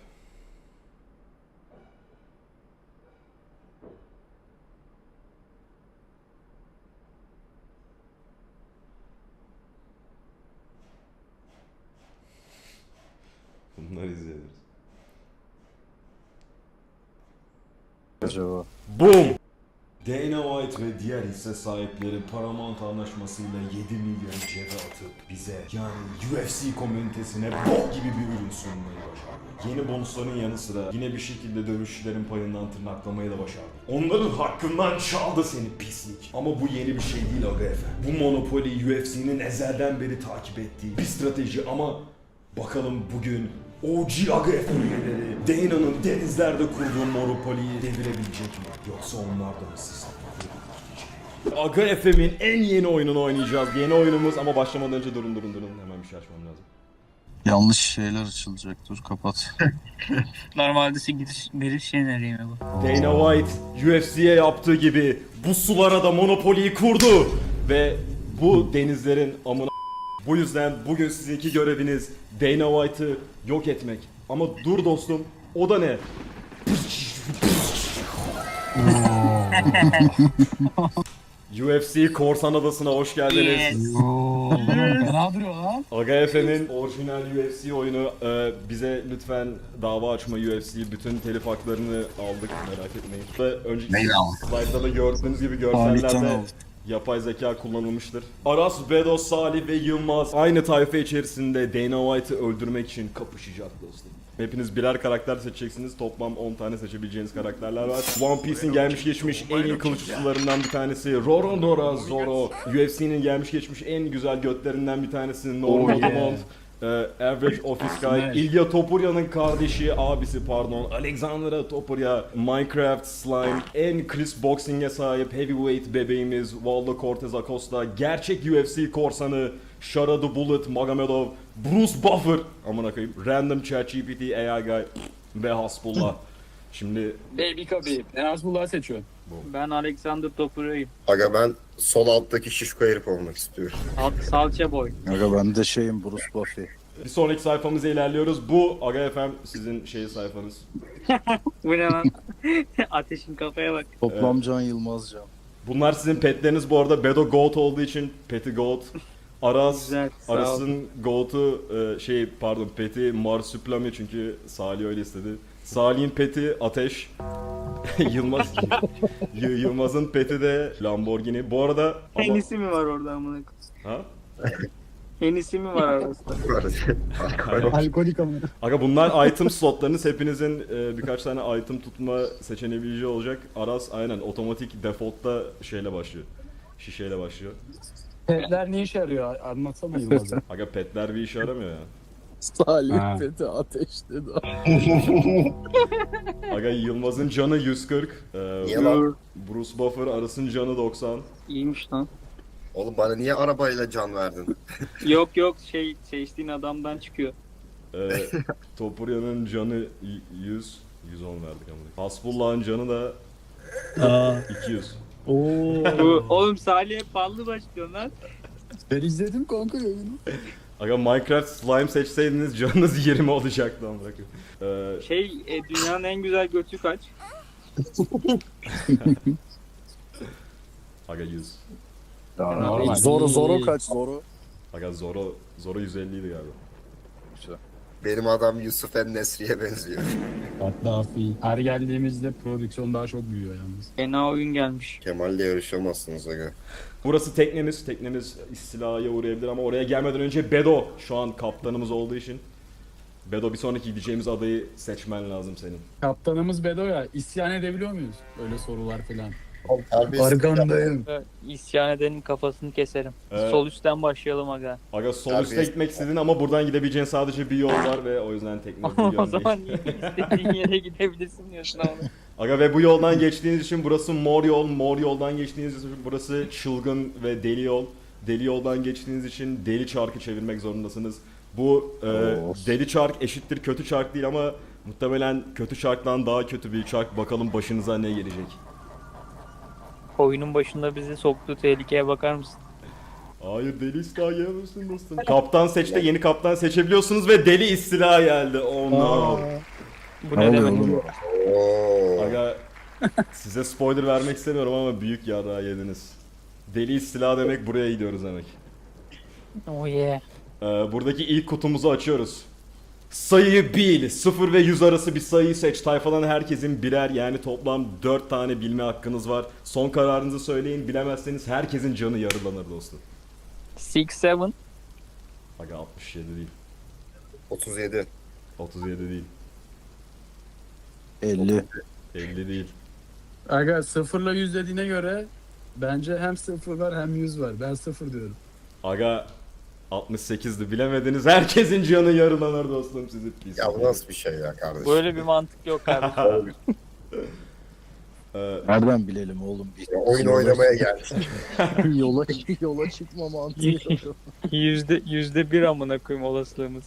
S1: Bunları izleriz.
S16: Acaba.
S1: Boom! Dana White ve diğer hisse sahipleri Paramount anlaşmasıyla 7 milyon cebe atıp bize, yani UFC komünitesine bok gibi bir ürün sunmayı başardı. Yeni bonusların yanı sıra yine bir şekilde dövüşçülerin payından tırnaklamayı da başardı. Onların hakkından çaldı seni pislik. Ama bu yeni bir şey değil Aga Efe. Bu monopoli UFC'nin ezelden beri takip ettiği bir strateji ama bakalım bugün OG Aga Efe üyeleri Dana'nın denizlerde kurduğu monopoliyi devirebilecek mi? Yoksa onlar da mı sistem? Aga FM'in en yeni oyununu oynayacağız. Yeni oyunumuz ama başlamadan önce durun. Hemen bir şey açmam lazım.
S16: Yanlış şeyler açılacak. Dur kapat.
S21: Normalde giriş şey nereye bu?
S1: Dana White UFC'ye yaptığı gibi bu sulara da monopoliyi kurdu. Ve bu denizlerin amına. Bu yüzden bugün sizinki göreviniz Dana White'ı yok etmek. Ama dur dostum, o da ne? UFC Korsan Adası'na hoş geldiniz.
S21: Ne duruyor lan?
S1: Aga Efe'nin orijinal UFC oyunu, bize lütfen dava açma UFC, bütün telif haklarını aldık, merak etmeyin. Ve önceki slide'da da gördüğünüz gibi görsellerde yapay zeka kullanılmıştır. Aras, Bedos, Salih ve Yılmaz aynı tayfa içerisinde Dana White'ı öldürmek için kapışacak dostum. Hepiniz birer karakter seçeceksiniz. Toplam 10 tane seçebileceğiniz karakterler var. One Piece'in gelmiş geçmiş en iyi kılıç ustalarından bir tanesi Roronoa Zoro. UFC'nin gelmiş geçmiş en güzel götlerinden bir tanesi Norman Dumont. Average Office Guy, İlya Topurya'nın kardeşi, abisi pardon, Alexandra Topuria, Minecraft Slime, en Chris Boxing'e sahip heavyweight bebeğimiz Waldo Cortez Acosta, gerçek UFC korsanı Shara the Bullet Magomedov, Bruce Buffer, amına koyayım, Random ChatGPT AI Guy ve Hasbullah. Şimdi
S21: Baby Kabi. Ben Hasbullah'ı seçiyorum.
S4: Ben Alexander Topuria'yım.
S22: Aga ben sol alttaki şişko herif olmak istiyorum.
S4: Salça boy.
S16: Aga ben de şeyim Bruce Buffy.
S1: bir sonraki sayfamıza ilerliyoruz. Bu Aga FM sizin sayfanız.
S4: Bu ne lan? Ateşin kafaya bak.
S16: Toplam Can Yılmaz Can.
S1: Bunlar sizin petleriniz bu arada. Bedo Goat olduğu için Peti Goat. Aras,
S4: Güzel, sağ ol.
S1: Aras'ın Goat'u Peti Marsupilami çünkü Salih öyle istedi. Salih'in peti Ateş. Yılmaz'ın peti de Lamborghini. Bu arada
S4: Hennessy mi var orada amına
S1: ha?
S4: Hennessy mi var arasında?
S21: Alkolik amına.
S1: Aga bunlar item slotlarınız. Hepinizin birkaç tane item tutma seçeneği olacak. Aras aynen otomatik default'ta şeyle başlıyor. Şişeyle başlıyor.
S8: Petler ne işe yarıyor? Anlatsana Yılmaz'a.
S1: Aga petler bir işe yaramıyor ya.
S16: Salih
S8: Ha.
S16: peti ateşledi.
S1: Aga Yılmaz'ın canı 140.
S22: Niye lan?
S1: Bruce Buffer Aras'ın canı 90.
S21: İyiymiş lan.
S22: Oğlum bana niye arabayla can verdin?
S21: Yok yok seçtiğin adamdan çıkıyor.
S1: Topurya'nın canı 100. 110 verdik ama. Hasbullah'ın canı da 200.
S21: Oğlum Salih'e ballı başlıyor lan.
S8: Ben izledim kanka oyunu.
S1: Aga Minecraft slime seçseydiniz canınız 20 olacaktı ama bakın.
S21: Dünyanın en güzel götü kaç?
S1: Aga 100.
S8: Normal.
S16: Zoro kaç Zoro?
S1: Aga Zoro 150 idi galiba.
S22: Benim adam Yusuf En Nesri'ye benziyor.
S8: Hatta her geldiğimizde prodüksiyon daha çok büyüyor yalnız.
S21: Fena oyun gelmiş.
S22: Kemal'le yarışamazsınız aga.
S1: Burası teknemiz. Teknemiz istilaya uğrayabilir ama oraya gelmeden önce Bedo şu an kaptanımız olduğu için. Bedo bir sonraki gideceğimiz adayı seçmen lazım senin.
S8: Kaptanımız Bedo ya. İsyan edebiliyor muyuz? Öyle sorular falan.
S22: Argandayım.
S21: İsyan edenin kafasını keserim.
S1: Evet.
S21: Sol üstten başlayalım aga.
S1: Aga sol üste gitmek istedin ama buradan gidebileceğin sadece bir yol var ve o yüzden tekne bir yön
S21: O zaman
S1: değil.
S21: niye istediğin yere gidebilirsin diyorsun ama.
S1: Aga ve bu yoldan geçtiğiniz için burası mor yol. Mor yoldan geçtiğiniz için burası çılgın ve deli yol. Deli yoldan geçtiğiniz için deli çarkı çevirmek zorundasınız. Bu deli çark eşittir kötü çark değil ama muhtemelen kötü çarktan daha kötü bir çark. Bakalım başınıza ne gelecek.
S21: Oyunun başında bizi soktuğu tehlikeye bakar mısın?
S1: Hayır deli istila gelmesin dostum. Kaptan seçte yeni kaptan seçebiliyorsunuz ve deli istila geldi. Oh no.
S21: Bu ne demek?
S1: Aga size spoiler vermek istemiyorum ama büyük yara yediniz. Deli istila demek buraya gidiyoruz demek.
S21: Oh yeah.
S1: Buradaki ilk kutumuzu açıyoruz. Sayıyı bil. 0 ve 100 arası bir sayıyı seç. Tayfadan herkesin birer yani toplam 4 tane bilme hakkınız var. Son kararınızı söyleyin. Bilemezseniz herkesin canı yarılanır dostum.
S21: 6, 7.
S1: Aga 67 değil.
S22: 37.
S1: 37 değil.
S16: 50.
S1: 50 değil.
S8: Aga 0 ile 100 dediğine göre bence hem 0 var hem 100 var. Ben 0 diyorum.
S1: Aga 68'di. Bilemediniz. Herkesin canı yarılanır dostum sizi pis.
S22: Ya bu nasıl bir şey ya kardeşim?
S21: Böyle bir mantık yok kardeşim.
S16: Nereden bilelim oğlum?
S22: Ya oyun oynamaya geldik.
S16: yola çıkma mantığı yok.
S21: %1 amına koyayım olasılığımız.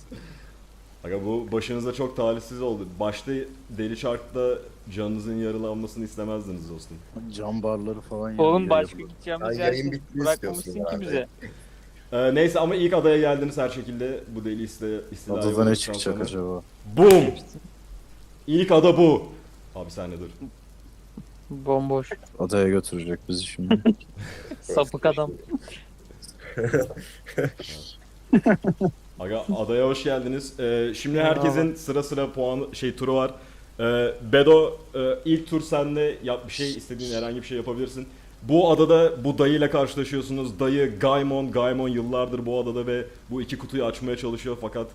S1: Aga bu başınıza çok talihsiz oldu. Başta deli çarkta canınızın yarılanmasını istemezdiniz dostum.
S16: Cam barları falan
S21: Oğlum
S16: yanıyor.
S21: başka gideceğimiz yer
S22: yayın bitti
S21: bırakmamışsın
S22: istiyorsun
S21: ki
S22: herhalde.
S21: bize.
S1: Neyse ama ilk adaya geldiniz her şekilde. Bu deli istilaya
S16: Adada ne
S1: uğradıktan
S16: çıkacak
S1: sonra.
S16: acaba?
S1: Boom! İlk ada bu. Abi sen ne dur.
S21: Bomboş.
S16: Adaya götürecek bizi şimdi.
S21: Sapık adam.
S1: Aga adaya hoş geldiniz. Şimdi herkesin sıra sıra puan turu var. Bedo ilk tur sende yap bir şey istediğin herhangi bir şey yapabilirsin. Bu adada bu dayıyla karşılaşıyorsunuz. Dayı Gaimon. Gaimon yıllardır bu adada ve bu iki kutuyu açmaya çalışıyor fakat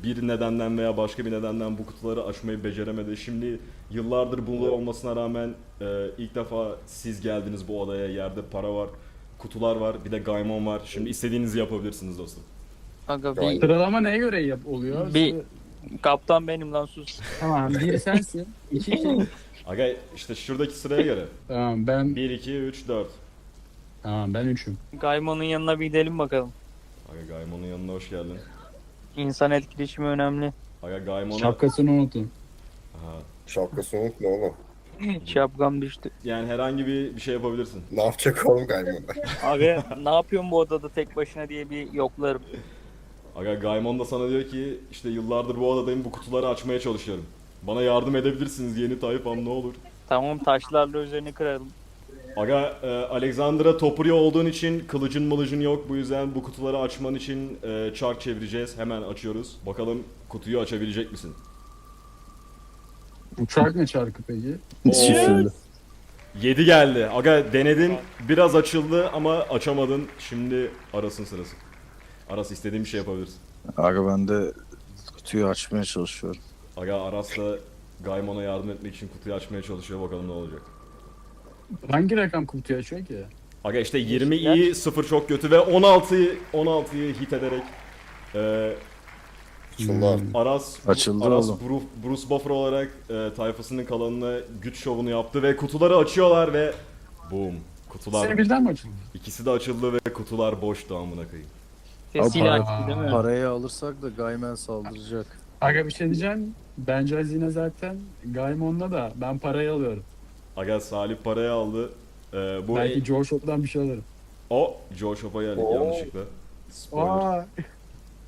S1: bir nedenden veya başka bir nedenden bu kutuları açmayı beceremedi. Şimdi yıllardır bunu olmasına rağmen ilk defa siz geldiniz bu adaya. Yerde para var, kutular var, bir de Gaimon var. Şimdi istediğinizi yapabilirsiniz dostum.
S21: Aga
S8: Sıralama neye göre oluyor?
S21: bir kaptan benim lan sus.
S8: Tamam, bir sensin. 2 kim?
S1: Aga işte şuradaki sıraya göre.
S8: Tamam ben
S1: 1, 2, 3, 4.
S8: tamam ben 3'üm.
S21: Gaimon'un yanına bir gidelim bakalım.
S1: Aga Gaimon'un yanına hoş geldin.
S21: İnsan etkileşimi önemli.
S1: Aga Gaimon'a...
S8: Şapkasını unutun.
S1: Aha.
S22: Şapkasını unutma oğlum.
S21: Şapkam düştü.
S1: Yani herhangi bir şey yapabilirsin.
S22: Ne yapacak oğlum galiba?
S21: Abi ne yapıyorsun bu odada tek başına diye bir yoklarım.
S1: Aga Gaimon da sana diyor ki işte yıllardır bu adadayım bu kutuları açmaya çalışıyorum. Bana yardım edebilirsiniz yeni tayfam ne olur.
S21: Tamam taşlarla üzerine kıralım.
S1: Aga Alexandra Topurya olduğun için kılıcın mılıcın yok bu yüzden bu kutuları açman için çark çevireceğiz. Hemen açıyoruz. Bakalım kutuyu açabilecek misin?
S8: Uçak ne çarkı peki?
S1: Oo. 7 geldi. Aga denedin biraz açıldı ama açamadın. Şimdi Aras'ın sırası. Aras istediğin bir şey yapabilirsin.
S16: Aga ben de kutuyu açmaya çalışıyorum.
S1: Aga Aras da Gaimon'a yardım etmek için kutuyu açmaya çalışıyor. Bakalım ne olacak.
S8: Hangi rakam kutuyu açıyor ki?
S1: Aga işte 20 iyi, 0 çok kötü ve 16'yı hit ederek
S16: Açıldı
S1: Aras
S16: oğlum.
S1: Bruce Buffer olarak tayfasının kalanına güç şovunu yaptı ve kutuları açıyorlar ve boom. Kutular.
S8: Seni birden mi açıldı?
S1: İkisi de açıldı ve kutular boştu amına koyayım.
S21: Sesiyle açtı değil mi?
S16: Parayı alırsak da Gaymen saldıracak.
S8: Aga bir şey diyeceğim. Bence hazine zaten Gaimon'la da ben parayı alıyorum.
S1: Aga Salih parayı aldı. Bu
S8: Belki Joe Shop'tan bir şey alırım.
S1: Joe Shop'a geldik yanlışlıkla. Spoiler.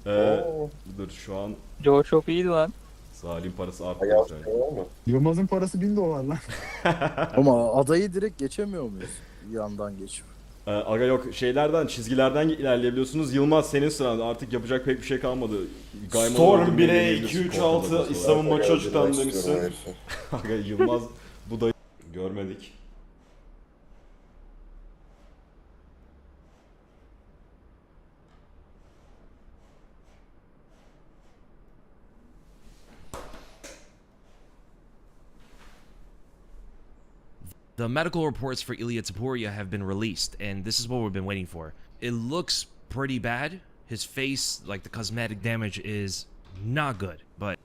S8: Aa.
S1: Dur şu an
S21: Joe Shop iyiydi lan.
S1: Salih'in parası arttı.
S8: Yılmaz'ın parası 1000 dolar lan.
S16: Ama adayı direkt geçemiyor muyuz? Yandan geçip.
S1: Aga yok çizgilerden ilerleyebiliyorsunuz. Yılmaz senin sıran artık yapacak pek bir şey kalmadı. Storm 1'e 2-3-6 İslam'ın maçı açıklandı demişsin. Aga Yılmaz bu da görmedik.
S15: The medical reports for Ilya Taporia have been released, and this is what we've been waiting for. It looks pretty bad. His face, like the cosmetic damage, is not good, but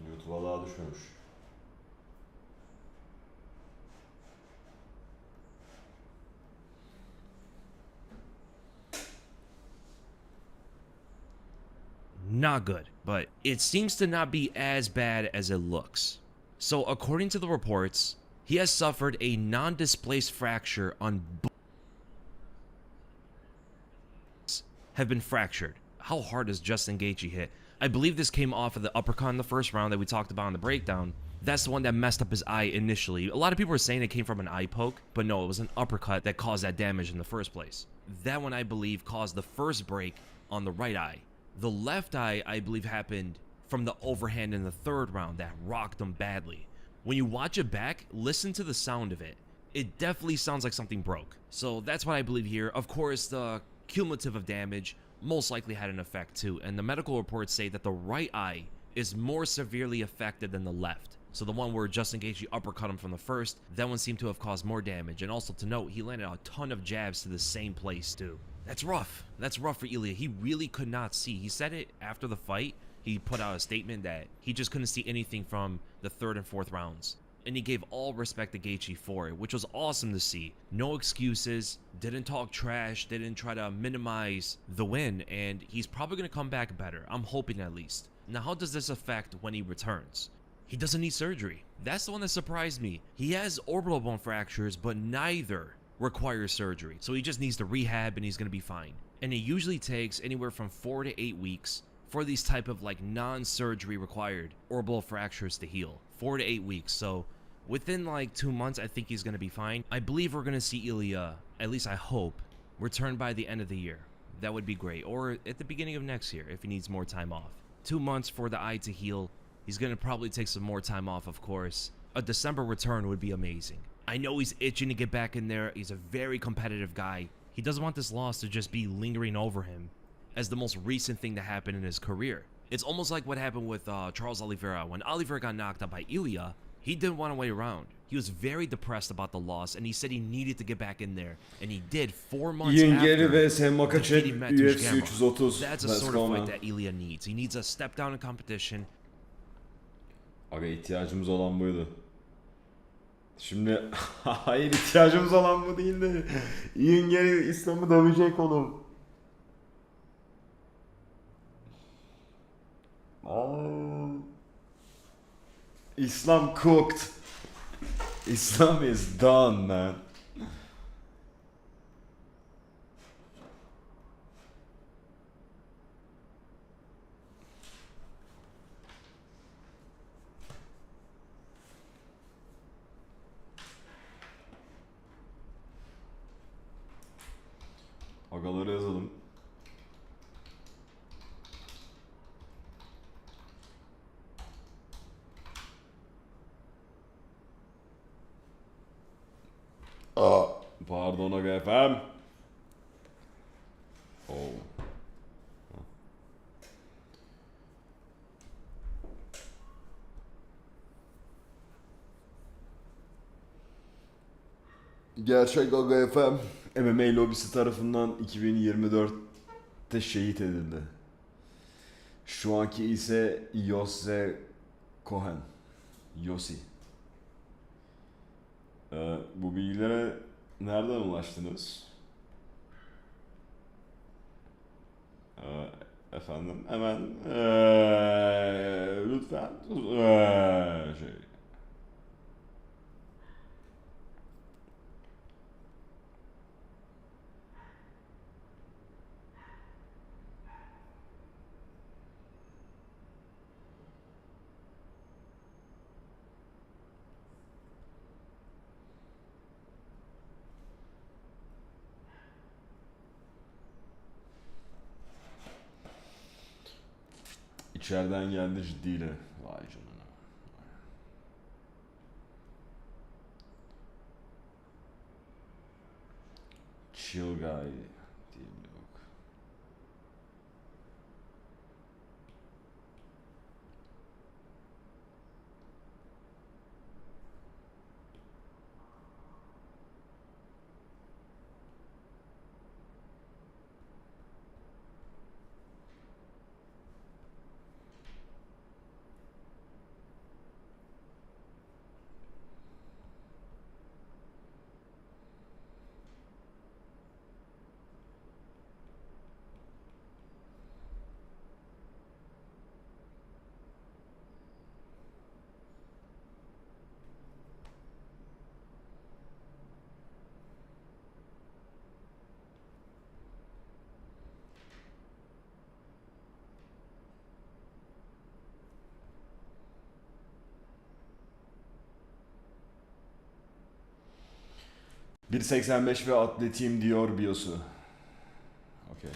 S1: YouTube'a daha düşmemiş.
S15: not good, but it seems to not be as bad as it looks. So according to the reports, he has suffered a non-displaced fracture on both have been fractured. How hard does Justin Gaethje hit? I believe this came off of the uppercut in the first round that we talked about in the breakdown. That's the one that messed up his eye initially. A lot of people were saying it came from an eye poke, but no, it was an uppercut that caused that damage in the first place. That one, I believe, caused the first break on the right eye. The left eye, I believe, happened from the overhand in the third round that rocked him badly. When you watch it back, listen to the sound of it. It definitely sounds like something broke. So that's what I believe here. Of course, the cumulative of damage most likely had an effect too, and the medical reports say that the right eye is more severely affected than the left. So the one where Justin Gaethje uppercut him from the first, that one seemed to have caused more damage. And also to note, he landed a ton of jabs to the same place too. That's rough. That's rough for Ilya. He really could not see. He said it after the fight. He put out a statement that he just couldn't see anything from the third and fourth rounds. And he gave all respect to Gaethje for it, which was awesome to see. No excuses, didn't talk trash, didn't try to minimize the win, and he's probably going to come back better. I'm hoping at least. Now, how does this affect when he returns? He doesn't need surgery. That's the one that surprised me. He has orbital bone fractures, but neither requires surgery. So he just needs to rehab and he's going to be fine. And it usually takes anywhere from 4 to 8 weeks for these type of like non-surgery required orbital fractures to heal. 4 to 8 weeks. So within like 2 months, I think he's going to be fine. I believe we're going to see Ilya, at least I hope, return by the end of the year. That would be great. Or at the beginning of next year if he needs more time off. 2 months for the eye to heal. He's going to probably take some more time off, of course. A December return would be amazing. I know he's itching to get back in there. He's a very competitive guy. He doesn't want this loss to just be lingering over him as the most recent thing to happen in his career. It's almost like what happened with Charles Oliveira. When Oliveira got knocked out by Ilya, he didn't want to wait around. He was very depressed about the loss, and he said he needed to get back in there, and he did 4 months after defeating Mateusz Gamrot. That's a sort of fight that Ilya needs. He needs a step down in competition.
S1: Aga ihtiyacımız olan buydu. Şimdi hayır ihtiyacımız olan bu değildi. Ian geri İslam'ı dövecek oğlum. Islam cooked. Islam is done, man. Agaları yazalım. Pardon aga efendim. Gerçek Aga FM MMA lobisi tarafından 2024'te şehit edildi. Şu anki ise Yossi Cohen. Yossi. Bu bilgilere nereden ulaştınız? Efendim hemen lütfen şey. İçeriden geldi ciddiyle. Vay canına. Chill guy diye bir bak. ...1.85 ve atletiyim diyor biosu. Okey.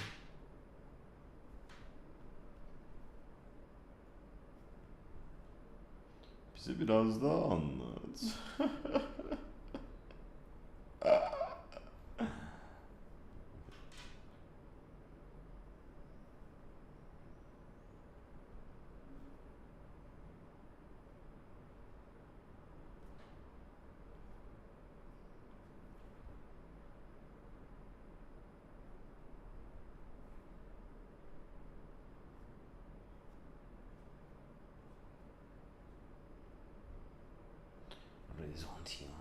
S1: Bize biraz daha anlat. Rezontiyon.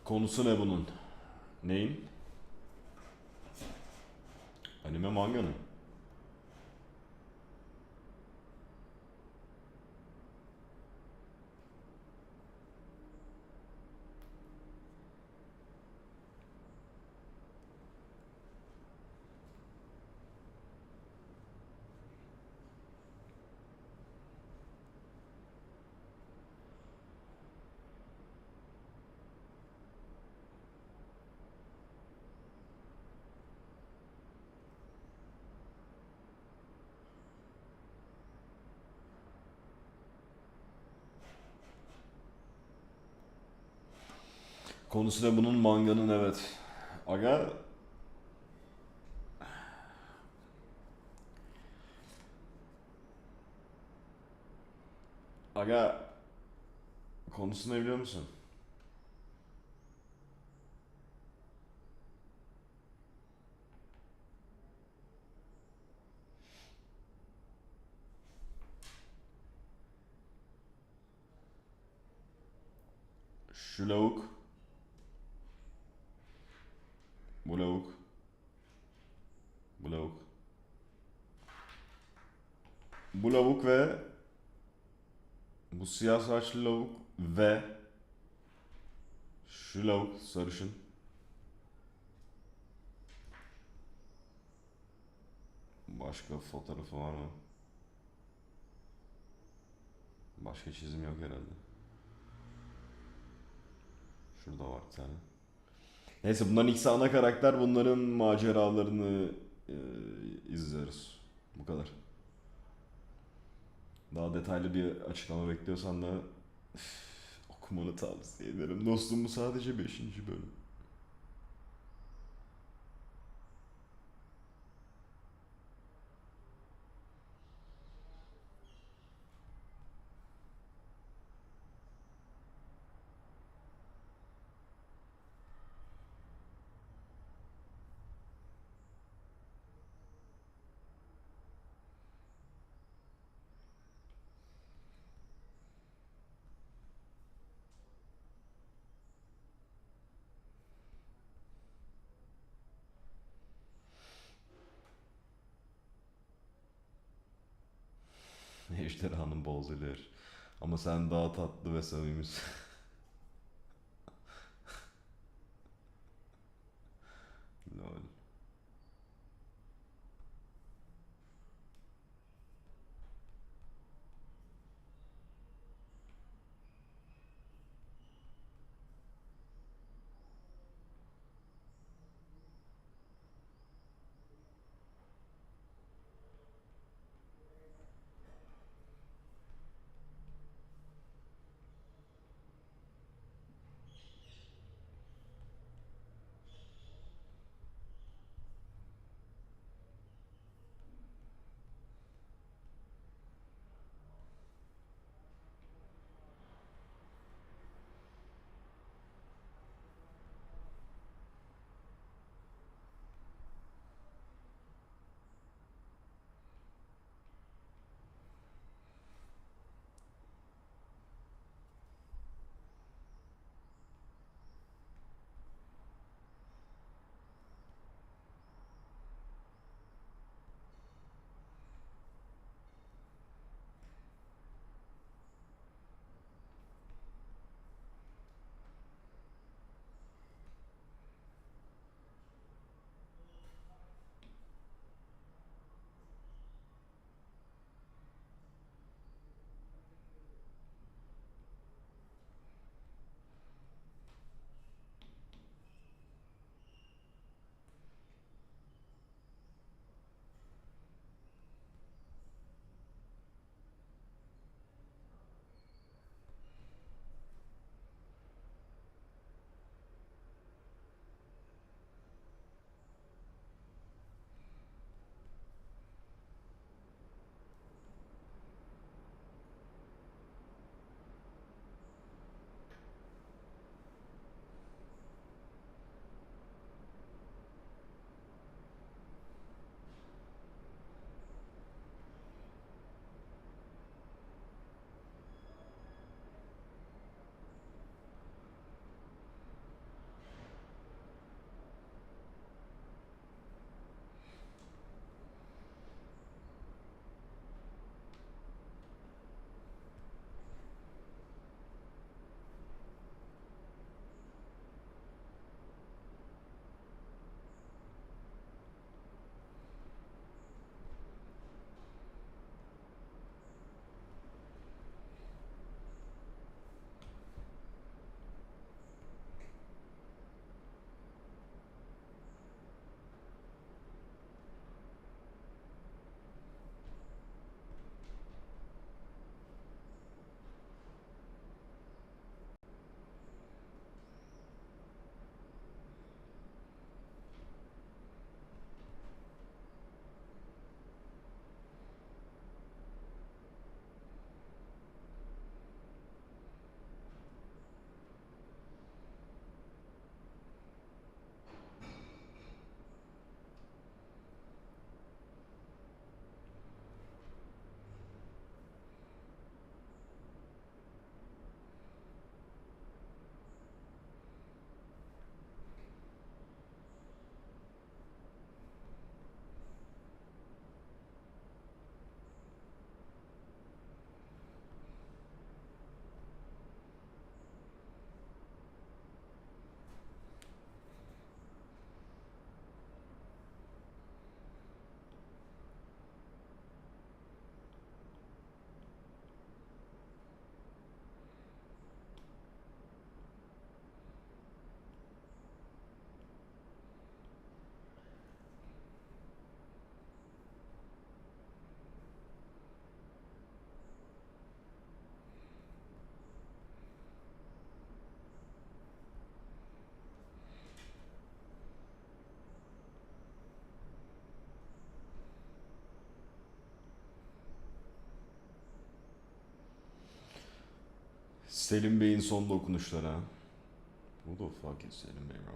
S1: Konusu ne bunun? Neyin? Anime manganın. Konusu ne bunun? Manganın, evet. Aga... Aga... Konusu ne biliyor musun? Şu lavuk. Bu lavuk. Bu lavuk. Bu lavuk ve bu siyah saçlı lavuk ve şu lavuk sarışın. Başka fotoğrafı var mı? Başka çizim yok herhalde. Şurada var bir tane. Neyse bunların ikisi ana karakter. Bunların maceralarını izliyoruz. Bu kadar. Daha detaylı bir açıklama bekliyorsan da okumanı tavsiye ederim. Dostum bu sadece 5. bölüm. Ejderhanın bozuluyor. Ama sen daha tatlı ve samimisin. Lol. Selim Bey'in son dokunuşları ha. Who the fuck is Selim Bey bro?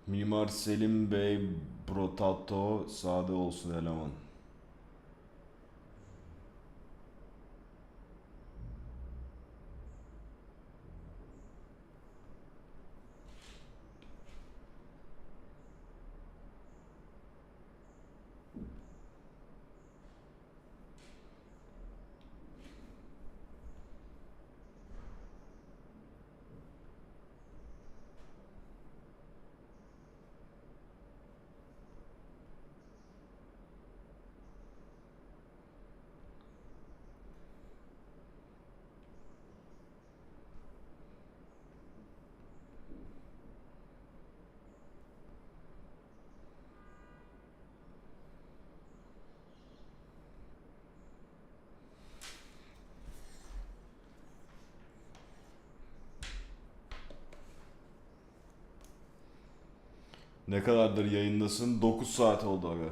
S1: Mimar Selim Bey Brotato sade olsun eleman. Ne kadardır yayındasın? 9 saat oldu aga.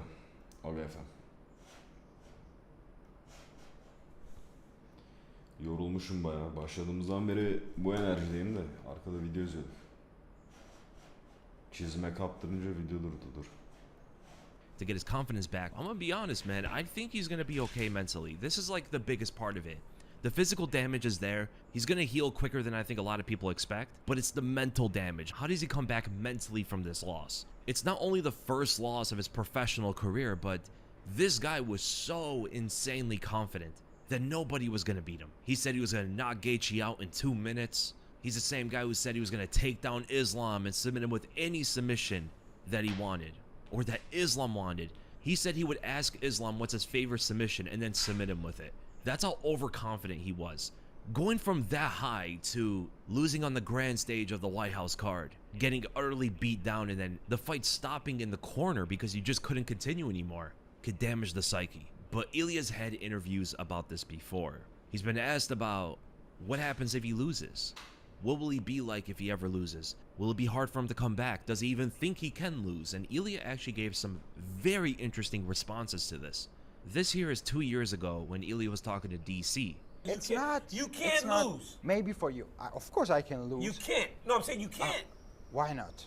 S1: Aga efendim. Yorulmuşum bayağı. Başladığımızdan beri bu enerjideyim de arkada video izliyordum. Çizime kaptırınca video durdu dur.
S15: To get his confidence back, I'm gonna be honest, man. I think he's gonna be okay mentally. This is like the biggest part of it. The physical damage is there. He's gonna heal quicker than I think a lot of people expect, but it's the mental damage. How does he come back mentally from this loss? It's not only the first loss of his professional career, but this guy was so insanely confident that nobody was gonna beat him. He said he was gonna knock Gaethje out in 2 minutes. He's the same guy who said he was gonna take down Islam and submit him with any submission that he wanted, or that Islam wanted. He said he would ask Islam what's his favorite submission and then submit him with it. That's how overconfident he was. Going from that high to losing on the grand stage of the White House card, getting utterly beat down, and then the fight stopping in the corner because you just couldn't continue anymore, could damage the psyche. But Ilya's had interviews about this before. He's been asked about what happens if he loses. What will he be like if he ever loses? Will it be hard for him to come back? Does he even think he can lose? And Ilya actually gave some very interesting responses to this. This here is 2 years ago when Ilya was talking to DC.
S14: It's not.
S6: You can't
S14: it's not-
S6: lose.
S14: Maybe for you. Of course I can lose.
S6: You can't. No, I'm saying you can't.
S14: Why not?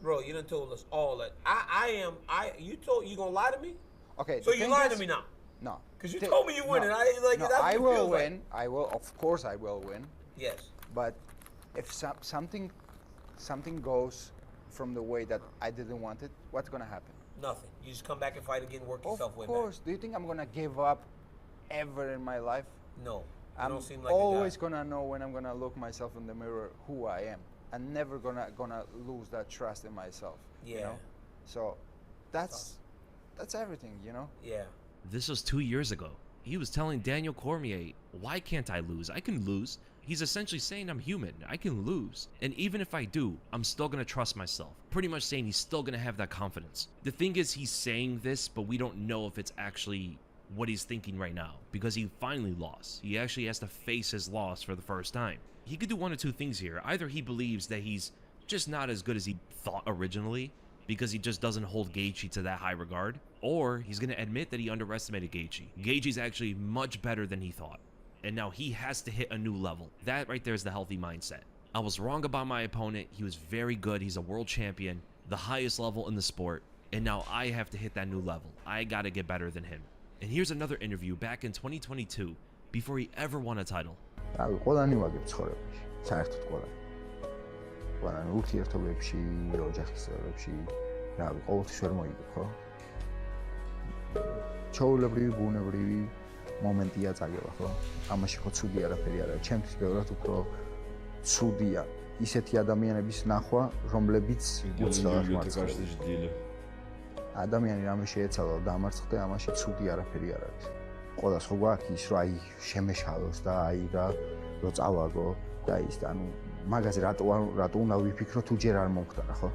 S6: Bro, you done told us all that. You gonna lie to me?
S14: Okay.
S6: So
S14: the
S6: you
S14: thing
S6: lied
S14: is-
S6: to me now?
S14: No.
S6: Because you
S14: The-
S6: told me you win,
S14: no,
S6: and I like
S14: no,
S6: that's what
S14: I
S6: it
S14: will
S6: feels like.
S14: win. I will. Of course I will win.
S6: Yes.
S14: But if something goes from the way that I didn't want it, what's gonna happen?
S6: Nothing. You just come back and fight again, work yourself
S14: Of
S6: way
S14: course. Do you think I'm gonna give up ever in my life?
S6: back. No. You
S14: I'm
S6: don't seem like
S14: always
S6: a guy.
S14: gonna know when I'm gonna look myself in the mirror who I am. I'm never gonna lose that trust in myself. You
S6: Yeah.
S14: know? So that's everything, you know?
S6: Yeah.
S15: This was 2 years ago. He was telling Daniel Cormier, why can't I lose? I can lose. He's essentially saying I'm human. I can lose. And even if I do, I'm still going to trust myself. Pretty much saying he's still going to have that confidence. The thing is, he's saying this, but we don't know if it's actually what he's thinking right now, because he finally lost. He actually has to face his loss for the first time. He could do one of two things here. Either he believes that he's just not as good as he thought originally, because he just doesn't hold Gaethje to that high regard, or he's going to admit that he underestimated Gaethje. Gaethje's actually much better than he thought, and now he has to hit a new level. That right there is the healthy mindset. I was wrong about my opponent. He was very good. He's a world champion, the highest level in the sport, and now I have to hit that new level. I got to get better than him. And here's another interview back in 2022, before he ever won a title.
S14: قدانی واقع بچخوره باش. سرتت قدر. ყველანი ურთიერთობებში, ოჯახის წევრებში, რა ვიცი, ყოველთვის ვერ მოიგებ, ხო? ჩაოლებრივი, ბუნებრივი მომენტია წაგება, ხო? ამაში ხო ცუდი არაფერი არ არის. ჩემთვის ბევრად უფრო ცუდია ისეთი ადამიანების ნახვა, რომლებიც უცნაურად მარცხდება. ადამიანი რამე შეეცალა დამარცხდა, ამაში ცუდი არაფერი არ არის. ყველა სხვა გვაქვს ის, რომ აი შემეშალოს და აი რა რო წავაგო და ის ანუ მაგაზე რატო უნდა ვიფიქრო თუ ჯერ არ მომხდარა, ხო?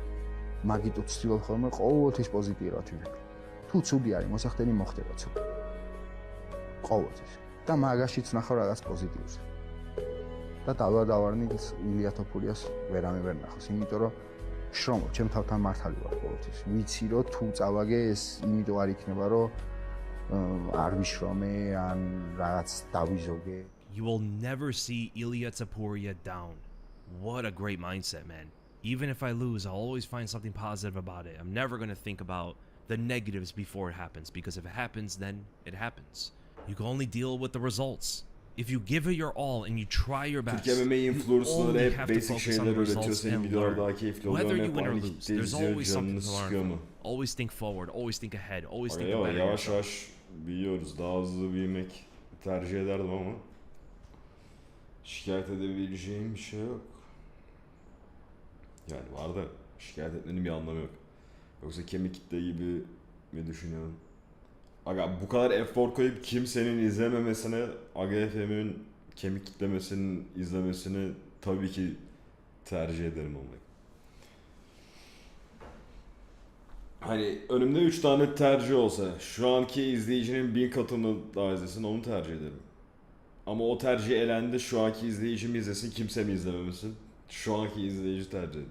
S14: მაგიტო ვცდილობ ხოლმე ყოველთვის პოზიტიურად ვიფიქრო. თუ ცუდი არის მოსახდენი მოხდება ცუდი. ყოველთვის. და მაგაშიც ნახავ რაღაც პოზიტივს. და დავარნით ილია თოფურიას ვერამე ვერ ნახავს, იმიტომ რომ შრომობ, ჩემ თავთან მართალი ვარ ყოველთვის. ვიცი რომ თუ წავაგე ეს იმიტომ არ იქნება რომ არ ვიშრომე ან რაღაც დავიზოგე.
S15: You will never see Ilia Topuria down. What a great mindset, man. Even if I lose, I'll always find something positive about it. I'm never going to think about the negatives before it happens, because if it happens, then it happens. You can only deal with the results. If you give it your all and you try your best,
S1: Türkiye MMA
S15: you
S1: influencerları
S15: only
S1: hep
S15: have to
S1: basic
S15: focus on
S1: şeyler
S15: the
S1: öğretiyor.
S15: results
S1: Senin
S15: and
S1: videolar
S15: learn.
S1: daha keyifli
S15: Whether
S1: oluyor.
S15: you
S1: Hep
S15: win or
S1: aynı
S15: lose,
S1: kitle
S15: there's
S1: izliyor,
S15: always something
S1: canını
S15: to learn
S1: sıkıyor
S15: from.
S1: mu?
S15: Always think forward, always think ahead, always think
S1: Yavaş
S15: better
S1: yavaş
S15: yourself.
S1: büyüyoruz. Daha hızlı büyümek tercih ederdim ama şikayet edebileceğim bir şey yok. Yani var da şikayet etmenin bir anlamı yok. Yoksa kemik kitle gibi mi düşünüyorum? Aga bu kadar efor koyup kimsenin izlememesine, Aga FM'in kemik kitlemesinin izlemesini tabii ki tercih ederim ama. Hani önümde 3 tane tercih olsa, şu anki izleyicinin 1000 katını daha izlesin, onu tercih ederim. Ama o tercih elendi, şu anki izleyici mi izlesin, kimse mi izlememesin? Şu anki izleyici tercih edin.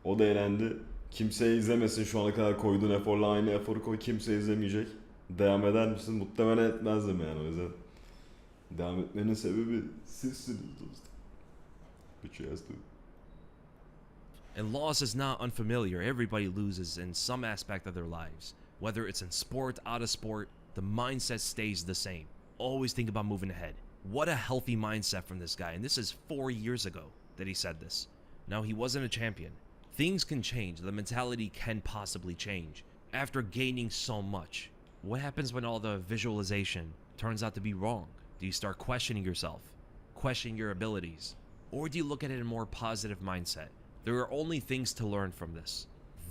S1: O da elendi, kimse izlemesin, şu ana kadar koyduğun eforla aynı eforu koy, kimse izlemeyecek. Devam eder misin? Muhtemelen etmezdim yani, o yüzden. Devam etmenin sebebi sizsiniz dostum. But you guys do.
S15: And loss is not unfamiliar. Everybody loses in some aspect of their lives. Whether it's in sport, out of sport, the mindset stays the same. Always think about moving ahead. What a healthy mindset from this guy. And this is 4 years ago that he said this. Now, he wasn't a champion. Things can change. The mentality can possibly change. After gaining so much, what happens when all the visualization turns out to be wrong? Do you start questioning yourself? Questioning your abilities? Or do you look at it in a more positive mindset? There are only things to learn from this.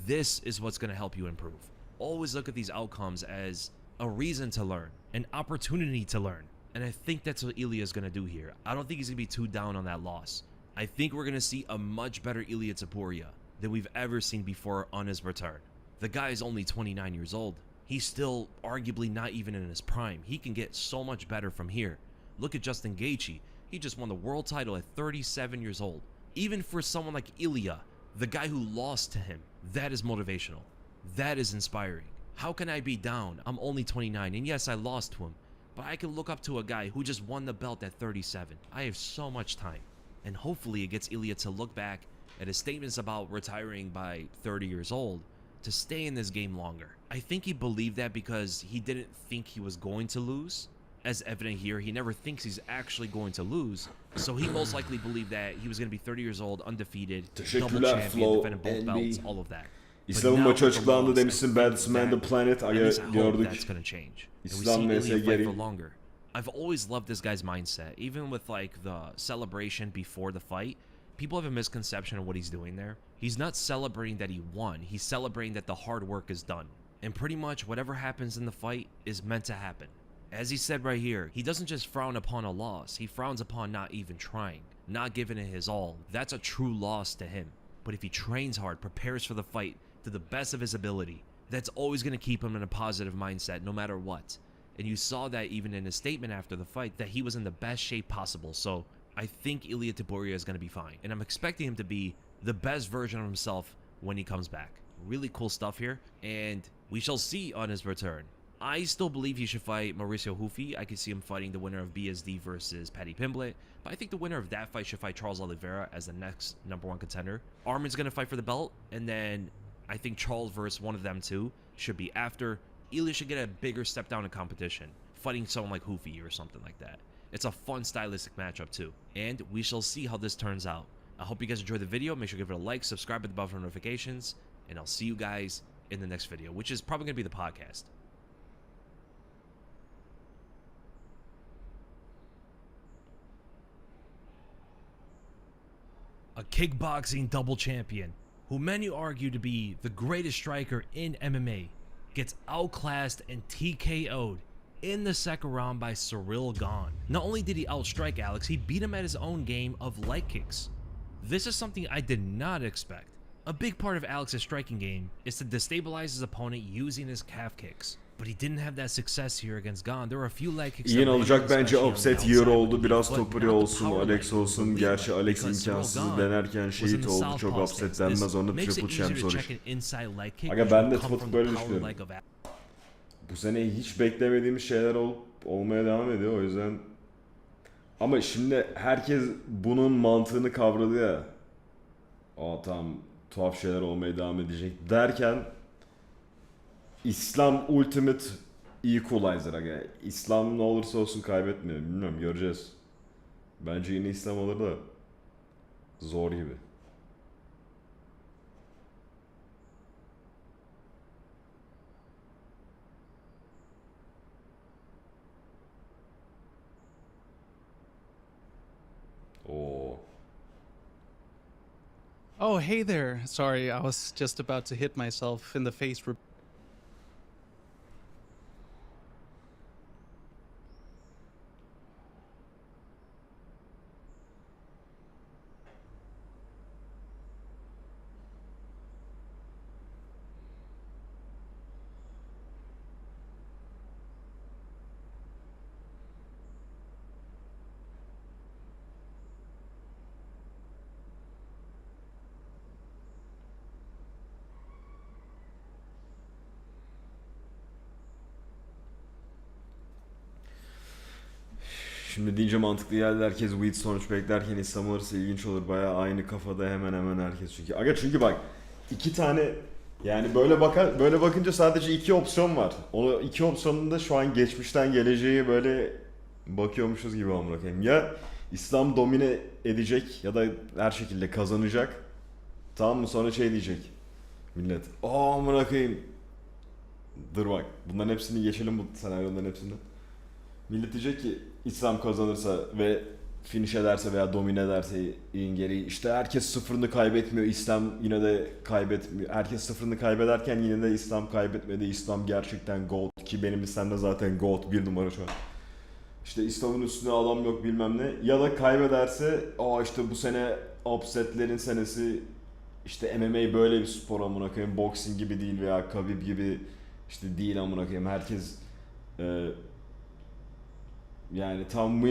S15: This is what's going to help you improve. Always look at these outcomes as a reason to learn, an opportunity to learn. And I think that's what Ilia is going to do here. I don't think he's going to be too down on that loss. I think we're going to see a much better Ilia Topuria than we've ever seen before on his return. The guy is only 29 years old. He's still arguably not even in his prime. He can get so much better from here. Look at Justin Gaethje. He just won the world title at 37 years old. Even for someone like Ilia, the guy who lost to him, that is motivational. That is inspiring. How can I be down? I'm only 29, and yes, I lost to him, but I can look up to a guy who just won the belt at 37. I have so much time, and hopefully it gets Ilia to look back at his statements about retiring by 30 years old to stay in this game longer. I think he believed that because he didn't think he was going to lose. As evident here, he never thinks he's actually going to lose, so he most likely believed that he was going to be 30 years old, undefeated, double champion, defending both belts, all of that.
S1: İslam'ın maçı açıklandı demişsin, Baddest Man the Planet. Aga gördük.
S15: That's going to change.
S1: İslam vs. Geri.
S15: I've always loved this guy's mindset. Even with like the celebration before the fight, people have a misconception of what he's doing there. He's not celebrating that he won. He's celebrating that the hard work is done. And pretty much whatever happens in the fight is meant to happen. As he said right here, he doesn't just frown upon a loss. He frowns upon not even trying, not giving it his all. That's a true loss to him. But if he trains hard, prepares for the fight to the best of his ability, that's always going to keep him in a positive mindset no matter what. And you saw that even in his statement after the fight, that he was in the best shape possible. So I think Ilia Topuria is going to be fine. And I'm expecting him to be the best version of himself when he comes back. Really cool stuff here. And we shall see on his return. I still believe he should fight Mauricio Hufi. I could see him fighting the winner of BSD versus Paddy Pimblett. But I think the winner of that fight should fight Charles Oliveira as the next #1 contender. Armin's going to fight for the belt. And then I think Charles versus one of them two should be after. Ilia should get a bigger step down in competition, fighting someone like Hufi or something like that. It's a fun stylistic matchup too. And we shall see how this turns out. I hope you guys enjoyed the video. Make sure to give it a like, subscribe with the bell for notifications, and I'll see you guys in the next video, which is probably going to be the podcast. A kickboxing double champion, who many argue to be the greatest striker in MMA, gets outclassed and TKO'd in the second round by Cyril Gane. Not only did he outstrike Alex, he beat him at his own game of leg kicks. This is something I did not expect. A big part of Alex's striking game is to destabilize his opponent using his calf kicks. But he didn't have that success here against Gane. There were a few leg kicks.
S1: İyi olacak bence upset year oldu. Biraz Topuria olsun, Alex olsun. Gerçi Alex imkansızı denerken şehit oldu. Çok upset denmez onu triple champ sonuç. Aga ben de tıpatıp böyle düşünüyorum. Bu sene hiç beklemediğimiz şeyler olmaya devam ediyor o yüzden. Ama şimdi herkes bunun mantığını kavradı ya. Aa tamam tuhaf şeyler olmaya devam edecek derken İslam Ultimate Equalizer aga. İslam ne olursa olsun kaybetmiyor. Bilmiyorum göreceğiz. Bence yine İslam olur da zor gibi. Oo.
S17: Oh, hey there. Sorry, I was just about to hit myself in the face.
S1: Şimdi deyince mantıklı geldi. Herkes Wheat sonuç beklerken İslam olursa ilginç olur. Bayağı aynı kafada hemen hemen herkes çünkü. Aga çünkü bak iki tane yani böyle bakınca sadece iki opsiyon var. O iki opsiyonun da şu an geçmişten geleceği böyle bakıyormuşuz gibi amına koyayım. Ya İslam domine edecek ya da her şekilde kazanacak. Tamam mı? Sonra şey diyecek. Millet. Aa amına koyayım. Dur bak. Bunların hepsini geçelim bu senaryoların hepsini. Millet diyecek ki İslam kazanırsa ve finish ederse veya domine ederse Ingeri işte herkes sıfırını kaybetmiyor, İslam yine de kaybetmiyor. Herkes sıfırını kaybederken yine de İslam kaybetmedi. İslam gerçekten GOAT ki benim listemde zaten GOAT bir numara şu an. İşte İslam'ın üstüne adam yok bilmem ne. Ya da kaybederse işte bu sene upsetlerin senesi işte MMA böyle bir spor amına koyayım. Boxing gibi değil veya Khabib gibi işte değil amına koyayım. Herkes yani tam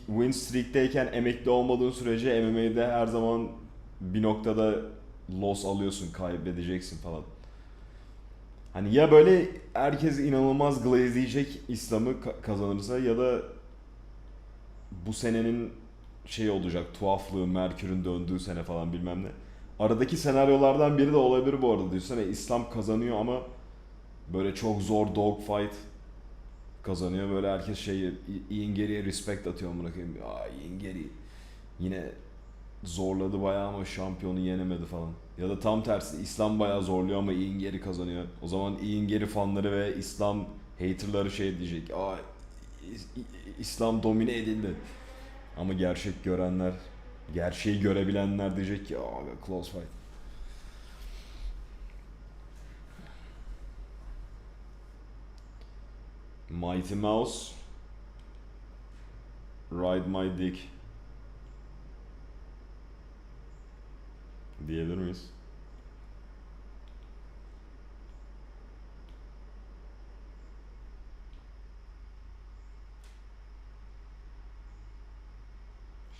S1: win streak'teyken emekli olmadığın sürece MMA'de her zaman bir noktada loss alıyorsun, kaybedeceksin falan. Hani ya böyle herkes inanılmaz glazleyecek İslam'ı kazanırsa ya da bu senenin şey olacak, tuhaflığı, Merkür'ün döndüğü sene falan bilmem ne. Aradaki senaryolardan biri de olabilir bu arada. Düşünsene İslam kazanıyor ama böyle çok zor dogfight kazanıyor. Böyle herkes Ingeri'ye respect atıyor amına koyayım. Ingeri yine zorladı bayağı ama şampiyonu yenemedi falan. Ya da tam tersi İslam bayağı zorluyor ama Ingeri kazanıyor. O zaman Ingeri fanları ve İslam haterları şey diyecek. İslam domine edildi. Ama gerçek görenler, gerçeği görebilenler diyecek ki close fight. Mighty Mouse Ride My Dick diyebilir miyiz?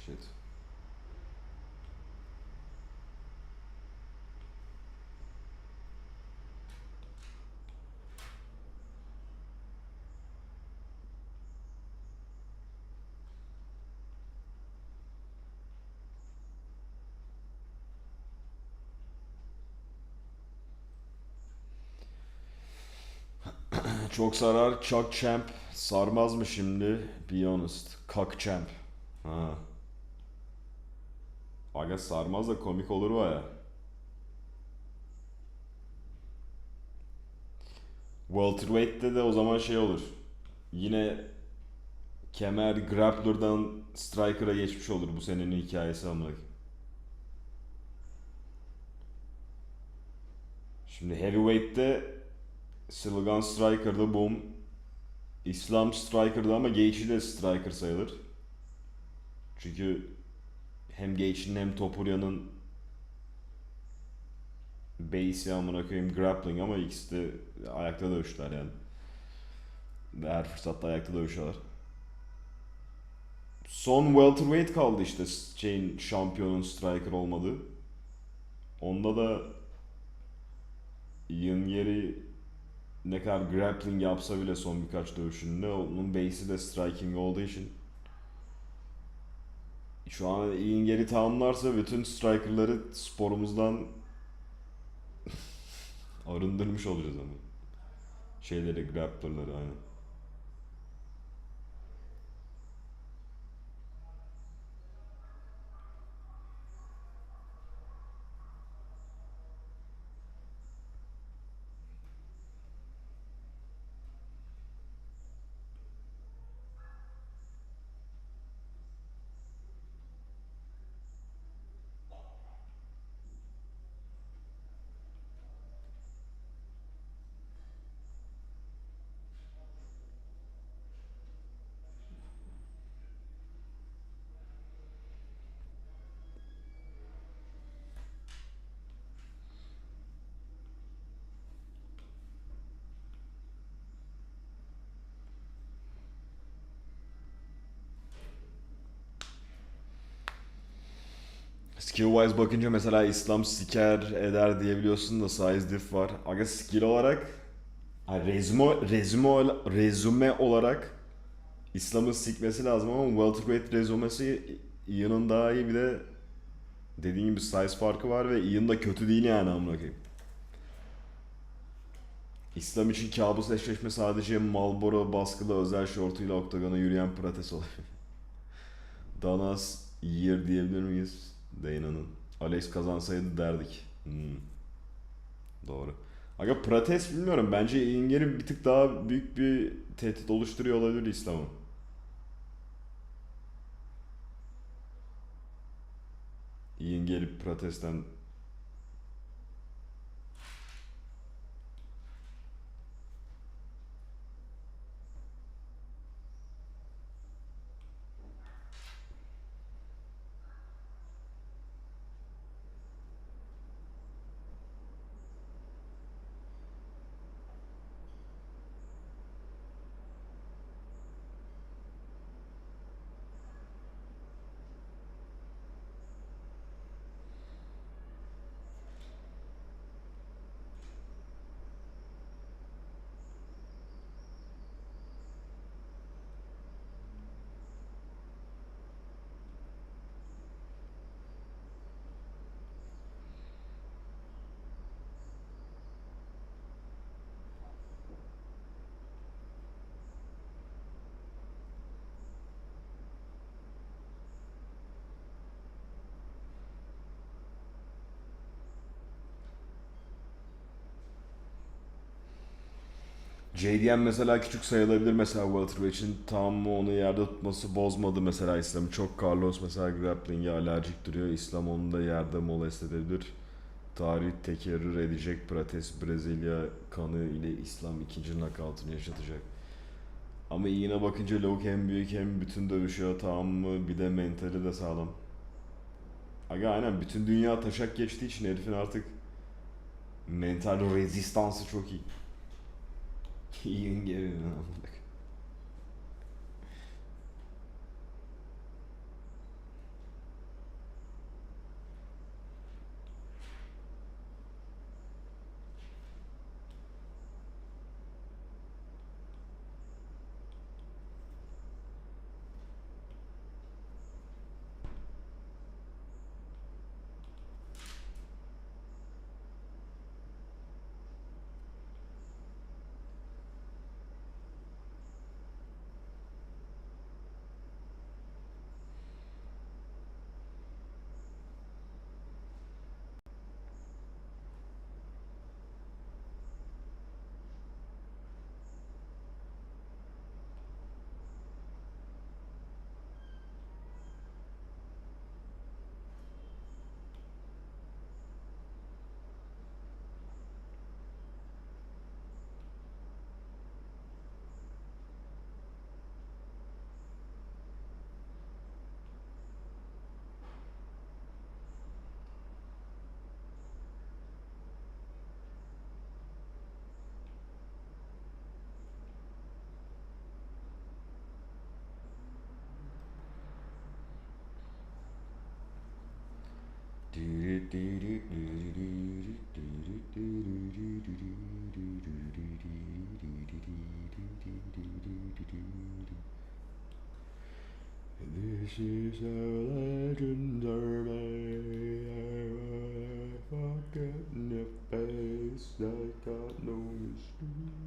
S1: Shit. Çok sarar. Chuck Champ sarmaz mı şimdi? Be honest. Cock Champ. Ha. Aga Aga sarmaz da komik olur baya. Welterweight'te de o zaman şey olur. Yine kemer grappler'dan striker'a geçmiş olur bu senenin hikayesi ama. Şimdi heavyweight'te Silgan striker'da boom. İslam striker'da ama Gaethje de striker sayılır. Çünkü hem Gaethje'nin hem Topuria'nın base'i amına koyayım grappling ama ikisi de ayakta dövüşler yani. Her fırsatta ayakta dövüşüyorlar. Son welterweight kaldı işte şeyin şampiyonun striker olmadığı. Onda da Ian Gary ne kadar grappling yapsa bile son birkaç dövüşünde onun base'i de striking olduğu için şu an Ian Gary tamamlarsa bütün strikerları sporumuzdan arındırmış olacağız ama. Şeyleri, grapplerları aynen. Skill wise bakınca mesela İslam siker eder diyebiliyorsun da size diff var. Aga skill olarak rezüme olarak İslam'ın sikmesi lazım ama welterweight rezümesi Ian'ın daha iyi bir de dediğim gibi size farkı var ve Ian da kötü değil yani amına koyayım. İslam için kabus eşleşme sadece Marlboro baskılı özel şortuyla oktagona yürüyen Prates oluyor. Danas year diyebilir miyiz? Dayana'nın. Alex kazansaydı derdik. Doğru. Aga Prates bilmiyorum. Bence Inger'i bir tık daha büyük bir tehdit oluşturuyor olabilir İslam'a. Inger'i Prates'ten JDM mesela küçük sayılabilir mesela welterweight'in tam mı onu yerde tutması bozmadı mesela İslam'ı. Çok Carlos mesela grappling'e alerjik duruyor. İslam onu da yerde molest edebilir. Tarih tekerrür edecek Prates Brezilya kanı ile İslam ikinci knockout'unu yaşatacak. Ama yine bakınca Lavuk hem büyük hem bütün dövüşüyor tamam mı bir de mentali de sağlam. Aga aynen bütün dünya taşak geçtiği için herifin artık mental rezistansı çok iyi. İyi geri anladık. This is how legends are made. I forget the face. I got no mysteries.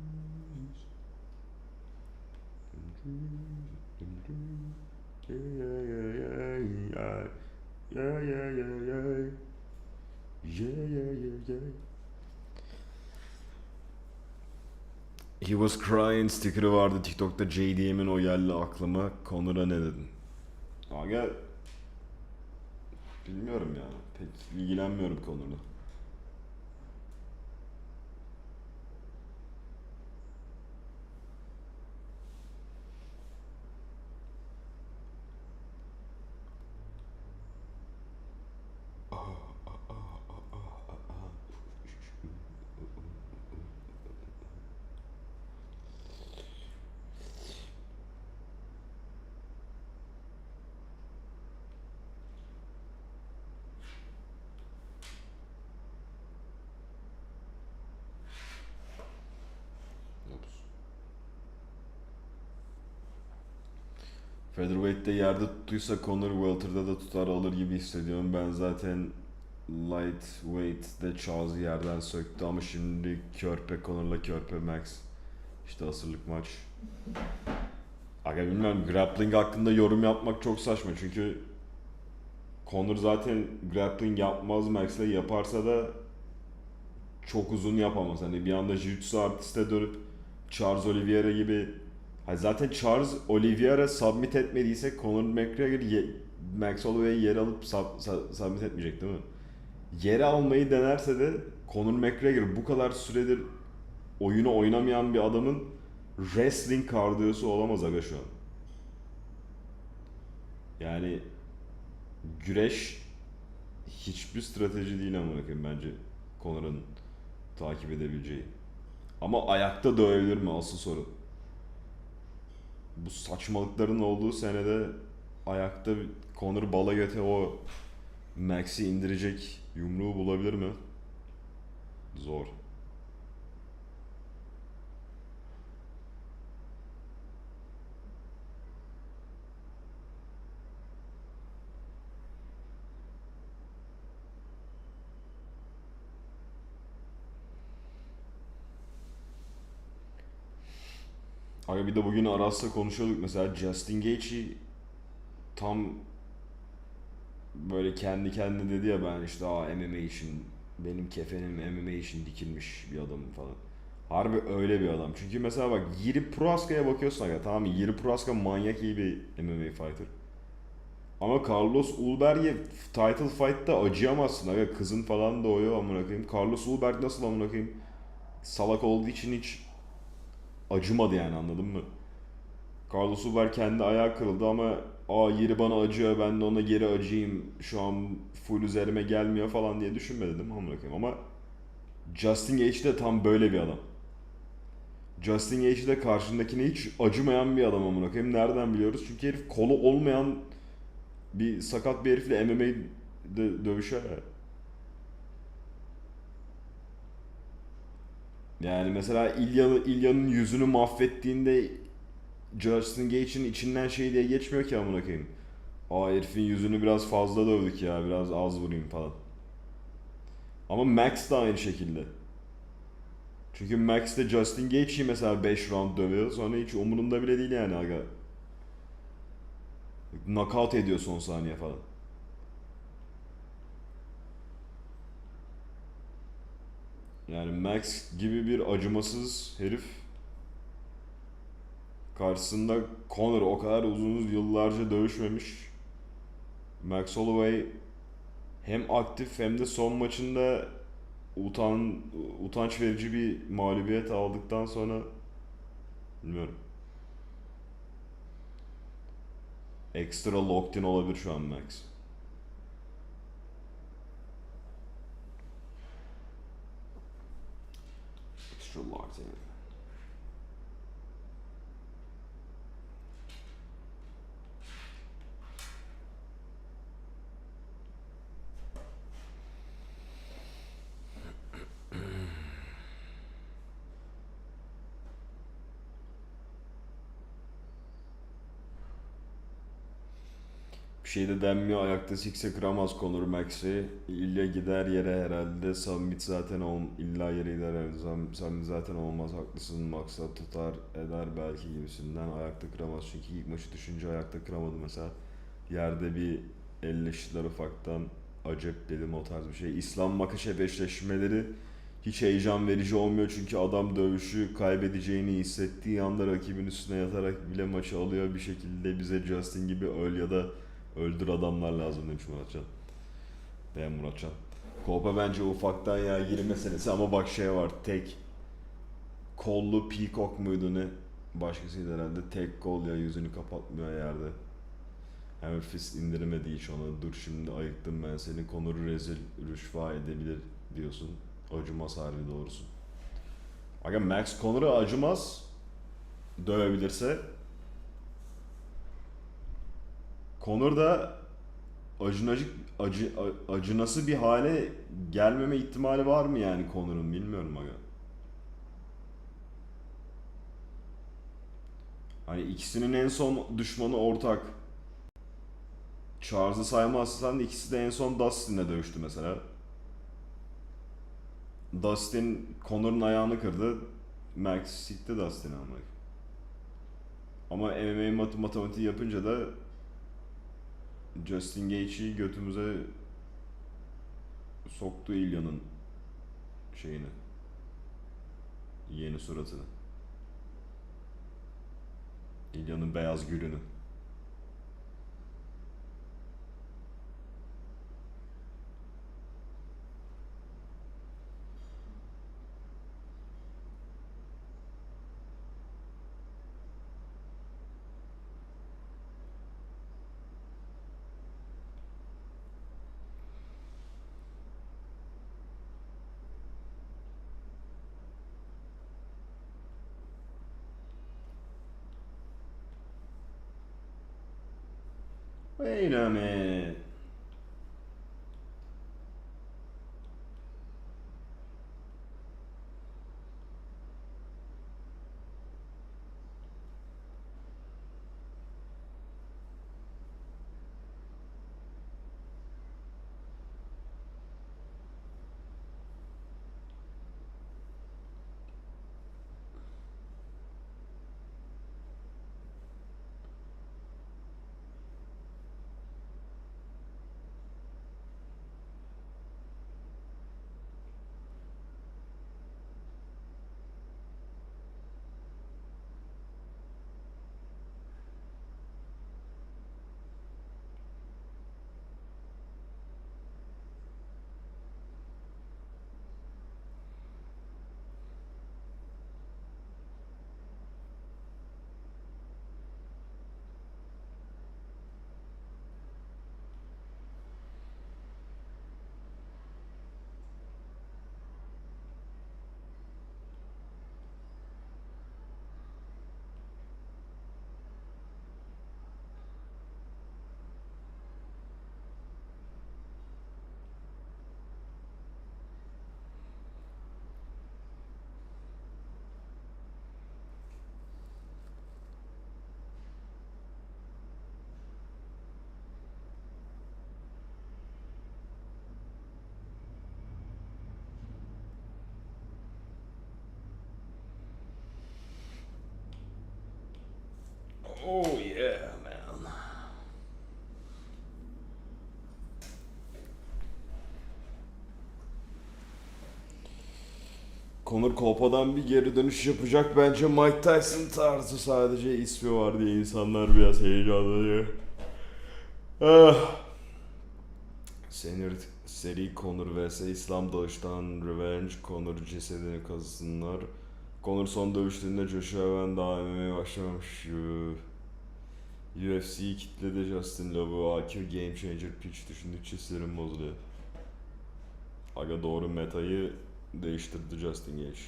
S1: He was crying sticker'ı vardı TikTok'ta, JDM'in o geldi aklıma. Connor'a ne dedin? Aga bilmiyorum ya. Pek ilgilenmiyorum Connor'la. Featherweight'te yerde tuttuysa Conor welter'da da tutar alır gibi hissediyorum. Ben zaten lightweight'te Charles'ı yerden söktü ama şimdi körpe Conor'la körpe Max. İşte asırlık maç. Aga bilmiyorum, grappling hakkında yorum yapmak çok saçma çünkü Conor zaten grappling yapmaz, Max'le yaparsa da çok uzun yapamaz. Hani bir anda jiu-jitsu artiste dönüp Charles Oliveira gibi, zaten Charles Oliveira submit etmediyse Conor McGregor Max Holloway'i yer alıp submit etmeyecek değil mi? Yere almayı denerse de Conor McGregor bu kadar süredir oyunu oynamayan bir adamın wrestling kardiyosu olamaz aga şu an. Yani güreş hiçbir strateji değil ama bakın bence Conor'un takip edebileceği. Ama ayakta dövebilir mi asıl soru. Bu saçmalıkların olduğu senede ayakta Conor bala göte o Max'i indirecek yumruğu bulabilir mi? Zor. Abi bir de bugün Aras'la konuşuyorduk mesela, Justin Gaethje tam böyle kendi kendine dedi ya, ben işte MMA için, benim kefenim MMA için dikilmiş bir adamım falan. Harbi öyle bir adam. Çünkü mesela bak Yuri Prohaska'ya bakıyorsun aga, tamam mı? Yuri Prohaska manyak iyi bir MMA fighter. Ama Carlos Ulberg'e title fight'ta acıyamazsın aga, kızın falan doğuyor amına koyayım. Carlos Ulberg nasıl amına koyayım? Salak olduğu için hiç acımadı yani, anladın mı? Carlos Ulberg kendi ayağı kırıldı ama yeri bana acıyor, ben de ona geri acıyayım, şu an full üzerime gelmiyor falan diye düşünmedi değil mi amına koyayım? Ama Justin Gaethje de tam böyle bir adam. Justin Gaethje de karşındakine hiç acımayan bir adam amına koyayım. Nereden biliyoruz? Çünkü herif kolu olmayan bir sakat bir herifle MMA'de dövüşüyor ya. Yani mesela İlya'nın yüzünü mahvettiğinde Justin Gaethje'nin içinden şey diye geçmiyor ki amına koyayım. Herifin yüzünü biraz fazla dövdük ya, biraz az vurayım falan. Ama Max da aynı şekilde. Çünkü Max de Justin Gaethje'yi mesela 5 round dövüyor, sonra hiç umurunda bile değil yani aga. Knockout ediyor son saniye falan. Yani Max gibi bir acımasız herif karşısında Conor o kadar uzun yıllarca dövüşmemiş. Max Holloway hem aktif hem de son maçında utanç verici bir mağlubiyet aldıktan sonra bilmiyorum. Ekstra locked in olabilir şu an Max. Extra locked in. şey de denmiyor, ayakta sikse kıramaz Conor Max'i. İlla gider yere herhalde. Summit zaten illa yere gider herhalde. Summit zaten olmaz, haklısın. Maksat tutar eder belki gibisinden. Ayakta kıramaz çünkü ilk maçı düşünce ayakta kıramadı mesela. Yerde bir elleştiler ufaktan. Acep dedim, o tarz bir şey. İslam Makhachev eşleşmeleri hiç heyecan verici olmuyor çünkü adam dövüşü kaybedeceğini hissettiği anda rakibin üstüne yatarak bile maçı alıyor. Bir şekilde bize Justin gibi öl ya da öldür adamlar lazım demiş Muratcan. Beğen Muratcan. Kolpa bence ufaktan ya 20 senesi ama bak şey var, tek kollu Peacock muydu ne? Başkasıydı herhalde. Tek kol ya, yüzünü kapatmıyor yerde. Hem fist indirmedi hiç ona. Dur şimdi ayıktım ben seni. Konuru rezil rüşva edebilir diyorsun. Acımaz harbi doğrusu. Aga Max Conor'a acımaz. Dövebilirse. Conor da acınası bir hale gelmeme ihtimali var mı yani Conor'un, bilmiyorum aga. Hani ikisinin en son düşmanı ortak. Charles'ı saymazsan ikisi de en son Dustin'le dövüştü mesela. Dustin Conor'un ayağını kırdı. Max sikti Dustin'i ama. Ama MMA matematiği yapınca da Justin Gaethje'yi götümüze soktu İlya'nın şeyini. Yeni suratını. İlya'nın beyaz gülünü. Wait a minute. Oh yeah man. Conor Kolpa'dan bir geri dönüş yapacak bence. Mike Tyson tarzı, sadece ismi var diye insanlar biraz heyecanlanıyor. Ah. Seri Conor vs İslam Dağış'tan Revenge. Conor cesedini kazısınlar. Conor son dövüşlerinde Joshua ben daha MMA'ye başlamamış. UFC'yi kitledi Justin Love'u. AQ Game Changer pitch düşündükçe sinirim bozuluyor. Aga doğru metayı değiştirdi Justin Gage.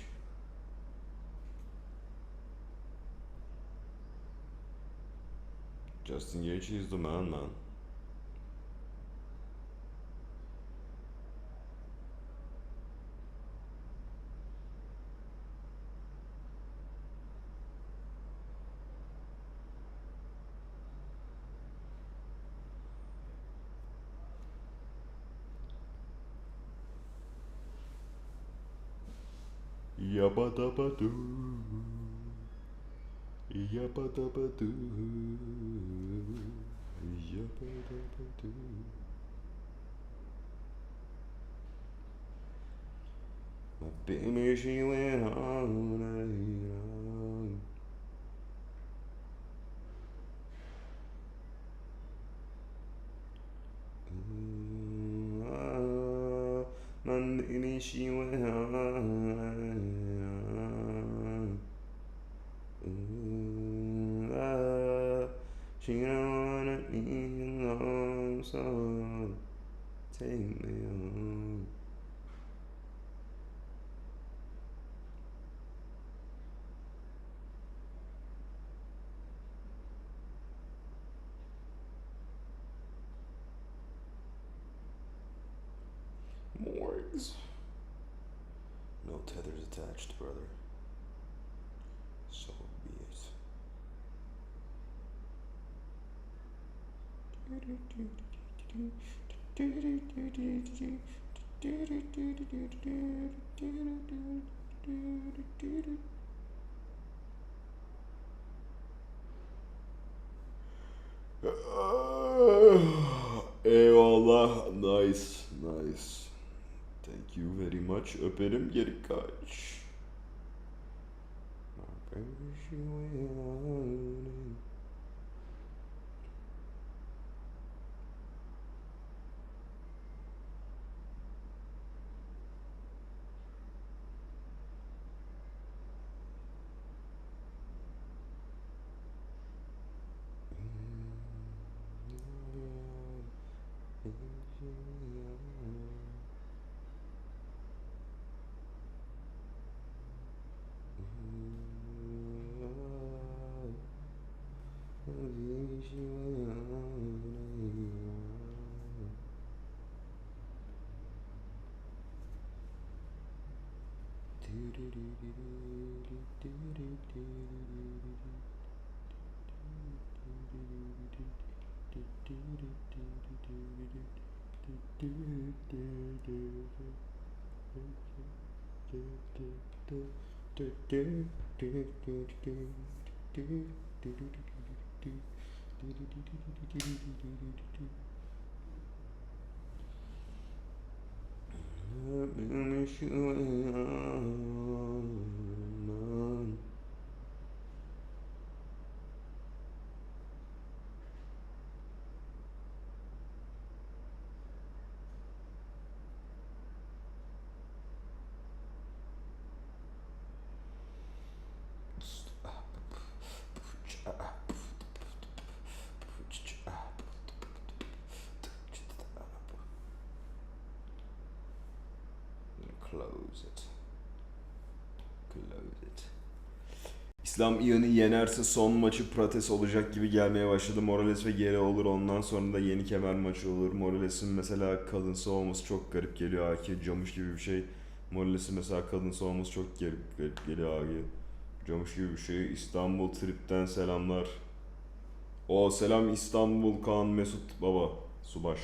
S1: Justin Gage is the man. Yabadabadu. Yabadabadu. Yabadabadu. My baby, she went on and on. My baby, she went on and on. She don't wanna be alone, so take me home. Morgs. No tethers attached, brother. So be it. Eyvallah. Nice. Nice. Thank you very much. Öperim geri kaç. Close it. Close it. İslam İyan'ı yenerse son maçı Prates olacak gibi gelmeye başladı. Morales ve geri olur. Ondan sonra da yeni kemer maçı olur. Morales'in mesela kadınsı olması çok garip geliyor. Aki camış gibi bir şey. Morales'in mesela kadınsı olması çok garip geliyor abi. Camış gibi bir şey. İstanbul Trip'ten selamlar. O selam İstanbul Kaan Mesut baba. Subaş.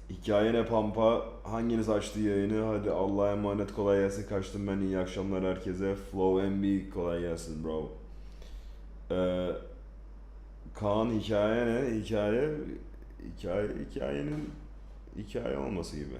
S1: Hikaye ne pampa? Hanginiz açtı yayını? Hadi Allah'a emanet, kolay gelsin. Kaçtım ben, iyi akşamlar herkese. Flow MB kolay gelsin bro. Kaan hikaye ne? Hikayenin hikaye olması gibi.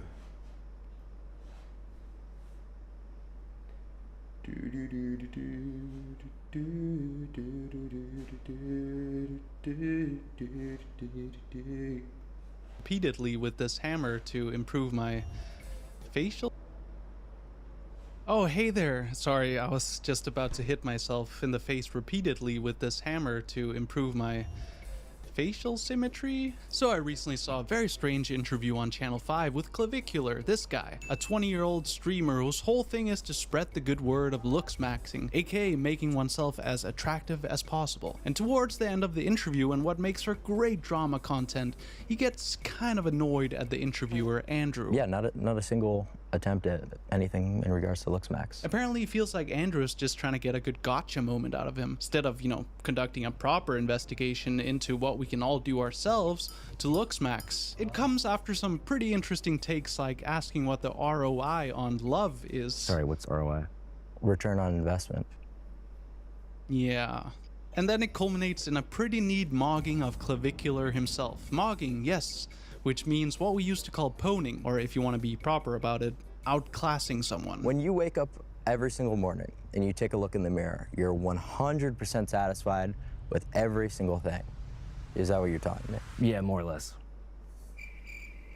S17: Repeatedly with this hammer to improve my facial. Oh, hey there. Sorry, I was just about to hit myself in the face repeatedly with this hammer to improve my facial symmetry. So I recently saw a very strange interview on Channel 5 with Clavicular, this guy, a 20-year-old streamer whose whole thing is to spread the good word of looks maxing, aka making oneself as attractive as possible. And towards the end of the interview and what makes for great drama content, he gets kind of annoyed at the interviewer, Andrew.
S7: Yeah, not a single attempt at anything in regards to looks max.
S17: Apparently, it feels like Andrew's just trying to get a good gotcha moment out of him, instead of, conducting a proper investigation into what we can all do ourselves to looks max. It comes after some pretty interesting takes, like asking what the ROI on love is.
S7: Sorry, what's ROI? Return on investment.
S17: Yeah. And then it culminates in a pretty neat mogging of Clavicular himself. Mogging, yes, which means what we used to call poning, or if you want to be proper about it, outclassing someone.
S7: When you wake up every single morning and you take a look in the mirror, you're 100% satisfied with every single thing. Is that what you're telling me? Yeah, more or less.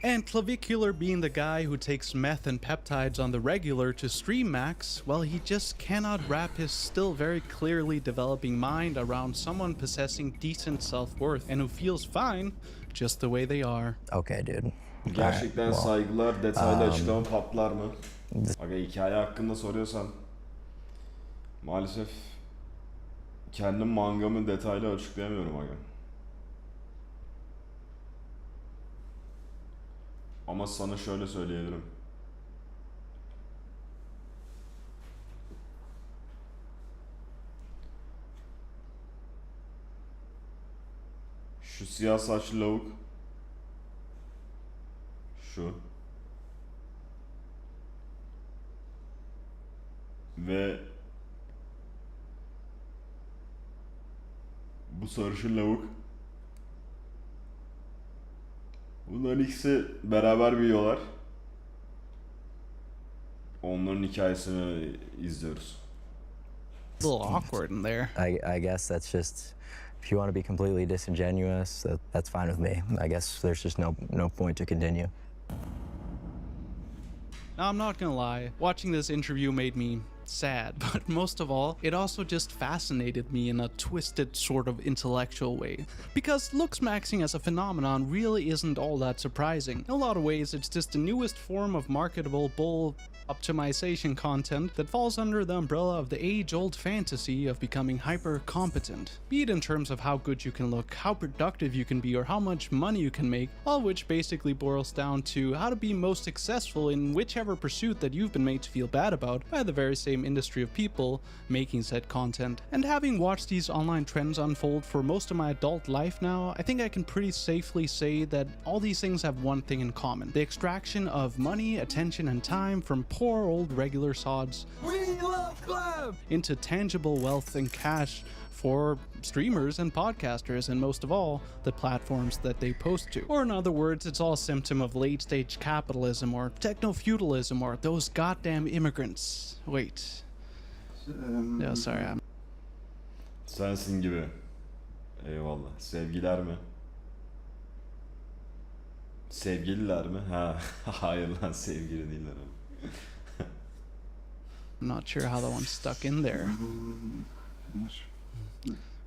S17: And Clavicular being the guy who takes meth and peptides on the regular to stream max, well, he just cannot wrap his still very clearly developing mind around someone possessing decent self-worth and who feels fine just the way they are.
S7: Okay, dude.
S1: Gerçekten saygılar, detaylı açıklama patlar mı? Aga hikaye hakkında soruyorsan maalesef kendim mangamı detaylı açıklayamıyorum aga. Ama sana şöyle söyleyebilirim. Şu siyah saçlı lavuk. Şu. Ve bu sarışın lavuk. Bunların ikisi beraber büyüyorlar. Onların hikayesini izliyoruz.
S17: A little awkward in there.
S7: I guess that's just, if you want to be completely disingenuous, that's fine with me. I guess there's just no point to continue.
S17: Now, I'm not gonna lie, watching this interview made me sad, but most of all, it also just fascinated me in a twisted sort of intellectual way. Because looks maxing as a phenomenon really isn't all that surprising. In a lot of ways, it's just the newest form of marketable bull optimization content that falls under the umbrella of the age-old fantasy of becoming hyper-competent. Be it in terms of how good you can look, how productive you can be, or how much money you can make, all of which basically boils down to how to be most successful in whichever pursuit that you've been made to feel bad about by the very same industry of people making said content. And having watched these online trends unfold for most of my adult life now, I think I can pretty safely say that all these things have one thing in common: the extraction of money, attention, and time from poor old regular sods into tangible wealth and cash for streamers and podcasters, and most of all, the platforms that they post to. Or in other words, it's all a symptom of late-stage capitalism or techno-feudalism or those goddamn immigrants. Wait. No, sorry.
S1: Sensin gibi. Eyvallah. Sevgiler mi? Sevgililer mi? Ha. Hayır lan, sevgili değiller ama.
S17: I'm not sure how that one stuck in there.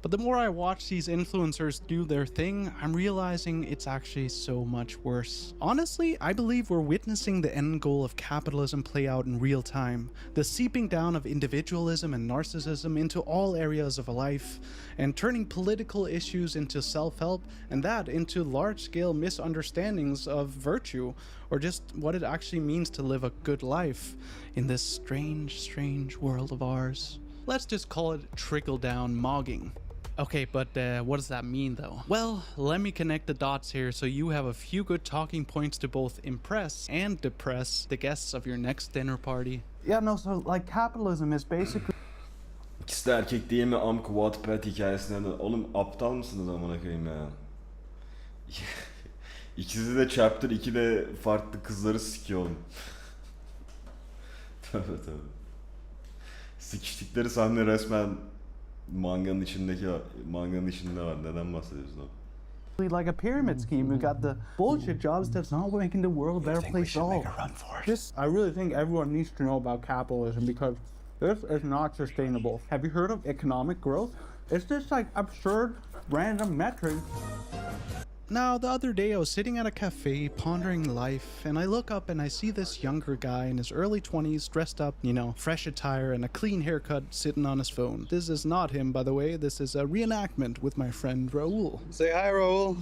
S17: But the more I watch these influencers do their thing, I'm realizing it's actually so much worse. Honestly, I believe we're witnessing the end goal of capitalism play out in real time. The seeping down of individualism and narcissism into all areas of life, and turning political issues into self-help, and that into large-scale misunderstandings of virtue, or just what it actually means to live a good life in this strange, strange world of ours. Let's just call it trickle-down mogging. Okay, but what does that mean though? Well, let me connect the dots here so you have a few good talking points to both impress and depress the guests of your next dinner party.
S20: Yeah, no, so like capitalism is basically...
S1: İkisi de erkek değil mi? Wattpad hikayesinde de. Oğlum aptal mısınız amına koyayım ya? İkisi de chapter 2'de farklı kızları sikiyor oğlum. Tabii tabii. Sikiştikleri sahne resmen manganın içinde var. Neden bahsediyorsun abi?
S20: Like a pyramid scheme. We got the bullshit jobs that's not making the world a better place at all. I really think everyone needs to know about capitalism because this is not sustainable. Have you heard of economic growth? It's just like absurd random metrics.
S17: Now, the other day I was sitting at a cafe pondering life, and I look up and I see this younger guy in his early 20s dressed up, fresh attire and a clean haircut sitting on his phone. This is not him, by the way. This is a reenactment with my friend Raul.
S23: Say hi, Raul.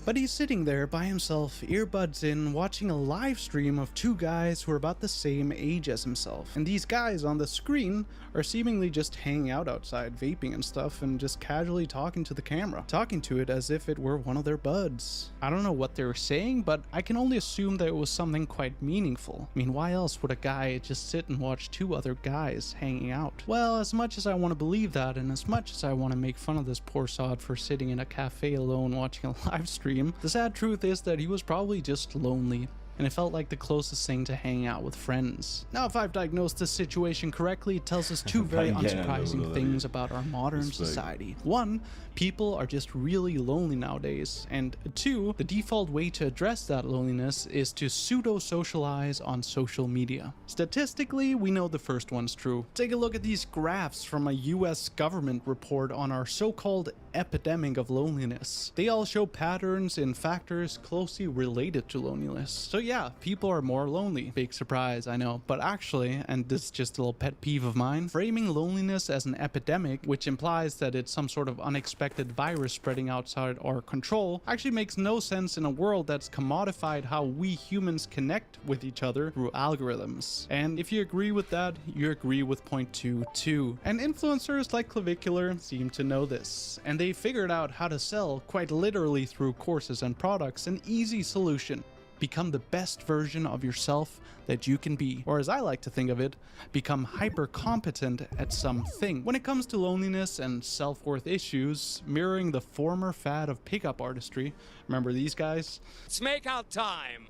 S17: But he's sitting there by himself, earbuds in, watching a live stream of two guys who are about the same age as himself. And these guys on the screen are seemingly just hanging out outside, vaping and stuff, and just casually talking to the camera. Talking to it as if it were one of their buds. I don't know what they were saying, but I can only assume that it was something quite meaningful. I mean, why else would a guy just sit and watch two other guys hanging out? Well, as much as I want to believe that, and as much as I want to make fun of this poor sod for sitting in a cafe alone watching a live stream, the sad truth is that he was probably just lonely, and it felt like the closest thing to hanging out with friends. Now, if I've diagnosed this situation correctly, it tells us two very unsurprising things about our modern society. One, people are just really lonely nowadays, and two, the default way to address that loneliness is to pseudo-socialize on social media. Statistically, we know the first one's true. Take a look at these graphs from a US government report on our so-called epidemic of loneliness. They all show patterns in factors closely related to loneliness. So yeah, people are more lonely. Big surprise, I know. But actually, and this is just a little pet peeve of mine, framing loneliness as an epidemic, which implies that it's some sort of unexpected virus spreading outside our control, actually makes no sense in a world that's commodified how we humans connect with each other through algorithms. And if you agree with that, you agree with point 2 too. And influencers like Clavicular seem to know this, and they figured out how to sell, quite literally through courses and products, an easy solution. Become the best version of yourself that you can be. Or as I like to think of it, become hyper competent at something. When it comes to loneliness and self-worth issues, mirroring the former fad of pickup artistry, remember these guys?
S6: It's makeout time!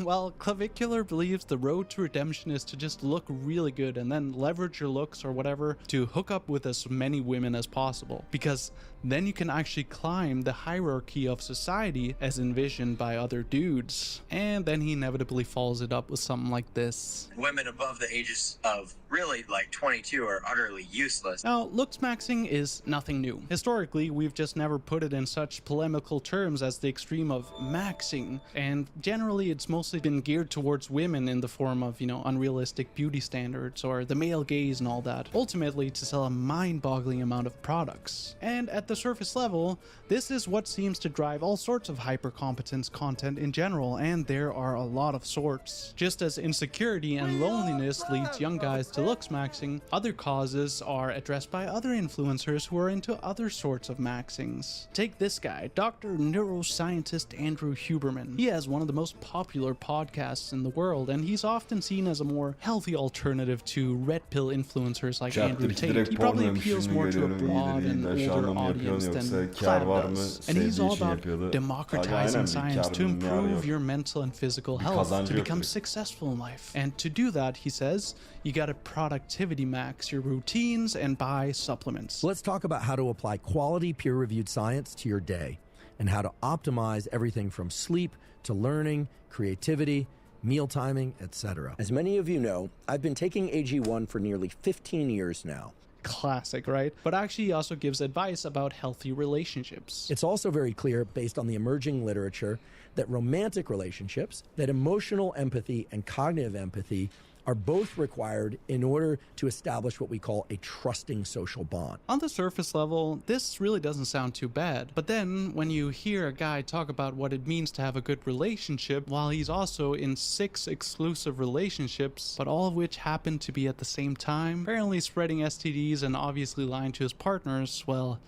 S17: Well, Clavicular believes the road to redemption is to just look really good and then leverage your looks or whatever to hook up with as many women as possible. Because then you can actually climb the hierarchy of society as envisioned by other dudes. And then he inevitably follows it up with something like this.
S7: Women above the ages of really like 22 are utterly useless.
S17: Now, looks maxing is nothing new. Historically, we've just never put it in such polemical terms as the extreme of maxing, and generally it's mostly been geared towards women in the form of, unrealistic beauty standards or the male gaze and all that, ultimately to sell a mind-boggling amount of products. And at the surface level, this is what seems to drive all sorts of hyper-competence content in general, and there are a lot of sorts. Just as insecurity and loneliness leads young guys to looks maxing, other causes are addressed by other influencers who are into other sorts of maxings. Take this guy, Dr. Neuroscientist Andrew Huberman. He has one of the most popular podcasts in the world, and he's often seen as a more healthy alternative to red pill influencers like Andrew Tate. He probably appeals more to a broad and older audience than Clad does. And he's all about democratizing science to improve your mental and physical health, to become successful in life. And to do that, he says, you gotta productivity max your routines and buy supplements.
S2: Let's talk about how to apply quality peer-reviewed science to your day and how to optimize everything from sleep to learning, creativity, meal timing, etc. As many of you know, I've been taking AG1 for nearly 15 years now.
S17: Classic, right? But actually he also gives advice about healthy relationships.
S2: It's also very clear, based on the emerging literature, that romantic relationships, that emotional empathy and cognitive empathy are both required in order to establish what we call a trusting social bond.
S17: On the surface level, this really doesn't sound too bad. But then when you hear a guy talk about what it means to have a good relationship, while he's also in 6 exclusive relationships, but all of which happen to be at the same time, apparently spreading STDs and obviously lying to his partners, well,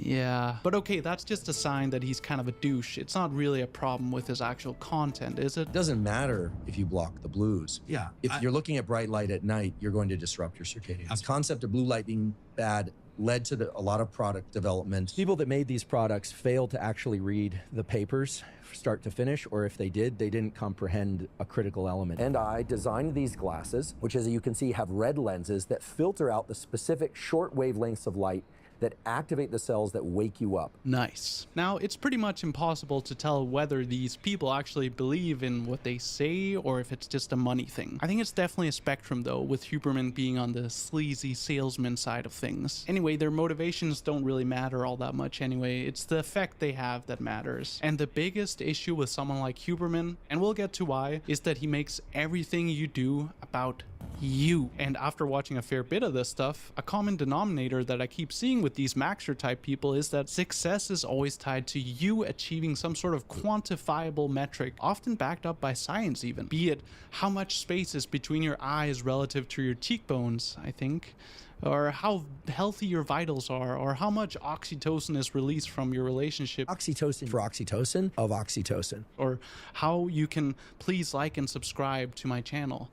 S17: yeah. But okay, that's just a sign that he's kind of a douche. It's not really a problem with his actual content, is it?
S2: It doesn't matter if you block the blues.
S9: Yeah.
S2: If you're looking at bright light at night, you're going to disrupt your circadian. The concept of blue light being bad led to a lot of product development. People that made these products failed to actually read the papers start to finish, or if they did, they didn't comprehend a critical element. And I designed these glasses, which as you can see have red lenses that filter out the specific short wavelengths of light that activate the cells that wake you up.
S17: Nice. Now, it's pretty much impossible to tell whether these people actually believe in what they say or if it's just a money thing. I think it's definitely a spectrum though, with Huberman being on the sleazy salesman side of things. Anyway, their motivations don't really matter all that much anyway. It's the effect they have that matters. And the biggest issue with someone like Huberman, and we'll get to why, is that he makes everything you do about you. And after watching a fair bit of this stuff, a common denominator that I keep seeing with these Maxer type people is that success is always tied to you achieving some sort of quantifiable metric, often backed up by science even. Be it how much space is between your eyes relative to your cheekbones, I think, or how healthy your vitals are, or how much oxytocin is released from your relationship.
S2: Oxytocin for oxytocin of oxytocin.
S17: Or how you can please like and subscribe to my channel.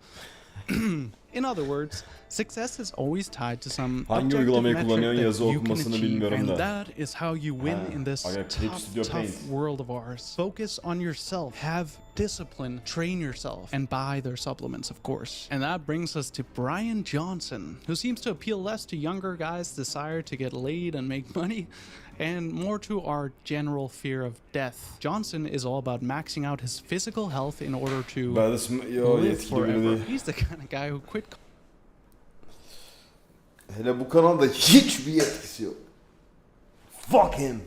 S17: In other words, success is always tied to some
S1: Hangi
S17: objective
S1: uygulamayı
S17: metric
S1: kullanıyorsun
S17: that
S1: yazı
S17: you can
S1: okumasını
S17: achieve,
S1: bilmiyorum
S17: and
S1: da.
S17: that is how you win in this tough
S1: Paint.
S17: world of ours. Focus on yourself, have discipline, train yourself, and buy their supplements, of course. And that brings us to Brian Johnson, who seems to appeal less to younger guys' desire to get laid and make money, and more to our general fear of death. Johnson is all about maxing out his physical health in order to live forever. He's the kind of guy who quit.
S1: Hele bu kanalda hiçbir yetkisi yok. Fuck him.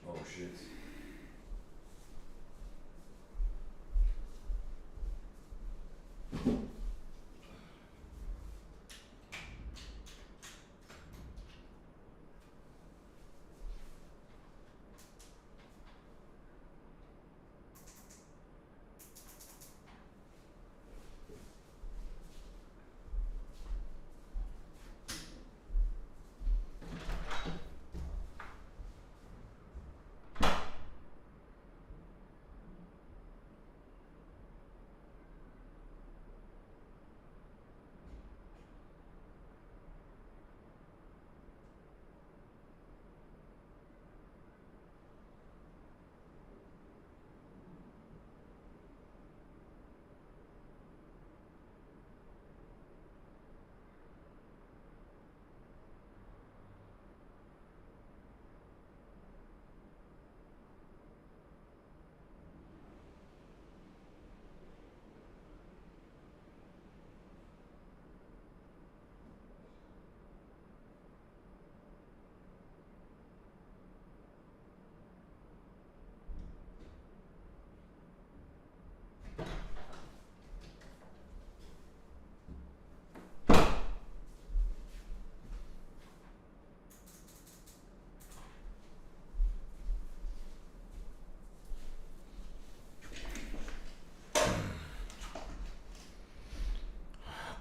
S1: Oh shit.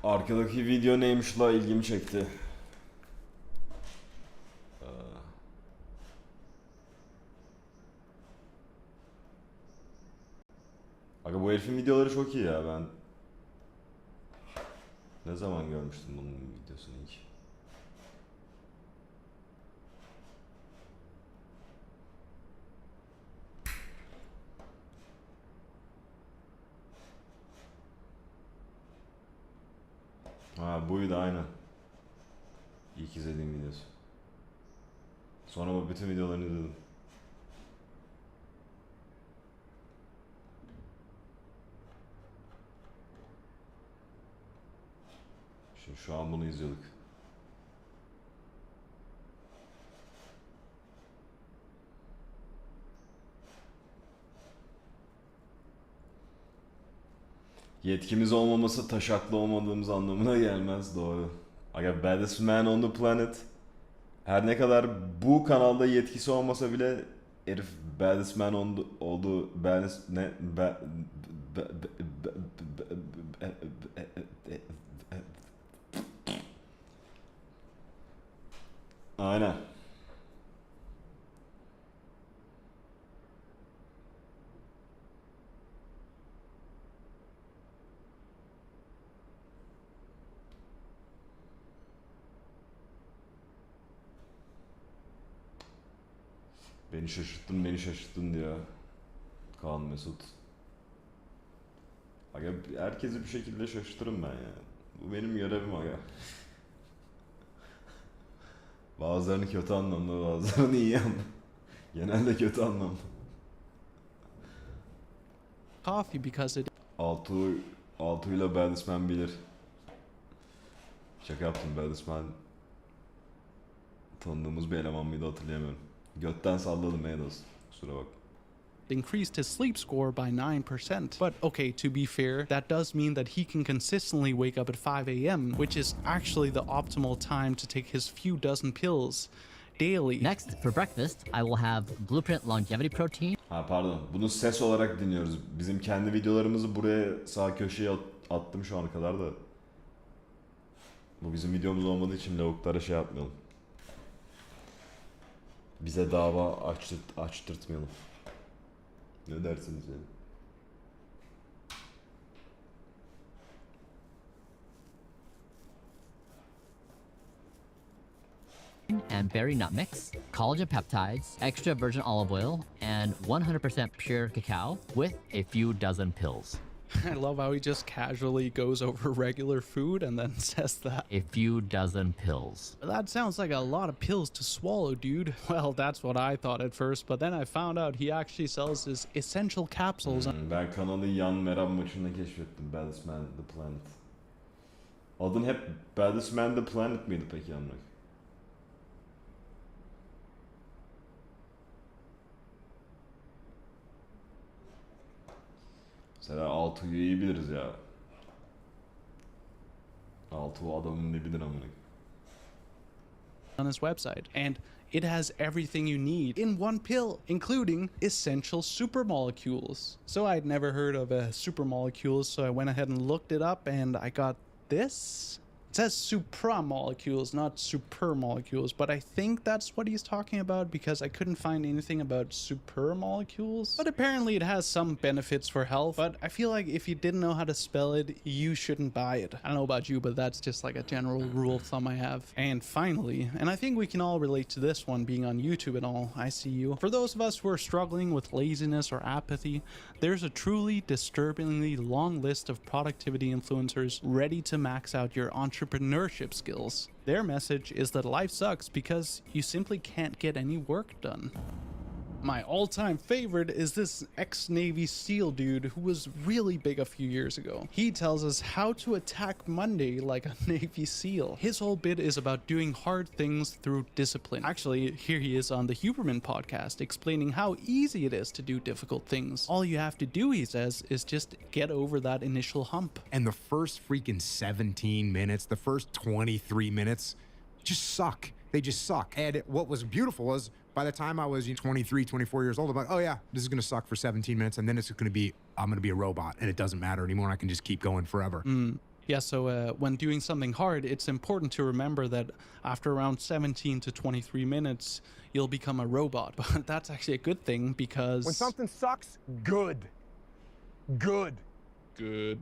S1: Arkadaki video neymiş la, ilgimi çekti. Aga bu herifin videoları çok iyi ya, ben ne zaman görmüştüm bunun videosunu ilk? Ha buydu aynen. İlk izlediğim videosu. Sonra bu bütün videolarını izledim. Şimdi şu an bunu izliyorduk. Yetkimiz olmaması taşaklı olmadığımız anlamına gelmez, doğru. Aga baddest man on the planet. Her ne kadar bu kanalda yetkisi olmasa bile herif baddest man olduğu baddest ne aynen. Beni şaşırttın diyor Kaan Mesut. Aga herkesi bir şekilde şaşırtırım ben ya. Bu benim görevim aga. Bazılarını kötü anlamda, bazılarını iyi anlamda. Genelde kötü anlamda.
S17: Coffee because it
S1: Altuğ'yla Badisman bilir. Şaka yaptım, Badisman tanıdığımız bir eleman mıydı hatırlayamıyorum. Götten salladım ya dostum. Kusura bak.
S17: increased his sleep score by 9%. But okay, to be fair, that does mean that he can consistently wake up at 5 a.m., which is actually the optimal time to take his few dozen pills daily.
S5: Next, for breakfast, I will have Blueprint Longevity Protein.
S1: Ha pardon. Bunu ses olarak dinliyoruz. Bizim kendi videolarımızı buraya sağ köşeye attım şu ana kadar da. Bu bizim videomuz olmadığı için lavuklara şey yapmayalım. Bize dava açtırtmayalım. Ne dersiniz yani?
S5: And berry nut mix, collagen peptides, extra virgin olive oil, and 100% pure cacao with a few dozen pills.
S17: I love how he just casually goes over regular food and then says that.
S5: A few dozen pills.
S17: That sounds like a lot of pills to swallow, dude. Well, that's what I thought at first, but then I found out he actually sells his essential capsules.
S1: Ben kanalı yan Meram maçında keşfettim. Baddest Man The Planet. Adın hep Baddest Man The Planet miydi peki amına? Mesela Altuğ'u iyi biliriz ya. Altuğ adamın ne bilir amına.
S17: On his website, and it has everything you need in one pill, including essential supermolecules. So I'd never heard of supermolecules, so I went ahead and looked it up, and I got this. It says supramolecules, not supermolecules, but I think that's what he's talking about because I couldn't find anything about supermolecules. But apparently it has some benefits for health, but I feel like if you didn't know how to spell it, you shouldn't buy it. I don't know about you, but that's just like a general rule of thumb I have. And finally, and I think we can all relate to this one being on YouTube and all, I see you. For those of us who are struggling with laziness or apathy, there's a truly disturbingly long list of productivity influencers ready to max out your entrepreneurship skills. Their message is that life sucks because you simply can't get any work done. My all-time favorite is this ex-Navy SEAL dude who was really big a few years ago. He tells us how to attack Monday like a Navy SEAL. His whole bit is about doing hard things through discipline. Actually, here he is on the Huberman podcast explaining how easy it is to do difficult things. All you have to do, he says, is just get over that initial hump.
S9: And the first freaking 17 minutes, the first 23 minutes just suck. They just suck. And what was beautiful was by the time I was 23, 24 years old, I'm like, oh yeah, this is going to suck for 17 minutes. And then it's going to be, I'm going to be a robot and it doesn't matter anymore. And I can just keep going forever.
S17: Yeah, so when doing something hard, it's important to remember that after around 17 to 23 minutes, you'll become a robot. But that's actually a good thing because...
S23: When something sucks, good. Good.
S17: Good.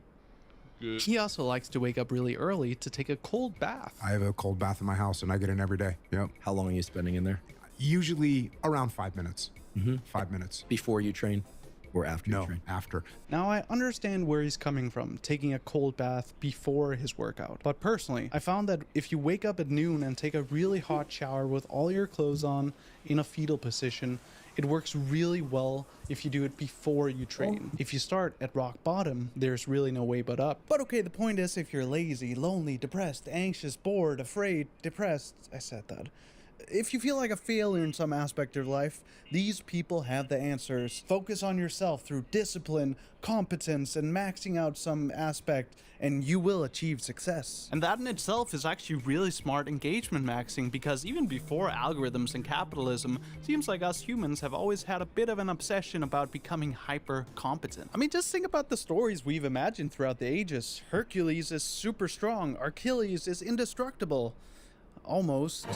S17: He also likes to wake up really early to take a cold bath.
S9: I have a cold bath in my house and I get in every day. Yep.
S2: How long are you spending in there?
S9: Usually around 5 minutes. 5 minutes.
S2: Before you train or after you train?
S9: After.
S17: Now I understand where he's coming from, taking a cold bath before his workout. But personally, I found that if you wake up at noon and take a really hot shower with all your clothes on in a fetal position, it works really well if you do it before you train. If you start at rock bottom, there's really no way but up. But okay, the point is if you're lazy, lonely, depressed, anxious, bored, afraid, depressed, I said that. If you feel like a failure in some aspect of life, these people have the answers. Focus on yourself through discipline, competence, and maxing out some aspect, and you will achieve success. And that in itself is actually really smart engagement maxing, because even before algorithms and capitalism, seems like us humans have always had a bit of an obsession about becoming hyper competent. I mean, just think about the stories we've imagined throughout the ages. Hercules is super strong, Achilles is indestructible. Almost.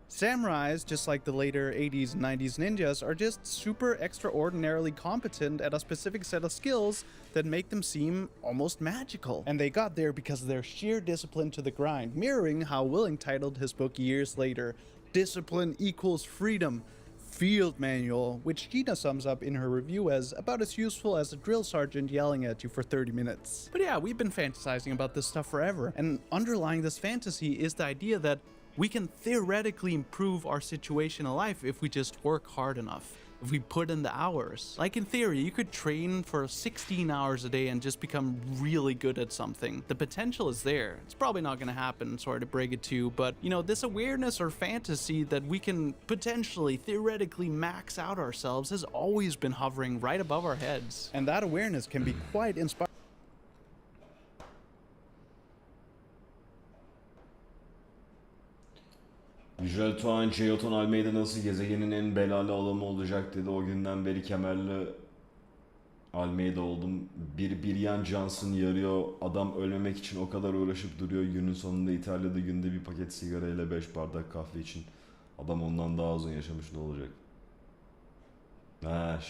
S17: Samurais, just like the later 80s and 90s ninjas, are just super extraordinarily competent at a specific set of skills that make them seem almost magical. And they got there because of their sheer discipline to the grind, mirroring how Willing titled his book years later, Discipline Equals Freedom. Field Manual, which Gina sums up in her review as about as useful as a drill sergeant yelling at you for 30 minutes. But yeah, we've been fantasizing about this stuff forever, and underlying this fantasy is the idea that we can theoretically improve our situation in life if we just work hard enough. if we put in the hours. Like in theory, you could train for 16 hours a day and just become really good at something. The potential is there. It's probably not going to happen, sorry to break it to you, but you know, this awareness or fantasy that we can potentially, theoretically max out ourselves has always been hovering right above our heads. And that awareness can be quite inspiring.
S1: Yücel Tuğan, Ceyhun Almeida nasıl gezegenin en belalı adamı olacak dedi. O günden beri kemerli Almeida oldum. Bir yan Johnson yarıyor. Adam ölmemek için o kadar uğraşıp duruyor. Günün sonunda İtalya'da günde bir paket sigara ile 5 bardak kahve için. Adam ondan daha uzun yaşamış, ne olacak? Ha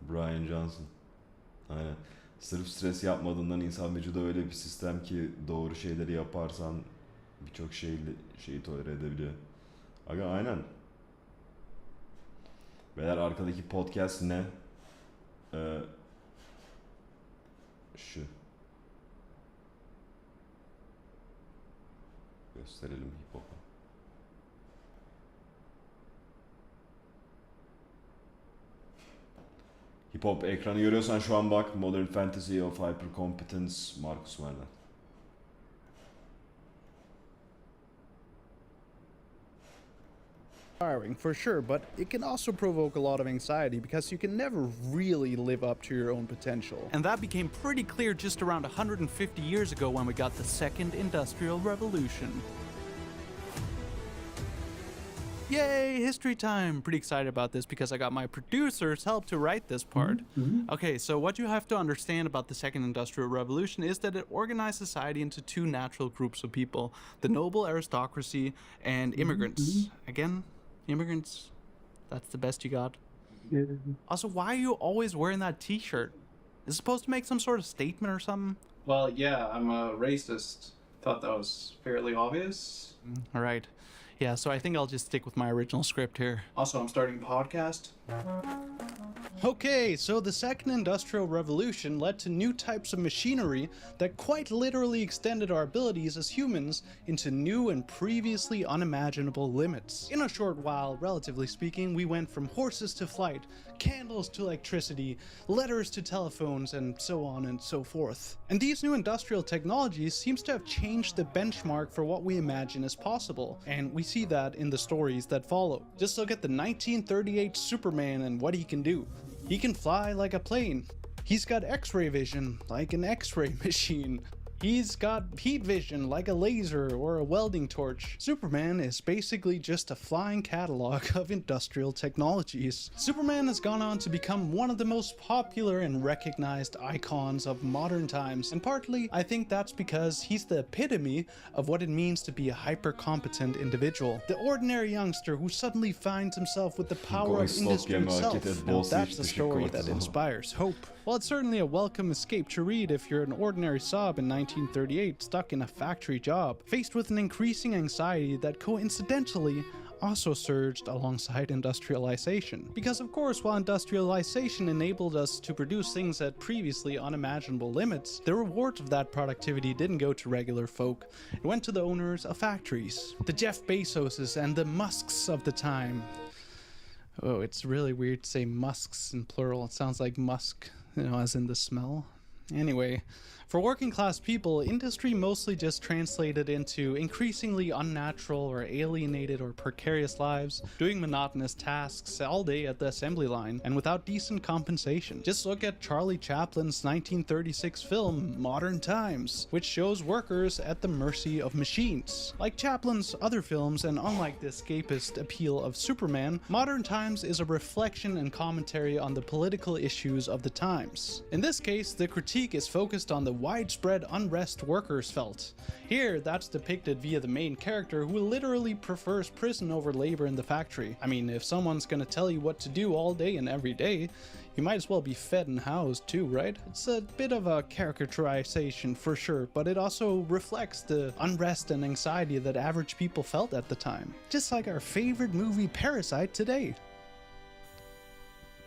S1: Brian Johnson. Aynen. Sırf stres yapmadığından insan vücudu öyle bir sistem ki doğru şeyleri yaparsan birçok şeyi tolere edebiliyor. Aga aynen. Beyler arkadaki podcast ne? Şu. Gösterelim hip hop'u. Hip hop ekranı görüyorsan şu an bak. Modern Fantasy of Hyper Competence, Marcus Merler.
S17: For sure, but it can also provoke a lot of anxiety because you can never really live up to your own potential. And that became pretty clear just around 150 years ago when we got the second industrial revolution. Yay, history time! Pretty excited about this because I got my producer's help to write this part. Okay, so what you have to understand about the second industrial revolution is that it organized society into two natural groups of people: the noble aristocracy and immigrants. Again, immigrants, that's the best you got. Also, why are you always wearing that t-shirt? Is it supposed to make some sort of statement or something?
S10: Well, yeah, I'm a racist. Thought that was fairly obvious.
S17: All right. Yeah, so I think I'll just stick with my original script here.
S10: Also, I'm starting a podcast.
S17: Okay, so the second industrial revolution led to new types of machinery that quite literally extended our abilities as humans into new and previously unimaginable limits. In a short while, relatively speaking, we went from horses to flight, candles to electricity, letters to telephones, and so on and so forth. And these new industrial technologies seems to have changed the benchmark for what we imagine as possible, and we see that in the stories that follow. Just look at the 1938 Superman and what he can do. He can fly like a plane. He's got X-ray vision like an X-ray machine. He's got heat vision like a laser or a welding torch. Superman is basically just a flying catalog of industrial technologies. Superman has gone on to become one of the most popular and recognized icons of modern times, and partly I think that's because he's the epitome of what it means to be a hyper-competent individual. The ordinary youngster who suddenly finds himself with the power of industry itself. Now that's a story that inspires hope. Well, it's certainly a welcome escape to read if you're an ordinary sob in 1938 stuck in a factory job, faced with an increasing anxiety that coincidentally also surged alongside industrialization. Because of course, while industrialization enabled us to produce things at previously unimaginable limits, the rewards of that productivity didn't go to regular folk. It went to the owners of factories, the Jeff Bezoses and the Musks of the time. Oh, it's really weird to say musks in plural. It sounds like musk, you know, as in the smell. Anyway, for working class people, industry mostly just translated into increasingly unnatural or alienated or precarious lives, doing monotonous tasks all day at the assembly line and without decent compensation. Just look at Charlie Chaplin's 1936 film, Modern Times, which shows workers at the mercy of machines. Like Chaplin's other films, and unlike the escapist appeal of Superman, Modern Times is a reflection and commentary on the political issues of the times. In this case, the critique is focused on the widespread unrest workers felt. Here, that's depicted via the main character who literally prefers prison over labor in the factory. I mean, if someone's gonna tell you what to do all day and every day, you might as well be fed and housed too, right? It's a bit of a caricaturization for sure, but it also reflects the unrest and anxiety that average people felt at the time. Just like our favorite movie Parasite today.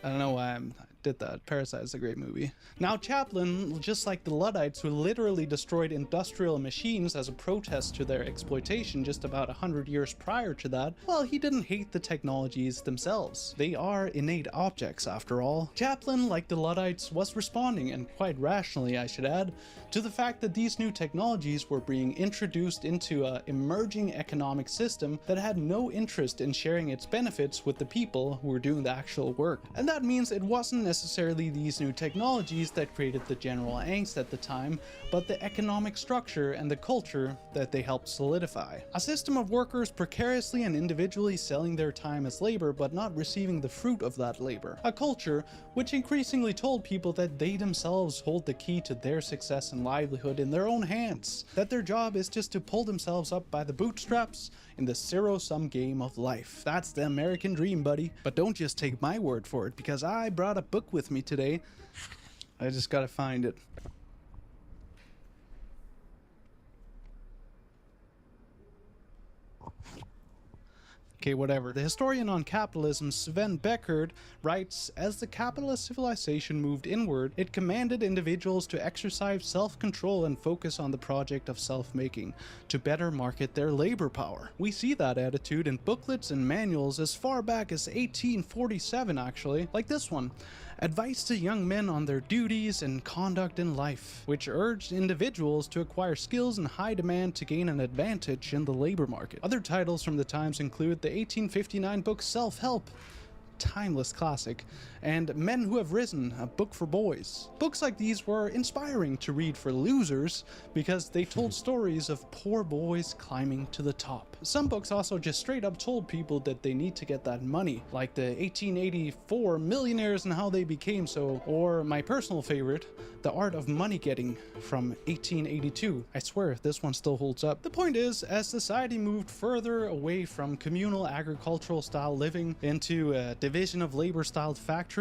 S17: I don't know why I did that. Parasite is a great movie. Now Chaplin, just like the Luddites who literally destroyed industrial machines as a protest to their exploitation just about 100 years prior to that, well, he didn't hate the technologies themselves. They are innate objects after all. Chaplin, like the Luddites, was responding, and quite rationally I should add, to the fact that these new technologies were being introduced into an emerging economic system that had no interest in sharing its benefits with the people who were doing the actual work. And that means it wasn't necessarily these new technologies that created the general angst at the time, but the economic structure and the culture that they helped solidify. A system of workers precariously and individually selling their time as labor but not receiving the fruit of that labor. A culture which increasingly told people that they themselves hold the key to their success and livelihood in their own hands, that their job is just to pull themselves up by the bootstraps in the zero-sum game of life. That's the American dream, buddy. But don't just take my word for it, because I brought a book with me today. I just gotta find it. Okay, whatever. The historian on capitalism Sven Beckert writes, as the capitalist civilization moved inward, it commanded individuals to exercise self-control and focus on the project of self-making, to better market their labor power. We see that attitude in booklets and manuals as far back as 1847 actually, like this one. Advice to young men on their duties and conduct in life, which urged individuals to acquire skills in high demand to gain an advantage in the labor market. Other titles from the times include the 1859 book Self-Help, timeless classic, and Men Who Have Risen, a book for boys. Books like these were inspiring to read for losers because they told stories of poor boys climbing to the top. Some books also just straight up told people that they need to get that money, like the 1884 Millionaires and How They Became So, or my personal favorite, The Art of Money Getting from 1882. I swear this one still holds up. The point is, as society moved further away from communal agricultural style living into a division of labor styled factories,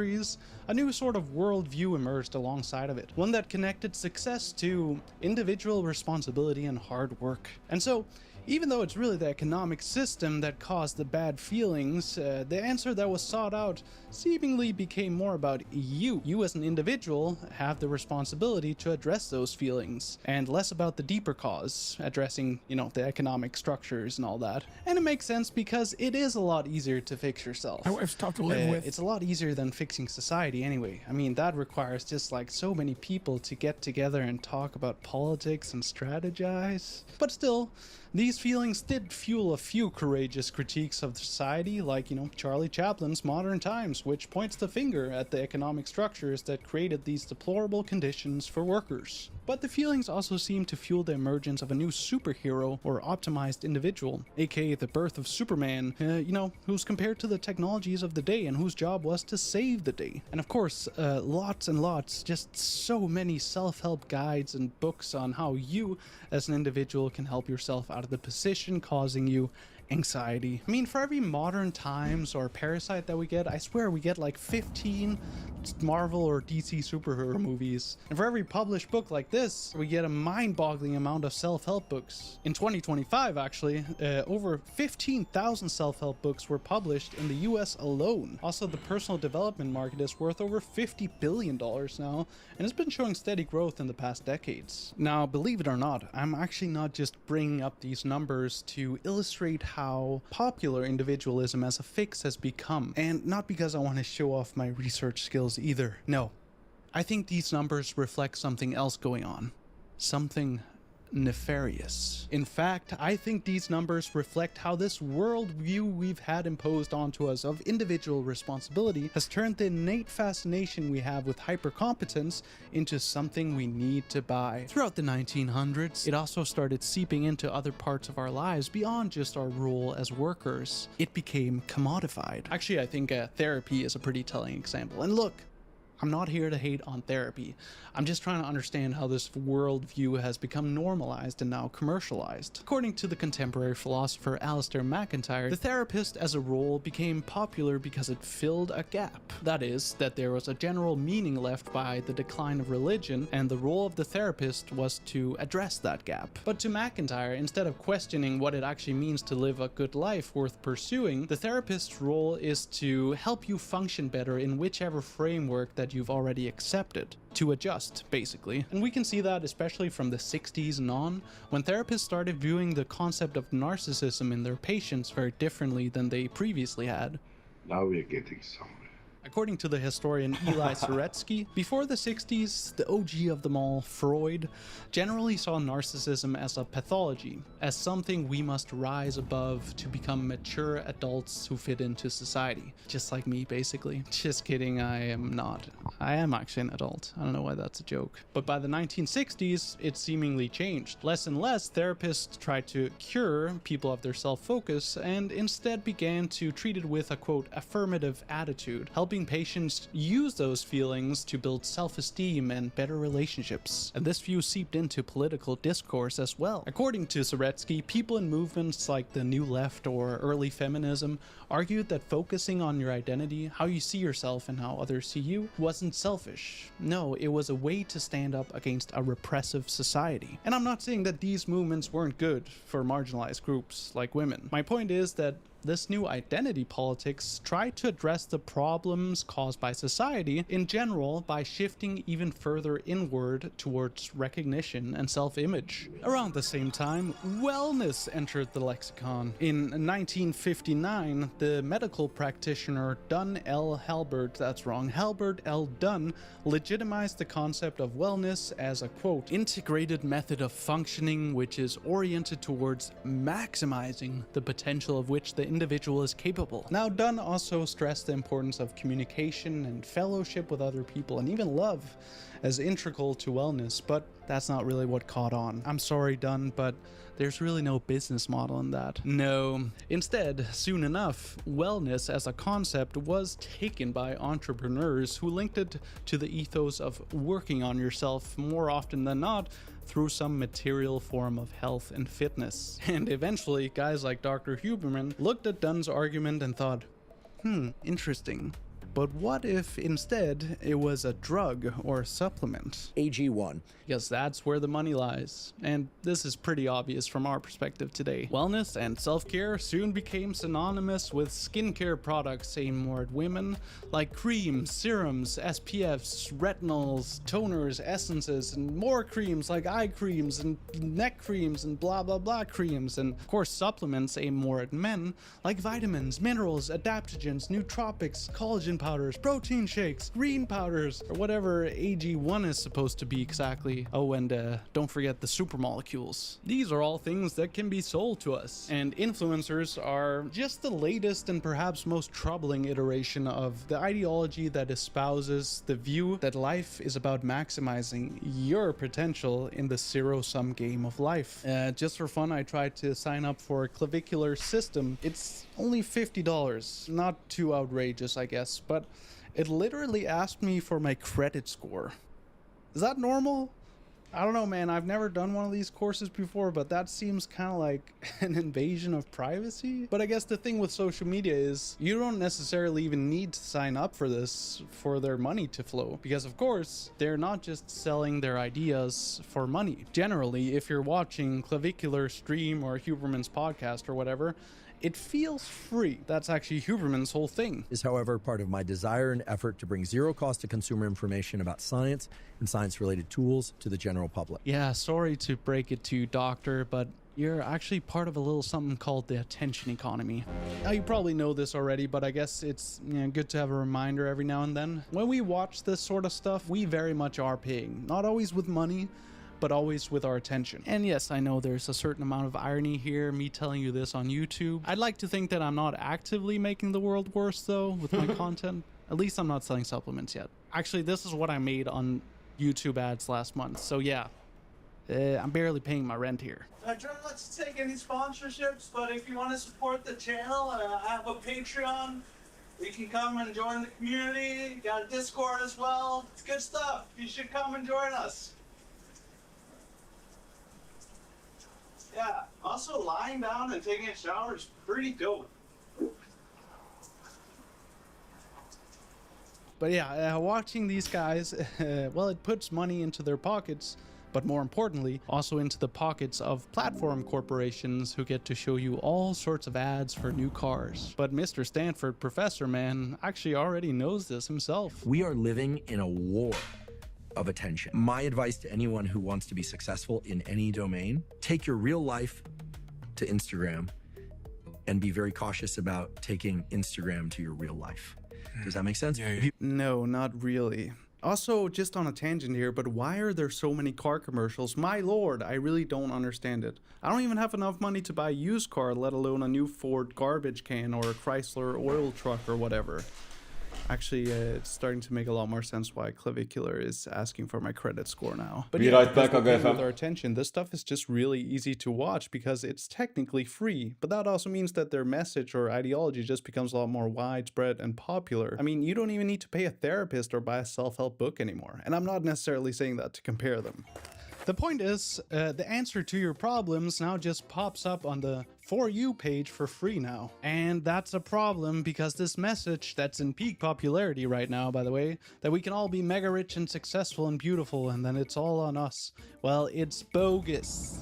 S17: a new sort of worldview emerged alongside of it. One that connected success to individual responsibility and hard work. And so, even though it's really the economic system that caused the bad feelings, the answer that was sought out seemingly became more about you. You as an individual have the responsibility to address those feelings, and less about the deeper cause, addressing, you know, the economic structures and all that. And it makes sense because it is a lot easier to fix yourself.
S23: My wife's tough to live with.
S17: It's a lot easier than fixing society anyway. I mean, that requires just like so many people to get together and talk about politics and strategize. But still, these feelings did fuel a few courageous critiques of society, like, you know, Charlie Chaplin's Modern Times, which points the finger at the economic structures that created these deplorable conditions for workers. But the feelings also seem to fuel the emergence of a new superhero or optimized individual, aka the birth of Superman, you know, who's compared to the technologies of the day and whose job was to save the day. And of course, lots and lots, just so many self-help guides and books on how you as an individual can help yourself out of the position causing you anxiety. I mean, for every Modern Times or Parasite that we get, I swear we get like 15 Marvel or DC superhero movies. And for every published book like this, we get a mind-boggling amount of self-help books. In 2025, actually, over 15,000 self-help books were published in the US alone. Also, the personal development market is worth over $50 billion now, and it's been showing steady growth in the past decades. Now, believe it or not, I'm actually not just bringing up these numbers to illustrate how popular individualism as a fix has become, and not because I want to show off my research skills either. No, I think these numbers reflect something else going on, something nefarious. In fact, I think these numbers reflect how this worldview we've had imposed onto us of individual responsibility has turned the innate fascination we have with hypercompetence into something we need to buy. Throughout the 1900s, it also started seeping into other parts of our lives beyond just our role as workers. It became commodified. Actually, I think therapy is a pretty telling example. And look, I'm not here to hate on therapy. I'm just trying to understand how this worldview has become normalized and now commercialized. According to the contemporary philosopher Alistair McIntyre, the therapist as a role became popular because it filled a gap. That is, that there was a general meaning left by the decline of religion, and the role of the therapist was to address that gap. But to McIntyre, instead of questioning what it actually means to live a good life worth pursuing, the therapist's role is to help you function better in whichever framework that you've already accepted. To adjust, basically. And we can see that especially from the 60s and on, when therapists started viewing the concept of narcissism in their patients very differently than they previously had.
S13: Now we're getting somewhere.
S17: According to the historian Eli Soretsky, before the 60s, the OG of them all, Freud, generally saw narcissism as a pathology, as something we must rise above to become mature adults who fit into society. Just like me, basically. Just kidding, I am not. I am actually an adult. I don't know why that's a joke. But by the 1960s, it seemingly changed. Less and less therapists tried to cure people of their self-focus and instead began to treat it with a, quote, affirmative attitude, helping patients use those feelings to build self-esteem and better relationships. And this view seeped into political discourse as well. According to Soretsky, people in movements like the New Left or early feminism argued that focusing on your identity, how you see yourself and how others see you, wasn't selfish. No, it was a way to stand up against a repressive society. And I'm not saying that these movements weren't good for marginalized groups like women. My point is that this new identity politics tried to address the problems caused by society in general by shifting even further inward towards recognition and self-image. Around the same time, wellness entered the lexicon. In 1959, the medical practitioner Halbert L. Dunn legitimized the concept of wellness as a, quote, integrated method of functioning which is oriented towards maximizing the potential of which the individual is capable. Now, Dunn also stressed the importance of communication and fellowship with other people, and even love as integral to wellness, but that's not really what caught on. I'm sorry, Dunn, but there's really no business model in that. No. Instead, soon enough, wellness as a concept was taken by entrepreneurs who linked it to the ethos of working on yourself more often than not through some material form of health and fitness. And eventually, guys like Dr. Huberman looked at Dunn's argument and thought, interesting. But what if instead it was a drug or supplement?
S2: AG1.
S17: Because that's where the money lies. And this is pretty obvious from our perspective today. Wellness and self-care soon became synonymous with skincare products aimed more at women, like creams, serums, SPFs, retinols, toners, essences, and more creams like eye creams and neck creams and blah blah blah creams, and of course supplements aimed more at men, like vitamins, minerals, adaptogens, nootropics, collagen powders, protein shakes, green powders, or whatever AG1 is supposed to be exactly. Oh, and don't forget the super molecules. These are all things that can be sold to us. And influencers are just the latest and perhaps most troubling iteration of the ideology that espouses the view that life is about maximizing your potential in the zero-sum game of life. Just for fun, I tried to sign up for a clavicular system. It's only $50. Not too outrageous, I guess, but it literally asked me for my credit score. Is that normal? I don't know, man. I've never done one of these courses before, but that seems kind of like an invasion of privacy. But I guess the thing with social media is you don't necessarily even need to sign up for this for their money to flow. Because of course, they're not just selling their ideas for money. Generally, if you're watching Clavicular stream or Huberman's podcast or whatever, it feels free. That's actually Huberman's whole thing.
S2: Is, however, part of my desire and effort to bring zero cost to consumer information about science and science-related tools to the general public.
S17: Yeah, sorry to break it to you, doctor, but you're actually part of a little something called the attention economy. Now, you probably know this already, but I guess it's good to have a reminder every now and then. When we watch this sort of stuff, we very much are paying. Not always with money, but always with our attention. And yes, I know there's a certain amount of irony here, me telling you this on YouTube. I'd like to think that I'm not actively making the world worse, though, with my content. At least I'm not selling supplements yet. Actually, this is what I made on YouTube ads last month, so yeah. I'm barely paying my rent here.
S6: I try not to take any sponsorships, but if you want to support the channel, I have a Patreon.
S20: You can come and join the community. Got a Discord as well. It's good stuff. You should come and join us. Yeah. Also, lying down and taking a shower is pretty dope.
S17: But yeah, watching these guys, well, it puts money into their pockets, but more importantly, also into the pockets of platform corporations who get to show you all sorts of ads for new cars. But Mr. Stanford Professor Man actually already knows this himself.
S2: We are living in a war of attention. My advice to anyone who wants to be successful in any domain, take your real life to Instagram and be very cautious about taking Instagram to your real life. Does that make sense?
S17: No, not really. Also, just on a tangent here, but why are there so many car commercials? My lord, I really don't understand it. I don't even have enough money to buy a used car, let alone a new Ford garbage can or a Chrysler oil truck or whatever. Actually, it's starting to make a lot more sense why Clavicular is asking for my credit score now. But
S1: Be
S17: yeah,
S1: right back,
S17: with
S1: FM.
S17: our attention, this stuff is just really easy to watch because it's technically free. But that also means that their message or ideology just becomes a lot more widespread and popular. I mean, you don't even need to pay a therapist or buy a self-help book anymore. And I'm not necessarily saying that to compare them. The point is, the answer to your problems now just pops up on the For You page for free now. And that's a problem because this message that's in peak popularity right now, by the way, that we can all be mega rich and successful and beautiful and then it's all on us, well, it's bogus.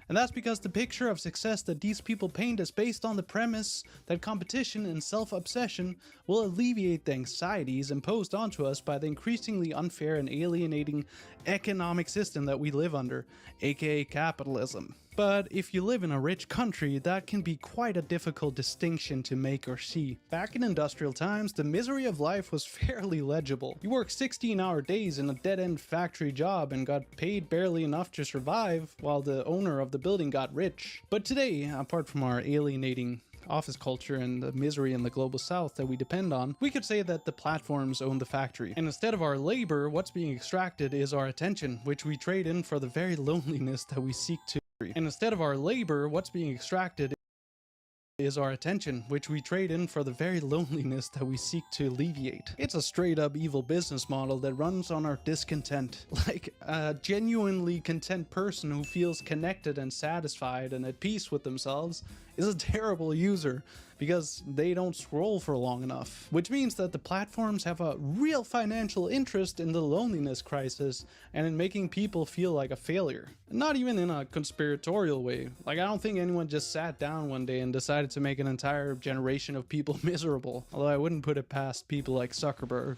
S17: And that's because the picture of success that these people paint is based on the premise that competition and self-obsession will alleviate the anxieties imposed onto us by the increasingly unfair and alienating economic system that we live under, aka capitalism. But if you live in a rich country, that can be quite a difficult distinction to make or see. Back in industrial times, the misery of life was fairly legible. You worked 16-hour days in a dead-end factory job and got paid barely enough to survive, while the owner of the building got rich. But today, apart from our alienating office culture and the misery in the global south that we depend on, we could say that the platforms own the factory. And instead of our labor, what's being extracted is our attention, which we trade in for the very loneliness that we seek to. And instead of our labor, what's being extracted is our attention, which we trade in for the very loneliness that we seek to alleviate. It's a straight up evil business model that runs on our discontent. Like a genuinely content person who feels connected and satisfied and at peace with themselves is a terrible user because they don't scroll for long enough. Which means that the platforms have a real financial interest in the loneliness crisis and in making people feel like a failure. Not even in a conspiratorial way. Like, I don't think anyone just sat down one day and decided to make an entire generation of people miserable. Although I wouldn't put it past people like Zuckerberg.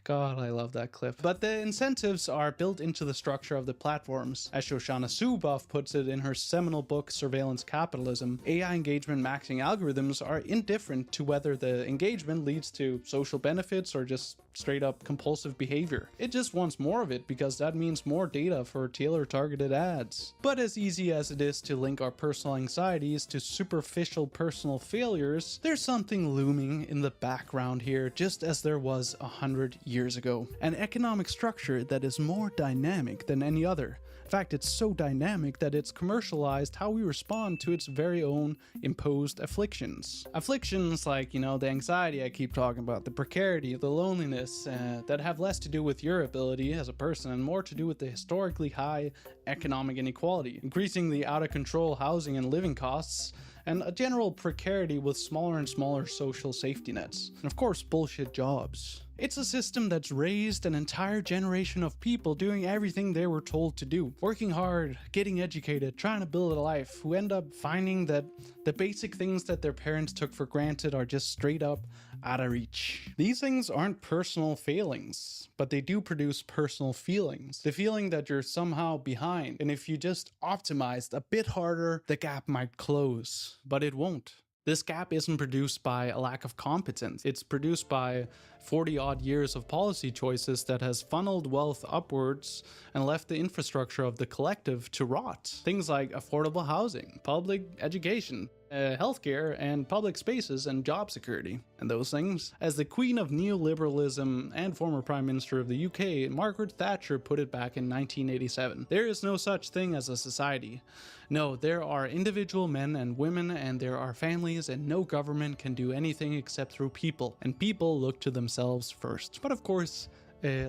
S17: God, I love that clip. But the incentives are built into the structure of the platforms. As Shoshana Zuboff puts it in her seminal book, Surveillance Capitalism, AI engagement maxing algorithms are indifferent to whether the engagement leads to social benefits or just straight up compulsive behavior. It just wants more of it because that means more data for tailor-targeted ads. But as easy as it is to link our personal anxieties to superficial personal failures, there's something looming in the background here, just as there was 100 years ago. An economic structure that is more dynamic than any other. In fact, it's so dynamic that it's commercialized how we respond to its very own imposed afflictions. Afflictions like, you know, the anxiety I keep talking about, the precarity, the loneliness, that have less to do with your ability as a person and more to do with the historically high economic inequality, increasingly out of control housing and living costs, and a general precarity with smaller and smaller social safety nets. And of course, bullshit jobs. It's a system that's raised an entire generation of people doing everything they were told to do. Working hard, getting educated, trying to build a life, who end up finding that the basic things that their parents took for granted are just straight up out of reach. These things aren't personal failings, but they do produce personal feelings. The feeling that you're somehow behind, and if you just optimized a bit harder, the gap might close, but it won't. This gap isn't produced by a lack of competence. It's produced by 40 odd years of policy choices that has funneled wealth upwards and left the infrastructure of the collective to rot. Things like affordable housing, public education, healthcare and public spaces and job security and those things. As the queen of neoliberalism and former Prime Minister of the UK, Margaret Thatcher put it back in 1987. There is no such thing as a society. No, there are individual men and women and there are families, and no government can do anything except through people, and people look to themselves first. But of course,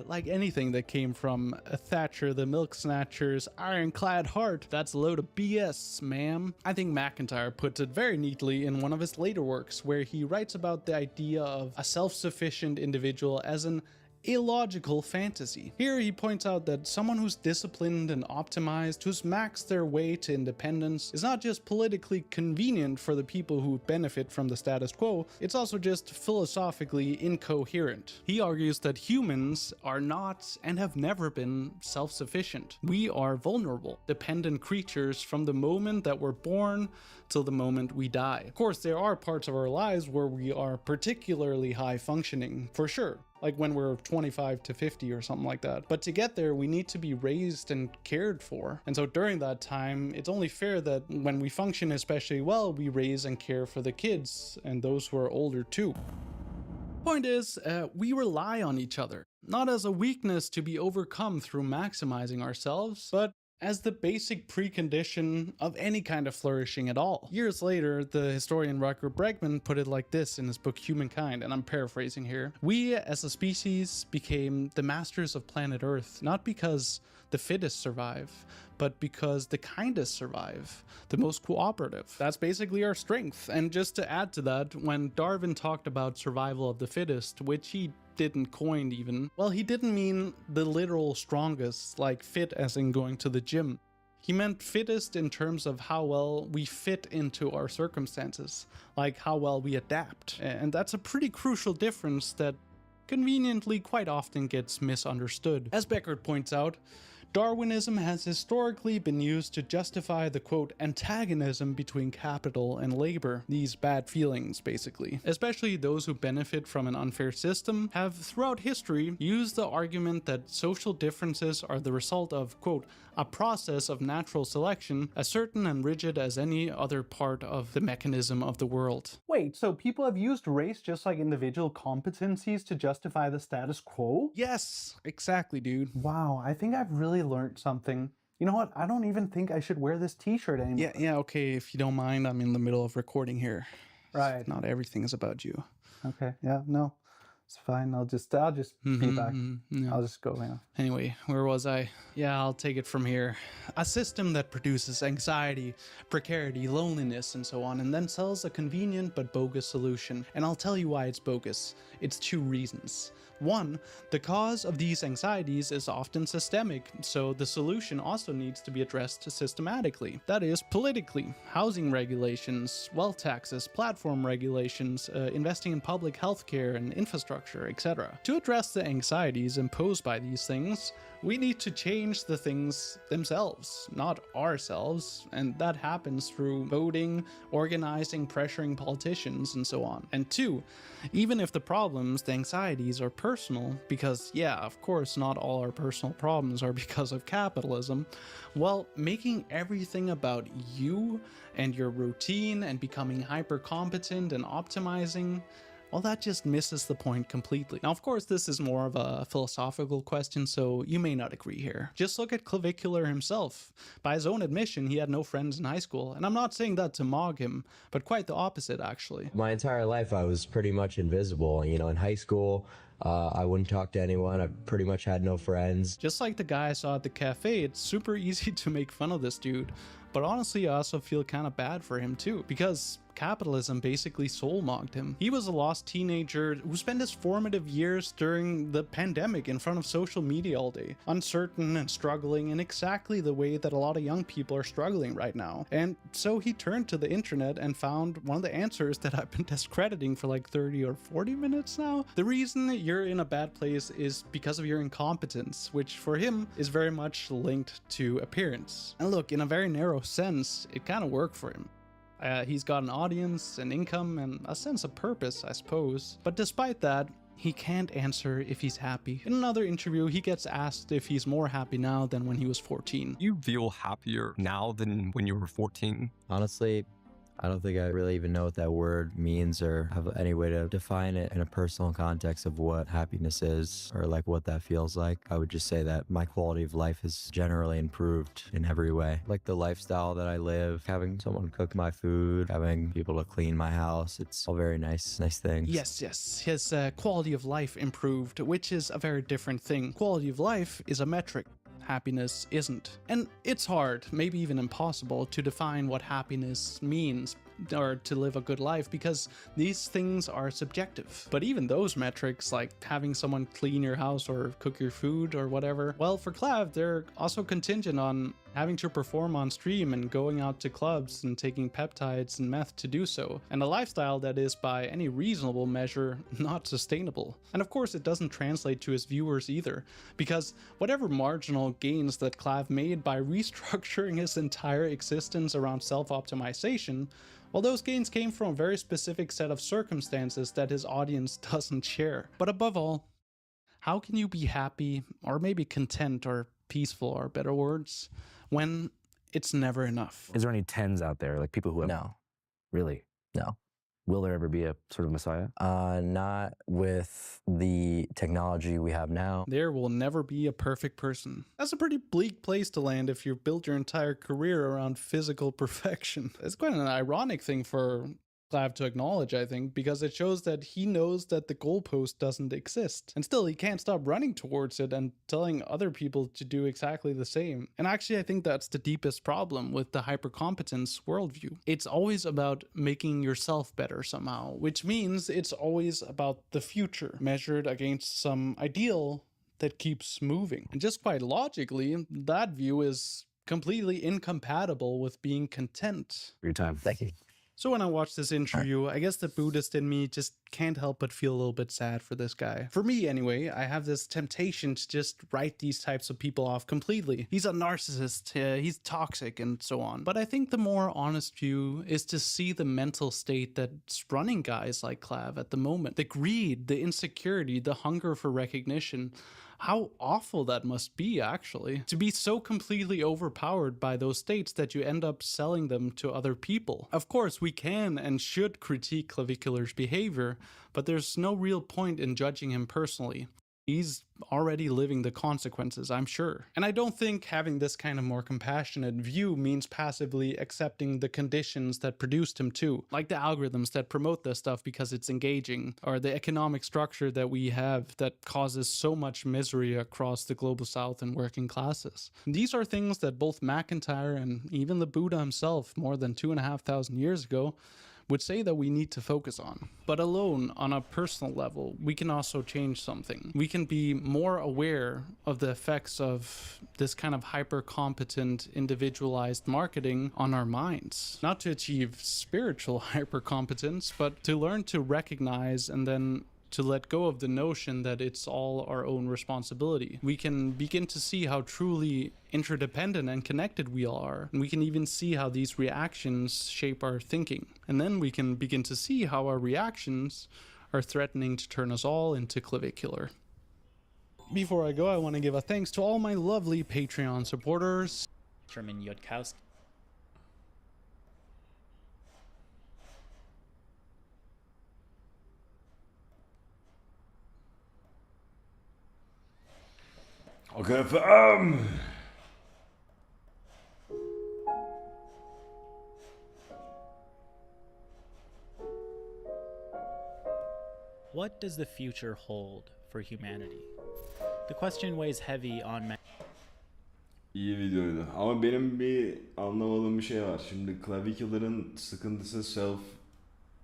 S17: like anything that came from Thatcher the Milk Snatcher's ironclad heart, that's a load of BS, ma'am. I think McIntyre puts it very neatly in one of his later works, where he writes about the idea of a self-sufficient individual as an illogical fantasy. Here he points out that someone who's disciplined and optimized, who's maxed their way to independence, is not just politically convenient for the people who benefit from the status quo, it's also just philosophically incoherent. He argues that humans are not and have never been self-sufficient. We are vulnerable, dependent creatures from the moment that we're born till the moment we die. Of course, there are parts of our lives where we are particularly high functioning, for sure. Like when we're 25 to 50 or something like that. But to get there, we need to be raised and cared for. And so during that time, it's only fair that when we function especially well, we raise and care for the kids and those who are older too. Point is, we rely on each other, not as a weakness to be overcome through maximizing ourselves, but as the basic precondition of any kind of flourishing at all. Years later, the historian Rutger Bregman put it like this in his book Humankind, and I'm paraphrasing here. We as a species became the masters of planet Earth, not because the fittest survive, but because the kindest survive, the most cooperative. That's basically our strength. And just to add to that, when Darwin talked about survival of the fittest, which he didn't coin even, well, he didn't mean the literal strongest, like fit as in going to the gym. He meant fittest in terms of how well we fit into our circumstances, like how well we adapt. And that's a pretty crucial difference that conveniently quite often gets misunderstood. As Beckert points out, Darwinism has historically been used to justify the, quote, antagonism between capital and labor, these bad feelings, basically. Especially those who benefit from an unfair system have, throughout history, used the argument that social differences are the result of, quote, a process of natural selection, as certain and rigid as any other part of the mechanism of the world.
S20: Wait, so people have used race just like individual competencies to justify the status quo?
S17: Yes, exactly, dude.
S20: Wow, I think I've really learned something. You know what? I don't even think I should wear this t-shirt anymore.
S17: Yeah, okay, if you don't mind, I'm in the middle of recording here.
S20: Right.
S17: Not everything is about you.
S20: Okay, yeah, no. It's fine. I'll just be back.
S17: Yeah.
S20: I'll just go now.
S17: Anyway, where was I? Yeah, I'll take it from here. A system that produces anxiety, precarity, loneliness, and so on, and then sells a convenient but bogus solution. And I'll tell you why it's bogus. It's two reasons. One, the cause of these anxieties is often systemic, so the solution also needs to be addressed systematically. That is, politically. Housing regulations, wealth taxes, platform regulations, investing in public healthcare and infrastructure, etc. To address the anxieties imposed by these things, we need to change the things themselves, not ourselves, and that happens through voting, organizing, pressuring politicians, and so on. And two, even if the problems, the anxieties, are personal, because yeah, of course not all our personal problems are because of capitalism, well, making everything about you and your routine and becoming hyper competent and optimizing, well, that just misses the point completely. Now, of course, this is more of a philosophical question, so you may not agree here. Just look at Clavicular himself. By his own admission, he had no friends in high school, and I'm not saying that to mock him, but quite the opposite, actually.
S7: My entire life, I was pretty much invisible. You know, in high school, I wouldn't talk to anyone. I pretty much had no friends.
S17: Just like the guy I saw at the cafe, it's super easy to make fun of this dude. But honestly, I also feel kind of bad for him too, because capitalism basically soul-mocked him. He was a lost teenager who spent his formative years during the pandemic in front of social media all day, uncertain and struggling in exactly the way that a lot of young people are struggling right now. And so he turned to the internet and found one of the answers that I've been discrediting for like 30 or 40 minutes now. The reason that you're in a bad place is because of your incompetence, which for him is very much linked to appearance. And look, in a very narrow sense, it kind of worked for him. He's got an audience, an income, and a sense of purpose, I suppose. But despite that, he can't answer if he's happy. In another interview, he gets asked if he's more happy now than when he was 14.
S3: You feel happier now than when you were 14?
S7: Honestly, I don't think I really even know what that word means or have any way to define it in a personal context of what happiness is or like what that feels like. I would just say that my quality of life has generally improved in every way. Like the lifestyle that I live, having someone cook my food, having people to clean my house, it's all very nice things.
S17: Yes. His quality of life improved, which is a very different thing. Quality of life is a metric. Happiness isn't. And it's hard, maybe even impossible, to define what happiness means or to live a good life because these things are subjective. But even those metrics, like having someone clean your house or cook your food or whatever, well, for Clav, they're also contingent on having to perform on stream and going out to clubs and taking peptides and meth to do so, and a lifestyle that is by any reasonable measure not sustainable. And of course it doesn't translate to his viewers either, because whatever marginal gains that Clav made by restructuring his entire existence around self-optimization, well, those gains came from a very specific set of circumstances that his audience doesn't share. But above all, how can you be happy, or maybe content, or peaceful, are better words, when it's never enough?
S3: Is there any 10s out there, like people who have...
S7: No.
S3: Really?
S7: No.
S3: Will there ever be a sort of messiah?
S7: Not with the technology we have now.
S17: There will never be a perfect person. That's a pretty bleak place to land if you've built your entire career around physical perfection. It's quite an ironic thing for Clav to acknowledge, I think, because it shows that he knows that the goalpost doesn't exist. And still, he can't stop running towards it and telling other people to do exactly the same. And actually, I think that's the deepest problem with the hypercompetence worldview. It's always about making yourself better somehow, which means it's always about the future, measured against some ideal that keeps moving. And just quite logically, that view is completely incompatible with being content.
S3: For your time.
S7: Thank you.
S17: So when I watch this interview, I guess the Buddhist in me just can't help but feel a little bit sad for this guy. For me anyway, I have this temptation to just write these types of people off completely. He's a narcissist, he's toxic, and so on. But I think the more honest view is to see the mental state that's running guys like Clav at the moment. The greed, the insecurity, the hunger for recognition. How awful that must be, actually, to be so completely overpowered by those states that you end up selling them to other people. Of course, we can and should critique Clavicular's behavior, but there's no real point in judging him personally. He's already living the consequences, I'm sure. And I don't think having this kind of more compassionate view means passively accepting the conditions that produced him too, like the algorithms that promote this stuff because it's engaging, or the economic structure that we have that causes so much misery across the global south and working classes. These are things that both McIntyre and even the Buddha himself more than 2,500 years ago would say that we need to focus on. But alone, on a personal level, we can also change something. We can be more aware of the effects of this kind of hyper-competent, individualized marketing on our minds. Not to achieve spiritual hyper-competence, but to learn to recognize and then to let go of the notion that it's all our own responsibility. We can begin to see how truly interdependent and connected we all are. And we can even see how these reactions shape our thinking. And then we can begin to see how our reactions are threatening to turn us all into clavicular. Before I go, I want to give a thanks to all my lovely Patreon supporters.
S18: German Yodkowski.
S1: Okay,
S18: What does the future hold for humanity? The question weighs heavy on me.
S1: İyi videoydu. Ama benim bir anlamadığım bir şey var. Şimdi Clavicular'ın sıkıntısı self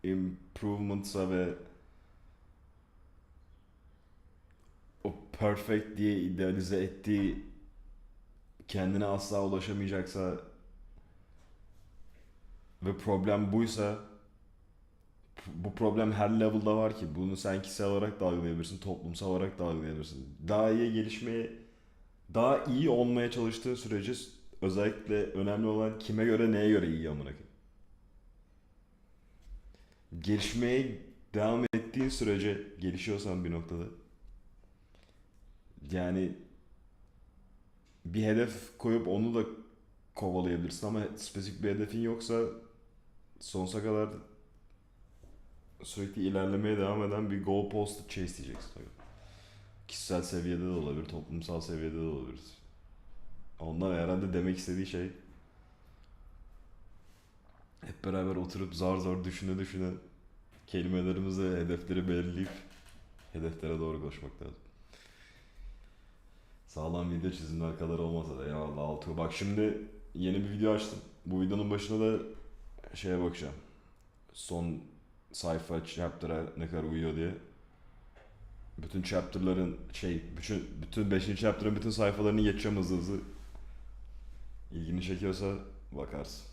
S1: improvement'sa ve o perfect diye idealize ettiği kendine asla ulaşamayacaksa ve problem buysa, bu problem her level'da var ki bunu sen kişisel olarak da algılayabilirsin, toplumsal olarak da algılayabilirsin. Daha iyi gelişmeye, daha iyi olmaya çalıştığı sürece özellikle önemli olan kime göre neye göre iyi amına koyayım. Gelişmeye devam ettiğin sürece gelişiyorsan bir noktada, yani bir hedef koyup onu da kovalayabilirsin ama spesifik bir hedefin yoksa sonsuza kadar sürekli ilerlemeye devam eden bir goal post chase diyeceksin. Kişisel seviyede de olabilir, toplumsal seviyede de olabilir. Ondan herhalde demek istediği şey hep beraber oturup zar zor düşüne kelimelerimizi, hedefleri belirleyip hedeflere doğru koşmak lazım. Sağlam video çizimler kadar olmasa da eyvallah Altuğ. Bak şimdi yeni bir video açtım. Bu videonun başına da şeye bakacağım. Son sayfa chapter'a ne kadar uyuyor diye. Bütün chapter'ların bütün 5. chapter'ın bütün sayfalarını geçeceğim hızlı hızlı. İlgini çekiyorsa bakarsın.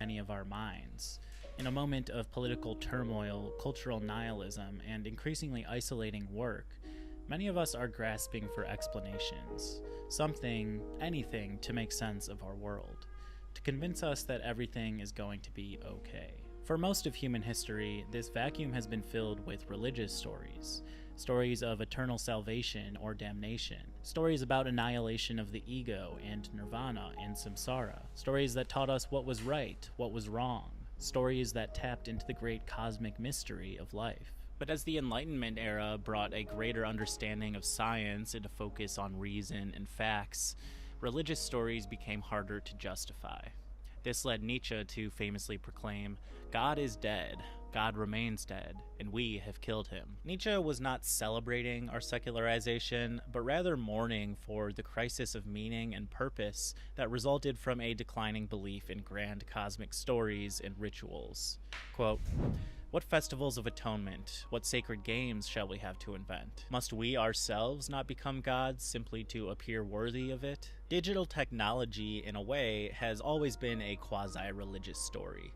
S18: Any of our minds. In a moment of political turmoil, cultural nihilism, and increasingly isolating work, many of us are grasping for explanations, something, anything to make sense of our world, to convince us that everything is going to be okay. For most of human history, this vacuum has been filled with religious stories. Stories of eternal salvation or damnation. Stories about annihilation of the ego and nirvana and samsara. Stories that taught us what was right, what was wrong. Stories that tapped into the great cosmic mystery of life. But as the Enlightenment era brought a greater understanding of science and a focus on reason and facts, religious stories became harder to justify. This led Nietzsche to famously proclaim, "God is dead, God remains dead, and we have killed him." Nietzsche was not celebrating our secularization, but rather mourning for the crisis of meaning and purpose that resulted from a declining belief in grand cosmic stories and rituals. Quote, "What festivals of atonement, what sacred games shall we have to invent? Must we ourselves not become gods simply to appear worthy of it?" Digital technology, in a way, has always been a quasi-religious story.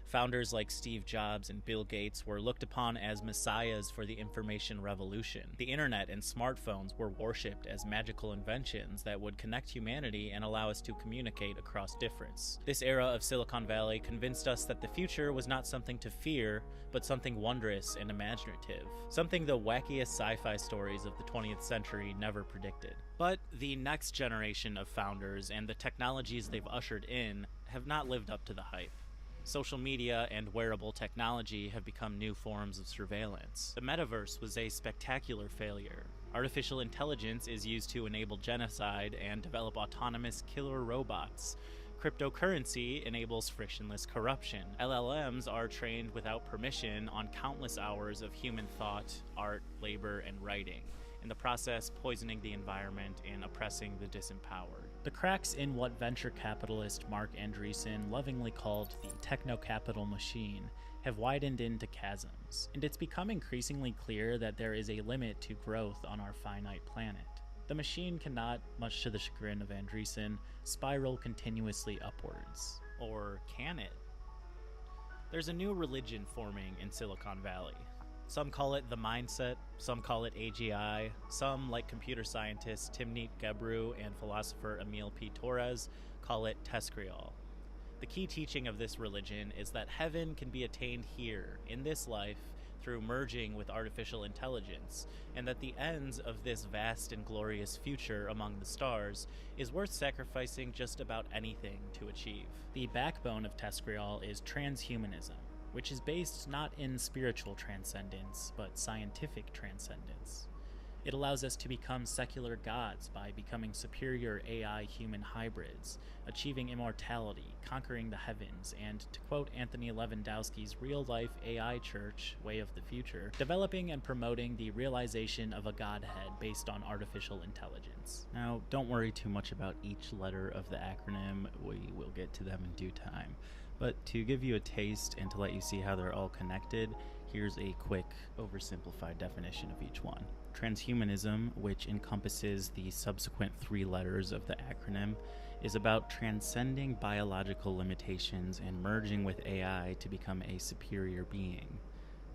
S18: Founders like Steve Jobs and Bill Gates were looked upon as messiahs for the information revolution. The internet and smartphones were worshipped as magical inventions that would connect humanity and allow us to communicate across difference. This era of Silicon Valley convinced us that the future was not something to fear, but something wondrous and imaginative. Something the wackiest sci-fi stories of the 20th century never predicted. But the next generation of founders and the technologies they've ushered in have not lived up to the hype. Social media and wearable technology have become new forms of surveillance. The metaverse was a spectacular failure. Artificial intelligence is used to enable genocide and develop autonomous killer robots. Cryptocurrency enables frictionless corruption. LLMs are trained without permission on countless hours of human thought, art, labor, and writing, in the process poisoning the environment and oppressing the disempowered. The cracks in what venture capitalist Mark Andreessen lovingly called the techno-capital machine have widened into chasms, and it's become increasingly clear that there is a limit to growth on our finite planet. The machine cannot, much to the chagrin of Andreessen, spiral continuously upwards. Or can it? There's a new religion forming in Silicon Valley. Some call it the mindset, some call it AGI, some, like computer scientist Timnit Gebru and philosopher Emil P. Torres, call it Tescriol. The key teaching of this religion is that heaven can be attained here, in this life, through merging with artificial intelligence, and that the ends of this vast and glorious future among the stars is worth sacrificing just about anything to achieve. The backbone of Tescriol is transhumanism, which is based not in spiritual transcendence, but scientific transcendence. It allows us to become secular gods by becoming superior AI-human hybrids, achieving immortality, conquering the heavens, and, to quote Anthony Lewandowski's real-life AI church, Way of the Future, developing and promoting the realization of a godhead based on artificial intelligence. Now, don't worry too much about each letter of the acronym. We will get to them in due time. But to give you a taste and to let you see how they're all connected, here's a quick, oversimplified definition of each one. Transhumanism, which encompasses the subsequent 3 letters of the acronym, is about transcending biological limitations and merging with AI to become a superior being.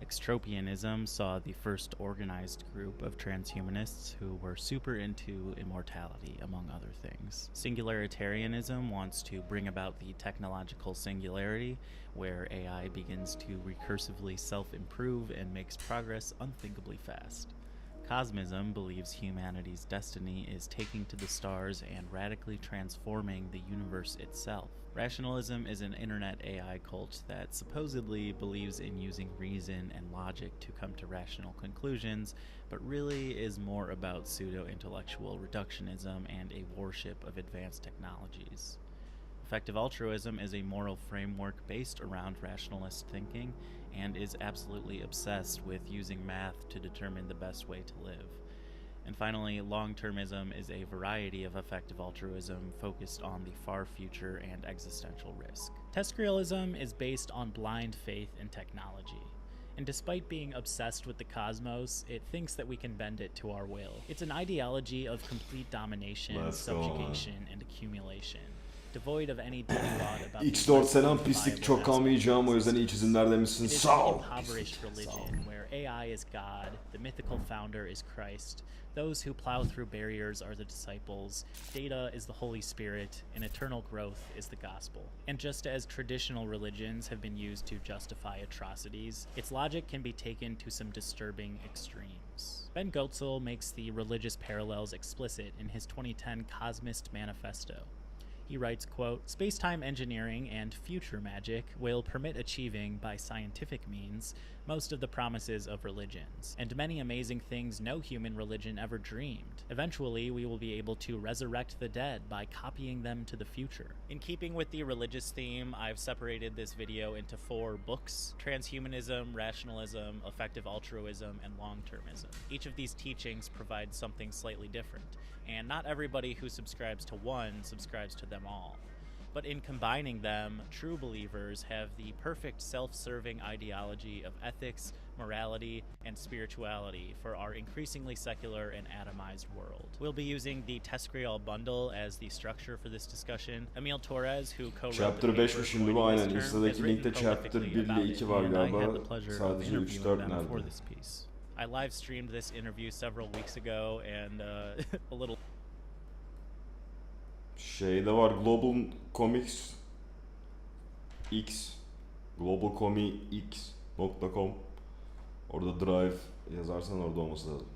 S18: Extropianism saw the first organized group of transhumanists who were super into immortality, among other things. Singularitarianism wants to bring about the technological singularity, where AI begins to recursively self-improve and makes progress unthinkably fast. Cosmism believes humanity's destiny is taking to the stars and radically transforming the universe itself. Rationalism is an internet AI cult that supposedly believes in using reason and logic to come to rational conclusions, but really is more about pseudo-intellectual reductionism and a worship of advanced technologies. Effective altruism is a moral framework based around rationalist thinking and is absolutely obsessed with using math to determine the best way to live. And finally, long-termism is a variety of effective altruism focused on the far future and existential risk. Tescrialism is based on blind faith in technology. And despite being obsessed with the cosmos, it thinks that we can bend it to our will. It's an ideology of complete domination, subjugation, and accumulation. Devoid of any deep thought about
S1: X4 selam pislik çok kalmayacağım o yüzden iyi çizimler demişsin. Sağ ol.
S18: Impoverished religion where AI is God, the mythical founder is Christ, those who plow through barriers are the disciples, data is the Holy Spirit, and eternal growth is the gospel. And just as traditional religions have been used to justify atrocities, its logic can be taken to some disturbing extremes. Ben Goetzel makes the religious parallels explicit in his 2010 Cosmist Manifesto. He writes, quote, "Space-time engineering and future magic will permit achieving, by scientific means, most of the promises of religions, and many amazing things no human religion ever dreamed. Eventually, we will be able to resurrect the dead by copying them to the future." In keeping with the religious theme, I've separated this video into 4 books: transhumanism, rationalism, effective altruism, and long-termism. Each of these teachings provides something slightly different, and not everybody who subscribes to one subscribes to them all. But in combining them, true believers have the perfect self-serving ideology of ethics, morality, and spirituality for our increasingly secular and atomized world. We'll be using the Tescrial bundle as the structure for this discussion. Emil Torres, who co-wrote
S1: Chapter
S18: the
S1: 5
S18: paper
S1: şimdi bu
S18: coining
S1: aynen.
S18: this term, has
S1: Insta'daki linkte
S18: written
S1: chapter
S18: prolifically
S1: 1 ile
S18: about
S1: 2
S18: it,
S1: var
S18: and I had
S1: galiba.
S18: the pleasure of
S1: Sadece 3
S18: interviewing
S1: 4
S18: them for
S1: nerede?
S18: this piece. I live streamed this interview several weeks ago, and a little
S1: Şeyde var Global Comics X globalcomics.com orada Drive yazarsan orada olması lazım.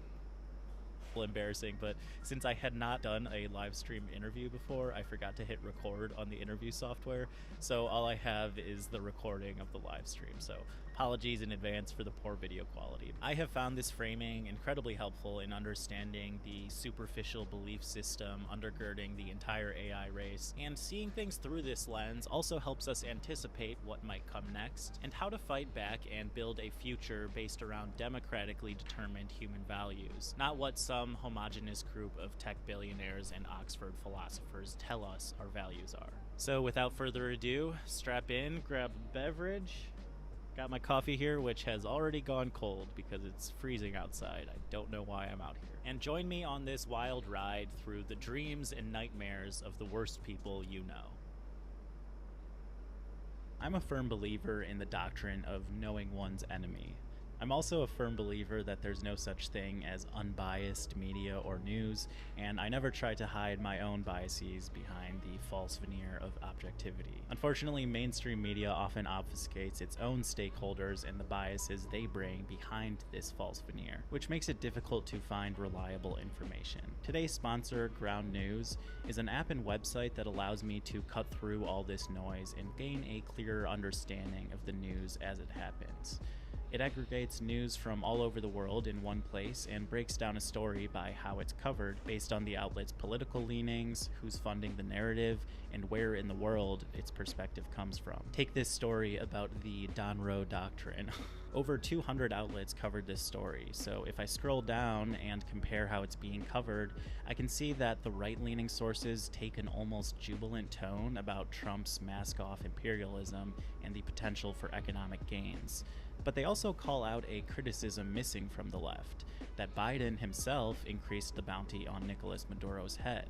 S18: embarrassing, but since I had not done a live stream interview before, I forgot to hit record on the interview software, so all I have is the recording of the live stream, so apologies in advance for the poor video quality. I have found this framing incredibly helpful in understanding the superficial belief system undergirding the entire AI race, and seeing things through this lens also helps us anticipate what might come next, and how to fight back and build a future based around democratically determined human values, not what some homogenous group of tech billionaires and Oxford philosophers tell us our values are. So without further ado, strap in, grab a beverage. Got my coffee here, which has already gone cold because it's freezing outside. I don't know why I'm out here. And join me on this wild ride through the dreams and nightmares of the worst people you know. I'm a firm believer in the doctrine of knowing one's enemy. I'm also a firm believer that there's no such thing as unbiased media or news, and I never try to hide my own biases behind the false veneer of objectivity. Unfortunately, mainstream media often obfuscates its own stakeholders and the biases they bring behind this false veneer, which makes it difficult to find reliable information. Today's sponsor, Ground News, is an app and website that allows me to cut through all this noise and gain a clearer understanding of the news as it happens. It aggregates news from all over the world in one place and breaks down a story by how it's covered based on the outlet's political leanings, who's funding the narrative, and where in the world its perspective comes from. Take this story about the Donroe Doctrine. Over 200 outlets covered this story, so if I scroll down and compare how it's being covered, I can see that the right-leaning sources take an almost jubilant tone about Trump's mask-off imperialism and the potential for economic gains. But they also call out a criticism missing from the left, that Biden himself increased the bounty on Nicolas Maduro's head.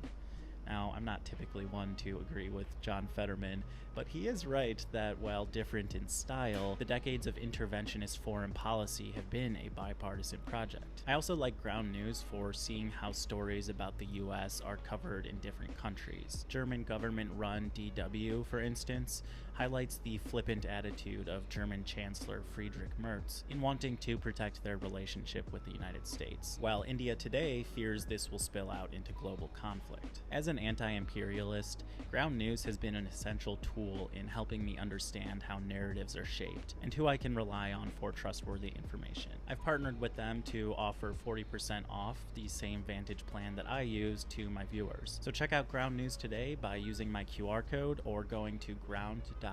S18: Now, I'm not typically one to agree with John Fetterman, But he is right that while different in style, the decades of interventionist foreign policy have been a bipartisan project. I also like Ground News for seeing how stories about the US are covered in different countries. German government-run DW, for instance, highlights the flippant attitude of German Chancellor Friedrich Merz in wanting to protect their relationship with the United States, while India Today fears this will spill out into global conflict. As an anti-imperialist, Ground News has been an essential tool in helping me understand how narratives are shaped and who I can rely on for trustworthy information. I've partnered with them to offer 40% off the same Vantage plan that I use to my viewers. So check out Ground News today by using my QR code or going to ground.news/SWT.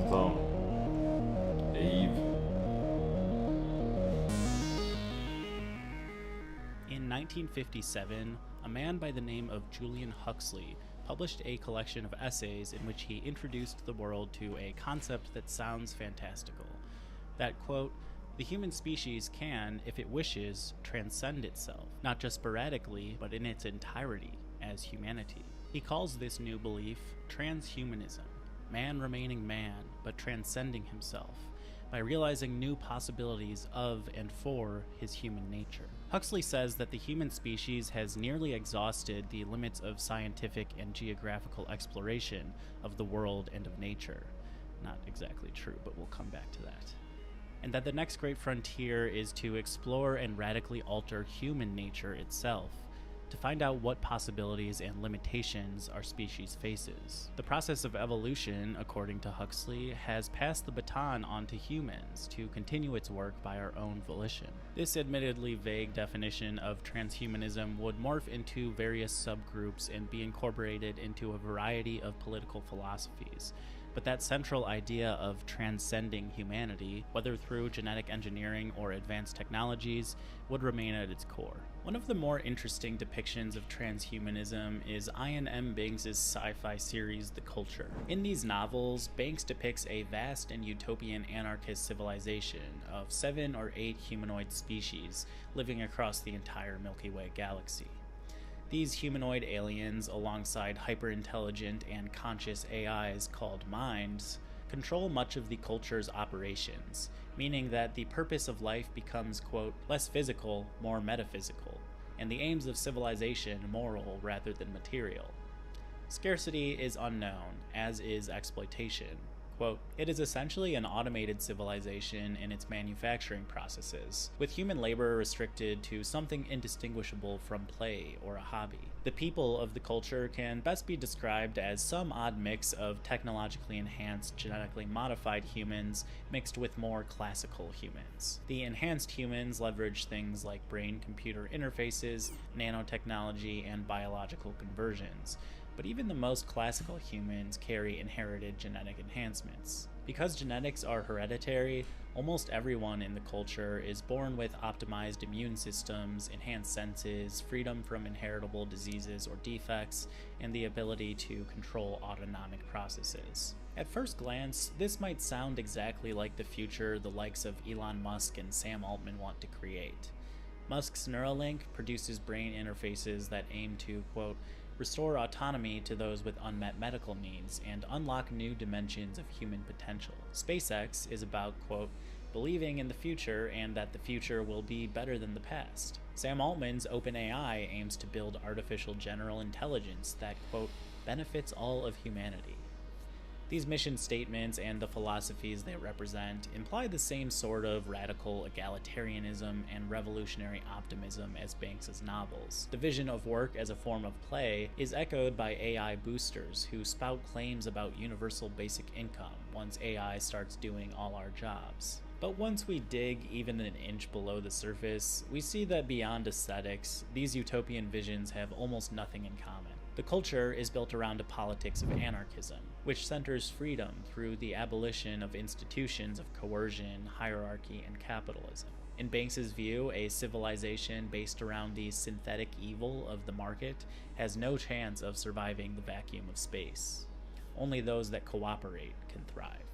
S1: Tamam. Eve.
S18: In 1957, a man by the name of Julian Huxley published a collection of essays in which he introduced the world to a concept that sounds fantastical. That, quote, the human species can, if it wishes, transcend itself, not just sporadically, but in its entirety, as humanity. He calls this new belief transhumanism, man remaining man, but transcending himself, by realizing new possibilities of and for his human nature. Huxley says that the human species has nearly exhausted the limits of scientific and geographical exploration of the world and of nature. Not exactly true, but we'll come back to that. And that the next great frontier is to explore and radically alter human nature itself, to find out what possibilities and limitations our species faces. The process of evolution, according to Huxley, has passed the baton on to humans to continue its work by our own volition. This admittedly vague definition of transhumanism would morph into various subgroups and be incorporated into a variety of political philosophies. But that central idea of transcending humanity, whether through genetic engineering or advanced technologies, would remain at its core. One of the more interesting depictions of transhumanism is Ian M. Banks' sci-fi series, The Culture. In these novels, Banks depicts a vast and utopian anarchist civilization of 7 or 8 humanoid species living across the entire Milky Way galaxy. These humanoid aliens, alongside hyper-intelligent and conscious AIs called minds, control much of the culture's operations, meaning that the purpose of life becomes, quote, less physical, more metaphysical, and the aims of civilization moral rather than material. Scarcity is unknown, as is exploitation. Quote, it is essentially an automated civilization in its manufacturing processes, with human labor restricted to something indistinguishable from play or a hobby. The people of the culture can best be described as some odd mix of technologically enhanced, genetically modified humans mixed with more classical humans. The enhanced humans leverage things like brain-computer interfaces, nanotechnology, and biological conversions. But even the most classical humans carry inherited genetic enhancements. Because genetics are hereditary, almost everyone in the culture is born with optimized immune systems, enhanced senses, freedom from inheritable diseases or defects, and the ability to control autonomic processes. At first glance, this might sound exactly like the future the likes of Elon Musk and Sam Altman want to create. Musk's Neuralink produces brain interfaces that aim to, quote, restore autonomy to those with unmet medical needs, and unlock new dimensions of human potential. SpaceX is about, quote, believing in the future and that the future will be better than the past. Sam Altman's OpenAI aims to build artificial general intelligence that, quote, benefits all of humanity. These mission statements and the philosophies they represent imply the same sort of radical egalitarianism and revolutionary optimism as Banks's novels. The vision of work as a form of play is echoed by AI boosters who spout claims about universal basic income once AI starts doing all our jobs. But once we dig even an inch below the surface, we see that beyond aesthetics, these utopian visions have almost nothing in common. The culture is built around a politics of anarchism, which centers freedom through the abolition of institutions of coercion, hierarchy, and capitalism. In Banks's view, a civilization based around the synthetic evil of the market has no chance of surviving the vacuum of space. Only those that cooperate can thrive.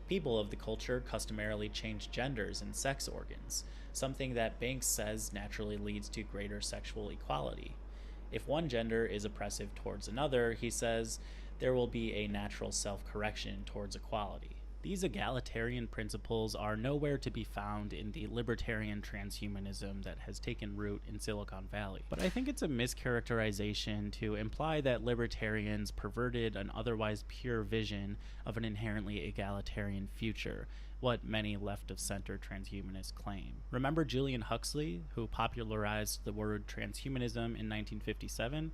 S18: People of the culture customarily change genders and sex organs, something that Banks says naturally leads to greater sexual equality. If one gender is oppressive towards another, he says, there will be a natural self-correction towards equality. These egalitarian principles are nowhere to be found in the libertarian transhumanism that has taken root in Silicon Valley. But I think it's a mischaracterization to imply that libertarians perverted an otherwise pure vision of an inherently egalitarian future, what many left-of-center transhumanists claim. Remember Julian Huxley, who popularized the word transhumanism in 1957?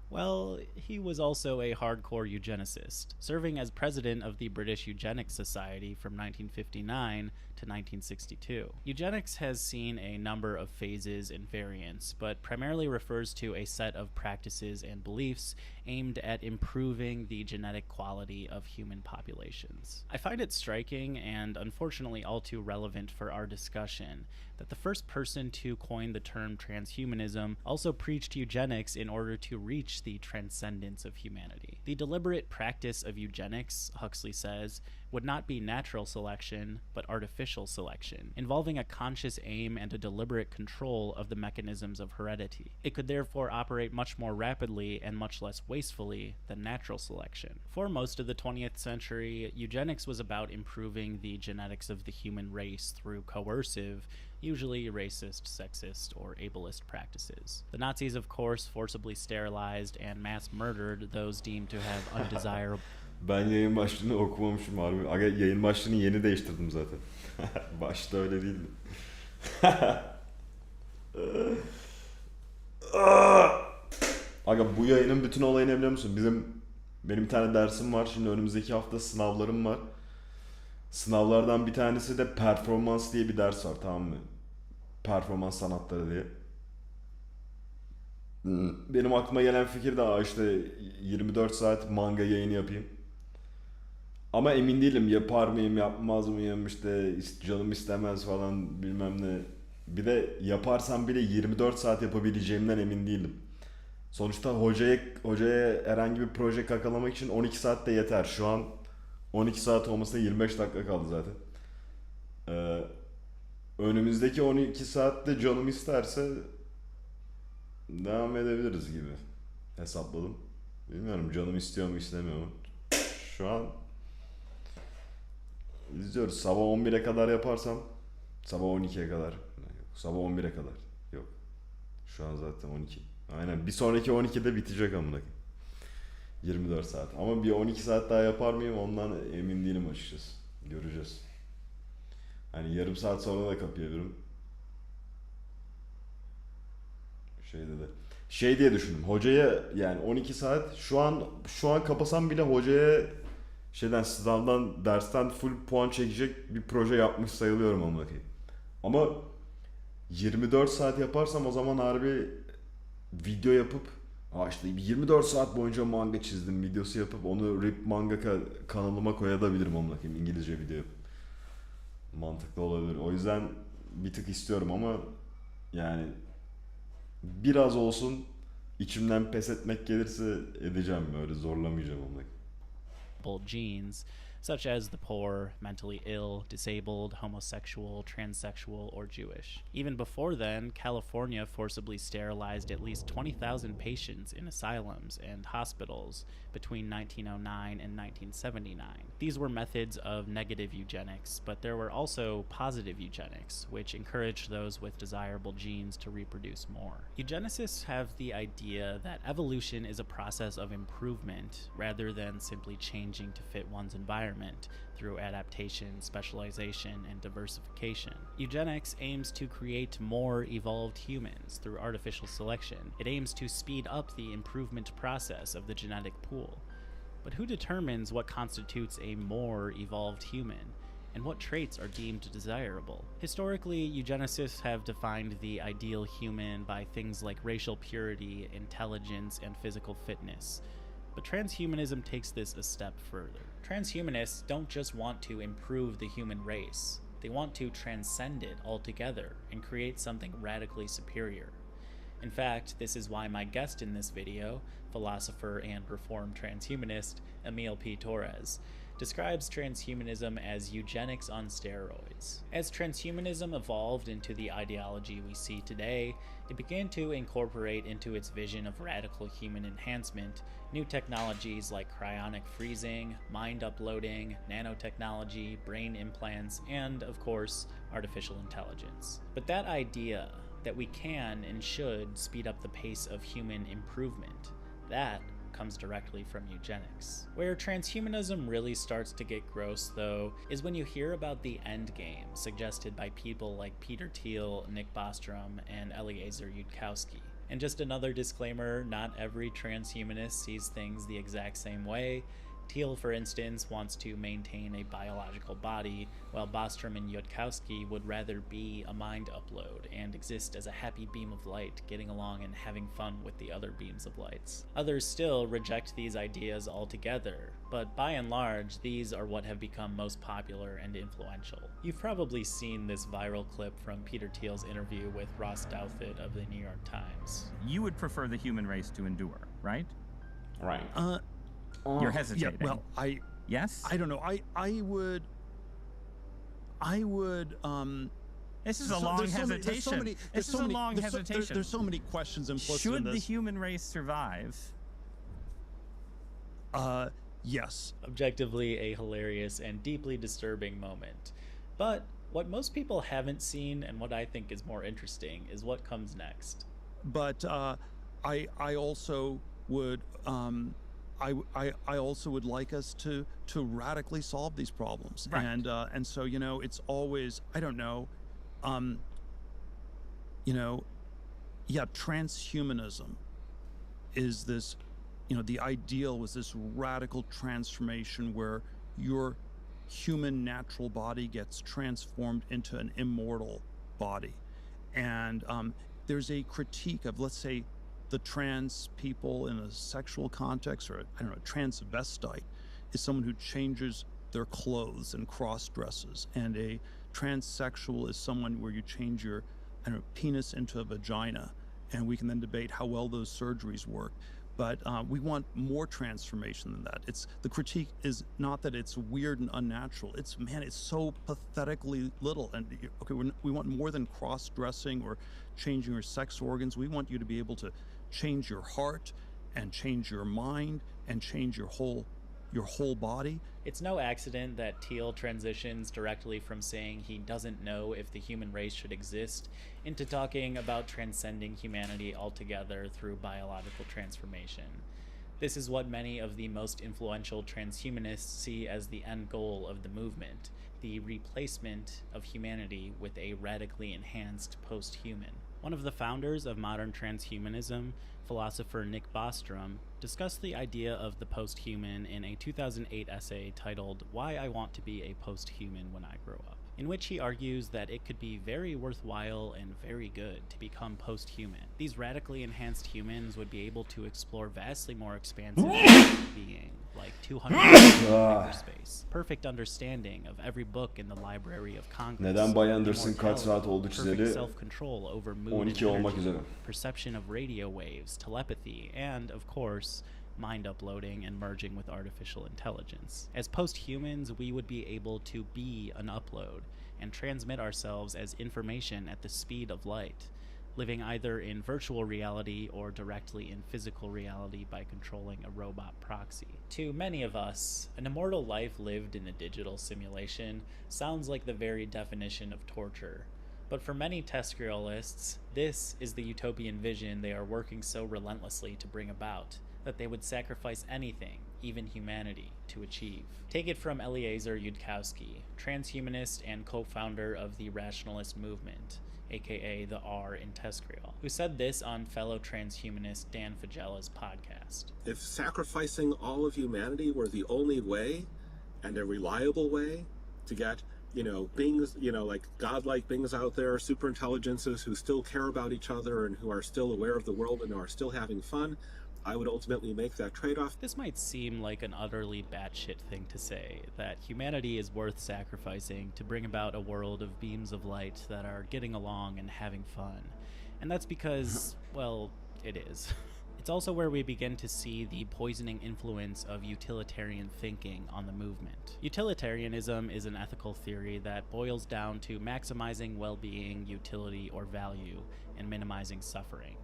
S18: Well, he was also a hardcore eugenicist, serving as president of the British Eugenics Society from 1959 to 1962. Eugenics has seen a number of phases and variants, but primarily refers to a set of practices and beliefs aimed at improving the genetic quality of human populations. I find it striking, and unfortunately all too relevant for our discussion, that the first person to coin the term transhumanism also preached eugenics in order to reach the transcendence of humanity. The deliberate practice of eugenics, Huxley says, would not be natural selection, but artificial selection, involving a conscious aim and a deliberate control of the mechanisms of heredity. It could therefore operate much more rapidly and much less wastefully than natural selection. For most of the 20th century, eugenics was about improving the genetics of the human race through coercive, usually racist, sexist, or ableist practices. The Nazis, of course, forcibly sterilized and mass murdered those deemed to have undesirable...
S1: Ben yayın başlığını okumamışım harbi. Aga yayın başlığını yeni değiştirdim zaten. Başta öyle değildi. Aga bu yayının bütün olayı ne biliyor musun? Benim bir tane dersim var. Şimdi önümüzdeki hafta sınavlarım var. Sınavlardan bir tanesi de performans diye bir ders var, tamam mı? Performans sanatları diye. Benim aklıma gelen fikir de işte 24 saat manga yayını yapayım. Ama emin değilim, yapar mıyım yapmaz mıyım, işte canım istemez falan bilmem ne. Bir de yaparsam bile 24 saat yapabileceğimden emin değilim. Sonuçta hocaya herhangi bir proje kakalamak için 12 saat de yeter. Şu an 12 saat olmasına 25 dakika kaldı zaten. Önümüzdeki 12 saatte canım isterse devam edebiliriz gibi hesapladım. Bilmiyorum canım istiyor mu istemiyor mu. Şu an izliyoruz. Sabah 11'e kadar yaparsam, sabah 12'ye kadar, sabah 11'e kadar. Yok. Şu an zaten 12. Aynen. Bir sonraki 12'de bitecek amına koyayım. 24 saat. Ama bir 12 saat daha yapar mıyım ondan emin değilim açıkçası. Göreceğiz. Hani yarım saat sonra da kapayabilirim. Şey diye düşündüm. Hocaya yani 12 saat şu an kapasam bile hocaya sınavdan, dersten full puan çekecek bir proje yapmış sayılıyorum amına koyayım. Ama 24 saat yaparsam o zaman harbi video yapıp işte 24 saat boyunca manga çizdim videosu yapıp onu Rip Manga kanalıma koyabilirim amına koyayım, İngilizce video yapıp. Mantıklı olabilir. O yüzden bir tık istiyorum ama yani biraz olsun içimden pes etmek gelirse edeceğim, öyle zorlamayacağım onu.
S18: Genes, such as the poor, mentally ill, disabled, homosexual, transsexual, or Jewish. Even before then, California forcibly sterilized at least 20,000 patients in asylums and hospitals between 1909 and 1979. These were methods of negative eugenics, but there were also positive eugenics, which encouraged those with desirable genes to reproduce more. Eugenicists have the idea that evolution is a process of improvement rather than simply changing to fit one's environment through adaptation, specialization, and diversification. Eugenics aims to create more evolved humans through artificial selection. It aims to speed up the improvement process of the genetic pool. But who determines what constitutes a more evolved human? and what traits are deemed desirable. Historically, eugenicists have defined the ideal human by things like racial purity, intelligence, and physical fitness. But transhumanism takes this a step further. Transhumanists don't just want to improve the human race, they want to transcend it altogether and create something radically superior. In fact, this is why my guest in this video, philosopher and reformed transhumanist Emil P. Torres, describes transhumanism as eugenics on steroids. As transhumanism evolved into the ideology we see today, it began to incorporate into its vision of radical human enhancement new technologies like cryonic freezing, mind uploading, nanotechnology, brain implants, and, of course, artificial intelligence. But that idea that we can and should speed up the pace of human improvement, that comes directly from eugenics. Where transhumanism really starts to get gross, though, is when you hear about the end game suggested by people like Peter Thiel, Nick Bostrom, and Eliezer Yudkowsky. And just another disclaimer, not every transhumanist sees things the exact same way. Thiel, for instance, wants to maintain a biological body, while Bostrom and Yudkowsky would rather be a mind upload and exist as a happy beam of light, getting along and having fun with the other beams of lights. Others still reject these ideas altogether, but by and large, these are what have become most popular and influential. You've probably seen this viral clip from Peter Thiel's interview with Ross Douthat of the New York Times.
S11: You would prefer the human race to endure, right?
S12: Right.
S11: You're hesitating.
S12: Yeah, well,
S11: yes?
S12: I don't know. I would.
S11: This is a long hesitation. This is a long hesitation.
S12: There's so many questions implicit in this.
S11: Should the human race survive?
S12: Yes.
S18: Objectively a hilarious and deeply disturbing moment. But what most people haven't seen, and what I think is more interesting, is what comes next.
S12: But I also would. I also would like us to radically solve these problems,
S11: right.
S12: And so it's always, I don't know, transhumanism is this, the ideal was this radical transformation where your human natural body gets transformed into an immortal body, and there's a critique of, let's say, the trans people in a sexual context, or I don't know, transvestite is someone who changes their clothes and cross dresses, and a transsexual is someone where you change your, I don't know, penis into a vagina, and we can then debate how well those surgeries work. But we want more transformation than that. The critique is not that it's weird and unnatural. It's so pathetically little. And okay, we want more than cross-dressing or changing your sex organs. We want you to be able to change your heart and change your mind and change your whole body.
S18: It's no accident that Thiel transitions directly from saying he doesn't know if the human race should exist into talking about transcending humanity altogether through biological transformation. This is what many of the most influential transhumanists see as the end goal of the movement, the replacement of humanity with a radically enhanced post-human. One of the founders of modern transhumanism, philosopher Nick Bostrom, discussed the idea of the post-human in a 2008 essay titled "Why I Want to Be a Post-Human When I Grow Up," in which he argues that it could be very worthwhile and very good to become post-human. These radically enhanced humans would be able to explore vastly more expansive being, like 200 hyperspace, perfect understanding of every book in the Library of Congress,
S1: Neden Bay Anderson kaç saat oldu çizeli?
S18: perfect self-control over mood
S1: 12 olmak
S18: energy,
S1: üzere.
S18: perception of radio waves, telepathy, and, of course, mind uploading and merging with artificial intelligence. As post-humans, we would be able to be an upload and transmit ourselves as information at the speed of light, living either in virtual reality or directly in physical reality by controlling a robot proxy. To many of us, an immortal life lived in a digital simulation sounds like the very definition of torture. But for many TEScrialists, this is the utopian vision they are working so relentlessly to bring about, that they would sacrifice anything, even humanity, to achieve. Take it from Eliezer Yudkowsky, transhumanist and co-founder of the rationalist movement, aka the R in TEScrial, who said this on fellow transhumanist Dan Fagella's podcast.
S19: If sacrificing all of humanity were the only way, and a reliable way, to get
S4: beings, like godlike beings out there, super intelligences who still care about each other and who are still aware of the world and are still having fun, I would ultimately make that trade-off.
S5: This might seem like an utterly batshit thing to say, that humanity is worth sacrificing to bring about a world of beams of light that are getting along and having fun. And that's because, well, it is. It's also where we begin to see the poisoning influence of utilitarian thinking on the movement. Utilitarianism is an ethical theory that boils down to maximizing well-being, utility, or value, and minimizing suffering.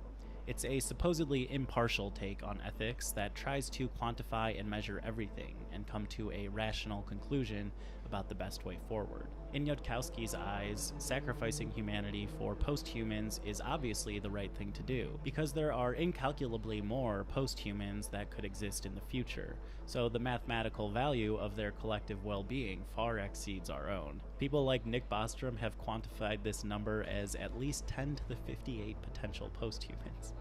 S5: It's a supposedly impartial take on ethics that tries to quantify and measure everything and come to a rational conclusion about the best way forward. In Yudkowsky's eyes, sacrificing humanity for post-humans is obviously the right thing to do, because there are incalculably more post-humans that could exist in the future, so the mathematical value of their collective well-being far exceeds our own. People like Nick Bostrom have quantified this number as at least 10 to the 58 potential post-humans.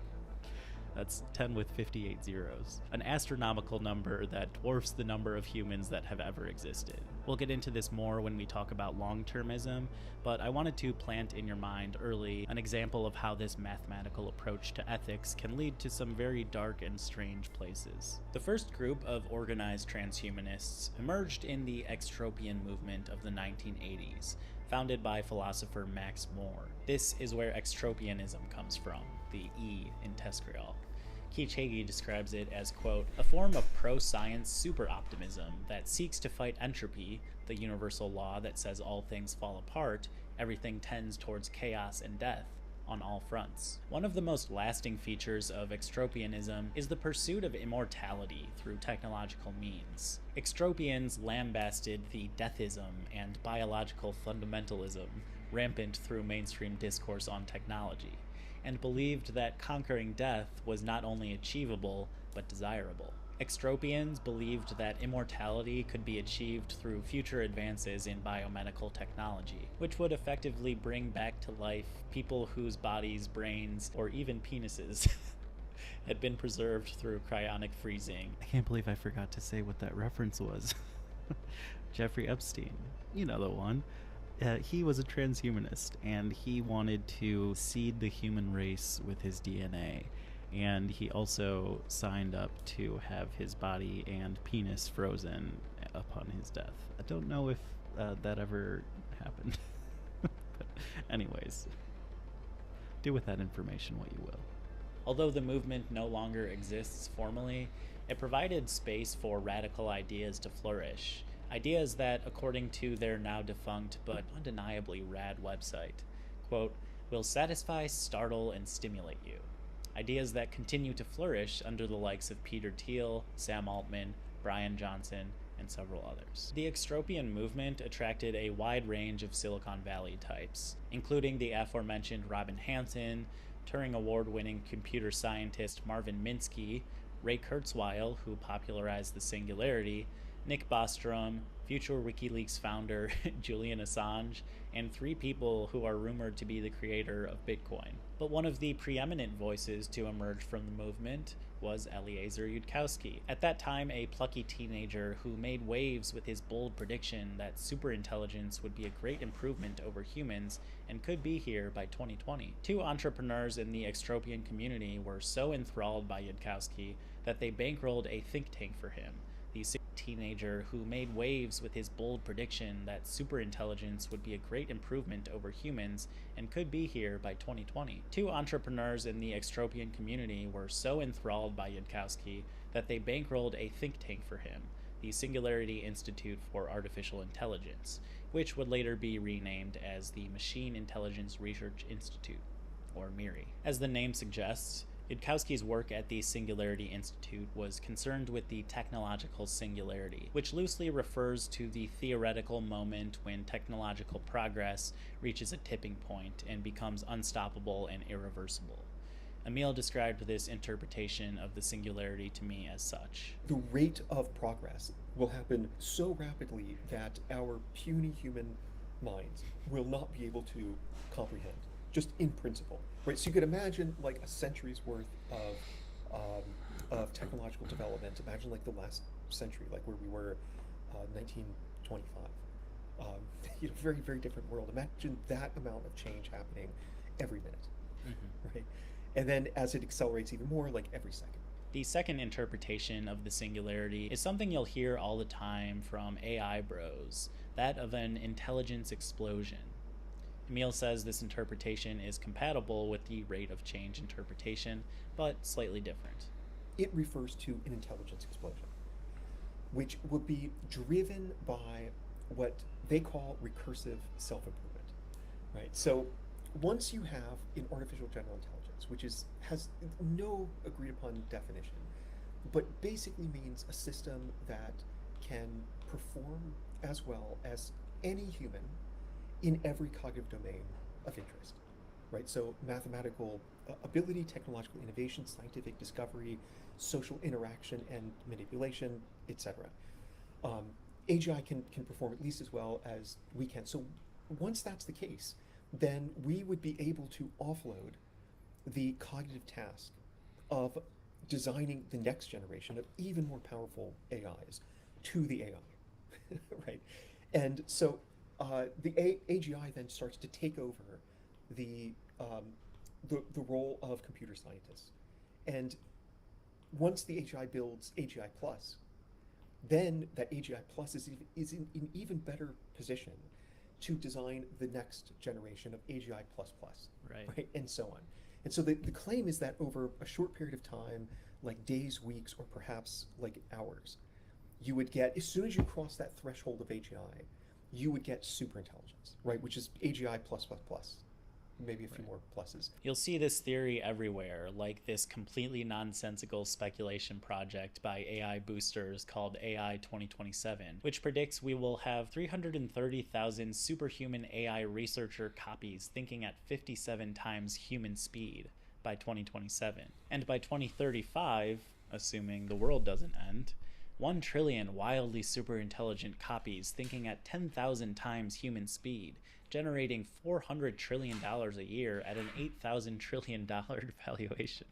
S5: That's 10 with 58 zeros. An astronomical number that dwarfs the number of humans that have ever existed. We'll get into this more when we talk about long-termism, but I wanted to plant in your mind early an example of how this mathematical approach to ethics can lead to some very dark and strange places. The first group of organized transhumanists emerged in the extropian movement of the 1980s, founded by philosopher Max Moore. This is where extropianism comes from, the E in TESCREAL. Keith Hagee describes it as, quote, a form of pro-science super-optimism that seeks to fight entropy, the universal law that says all things fall apart, everything tends towards chaos and death, on all fronts. One of the most lasting features of extropianism is the pursuit of immortality through technological means. Extropians lambasted the deathism and biological fundamentalism rampant through mainstream discourse on technology, and believed that conquering death was not only achievable, but desirable. Extropians believed that immortality could be achieved through future advances in biomedical technology, which would effectively bring back to life people whose bodies, brains, or even penises had been preserved through cryonic freezing. I can't believe I forgot to say what that reference was. Jeffrey Epstein, you know the one. He was a transhumanist, and he wanted to seed the human race with his DNA. And he also signed up to have his body and penis frozen upon his death. I don't know if that ever happened. But anyways, do with that information what you will. Although the movement no longer exists formally, it provided space for radical ideas to flourish. Ideas that, according to their now defunct but undeniably rad website, quote, will satisfy, startle, and stimulate you. Ideas that continue to flourish under the likes of Peter Thiel, Sam Altman, Brian Johnson, and several others. The extropian movement attracted a wide range of Silicon Valley types, including the aforementioned Robin Hanson, Turing Award-winning computer scientist Marvin Minsky, Ray Kurzweil, who popularized the singularity, Nick Bostrom, future WikiLeaks founder Julian Assange, and 3 people who are rumored to be the creator of Bitcoin. But one of the preeminent voices to emerge from the movement was Eliezer Yudkowsky, at that time a plucky teenager who made waves with his bold prediction that superintelligence would be a great improvement over humans and could be here by 2020. 2 entrepreneurs in the extropian community were so enthralled by Yudkowsky that they bankrolled a think tank for him. The teenager who made waves with his bold prediction that superintelligence would be a great improvement over humans and could be here by 2020. 2 entrepreneurs in the extropian community were so enthralled by Yudkowsky that they bankrolled a think tank for him, the Singularity Institute for Artificial Intelligence, which would later be renamed as the Machine Intelligence Research Institute, or MIRI. As the name suggests, Yudkowsky's work at the Singularity Institute was concerned with the technological singularity, which loosely refers to the theoretical moment when technological progress reaches a tipping point and becomes unstoppable and irreversible. Emil described this interpretation of the singularity to me as such.
S19: The rate of progress will happen so rapidly that our puny human minds will not be able to comprehend, just in principle. Right, so you could imagine like a century's worth of technological development. Imagine like the last century, like where we were, 1925. Very, very different world. Imagine that amount of change happening every minute, right? And then as it accelerates even more, like every second.
S5: The second interpretation of the singularity is something you'll hear all the time from AI bros, that of an intelligence explosion. Emil says this interpretation is compatible with the rate of change interpretation, but slightly different.
S19: It refers to an intelligence explosion, which would be driven by what they call recursive self-improvement, right? So once you have an artificial general intelligence, which has no agreed upon definition, but basically means a system that can perform as well as any human in every cognitive domain of interest, right? So mathematical ability, technological innovation, scientific discovery, social interaction and manipulation, etc. AGI can perform at least as well as we can. So once that's the case, then we would be able to offload the cognitive task of designing the next generation of even more powerful AIs to the AI, right? And so the AGI then starts to take over the role of computer scientists. And once the AGI builds AGI Plus, then that AGI Plus is in an even better position to design the next generation of AGI++, right? And so on. And so the claim is that over a short period of time, like days, weeks, or perhaps like hours, you would get, as soon as you cross that threshold of AGI, you would get super intelligence, right? Which is AGI++, maybe a few more pluses.
S5: You'll see this theory everywhere, like this completely nonsensical speculation project by AI boosters called AI 2027, which predicts we will have 330,000 superhuman AI researcher copies thinking at 57 times human speed by 2027. And by 2035, assuming the world doesn't end, 1 trillion wildly super intelligent copies thinking at 10,000 times human speed, generating $400 trillion a year at an $8,000 trillion valuation.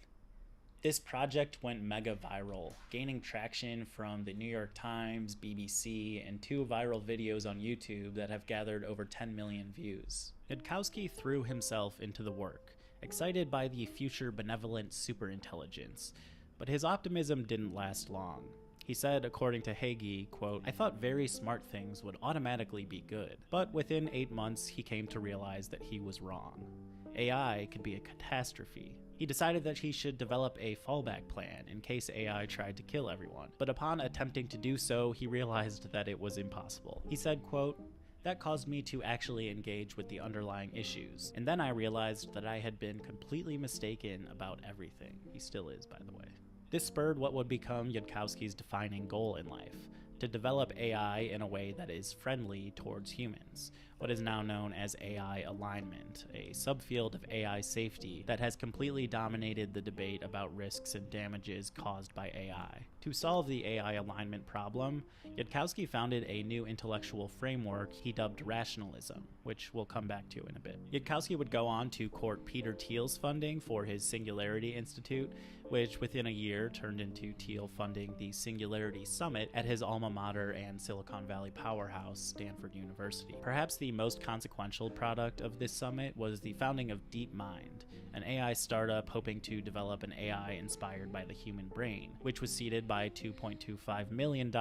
S5: This project went mega viral, gaining traction from the New York Times, BBC, and 2 viral videos on YouTube that have gathered over 10 million views. Yudkowsky threw himself into the work, excited by the future benevolent superintelligence, but his optimism didn't last long. He said, according to Hagee, quote, "I thought very smart things would automatically be good, but within 8 months he came to realize that he was wrong. AI could be a catastrophe. He decided that he should develop a fallback plan in case AI tried to kill everyone, but upon attempting to do so, he realized that it was impossible. He said, quote, that caused me to actually engage with the underlying issues, and then I realized that I had been completely mistaken about everything." He still is, by the way. This spurred what would become Yudkowsky's defining goal in life, to develop AI in a way that is friendly towards humans, what is now known as AI alignment, a subfield of AI safety that has completely dominated the debate about risks and damages caused by AI. To solve the AI alignment problem, Yudkowsky founded a new intellectual framework he dubbed rationalism, which we'll come back to in a bit. Yudkowsky would go on to court Peter Thiel's funding for his Singularity Institute, which within a year turned into Thiel funding the Singularity Summit at his alma mater and Silicon Valley powerhouse, Stanford University. Perhaps the most consequential product of this summit was the founding of DeepMind, an AI startup hoping to develop an AI inspired by the human brain, which was seeded by $2.25 million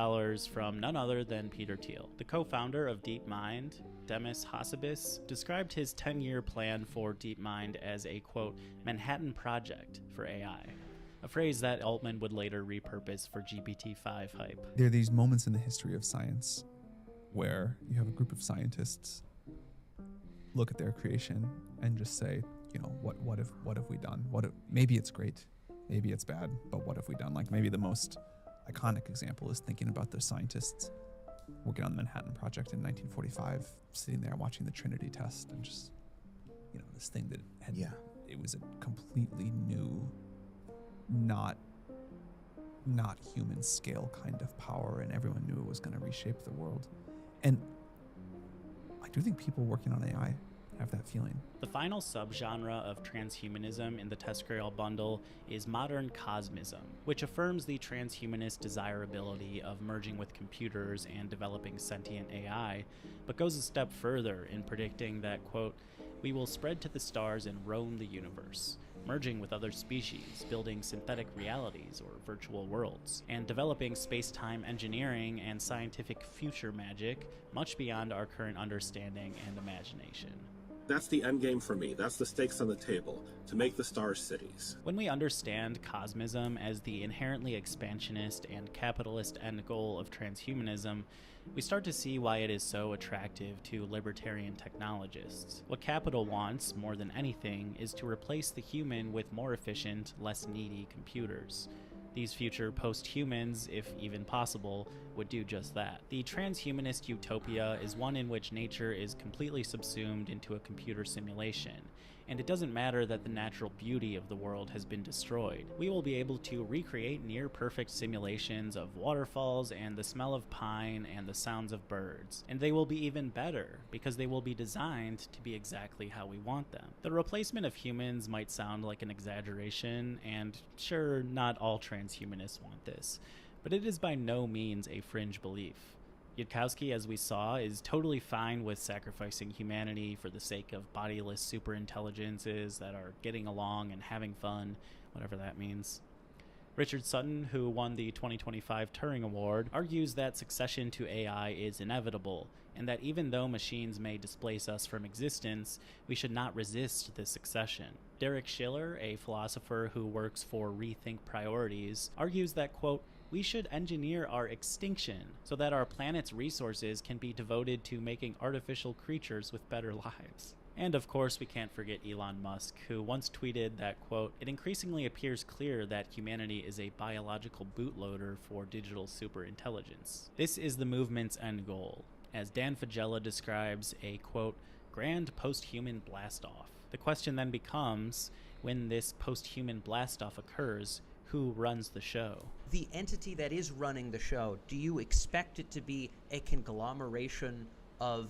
S5: from none other than Peter Thiel. The co-founder of DeepMind, Demis Hassabis, described his 10-year plan for DeepMind as a, quote, Manhattan Project for AI, a phrase that Altman would later repurpose for GPT-5 hype.
S8: There are these moments in the history of science where you have a group of scientists look at their creation and just say, you know, what have we done? Maybe it's great, maybe it's bad, but what have we done? Like maybe the most iconic example is thinking about the scientists working on the Manhattan Project in 1945, sitting there watching the Trinity test and just, you know, this thing that had, it was a completely new, not human scale kind of power, and everyone knew it was going to reshape the world. And I do think people working on AI have that feeling.
S5: The final subgenre of transhumanism in the TESCRAIL bundle is modern cosmism, which affirms the transhumanist desirability of merging with computers and developing sentient AI, but goes a step further in predicting that, quote, we will spread to the stars and roam the universe, merging with other species, building synthetic realities or virtual worlds, and developing space-time engineering and scientific future magic much beyond our current understanding and imagination.
S4: That's the end game for me. That's the stakes on the table, to make the stars cities.
S5: When we understand cosmism as the inherently expansionist and capitalist end goal of transhumanism, we start to see why it is so attractive to libertarian technologists. What capital wants, more than anything, is to replace the human with more efficient, less needy computers. These future post-humans, if even possible, would do just that. The transhumanist utopia is one in which nature is completely subsumed into a computer simulation, and it doesn't matter that the natural beauty of the world has been destroyed. We will be able to recreate near-perfect simulations of waterfalls and the smell of pine and the sounds of birds, and they will be even better because they will be designed to be exactly how we want them. The replacement of humans might sound like an exaggeration, and sure, not all transhumanists want this, but it is by no means a fringe belief. Yudkowsky, as we saw, is totally fine with sacrificing humanity for the sake of bodiless superintelligences that are getting along and having fun, whatever that means. Richard Sutton, who won the 2025 Turing Award, argues that succession to AI is inevitable, and that even though machines may displace us from existence, we should not resist this succession. Derek Schiller, a philosopher who works for Rethink Priorities, argues that, quote, we should engineer our extinction so that our planet's resources can be devoted to making artificial creatures with better lives. And of course, we can't forget Elon Musk, who once tweeted that, quote, it increasingly appears clear that humanity is a biological bootloader for digital superintelligence. This is the movement's end goal, as Dan Fagella describes a, quote, grand post-human blastoff. The question then becomes, when this post-human blastoff occurs, who runs the show?
S16: The entity that is running the show, do you expect it to be a conglomeration of